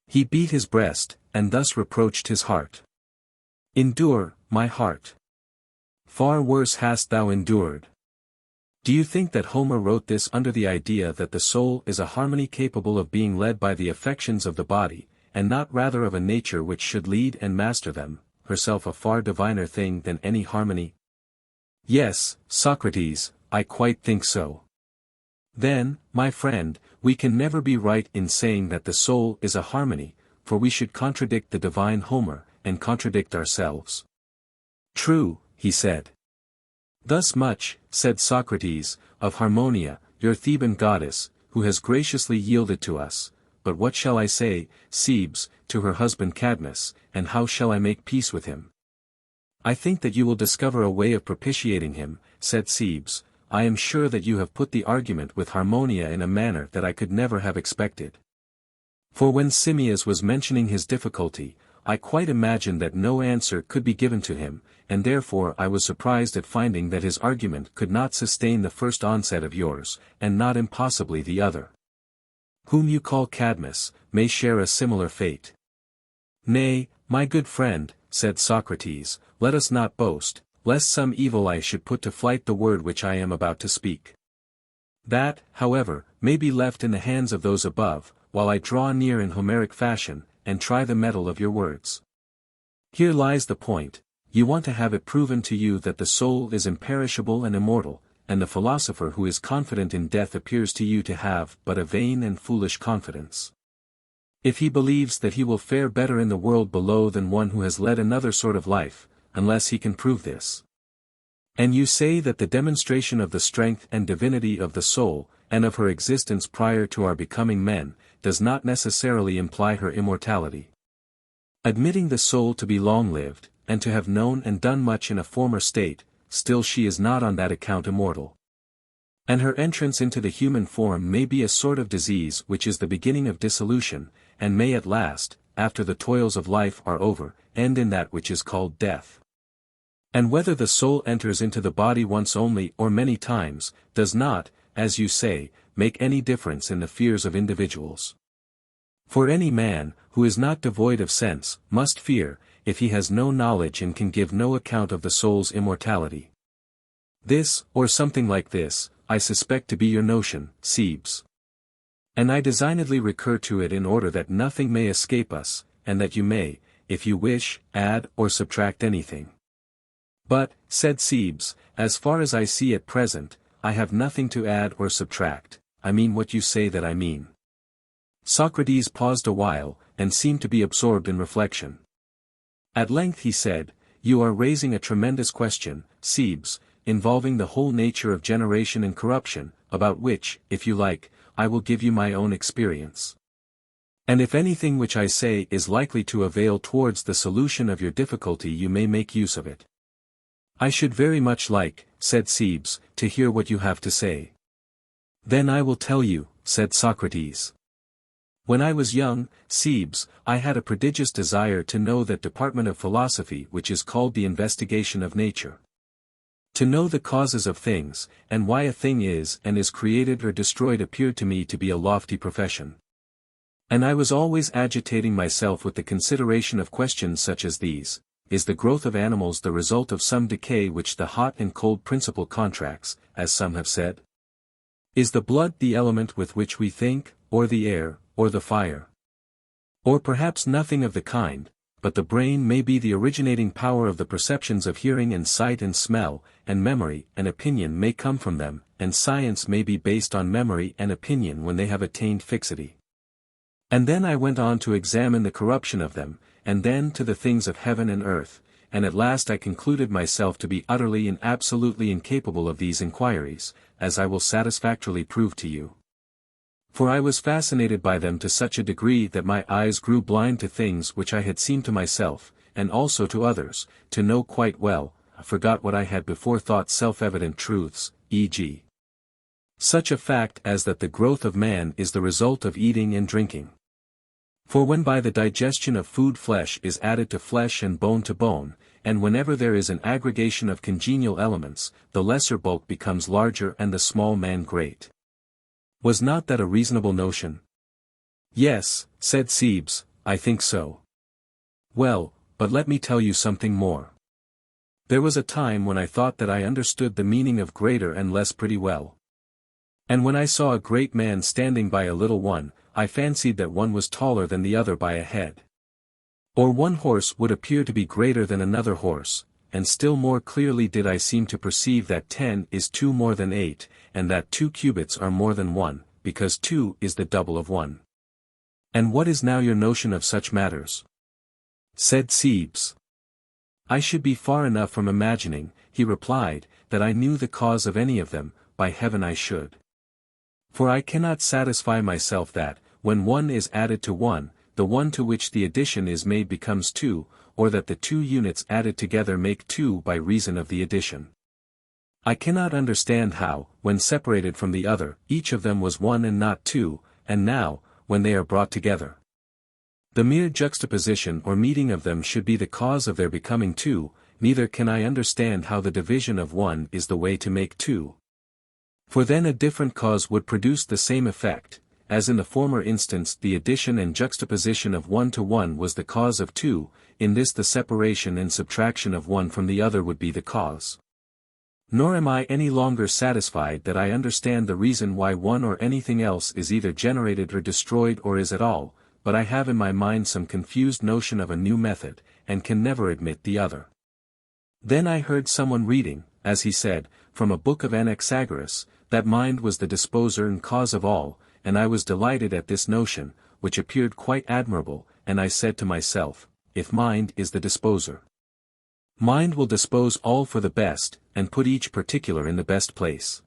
He beat his breast, and thus reproached his heart. Endure, my heart. Far worse hast thou endured. Do you think that Homer wrote this under the idea that the soul is a harmony capable of being led by the affections of the body, and not rather of a nature which should lead and master them, herself a far diviner thing than any harmony? Yes, Socrates, I quite think so. Then, my friend, we can never be right in saying that the soul is a harmony, for we should contradict the divine Homer, and contradict ourselves. True, he said. Thus much, said Socrates, of Harmonia, your Theban goddess, who has graciously yielded to us, but what shall I say, Cebes, to her husband Cadmus, and how shall I make peace with him? I think that you will discover a way of propitiating him, said Cebes. I am sure that you have put the argument with Harmonia in a manner that I could never have expected. For when Timaeus was mentioning his difficulty, I quite imagined that no answer could be given to him, and therefore I was surprised at finding that his argument could not sustain the first onset of yours, and not impossibly the other. Whom you call Cadmus, may share a similar fate. Nay, my good friend, said Socrates, let us not boast, lest some evil eye should put to flight the word which I am about to speak. That, however, may be left in the hands of those above, while I draw near in Homeric fashion, and try the metal of your words. Here lies the point. You want to have it proven to you that the soul is imperishable and immortal, and the philosopher who is confident in death appears to you to have but a vain and foolish confidence. If he believes that he will fare better in the world below than one who has led another sort of life, unless he can prove this. And you say that the demonstration of the strength and divinity of the soul, and of her existence prior to our becoming men, does not necessarily imply her immortality. Admitting the soul to be long-lived, and to have known and done much in a former state, still she is not on that account immortal. And her entrance into the human form may be a sort of disease which is the beginning of dissolution, and may at last, after the toils of life are over, end in that which is called death. And whether the soul enters into the body once only or many times, does not, as you say, make any difference in the fears of individuals. For any man, who is not devoid of sense, must fear, if he has no knowledge and can give no account of the soul's immortality. This, or something like this, I suspect to be your notion, Cebes. And I designedly recur to it in order that nothing may escape us, and that you may, if you wish, add or subtract anything. But, said Cebes, as far as I see at present, I have nothing to add or subtract. I mean what you say that I mean. Socrates paused a while, and seemed to be absorbed in reflection. At length he said, You are raising a tremendous question, Cebes, involving the whole nature of generation and corruption, about which, if you like, I will give you my own experience. And if anything which I say is likely to avail towards the solution of your difficulty you may make use of it. I should very much like, said Cebes, to hear what you have to say. Then I will tell you, said Socrates. When I was young, Cebes, I had a prodigious desire to know that department of philosophy which is called the investigation of nature. To know the causes of things, and why a thing is and is created or destroyed appeared to me to be a lofty profession. And I was always agitating myself with the consideration of questions such as these. Is the growth of animals the result of some decay which the hot and cold principle contracts, as some have said? Is the blood the element with which we think, or the air, or the fire? Or perhaps nothing of the kind, but the brain may be the originating power of the perceptions of hearing and sight and smell, and memory and opinion may come from them, and science may be based on memory and opinion when they have attained fixity. And then I went on to examine the corruption of them, and then to the things of heaven and earth, and at last I concluded myself to be utterly and absolutely incapable of these inquiries, as I will satisfactorily prove to you. For I was fascinated by them to such a degree that my eyes grew blind to things which I had seen to myself, and also to others, to know quite well, I forgot what I had before thought self-evident truths, e.g. such a fact as that the growth of man is the result of eating and drinking. For when by the digestion of food flesh is added to flesh and bone to bone, and whenever there is an aggregation of congenial elements, the lesser bulk becomes larger and the small man great. Was not that a reasonable notion? Yes, said Cebes, I think so. Well, but let me tell you something more. There was a time when I thought that I understood the meaning of greater and less pretty well. And when I saw a great man standing by a little one, I fancied that one was taller than the other by a head. Or one horse would appear to be greater than another horse, and still more clearly did I seem to perceive that 10 is 2 more than 8, and that 2 cubits are more than 1, because 2 is the double of 1. And what is now your notion of such matters? Said Cebes. I should be far enough from imagining, he replied, that I knew the cause of any of them, by heaven I should. For I cannot satisfy myself that, when 1 is added to 1, the one to which the addition is made becomes 2, or that the 2 units added together make 2 by reason of the addition. I cannot understand how, when separated from the other, each of them was 1 and not 2, and now, when they are brought together, the mere juxtaposition or meeting of them should be the cause of their becoming 2, neither can I understand how the division of 1 is the way to make 2. For then a different cause would produce the same effect, as in the former instance the addition and juxtaposition of 1 to 1 was the cause of 2, in this the separation and subtraction of one from the other would be the cause. Nor am I any longer satisfied that I understand the reason why one or anything else is either generated or destroyed or is at all, but I have in my mind some confused notion of a new method, and can never admit the other. Then I heard someone reading, as he said, from a book of Anaxagoras, that mind was the disposer and cause of all, and I was delighted at this notion, which appeared quite admirable, and I said to myself, if mind is the disposer, mind will dispose all for the best, and put each particular in the best place.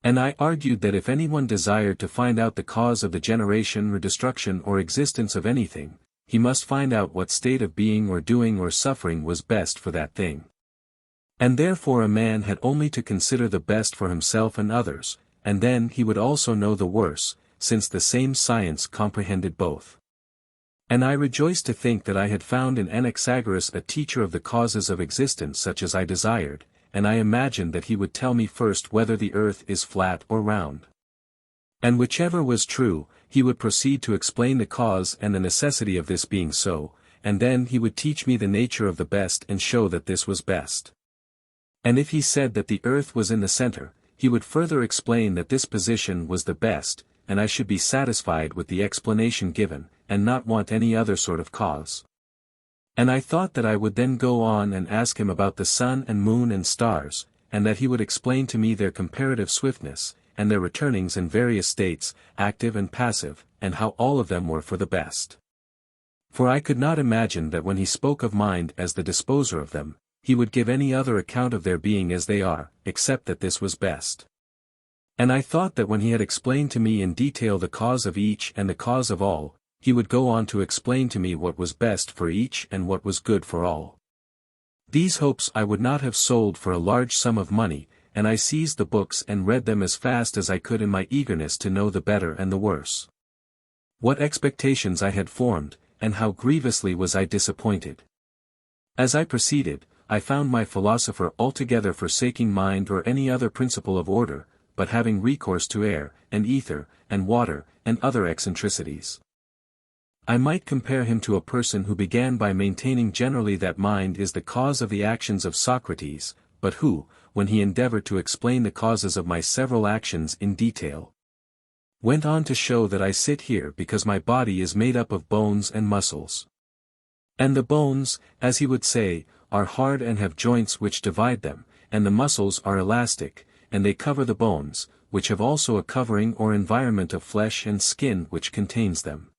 And I argued that if anyone desired to find out the cause of the generation or destruction or existence of anything, he must find out what state of being or doing or suffering was best for that thing. And therefore a man had only to consider the best for himself and others, and then he would also know the worse, since the same science comprehended both. And I rejoiced to think that I had found in Anaxagoras a teacher of the causes of existence such as I desired, and I imagined that he would tell me first whether the earth is flat or round. And whichever was true, he would proceed to explain the cause and the necessity of this being so, and then he would teach me the nature of the best and show that this was best. And if he said that the earth was in the center, he would further explain that this position was the best, and I should be satisfied with the explanation given, and not want any other sort of cause. And I thought that I would then go on and ask him about the sun and moon and stars, and that he would explain to me their comparative swiftness, and their returnings in various states, active and passive, and how all of them were for the best. For I could not imagine that when he spoke of mind as the disposer of them, he would give any other account of their being as they are, except that this was best. And I thought that when he had explained to me in detail the cause of each and the cause of all, he would go on to explain to me what was best for each and what was good for all. These hopes I would not have sold for a large sum of money, and I seized the books and read them as fast as I could in my eagerness to know the better and the worse. What expectations I had formed, and how grievously was I disappointed. As I proceeded, I found my philosopher altogether forsaking mind or any other principle of order, but having recourse to air, and ether, and water, and other eccentricities. I might compare him to a person who began by maintaining generally that mind is the cause of the actions of Socrates, but who, when he endeavored to explain the causes of my several actions in detail, went on to show that I sit here because my body is made up of bones and muscles. And the bones, as he would say, are hard and have joints which divide them, and the muscles are elastic, and they cover the bones, which have also a covering or environment of flesh and skin which contains them.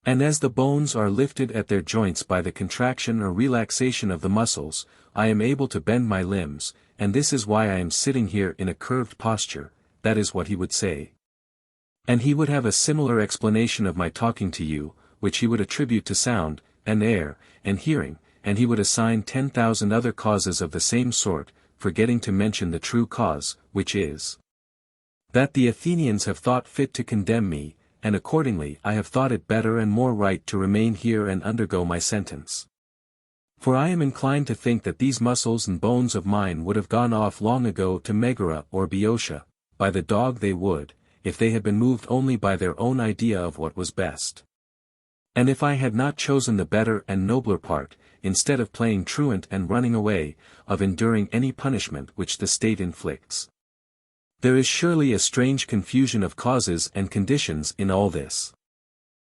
And as the bones are lifted at their joints by the contraction or relaxation of the muscles, I am able to bend my limbs, and this is why I am sitting here in a curved posture, that is what he would say. And he would have a similar explanation of my talking to you, which he would attribute to sound, and air, and hearing, and he would assign 10,000 other causes of the same sort, forgetting to mention the true cause, which is that the Athenians have thought fit to condemn me, and accordingly I have thought it better and more right to remain here and undergo my sentence. For I am inclined to think that these muscles and bones of mine would have gone off long ago to Megara or Boeotia, by the dog they would, if they had been moved only by their own idea of what was best. And if I had not chosen the better and nobler part, instead of playing truant and running away, of enduring any punishment which the state inflicts. There is surely a strange confusion of causes and conditions in all this.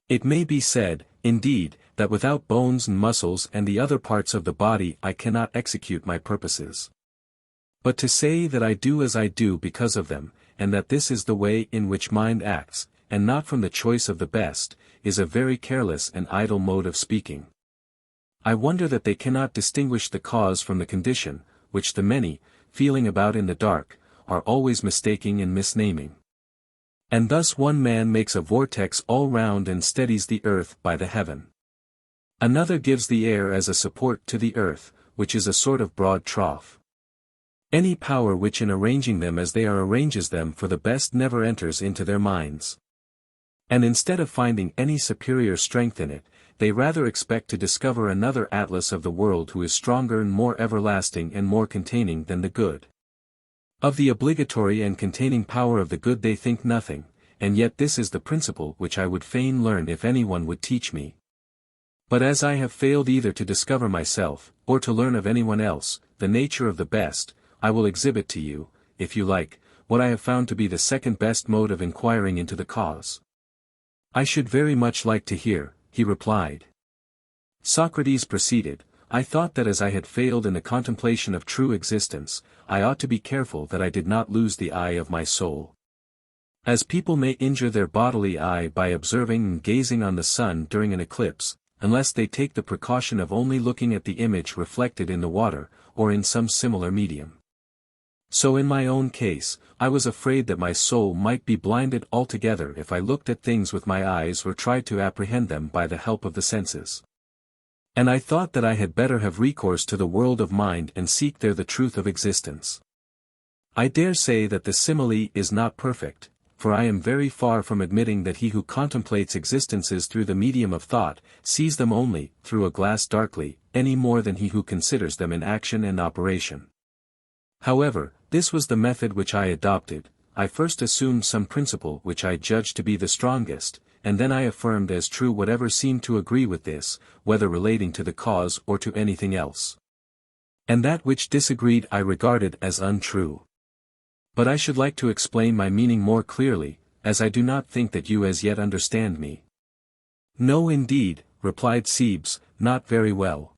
It may be said, indeed, that without bones and muscles and the other parts of the body I cannot execute my purposes. But to say that I do as I do because of them, and that this is the way in which mind acts, and not from the choice of the best, is a very careless and idle mode of speaking. I wonder that they cannot distinguish the cause from the condition, which the many, feeling about in the dark, are always mistaking and misnaming. And thus one man makes a vortex all round and steadies the earth by the heaven. Another gives the air as a support to the earth, which is a sort of broad trough. Any power which in arranging them as they are arranges them for the best never enters into their minds. And instead of finding any superior strength in it, they rather expect to discover another Atlas of the world who is stronger and more everlasting and more containing than the good. Of the obligatory and containing power of the good they think nothing, and yet this is the principle which I would fain learn if anyone would teach me. But as I have failed either to discover myself, or to learn of anyone else, the nature of the best, I will exhibit to you, if you like, what I have found to be the second best mode of inquiring into the cause. I should very much like to hear, he replied. Socrates proceeded, I thought that as I had failed in the contemplation of true existence, I ought to be careful that I did not lose the eye of my soul. As people may injure their bodily eye by observing and gazing on the sun during an eclipse, unless they take the precaution of only looking at the image reflected in the water, or in some similar medium. So in my own case, I was afraid that my soul might be blinded altogether if I looked at things with my eyes or tried to apprehend them by the help of the senses. And I thought that I had better have recourse to the world of mind and seek there the truth of existence. I dare say that the simile is not perfect, for I am very far from admitting that he who contemplates existences through the medium of thought, sees them only, through a glass darkly, any more than he who considers them in action and operation. However, this was the method which I adopted. I first assumed some principle which I judged to be the strongest, and then I affirmed as true whatever seemed to agree with this, whether relating to the cause or to anything else. And that which disagreed I regarded as untrue. But I should like to explain my meaning more clearly, as I do not think that you as yet understand me. No indeed, replied Cebes, not very well.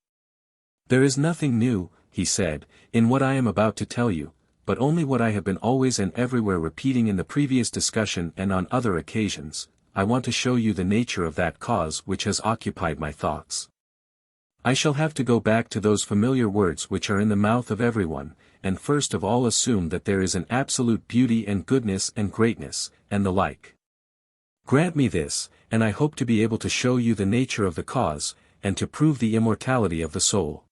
There is nothing new, he said, in what I am about to tell you, but only what I have been always and everywhere repeating in the previous discussion and on other occasions. I want to show you the nature of that cause which has occupied my thoughts. I shall have to go back to those familiar words which are in the mouth of everyone, and first of all assume that there is an absolute beauty and goodness and greatness, and the like. Grant me this, and I hope to be able to show you the nature of the cause, and to prove the immortality of the soul.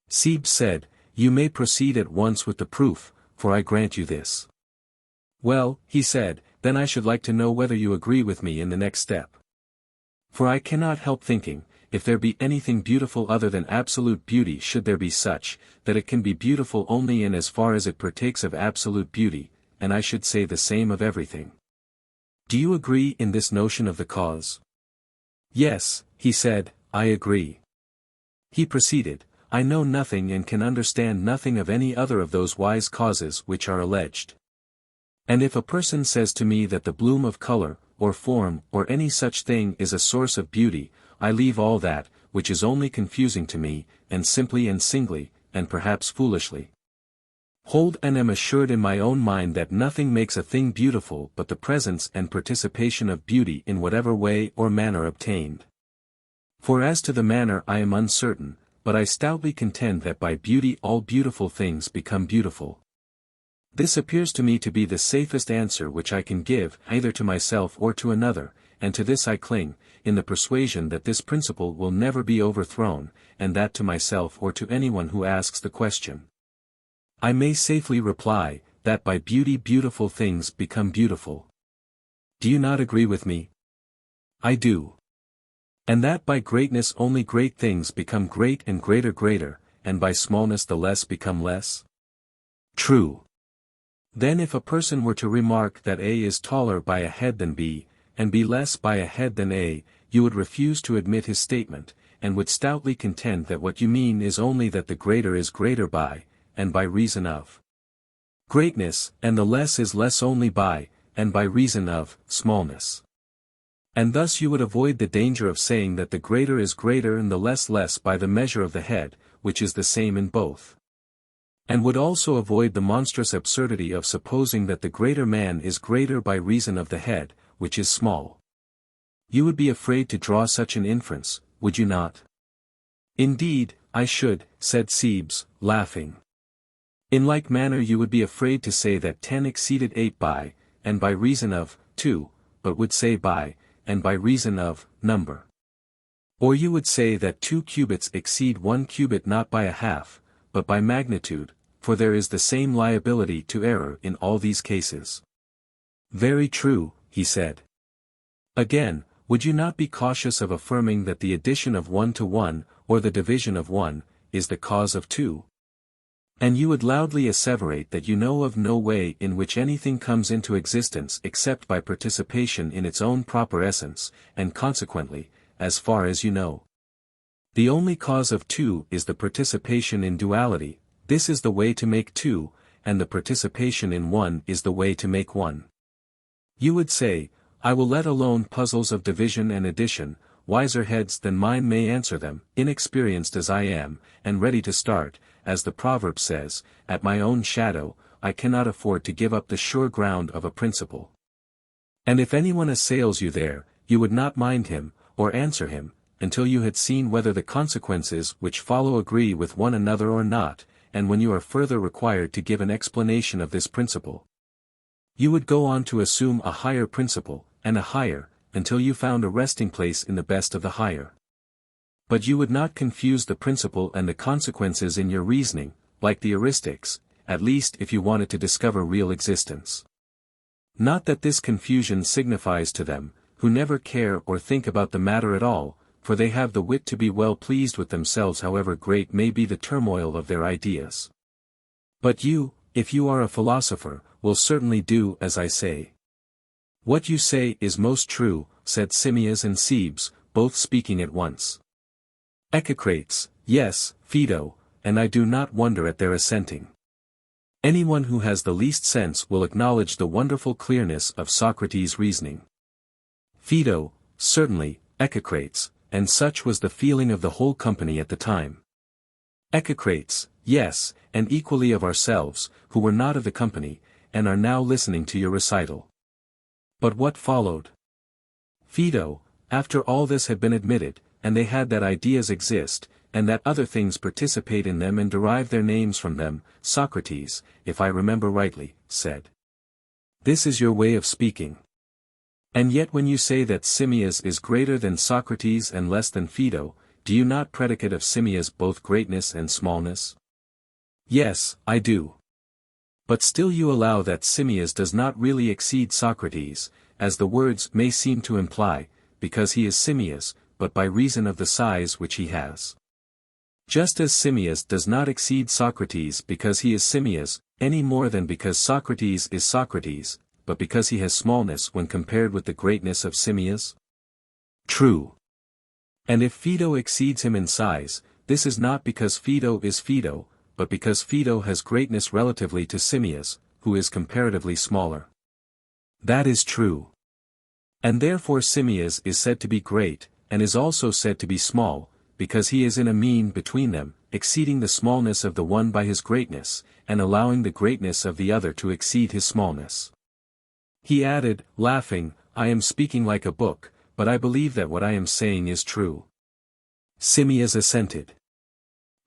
Cebes said, You may proceed at once with the proof, for I grant you this. Well, he said, then I should like to know whether you agree with me in the next step. For I cannot help thinking, if there be anything beautiful other than absolute beauty should there be such, that it can be beautiful only in as far as it partakes of absolute beauty, and I should say the same of everything. Do you agree in this notion of the cause? Yes, he said, I agree. He proceeded, I know nothing and can understand nothing of any other of those wise causes which are alleged. And if a person says to me that the bloom of color, or form, or any such thing is a source of beauty, I leave all that, which is only confusing to me, and simply and singly, and perhaps foolishly, hold and am assured in my own mind that nothing makes a thing beautiful but the presence and participation of beauty in whatever way or manner obtained. For as to the manner I am uncertain, but I stoutly contend that by beauty all beautiful things become beautiful. This appears to me to be the safest answer which I can give either to myself or to another, and to this I cling, in the persuasion that this principle will never be overthrown, and that to myself or to anyone who asks the question, I may safely reply, that by beauty beautiful things become beautiful. Do you not agree with me? I do. And that by greatness only great things become great and greater, and by smallness the less become less? True. Then if a person were to remark that A is taller by a head than B, and B less by a head than A, you would refuse to admit his statement, and would stoutly contend that what you mean is only that the greater is greater by, and by reason of greatness, and the less is less only by, and by reason of smallness. And thus you would avoid the danger of saying that the greater is greater and the less less by the measure of the head, which is the same in both. And would also avoid the monstrous absurdity of supposing that the greater man is greater by reason of the head, which is small. You would be afraid to draw such an inference, would you not? Indeed, I should, said Cebes, laughing. In like manner you would be afraid to say that 10 exceeded 8 by, and by reason of, 2, but would say by, and by reason of, number. Or you would say that 2 cubits exceed 1 cubit not by a half, but by magnitude, for there is the same liability to error in all these cases. Very true, he said. Again, would you not be cautious of affirming that the addition of 1 to 1, or the division of 1, is the cause of 2? And you would loudly asseverate that you know of no way in which anything comes into existence except by participation in its own proper essence, and consequently, as far as you know, the only cause of 2 is the participation in duality. This is the way to make 2, and the participation in 1 is the way to make 1. You would say, I will let alone puzzles of division and addition, wiser heads than mine may answer them, inexperienced as I am, and ready to start, as the proverb says, at my own shadow, I cannot afford to give up the sure ground of a principle. And if anyone assails you there, you would not mind him, or answer him, until you had seen whether the consequences which follow agree with one another or not, and when you are further required to give an explanation of this principle, you would go on to assume a higher principle, and a higher, until you found a resting place in the best of the higher. But you would not confuse the principle and the consequences in your reasoning, like the Aristics, at least if you wanted to discover real existence. Not that this confusion signifies to them, who never care or think about the matter at all, for they have the wit to be well pleased with themselves however great may be the turmoil of their ideas. But you, if you are a philosopher, will certainly do as I say. What you say is most true, said Timaeus and Cebes, both speaking at once. Echecrates, yes, Phaedo, and I do not wonder at their assenting. Anyone who has the least sense will acknowledge the wonderful clearness of Socrates' reasoning. Phaedo, certainly, Echecrates, and such was the feeling of the whole company at the time. Echecrates, yes, and equally of ourselves, who were not of the company, and are now listening to your recital. But what followed? Phaedo, after all this had been admitted, and they had that ideas exist, and that other things participate in them and derive their names from them, Socrates, if I remember rightly, said, this is your way of speaking. And yet when you say that Timaeus is greater than Socrates and less than Phaedo, do you not predicate of Timaeus both greatness and smallness? Yes, I do. But still you allow that Timaeus does not really exceed Socrates, as the words may seem to imply, because he is Timaeus, but by reason of the size which he has. Just as Timaeus does not exceed Socrates because he is Timaeus, any more than because Socrates is Socrates, but because he has smallness when compared with the greatness of Timaeus? True. And if Phaedo exceeds him in size, this is not because Phaedo is Phaedo, but because Phaedo has greatness relatively to Timaeus, who is comparatively smaller. That is true. And therefore Timaeus is said to be great, and is also said to be small, because he is in a mean between them, exceeding the smallness of the one by his greatness, and allowing the greatness of the other to exceed his smallness. He added, laughing, I am speaking like a book, but I believe that what I am saying is true. Timaeus assented.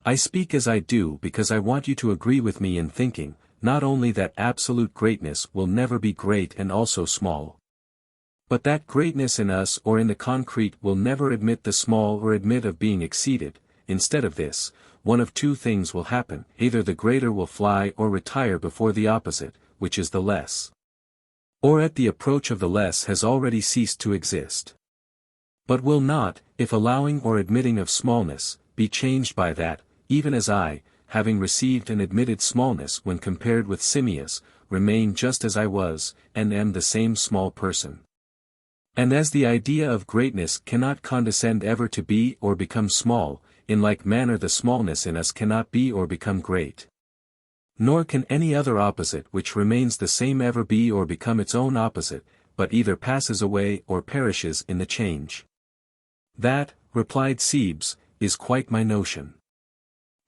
I speak as I do because I want you to agree with me in thinking, not only that absolute greatness will never be great and also small, But that greatness in us or in the concrete will never admit the small or admit of being exceeded. Instead of this, one of two things will happen: either the greater will fly or retire before the opposite, which is the less. Or at the approach of the less has already ceased to exist. But will not, if allowing or admitting of smallness, be changed by that, even as I, having received and admitted smallness when compared with Timaeus, remain just as I was, and am the same small person. And as the idea of greatness cannot condescend ever to be or become small, in like manner the smallness in us cannot be or become great. Nor can any other opposite which remains the same ever be or become its own opposite, but either passes away or perishes in the change. That, replied Cebes, is quite my notion.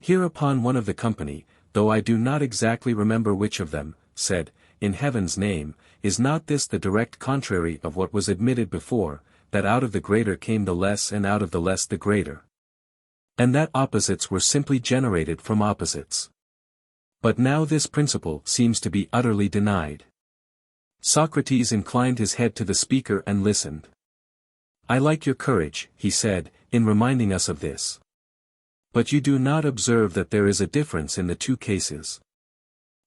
Hereupon one of the company, though I do not exactly remember which of them, said, In heaven's name, is not this the direct contrary of what was admitted before, that out of the greater came the less and out of the less the greater? And that opposites were simply generated from opposites. But now this principle seems to be utterly denied. Socrates inclined his head to the speaker and listened. I like your courage, he said, in reminding us of this. But you do not observe that there is a difference in the two cases.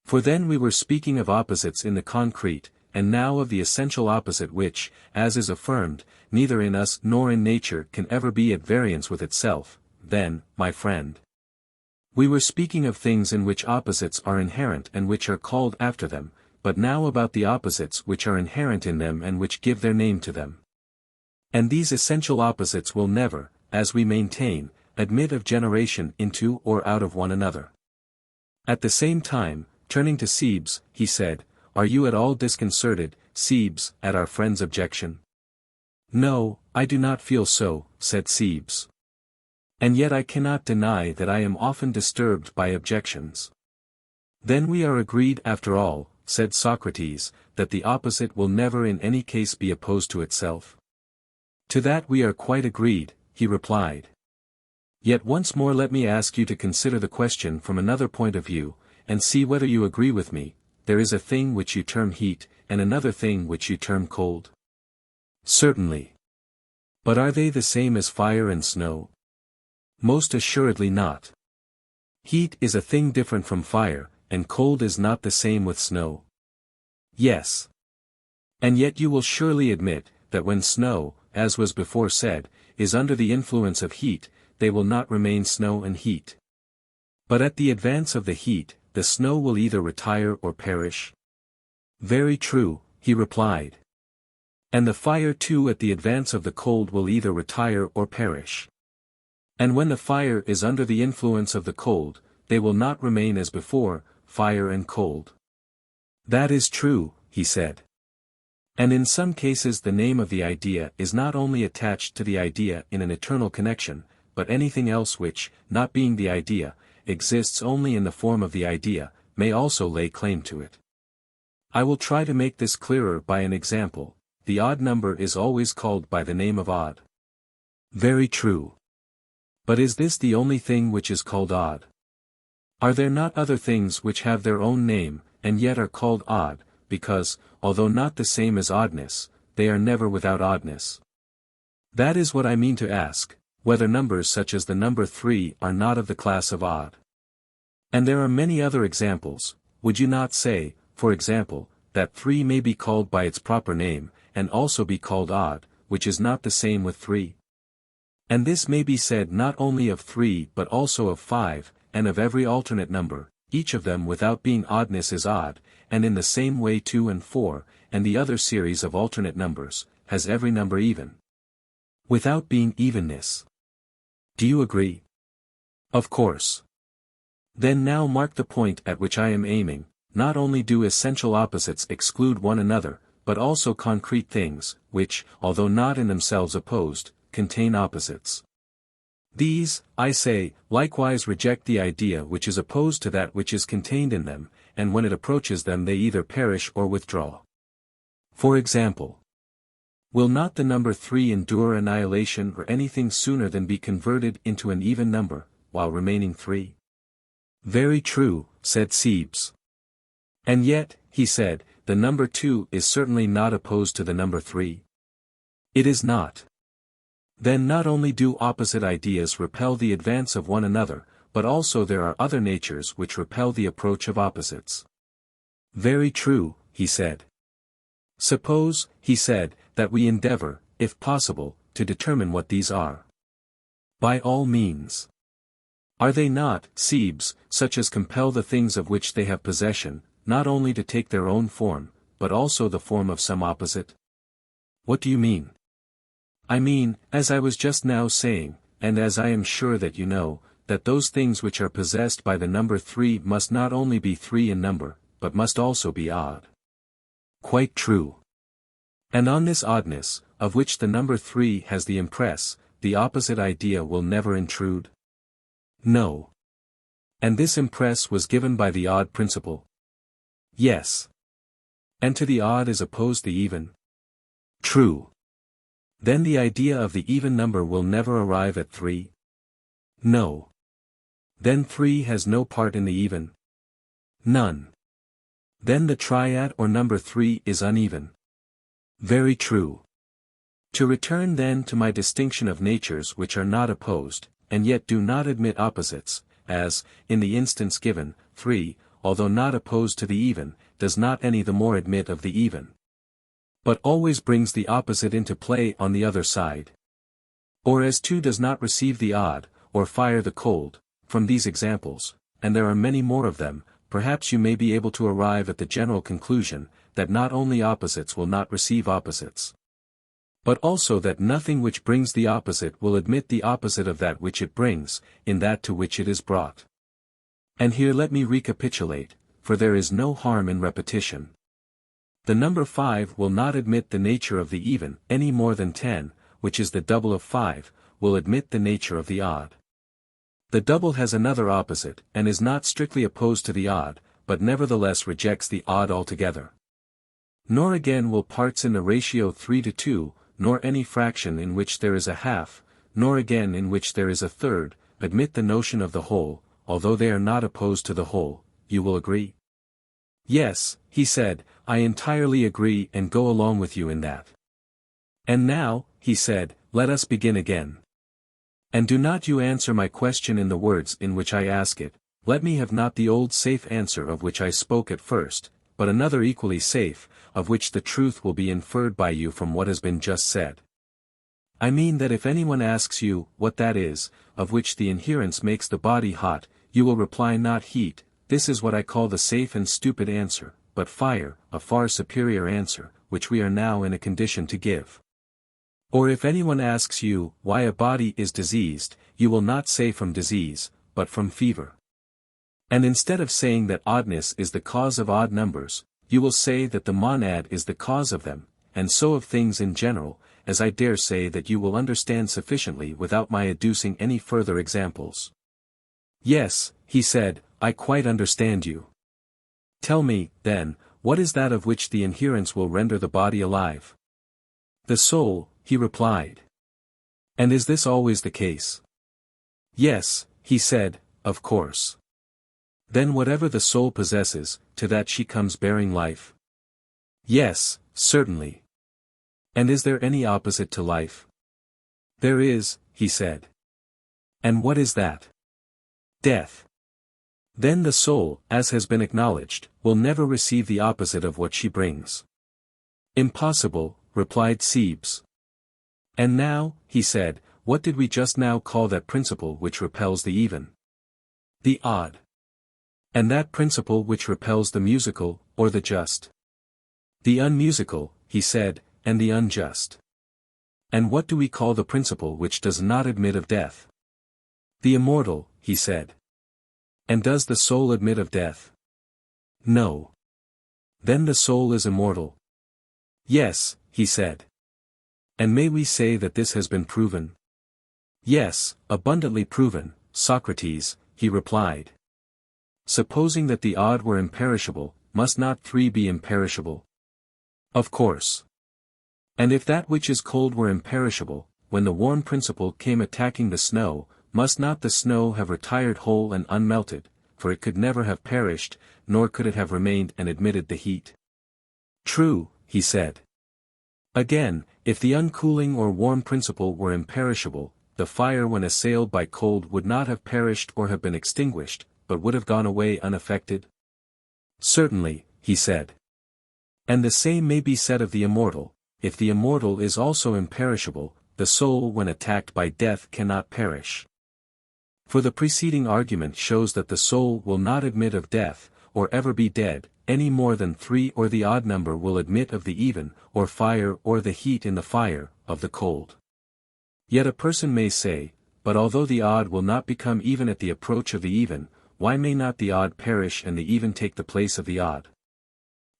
For then we were speaking of opposites in the concrete, and now of the essential opposite which, as is affirmed, neither in us nor in nature can ever be at variance with itself. Then, my friend, we were speaking of things in which opposites are inherent and which are called after them, but now about the opposites which are inherent in them and which give their name to them. And these essential opposites will never, as we maintain, admit of generation into or out of one another. At the same time, turning to Cebes, he said, Are you at all disconcerted, Cebes, at our friend's objection? No, I do not feel so, said Cebes. And yet I cannot deny that I am often disturbed by objections. Then we are agreed after all, said Socrates, that the opposite will never in any case be opposed to itself? To that we are quite agreed, he replied. Yet once more let me ask you to consider the question from another point of view, and see whether you agree with me. There is a thing which you term heat, and another thing which you term cold. Certainly. But are they the same as fire and snow? Most assuredly not. Heat is a thing different from fire, and cold is not the same with snow. Yes. And yet you will surely admit, that when snow, as was before said, is under the influence of heat, they will not remain snow and heat. But at the advance of the heat, the snow will either retire or perish. Very true, he replied. And the fire too at the advance of the cold will either retire or perish. And when the fire is under the influence of the cold, they will not remain as before, fire and cold. That is true, he said. And in some cases the name of the idea is not only attached to the idea in an eternal connection, but anything else which, not being the idea, exists only in the form of the idea, may also lay claim to it. I will try to make this clearer by an example. The odd number is always called by the name of odd. Very true. But is this the only thing which is called odd? Are there not other things which have their own name, and yet are called odd, because, although not the same as oddness, they are never without oddness? That is what I mean to ask, whether numbers such as the number 3 are not of the class of odd. And there are many other examples. Would you not say, for example, that 3 may be called by its proper name, and also be called odd, which is not the same with 3? And this may be said not only of 3 but also of 5, and of every alternate number. Each of them without being oddness is odd, and in the same way 2 and 4, and the other series of alternate numbers, has every number even, without being evenness. Do you agree? Of course. Then now mark the point at which I am aiming. Not only do essential opposites exclude one another, but also concrete things, which, although not in themselves opposed, contain opposites. These, I say, likewise reject the idea which is opposed to that which is contained in them, and when it approaches them they either perish or withdraw. For example, will not the number 3 endure annihilation or anything sooner than be converted into an even number, while remaining 3? Very true, said Cebes. And yet, he said, the number 2 is certainly not opposed to the number 3. It is not. Then not only do opposite ideas repel the advance of one another, but also there are other natures which repel the approach of opposites. Very true, he said. Suppose, he said, that we endeavor, if possible, to determine what these are. By all means. Are they not, Cebes, such as compel the things of which they have possession, not only to take their own form, but also the form of some opposite? What do you mean? I mean, as I was just now saying, and as I am sure that you know, that those things which are possessed by the number 3 must not only be 3 in number, but must also be odd. Quite true. And on this oddness, of which the number 3 has the impress, the opposite idea will never intrude? No. And this impress was given by the odd principle? Yes. And to the odd is opposed the even? True. Then the idea of the even number will never arrive at 3? No. Then 3 has no part in the even? None. Then the triad or number 3 is uneven? Very true. To return then to my distinction of natures which are not opposed, and yet do not admit opposites, as, in the instance given, 3, although not opposed to the even, does not any the more admit of the even, but always brings the opposite into play on the other side. Or as 2 does not receive the odd, or fire the cold, from these examples, and there are many more of them, perhaps you may be able to arrive at the general conclusion, that not only opposites will not receive opposites, but also that nothing which brings the opposite will admit the opposite of that which it brings, in that to which it is brought. And here let me recapitulate, for there is no harm in repetition. The number 5 will not admit the nature of the even, any more than 10, which is the double of 5, will admit the nature of the odd. The double has another opposite, and is not strictly opposed to the odd, but nevertheless rejects the odd altogether. Nor again will parts in the ratio 3:2, nor any fraction in which there is a half, nor again in which there is a third, admit the notion of the whole, although they are not opposed to the whole. You will agree? Yes, he said, I entirely agree and go along with you in that. And now, he said, let us begin again. And do not you answer my question in the words in which I ask it, let me have not the old safe answer of which I spoke at first, but another equally safe, of which the truth will be inferred by you from what has been just said. I mean that if anyone asks you, what that is, of which the inherence makes the body hot, you will reply not heat. This is what I call the safe and stupid answer, but fire, a far superior answer, which we are now in a condition to give. Or if anyone asks you, why a body is diseased, you will not say from disease, but from fever. And instead of saying that oddness is the cause of odd numbers, you will say that the monad is the cause of them, and so of things in general, as I dare say that you will understand sufficiently without my adducing any further examples. Yes, he said, I quite understand you. Tell me, then, what is that of which the inherence will render the body alive? The soul, he replied. And is this always the case? Yes, he said, of course. Then whatever the soul possesses, to that she comes bearing life? Yes, certainly. And is there any opposite to life? There is, he said. And what is that? Death. Then the soul, as has been acknowledged, will never receive the opposite of what she brings. Impossible, replied Cebes. And now, he said, what did we just now call that principle which repels the even? The odd. And that principle which repels the musical, or the just? The unmusical, he said, and the unjust. And what do we call the principle which does not admit of death? The immortal, he said. And does the soul admit of death? No. Then the soul is immortal? Yes, he said. And may we say that this has been proven? Yes, abundantly proven, Socrates, he replied. Supposing that the odd were imperishable, must not 3 be imperishable? Of course. And if that which is cold were imperishable, when the warm principle came attacking the snow, must not the snow have retired whole and unmelted, for it could never have perished, nor could it have remained and admitted the heat? True, he said. Again, if the uncooling or warm principle were imperishable, the fire when assailed by cold would not have perished or have been extinguished, but would have gone away unaffected? Certainly, he said. And the same may be said of the immortal. If the immortal is also imperishable, the soul when attacked by death cannot perish. For the preceding argument shows that the soul will not admit of death, or ever be dead, any more than 3 or the odd number will admit of the even, or fire or the heat in the fire, of the cold. Yet a person may say, but although the odd will not become even at the approach of the even, why may not the odd perish and the even take the place of the odd?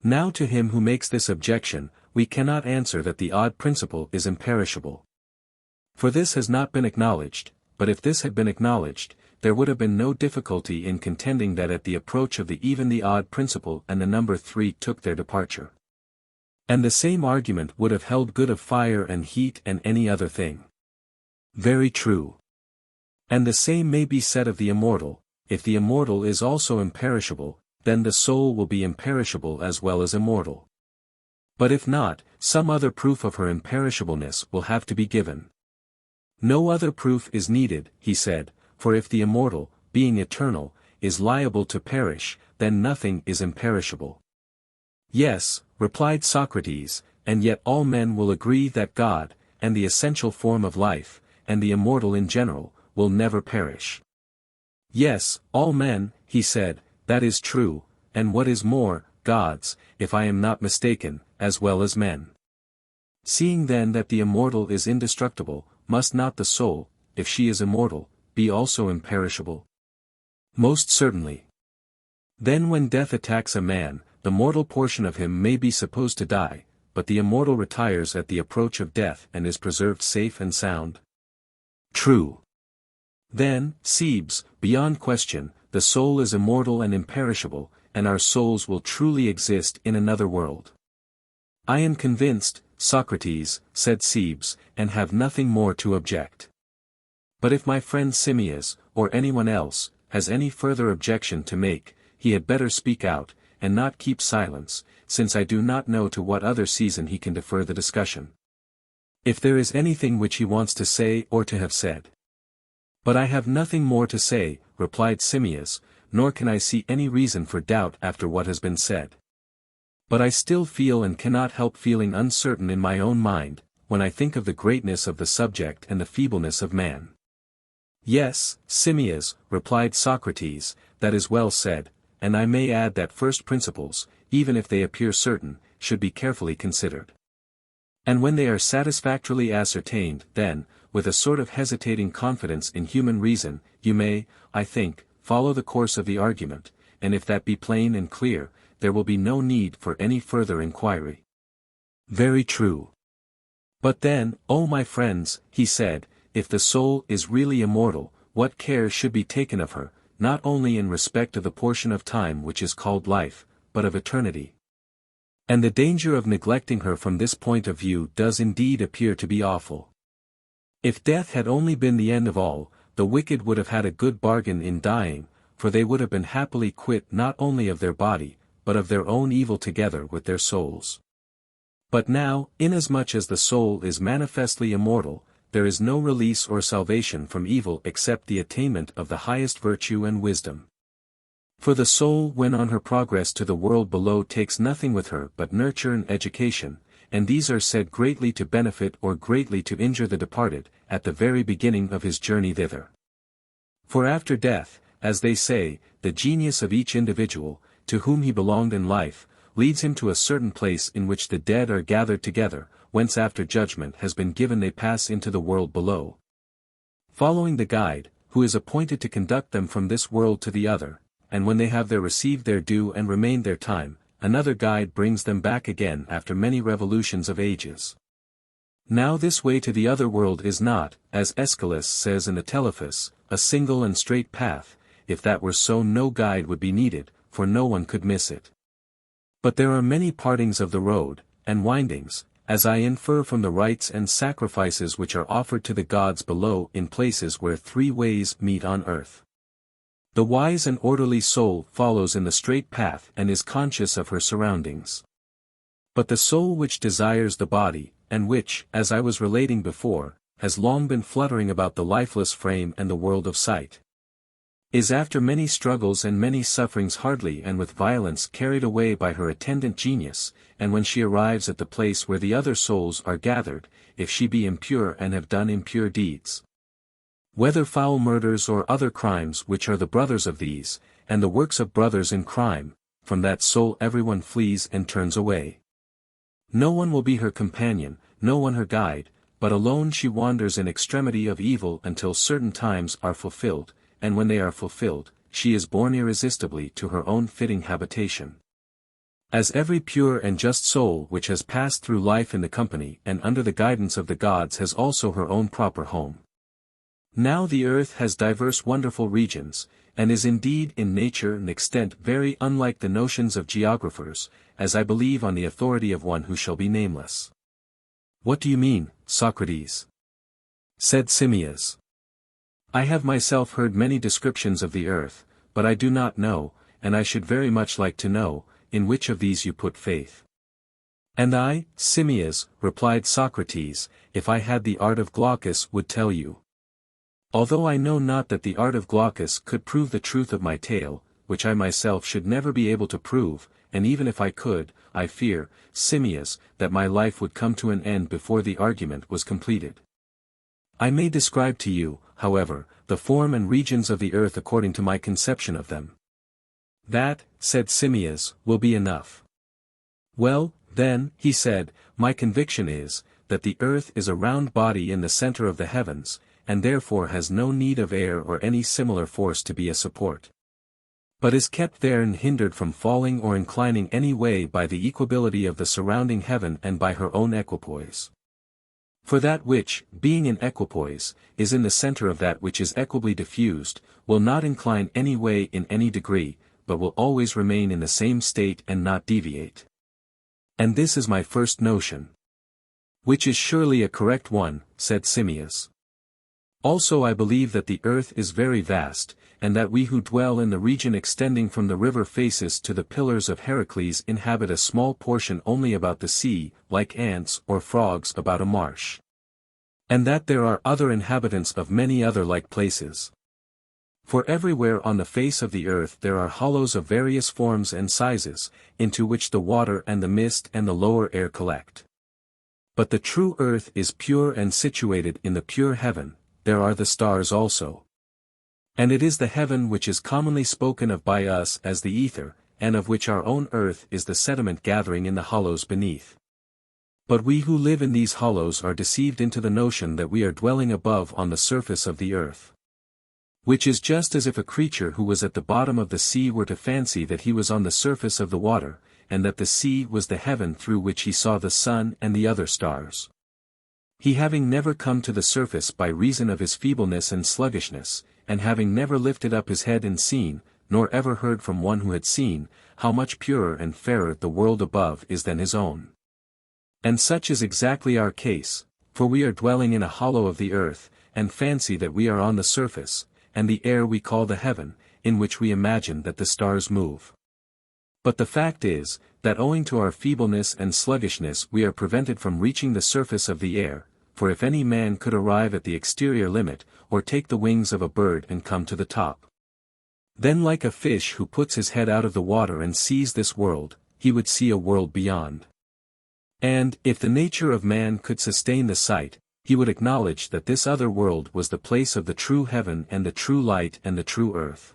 Now to him who makes this objection, we cannot answer that the odd principle is imperishable. For this has not been acknowledged, but if this had been acknowledged, there would have been no difficulty in contending that at the approach of the even the odd principle and the number 3 took their departure. And the same argument would have held good of fire and heat and any other thing. Very true. And the same may be said of the immortal. If the immortal is also imperishable, then the soul will be imperishable as well as immortal. But if not, some other proof of her imperishableness will have to be given. No other proof is needed, he said, for if the immortal, being eternal, is liable to perish, then nothing is imperishable. Yes, replied Socrates, and yet all men will agree that God, and the essential form of life, and the immortal in general, will never perish. Yes, all men, he said, that is true, and what is more, gods, if I am not mistaken, as well as men. Seeing then that the immortal is indestructible, must not the soul, if she is immortal, be also imperishable? Most certainly. Then when death attacks a man, the mortal portion of him may be supposed to die, but the immortal retires at the approach of death and is preserved safe and sound. True. Then, Cebes, beyond question, the soul is immortal and imperishable, and our souls will truly exist in another world. I am convinced, Socrates, said Cebes, and have nothing more to object. But if my friend Timaeus, or anyone else, has any further objection to make, he had better speak out, and not keep silence, since I do not know to what other season he can defer the discussion. If there is anything which he wants to say or to have said. But I have nothing more to say, replied Timaeus, nor can I see any reason for doubt after what has been said. But I still feel and cannot help feeling uncertain in my own mind, when I think of the greatness of the subject and the feebleness of man. Yes, Timaeus, replied Socrates, that is well said, and I may add that first principles, even if they appear certain, should be carefully considered. And when they are satisfactorily ascertained, then, with a sort of hesitating confidence in human reason, you may, I think, follow the course of the argument, and if that be plain and clear, there will be no need for any further inquiry. Very true. But then, O my friends, he said, if the soul is really immortal, what care should be taken of her, not only in respect of the portion of time which is called life, but of eternity? And the danger of neglecting her from this point of view does indeed appear to be awful. If death had only been the end of all, the wicked would have had a good bargain in dying, for they would have been happily quit not only of their body, but of their own evil together with their souls. But now, inasmuch as the soul is manifestly immortal, there is no release or salvation from evil except the attainment of the highest virtue and wisdom. For the soul when on her progress to the world below takes nothing with her but nurture and education, and these are said greatly to benefit or greatly to injure the departed, at the very beginning of his journey thither. For after death, as they say, the genius of each individual, to whom he belonged in life, leads him to a certain place in which the dead are gathered together, whence after judgment has been given they pass into the world below. Following the guide, who is appointed to conduct them from this world to the other, and when they have there received their due and remained their time, another guide brings them back again after many revolutions of ages. Now this way to the other world is not, as Aeschylus says in the Telephus, a single and straight path. If that were so no guide would be needed, for no one could miss it. But there are many partings of the road, and windings, as I infer from the rites and sacrifices which are offered to the gods below in places where 3 ways meet on earth. The wise and orderly soul follows in the straight path and is conscious of her surroundings. But the soul which desires the body, and which, as I was relating before, has long been fluttering about the lifeless frame and the world of sight, is after many struggles and many sufferings hardly and with violence carried away by her attendant genius, and when she arrives at the place where the other souls are gathered, if she be impure and have done impure deeds, whether foul murders or other crimes which are the brothers of these, and the works of brothers in crime, from that soul everyone flees and turns away. No one will be her companion, no one her guide, but alone she wanders in extremity of evil until certain times are fulfilled, and when they are fulfilled, she is borne irresistibly to her own fitting habitation. As every pure and just soul which has passed through life in the company and under the guidance of the gods has also her own proper home. Now the earth has diverse wonderful regions, and is indeed in nature and extent very unlike the notions of geographers, as I believe on the authority of one who shall be nameless. What do you mean, Socrates? Said Timaeus. I have myself heard many descriptions of the earth, but I do not know, and I should very much like to know, in which of these you put faith. And I, Timaeus, replied Socrates, if I had the art of Glaucus would tell you. Although I know not that the art of Glaucus could prove the truth of my tale, which I myself should never be able to prove, and even if I could, I fear, Timaeus, that my life would come to an end before the argument was completed. I may describe to you, however, the form and regions of the earth according to my conception of them. That, said Timaeus, will be enough. Well, then, he said, my conviction is, that the earth is a round body in the center of the heavens, and therefore has no need of air or any similar force to be a support, but is kept there and hindered from falling or inclining any way by the equability of the surrounding heaven and by her own equipoise. For that which, being in equipoise, is in the center of that which is equably diffused, will not incline any way in any degree, but will always remain in the same state and not deviate. And this is my first notion. Which is surely a correct one, said Timaeus. Also I believe that the earth is very vast, and that we who dwell in the region extending from the river Phaesus to the Pillars of Heracles inhabit a small portion only about the sea, like ants or frogs about a marsh. And that there are other inhabitants of many other like places. For everywhere on the face of the earth there are hollows of various forms and sizes, into which the water and the mist and the lower air collect. But the true earth is pure and situated in the pure heaven. There are the stars also. And it is the heaven which is commonly spoken of by us as the ether, and of which our own earth is the sediment gathering in the hollows beneath. But we who live in these hollows are deceived into the notion that we are dwelling above on the surface of the earth. Which is just as if a creature who was at the bottom of the sea were to fancy that he was on the surface of the water, and that the sea was the heaven through which he saw the sun and the other stars. He having never come to the surface by reason of his feebleness and sluggishness, and having never lifted up his head and seen, nor ever heard from one who had seen, how much purer and fairer the world above is than his own. And such is exactly our case, for we are dwelling in a hollow of the earth, and fancy that we are on the surface, and the air we call the heaven, in which we imagine that the stars move. But the fact is, that owing to our feebleness and sluggishness we are prevented from reaching the surface of the air, for if any man could arrive at the exterior limit, or take the wings of a bird and come to the top, then like a fish who puts his head out of the water and sees this world, he would see a world beyond. And, if the nature of man could sustain the sight, he would acknowledge that this other world was the place of the true heaven and the true light and the true earth.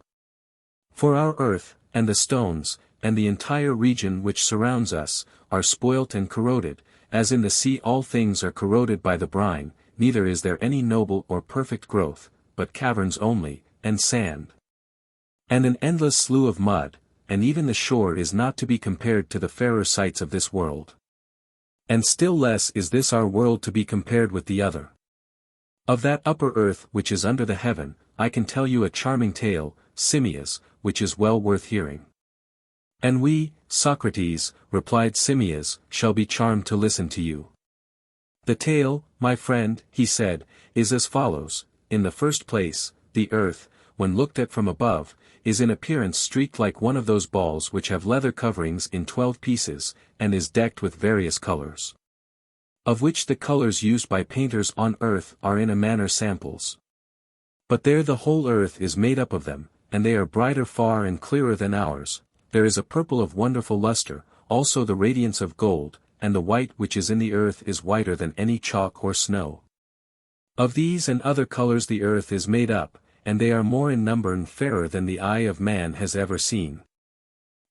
For our earth, and the stones, and the entire region which surrounds us, are spoilt and corroded, as in the sea all things are corroded by the brine, neither is there any noble or perfect growth, but caverns only, and sand. And an endless slough of mud, and even the shore is not to be compared to the fairer sights of this world. And still less is this our world to be compared with the other. Of that upper earth which is under the heaven, I can tell you a charming tale, Timaeus, which is well worth hearing. And we, Socrates, replied Timaeus, shall be charmed to listen to you. The tale, my friend, he said, is as follows. In the first place, the earth, when looked at from above, is in appearance streaked like one of those balls which have leather coverings in 12 pieces, and is decked with various colors. of which the colors used by painters on earth are in a manner samples. But there the whole earth is made up of them, and they are brighter far and clearer than ours. There is a purple of wonderful luster, also the radiance of gold, and the white which is in the earth is whiter than any chalk or snow. Of these and other colors the earth is made up, and they are more in number and fairer than the eye of man has ever seen.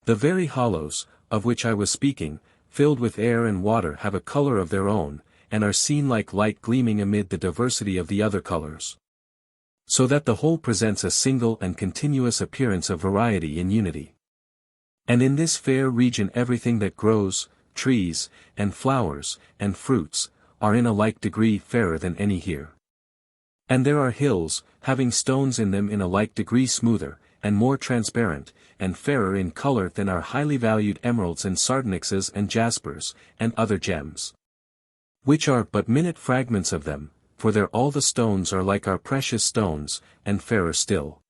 The very hollows, of which I was speaking, filled with air and water have a color of their own, and are seen like light gleaming amid the diversity of the other colors. So that the whole presents a single and continuous appearance of variety in unity. And in this fair region everything that grows, trees, and flowers, and fruits, are in a like degree fairer than any here. And there are hills, having stones in them in a like degree smoother, and more transparent, and fairer in color than are highly valued emeralds and sardonyxes and jaspers, and other gems. Which are but minute fragments of them, for there all the stones are like our precious stones, and fairer still.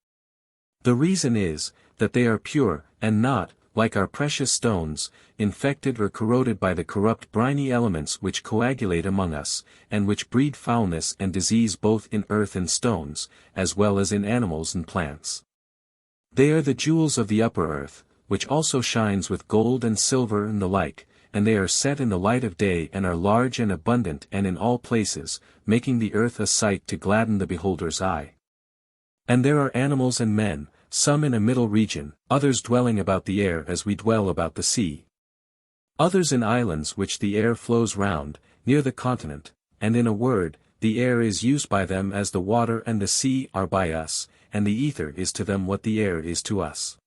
The reason is, that they are pure, and not, like our precious stones, infected or corroded by the corrupt briny elements which coagulate among us, and which breed foulness and disease both in earth and stones, as well as in animals and plants. They are the jewels of the upper earth, which also shines with gold and silver and the like, and they are set in the light of day and are large and abundant and in all places, making the earth a sight to gladden the beholder's eye. And there are animals and men, some in a middle region, others dwelling about the air as we dwell about the sea. Others in islands which the air flows round, near the continent, and in a word, the air is used by them as the water and the sea are by us, and the ether is to them what the air is to us.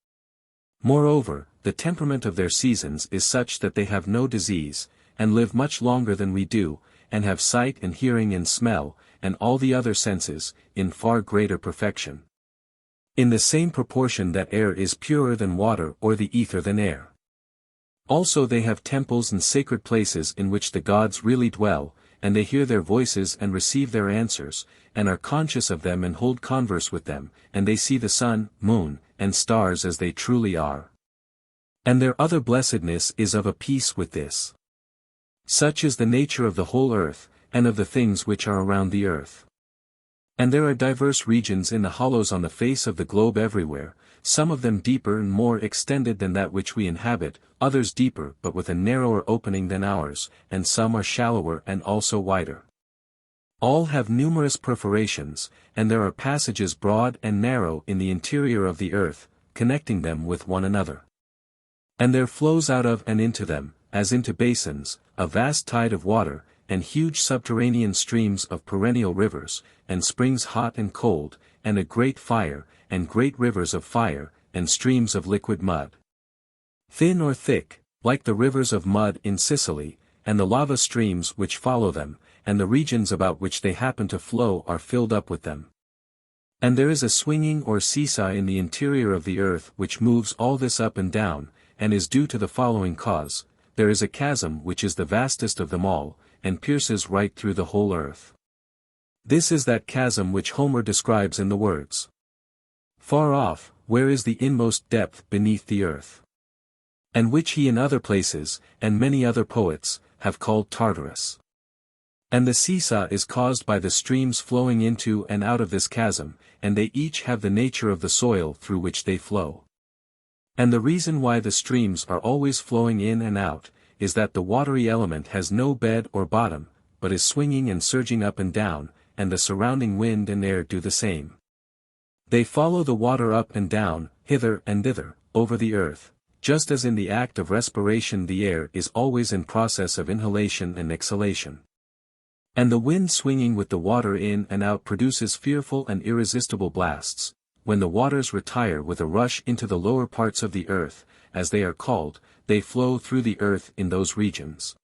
Moreover, the temperament of their seasons is such that they have no disease, and live much longer than we do, and have sight and hearing and smell, and all the other senses, in far greater perfection. In the same proportion that air is purer than water or the ether than air. Also they have temples and sacred places in which the gods really dwell, and they hear their voices and receive their answers, and are conscious of them and hold converse with them, and they see the sun, moon, and stars as they truly are. And their other blessedness is of a piece with this. Such is the nature of the whole earth, and of the things which are around the earth. And there are diverse regions in the hollows on the face of the globe everywhere, some of them deeper and more extended than that which we inhabit, others deeper but with a narrower opening than ours, and some are shallower and also wider. All have numerous perforations, and there are passages broad and narrow in the interior of the earth, connecting them with one another. And there flows out of and into them, as into basins, a vast tide of water, and huge subterranean streams of perennial rivers, and springs hot and cold, and a great fire, and great rivers of fire, and streams of liquid mud. Thin or thick, like the rivers of mud in Sicily, and the lava streams which follow them, and the regions about which they happen to flow are filled up with them. And there is a swinging or seesaw in the interior of the earth which moves all this up and down, and is due to the following cause: there is a chasm which is the vastest of them all, and pierces right through the whole earth. This is that chasm which Homer describes in the words, "Far off, where is the inmost depth beneath the earth?" And which he in other places, and many other poets, have called Tartarus. And the seesaw is caused by the streams flowing into and out of this chasm, and they each have the nature of the soil through which they flow. And the reason why the streams are always flowing in and out, is that the watery element has no bed or bottom, but is swinging and surging up and down, and the surrounding wind and air do the same. They follow the water up and down, hither and thither, over the earth, just as in the act of respiration the air is always in process of inhalation and exhalation. And the wind swinging with the water in and out produces fearful and irresistible blasts. When the waters retire with a rush into the lower parts of the earth, as they are called, they flow through the earth in those regions,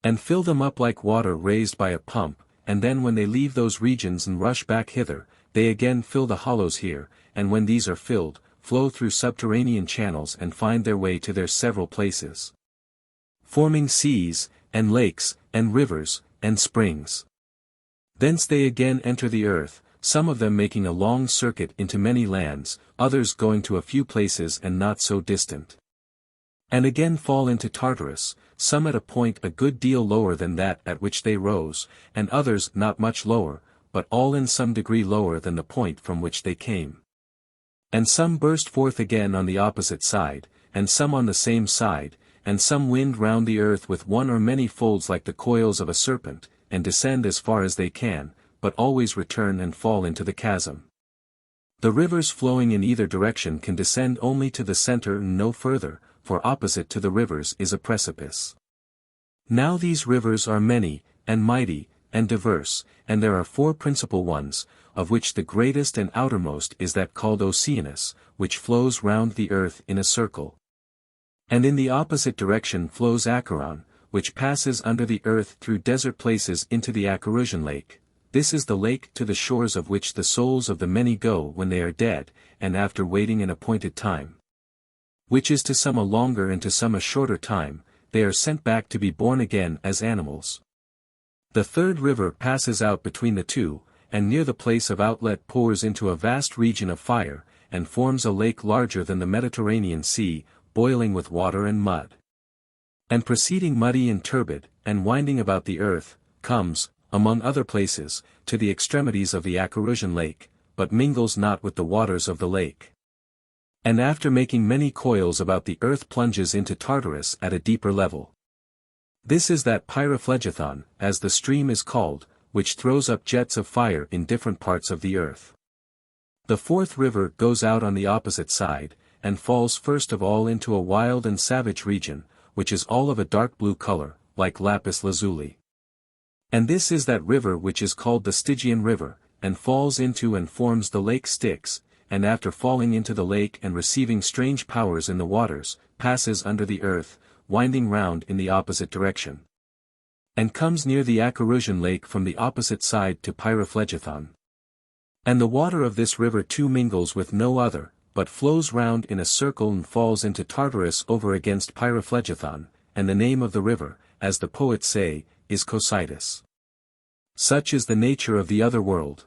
and fill them up like water raised by a pump, and then when they leave those regions and rush back hither, they again fill the hollows here, and when these are filled, flow through subterranean channels and find their way to their several places, forming seas, and lakes, and rivers, and springs. Thence they again enter the earth, some of them making a long circuit into many lands, others going to a few places and not so distant. And again fall into Tartarus, some at a point a good deal lower than that at which they rose, and others not much lower, but all in some degree lower than the point from which they came. And some burst forth again on the opposite side, and some on the same side, and some wind round the earth with one or many folds like the coils of a serpent, and descend as far as they can, but always return and fall into the chasm. The rivers flowing in either direction can descend only to the center and no further, for opposite to the rivers is a precipice. Now these rivers are many, and mighty, and diverse, and there are four principal ones, of which the greatest and outermost is that called Oceanus, which flows round the earth in a circle. And in the opposite direction flows Acheron, which passes under the earth through desert places into the Acherusian lake. This is the lake to the shores of which the souls of the many go when they are dead, and after waiting an appointed time, which is to some a longer and to some a shorter time, they are sent back to be born again as animals. The third river passes out between the two, and near the place of outlet pours into a vast region of fire, and forms a lake larger than the Mediterranean Sea, boiling with water and mud. And proceeding muddy and turbid, and winding about the earth, comes, among other places, to the extremities of the Acherusian lake, but mingles not with the waters of the lake. And after making many coils about the earth plunges into Tartarus at a deeper level. This is that Pyriphlegethon, as the stream is called, which throws up jets of fire in different parts of the earth. The fourth river goes out on the opposite side, and falls first of all into a wild and savage region, which is all of a dark blue color, like lapis lazuli. And this is that river which is called the Stygian river, and falls into and forms the lake Styx, and after falling into the lake and receiving strange powers in the waters, passes under the earth, winding round in the opposite direction. And comes near the Acherusian lake from the opposite side to Pyriphlegethon. And the water of this river too mingles with no other, but flows round in a circle and falls into Tartarus over against Pyriphlegethon, and the name of the river, as the poets say, is Cocytus. Such is the nature of the other world.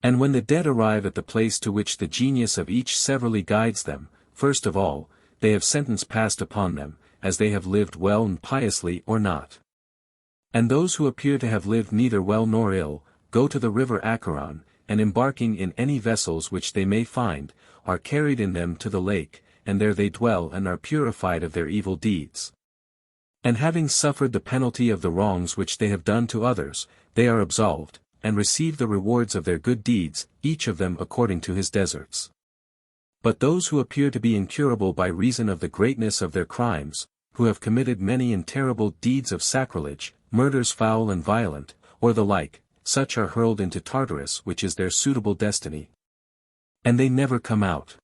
And when the dead arrive at the place to which the genius of each severally guides them, first of all, they have sentence passed upon them, as they have lived well and piously or not. And those who appear to have lived neither well nor ill, go to the river Acheron, and embarking in any vessels which they may find, are carried in them to the lake, and there they dwell and are purified of their evil deeds. And having suffered the penalty of the wrongs which they have done to others, they are absolved, and receive the rewards of their good deeds, each of them according to his deserts. But those who appear to be incurable by reason of the greatness of their crimes, who have committed many and terrible deeds of sacrilege, murders foul and violent, or the like, such are hurled into Tartarus, which is their suitable destiny. And they never come out.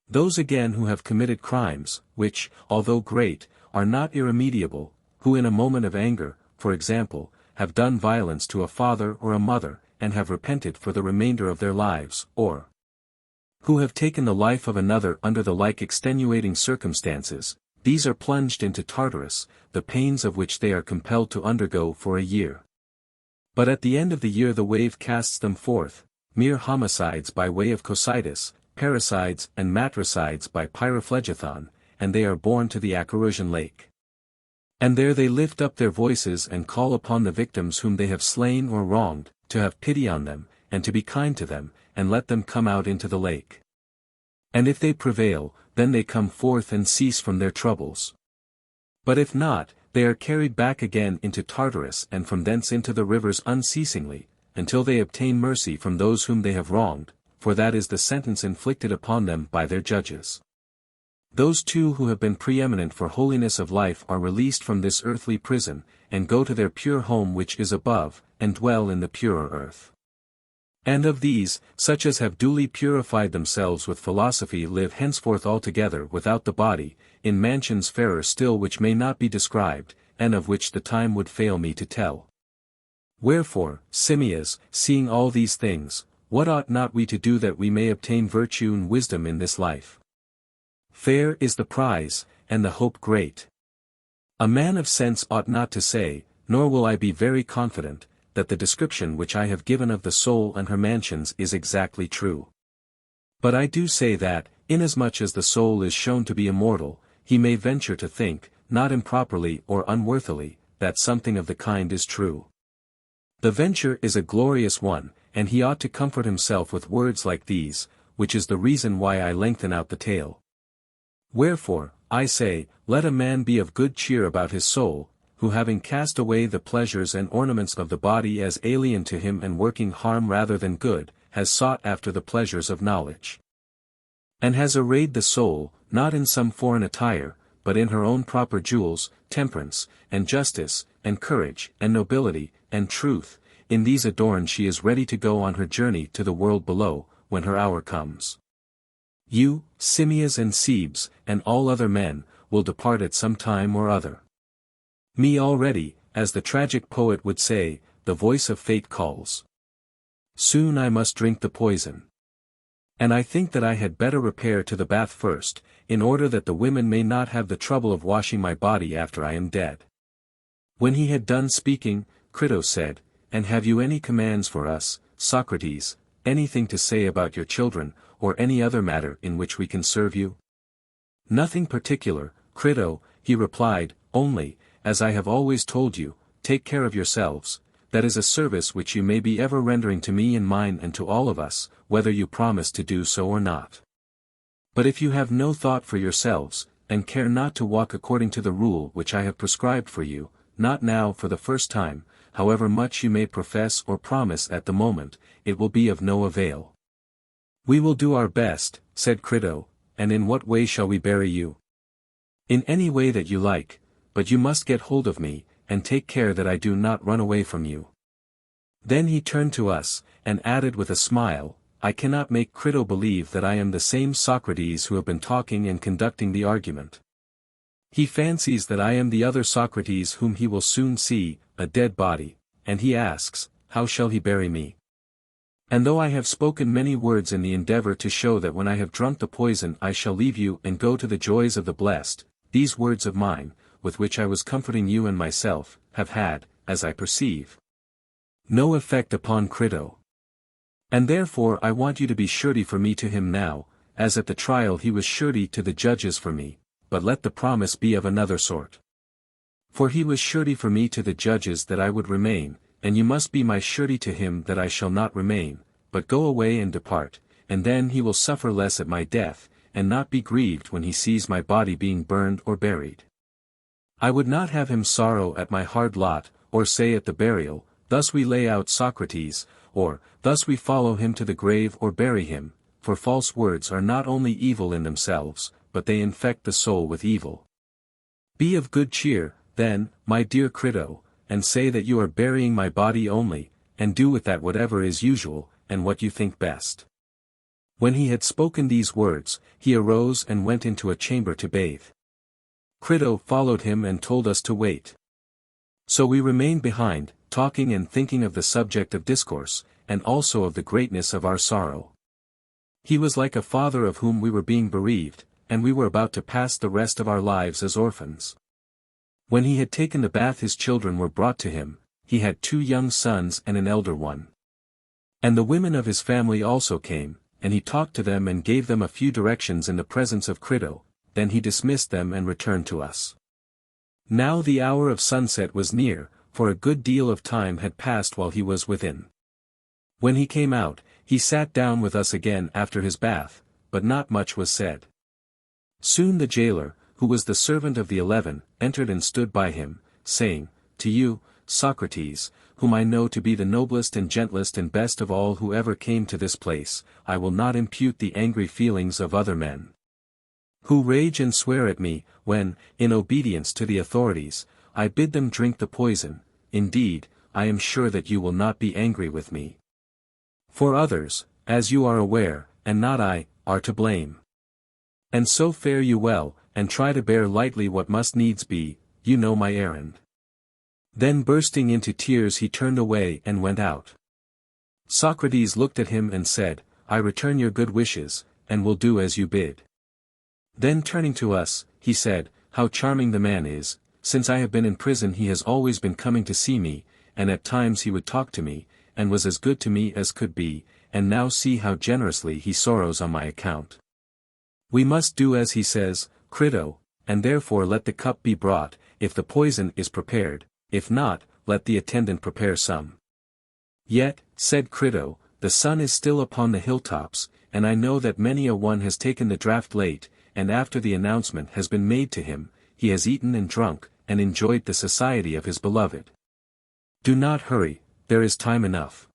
Those again who have committed crimes, which, although great, are not irremediable, who in a moment of anger, for example, have done violence to a father or a mother, and have repented for the remainder of their lives, or who have taken the life of another under the like extenuating circumstances, these are plunged into Tartarus, the pains of which they are compelled to undergo for a year. But at the end of the year the wave casts them forth, mere homicides by way of Cocytus, parricides and matricides by Pyriphlegethon, and they are borne to the Acherusian lake. And there they lift up their voices and call upon the victims whom they have slain or wronged, to have pity on them, and to be kind to them, and let them come out into the lake. And if they prevail, then they come forth and cease from their troubles. But if not, they are carried back again into Tartarus and from thence into the rivers unceasingly, until they obtain mercy from those whom they have wronged, for that is the sentence inflicted upon them by their judges. Those too who have been preeminent for holiness of life are released from this earthly prison, and go to their pure home which is above, and dwell in the purer earth. And of these, such as have duly purified themselves with philosophy live henceforth altogether without the body, in mansions fairer still which may not be described, and of which the time would fail me to tell. Wherefore, Timaeus, seeing all these things, what ought not we to do that we may obtain virtue and wisdom in this life? Fair is the prize, and the hope great. A man of sense ought not to say, nor will I be very confident, that the description which I have given of the soul and her mansions is exactly true. But I do say that, inasmuch as the soul is shown to be immortal, he may venture to think, not improperly or unworthily, that something of the kind is true. The venture is a glorious one, and he ought to comfort himself with words like these, which is the reason why I lengthen out the tale. Wherefore, I say, let a man be of good cheer about his soul, who having cast away the pleasures and ornaments of the body as alien to him and working harm rather than good, has sought after the pleasures of knowledge. And has arrayed the soul, not in some foreign attire, but in her own proper jewels, temperance, and justice, and courage, and nobility, and truth, in these adorned she is ready to go on her journey to the world below, when her hour comes. You, Simmias and Cebes, and all other men, will depart at some time or other. Me already, as the tragic poet would say, the voice of fate calls. Soon I must drink the poison. And I think that I had better repair to the bath first, in order that the women may not have the trouble of washing my body after I am dead. When he had done speaking, Crito said, And have you any commands for us, Socrates, anything to say about your children, or any other matter in which we can serve you? Nothing particular, Crito, he replied, only, as I have always told you, take care of yourselves, that is a service which you may be ever rendering to me and mine and to all of us, whether you promise to do so or not. But if you have no thought for yourselves, and care not to walk according to the rule which I have prescribed for you, not now for the first time, however much you may profess or promise at the moment, it will be of no avail. We will do our best, said Crito, and in what way shall we bury you? In any way that you like, but you must get hold of me, and take care that I do not run away from you. Then he turned to us, and added with a smile, I cannot make Crito believe that I am the same Socrates who have been talking and conducting the argument. He fancies that I am the other Socrates whom he will soon see, a dead body, and he asks, how shall he bury me? And though I have spoken many words in the endeavor to show that when I have drunk the poison I shall leave you and go to the joys of the blessed, these words of mine, with which I was comforting you and myself, have had, as I perceive, no effect upon Crito. And therefore I want you to be surety for me to him now, as at the trial he was surety to the judges for me, but let the promise be of another sort. For he was surety for me to the judges that I would remain, and you must be my surety to him that I shall not remain, but go away and depart, and then he will suffer less at my death, and not be grieved when he sees my body being burned or buried. I would not have him sorrow at my hard lot, or say at the burial, thus we lay out Socrates, or, thus we follow him to the grave or bury him, for false words are not only evil in themselves, but they infect the soul with evil. Be of good cheer, then, my dear Crito, and say that you are burying my body only, and do with that whatever is usual, and what you think best. When he had spoken these words, he arose and went into a chamber to bathe. Crito followed him and told us to wait. So we remained behind, talking and thinking of the subject of discourse, and also of the greatness of our sorrow. He was like a father of whom we were being bereaved, and we were about to pass the rest of our lives as orphans. When he had taken the bath his children were brought to him, he had 2 young sons and an elder one. And the women of his family also came, and he talked to them and gave them a few directions in the presence of Crito, then he dismissed them and returned to us. Now the hour of sunset was near, for a good deal of time had passed while he was within. When he came out, he sat down with us again after his bath, but not much was said. Soon the jailer, who was the servant of the 11, entered and stood by him, saying, To you, Socrates, whom I know to be the noblest and gentlest and best of all who ever came to this place, I will not impute the angry feelings of other men, who rage and swear at me, when, in obedience to the authorities, I bid them drink the poison. Indeed, I am sure that you will not be angry with me. For others, as you are aware, and not I, are to blame. And so fare you well, and try to bear lightly what must needs be, you know my errand. Then bursting into tears he turned away and went out. Socrates looked at him and said, I return your good wishes, and will do as you bid. Then turning to us, he said, How charming the man is, since I have been in prison he has always been coming to see me, and at times he would talk to me, and was as good to me as could be, and now see how generously he sorrows on my account. We must do as he says, Crito, and therefore let the cup be brought, if the poison is prepared, if not, let the attendant prepare some. Yet, said Crito, the sun is still upon the hilltops, and I know that many a one has taken the draught late, and after the announcement has been made to him, he has eaten and drunk, and enjoyed the society of his beloved. Do not hurry, there is time enough.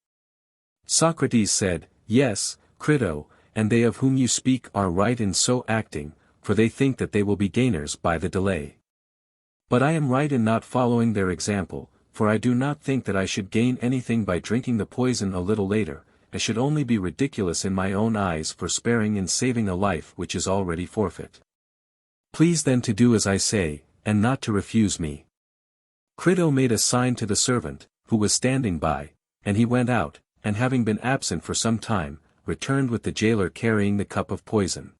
Socrates said, Yes, Crito, and they of whom you speak are right in so acting, for they think that they will be gainers by the delay. But I am right in not following their example, for I do not think that I should gain anything by drinking the poison a little later. I should only be ridiculous in my own eyes for sparing and saving a life which is already forfeit. Please then to do as I say, and not to refuse me. Crito made a sign to the servant, who was standing by, and he went out, and having been absent for some time, returned with the jailer carrying the cup of poison.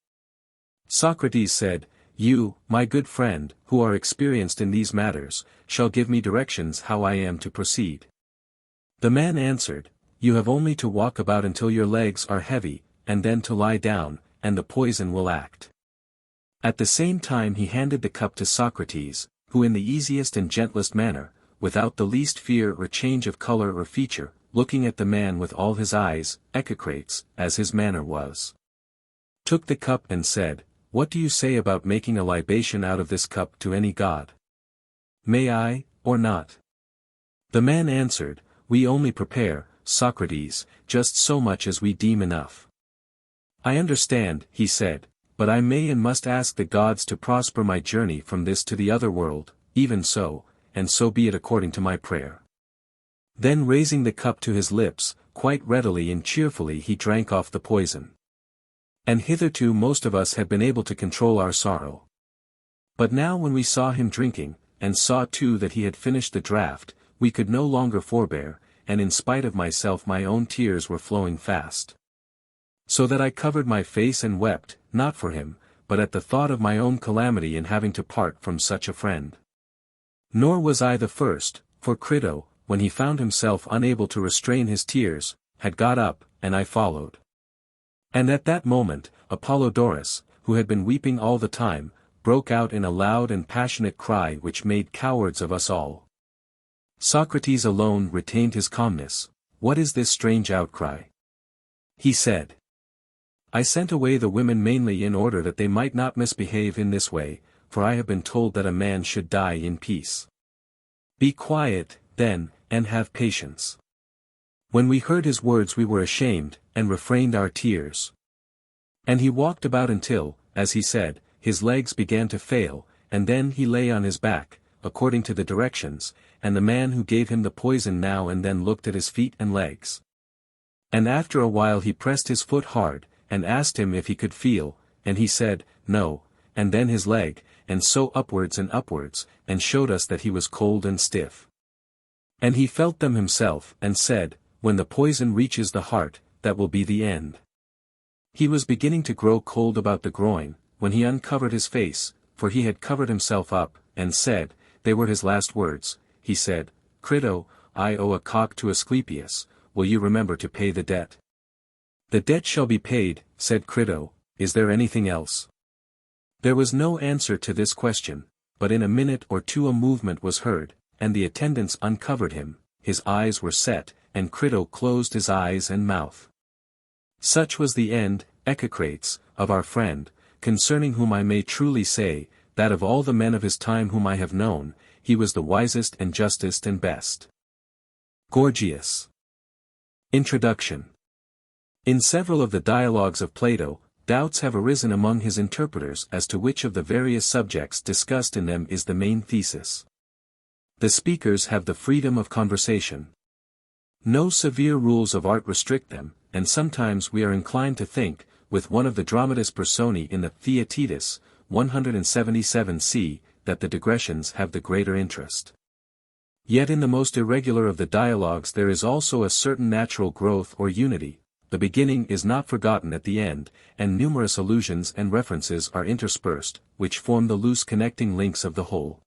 Socrates said, You, my good friend, who are experienced in these matters, shall give me directions how I am to proceed. The man answered, You have only to walk about until your legs are heavy, and then to lie down, and the poison will act. At the same time he handed the cup to Socrates, who in the easiest and gentlest manner, without the least fear or change of color or feature, looking at the man with all his eyes, Echecrates, as his manner was, took the cup and said, What do you say about making a libation out of this cup to any god? May I, or not? The man answered, We only prepare, Socrates, just so much as we deem enough. I understand, he said, but I may and must ask the gods to prosper my journey from this to the other world, even so, and so be it according to my prayer. Then raising the cup to his lips, quite readily and cheerfully he drank off the poison. And hitherto most of us had been able to control our sorrow. But now when we saw him drinking, and saw too that he had finished the draught, we could no longer forbear, and in spite of myself my own tears were flowing fast. So that I covered my face and wept, not for him, but at the thought of my own calamity in having to part from such a friend. Nor was I the first, for Crito, when he found himself unable to restrain his tears, had got up, and I followed. And at that moment, Apollodorus, who had been weeping all the time, broke out in a loud and passionate cry which made cowards of us all. Socrates alone retained his calmness. What is this strange outcry? He said. I sent away the women mainly in order that they might not misbehave in this way, for I have been told that a man should die in peace. Be quiet, then, and have patience. When we heard his words we were ashamed, and refrained our tears. And he walked about until, as he said, his legs began to fail, and then he lay on his back, according to the directions, and the man who gave him the poison now and then looked at his feet and legs. And after a while he pressed his foot hard, and asked him if he could feel, and he said, No, and then his leg, and so upwards, and showed us that he was cold and stiff. And he felt them himself, and said, When the poison reaches the heart, that will be the end. He was beginning to grow cold about the groin, when he uncovered his face, for he had covered himself up, and said, they were his last words, he said, Crito, I owe a cock to Asclepius, will you remember to pay the debt? The debt shall be paid, said Crito, is there anything else? There was no answer to this question, but in a minute or two a movement was heard, and the attendants uncovered him, his eyes were set, and Crito closed his eyes and mouth. Such was the end, Echecrates, of our friend, concerning whom I may truly say, that of all the men of his time whom I have known, he was the wisest and justest and best. Gorgias. Introduction. In several of the dialogues of Plato, doubts have arisen among his interpreters as to which of the various subjects discussed in them is the main thesis. The speakers have the freedom of conversation. No severe rules of art restrict them, and sometimes we are inclined to think, with one of the dramatis personae in the Theaetetus, 177 c, that the digressions have the greater interest. Yet in the most irregular of the dialogues there is also a certain natural growth or unity, the beginning is not forgotten at the end, and numerous allusions and references are interspersed, which form the loose connecting links of the whole.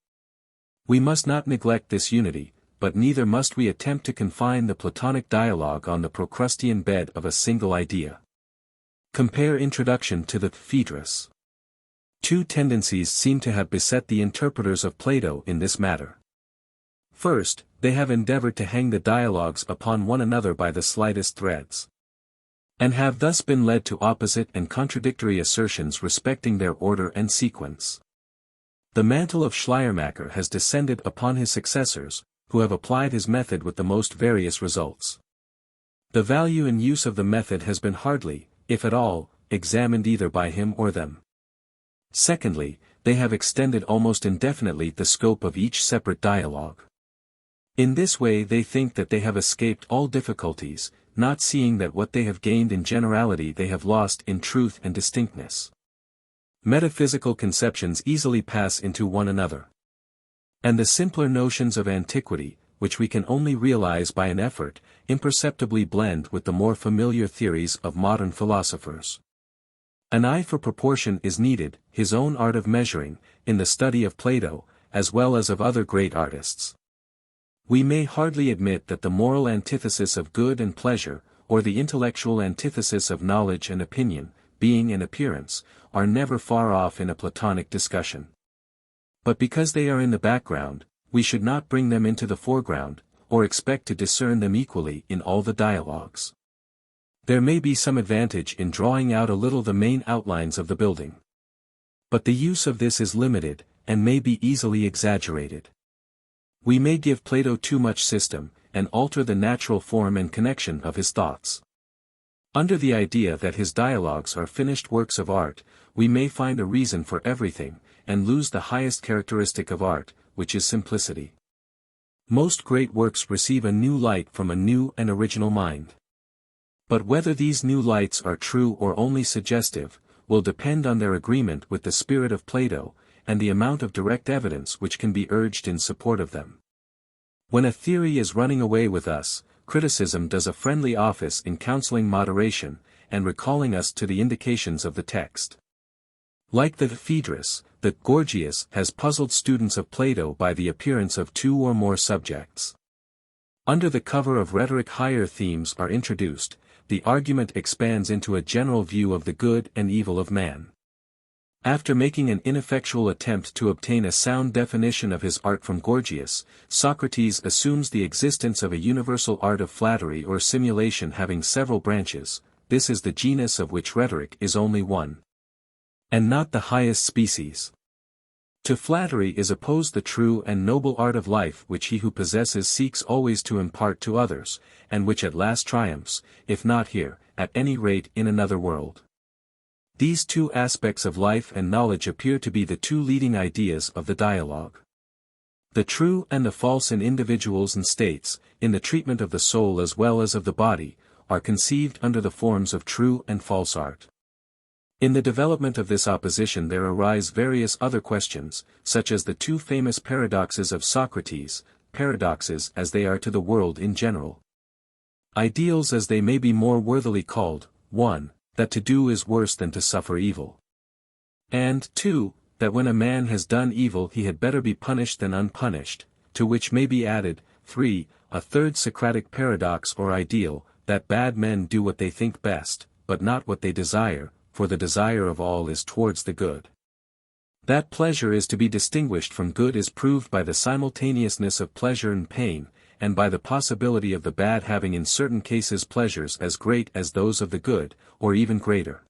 We must not neglect this unity, but neither must we attempt to confine the Platonic dialogue on the Procrustean bed of a single idea. Compare Introduction to the Phaedrus. Two tendencies seem to have beset the interpreters of Plato in this matter. First, they have endeavored to hang the dialogues upon one another by the slightest threads, and have thus been led to opposite and contradictory assertions respecting their order and sequence. The mantle of Schleiermacher has descended upon his successors, who have applied his method with the most various results. The value and use of the method has been hardly, if at all, examined either by him or them. Secondly, they have extended almost indefinitely the scope of each separate dialogue. In this way they think that they have escaped all difficulties, not seeing that what they have gained in generality they have lost in truth and distinctness. Metaphysical conceptions easily pass into one another, and the simpler notions of antiquity, which we can only realize by an effort, imperceptibly blend with the more familiar theories of modern philosophers. An eye for proportion is needed, his own art of measuring, in the study of Plato, as well as of other great artists. We may hardly admit that the moral antithesis of good and pleasure, or the intellectual antithesis of knowledge and opinion, being and appearance, are never far off in a Platonic discussion. But because they are in the background, we should not bring them into the foreground, or expect to discern them equally in all the dialogues. There may be some advantage in drawing out a little the main outlines of the building, but the use of this is limited, and may be easily exaggerated. We may give Plato too much system, and alter the natural form and connection of his thoughts. Under the idea that his dialogues are finished works of art, we may find a reason for everything, and lose the highest characteristic of art, which is simplicity. Most great works receive a new light from a new and original mind. But whether these new lights are true or only suggestive, will depend on their agreement with the spirit of Plato, and the amount of direct evidence which can be urged in support of them. When a theory is running away with us, criticism does a friendly office in counseling moderation, and recalling us to the indications of the text. Like the Phaedrus, the Gorgias has puzzled students of Plato by the appearance of two or more subjects. Under the cover of rhetoric higher themes are introduced, the argument expands into a general view of the good and evil of man. After making an ineffectual attempt to obtain a sound definition of his art from Gorgias, Socrates assumes the existence of a universal art of flattery or simulation having several branches. This is the genus of which rhetoric is only one, and not the highest species. To flattery is opposed the true and noble art of life which he who possesses seeks always to impart to others, and which at last triumphs, if not here, at any rate in another world. These two aspects of life and knowledge appear to be the two leading ideas of the dialogue. The true and the false in individuals and states, in the treatment of the soul as well as of the body, are conceived under the forms of true and false art. In the development of this opposition there arise various other questions, such as the two famous paradoxes of Socrates, paradoxes as they are to the world in general. Ideals as they may be more worthily called, 1. That to do is worse than to suffer evil. And 2. That when a man has done evil he had better be punished than unpunished, to which may be added, 3. A third Socratic paradox or ideal, that bad men do what they think best, but not what they desire, for the desire of all is towards the good. That pleasure is to be distinguished from good is proved by the simultaneousness of pleasure and pain, and by the possibility of the bad having in certain cases pleasures as great as those of the good, or even greater.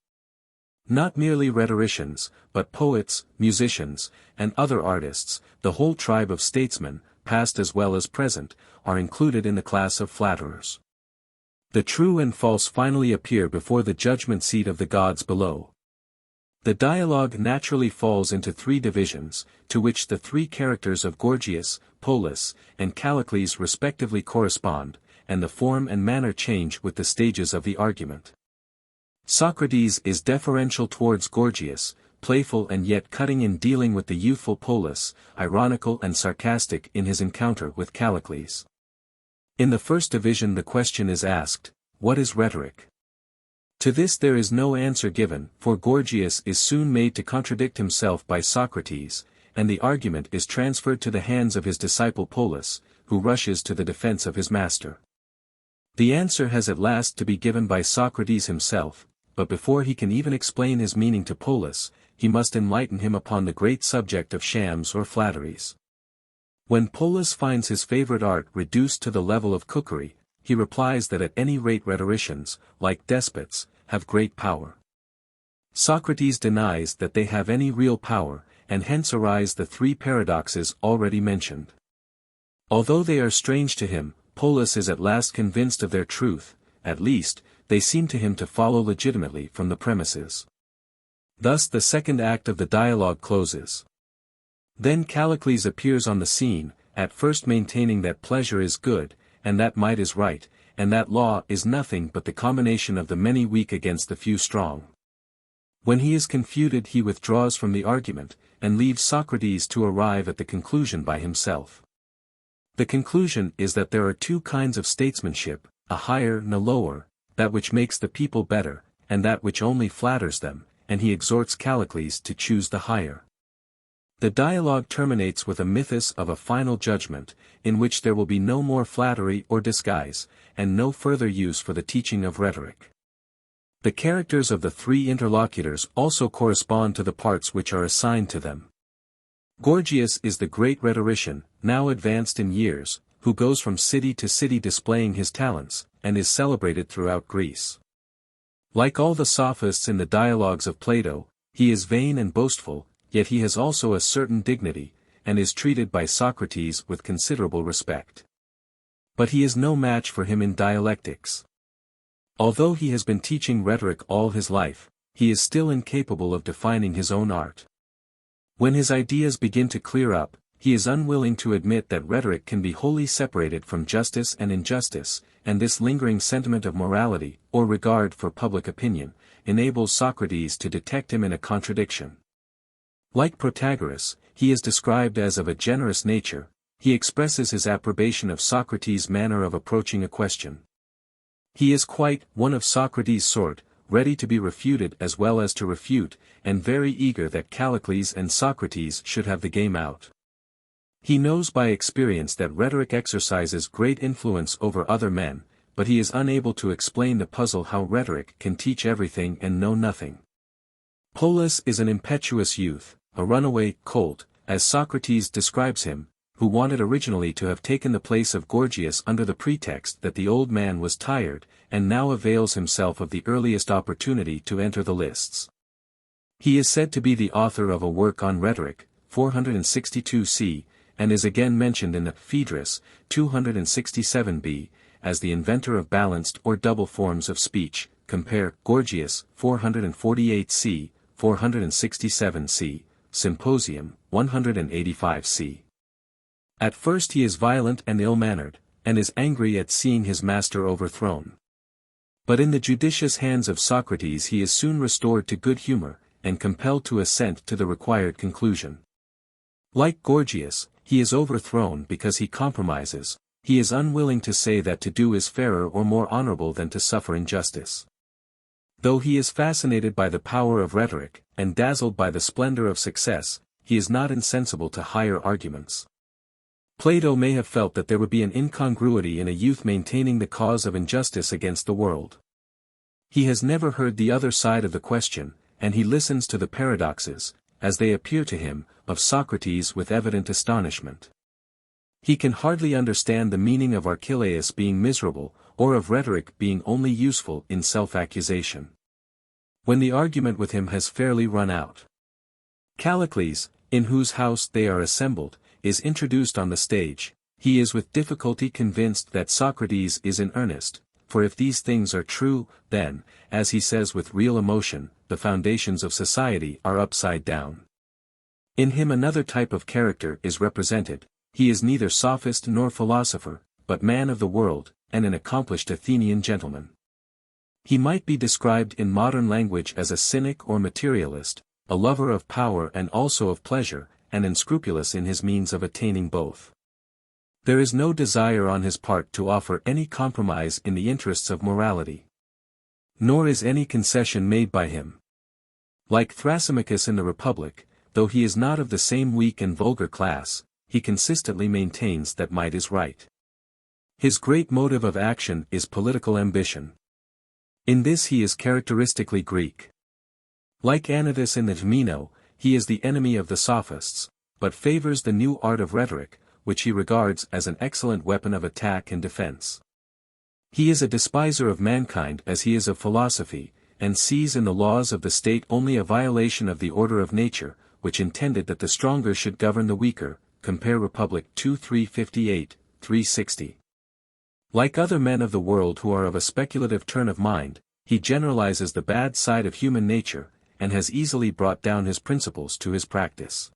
Not merely rhetoricians, but poets, musicians, and other artists, the whole tribe of statesmen, past as well as present, are included in the class of flatterers. The true and false finally appear before the judgment seat of the gods below. The dialogue naturally falls into three divisions, to which the three characters of Gorgias, Polus, and Callicles respectively correspond, and the form and manner change with the stages of the argument. Socrates is deferential towards Gorgias, playful and yet cutting in dealing with the youthful Polus, ironical and sarcastic in his encounter with Callicles. In the first division the question is asked, what is rhetoric? To this there is no answer given, for Gorgias is soon made to contradict himself by Socrates, and the argument is transferred to the hands of his disciple Polus, who rushes to the defense of his master. The answer has at last to be given by Socrates himself, but before he can even explain his meaning to Polus, he must enlighten him upon the great subject of shams or flatteries. When Polus finds his favorite art reduced to the level of cookery, he replies that at any rate rhetoricians, like despots, have great power. Socrates denies that they have any real power, and hence arise the three paradoxes already mentioned. Although they are strange to him, Polus is at last convinced of their truth, at least, they seem to him to follow legitimately from the premises. Thus the second act of the dialogue closes. Then Callicles appears on the scene, at first maintaining that pleasure is good, and that might is right, and that law is nothing but the combination of the many weak against the few strong. When he is confuted he withdraws from the argument, and leaves Socrates to arrive at the conclusion by himself. The conclusion is that there are two kinds of statesmanship, a higher and a lower, that which makes the people better, and that which only flatters them, and he exhorts Callicles to choose the higher. The dialogue terminates with a mythus of a final judgment, in which there will be no more flattery or disguise, and no further use for the teaching of rhetoric. The characters of the three interlocutors also correspond to the parts which are assigned to them. Gorgias is the great rhetorician, now advanced in years, who goes from city to city displaying his talents, and is celebrated throughout Greece. Like all the sophists in the dialogues of Plato, he is vain and boastful, yet he has also a certain dignity, and is treated by Socrates with considerable respect. But he is no match for him in dialectics. Although he has been teaching rhetoric all his life, he is still incapable of defining his own art. When his ideas begin to clear up, he is unwilling to admit that rhetoric can be wholly separated from justice and injustice, and this lingering sentiment of morality, or regard for public opinion, enables Socrates to detect him in a contradiction. Like Protagoras, he is described as of a generous nature, he expresses his approbation of Socrates' manner of approaching a question. He is quite one of Socrates' sort, ready to be refuted as well as to refute, and very eager that Callicles and Socrates should have the game out. He knows by experience that rhetoric exercises great influence over other men, but he is unable to explain the puzzle how rhetoric can teach everything and know nothing. Polus is an impetuous youth, a runaway colt, as Socrates describes him, who wanted originally to have taken the place of Gorgias under the pretext that the old man was tired, and now avails himself of the earliest opportunity to enter the lists. He is said to be the author of a work on rhetoric, 462 c, and is again mentioned in the Phaedrus, 267 b, as the inventor of balanced or double forms of speech, compare Gorgias, 448 c, 467 c, Symposium, 185 c. At first he is violent and ill-mannered, and is angry at seeing his master overthrown. But in the judicious hands of Socrates he is soon restored to good humor, and compelled to assent to the required conclusion. Like Gorgias, he is overthrown because he compromises, he is unwilling to say that to do is fairer or more honorable than to suffer injustice. Though he is fascinated by the power of rhetoric, and dazzled by the splendor of success, he is not insensible to higher arguments. Plato may have felt that there would be an incongruity in a youth maintaining the cause of injustice against the world. He has never heard the other side of the question, and he listens to the paradoxes, as they appear to him, of Socrates with evident astonishment. He can hardly understand the meaning of Archelaus being miserable, or of rhetoric being only useful in self-accusation. When the argument with him has fairly run out, Callicles, in whose house they are assembled, is introduced on the stage. He is with difficulty convinced that Socrates is in earnest, for if these things are true, then, as he says with real emotion, the foundations of society are upside down. In him another type of character is represented. He is neither sophist nor philosopher, but man of the world, and an accomplished Athenian gentleman. He might be described in modern language as a cynic or materialist, a lover of power and also of pleasure, and unscrupulous in his means of attaining both. There is no desire on his part to offer any compromise in the interests of morality. Nor is any concession made by him. Like Thrasymachus in the Republic, though he is not of the same weak and vulgar class, he consistently maintains that might is right. His great motive of action is political ambition. In this he is characteristically Greek. Like Anytus in the Meno, he is the enemy of the Sophists, but favors the new art of rhetoric, which he regards as an excellent weapon of attack and defense. He is a despiser of mankind as he is of philosophy, and sees in the laws of the state only a violation of the order of nature, which intended that the stronger should govern the weaker, compare Republic 2 358, 360. Like other men of the world who are of a speculative turn of mind, he generalizes the bad side of human nature, and has easily brought down his principles to his practice.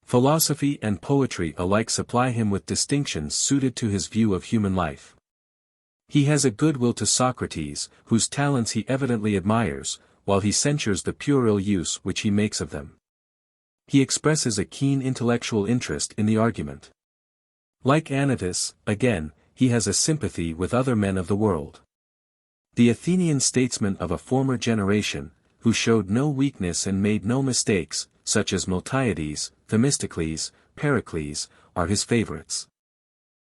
Philosophy and poetry alike supply him with distinctions suited to his view of human life. He has a good will to Socrates, whose talents he evidently admires, while he censures the puerile use which he makes of them. He expresses a keen intellectual interest in the argument. Like Anytus, again, he has a sympathy with other men of the world. The Athenian statesmen of a former generation, who showed no weakness and made no mistakes, such as Miltiades, Themistocles, Pericles, are his favorites.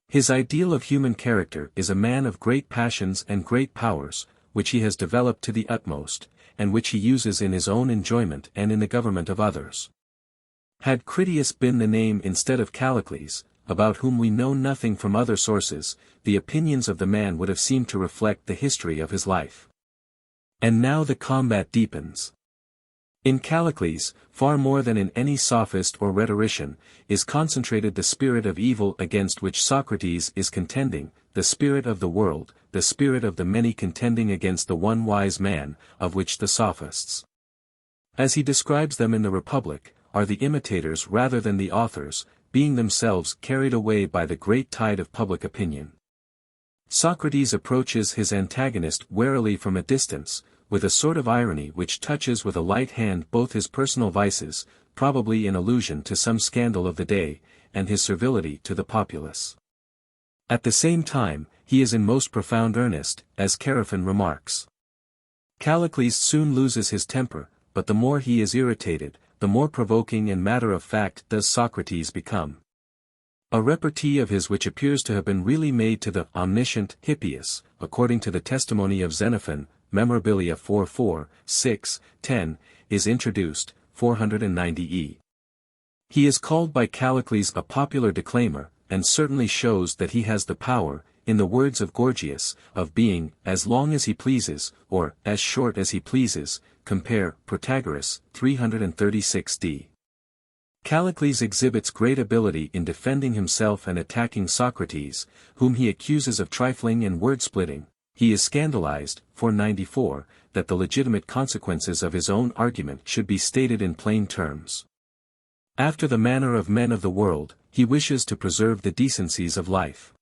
His ideal of human character is a man of great passions and great powers, which he has developed to the utmost, and which he uses in his own enjoyment and in the government of others. Had Critias been the name instead of Callicles, about whom we know nothing from other sources, the opinions of the man would have seemed to reflect the history of his life. And now the combat deepens. In Callicles, far more than in any sophist or rhetorician, is concentrated the spirit of evil against which Socrates is contending, the spirit of the world, the spirit of the many contending against the one wise man, of which the sophists, as he describes them in the Republic, are the imitators rather than the authors, being themselves carried away by the great tide of public opinion. Socrates approaches his antagonist warily from a distance, with a sort of irony which touches with a light hand both his personal vices, probably in allusion to some scandal of the day, and his servility to the populace. At the same time, he is in most profound earnest, as Chaerephon remarks. Callicles soon loses his temper, but the more he is irritated, the more provoking and matter-of-fact does Socrates become. A repartee of his which appears to have been really made to the omniscient Hippias, according to the testimony of Xenophon, Memorabilia 4 6, 10, is introduced, 490e. He is called by Callicles a popular declaimer, and certainly shows that he has the power, in the words of Gorgias, of being, as long as he pleases, or, as short as he pleases, compare, Protagoras, 336d. Callicles exhibits great ability in defending himself and attacking Socrates, whom he accuses of trifling and word-splitting. He is scandalized, 494, that the legitimate consequences of his own argument should be stated in plain terms. After the manner of men of the world, he wishes to preserve the decencies of life.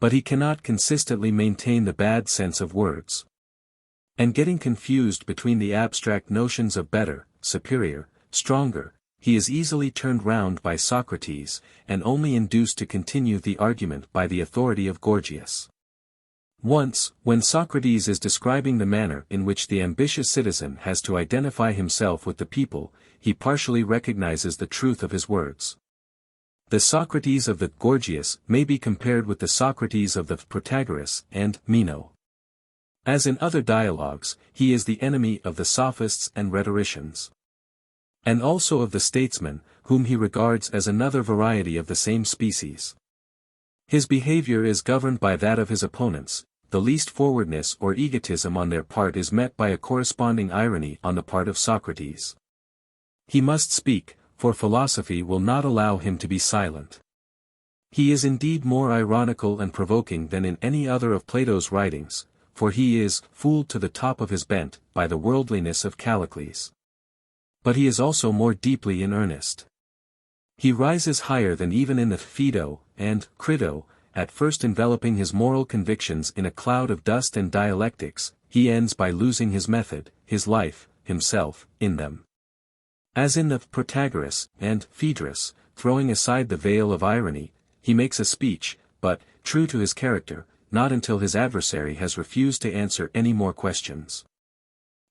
But he cannot consistently maintain the bad sense of words. And getting confused between the abstract notions of better, superior, stronger, he is easily turned round by Socrates, and only induced to continue the argument by the authority of Gorgias. Once, when Socrates is describing the manner in which the ambitious citizen has to identify himself with the people, he partially recognizes the truth of his words. The Socrates of the Gorgias may be compared with the Socrates of the Protagoras and Meno. As in other dialogues, he is the enemy of the sophists and rhetoricians, and also of the statesmen, whom he regards as another variety of the same species. His behavior is governed by that of his opponents. The least forwardness or egotism on their part is met by a corresponding irony on the part of Socrates. He must speak, for philosophy will not allow him to be silent. He is indeed more ironical and provoking than in any other of Plato's writings, for he is fooled to the top of his bent by the worldliness of Callicles. But he is also more deeply in earnest. He rises higher than even in the Phaedo and Crito. At first enveloping his moral convictions in a cloud of dust and dialectics, he ends by losing his method, his life, himself, in them. As in the Protagoras and Phaedrus, throwing aside the veil of irony, he makes a speech, but, true to his character, not until his adversary has refused to answer any more questions.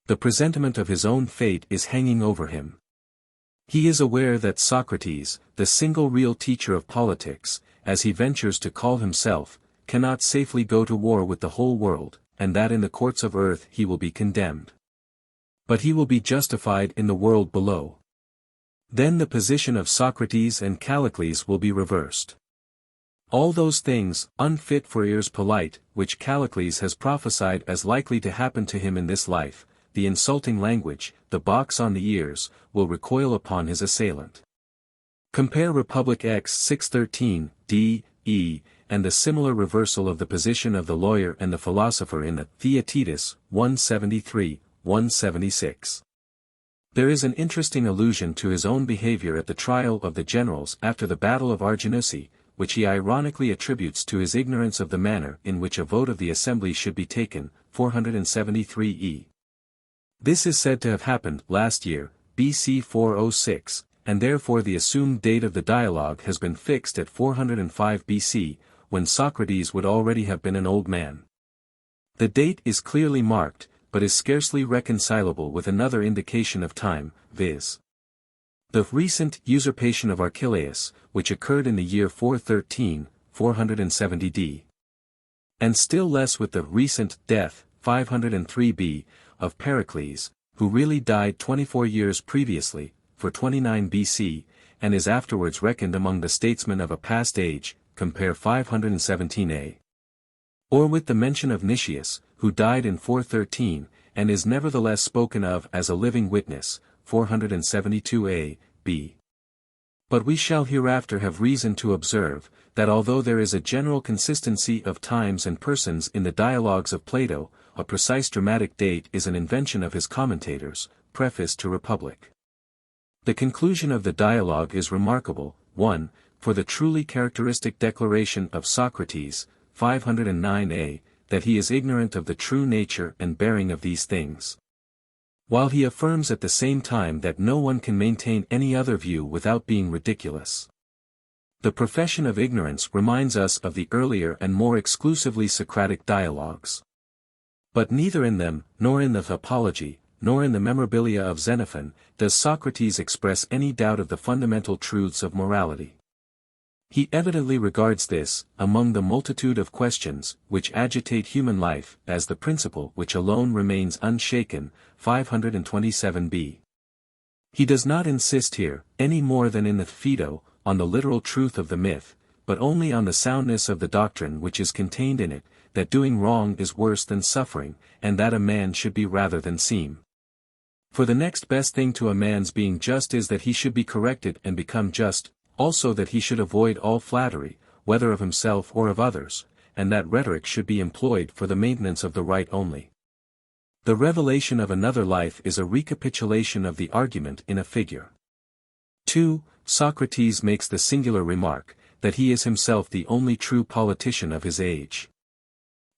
The presentiment of his own fate is hanging over him. He is aware that Socrates, the single real teacher of politics, as he ventures to call himself, cannot safely go to war with the whole world, and that in the courts of earth he will be condemned. But he will be justified in the world below. Then the position of Socrates and Callicles will be reversed. All those things, unfit for ears polite, which Callicles has prophesied as likely to happen to him in this life, the insulting language, the box on the ears, will recoil upon his assailant. Compare Republic X 613, d, e, and the similar reversal of the position of the lawyer and the philosopher in the Theaetetus 173, 176. There is an interesting allusion to his own behavior at the trial of the generals after the Battle of Arginusi, which he ironically attributes to his ignorance of the manner in which a vote of the assembly should be taken, 473e. This is said to have happened last year, BC 406, and therefore the assumed date of the dialogue has been fixed at 405 BC, when Socrates would already have been an old man. The date is clearly marked, but is scarcely reconcilable with another indication of time, viz. the recent usurpation of Archelaus, which occurred in the year 413, 470d. And still less with the recent death, 503b, of Pericles, who really died 24 years previously, 429 BC, and is afterwards reckoned among the statesmen of a past age, compare 517a. Or with the mention of Nicias, who died in 413, and is nevertheless spoken of as a living witness, 472a, b. But we shall hereafter have reason to observe, that although there is a general consistency of times and persons in the dialogues of Plato, a precise dramatic date is an invention of his commentators. Preface to Republic. The conclusion of the dialogue is remarkable, 1, for the truly characteristic declaration of Socrates, 509a, that he is ignorant of the true nature and bearing of these things. While he affirms at the same time that no one can maintain any other view without being ridiculous. The profession of ignorance reminds us of the earlier and more exclusively Socratic dialogues. But neither in them, nor in the Apology, nor in the Memorabilia of Xenophon, does Socrates express any doubt of the fundamental truths of morality. He evidently regards this, among the multitude of questions which agitate human life, as the principle which alone remains unshaken, 527b. He does not insist here, any more than in the Phaedo, on the literal truth of the myth, but only on the soundness of the doctrine which is contained in it, that doing wrong is worse than suffering, and that a man should be rather than seem. For the next best thing to a man's being just is that he should be corrected and become just, also that he should avoid all flattery, whether of himself or of others, and that rhetoric should be employed for the maintenance of the right only. The revelation of another life is a recapitulation of the argument in a figure. 2. Socrates makes the singular remark, that he is himself the only true politician of his age.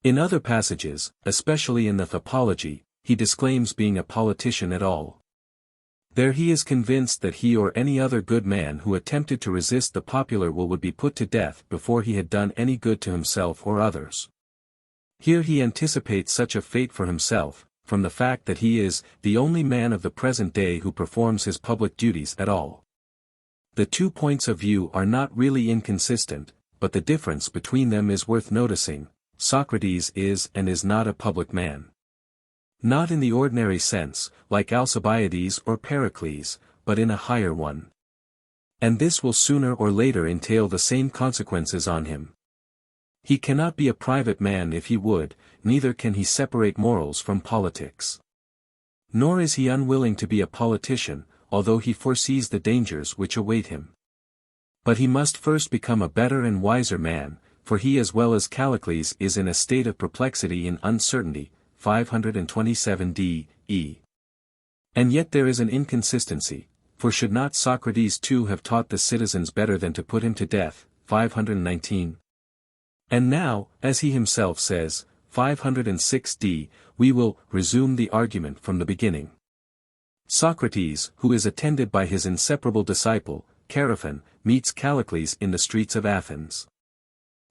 In other passages, especially in the Apology, he disclaims being a politician at all. There he is convinced that he or any other good man who attempted to resist the popular will would be put to death before he had done any good to himself or others. Here he anticipates such a fate for himself, from the fact that he is the only man of the present day who performs his public duties at all. The two points of view are not really inconsistent, but the difference between them is worth noticing. Socrates is and is not a public man. Not in the ordinary sense, like Alcibiades or Pericles, but in a higher one. And this will sooner or later entail the same consequences on him. He cannot be a private man if he would, neither can he separate morals from politics. Nor is he unwilling to be a politician, although he foresees the dangers which await him. But he must first become a better and wiser man, for he as well as Callicles is in a state of perplexity and uncertainty, 527d, e. And yet there is an inconsistency, for should not Socrates too have taught the citizens better than to put him to death, 519? And now, as he himself says, 506d, we will resume the argument from the beginning. Socrates, who is attended by his inseparable disciple, Chaerephon, meets Callicles in the streets of Athens.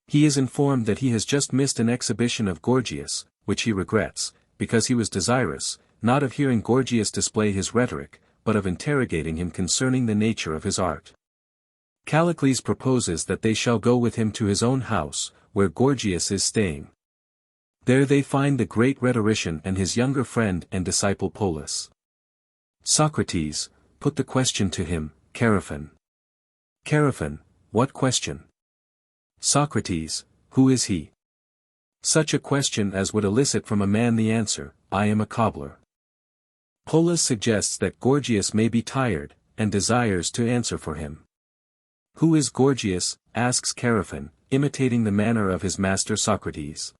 He is informed that he has just missed an exhibition of Gorgias, which he regrets, because he was desirous, not of hearing Gorgias display his rhetoric, but of interrogating him concerning the nature of his art. Callicles proposes that they shall go with him to his own house, where Gorgias is staying. There they find the great rhetorician and his younger friend and disciple Polus. Socrates, put the question to him, Chaerephon. Chaerephon, what question? Socrates, who is he? Such a question as would elicit from a man the answer, I am a cobbler. Polus suggests that Gorgias may be tired, and desires to answer for him. Who is Gorgias? Asks Chaerephon, imitating the manner of his master Socrates.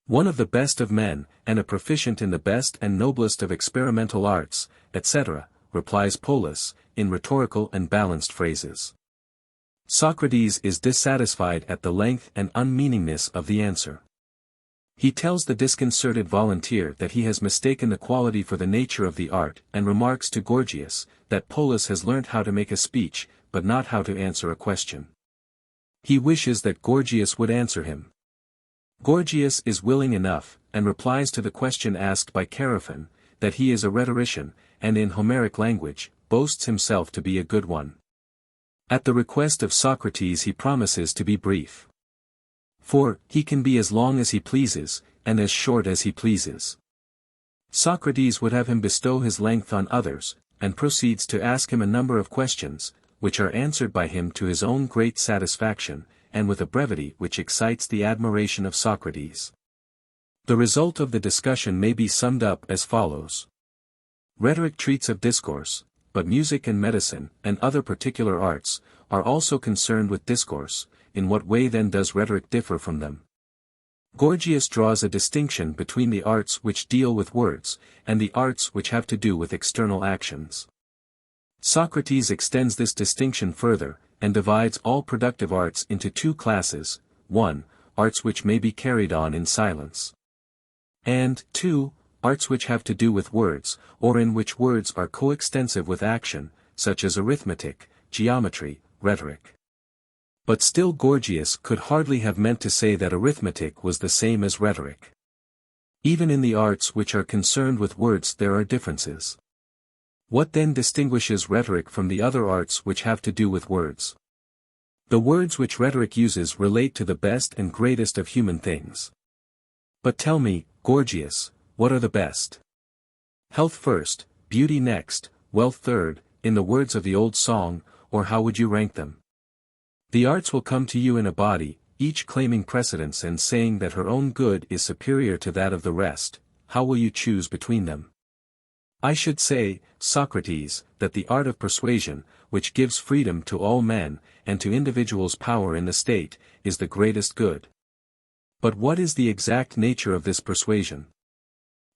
One of the best of men, and a proficient in the best and noblest of experimental arts, etc., replies Polus, in rhetorical and balanced phrases. Socrates is dissatisfied at the length and unmeaningness of the answer. He tells the disconcerted volunteer that he has mistaken the quality for the nature of the art, and remarks to Gorgias, that Polus has learnt how to make a speech, but not how to answer a question. He wishes that Gorgias would answer him. Gorgias is willing enough, and replies to the question asked by Chaerephon, that he is a rhetorician, and in Homeric language, boasts himself to be a good one. At the request of Socrates he promises to be brief. For, he can be as long as he pleases, and as short as he pleases. Socrates would have him bestow his length on others, and proceeds to ask him a number of questions, which are answered by him to his own great satisfaction, and with a brevity which excites the admiration of Socrates. The result of the discussion may be summed up as follows. Rhetoric treats of discourse, but music and medicine, and other particular arts, are also concerned with discourse. In what way then does rhetoric differ from them? Gorgias draws a distinction between the arts which deal with words, and the arts which have to do with external actions. Socrates extends this distinction further, and divides all productive arts into two classes, 1. Arts which may be carried on in silence. And, 2. Arts which have to do with words, or in which words are coextensive with action, such as arithmetic, geometry, rhetoric. But still Gorgias could hardly have meant to say that arithmetic was the same as rhetoric. Even in the arts which are concerned with words there are differences. What then distinguishes rhetoric from the other arts which have to do with words? The words which rhetoric uses relate to the best and greatest of human things. But tell me, Gorgias, what are the best? Health first, beauty next, wealth third, in the words of the old song, or how would you rank them? The arts will come to you in a body, each claiming precedence and saying that her own good is superior to that of the rest. How will you choose between them? I should say, Socrates, that the art of persuasion, which gives freedom to all men, and to individuals power in the state, is the greatest good. But what is the exact nature of this persuasion?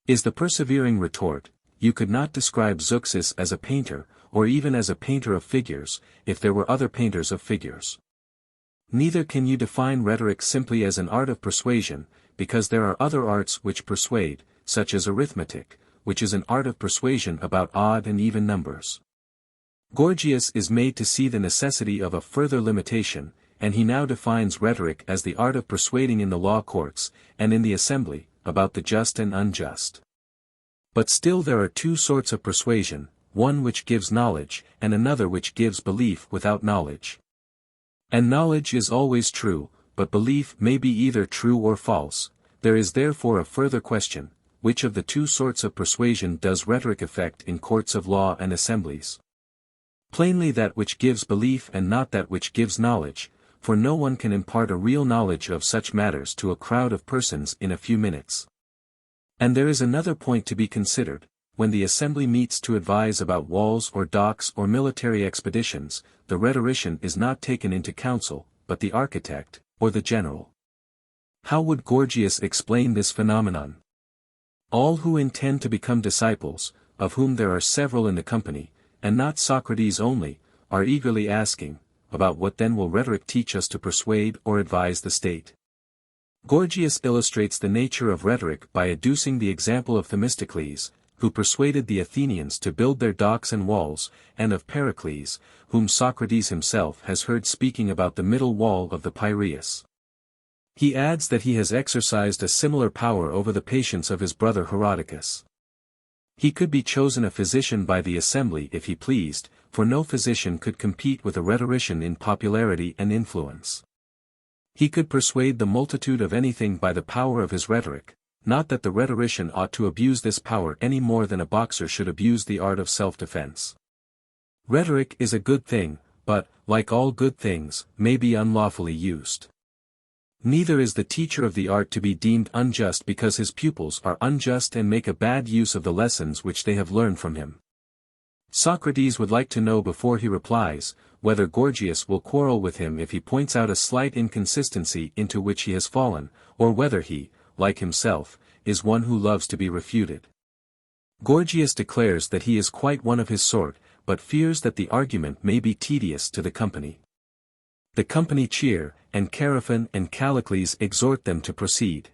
Is the persevering retort, you could not describe Zeuxis as a painter, or even as a painter of figures, if there were other painters of figures. Neither can you define rhetoric simply as an art of persuasion, because there are other arts which persuade, such as arithmetic, which is an art of persuasion about odd and even numbers. Gorgias is made to see the necessity of a further limitation, and he now defines rhetoric as the art of persuading in the law courts, and in the assembly, about the just and unjust. But still there are two sorts of persuasion, one which gives knowledge, and another which gives belief without knowledge. And knowledge is always true, but belief may be either true or false. There is therefore a further question, which of the two sorts of persuasion does rhetoric effect in courts of law and assemblies? Plainly that which gives belief and not that which gives knowledge, for no one can impart a real knowledge of such matters to a crowd of persons in a few minutes. And there is another point to be considered. When the assembly meets to advise about walls or docks or military expeditions, the rhetorician is not taken into counsel, but the architect, or the general. How would Gorgias explain this phenomenon? All who intend to become disciples, of whom there are several in the company, and not Socrates only, are eagerly asking, about what then will rhetoric teach us to persuade or advise the state? Gorgias illustrates the nature of rhetoric by adducing the example of Themistocles, who persuaded the Athenians to build their docks and walls, and of Pericles, whom Socrates himself has heard speaking about the middle wall of the Piraeus. He adds that he has exercised a similar power over the patients of his brother Herodicus. He could be chosen a physician by the assembly if he pleased, for no physician could compete with a rhetorician in popularity and influence. He could persuade the multitude of anything by the power of his rhetoric, not that the rhetorician ought to abuse this power any more than a boxer should abuse the art of self-defense. Rhetoric is a good thing, but, like all good things, may be unlawfully used. Neither is the teacher of the art to be deemed unjust because his pupils are unjust and make a bad use of the lessons which they have learned from him. Socrates would like to know before he replies, whether Gorgias will quarrel with him if he points out a slight inconsistency into which he has fallen, or whether he, like himself, is one who loves to be refuted. Gorgias declares that he is quite one of his sort, but fears that the argument may be tedious to the company. The company cheer, and Chaerephon and Callicles exhort them to proceed.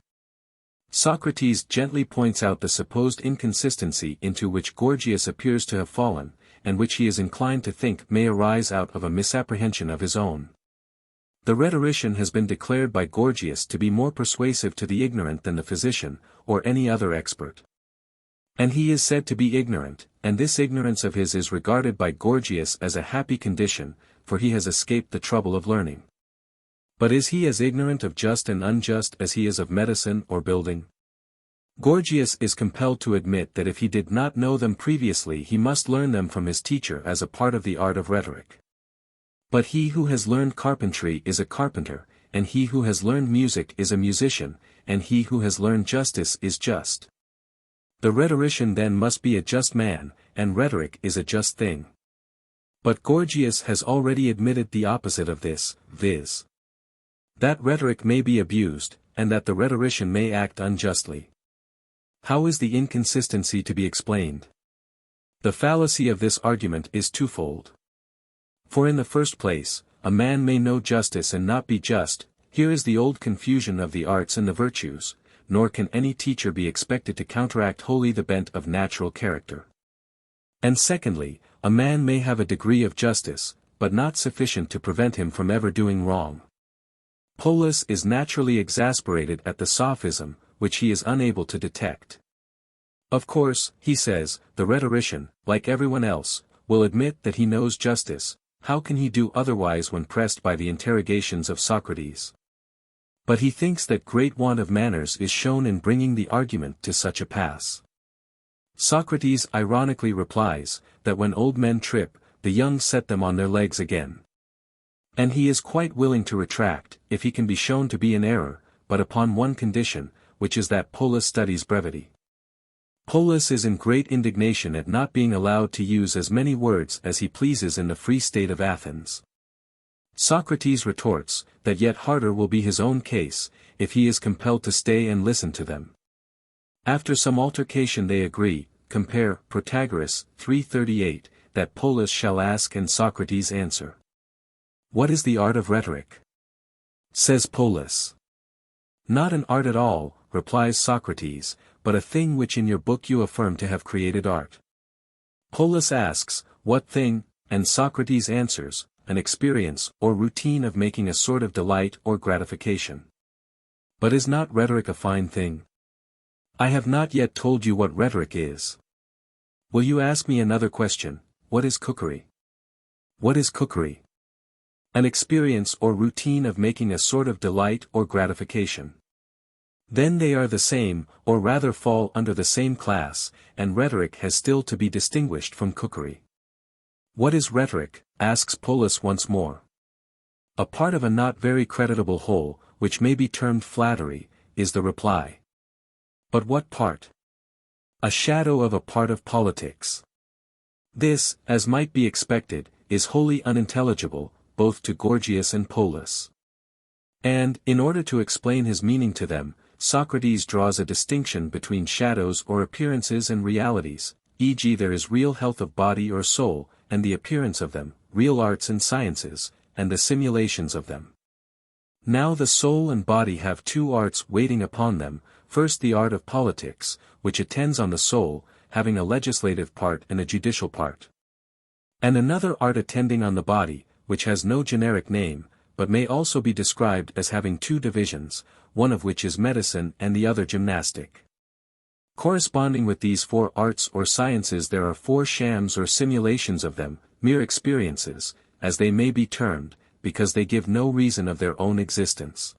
Socrates gently points out the supposed inconsistency into which Gorgias appears to have fallen, and which he is inclined to think may arise out of a misapprehension of his own. The rhetorician has been declared by Gorgias to be more persuasive to the ignorant than the physician, or any other expert. And he is said to be ignorant, and this ignorance of his is regarded by Gorgias as a happy condition, for he has escaped the trouble of learning. But is he as ignorant of just and unjust as he is of medicine or building? Gorgias is compelled to admit that if he did not know them previously he must learn them from his teacher as a part of the art of rhetoric. But he who has learned carpentry is a carpenter, and he who has learned music is a musician, and he who has learned justice is just. The rhetorician then must be a just man, and rhetoric is a just thing. But Gorgias has already admitted the opposite of this, viz. that rhetoric may be abused, and that the rhetorician may act unjustly. How is the inconsistency to be explained? The fallacy of this argument is twofold. For in the first place, a man may know justice and not be just, here is the old confusion of the arts and the virtues, nor can any teacher be expected to counteract wholly the bent of natural character. And secondly, a man may have a degree of justice, but not sufficient to prevent him from ever doing wrong. Polus is naturally exasperated at the sophism, which he is unable to detect. Of course, he says, the rhetorician, like everyone else, will admit that he knows justice. How can he do otherwise when pressed by the interrogations of Socrates? But he thinks that great want of manners is shown in bringing the argument to such a pass. Socrates ironically replies, that when old men trip, the young set them on their legs again. And he is quite willing to retract, if he can be shown to be in error, but upon one condition, which is that Polus studies brevity. Polus is in great indignation at not being allowed to use as many words as he pleases in the free state of Athens. Socrates retorts, that yet harder will be his own case, if he is compelled to stay and listen to them. After some altercation they agree, compare Protagoras 3:38, that Polus shall ask and Socrates answer. What is the art of rhetoric? Says Polus. Not an art at all, replies Socrates, but a thing which in your book you affirm to have created art. Polus asks, what thing, and Socrates answers, an experience or routine of making a sort of delight or gratification. But is not rhetoric a fine thing? I have not yet told you what rhetoric is. Will you ask me another question, what is cookery? What is cookery? An experience or routine of making a sort of delight or gratification. Then they are the same, or rather fall under the same class, and rhetoric has still to be distinguished from cookery. What is rhetoric, asks Polus once more. A part of a not very creditable whole, which may be termed flattery, is the reply. But what part? A shadow of a part of politics. This, as might be expected, is wholly unintelligible, both to Gorgias and Polus. And, in order to explain his meaning to them, Socrates draws a distinction between shadows or appearances and realities, e.g. there is real health of body or soul, and the appearance of them, real arts and sciences, and the simulations of them. Now the soul and body have two arts waiting upon them, first the art of politics, which attends on the soul, having a legislative part and a judicial part. And another art attending on the body, which has no generic name, but may also be described as having two divisions, one of which is medicine and the other gymnastic. Corresponding with these four arts or sciences there are four shams or simulations of them, mere experiences, as they may be termed, because they give no reason of their own existence.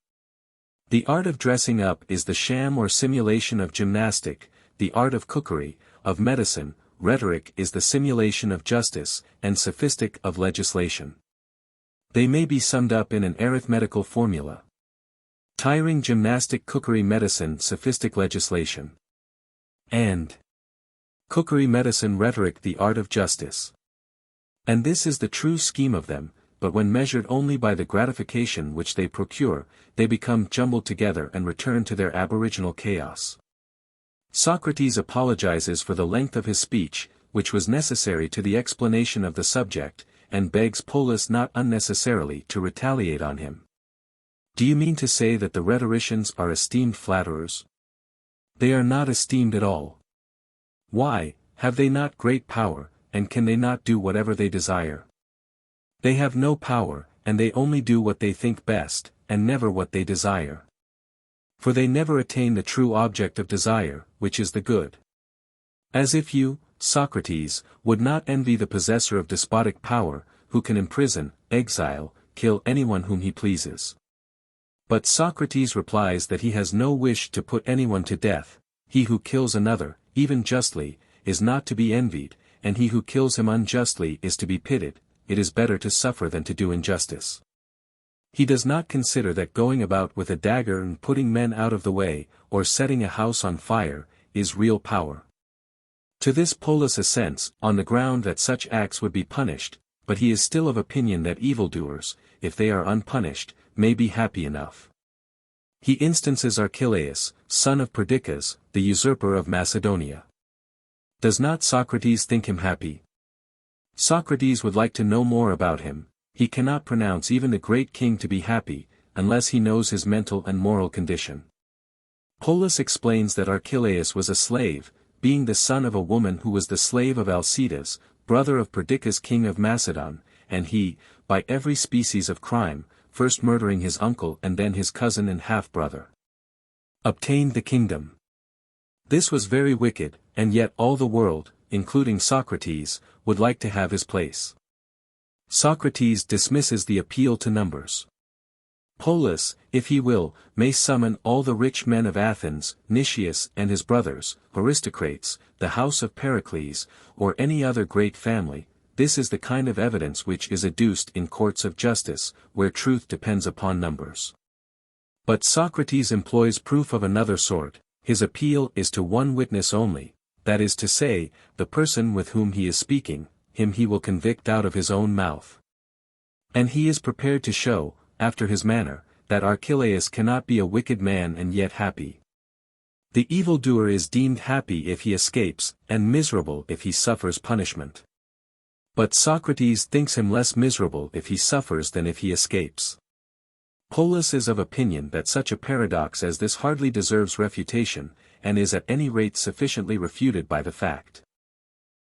The art of dressing up is the sham or simulation of gymnastic, the art of cookery, of medicine, rhetoric is the simulation of justice, and sophistic of legislation. They may be summed up in an arithmetical formula. Tiring gymnastic, cookery, medicine, sophistic, legislation. And cookery, medicine, rhetoric, the art of justice. And this is the true scheme of them, but when measured only by the gratification which they procure, they become jumbled together and return to their aboriginal chaos. Socrates apologizes for the length of his speech, which was necessary to the explanation of the subject, and begs Polus not unnecessarily to retaliate on him. Do you mean to say that the rhetoricians are esteemed flatterers? They are not esteemed at all. Why, have they not great power, and can they not do whatever they desire? They have no power, and they only do what they think best, and never what they desire. For they never attain the true object of desire, which is the good. As if you, Socrates, would not envy the possessor of despotic power, who can imprison, exile, kill anyone whom he pleases. But Socrates replies that he has no wish to put anyone to death. He who kills another, even justly, is not to be envied, and he who kills him unjustly is to be pitied. It is better to suffer than to do injustice. He does not consider that going about with a dagger and putting men out of the way, or setting a house on fire, is real power. To this Polus assents, on the ground that such acts would be punished, but he is still of opinion that evildoers, if they are unpunished, may be happy enough. He instances Archelaus, son of Perdiccas, the usurper of Macedonia. Does not Socrates think him happy? Socrates would like to know more about him. He cannot pronounce even the great king to be happy, unless he knows his mental and moral condition. Polus explains that Archelaus was a slave, being the son of a woman who was the slave of Alcidas, brother of Perdiccas king of Macedon, and he, by every species of crime, first murdering his uncle and then his cousin and half-brother, obtained the kingdom. This was very wicked, and yet all the world, including Socrates, would like to have his place. Socrates dismisses the appeal to numbers. Polus, if he will, may summon all the rich men of Athens, Nicias and his brothers, aristocrates, the house of Pericles, or any other great family. This is the kind of evidence which is adduced in courts of justice, where truth depends upon numbers. But Socrates employs proof of another sort. His appeal is to one witness only, that is to say, the person with whom he is speaking, him he will convict out of his own mouth. And he is prepared to show, after his manner, that Archelaus cannot be a wicked man and yet happy. The evildoer is deemed happy if he escapes, and miserable if he suffers punishment. But Socrates thinks him less miserable if he suffers than if he escapes. Polus is of opinion that such a paradox as this hardly deserves refutation, and is at any rate sufficiently refuted by the fact.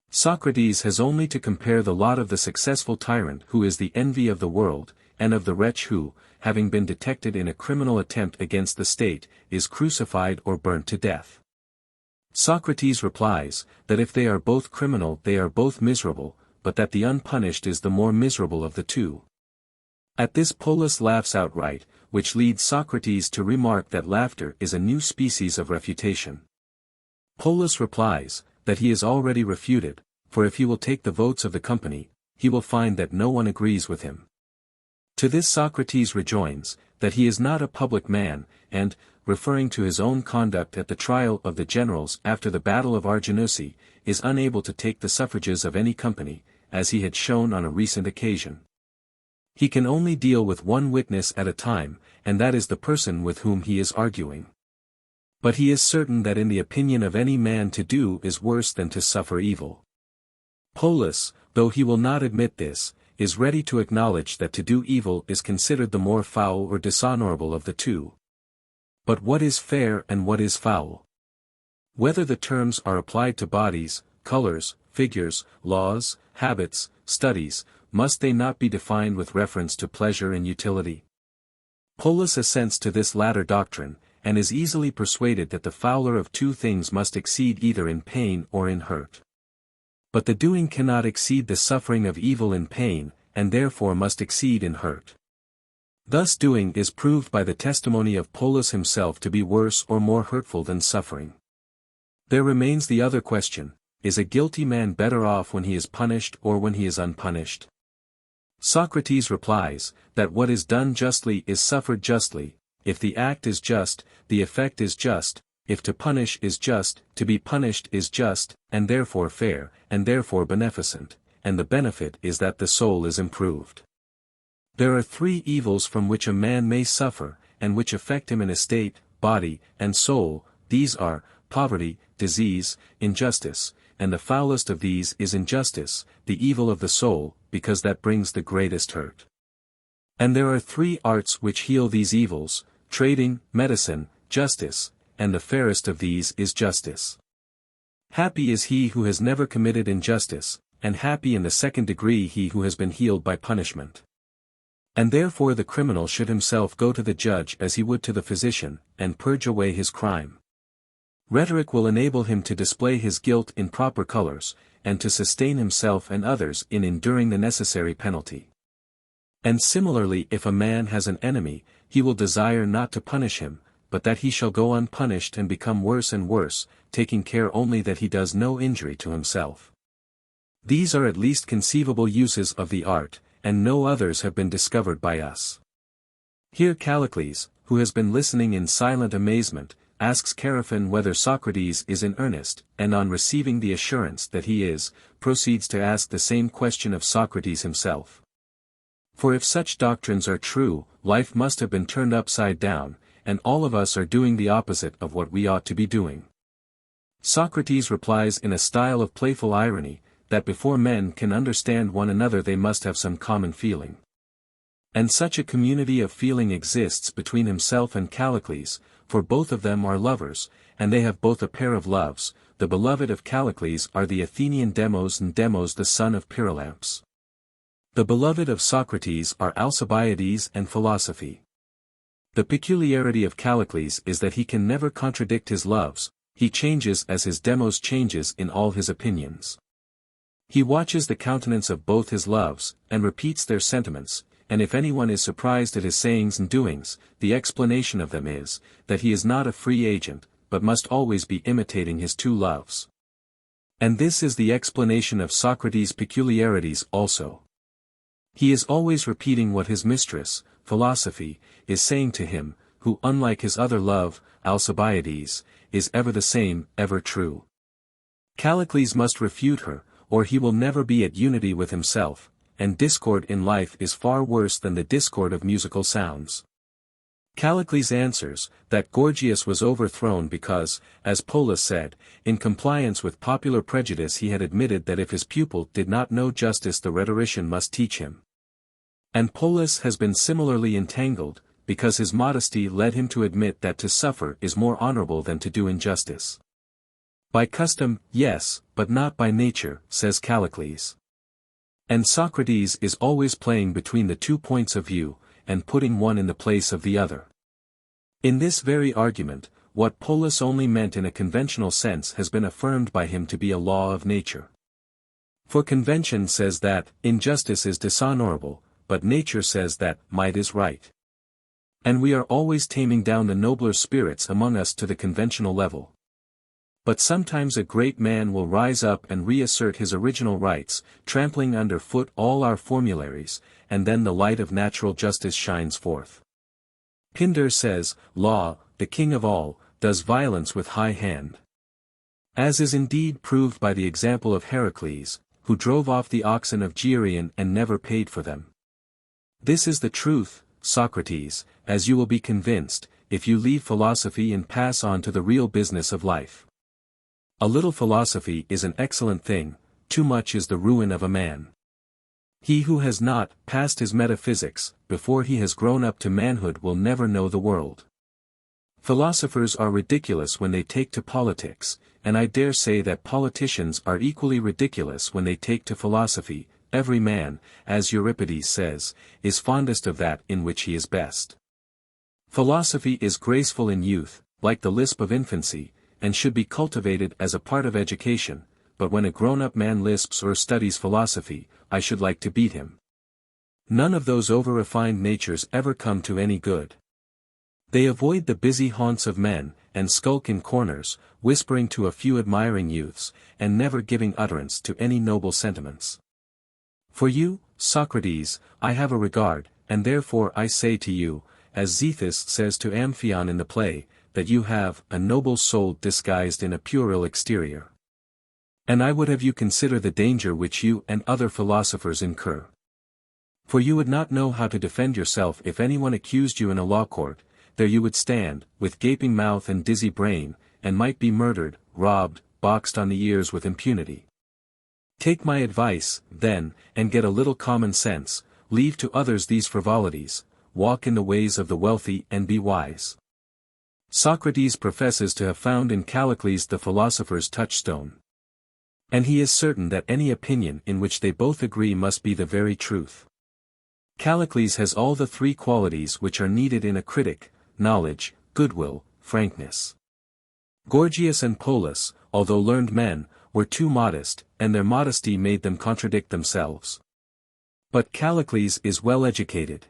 Socrates has only to compare the lot of the successful tyrant who is the envy of the world, and of the wretch who, having been detected in a criminal attempt against the state, is crucified or burnt to death. Socrates replies, that if they are both criminal they are both miserable, but that the unpunished is the more miserable of the two. At this Polus laughs outright, which leads Socrates to remark that laughter is a new species of refutation. Polus replies, that he is already refuted, for if he will take the votes of the company, he will find that no one agrees with him. To this Socrates rejoins, that he is not a public man, and, referring to his own conduct at the trial of the generals after the battle of Arginusi, is unable to take the suffrages of any company, as he had shown on a recent occasion. He can only deal with one witness at a time, and that is the person with whom he is arguing. But he is certain that in the opinion of any man to do is worse than to suffer evil. Polus, though he will not admit this, is ready to acknowledge that to do evil is considered the more foul or dishonorable of the two. But what is fair and what is foul? Whether the terms are applied to bodies, colors, figures, laws, habits, studies, must they not be defined with reference to pleasure and utility? Polus assents to this latter doctrine, and is easily persuaded that the fouler of two things must exceed either in pain or in hurt. But the doing cannot exceed the suffering of evil in pain, and therefore must exceed in hurt. Thus doing is proved by the testimony of Polus himself to be worse or more hurtful than suffering. There remains the other question: is a guilty man better off when he is punished or when he is unpunished? Socrates replies, that what is done justly is suffered justly. If the act is just, the effect is just. If to punish is just, to be punished is just, and therefore fair, and therefore beneficent, and the benefit is that the soul is improved. There are three evils from which a man may suffer, and which affect him in estate, body, and soul. These are poverty, disease, injustice, and the foulest of these is injustice, the evil of the soul, because that brings the greatest hurt. And there are three arts which heal these evils: trading, medicine, justice, and the fairest of these is justice. Happy is he who has never committed injustice, and happy in the second degree he who has been healed by punishment. And therefore the criminal should himself go to the judge as he would to the physician, and purge away his crime. Rhetoric will enable him to display his guilt in proper colors, and to sustain himself and others in enduring the necessary penalty. And similarly, if a man has an enemy, he will desire not to punish him, but that he shall go unpunished and become worse and worse, taking care only that he does no injury to himself. These are at least conceivable uses of the art, and no others have been discovered by us. Here Callicles, who has been listening in silent amazement, asks Chaerephon whether Socrates is in earnest, and on receiving the assurance that he is, proceeds to ask the same question of Socrates himself. For if such doctrines are true, life must have been turned upside down, and all of us are doing the opposite of what we ought to be doing. Socrates replies in a style of playful irony, that before men can understand one another they must have some common feeling. And such a community of feeling exists between himself and Callicles, for both of them are lovers, and they have both a pair of loves. The beloved of Callicles are the Athenian Demos and Demos the son of Pyrilampus. The beloved of Socrates are Alcibiades and philosophy. The peculiarity of Callicles is that he can never contradict his loves, he changes as his Demos changes in all his opinions. He watches the countenance of both his loves, and repeats their sentiments, and if anyone is surprised at his sayings and doings, the explanation of them is, that he is not a free agent, but must always be imitating his two loves. And this is the explanation of Socrates' peculiarities also. He is always repeating what his mistress, philosophy, is saying to him, who unlike his other love, Alcibiades, is ever the same, ever true. Callicles must refute her, or he will never be at unity with himself, and discord in life is far worse than the discord of musical sounds. Callicles answers, that Gorgias was overthrown because, as Polus said, in compliance with popular prejudice he had admitted that if his pupil did not know justice the rhetorician must teach him. And Polus has been similarly entangled, because his modesty led him to admit that to suffer is more honorable than to do injustice. By custom, yes, but not by nature, says Callicles. And Socrates is always playing between the 2 points of view, and putting one in the place of the other. In this very argument, what Polus only meant in a conventional sense has been affirmed by him to be a law of nature. For convention says that injustice is dishonorable, but nature says that might is right. And we are always taming down the nobler spirits among us to the conventional level. But sometimes a great man will rise up and reassert his original rights, trampling under foot all our formularies, and then the light of natural justice shines forth. Pindar says, law, the king of all, does violence with high hand. As is indeed proved by the example of Heracles, who drove off the oxen of Geryon and never paid for them. This is the truth, Socrates, as you will be convinced, if you leave philosophy and pass on to the real business of life. A little philosophy is an excellent thing, too much is the ruin of a man. He who has not passed his metaphysics, before he has grown up to manhood will never know the world. Philosophers are ridiculous when they take to politics, and I dare say that politicians are equally ridiculous when they take to philosophy. Every man, as Euripides says, is fondest of that in which he is best. Philosophy is graceful in youth, like the lisp of infancy, and should be cultivated as a part of education, but when a grown-up man lisps or studies philosophy, I should like to beat him. None of those over-refined natures ever come to any good. They avoid the busy haunts of men, and skulk in corners, whispering to a few admiring youths, and never giving utterance to any noble sentiments. For you, Socrates, I have a regard, and therefore I say to you, as Zethus says to Amphion in the play, that you have a noble soul disguised in a puerile exterior. And I would have you consider the danger which you and other philosophers incur. For you would not know how to defend yourself if anyone accused you in a law court. There you would stand, with gaping mouth and dizzy brain, and might be murdered, robbed, boxed on the ears with impunity. Take my advice, then, and get a little common sense, leave to others these frivolities, walk in the ways of the wealthy and be wise. Socrates professes to have found in Callicles the philosopher's touchstone. And he is certain that any opinion in which they both agree must be the very truth. Callicles has all the three qualities which are needed in a critic: knowledge, goodwill, frankness. Gorgias and Polus, although learned men, were too modest, and their modesty made them contradict themselves. But Callicles is well educated.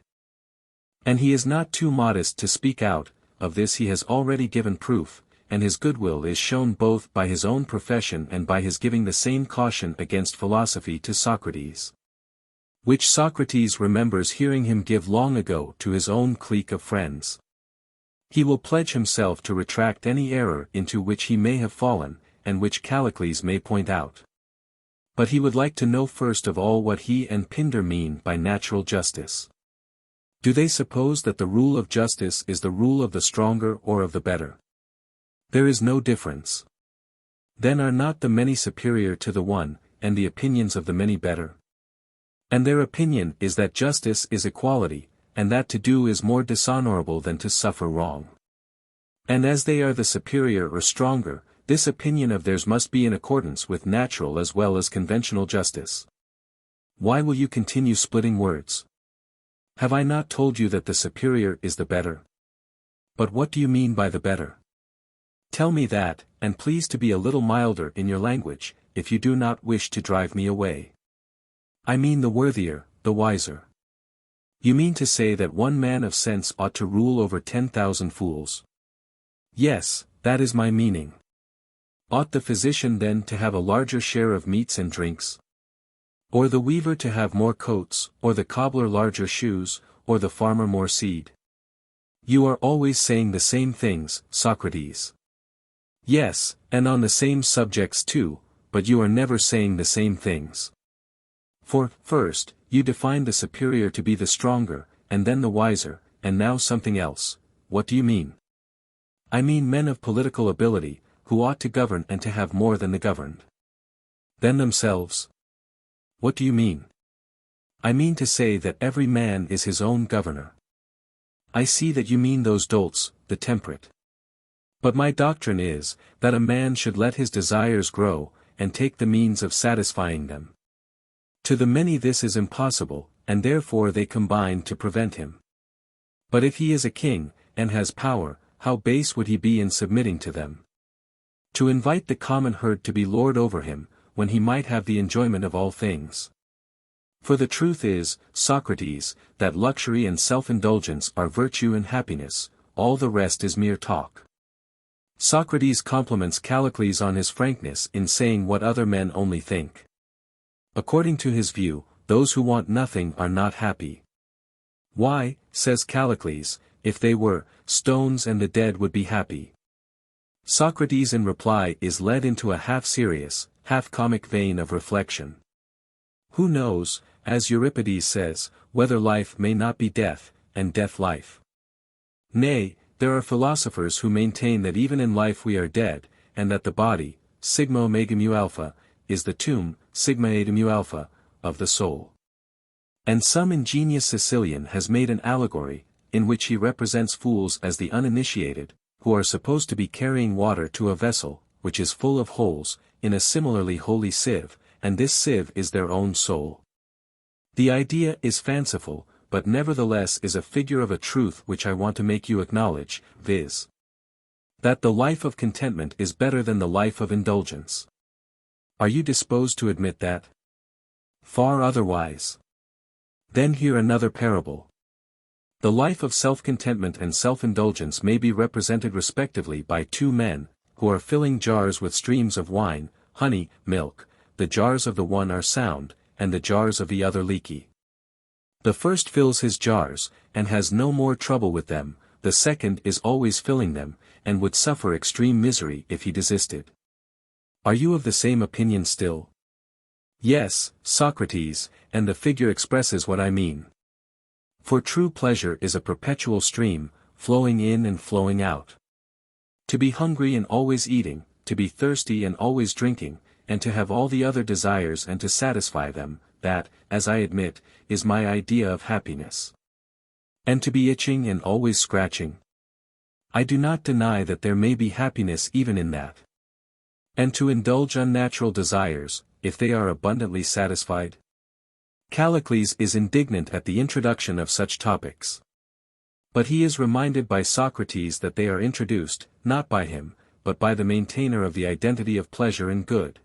And he is not too modest to speak out, of this he has already given proof, and his goodwill is shown both by his own profession and by his giving the same caution against philosophy to Socrates, which Socrates remembers hearing him give long ago to his own clique of friends. He will pledge himself to retract any error into which he may have fallen, and which Callicles may point out. But he would like to know first of all what he and Pindar mean by natural justice. Do they suppose that the rule of justice is the rule of the stronger or of the better? There is no difference. Then are not the many superior to the one, and the opinions of the many better? And their opinion is that justice is equality, and that to do is more dishonorable than to suffer wrong. And as they are the superior or stronger, this opinion of theirs must be in accordance with natural as well as conventional justice. Why will you continue splitting words? Have I not told you that the superior is the better? But what do you mean by the better? Tell me that, and please to be a little milder in your language, if you do not wish to drive me away. I mean the worthier, the wiser. You mean to say that one man of sense ought to rule over 10,000 fools? Yes, that is my meaning. Ought the physician then to have a larger share of meats and drinks? Or the weaver to have more coats, or the cobbler larger shoes, or the farmer more seed? You are always saying the same things, Socrates. Yes, and on the same subjects too, but you are never saying the same things. For, first, you defined the superior to be the stronger, and then the wiser, and now something else. What do you mean? I mean men of political ability, who ought to govern and to have more than the governed. Than themselves? What do you mean? I mean to say that every man is his own governor. I see that you mean those dolts, the temperate. But my doctrine is, that a man should let his desires grow, and take the means of satisfying them. To the many this is impossible, and therefore they combine to prevent him. But if he is a king, and has power, how base would he be in submitting to them? To invite the common herd to be lord over him, when he might have the enjoyment of all things. For the truth is, Socrates, that luxury and self-indulgence are virtue and happiness, all the rest is mere talk. Socrates compliments Callicles on his frankness in saying what other men only think. According to his view, those who want nothing are not happy. Why, says Callicles, if they were, stones and the dead would be happy. Socrates in reply is led into a half-serious, half-comic vein of reflection. Who knows, as Euripides says, whether life may not be death, and death life? Nay, there are philosophers who maintain that even in life we are dead, and that the body, sigma omega mu alpha, is the tomb, sigma eta mu alpha, of the soul. And some ingenious Sicilian has made an allegory, in which he represents fools as the uninitiated, who are supposed to be carrying water to a vessel, which is full of holes, in a similarly holy sieve, and this sieve is their own soul. The idea is fanciful, but nevertheless is a figure of a truth which I want to make you acknowledge, viz. that the life of contentment is better than the life of indulgence. Are you disposed to admit that? Far otherwise. Then hear another parable. The life of self-contentment and self-indulgence may be represented respectively by two men, who are filling jars with streams of wine, honey, milk. The jars of the one are sound, and the jars of the other leaky. The first fills his jars, and has no more trouble with them, the second is always filling them, and would suffer extreme misery if he desisted. Are you of the same opinion still? Yes, Socrates, and the figure expresses what I mean. For true pleasure is a perpetual stream, flowing in and flowing out. To be hungry and always eating, to be thirsty and always drinking, and to have all the other desires and to satisfy them, that, as I admit, is my idea of happiness. And to be itching and always scratching. I do not deny that there may be happiness even in that. And to indulge unnatural desires, if they are abundantly satisfied. Callicles is indignant at the introduction of such topics. But he is reminded by Socrates that they are introduced, not by him, but by the maintainer of the identity of pleasure and good.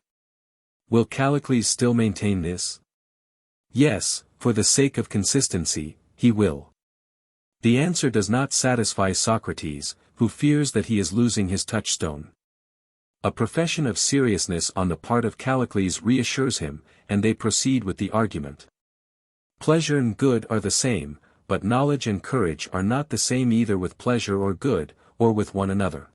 Will Callicles still maintain this? Yes, for the sake of consistency, he will. The answer does not satisfy Socrates, who fears that he is losing his touchstone. A profession of seriousness on the part of Callicles reassures him, and they proceed with the argument. Pleasure and good are the same, but knowledge and courage are not the same either with pleasure or good, or with one another.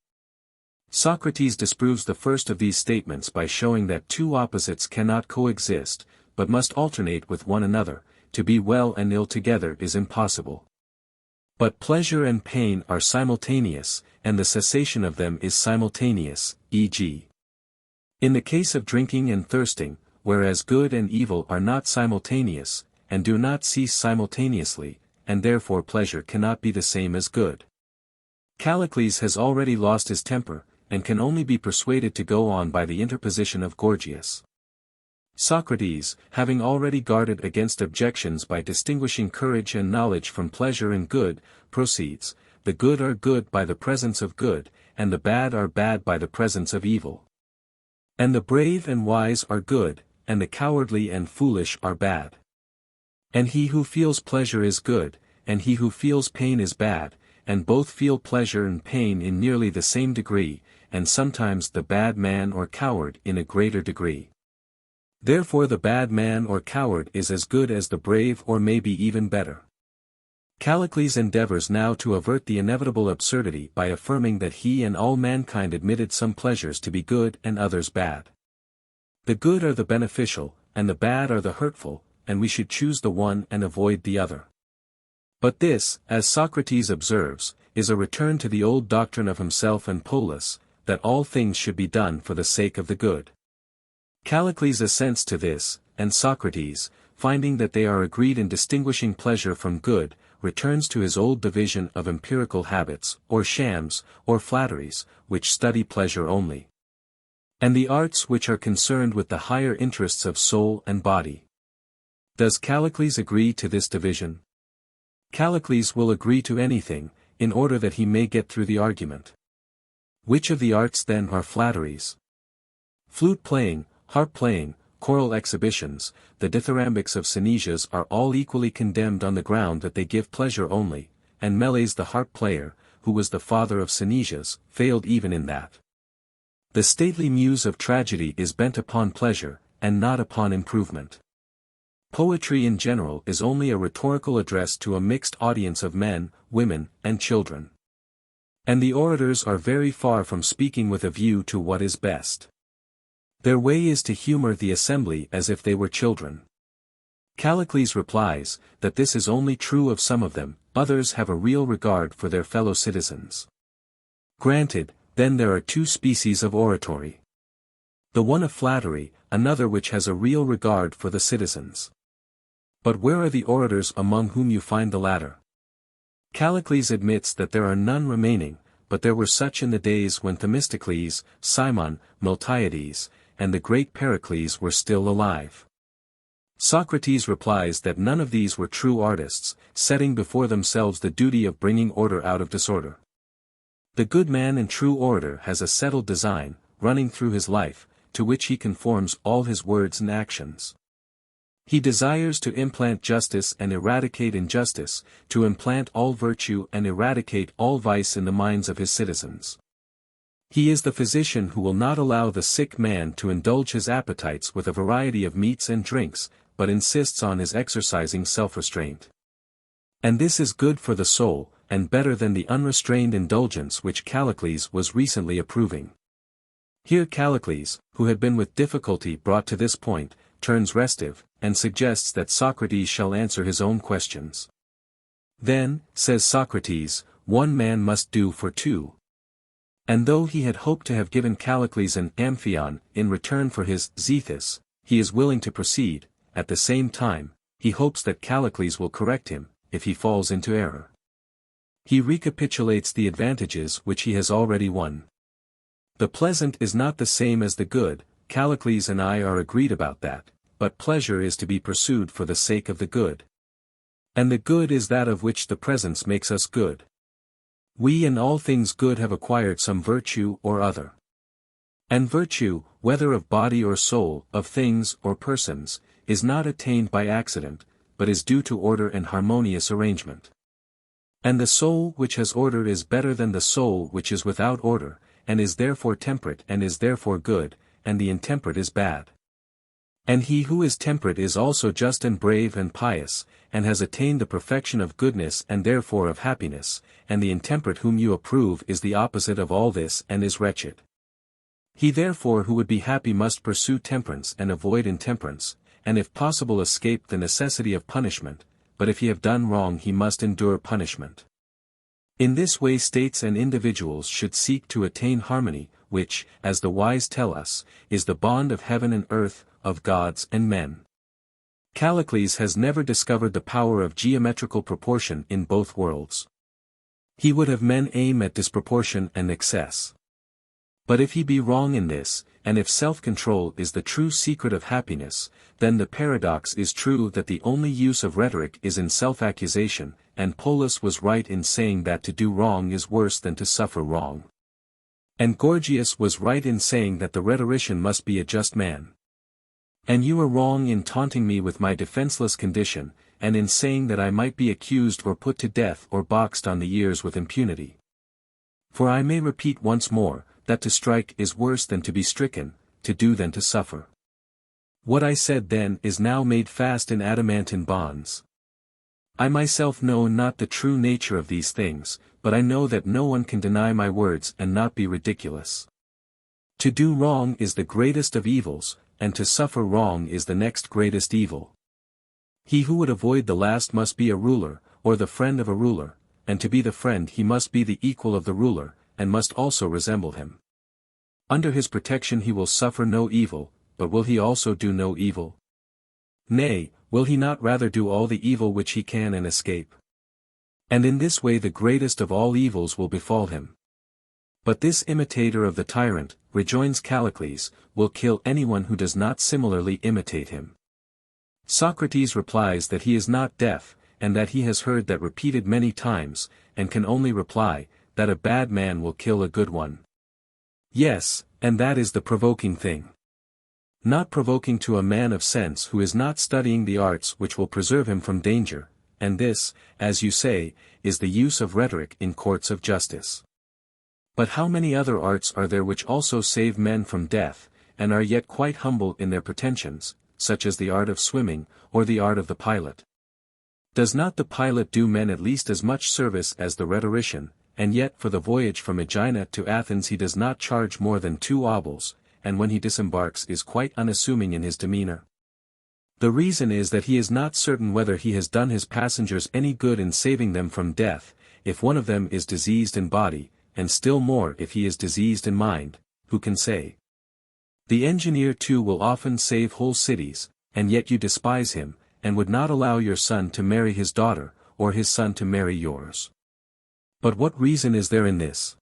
Socrates disproves the first of these statements by showing that two opposites cannot coexist, but must alternate with one another. To be well and ill together is impossible. But pleasure and pain are simultaneous, and the cessation of them is simultaneous, e.g. in the case of drinking and thirsting, whereas good and evil are not simultaneous, and do not cease simultaneously, and therefore pleasure cannot be the same as good. Callicles has already lost his temper, and can only be persuaded to go on by the interposition of Gorgias. Socrates, having already guarded against objections by distinguishing courage and knowledge from pleasure and good, proceeds, the good are good by the presence of good, and the bad are bad by the presence of evil. And the brave and wise are good, and the cowardly and foolish are bad. And he who feels pleasure is good, and he who feels pain is bad, and both feel pleasure and pain in nearly the same degree, and sometimes the bad man or coward in a greater degree. Therefore the bad man or coward is as good as the brave or maybe even better. Callicles endeavors now to avert the inevitable absurdity by affirming that he and all mankind admitted some pleasures to be good and others bad. The good are the beneficial, and the bad are the hurtful, and we should choose the one and avoid the other. But this, as Socrates observes, is a return to the old doctrine of himself and Polus, that all things should be done for the sake of the good. Callicles assents to this, and Socrates, finding that they are agreed in distinguishing pleasure from good, returns to his old division of empirical habits, or shams, or flatteries, which study pleasure only, and the arts which are concerned with the higher interests of soul and body. Does Callicles agree to this division? Callicles will agree to anything, in order that he may get through the argument. Which of the arts then are flatteries? Flute playing, harp playing, choral exhibitions, the dithyrambics of Synesius are all equally condemned on the ground that they give pleasure only, and Meles the harp player, who was the father of Synesius, failed even in that. The stately muse of tragedy is bent upon pleasure, and not upon improvement. Poetry in general is only a rhetorical address to a mixed audience of men, women, and children. And the orators are very far from speaking with a view to what is best. Their way is to humor the assembly as if they were children. Callicles replies, that this is only true of some of them, others have a real regard for their fellow citizens. Granted, then there are two species of oratory. The one of flattery, another which has a real regard for the citizens. But where are the orators among whom you find the latter? Callicles admits that there are none remaining, but there were such in the days when Themistocles, Cimon, Miltiades, and the great Pericles were still alive. Socrates replies that none of these were true artists, setting before themselves the duty of bringing order out of disorder. The good man and true orator has a settled design, running through his life, to which he conforms all his words and actions. He desires to implant justice and eradicate injustice, to implant all virtue and eradicate all vice in the minds of his citizens. He is the physician who will not allow the sick man to indulge his appetites with a variety of meats and drinks, but insists on his exercising self-restraint. And this is good for the soul, and better than the unrestrained indulgence which Callicles was recently approving. Here Callicles, who had been with difficulty brought to this point, turns restive, and suggests that Socrates shall answer his own questions. Then, says Socrates, one man must do for two. And though he had hoped to have given Callicles an amphion in return for his zethus, he is willing to proceed. At the same time, he hopes that Callicles will correct him, if he falls into error. He recapitulates the advantages which he has already won. The pleasant is not the same as the good, Callicles and I are agreed about that, but pleasure is to be pursued for the sake of the good. And the good is that of which the presence makes us good. We in all things good have acquired some virtue or other. And virtue, whether of body or soul, of things or persons, is not attained by accident, but is due to order and harmonious arrangement. And the soul which has order is better than the soul which is without order, and is therefore temperate and is therefore good, and the intemperate is bad. And he who is temperate is also just and brave and pious, and has attained the perfection of goodness and therefore of happiness, and the intemperate whom you approve is the opposite of all this and is wretched. He therefore who would be happy must pursue temperance and avoid intemperance, and if possible escape the necessity of punishment, but if he have done wrong he must endure punishment. In this way states and individuals should seek to attain harmony, which, as the wise tell us, is the bond of heaven and earth, of gods and men. Callicles has never discovered the power of geometrical proportion in both worlds. He would have men aim at disproportion and excess. But if he be wrong in this, and if self-control is the true secret of happiness, then the paradox is true that the only use of rhetoric is in self-accusation, and Polus was right in saying that to do wrong is worse than to suffer wrong. And Gorgias was right in saying that the rhetorician must be a just man. And you are wrong in taunting me with my defenseless condition, and in saying that I might be accused or put to death or boxed on the ears with impunity. For I may repeat once more, that to strike is worse than to be stricken, to do than to suffer. What I said then is now made fast in adamantine bonds. I myself know not the true nature of these things, but I know that no one can deny my words and not be ridiculous. To do wrong is the greatest of evils, and to suffer wrong is the next greatest evil. He who would avoid the last must be a ruler, or the friend of a ruler, and to be the friend he must be the equal of the ruler, and must also resemble him. Under his protection he will suffer no evil, but will he also do no evil? Nay, will he not rather do all the evil which he can and escape? And in this way the greatest of all evils will befall him. But this imitator of the tyrant, rejoins Callicles, will kill anyone who does not similarly imitate him. Socrates replies that he is not deaf, and that he has heard that repeated many times, and can only reply, that a bad man will kill a good one. Yes, and that is the provoking thing. Not provoking to a man of sense who is not studying the arts which will preserve him from danger, and this, as you say, is the use of rhetoric in courts of justice. But how many other arts are there which also save men from death, and are yet quite humble in their pretensions, such as the art of swimming, or the art of the pilot? Does not the pilot do men at least as much service as the rhetorician, and yet for the voyage from Aegina to Athens he does not charge more than 2 obols, and when he disembarks is quite unassuming in his demeanor? The reason is that he is not certain whether he has done his passengers any good in saving them from death, if one of them is diseased in body, and still more if he is diseased in mind, who can say? The engineer too will often save whole cities, and yet you despise him, and would not allow your son to marry his daughter, or his son to marry yours. But what reason is there in this?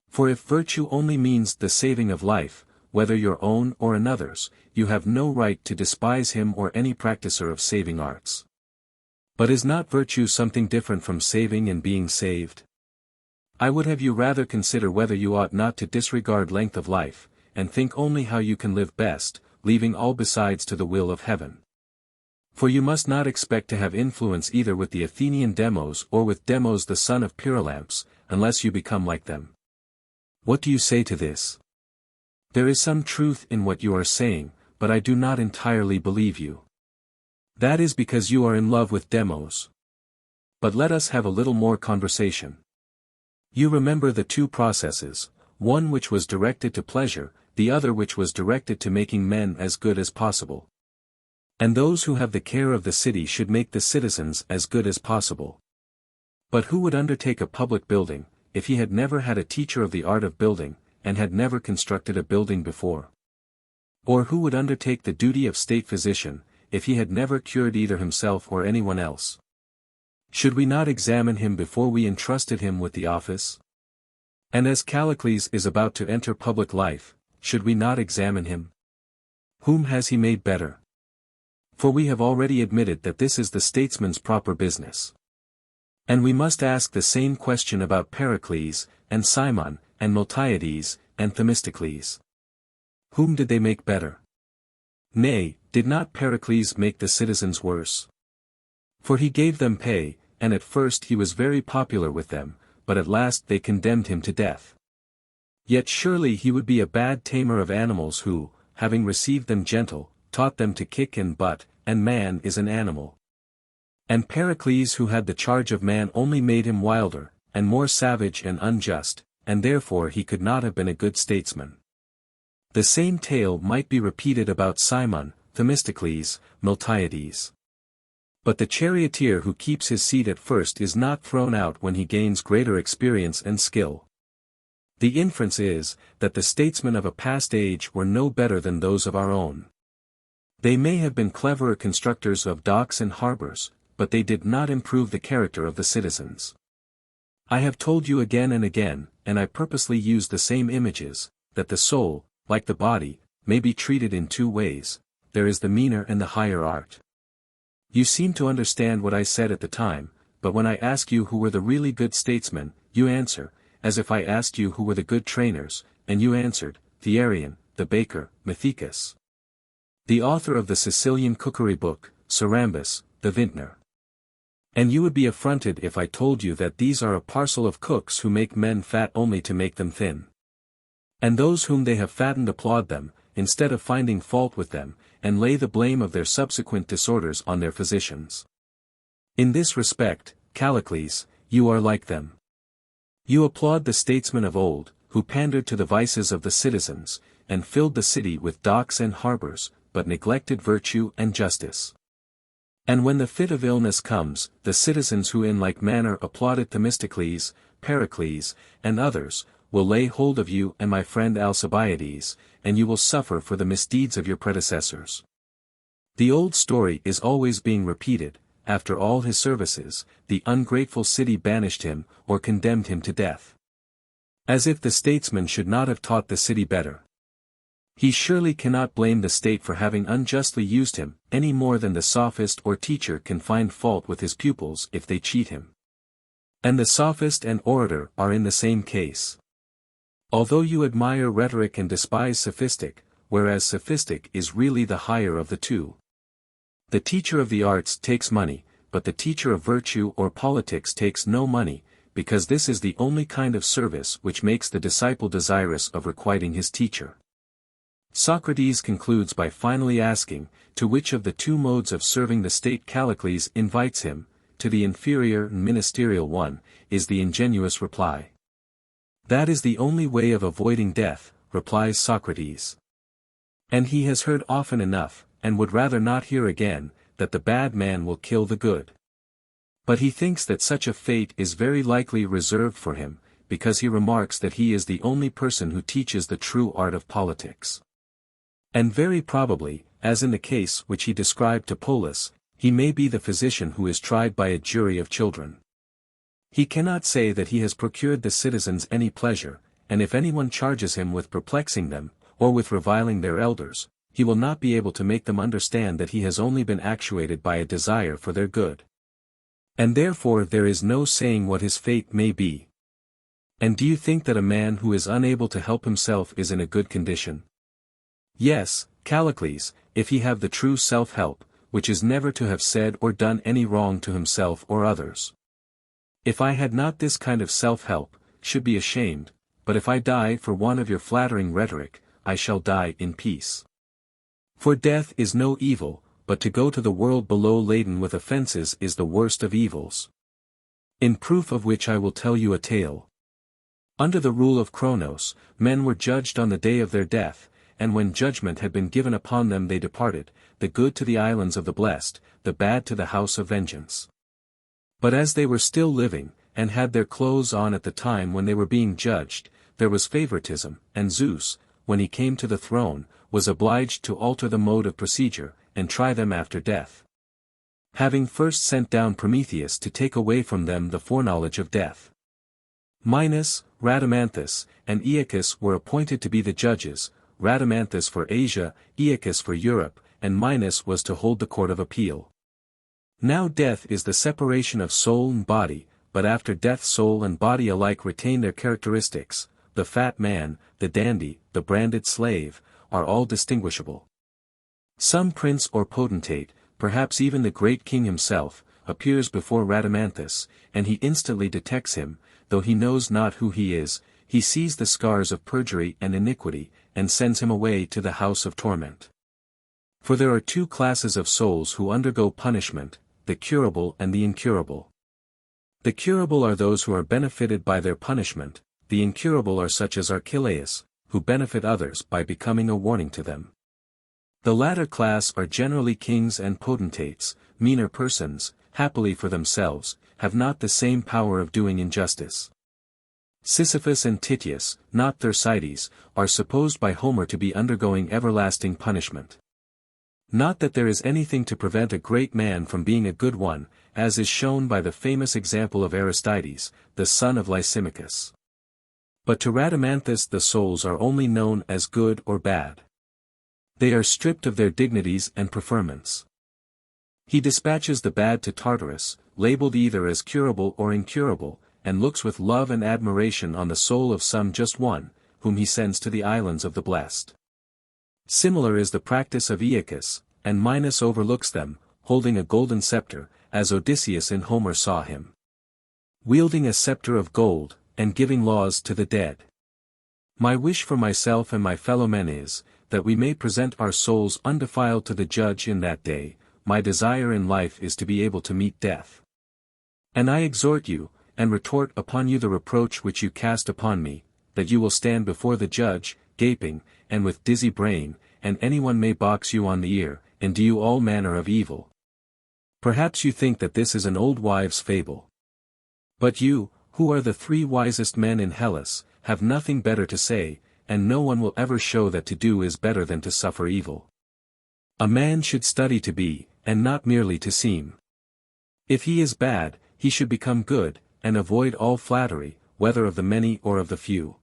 For if virtue only means the saving of life, whether your own or another's, you have no right to despise him or any practicer of saving arts. But is not virtue something different from saving and being saved? I would have you rather consider whether you ought not to disregard length of life, and think only how you can live best, leaving all besides to the will of heaven. For you must not expect to have influence either with the Athenian demos or with Demos the son of Pyrilampus, unless you become like them. What do you say to this? There is some truth in what you are saying, but I do not entirely believe you. That is because you are in love with Demos. But let us have a little more conversation. You remember the two processes, one which was directed to pleasure, the other which was directed to making men as good as possible. And those who have the care of the city should make the citizens as good as possible. But who would undertake a public building, if he had never had a teacher of the art of building, and had never constructed a building before? Or who would undertake the duty of state physician, if he had never cured either himself or anyone else? Should we not examine him before we entrusted him with the office? And as Callicles is about to enter public life, should we not examine him? Whom has he made better? For we have already admitted that this is the statesman's proper business. And we must ask the same question about Pericles, and Cimon, and Miltiades, and Themistocles. Whom did they make better? Nay, did not Pericles make the citizens worse? For he gave them pay, and at first he was very popular with them, but at last they condemned him to death. Yet surely he would be a bad tamer of animals who, having received them gentle, taught them to kick and butt, and man is an animal. And Pericles who had the charge of man only made him wilder, and more savage and unjust, and therefore he could not have been a good statesman. The same tale might be repeated about Cimon, Themistocles, Miltiades. But the charioteer who keeps his seat at first is not thrown out when he gains greater experience and skill. The inference is, that the statesmen of a past age were no better than those of our own. They may have been cleverer constructors of docks and harbors, but they did not improve the character of the citizens. I have told you again and again, and I purposely use the same images, that the soul, like the body, may be treated in two ways. There is the meaner and the higher art. You seem to understand what I said at the time, but when I ask you who were the really good statesmen, you answer, as if I asked you who were the good trainers, and you answered, the Arian, the baker, Methicus, the author of the Sicilian cookery book, Sarambus, the vintner. And you would be affronted if I told you that these are a parcel of cooks who make men fat only to make them thin. And those whom they have fattened applaud them, instead of finding fault with them, and lay the blame of their subsequent disorders on their physicians. In this respect, Callicles, you are like them. You applaud the statesmen of old, who pandered to the vices of the citizens, and filled the city with docks and harbors, but neglected virtue and justice. And when the fit of illness comes, the citizens who in like manner applauded Themistocles, Pericles, and others, will lay hold of you and my friend Alcibiades, and you will suffer for the misdeeds of your predecessors. The old story is always being repeated. After all his services, the ungrateful city banished him, or condemned him to death. As if the statesman should not have taught the city better. He surely cannot blame the state for having unjustly used him, any more than the sophist or teacher can find fault with his pupils if they cheat him. And the sophist and orator are in the same case. Although you admire rhetoric and despise sophistic, whereas sophistic is really the higher of the two. The teacher of the arts takes money, but the teacher of virtue or politics takes no money, because this is the only kind of service which makes the disciple desirous of requiting his teacher. Socrates concludes by finally asking, to which of the two modes of serving the state Callicles invites him. To the inferior and ministerial one, is the ingenuous reply. That is the only way of avoiding death, replies Socrates. And he has heard often enough, and would rather not hear again, that the bad man will kill the good. But he thinks that such a fate is very likely reserved for him, because he remarks that he is the only person who teaches the true art of politics. And very probably, as in the case which he described to Polus, he may be the physician who is tried by a jury of children. He cannot say that he has procured the citizens any pleasure, and if anyone charges him with perplexing them, or with reviling their elders, he will not be able to make them understand that he has only been actuated by a desire for their good. And therefore there is no saying what his fate may be. And do you think that a man who is unable to help himself is in a good condition? Yes, Callicles, if he have the true self-help, which is never to have said or done any wrong to himself or others. If I had not this kind of self-help, should be ashamed, but if I die for one of your flattering rhetoric, I shall die in peace. For death is no evil, but to go to the world below laden with offences is the worst of evils. In proof of which I will tell you a tale. Under the rule of Cronos, men were judged on the day of their death, and when judgment had been given upon them they departed, the good to the islands of the blessed, the bad to the house of vengeance. But as they were still living, and had their clothes on at the time when they were being judged, there was favoritism, and Zeus, when he came to the throne, was obliged to alter the mode of procedure, and try them after death. Having first sent down Prometheus to take away from them the foreknowledge of death. Minos, Rhadamanthus, and Aeacus were appointed to be the judges, Rhadamanthus for Asia, Aeacus for Europe, and Minos was to hold the court of appeal. Now death is the separation of soul and body, but after death soul and body alike retain their characteristics, the fat man, the dandy, the branded slave, are all distinguishable. Some prince or potentate, perhaps even the great king himself, appears before Rhadamanthus, and he instantly detects him, though he knows not who he is, he sees the scars of perjury and iniquity, and sends him away to the house of torment. For there are two classes of souls who undergo punishment, the curable and the incurable. The curable are those who are benefited by their punishment, the incurable are such as Archelaus, who benefit others by becoming a warning to them. The latter class are generally kings and potentates, meaner persons, happily for themselves, have not the same power of doing injustice. Sisyphus and Timaeus, not Thersites, are supposed by Homer to be undergoing everlasting punishment. Not that there is anything to prevent a great man from being a good one, as is shown by the famous example of Aristides, the son of Lysimachus. But to Rhadamanthus the souls are only known as good or bad. They are stripped of their dignities and preferments. He dispatches the bad to Tartarus, labeled either as curable or incurable, and looks with love and admiration on the soul of some just one, whom he sends to the islands of the blessed. Similar is the practice of Aeacus, and Minos overlooks them, holding a golden scepter, as Odysseus in Homer saw him. Wielding a scepter of gold, and giving laws to the dead. My wish for myself and my fellow men is, that we may present our souls undefiled to the judge in that day. My desire in life is to be able to meet death. And I exhort you, and retort upon you the reproach which you cast upon me, that you will stand before the judge, gaping, and with dizzy brain, and anyone may box you on the ear, and do you all manner of evil. Perhaps you think that this is an old wives' fable. But you, who are the three wisest men in Hellas, have nothing better to say, and no one will ever show that to do is better than to suffer evil. A man should study to be, and not merely to seem. If he is bad, he should become good, and avoid all flattery, whether of the many or of the few.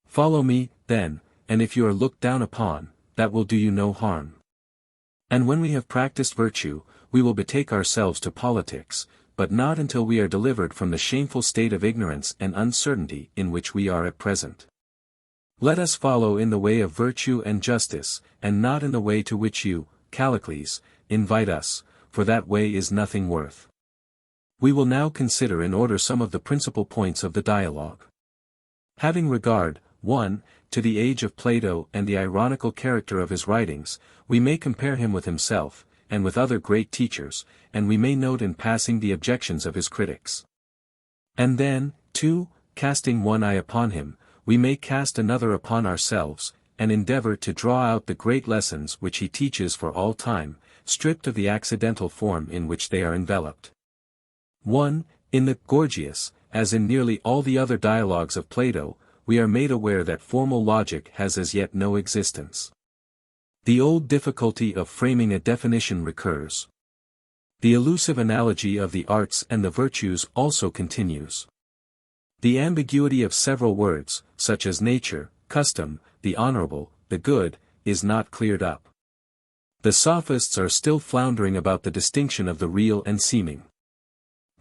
Follow me, then, and if you are looked down upon, that will do you no harm. And when we have practiced virtue, we will betake ourselves to politics, but not until we are delivered from the shameful state of ignorance and uncertainty in which we are at present. Let us follow in the way of virtue and justice, and not in the way to which you, Callicles, invite us, for that way is nothing worth. We will now consider in order some of the principal points of the dialogue. Having regard, 1, to the age of Plato and the ironical character of his writings, we may compare him with himself, and with other great teachers, and we may note in passing the objections of his critics. And then, 2, casting one eye upon him, we may cast another upon ourselves, and endeavor to draw out the great lessons which he teaches for all time, stripped of the accidental form in which they are enveloped. 1. In the Gorgias, as in nearly all the other dialogues of Plato, we are made aware that formal logic has as yet no existence. The old difficulty of framing a definition recurs. The elusive analogy of the arts and the virtues also continues. The ambiguity of several words, such as nature, custom, the honorable, the good, is not cleared up. The sophists are still floundering about the distinction of the real and seeming.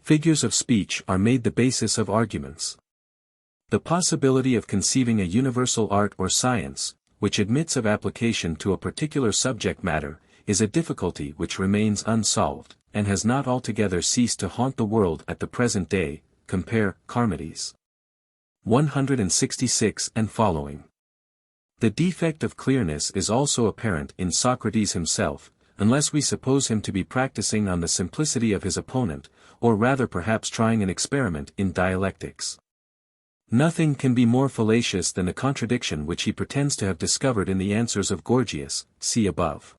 Figures of speech are made the basis of arguments. The possibility of conceiving a universal art or science, which admits of application to a particular subject matter, is a difficulty which remains unsolved, and has not altogether ceased to haunt the world at the present day, compare Charmides 166 and following. The defect of clearness is also apparent in Socrates himself, unless we suppose him to be practicing on the simplicity of his opponent, or rather perhaps trying an experiment in dialectics. Nothing can be more fallacious than the contradiction which he pretends to have discovered in the answers of Gorgias, see above.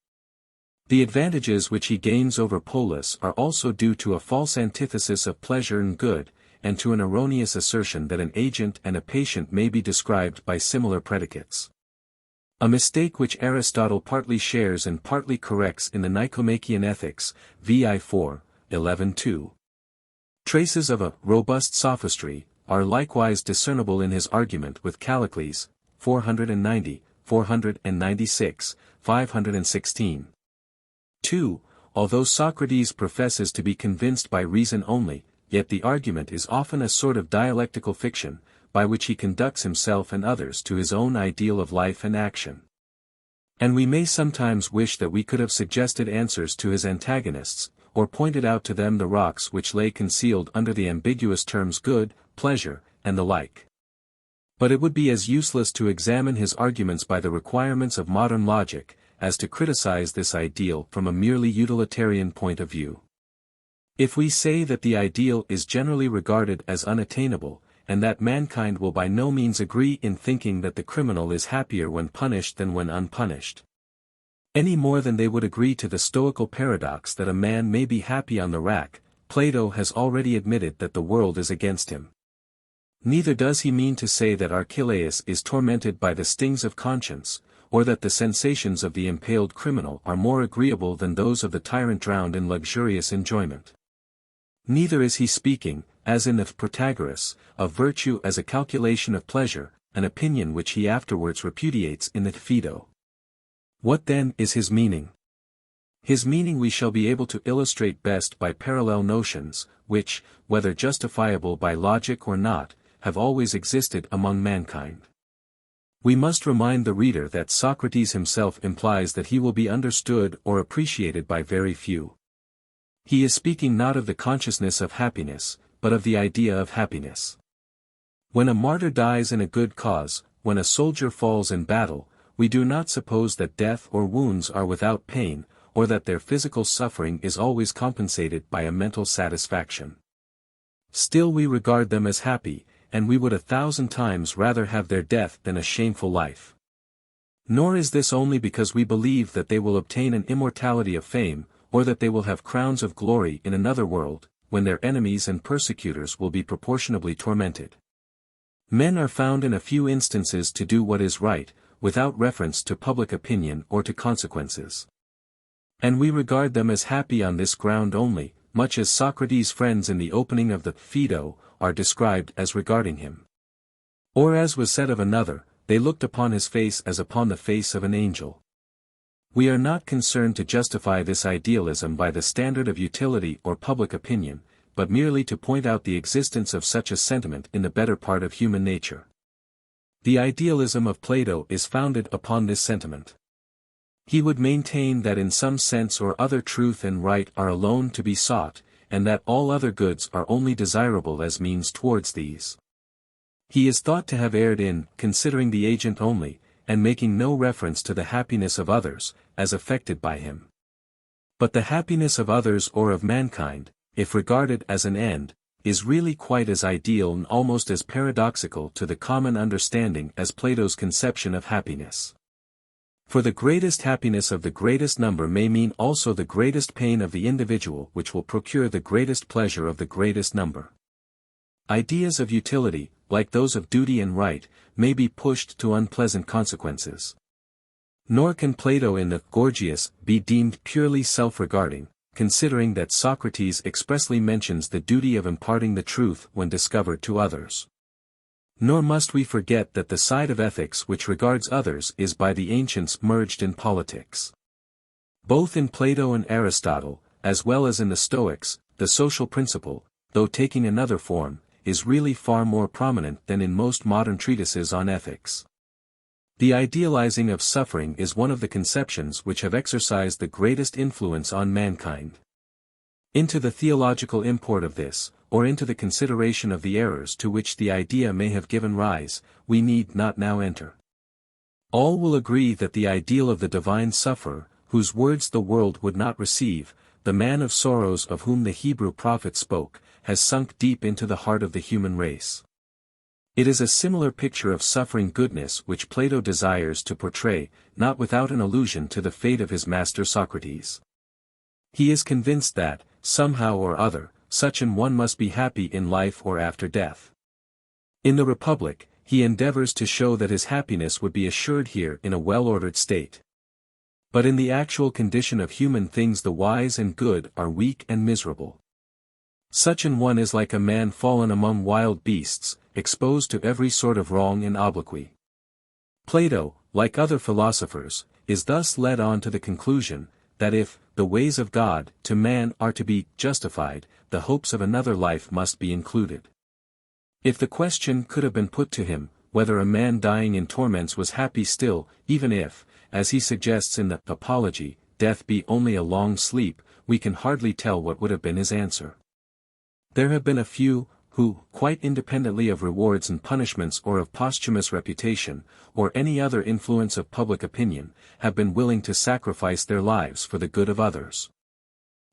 The advantages which he gains over Polus are also due to a false antithesis of pleasure and good, and to an erroneous assertion that an agent and a patient may be described by similar predicates. A mistake which Aristotle partly shares and partly corrects in the Nicomachean Ethics, vi 4, 11-2. Traces of a robust sophistry are likewise discernible in his argument with Callicles, 490, 496, 516. 2. Although Socrates professes to be convinced by reason only, yet the argument is often a sort of dialectical fiction, by which he conducts himself and others to his own ideal of life and action. And we may sometimes wish that we could have suggested answers to his antagonists, or pointed out to them the rocks which lay concealed under the ambiguous terms good, pleasure, and the like. But it would be as useless to examine his arguments by the requirements of modern logic, as to criticize this ideal from a merely utilitarian point of view. If we say that the ideal is generally regarded as unattainable, and that mankind will by no means agree in thinking that the criminal is happier when punished than when unpunished, any more than they would agree to the Stoical paradox that a man may be happy on the rack, Plato has already admitted that the world is against him. Neither does he mean to say that Archelaus is tormented by the stings of conscience, or that the sensations of the impaled criminal are more agreeable than those of the tyrant drowned in luxurious enjoyment. Neither is he speaking, as in the Protagoras, of virtue as a calculation of pleasure, an opinion which he afterwards repudiates in the Phaedo. What then is his meaning? His meaning we shall be able to illustrate best by parallel notions, which, whether justifiable by logic or not, have always existed among mankind. We must remind the reader that Socrates himself implies that he will be understood or appreciated by very few. He is speaking not of the consciousness of happiness, but of the idea of happiness. When a martyr dies in a good cause, when a soldier falls in battle, we do not suppose that death or wounds are without pain, or that their physical suffering is always compensated by a mental satisfaction. Still we regard them as happy, and we would 1,000 times rather have their death than a shameful life. Nor is this only because we believe that they will obtain an immortality of fame, or that they will have crowns of glory in another world, when their enemies and persecutors will be proportionably tormented. Men are found in a few instances to do what is right, without reference to public opinion or to consequences. And we regard them as happy on this ground only, much as Socrates' friends in the opening of the Phaedo are described as regarding him. Or as was said of another, they looked upon his face as upon the face of an angel. We are not concerned to justify this idealism by the standard of utility or public opinion, but merely to point out the existence of such a sentiment in the better part of human nature. The idealism of Plato is founded upon this sentiment. He would maintain that in some sense or other truth and right are alone to be sought, and that all other goods are only desirable as means towards these. He is thought to have erred in considering the agent only, and making no reference to the happiness of others, as affected by him. But the happiness of others or of mankind, if regarded as an end, is really quite as ideal and almost as paradoxical to the common understanding as Plato's conception of happiness. For the greatest happiness of the greatest number may mean also the greatest pain of the individual which will procure the greatest pleasure of the greatest number. Ideas of utility, like those of duty and right, may be pushed to unpleasant consequences. Nor can Plato in the Gorgias be deemed purely self-regarding, considering that Socrates expressly mentions the duty of imparting the truth when discovered to others. Nor must we forget that the side of ethics which regards others is by the ancients merged in politics. Both in Plato and Aristotle, as well as in the Stoics, the social principle, though taking another form, is really far more prominent than in most modern treatises on ethics. The idealizing of suffering is one of the conceptions which have exercised the greatest influence on mankind. Into the theological import of this, or into the consideration of the errors to which the idea may have given rise, we need not now enter. All will agree that the ideal of the divine sufferer, whose words the world would not receive, the man of sorrows of whom the Hebrew prophet spoke, has sunk deep into the heart of the human race. It is a similar picture of suffering goodness which Plato desires to portray, not without an allusion to the fate of his master Socrates. He is convinced that, somehow or other, such an one must be happy in life or after death. In the Republic, he endeavors to show that his happiness would be assured here in a well-ordered state. But in the actual condition of human things the wise and good are weak and miserable. Such an one is like a man fallen among wild beasts, exposed to every sort of wrong and obloquy. Plato, like other philosophers, is thus led on to the conclusion, that if the ways of God to man are to be justified, the hopes of another life must be included. If the question could have been put to him, whether a man dying in torments was happy still, even if, as he suggests in the Apology, death be only a long sleep, we can hardly tell what would have been his answer. There have been a few, who, quite independently of rewards and punishments or of posthumous reputation, or any other influence of public opinion, have been willing to sacrifice their lives for the good of others.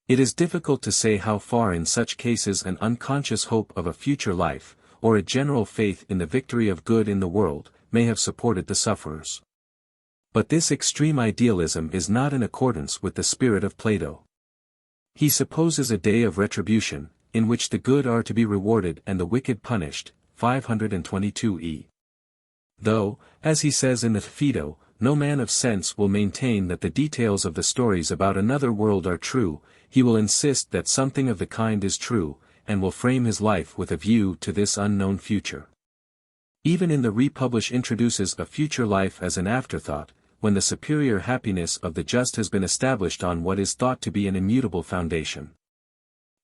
It is difficult to say how far in such cases an unconscious hope of a future life, or a general faith in the victory of good in the world, may have supported the sufferers. But this extreme idealism is not in accordance with the spirit of Plato. He supposes a day of retribution, in which the good are to be rewarded and the wicked punished, 522e. Though, as he says in the Phaedo, no man of sense will maintain that the details of the stories about another world are true, he will insist that something of the kind is true, and will frame his life with a view to this unknown future. Even in the Republic introduces a future life as an afterthought, when the superior happiness of the just has been established on what is thought to be an immutable foundation.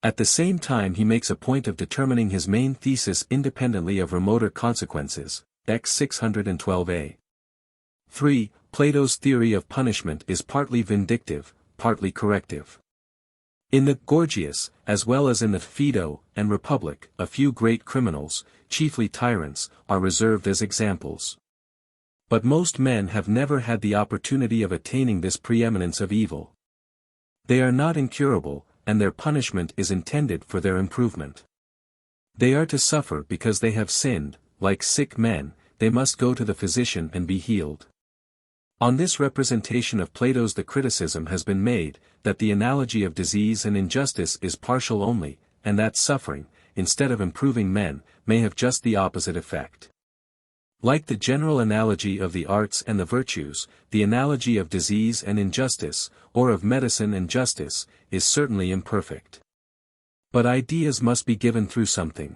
At the same time he makes a point of determining his main thesis independently of remoter consequences, x 612a. 3. Plato's theory of punishment is partly vindictive, partly corrective. In the Gorgias, as well as in the Phaedo and Republic, a few great criminals, chiefly tyrants, are reserved as examples. But most men have never had the opportunity of attaining this preeminence of evil. They are not incurable, and their punishment is intended for their improvement. They are to suffer because they have sinned, like sick men, they must go to the physician and be healed. On this representation of Plato's the criticism has been made, that the analogy of disease and injustice is partial only, and that suffering, instead of improving men, may have just the opposite effect. Like the general analogy of the arts and the virtues, the analogy of disease and injustice, or of medicine and justice, is certainly imperfect. But ideas must be given through something.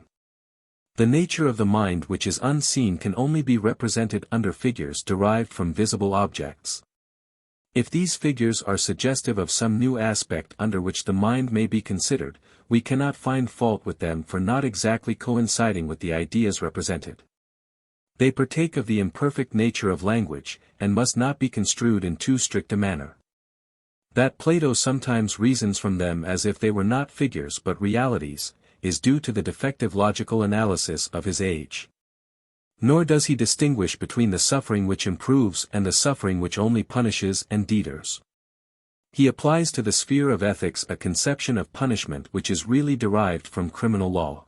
The nature of the mind which is unseen can only be represented under figures derived from visible objects. If these figures are suggestive of some new aspect under which the mind may be considered, we cannot find fault with them for not exactly coinciding with the ideas represented. They partake of the imperfect nature of language, and must not be construed in too strict a manner. That Plato sometimes reasons from them as if they were not figures but realities, is due to the defective logical analysis of his age. Nor does he distinguish between the suffering which improves and the suffering which only punishes and deters. He applies to the sphere of ethics a conception of punishment which is really derived from criminal law.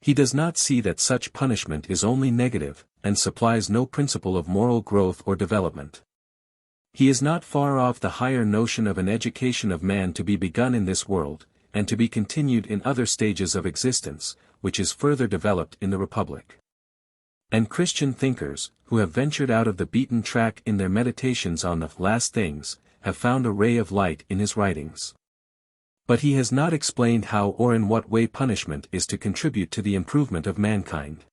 He does not see that such punishment is only negative, and supplies no principle of moral growth or development. He is not far off the higher notion of an education of man to be begun in this world, and to be continued in other stages of existence, which is further developed in the Republic. And Christian thinkers, who have ventured out of the beaten track in their meditations on the last things, have found a ray of light in his writings. But he has not explained how or in what way punishment is to contribute to the improvement of mankind.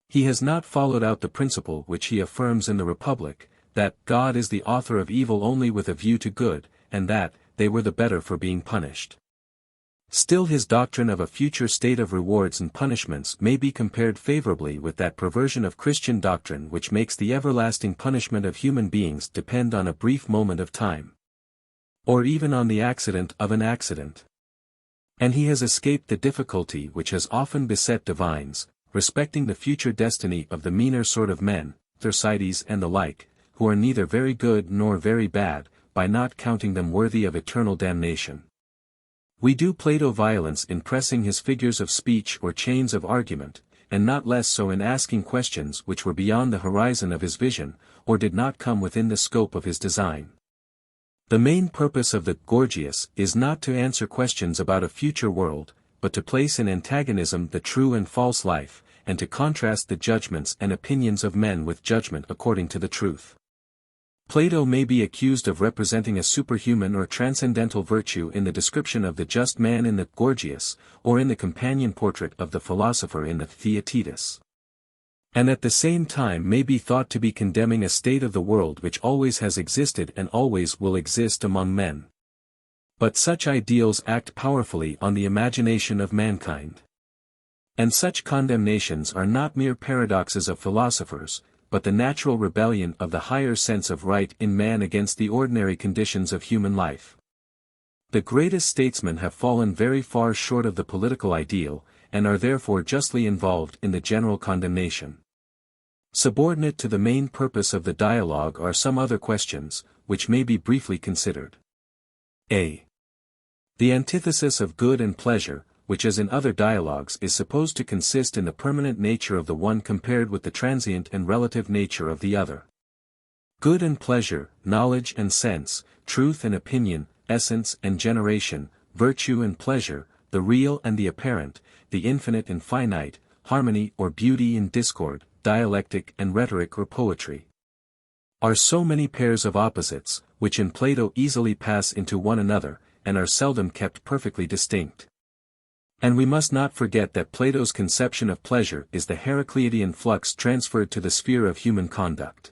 He has not followed out the principle which he affirms in the Republic, that God is the author of evil only with a view to good, and that they were the better for being punished. Still his doctrine of a future state of rewards and punishments may be compared favorably with that perversion of Christian doctrine which makes the everlasting punishment of human beings depend on a brief moment of time. Or even on the accident of an accident. And he has escaped the difficulty which has often beset divines, respecting the future destiny of the meaner sort of men, Thersites and the like, who are neither very good nor very bad, by not counting them worthy of eternal damnation. We do Plato violence in pressing his figures of speech or chains of argument, and not less so in asking questions which were beyond the horizon of his vision, or did not come within the scope of his design. The main purpose of the Gorgias is not to answer questions about a future world, but to place in antagonism the true and false life, and to contrast the judgments and opinions of men with judgment according to the truth. Plato may be accused of representing a superhuman or transcendental virtue in the description of the just man in the Gorgias, or in the companion portrait of the philosopher in the Theaetetus. And at the same time may be thought to be condemning a state of the world which always has existed and always will exist among men. But such ideals act powerfully on the imagination of mankind. And such condemnations are not mere paradoxes of philosophers, but the natural rebellion of the higher sense of right in man against the ordinary conditions of human life. The greatest statesmen have fallen very far short of the political ideal, and are therefore justly involved in the general condemnation. Subordinate to the main purpose of the dialogue are some other questions, which may be briefly considered. A. The antithesis of good and pleasure, which as in other dialogues is supposed to consist in the permanent nature of the one compared with the transient and relative nature of the other. Good and pleasure, knowledge and sense, truth and opinion, essence and generation, virtue and pleasure, the real and the apparent, the infinite and finite, harmony or beauty and discord, dialectic and rhetoric or poetry, are so many pairs of opposites, which in Plato easily pass into one another, and are seldom kept perfectly distinct. And we must not forget that Plato's conception of pleasure is the Heracleitian flux transferred to the sphere of human conduct.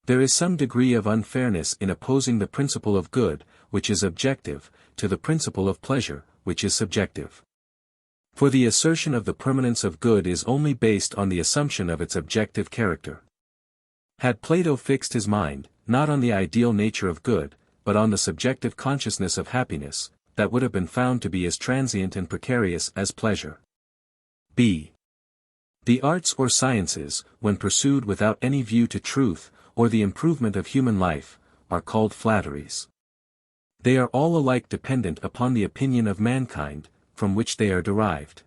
There is some degree of unfairness in opposing the principle of good, which is objective, to the principle of pleasure, which is subjective. For the assertion of the permanence of good is only based on the assumption of its objective character. Had Plato fixed his mind, not on the ideal nature of good, but on the subjective consciousness of happiness, that would have been found to be as transient and precarious as pleasure. B. The arts or sciences, when pursued without any view to truth, or the improvement of human life, are called flatteries. They are all alike dependent upon the opinion of mankind, from which they are derived.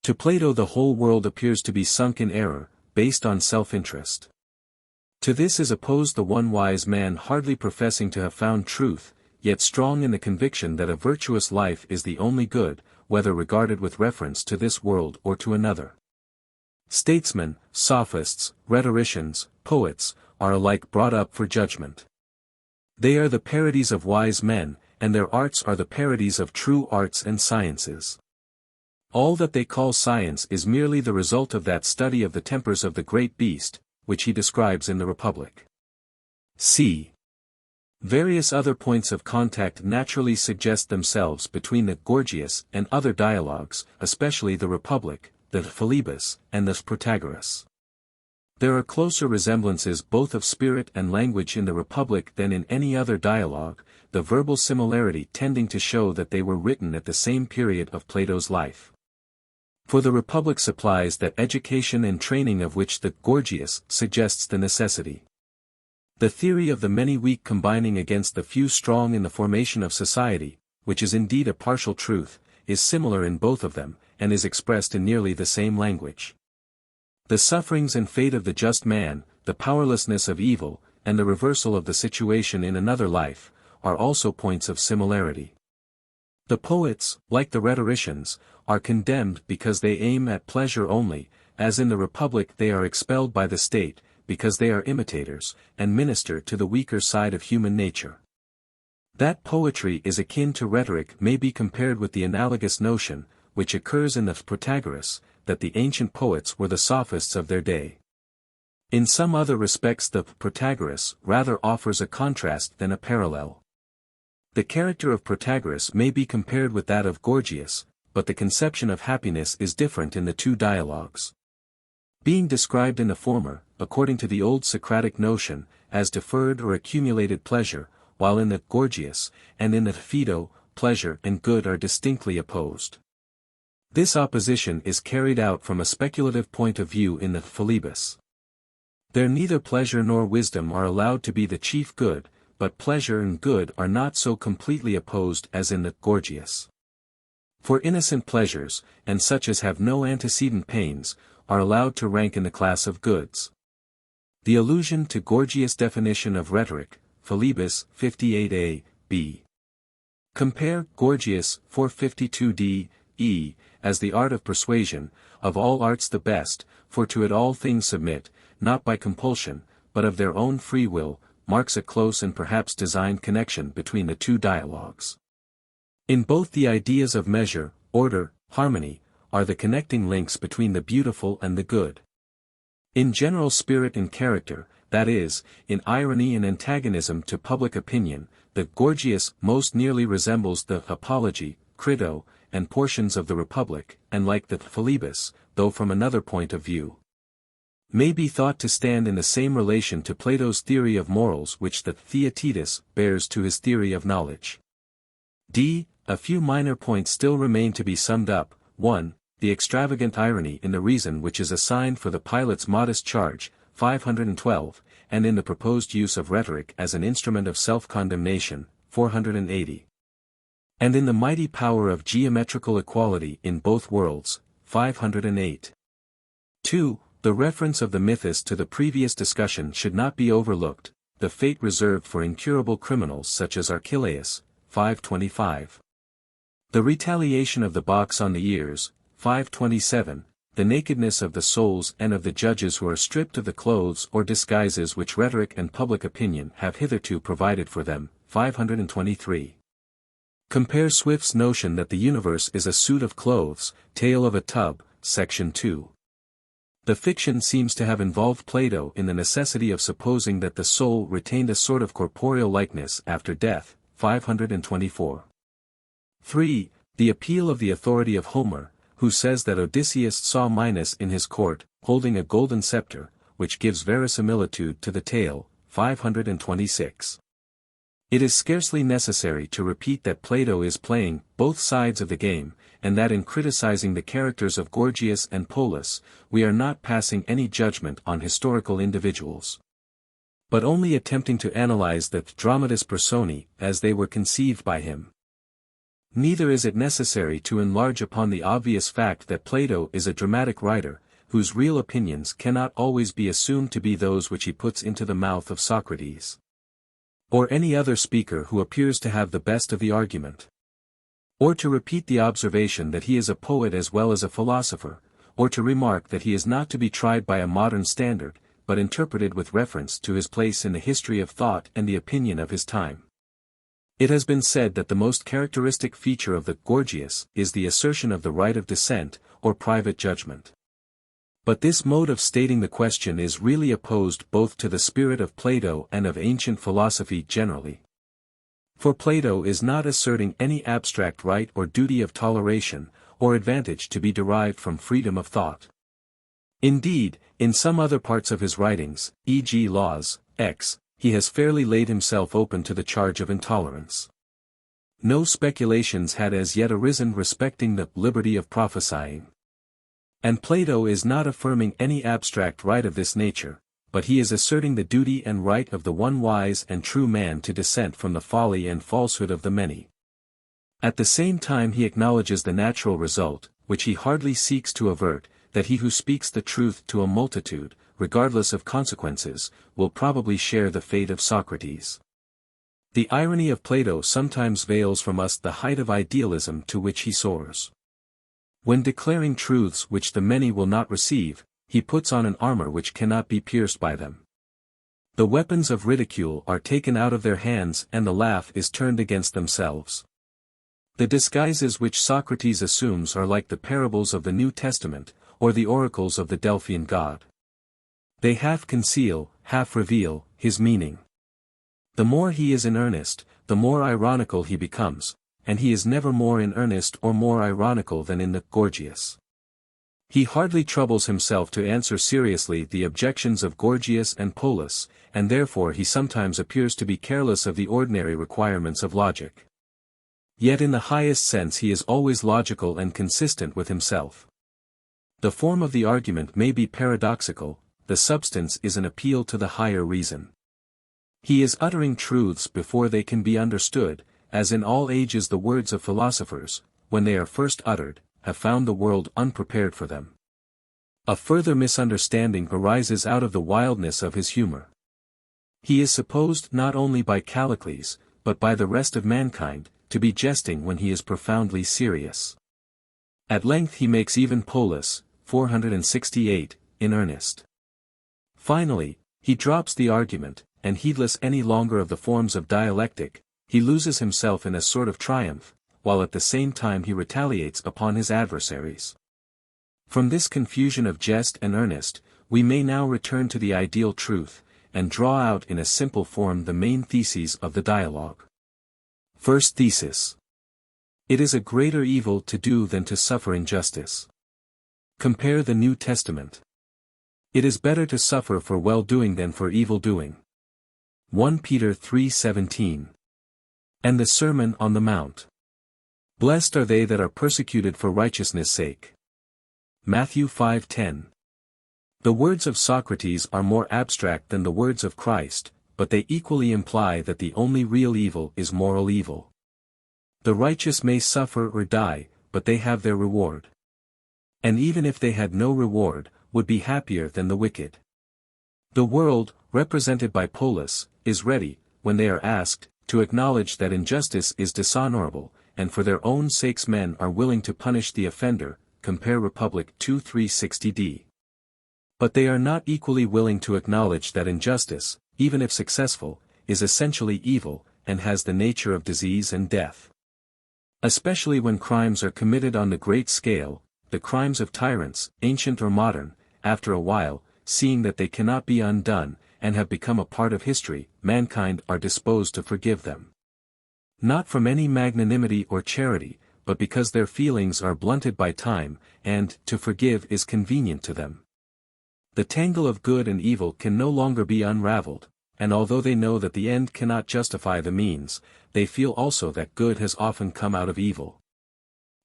To Plato the whole world appears to be sunk in error, based on self-interest. To this is opposed the one wise man hardly professing to have found truth, yet strong in the conviction that a virtuous life is the only good, whether regarded with reference to this world or to another. Statesmen, sophists, rhetoricians, poets, are alike brought up for judgment. They are the parodies of wise men, and their arts are the parodies of true arts and sciences. All that they call science is merely the result of that study of the tempers of the great beast, which he describes in the Republic. C. Various other points of contact naturally suggest themselves between the Gorgias and other dialogues, especially the Republic, the Philebus, and the Protagoras. There are closer resemblances both of spirit and language in the Republic than in any other dialogue, the verbal similarity tending to show that they were written at the same period of Plato's life. For the Republic supplies that education and training of which the Gorgias suggests the necessity. The theory of the many weak combining against the few strong in the formation of society, which is indeed a partial truth, is similar in both of them, and is expressed in nearly the same language. The sufferings and fate of the just man, the powerlessness of evil, and the reversal of the situation in another life, are also points of similarity. The poets, like the rhetoricians, are condemned because they aim at pleasure only, as in the Republic they are expelled by the state, because they are imitators, and minister to the weaker side of human nature. That poetry is akin to rhetoric may be compared with the analogous notion, which occurs in the Protagoras, that the ancient poets were the sophists of their day. In some other respects the Protagoras rather offers a contrast than a parallel. The character of Protagoras may be compared with that of Gorgias, but the conception of happiness is different in the two dialogues. Being described in the former, according to the old Socratic notion, as deferred or accumulated pleasure, while in the Gorgias, and in the Phaedo, pleasure and good are distinctly opposed. This opposition is carried out from a speculative point of view in the Philebus. There neither pleasure nor wisdom are allowed to be the chief good, but pleasure and good are not so completely opposed as in the Gorgias. For innocent pleasures, and such as have no antecedent pains, are allowed to rank in the class of goods. The allusion to Gorgias' definition of rhetoric, Philebus 58a, b. Compare Gorgias 452d, e, as the art of persuasion, of all arts the best, for to it all things submit, not by compulsion, but of their own free will, marks a close and perhaps designed connection between the two dialogues. In both the ideas of measure, order, harmony, are the connecting links between the beautiful and the good. In general spirit and character, that is, in irony and antagonism to public opinion, the Gorgias most nearly resembles the Apology, Crito, and portions of the Republic, and like the Philebus, though from another point of view, may be thought to stand in the same relation to Plato's theory of morals which the Theaetetus bears to his theory of knowledge. A few minor points still remain to be summed up. 1. The extravagant irony in the reason which is assigned for the pilot's modest charge, 512, and in the proposed use of rhetoric as an instrument of self-condemnation, 480. And in the mighty power of geometrical equality in both worlds, 508. 2. The reference of the mythos to the previous discussion should not be overlooked, the fate reserved for incurable criminals such as Archelaus, 525. The retaliation of the box on the ears, 527, the nakedness of the souls and of the judges who are stripped of the clothes or disguises which rhetoric and public opinion have hitherto provided for them, 523. Compare Swift's notion that the universe is a suit of clothes, Tale of a Tub, section 2. The fiction seems to have involved Plato in the necessity of supposing that the soul retained a sort of corporeal likeness after death, 524. 3. The appeal of the authority of Homer, who says that Odysseus saw Minos in his court, holding a golden scepter, which gives verisimilitude to the tale, 526. It is scarcely necessary to repeat that Plato is playing both sides of the game, and that in criticizing the characters of Gorgias and Polus, we are not passing any judgment on historical individuals, but only attempting to analyze the dramatis personae as they were conceived by him. Neither is it necessary to enlarge upon the obvious fact that Plato is a dramatic writer, whose real opinions cannot always be assumed to be those which he puts into the mouth of Socrates, or any other speaker who appears to have the best of the argument. Or to repeat the observation that he is a poet as well as a philosopher, or to remark that he is not to be tried by a modern standard, but interpreted with reference to his place in the history of thought and the opinion of his time. It has been said that the most characteristic feature of the Gorgias is the assertion of the right of dissent, or private judgment. But this mode of stating the question is really opposed both to the spirit of Plato and of ancient philosophy generally. For Plato is not asserting any abstract right or duty of toleration, or advantage to be derived from freedom of thought. Indeed, in some other parts of his writings, e.g. Laws, X, he has fairly laid himself open to the charge of intolerance. No speculations had as yet arisen respecting the liberty of prophesying. And Plato is not affirming any abstract right of this nature, but he is asserting the duty and right of the one wise and true man to dissent from the folly and falsehood of the many. At the same time he acknowledges the natural result, which he hardly seeks to avert, that he who speaks the truth to a multitude, regardless of consequences, will probably share the fate of Socrates. The irony of Plato sometimes veils from us the height of idealism to which he soars. When declaring truths which the many will not receive, he puts on an armor which cannot be pierced by them. The weapons of ridicule are taken out of their hands and the laugh is turned against themselves. The disguises which Socrates assumes are like the parables of the New Testament, or the oracles of the Delphian god. They half conceal, half reveal, his meaning. The more he is in earnest, the more ironical he becomes, and he is never more in earnest or more ironical than in the Gorgias. He hardly troubles himself to answer seriously the objections of Gorgias and Polus, and therefore he sometimes appears to be careless of the ordinary requirements of logic. Yet in the highest sense he is always logical and consistent with himself. The form of the argument may be paradoxical, the substance is an appeal to the higher reason. He is uttering truths before they can be understood, as in all ages the words of philosophers, when they are first uttered, have found the world unprepared for them. A further misunderstanding arises out of the wildness of his humor. He is supposed not only by Callicles, but by the rest of mankind, to be jesting when he is profoundly serious. At length he makes even Polus, 468, in earnest. Finally, he drops the argument, and heedless any longer of the forms of dialectic, he loses himself in a sort of triumph, while at the same time he retaliates upon his adversaries. From this confusion of jest and earnest, we may now return to the ideal truth, and draw out in a simple form the main theses of the dialogue. First thesis. It is a greater evil to do than to suffer injustice. Compare the New Testament. It is better to suffer for well-doing than for evil-doing. 1 Peter 3:17. And the Sermon on the Mount. Blessed are they that are persecuted for righteousness' sake. Matthew 5:10. The words of Socrates are more abstract than the words of Christ, but they equally imply that the only real evil is moral evil. The righteous may suffer or die, but they have their reward. And even if they had no reward, would be happier than the wicked. The world, represented by Polus, is ready, when they are asked, to acknowledge that injustice is dishonorable, and for their own sakes men are willing to punish the offender, compare Republic 2:360d. But they are not equally willing to acknowledge that injustice, even if successful, is essentially evil, and has the nature of disease and death. Especially when crimes are committed on the great scale, the crimes of tyrants, ancient or modern, after a while, seeing that they cannot be undone, and have become a part of history, mankind are disposed to forgive them. Not from any magnanimity or charity, but because their feelings are blunted by time, and to forgive is convenient to them. The tangle of good and evil can no longer be unraveled, and although they know that the end cannot justify the means, they feel also that good has often come out of evil.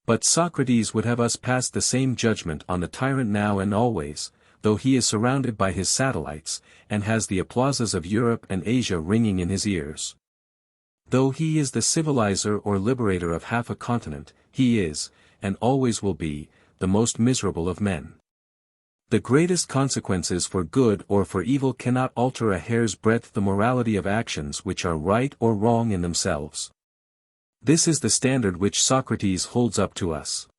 But Socrates would have us pass the same judgment on the tyrant now and always, though he is surrounded by his satellites, and has the applauses of Europe and Asia ringing in his ears. Though he is the civilizer or liberator of half a continent, he is, and always will be, the most miserable of men. The greatest consequences for good or for evil cannot alter a hair's breadth the morality of actions which are right or wrong in themselves. This is the standard which Socrates holds up to us.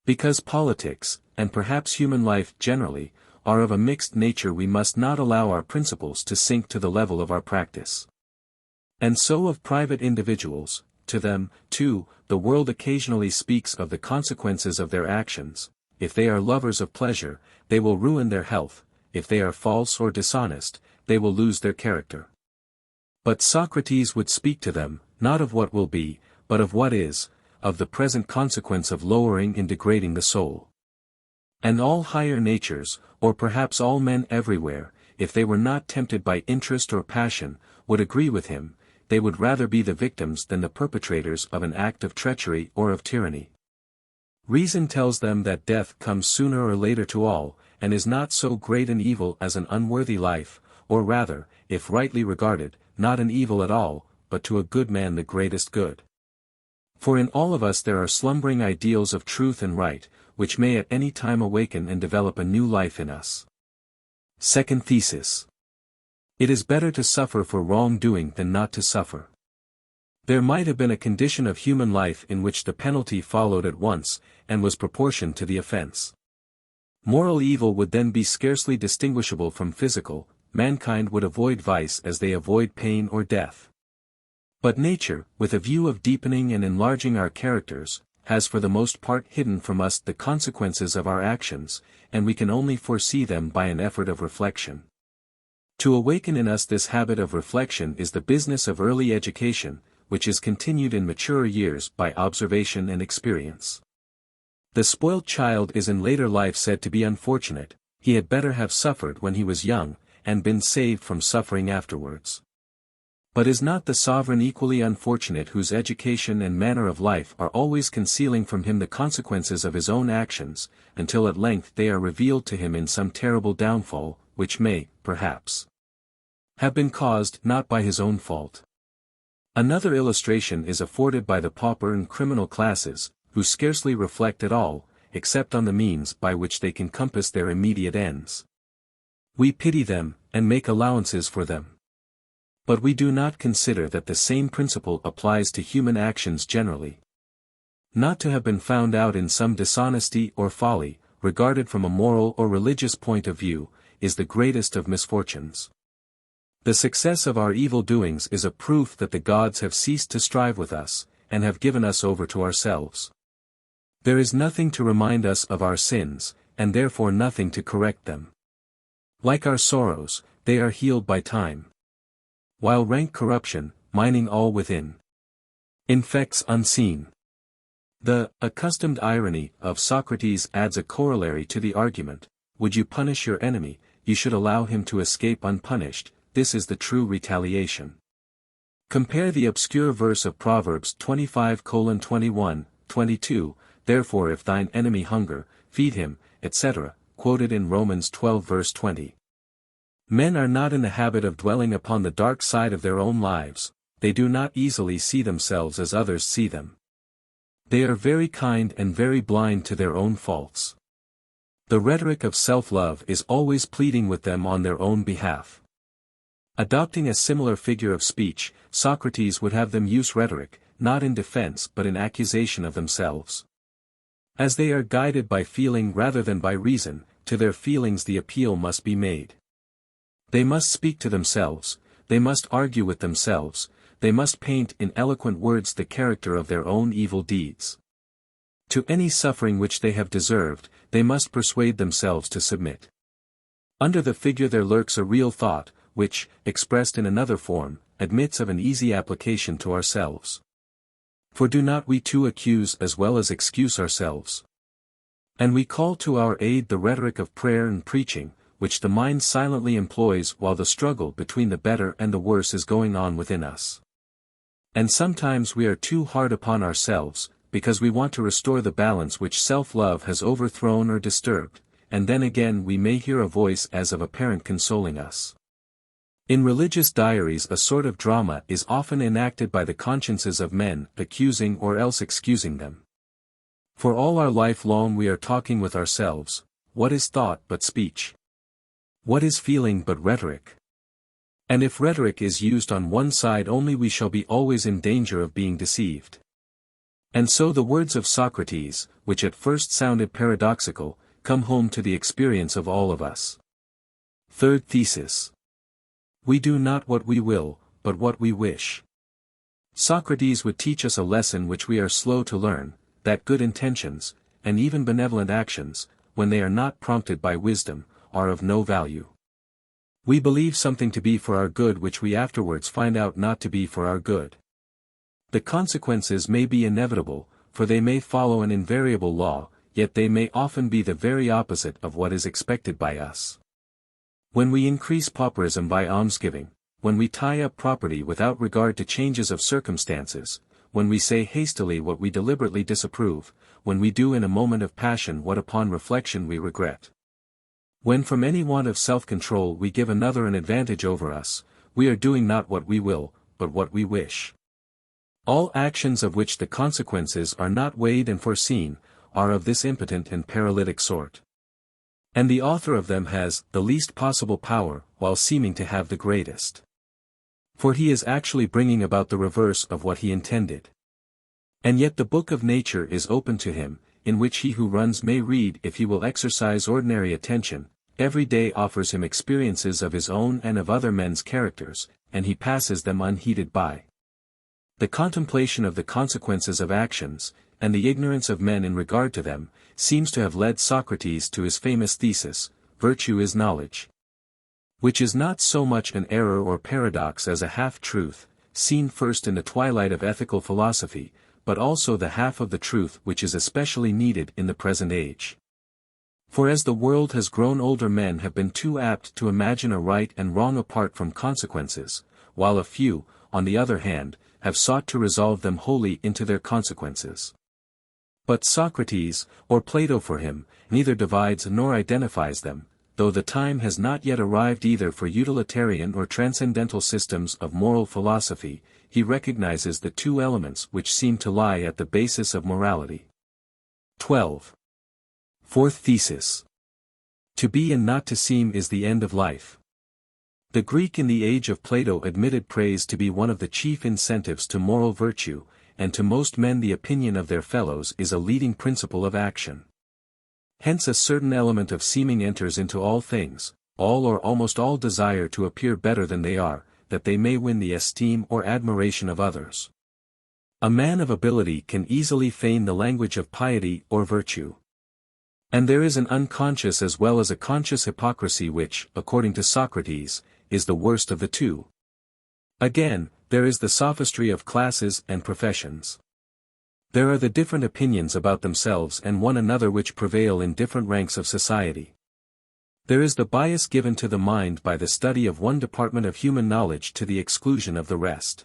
Because politics, and perhaps human life generally, are of a mixed nature, we must not allow our principles to sink to the level of our practice. And so of private individuals, to them, too, the world occasionally speaks of the consequences of their actions. If they are lovers of pleasure, they will ruin their health; if they are false or dishonest, they will lose their character. But Socrates would speak to them, not of what will be, but of what is, of the present consequence of lowering and degrading the soul. And all higher natures, or perhaps all men everywhere, if they were not tempted by interest or passion, would agree with him. They would rather be the victims than the perpetrators of an act of treachery or of tyranny. Reason tells them that death comes sooner or later to all, and is not so great an evil as an unworthy life, or rather, if rightly regarded, not an evil at all, but to a good man the greatest good. For in all of us there are slumbering ideals of truth and right, which may at any time awaken and develop a new life in us. Second thesis. It is better to suffer for wrongdoing than not to suffer. There might have been a condition of human life in which the penalty followed at once, and was proportioned to the offense. Moral evil would then be scarcely distinguishable from physical; mankind would avoid vice as they avoid pain or death. But nature, with a view of deepening and enlarging our characters, has for the most part hidden from us the consequences of our actions, and we can only foresee them by an effort of reflection. To awaken in us this habit of reflection is the business of early education, which is continued in maturer years by observation and experience. The spoilt child is in later life said to be unfortunate, he had better have suffered when he was young, and been saved from suffering afterwards. But is not the sovereign equally unfortunate whose education and manner of life are always concealing from him the consequences of his own actions, until at length they are revealed to him in some terrible downfall, which may, perhaps, have been caused not by his own fault? Another illustration is afforded by the pauper and criminal classes, who scarcely reflect at all, except on the means by which they can compass their immediate ends. We pity them, and make allowances for them. But we do not consider that the same principle applies to human actions generally. Not to have been found out in some dishonesty or folly, regarded from a moral or religious point of view, is the greatest of misfortunes. The success of our evil doings is a proof that the gods have ceased to strive with us, and have given us over to ourselves. There is nothing to remind us of our sins, and therefore nothing to correct them. Like our sorrows, they are healed by time. While rank corruption, mining all within, infects unseen. The accustomed irony of Socrates adds a corollary to the argument: would you punish your enemy, you should allow him to escape unpunished. This is the true retaliation. Compare the obscure verse of Proverbs 25:21, 22, therefore if thine enemy hunger, feed him, etc., quoted in Romans 12 verse 20. Men are not in the habit of dwelling upon the dark side of their own lives, they do not easily see themselves as others see them. They are very kind and very blind to their own faults. The rhetoric of self-love is always pleading with them on their own behalf. Adopting a similar figure of speech, Socrates would have them use rhetoric, not in defense but in accusation of themselves. As they are guided by feeling rather than by reason, to their feelings the appeal must be made. They must speak to themselves, they must argue with themselves, they must paint in eloquent words the character of their own evil deeds. To any suffering which they have deserved, they must persuade themselves to submit. Under the figure there lurks a real thought, which, expressed in another form, admits of an easy application to ourselves. For do not we too accuse as well as excuse ourselves? And we call to our aid the rhetoric of prayer and preaching, which the mind silently employs while the struggle between the better and the worse is going on within us. And sometimes we are too hard upon ourselves, because we want to restore the balance which self-love has overthrown or disturbed, and then again we may hear a voice as of a parent consoling us. In religious diaries a sort of drama is often enacted by the consciences of men, accusing or else excusing them. For all our life long we are talking with ourselves. What is thought but speech? What is feeling but rhetoric? And if rhetoric is used on one side only we shall be always in danger of being deceived. And so the words of Socrates, which at first sounded paradoxical, come home to the experience of all of us. Third thesis. We do not what we will, but what we wish. Socrates would teach us a lesson which we are slow to learn, that good intentions, and even benevolent actions, when they are not prompted by wisdom, are of no value. We believe something to be for our good which we afterwards find out not to be for our good. The consequences may be inevitable, for they may follow an invariable law, yet they may often be the very opposite of what is expected by us. When we increase pauperism by almsgiving, when we tie up property without regard to changes of circumstances, when we say hastily what we deliberately disapprove, when we do in a moment of passion what upon reflection we regret, when from any want of self-control we give another an advantage over us, we are doing not what we will, but what we wish. All actions of which the consequences are not weighed and foreseen, are of this impotent and paralytic sort. And the author of them has the least possible power, while seeming to have the greatest. For he is actually bringing about the reverse of what he intended. And yet the book of nature is open to him, in which he who runs may read if he will exercise ordinary attention. Every day offers him experiences of his own and of other men's characters, and he passes them unheeded by. The contemplation of the consequences of actions, and the ignorance of men in regard to them, seems to have led Socrates to his famous thesis, virtue is knowledge. Which is not so much an error or paradox as a half-truth, seen first in the twilight of ethical philosophy, but also the half of the truth which is especially needed in the present age. For as the world has grown older, men have been too apt to imagine a right and wrong apart from consequences, while a few, on the other hand, have sought to resolve them wholly into their consequences. But Socrates, or Plato for him, neither divides nor identifies them, though the time has not yet arrived either for utilitarian or transcendental systems of moral philosophy. He recognizes the two elements which seem to lie at the basis of morality. 12. Fourth thesis. To be and not to seem is the end of life. The Greek in the age of Plato admitted praise to be one of the chief incentives to moral virtue, and to most men the opinion of their fellows is a leading principle of action. Hence a certain element of seeming enters into all things. All or almost all desire to appear better than they are, that they may win the esteem or admiration of others. A man of ability can easily feign the language of piety or virtue. And there is an unconscious as well as a conscious hypocrisy which, according to Socrates, is the worst of the two. Again, there is the sophistry of classes and professions. There are the different opinions about themselves and one another which prevail in different ranks of society. There is the bias given to the mind by the study of one department of human knowledge to the exclusion of the rest.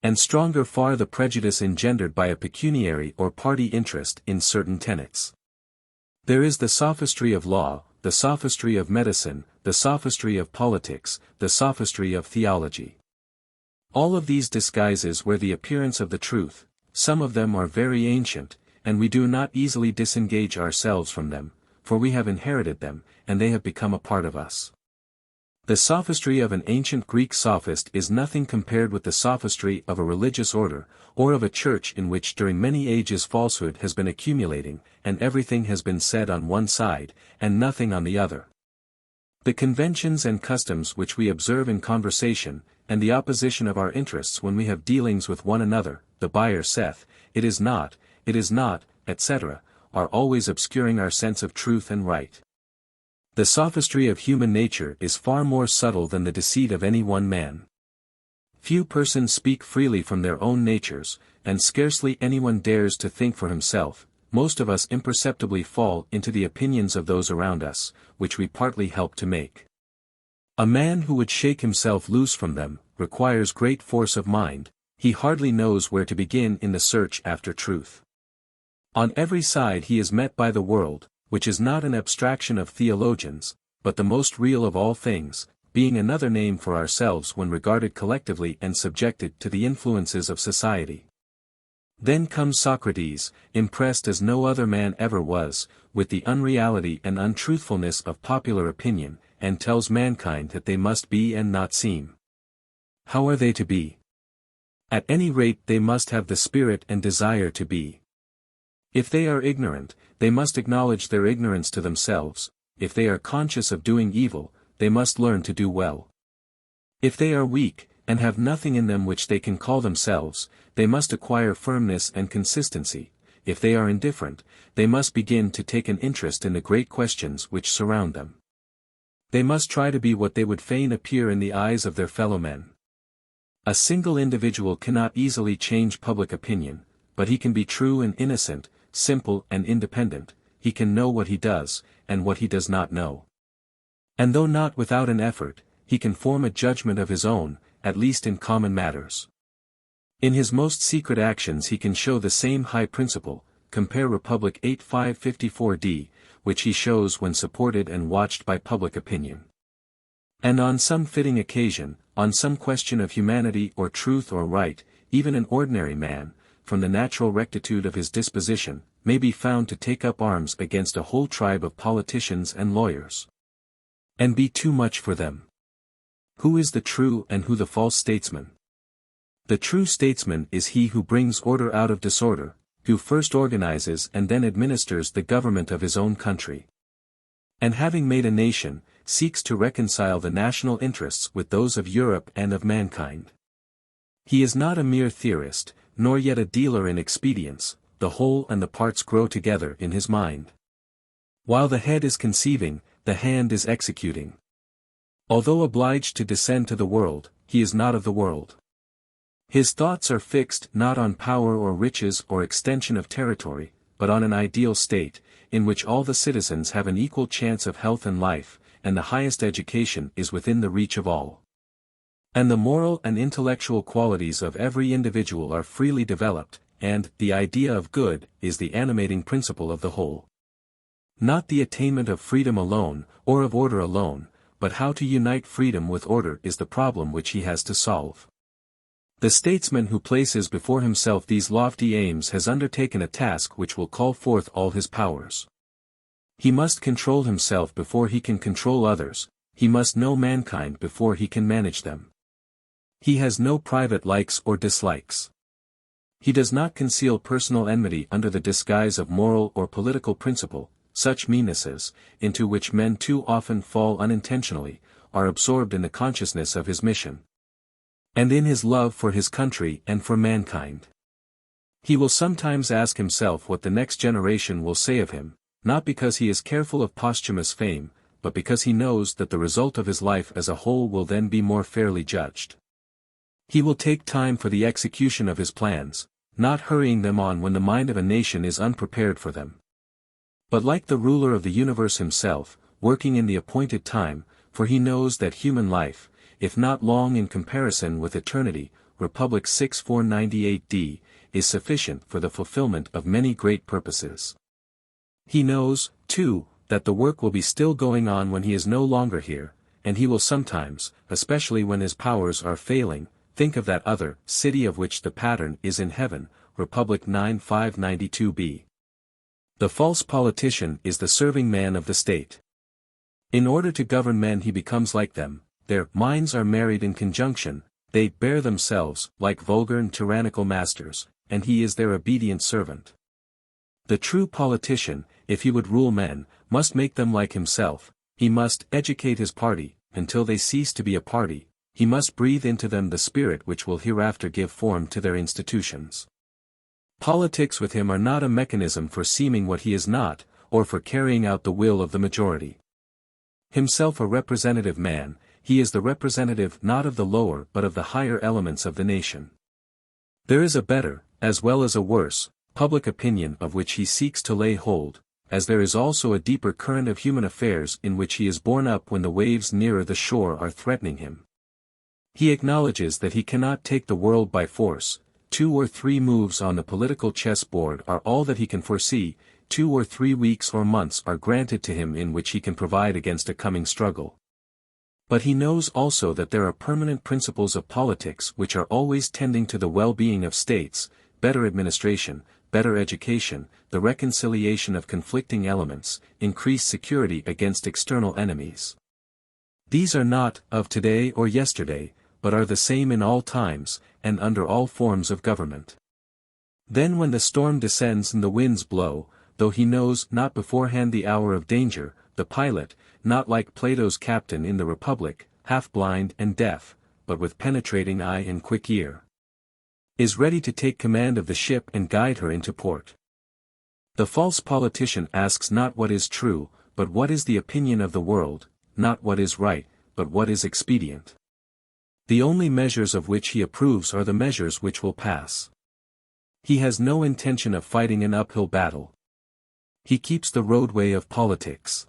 And stronger far the prejudice engendered by a pecuniary or party interest in certain tenets. There is the sophistry of law, the sophistry of medicine, the sophistry of politics, the sophistry of theology. All of these disguises wear the appearance of the truth. Some of them are very ancient, and we do not easily disengage ourselves from them, for we have inherited them, and they have become a part of us. The sophistry of an ancient Greek sophist is nothing compared with the sophistry of a religious order, or of a church in which during many ages falsehood has been accumulating, and everything has been said on one side, and nothing on the other. The conventions and customs which we observe in conversation, and the opposition of our interests when we have dealings with one another, the buyer saith, it is not, etc., are always obscuring our sense of truth and right. The sophistry of human nature is far more subtle than the deceit of any one man. Few persons speak freely from their own natures, and scarcely anyone dares to think for himself. Most of us imperceptibly fall into the opinions of those around us, which we partly help to make. A man who would shake himself loose from them, requires great force of mind. He hardly knows where to begin in the search after truth. On every side he is met by the world, which is not an abstraction of theologians, but the most real of all things, being another name for ourselves when regarded collectively and subjected to the influences of society. Then comes Socrates, impressed as no other man ever was, with the unreality and untruthfulness of popular opinion, and tells mankind that they must be and not seem. How are they to be? At any rate they must have the spirit and desire to be. If they are ignorant, they must acknowledge their ignorance to themselves. If they are conscious of doing evil, they must learn to do well. If they are weak, and have nothing in them which they can call themselves, they must acquire firmness and consistency. If they are indifferent, they must begin to take an interest in the great questions which surround them. They must try to be what they would fain appear in the eyes of their fellow men. A single individual cannot easily change public opinion, but he can be true and innocent, simple and independent. He can know what he does, and what he does not know. And though not without an effort, he can form a judgment of his own, at least in common matters. In his most secret actions he can show the same high principle, compare Republic 8554d, which he shows when supported and watched by public opinion. And on some fitting occasion, on some question of humanity or truth or right, even an ordinary man, from the natural rectitude of his disposition, may be found to take up arms against a whole tribe of politicians and lawyers. And be too much for them. Who is the true and who the false statesman? The true statesman is he who brings order out of disorder, who first organizes and then administers the government of his own country. And having made a nation, seeks to reconcile the national interests with those of Europe and of mankind. He is not a mere theorist, nor yet a dealer in expedients. The whole and the parts grow together in his mind. While the head is conceiving, the hand is executing. Although obliged to descend to the world, he is not of the world. His thoughts are fixed not on power or riches or extension of territory, but on an ideal state, in which all the citizens have an equal chance of health and life, and the highest education is within the reach of all. And the moral and intellectual qualities of every individual are freely developed, and the idea of good is the animating principle of the whole. Not the attainment of freedom alone, or of order alone, but how to unite freedom with order is the problem which he has to solve. The statesman who places before himself these lofty aims has undertaken a task which will call forth all his powers. He must control himself before he can control others, he must know mankind before he can manage them. He has no private likes or dislikes. He does not conceal personal enmity under the disguise of moral or political principle. Such meannesses, into which men too often fall unintentionally, are absorbed in the consciousness of his mission, and in his love for his country and for mankind. He will sometimes ask himself what the next generation will say of him, not because he is careful of posthumous fame, but because he knows that the result of his life as a whole will then be more fairly judged. He will take time for the execution of his plans, not hurrying them on when the mind of a nation is unprepared for them. But like the ruler of the universe himself, working in the appointed time, for he knows that human life, if not long in comparison with eternity, Republic 6498d, is sufficient for the fulfillment of many great purposes. He knows, too, that the work will be still going on when he is no longer here, and he will sometimes, especially when his powers are failing, think of that other city of which the pattern is in heaven, Republic 9592b. The false politician is the serving man of the state. In order to govern men he becomes like them, their minds are married in conjunction, they bear themselves like vulgar and tyrannical masters, and he is their obedient servant. The true politician, if he would rule men, must make them like himself, he must educate his party, until they cease to be a party, he must breathe into them the spirit which will hereafter give form to their institutions. Politics with him are not a mechanism for seeming what he is not, or for carrying out the will of the majority. Himself a representative man, he is the representative not of the lower but of the higher elements of the nation. There is a better, as well as a worse, public opinion of which he seeks to lay hold, as there is also a deeper current of human affairs in which he is borne up when the waves nearer the shore are threatening him. He acknowledges that he cannot take the world by force. 2 or 3 moves on the political chessboard are all that he can foresee, 2 or 3 weeks or months are granted to him in which he can provide against a coming struggle. But he knows also that there are permanent principles of politics which are always tending to the well-being of states, better administration, better education, the reconciliation of conflicting elements, increased security against external enemies. These are not of today or yesterday, but are the same in all times, and under all forms of government. Then when the storm descends and the winds blow, though he knows not beforehand the hour of danger, the pilot, not like Plato's captain in the Republic, half blind and deaf, but with penetrating eye and quick ear, is ready to take command of the ship and guide her into port. The false politician asks not what is true, but what is the opinion of the world, not what is right, but what is expedient. The only measures of which he approves are the measures which will pass. He has no intention of fighting an uphill battle. He keeps the roadway of politics.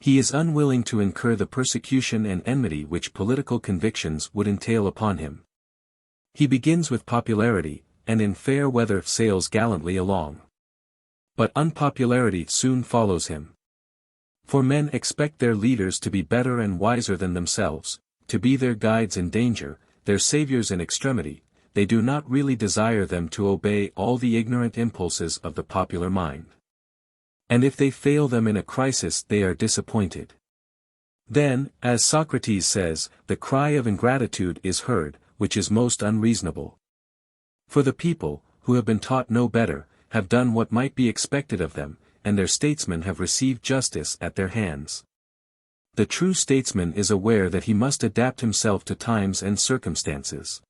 He is unwilling to incur the persecution and enmity which political convictions would entail upon him. He begins with popularity, and in fair weather sails gallantly along. But unpopularity soon follows him. For men expect their leaders to be better and wiser than themselves, to be their guides in danger, their saviors in extremity, they do not really desire them to obey all the ignorant impulses of the popular mind. And if they fail them in a crisis they are disappointed. Then, as Socrates says, the cry of ingratitude is heard, which is most unreasonable. For the people, who have been taught no better, have done what might be expected of them, and their statesmen have received justice at their hands. The true statesman is aware that he must adapt himself to times and circumstances.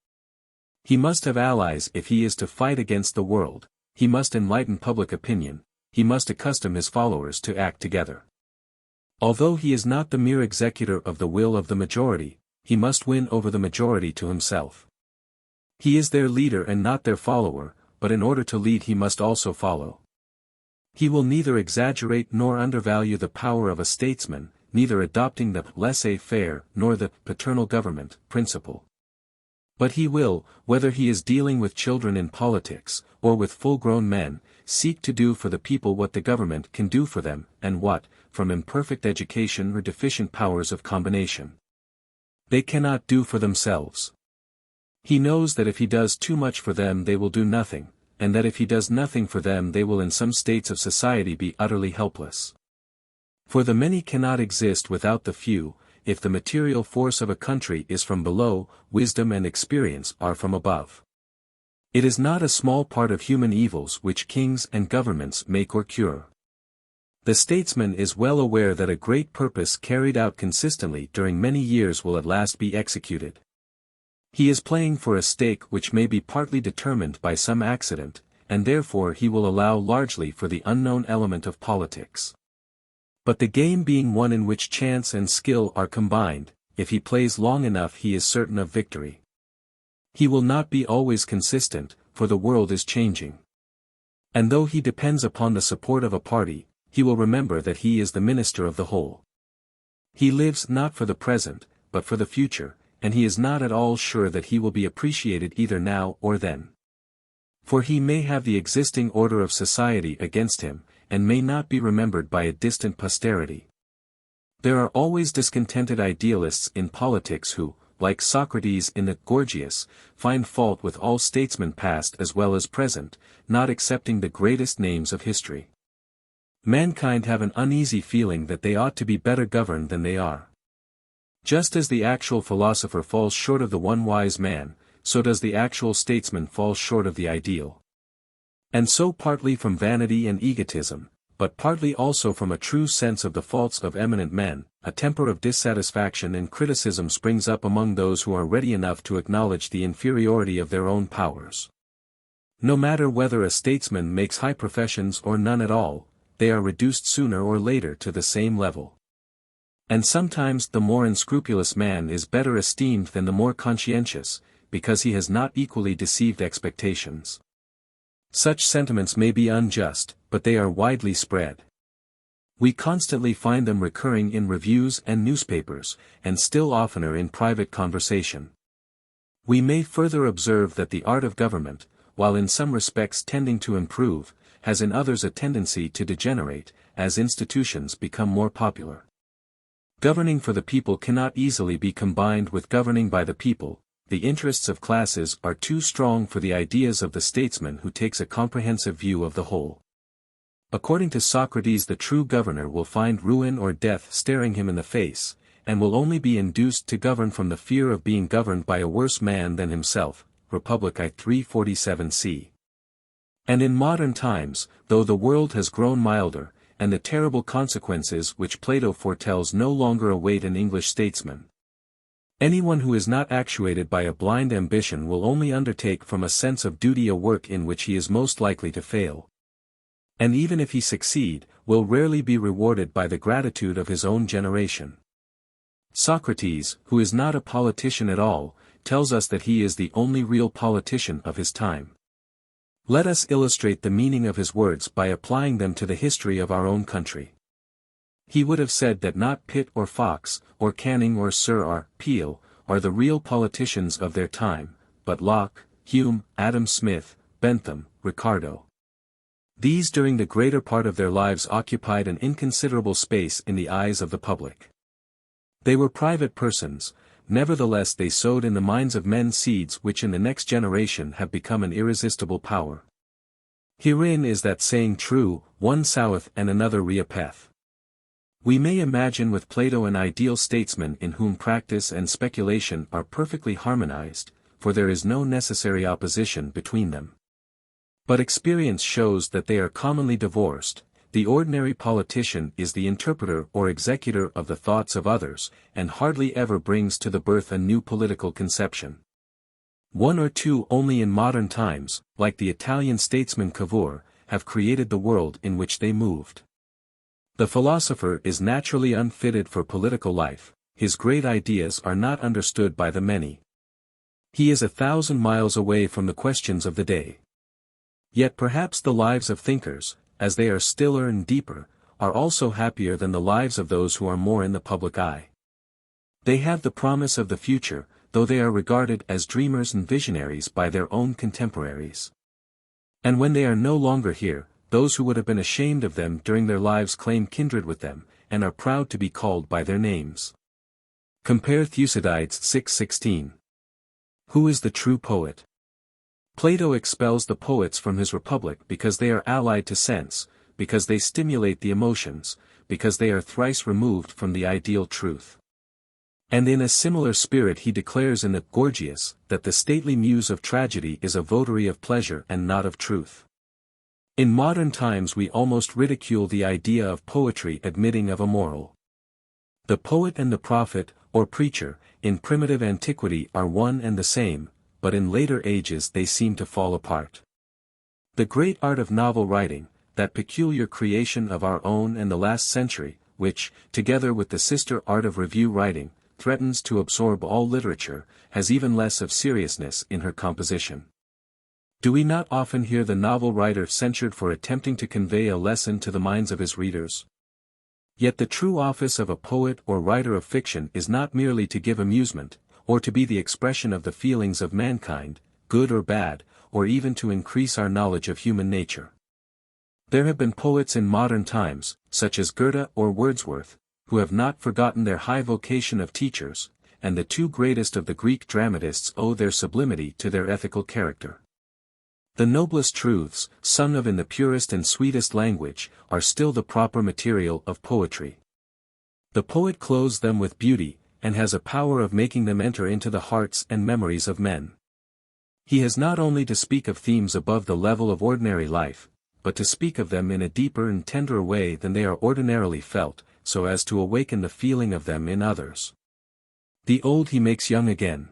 He must have allies if he is to fight against the world, he must enlighten public opinion, he must accustom his followers to act together. Although he is not the mere executor of the will of the majority, he must win over the majority to himself. He is their leader and not their follower, but in order to lead he must also follow. He will neither exaggerate nor undervalue the power of a statesman, neither adopting the laissez-faire nor the paternal government principle. But he will, whether he is dealing with children in politics, or with full-grown men, seek to do for the people what the government can do for them, and what, from imperfect education or deficient powers of combination, they cannot do for themselves. He knows that if he does too much for them they will do nothing, and that if he does nothing for them they will in some states of society be utterly helpless. For the many cannot exist without the few. If the material force of a country is from below, wisdom and experience are from above. It is not a small part of human evils which kings and governments make or cure. The statesman is well aware that a great purpose carried out consistently during many years will at last be executed. He is playing for a stake which may be partly determined by some accident, and therefore he will allow largely for the unknown element of politics. But the game being one in which chance and skill are combined, if he plays long enough he is certain of victory. He will not be always consistent, for the world is changing. And though he depends upon the support of a party, he will remember that he is the minister of the whole. He lives not for the present, but for the future, and he is not at all sure that he will be appreciated either now or then. For he may have the existing order of society against him, and may not be remembered by a distant posterity. There are always discontented idealists in politics who, like Socrates in the Gorgias, find fault with all statesmen past as well as present, not excepting the greatest names of history. Mankind have an uneasy feeling that they ought to be better governed than they are. Just as the actual philosopher falls short of the one wise man, so does the actual statesman fall short of the ideal. And so partly from vanity and egotism, but partly also from a true sense of the faults of eminent men, a temper of dissatisfaction and criticism springs up among those who are ready enough to acknowledge the inferiority of their own powers. No matter whether a statesman makes high professions or none at all, they are reduced sooner or later to the same level. And sometimes the more unscrupulous man is better esteemed than the more conscientious, because he has not equally deceived expectations. Such sentiments may be unjust, but they are widely spread. We constantly find them recurring in reviews and newspapers, and still oftener in private conversation. We may further observe that the art of government, while in some respects tending to improve, has in others a tendency to degenerate, as institutions become more popular. Governing for the people cannot easily be combined with governing by the people. The interests of classes are too strong for the ideas of the statesman who takes a comprehensive view of the whole. According to Socrates, the true governor will find ruin or death staring him in the face, and will only be induced to govern from the fear of being governed by a worse man than himself. Republic I 347c. And in modern times, though the world has grown milder, and the terrible consequences which Plato foretells no longer await an English statesman, anyone who is not actuated by a blind ambition will only undertake from a sense of duty a work in which he is most likely to fail. And even if he succeed, will rarely be rewarded by the gratitude of his own generation. Socrates, who is not a politician at all, tells us that he is the only real politician of his time. Let us illustrate the meaning of his words by applying them to the history of our own country. He would have said that not Pitt or Fox, or Canning or Sir R. Peel, are the real politicians of their time, but Locke, Hume, Adam Smith, Bentham, Ricardo. These during the greater part of their lives occupied an inconsiderable space in the eyes of the public. They were private persons, nevertheless they sowed in the minds of men seeds which in the next generation have become an irresistible power. Herein is that saying true, one soweth and another reapeth. We may imagine with Plato an ideal statesman in whom practice and speculation are perfectly harmonized, for there is no necessary opposition between them. But experience shows that they are commonly divorced. The ordinary politician is the interpreter or executor of the thoughts of others, and hardly ever brings to the birth a new political conception. One or two only in modern times, like the Italian statesman Cavour, have created the world in which they moved. The philosopher is naturally unfitted for political life, his great ideas are not understood by the many. He is 1,000 miles away from the questions of the day. Yet perhaps the lives of thinkers, as they are stiller and deeper, are also happier than the lives of those who are more in the public eye. They have the promise of the future, though they are regarded as dreamers and visionaries by their own contemporaries. And when they are no longer here, those who would have been ashamed of them during their lives claim kindred with them, and are proud to be called by their names. Compare Thucydides 6:16. Who is the true poet? Plato expels the poets from his Republic because they are allied to sense, because they stimulate the emotions, because they are thrice removed from the ideal truth. And in a similar spirit he declares in the Gorgias that the stately muse of tragedy is a votary of pleasure and not of truth. In modern times we almost ridicule the idea of poetry admitting of a moral. The poet and the prophet, or preacher, in primitive antiquity are one and the same, but in later ages they seem to fall apart. The great art of novel writing, that peculiar creation of our own and the last century, which, together with the sister art of review writing, threatens to absorb all literature, has even less of seriousness in her composition. Do we not often hear the novel writer censured for attempting to convey a lesson to the minds of his readers? Yet the true office of a poet or writer of fiction is not merely to give amusement, or to be the expression of the feelings of mankind, good or bad, or even to increase our knowledge of human nature. There have been poets in modern times, such as Goethe or Wordsworth, who have not forgotten their high vocation of teachers, and the two greatest of the Greek dramatists owe their sublimity to their ethical character. The noblest truths, sung of in the purest and sweetest language, are still the proper material of poetry. The poet clothes them with beauty, and has a power of making them enter into the hearts and memories of men. He has not only to speak of themes above the level of ordinary life, but to speak of them in a deeper and tenderer way than they are ordinarily felt, so as to awaken the feeling of them in others. The old he makes young again.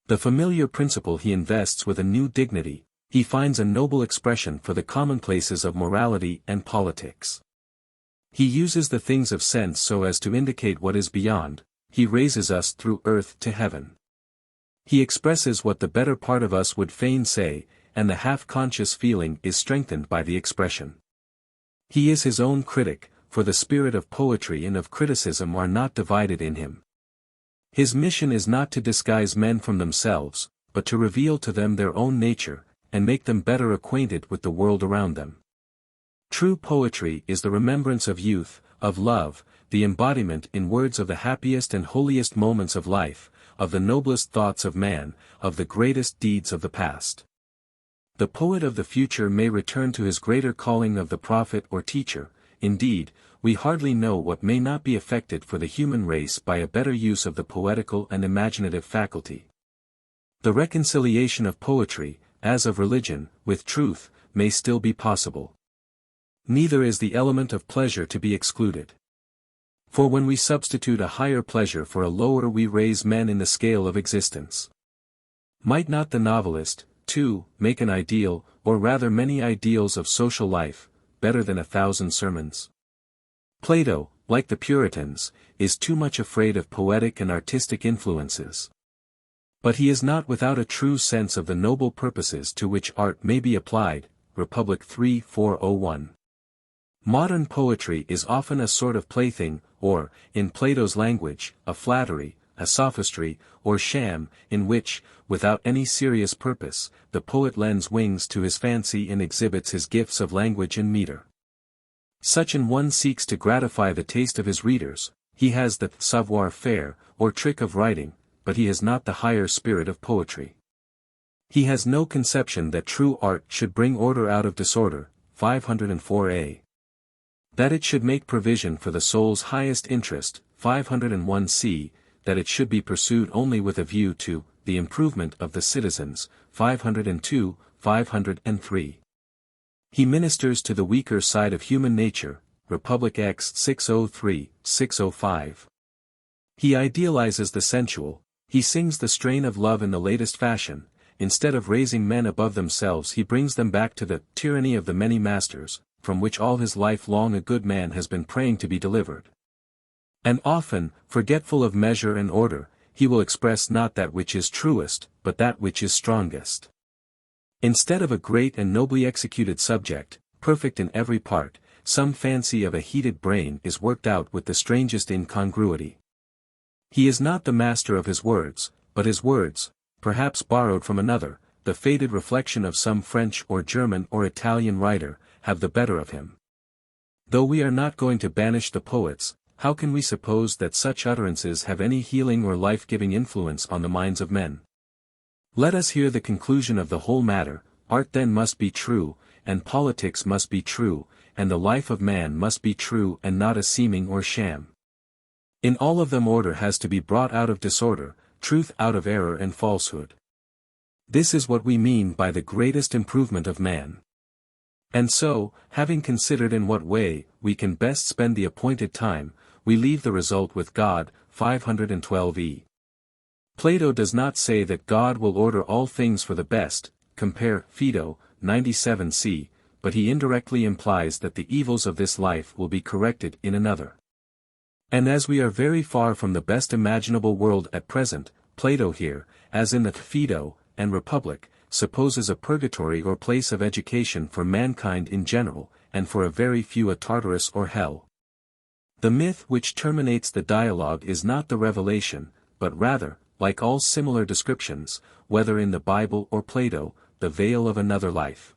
The familiar principle he invests with a new dignity. He finds a noble expression for the commonplaces of morality and politics. He uses the things of sense so as to indicate what is beyond. He raises us through earth to heaven. He expresses what the better part of us would fain say, and the half-conscious feeling is strengthened by the expression. He is his own critic, for the spirit of poetry and of criticism are not divided in him. His mission is not to disguise men from themselves, but to reveal to them their own nature, and make them better acquainted with the world around them. True poetry is the remembrance of youth, of love, the embodiment in words of the happiest and holiest moments of life, of the noblest thoughts of man, of the greatest deeds of the past. The poet of the future may return to his greater calling of the prophet or teacher. Indeed, we hardly know what may not be effected for the human race by a better use of the poetical and imaginative faculty. The reconciliation of poetry, as of religion, with truth, may still be possible. Neither is the element of pleasure to be excluded. For when we substitute a higher pleasure for a lower we raise men in the scale of existence. Might not the novelist, too, make an ideal, or rather many ideals of social life, better than 1,000 sermons? Plato, like the Puritans, is too much afraid of poetic and artistic influences. But he is not without a true sense of the noble purposes to which art may be applied. Republic 3:401. Modern poetry is often a sort of plaything, or, in Plato's language, a flattery, a sophistry, or sham, in which, without any serious purpose, the poet lends wings to his fancy and exhibits his gifts of language and metre. Such an one seeks to gratify the taste of his readers. He has the savoir-faire, or trick of writing, but he has not the higher spirit of poetry. He has no conception that true art should bring order out of disorder. 504a. That it should make provision for the soul's highest interest. 501c. That it should be pursued only with a view to the improvement of the citizens. 502, 503. He ministers to the weaker side of human nature. Republic X 603, 605. He idealizes the sensual. He sings the strain of love in the latest fashion. Instead of raising men above themselves he brings them back to the tyranny of the many masters, from which all his life long a good man has been praying to be delivered. And often, forgetful of measure and order, he will express not that which is truest, but that which is strongest. Instead of a great and nobly executed subject, perfect in every part, some fancy of a heated brain is worked out with the strangest incongruity. He is not the master of his words, but his words, perhaps borrowed from another, the faded reflection of some French or German or Italian writer, have the better of him. Though we are not going to banish the poets, how can we suppose that such utterances have any healing or life-giving influence on the minds of men? Let us hear the conclusion of the whole matter. Art then must be true, and politics must be true, and the life of man must be true and not a seeming or sham. In all of them order has to be brought out of disorder, truth out of error and falsehood. This is what we mean by the greatest improvement of man. And so, having considered in what way we can best spend the appointed time, we leave the result with God. 512e. Plato does not say that God will order all things for the best, compare Phaedo, 97c, but he indirectly implies that the evils of this life will be corrected in another. And as we are very far from the best imaginable world at present, Plato here, as in the Phaedo and Republic, supposes a purgatory or place of education for mankind in general, and for a very few a Tartarus or hell. The myth which terminates the dialogue is not the revelation, but rather, like all similar descriptions, whether in the Bible or Plato, the veil of another life.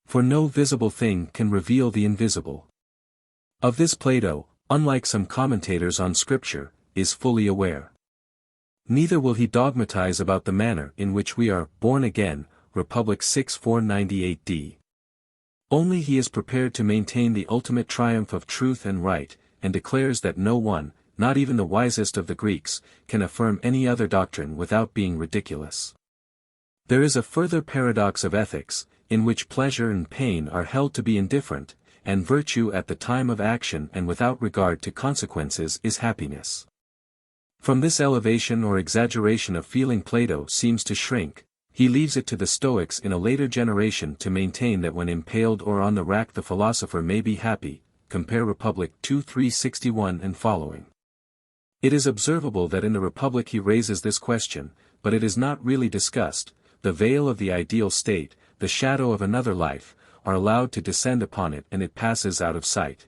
For no visible thing can reveal the invisible. Of this Plato, unlike some commentators on Scripture, is fully aware. Neither will he dogmatize about the manner in which we are born again, Republic 6:498d. Only he is prepared to maintain the ultimate triumph of truth and right, and declares that no one, not even the wisest of the Greeks, can affirm any other doctrine without being ridiculous. There is a further paradox of ethics, in which pleasure and pain are held to be indifferent, and virtue at the time of action and without regard to consequences is happiness. From this elevation or exaggeration of feeling Plato seems to shrink. He leaves it to the Stoics in a later generation to maintain that when impaled or on the rack the philosopher may be happy, compare Republic 2:361 and following. It is observable that in the Republic he raises this question, but it is not really discussed. The veil of the ideal state, the shadow of another life, are allowed to descend upon it and it passes out of sight.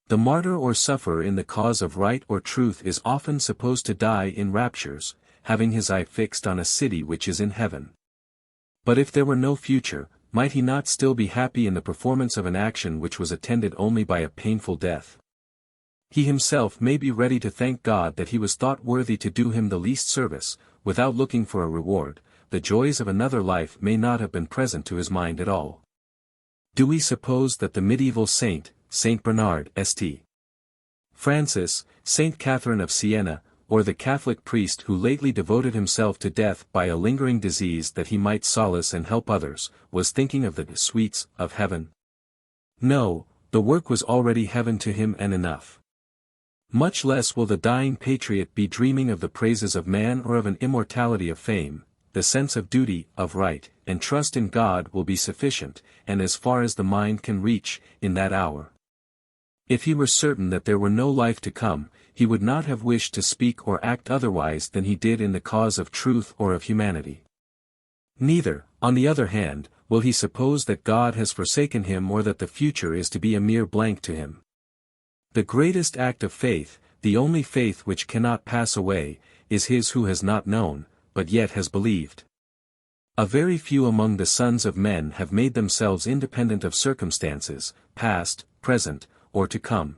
The martyr or sufferer in the cause of right or truth is often supposed to die in raptures, having his eye fixed on a city which is in heaven. But if there were no future, might he not still be happy in the performance of an action which was attended only by a painful death? He himself may be ready to thank God that he was thought worthy to do him the least service, without looking for a reward. The joys of another life may not have been present to his mind at all. Do we suppose that the medieval saint, Saint Bernard, St. Francis, Saint Catherine of Siena, or the Catholic priest who lately devoted himself to death by a lingering disease that he might solace and help others, was thinking of the sweets of heaven? No, the work was already heaven to him and enough. Much less will the dying patriot be dreaming of the praises of man or of an immortality of fame. The sense of duty, of right, and trust in God will be sufficient, and as far as the mind can reach, in that hour. If he were certain that there were no life to come, he would not have wished to speak or act otherwise than he did in the cause of truth or of humanity. Neither, on the other hand, will he suppose that God has forsaken him or that the future is to be a mere blank to him. The greatest act of faith, the only faith which cannot pass away, is his who has not known, but yet has believed. A very few among the sons of men have made themselves independent of circumstances, past, present, or to come.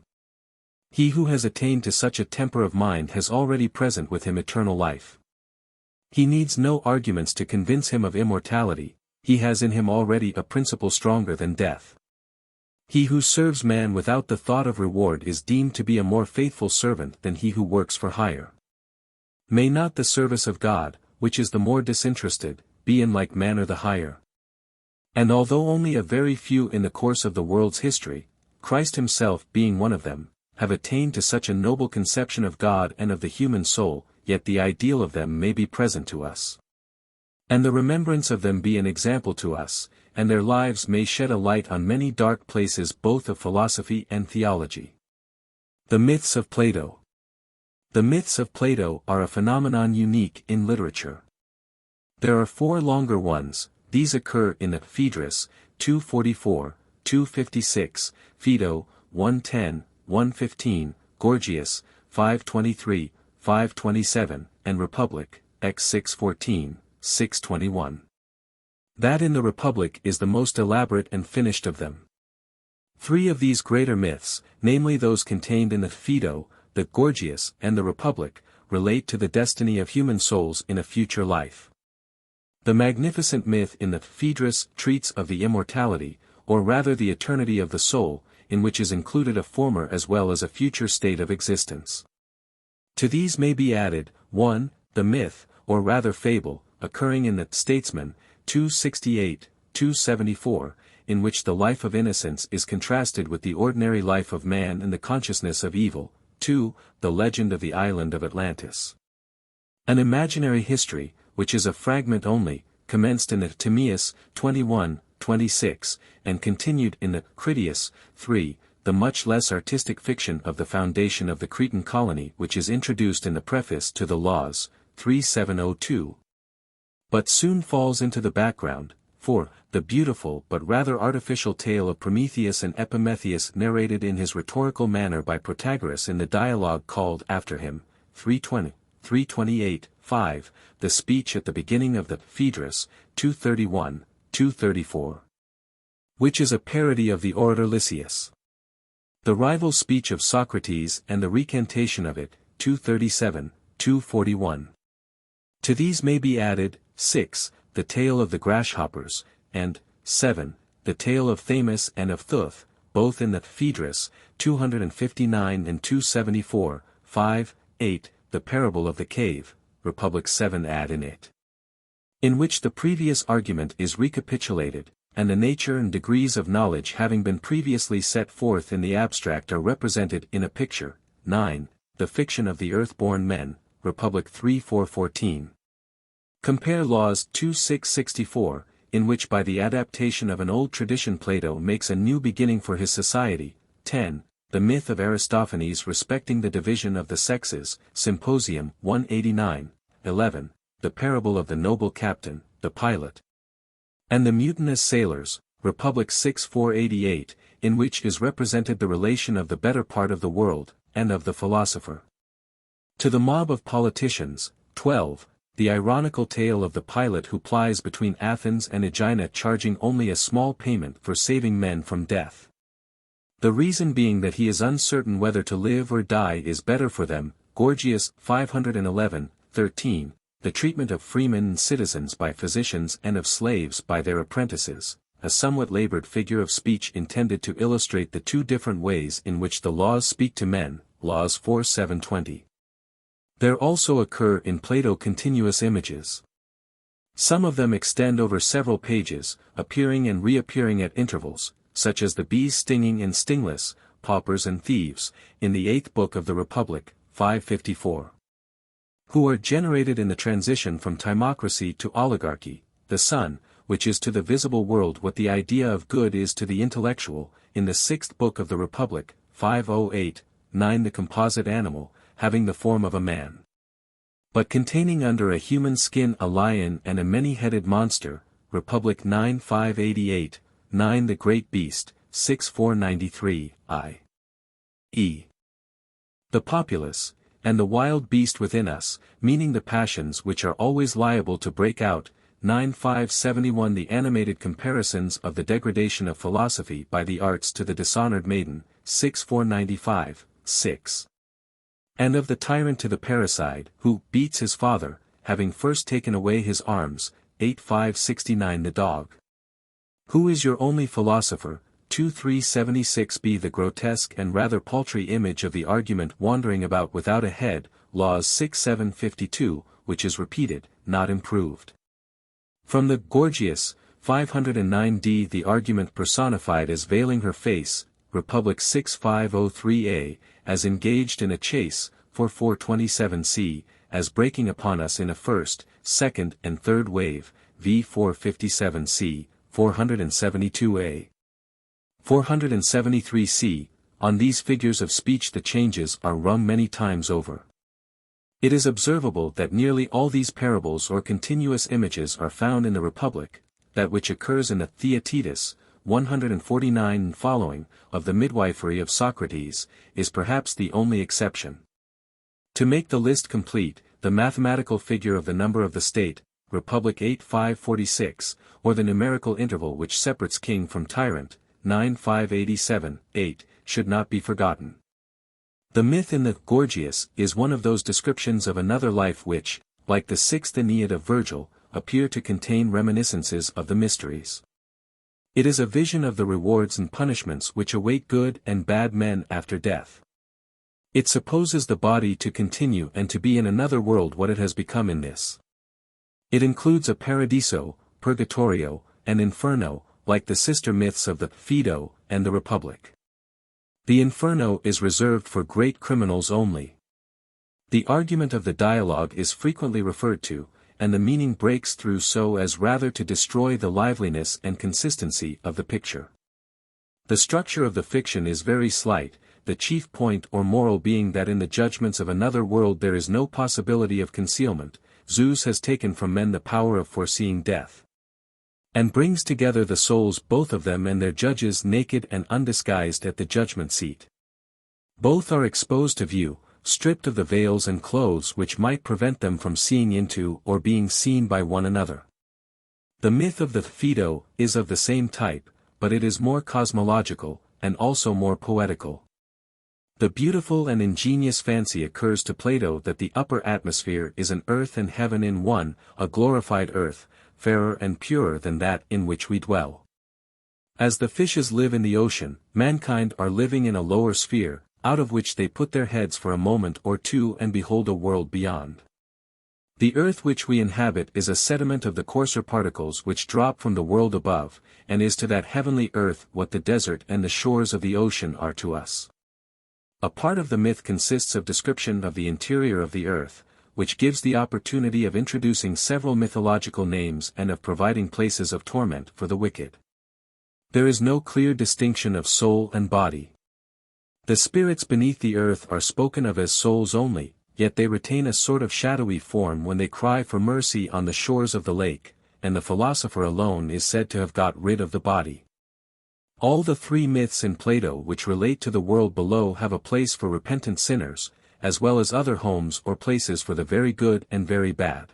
He who has attained to such a temper of mind has already present with him eternal life. He needs no arguments to convince him of immortality, he has in him already a principle stronger than death. He who serves man without the thought of reward is deemed to be a more faithful servant than he who works for hire. May not the service of God, which is the more disinterested, be in like manner the higher? And although only a very few in the course of the world's history, Christ himself being one of them, have attained to such a noble conception of God and of the human soul, yet the ideal of them may be present to us. And the remembrance of them be an example to us, and their lives may shed a light on many dark places both of philosophy and theology. The myths of Plato. The myths of Plato are a phenomenon unique in literature. There are 4 longer ones. These occur in the Phaedrus, 244, 256, Phaedo, 110, 115, Gorgias, 523, 527, and Republic, x 614, 621. That in the Republic is the most elaborate and finished of them. 3 of these greater myths, namely those contained in the Phaedo, the Gorgias, and the Republic, relate to the destiny of human souls in a future life. The magnificent myth in the Phaedrus treats of the immortality, or rather the eternity of the soul, in which is included a former as well as a future state of existence. To these may be added, 1. The myth, or rather fable, occurring in the Statesman, 268, 274, in which the life of innocence is contrasted with the ordinary life of man and the consciousness of evil. 2. The legend of the island of Atlantis. An imaginary history, which is a fragment only, commenced in the Timaeus, 21, 26, and continued in the Critias, 3, the much less artistic fiction of the foundation of the Cretan colony which is introduced in the preface to the Laws, 3702. But soon falls into the background, for, the beautiful but rather artificial tale of Prometheus and Epimetheus narrated in his rhetorical manner by Protagoras in the dialogue called after him, 320, 328, 5, the speech at the beginning of the Phaedrus, 231, 234. Which is a parody of the orator Lysias. The rival speech of Socrates and the recantation of it, 237, 241. To these may be added, 6, the tale of the grasshoppers, and, 7, the tale of Timaeus and of Thuth, both in the Phaedrus, 259 and 274, 5, 8, the parable of the cave, Republic 7 ad in it. In which the previous argument is recapitulated, and the nature and degrees of knowledge having been previously set forth in the abstract are represented in a picture. 9, the fiction of the earth-born men, Republic 3-4-14. Compare Laws 2-6-64, in which by the adaptation of an old tradition Plato makes a new beginning for his society. 10. The myth of Aristophanes respecting the division of the sexes, Symposium 189, 11, the parable of the noble captain, the pilot, and the mutinous sailors, Republic 6-488, in which is represented the relation of the better part of the world, and of the philosopher to the mob of politicians. 12. The ironical tale of the pilot who plies between Athens and Aegina charging only a small payment for saving men from death. The reason being that he is uncertain whether to live or die is better for them. Gorgias 511, 13, the treatment of freemen and citizens by physicians and of slaves by their apprentices, a somewhat labored figure of speech intended to illustrate the 2 different ways in which the laws speak to men. Laws 4-7-20. There also occur in Plato continuous images. Some of them extend over several pages, appearing and reappearing at intervals, such as the bees stinging and stingless, paupers and thieves, in the 8th book of the Republic, 554. Who are generated in the transition from timocracy to oligarchy, the sun, which is to the visible world what the idea of good is to the intellectual, in the 6th book of the Republic, 508, 9 the composite animal, having the form of a man, but containing under a human skin a lion and a many-headed monster, Republic 9-588, 9 the great beast, 6-493, i.e. the populace, and the wild beast within us, meaning the passions which are always liable to break out. 9-571 the animated comparisons of the degradation of philosophy by the arts to the dishonored maiden, 6-495, 6. And of the tyrant to the parricide, who beats his father, having first taken away his arms, 8-569 the dog. Who is your only philosopher, 2-376b the grotesque and rather paltry image of the argument wandering about without a head, Laws 6-752, which is repeated, not improved. From the Gorgias, 509d the argument personified as veiling her face, Republic 6503a, as engaged in a chase, 4-427c, as breaking upon us in a first, second and third wave, v 457c, 472a. 473c, on these figures of speech the changes are rung many times over. It is observable that nearly all these parables or continuous images are found in the Republic, that which occurs in the Theaetetus, 149 and following, of the midwifery of Socrates, is perhaps the only exception. To make the list complete, the mathematical figure of the number of the state, Republic 8:546, or the numerical interval which separates king from tyrant, 9:587, 8, should not be forgotten. The myth in the Gorgias is one of those descriptions of another life which, like the sixth Aeneid of Virgil, appear to contain reminiscences of the mysteries. It is a vision of the rewards and punishments which await good and bad men after death. It supposes the body to continue and to be in another world what it has become in this. It includes a paradiso, purgatorio, and inferno, like the sister myths of the Phaedo and the Republic. The inferno is reserved for great criminals only. The argument of the dialogue is frequently referred to, and the meaning breaks through so as rather to destroy the liveliness and consistency of the picture. The structure of the fiction is very slight, the chief point or moral being that in the judgments of another world there is no possibility of concealment. Zeus has taken from men the power of foreseeing death, and brings together the souls both of them and their judges naked and undisguised at the judgment seat. Both are exposed to view, stripped of the veils and clothes which might prevent them from seeing into or being seen by one another. The myth of the Phaedo is of the same type, but it is more cosmological, and also more poetical. The beautiful and ingenious fancy occurs to Plato that the upper atmosphere is an earth and heaven in one, a glorified earth, fairer and purer than that in which we dwell. As the fishes live in the ocean, mankind are living in a lower sphere, out of which they put their heads for a moment or two and behold a world beyond. The earth which we inhabit is a sediment of the coarser particles which drop from the world above, and is to that heavenly earth what the desert and the shores of the ocean are to us. A part of the myth consists of description of the interior of the earth, which gives the opportunity of introducing several mythological names and of providing places of torment for the wicked. There is no clear distinction of soul and body. The spirits beneath the earth are spoken of as souls only, yet they retain a sort of shadowy form when they cry for mercy on the shores of the lake, and the philosopher alone is said to have got rid of the body. All the three myths in Plato which relate to the world below have a place for repentant sinners, as well as other homes or places for the very good and very bad.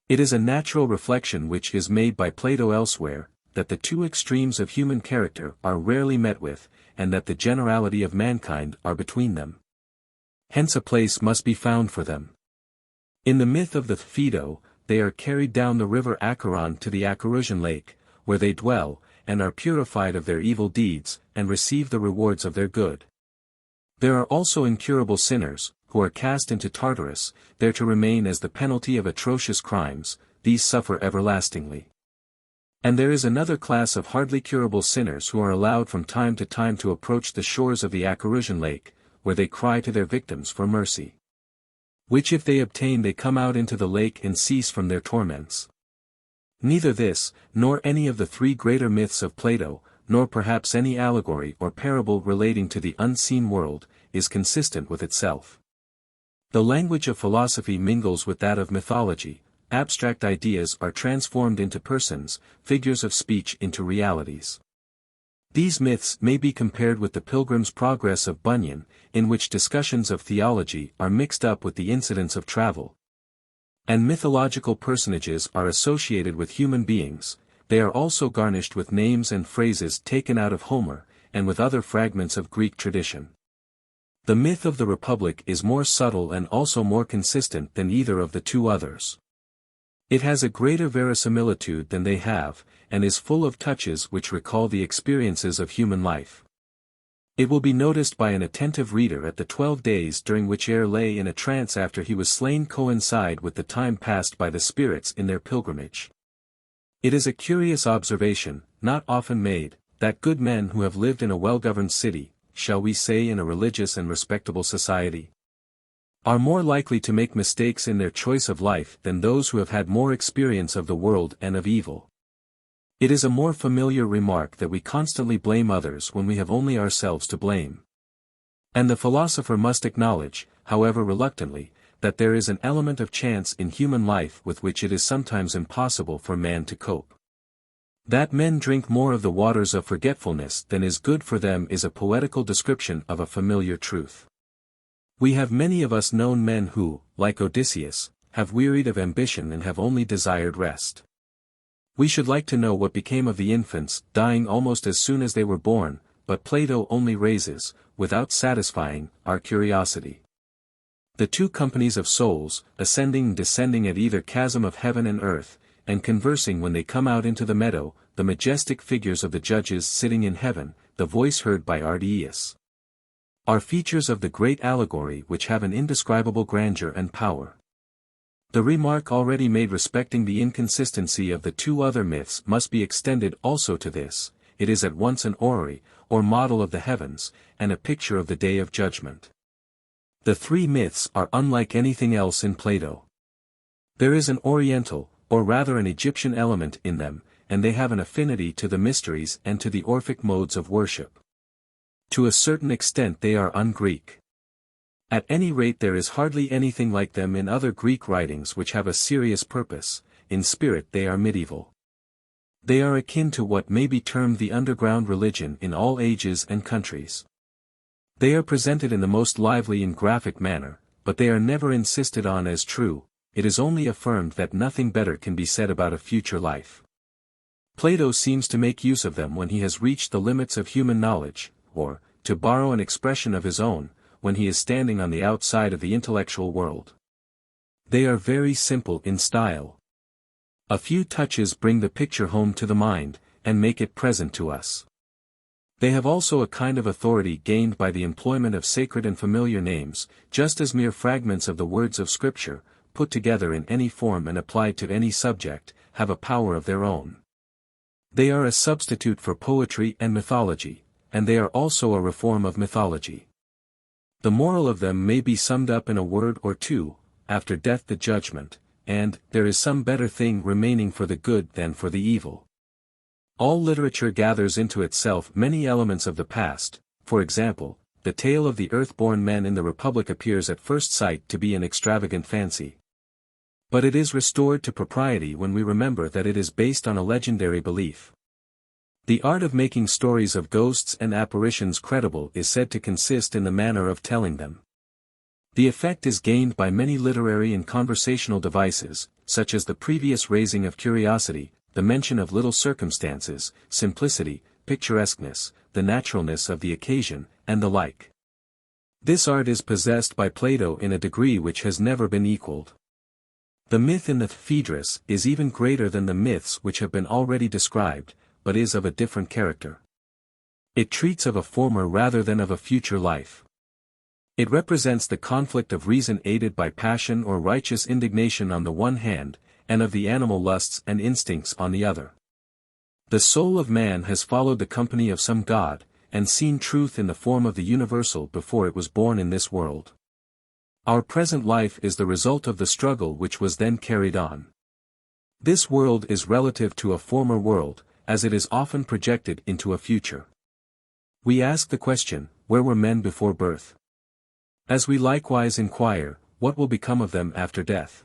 It is a natural reflection which is made by Plato elsewhere, that the two extremes of human character are rarely met with, and that the generality of mankind are between them. Hence a place must be found for them. In the myth of the Phaedo, they are carried down the river Acheron to the Acherusian lake, where they dwell, and are purified of their evil deeds, and receive the rewards of their good. There are also incurable sinners, who are cast into Tartarus, there to remain as the penalty of atrocious crimes. These suffer everlastingly. And there is another class of hardly curable sinners who are allowed from time to time to approach the shores of the Acherusian lake, where they cry to their victims for mercy. Which if they obtain they come out into the lake and cease from their torments. Neither this, nor any of the three greater myths of Plato, nor perhaps any allegory or parable relating to the unseen world, is consistent with itself. The language of philosophy mingles with that of mythology, abstract ideas are transformed into persons, figures of speech into realities. These myths may be compared with the Pilgrim's Progress of Bunyan, in which discussions of theology are mixed up with the incidents of travel. And mythological personages are associated with human beings, they are also garnished with names and phrases taken out of Homer, and with other fragments of Greek tradition. The myth of the Republic is more subtle and also more consistent than either of the two others. It has a greater verisimilitude than they have, and is full of touches which recall the experiences of human life. It will be noticed by an attentive reader that the 12 days during which Air lay in a trance after he was slain coincide with the time passed by the spirits in their pilgrimage. It is a curious observation, not often made, that good men who have lived in a well-governed city, shall we say in a religious and respectable society, are more likely to make mistakes in their choice of life than those who have had more experience of the world and of evil. It is a more familiar remark that we constantly blame others when we have only ourselves to blame. And the philosopher must acknowledge, however reluctantly, that there is an element of chance in human life with which it is sometimes impossible for man to cope. That men drink more of the waters of forgetfulness than is good for them is a poetical description of a familiar truth. We have many of us known men who, like Odysseus, have wearied of ambition and have only desired rest. We should like to know what became of the infants, dying almost as soon as they were born, but Plato only raises, without satisfying, our curiosity. The two companies of souls, ascending and descending at either chasm of heaven and earth, and conversing when they come out into the meadow, the majestic figures of the judges sitting in heaven, the voice heard by Critias, are features of the great allegory which have an indescribable grandeur and power. The remark already made respecting the inconsistency of the two other myths must be extended also to this: it is at once an orrery, or model of the heavens, and a picture of the day of judgment. The three myths are unlike anything else in Plato. There is an Oriental, or rather an Egyptian element in them, and they have an affinity to the mysteries and to the Orphic modes of worship. To a certain extent they are un-Greek. At any rate there is hardly anything like them in other Greek writings which have a serious purpose. In spirit they are medieval. They are akin to what may be termed the underground religion in all ages and countries. They are presented in the most lively and graphic manner, but they are never insisted on as true. It is only affirmed that nothing better can be said about a future life. Plato seems to make use of them when he has reached the limits of human knowledge, or, to borrow an expression of his own, when he is standing on the outside of the intellectual world. They are very simple in style. A few touches bring the picture home to the mind, and make it present to us. They have also a kind of authority gained by the employment of sacred and familiar names, just as mere fragments of the words of Scripture, put together in any form and applied to any subject, have a power of their own. They are a substitute for poetry and mythology, and they are also a reform of mythology. The moral of them may be summed up in a word or two: after death the judgment, and there is some better thing remaining for the good than for the evil. All literature gathers into itself many elements of the past. For example, the tale of the earth-born men in the Republic appears at first sight to be an extravagant fancy. But it is restored to propriety when we remember that it is based on a legendary belief. The art of making stories of ghosts and apparitions credible is said to consist in the manner of telling them. The effect is gained by many literary and conversational devices, such as the previous raising of curiosity, the mention of little circumstances, simplicity, picturesqueness, the naturalness of the occasion, and the like. This art is possessed by Plato in a degree which has never been equaled. The myth in the Phaedo is even greater than the myths which have been already described, but is of a different character. It treats of a former rather than of a future life. It represents the conflict of reason aided by passion or righteous indignation on the one hand, and of the animal lusts and instincts on the other. The soul of man has followed the company of some god, and seen truth in the form of the universal before it was born in this world. Our present life is the result of the struggle which was then carried on. This world is relative to a former world, as it is often projected into a future. We ask the question, where were men before birth? As we likewise inquire, what will become of them after death?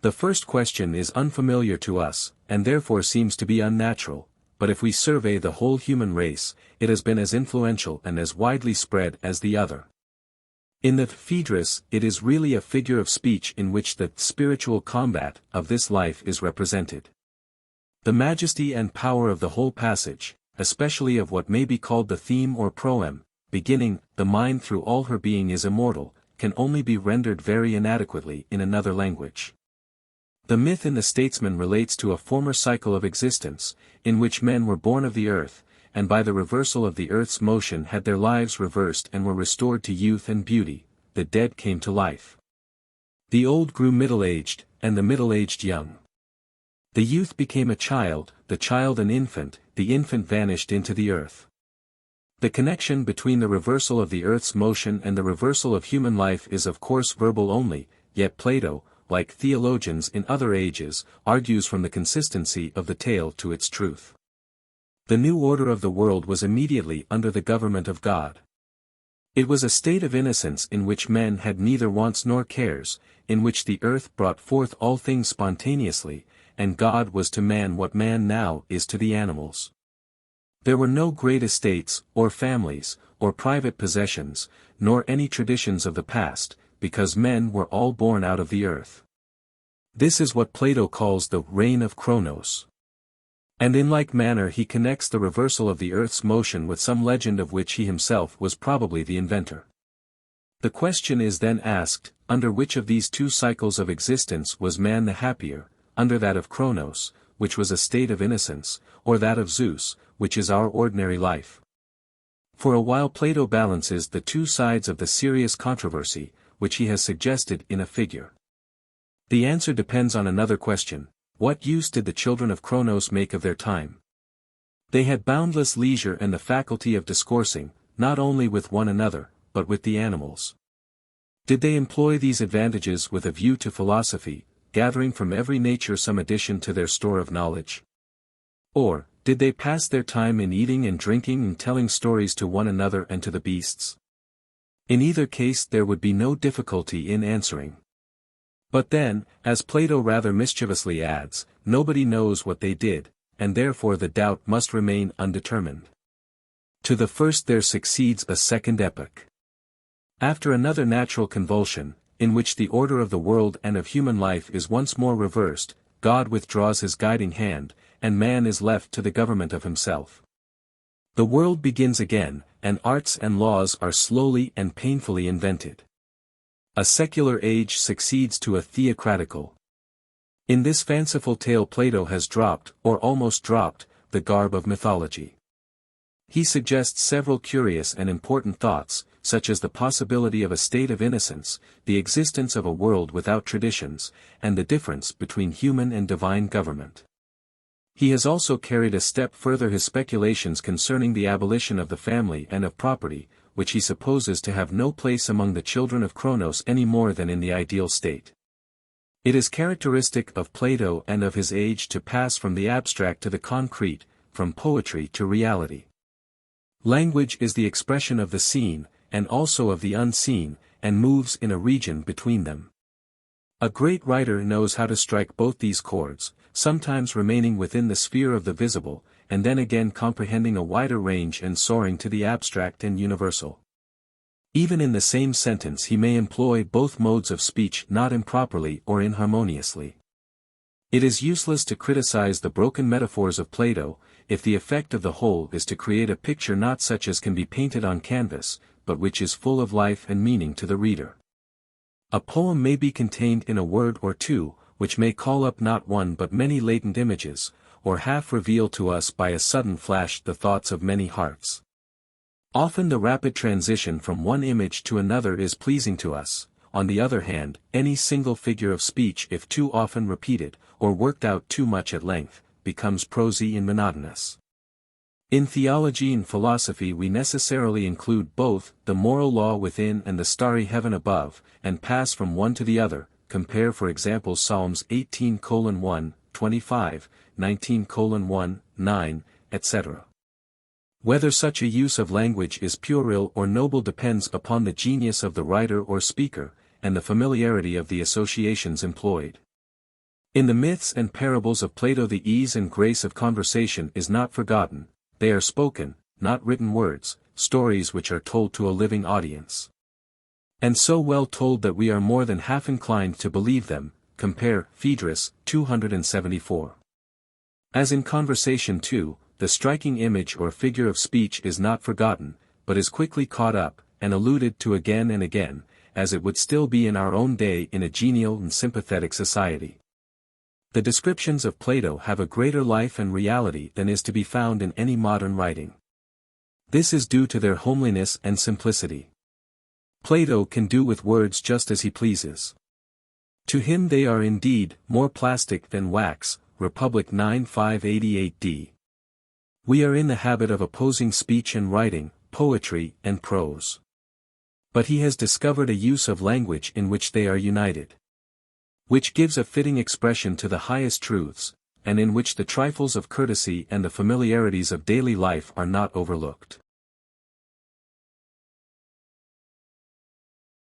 The first question is unfamiliar to us, and therefore seems to be unnatural, but if we survey the whole human race, it has been as influential and as widely spread as the other. In the Phaedrus, it is really a figure of speech in which the spiritual combat of this life is represented. The majesty and power of the whole passage, especially of what may be called the theme or proem, beginning, "The mind through all her being is immortal," can only be rendered very inadequately in another language. The myth in the Statesman relates to a former cycle of existence, in which men were born of the earth, and by the reversal of the earth's motion had their lives reversed and were restored to youth and beauty. The dead came to life. The old grew middle-aged, and the middle-aged young. The youth became a child, the child an infant, the infant vanished into the earth. The connection between the reversal of the earth's motion and the reversal of human life is of course verbal only, yet Plato, like theologians in other ages, argues from the consistency of the tale to its truth. The new order of the world was immediately under the government of God. It was a state of innocence in which men had neither wants nor cares, in which the earth brought forth all things spontaneously, and God was to man what man now is to the animals. There were no great estates, or families, or private possessions, nor any traditions of the past, because men were all born out of the earth. This is what Plato calls the reign of Kronos. And in like manner he connects the reversal of the earth's motion with some legend of which he himself was probably the inventor. The question is then asked, under which of these two cycles of existence was man the happier, under that of Kronos, which was a state of innocence, or that of Zeus, which is our ordinary life? For a while Plato balances the two sides of the serious controversy, which he has suggested in a figure. The answer depends on another question: what use did the children of Kronos make of their time? They had boundless leisure and the faculty of discoursing, not only with one another, but with the animals. Did they employ these advantages with a view to philosophy, gathering from every nature some addition to their store of knowledge? Or, did they pass their time in eating and drinking and telling stories to one another and to the beasts? In either case there would be no difficulty in answering. But then, as Plato rather mischievously adds, nobody knows what they did, and therefore the doubt must remain undetermined. To the first there succeeds a second epoch. After another natural convulsion, in which the order of the world and of human life is once more reversed, God withdraws his guiding hand, and man is left to the government of himself. The world begins again, and arts and laws are slowly and painfully invented. A secular age succeeds to a theocratical. In this fanciful tale Plato has dropped, or almost dropped, the garb of mythology. He suggests several curious and important thoughts, such as the possibility of a state of innocence, the existence of a world without traditions, and the difference between human and divine government. He has also carried a step further his speculations concerning the abolition of the family and of property, which he supposes to have no place among the children of Kronos any more than in the ideal state. It is characteristic of Plato and of his age to pass from the abstract to the concrete, from poetry to reality. Language is the expression of the seen, and also of the unseen, and moves in a region between them. A great writer knows how to strike both these chords, sometimes remaining within the sphere of the visible, and then again comprehending a wider range and soaring to the abstract and universal. Even in the same sentence he may employ both modes of speech not improperly or inharmoniously. It is useless to criticize the broken metaphors of Plato, if the effect of the whole is to create a picture not such as can be painted on canvas, but which is full of life and meaning to the reader. A poem may be contained in a word or two, which may call up not one but many latent images, or half reveal to us by a sudden flash the thoughts of many hearts. Often the rapid transition from one image to another is pleasing to us. On the other hand, any single figure of speech if too often repeated, or worked out too much at length, becomes prosy and monotonous. In theology and philosophy we necessarily include both the moral law within and the starry heaven above, and pass from one to the other. Compare for example Psalms 18:1, 25, 19:1, 9, etc. Whether such a use of language is puerile or noble depends upon the genius of the writer or speaker, and the familiarity of the associations employed. In the myths and parables of Plato the ease and grace of conversation is not forgotten. They are spoken, not written words, stories which are told to a living audience. And so well told that we are more than half inclined to believe them. Compare Phaedrus 274. As in conversation too, the striking image or figure of speech is not forgotten, but is quickly caught up, and alluded to again and again, as it would still be in our own day in a genial and sympathetic society. The descriptions of Plato have a greater life and reality than is to be found in any modern writing. This is due to their homeliness and simplicity. Plato can do with words just as he pleases. To him they are indeed more plastic than wax. Republic 9:588d. We are in the habit of opposing speech and writing, poetry and prose. But he has discovered a use of language in which they are united, which gives a fitting expression to the highest truths, and in which the trifles of courtesy and the familiarities of daily life are not overlooked.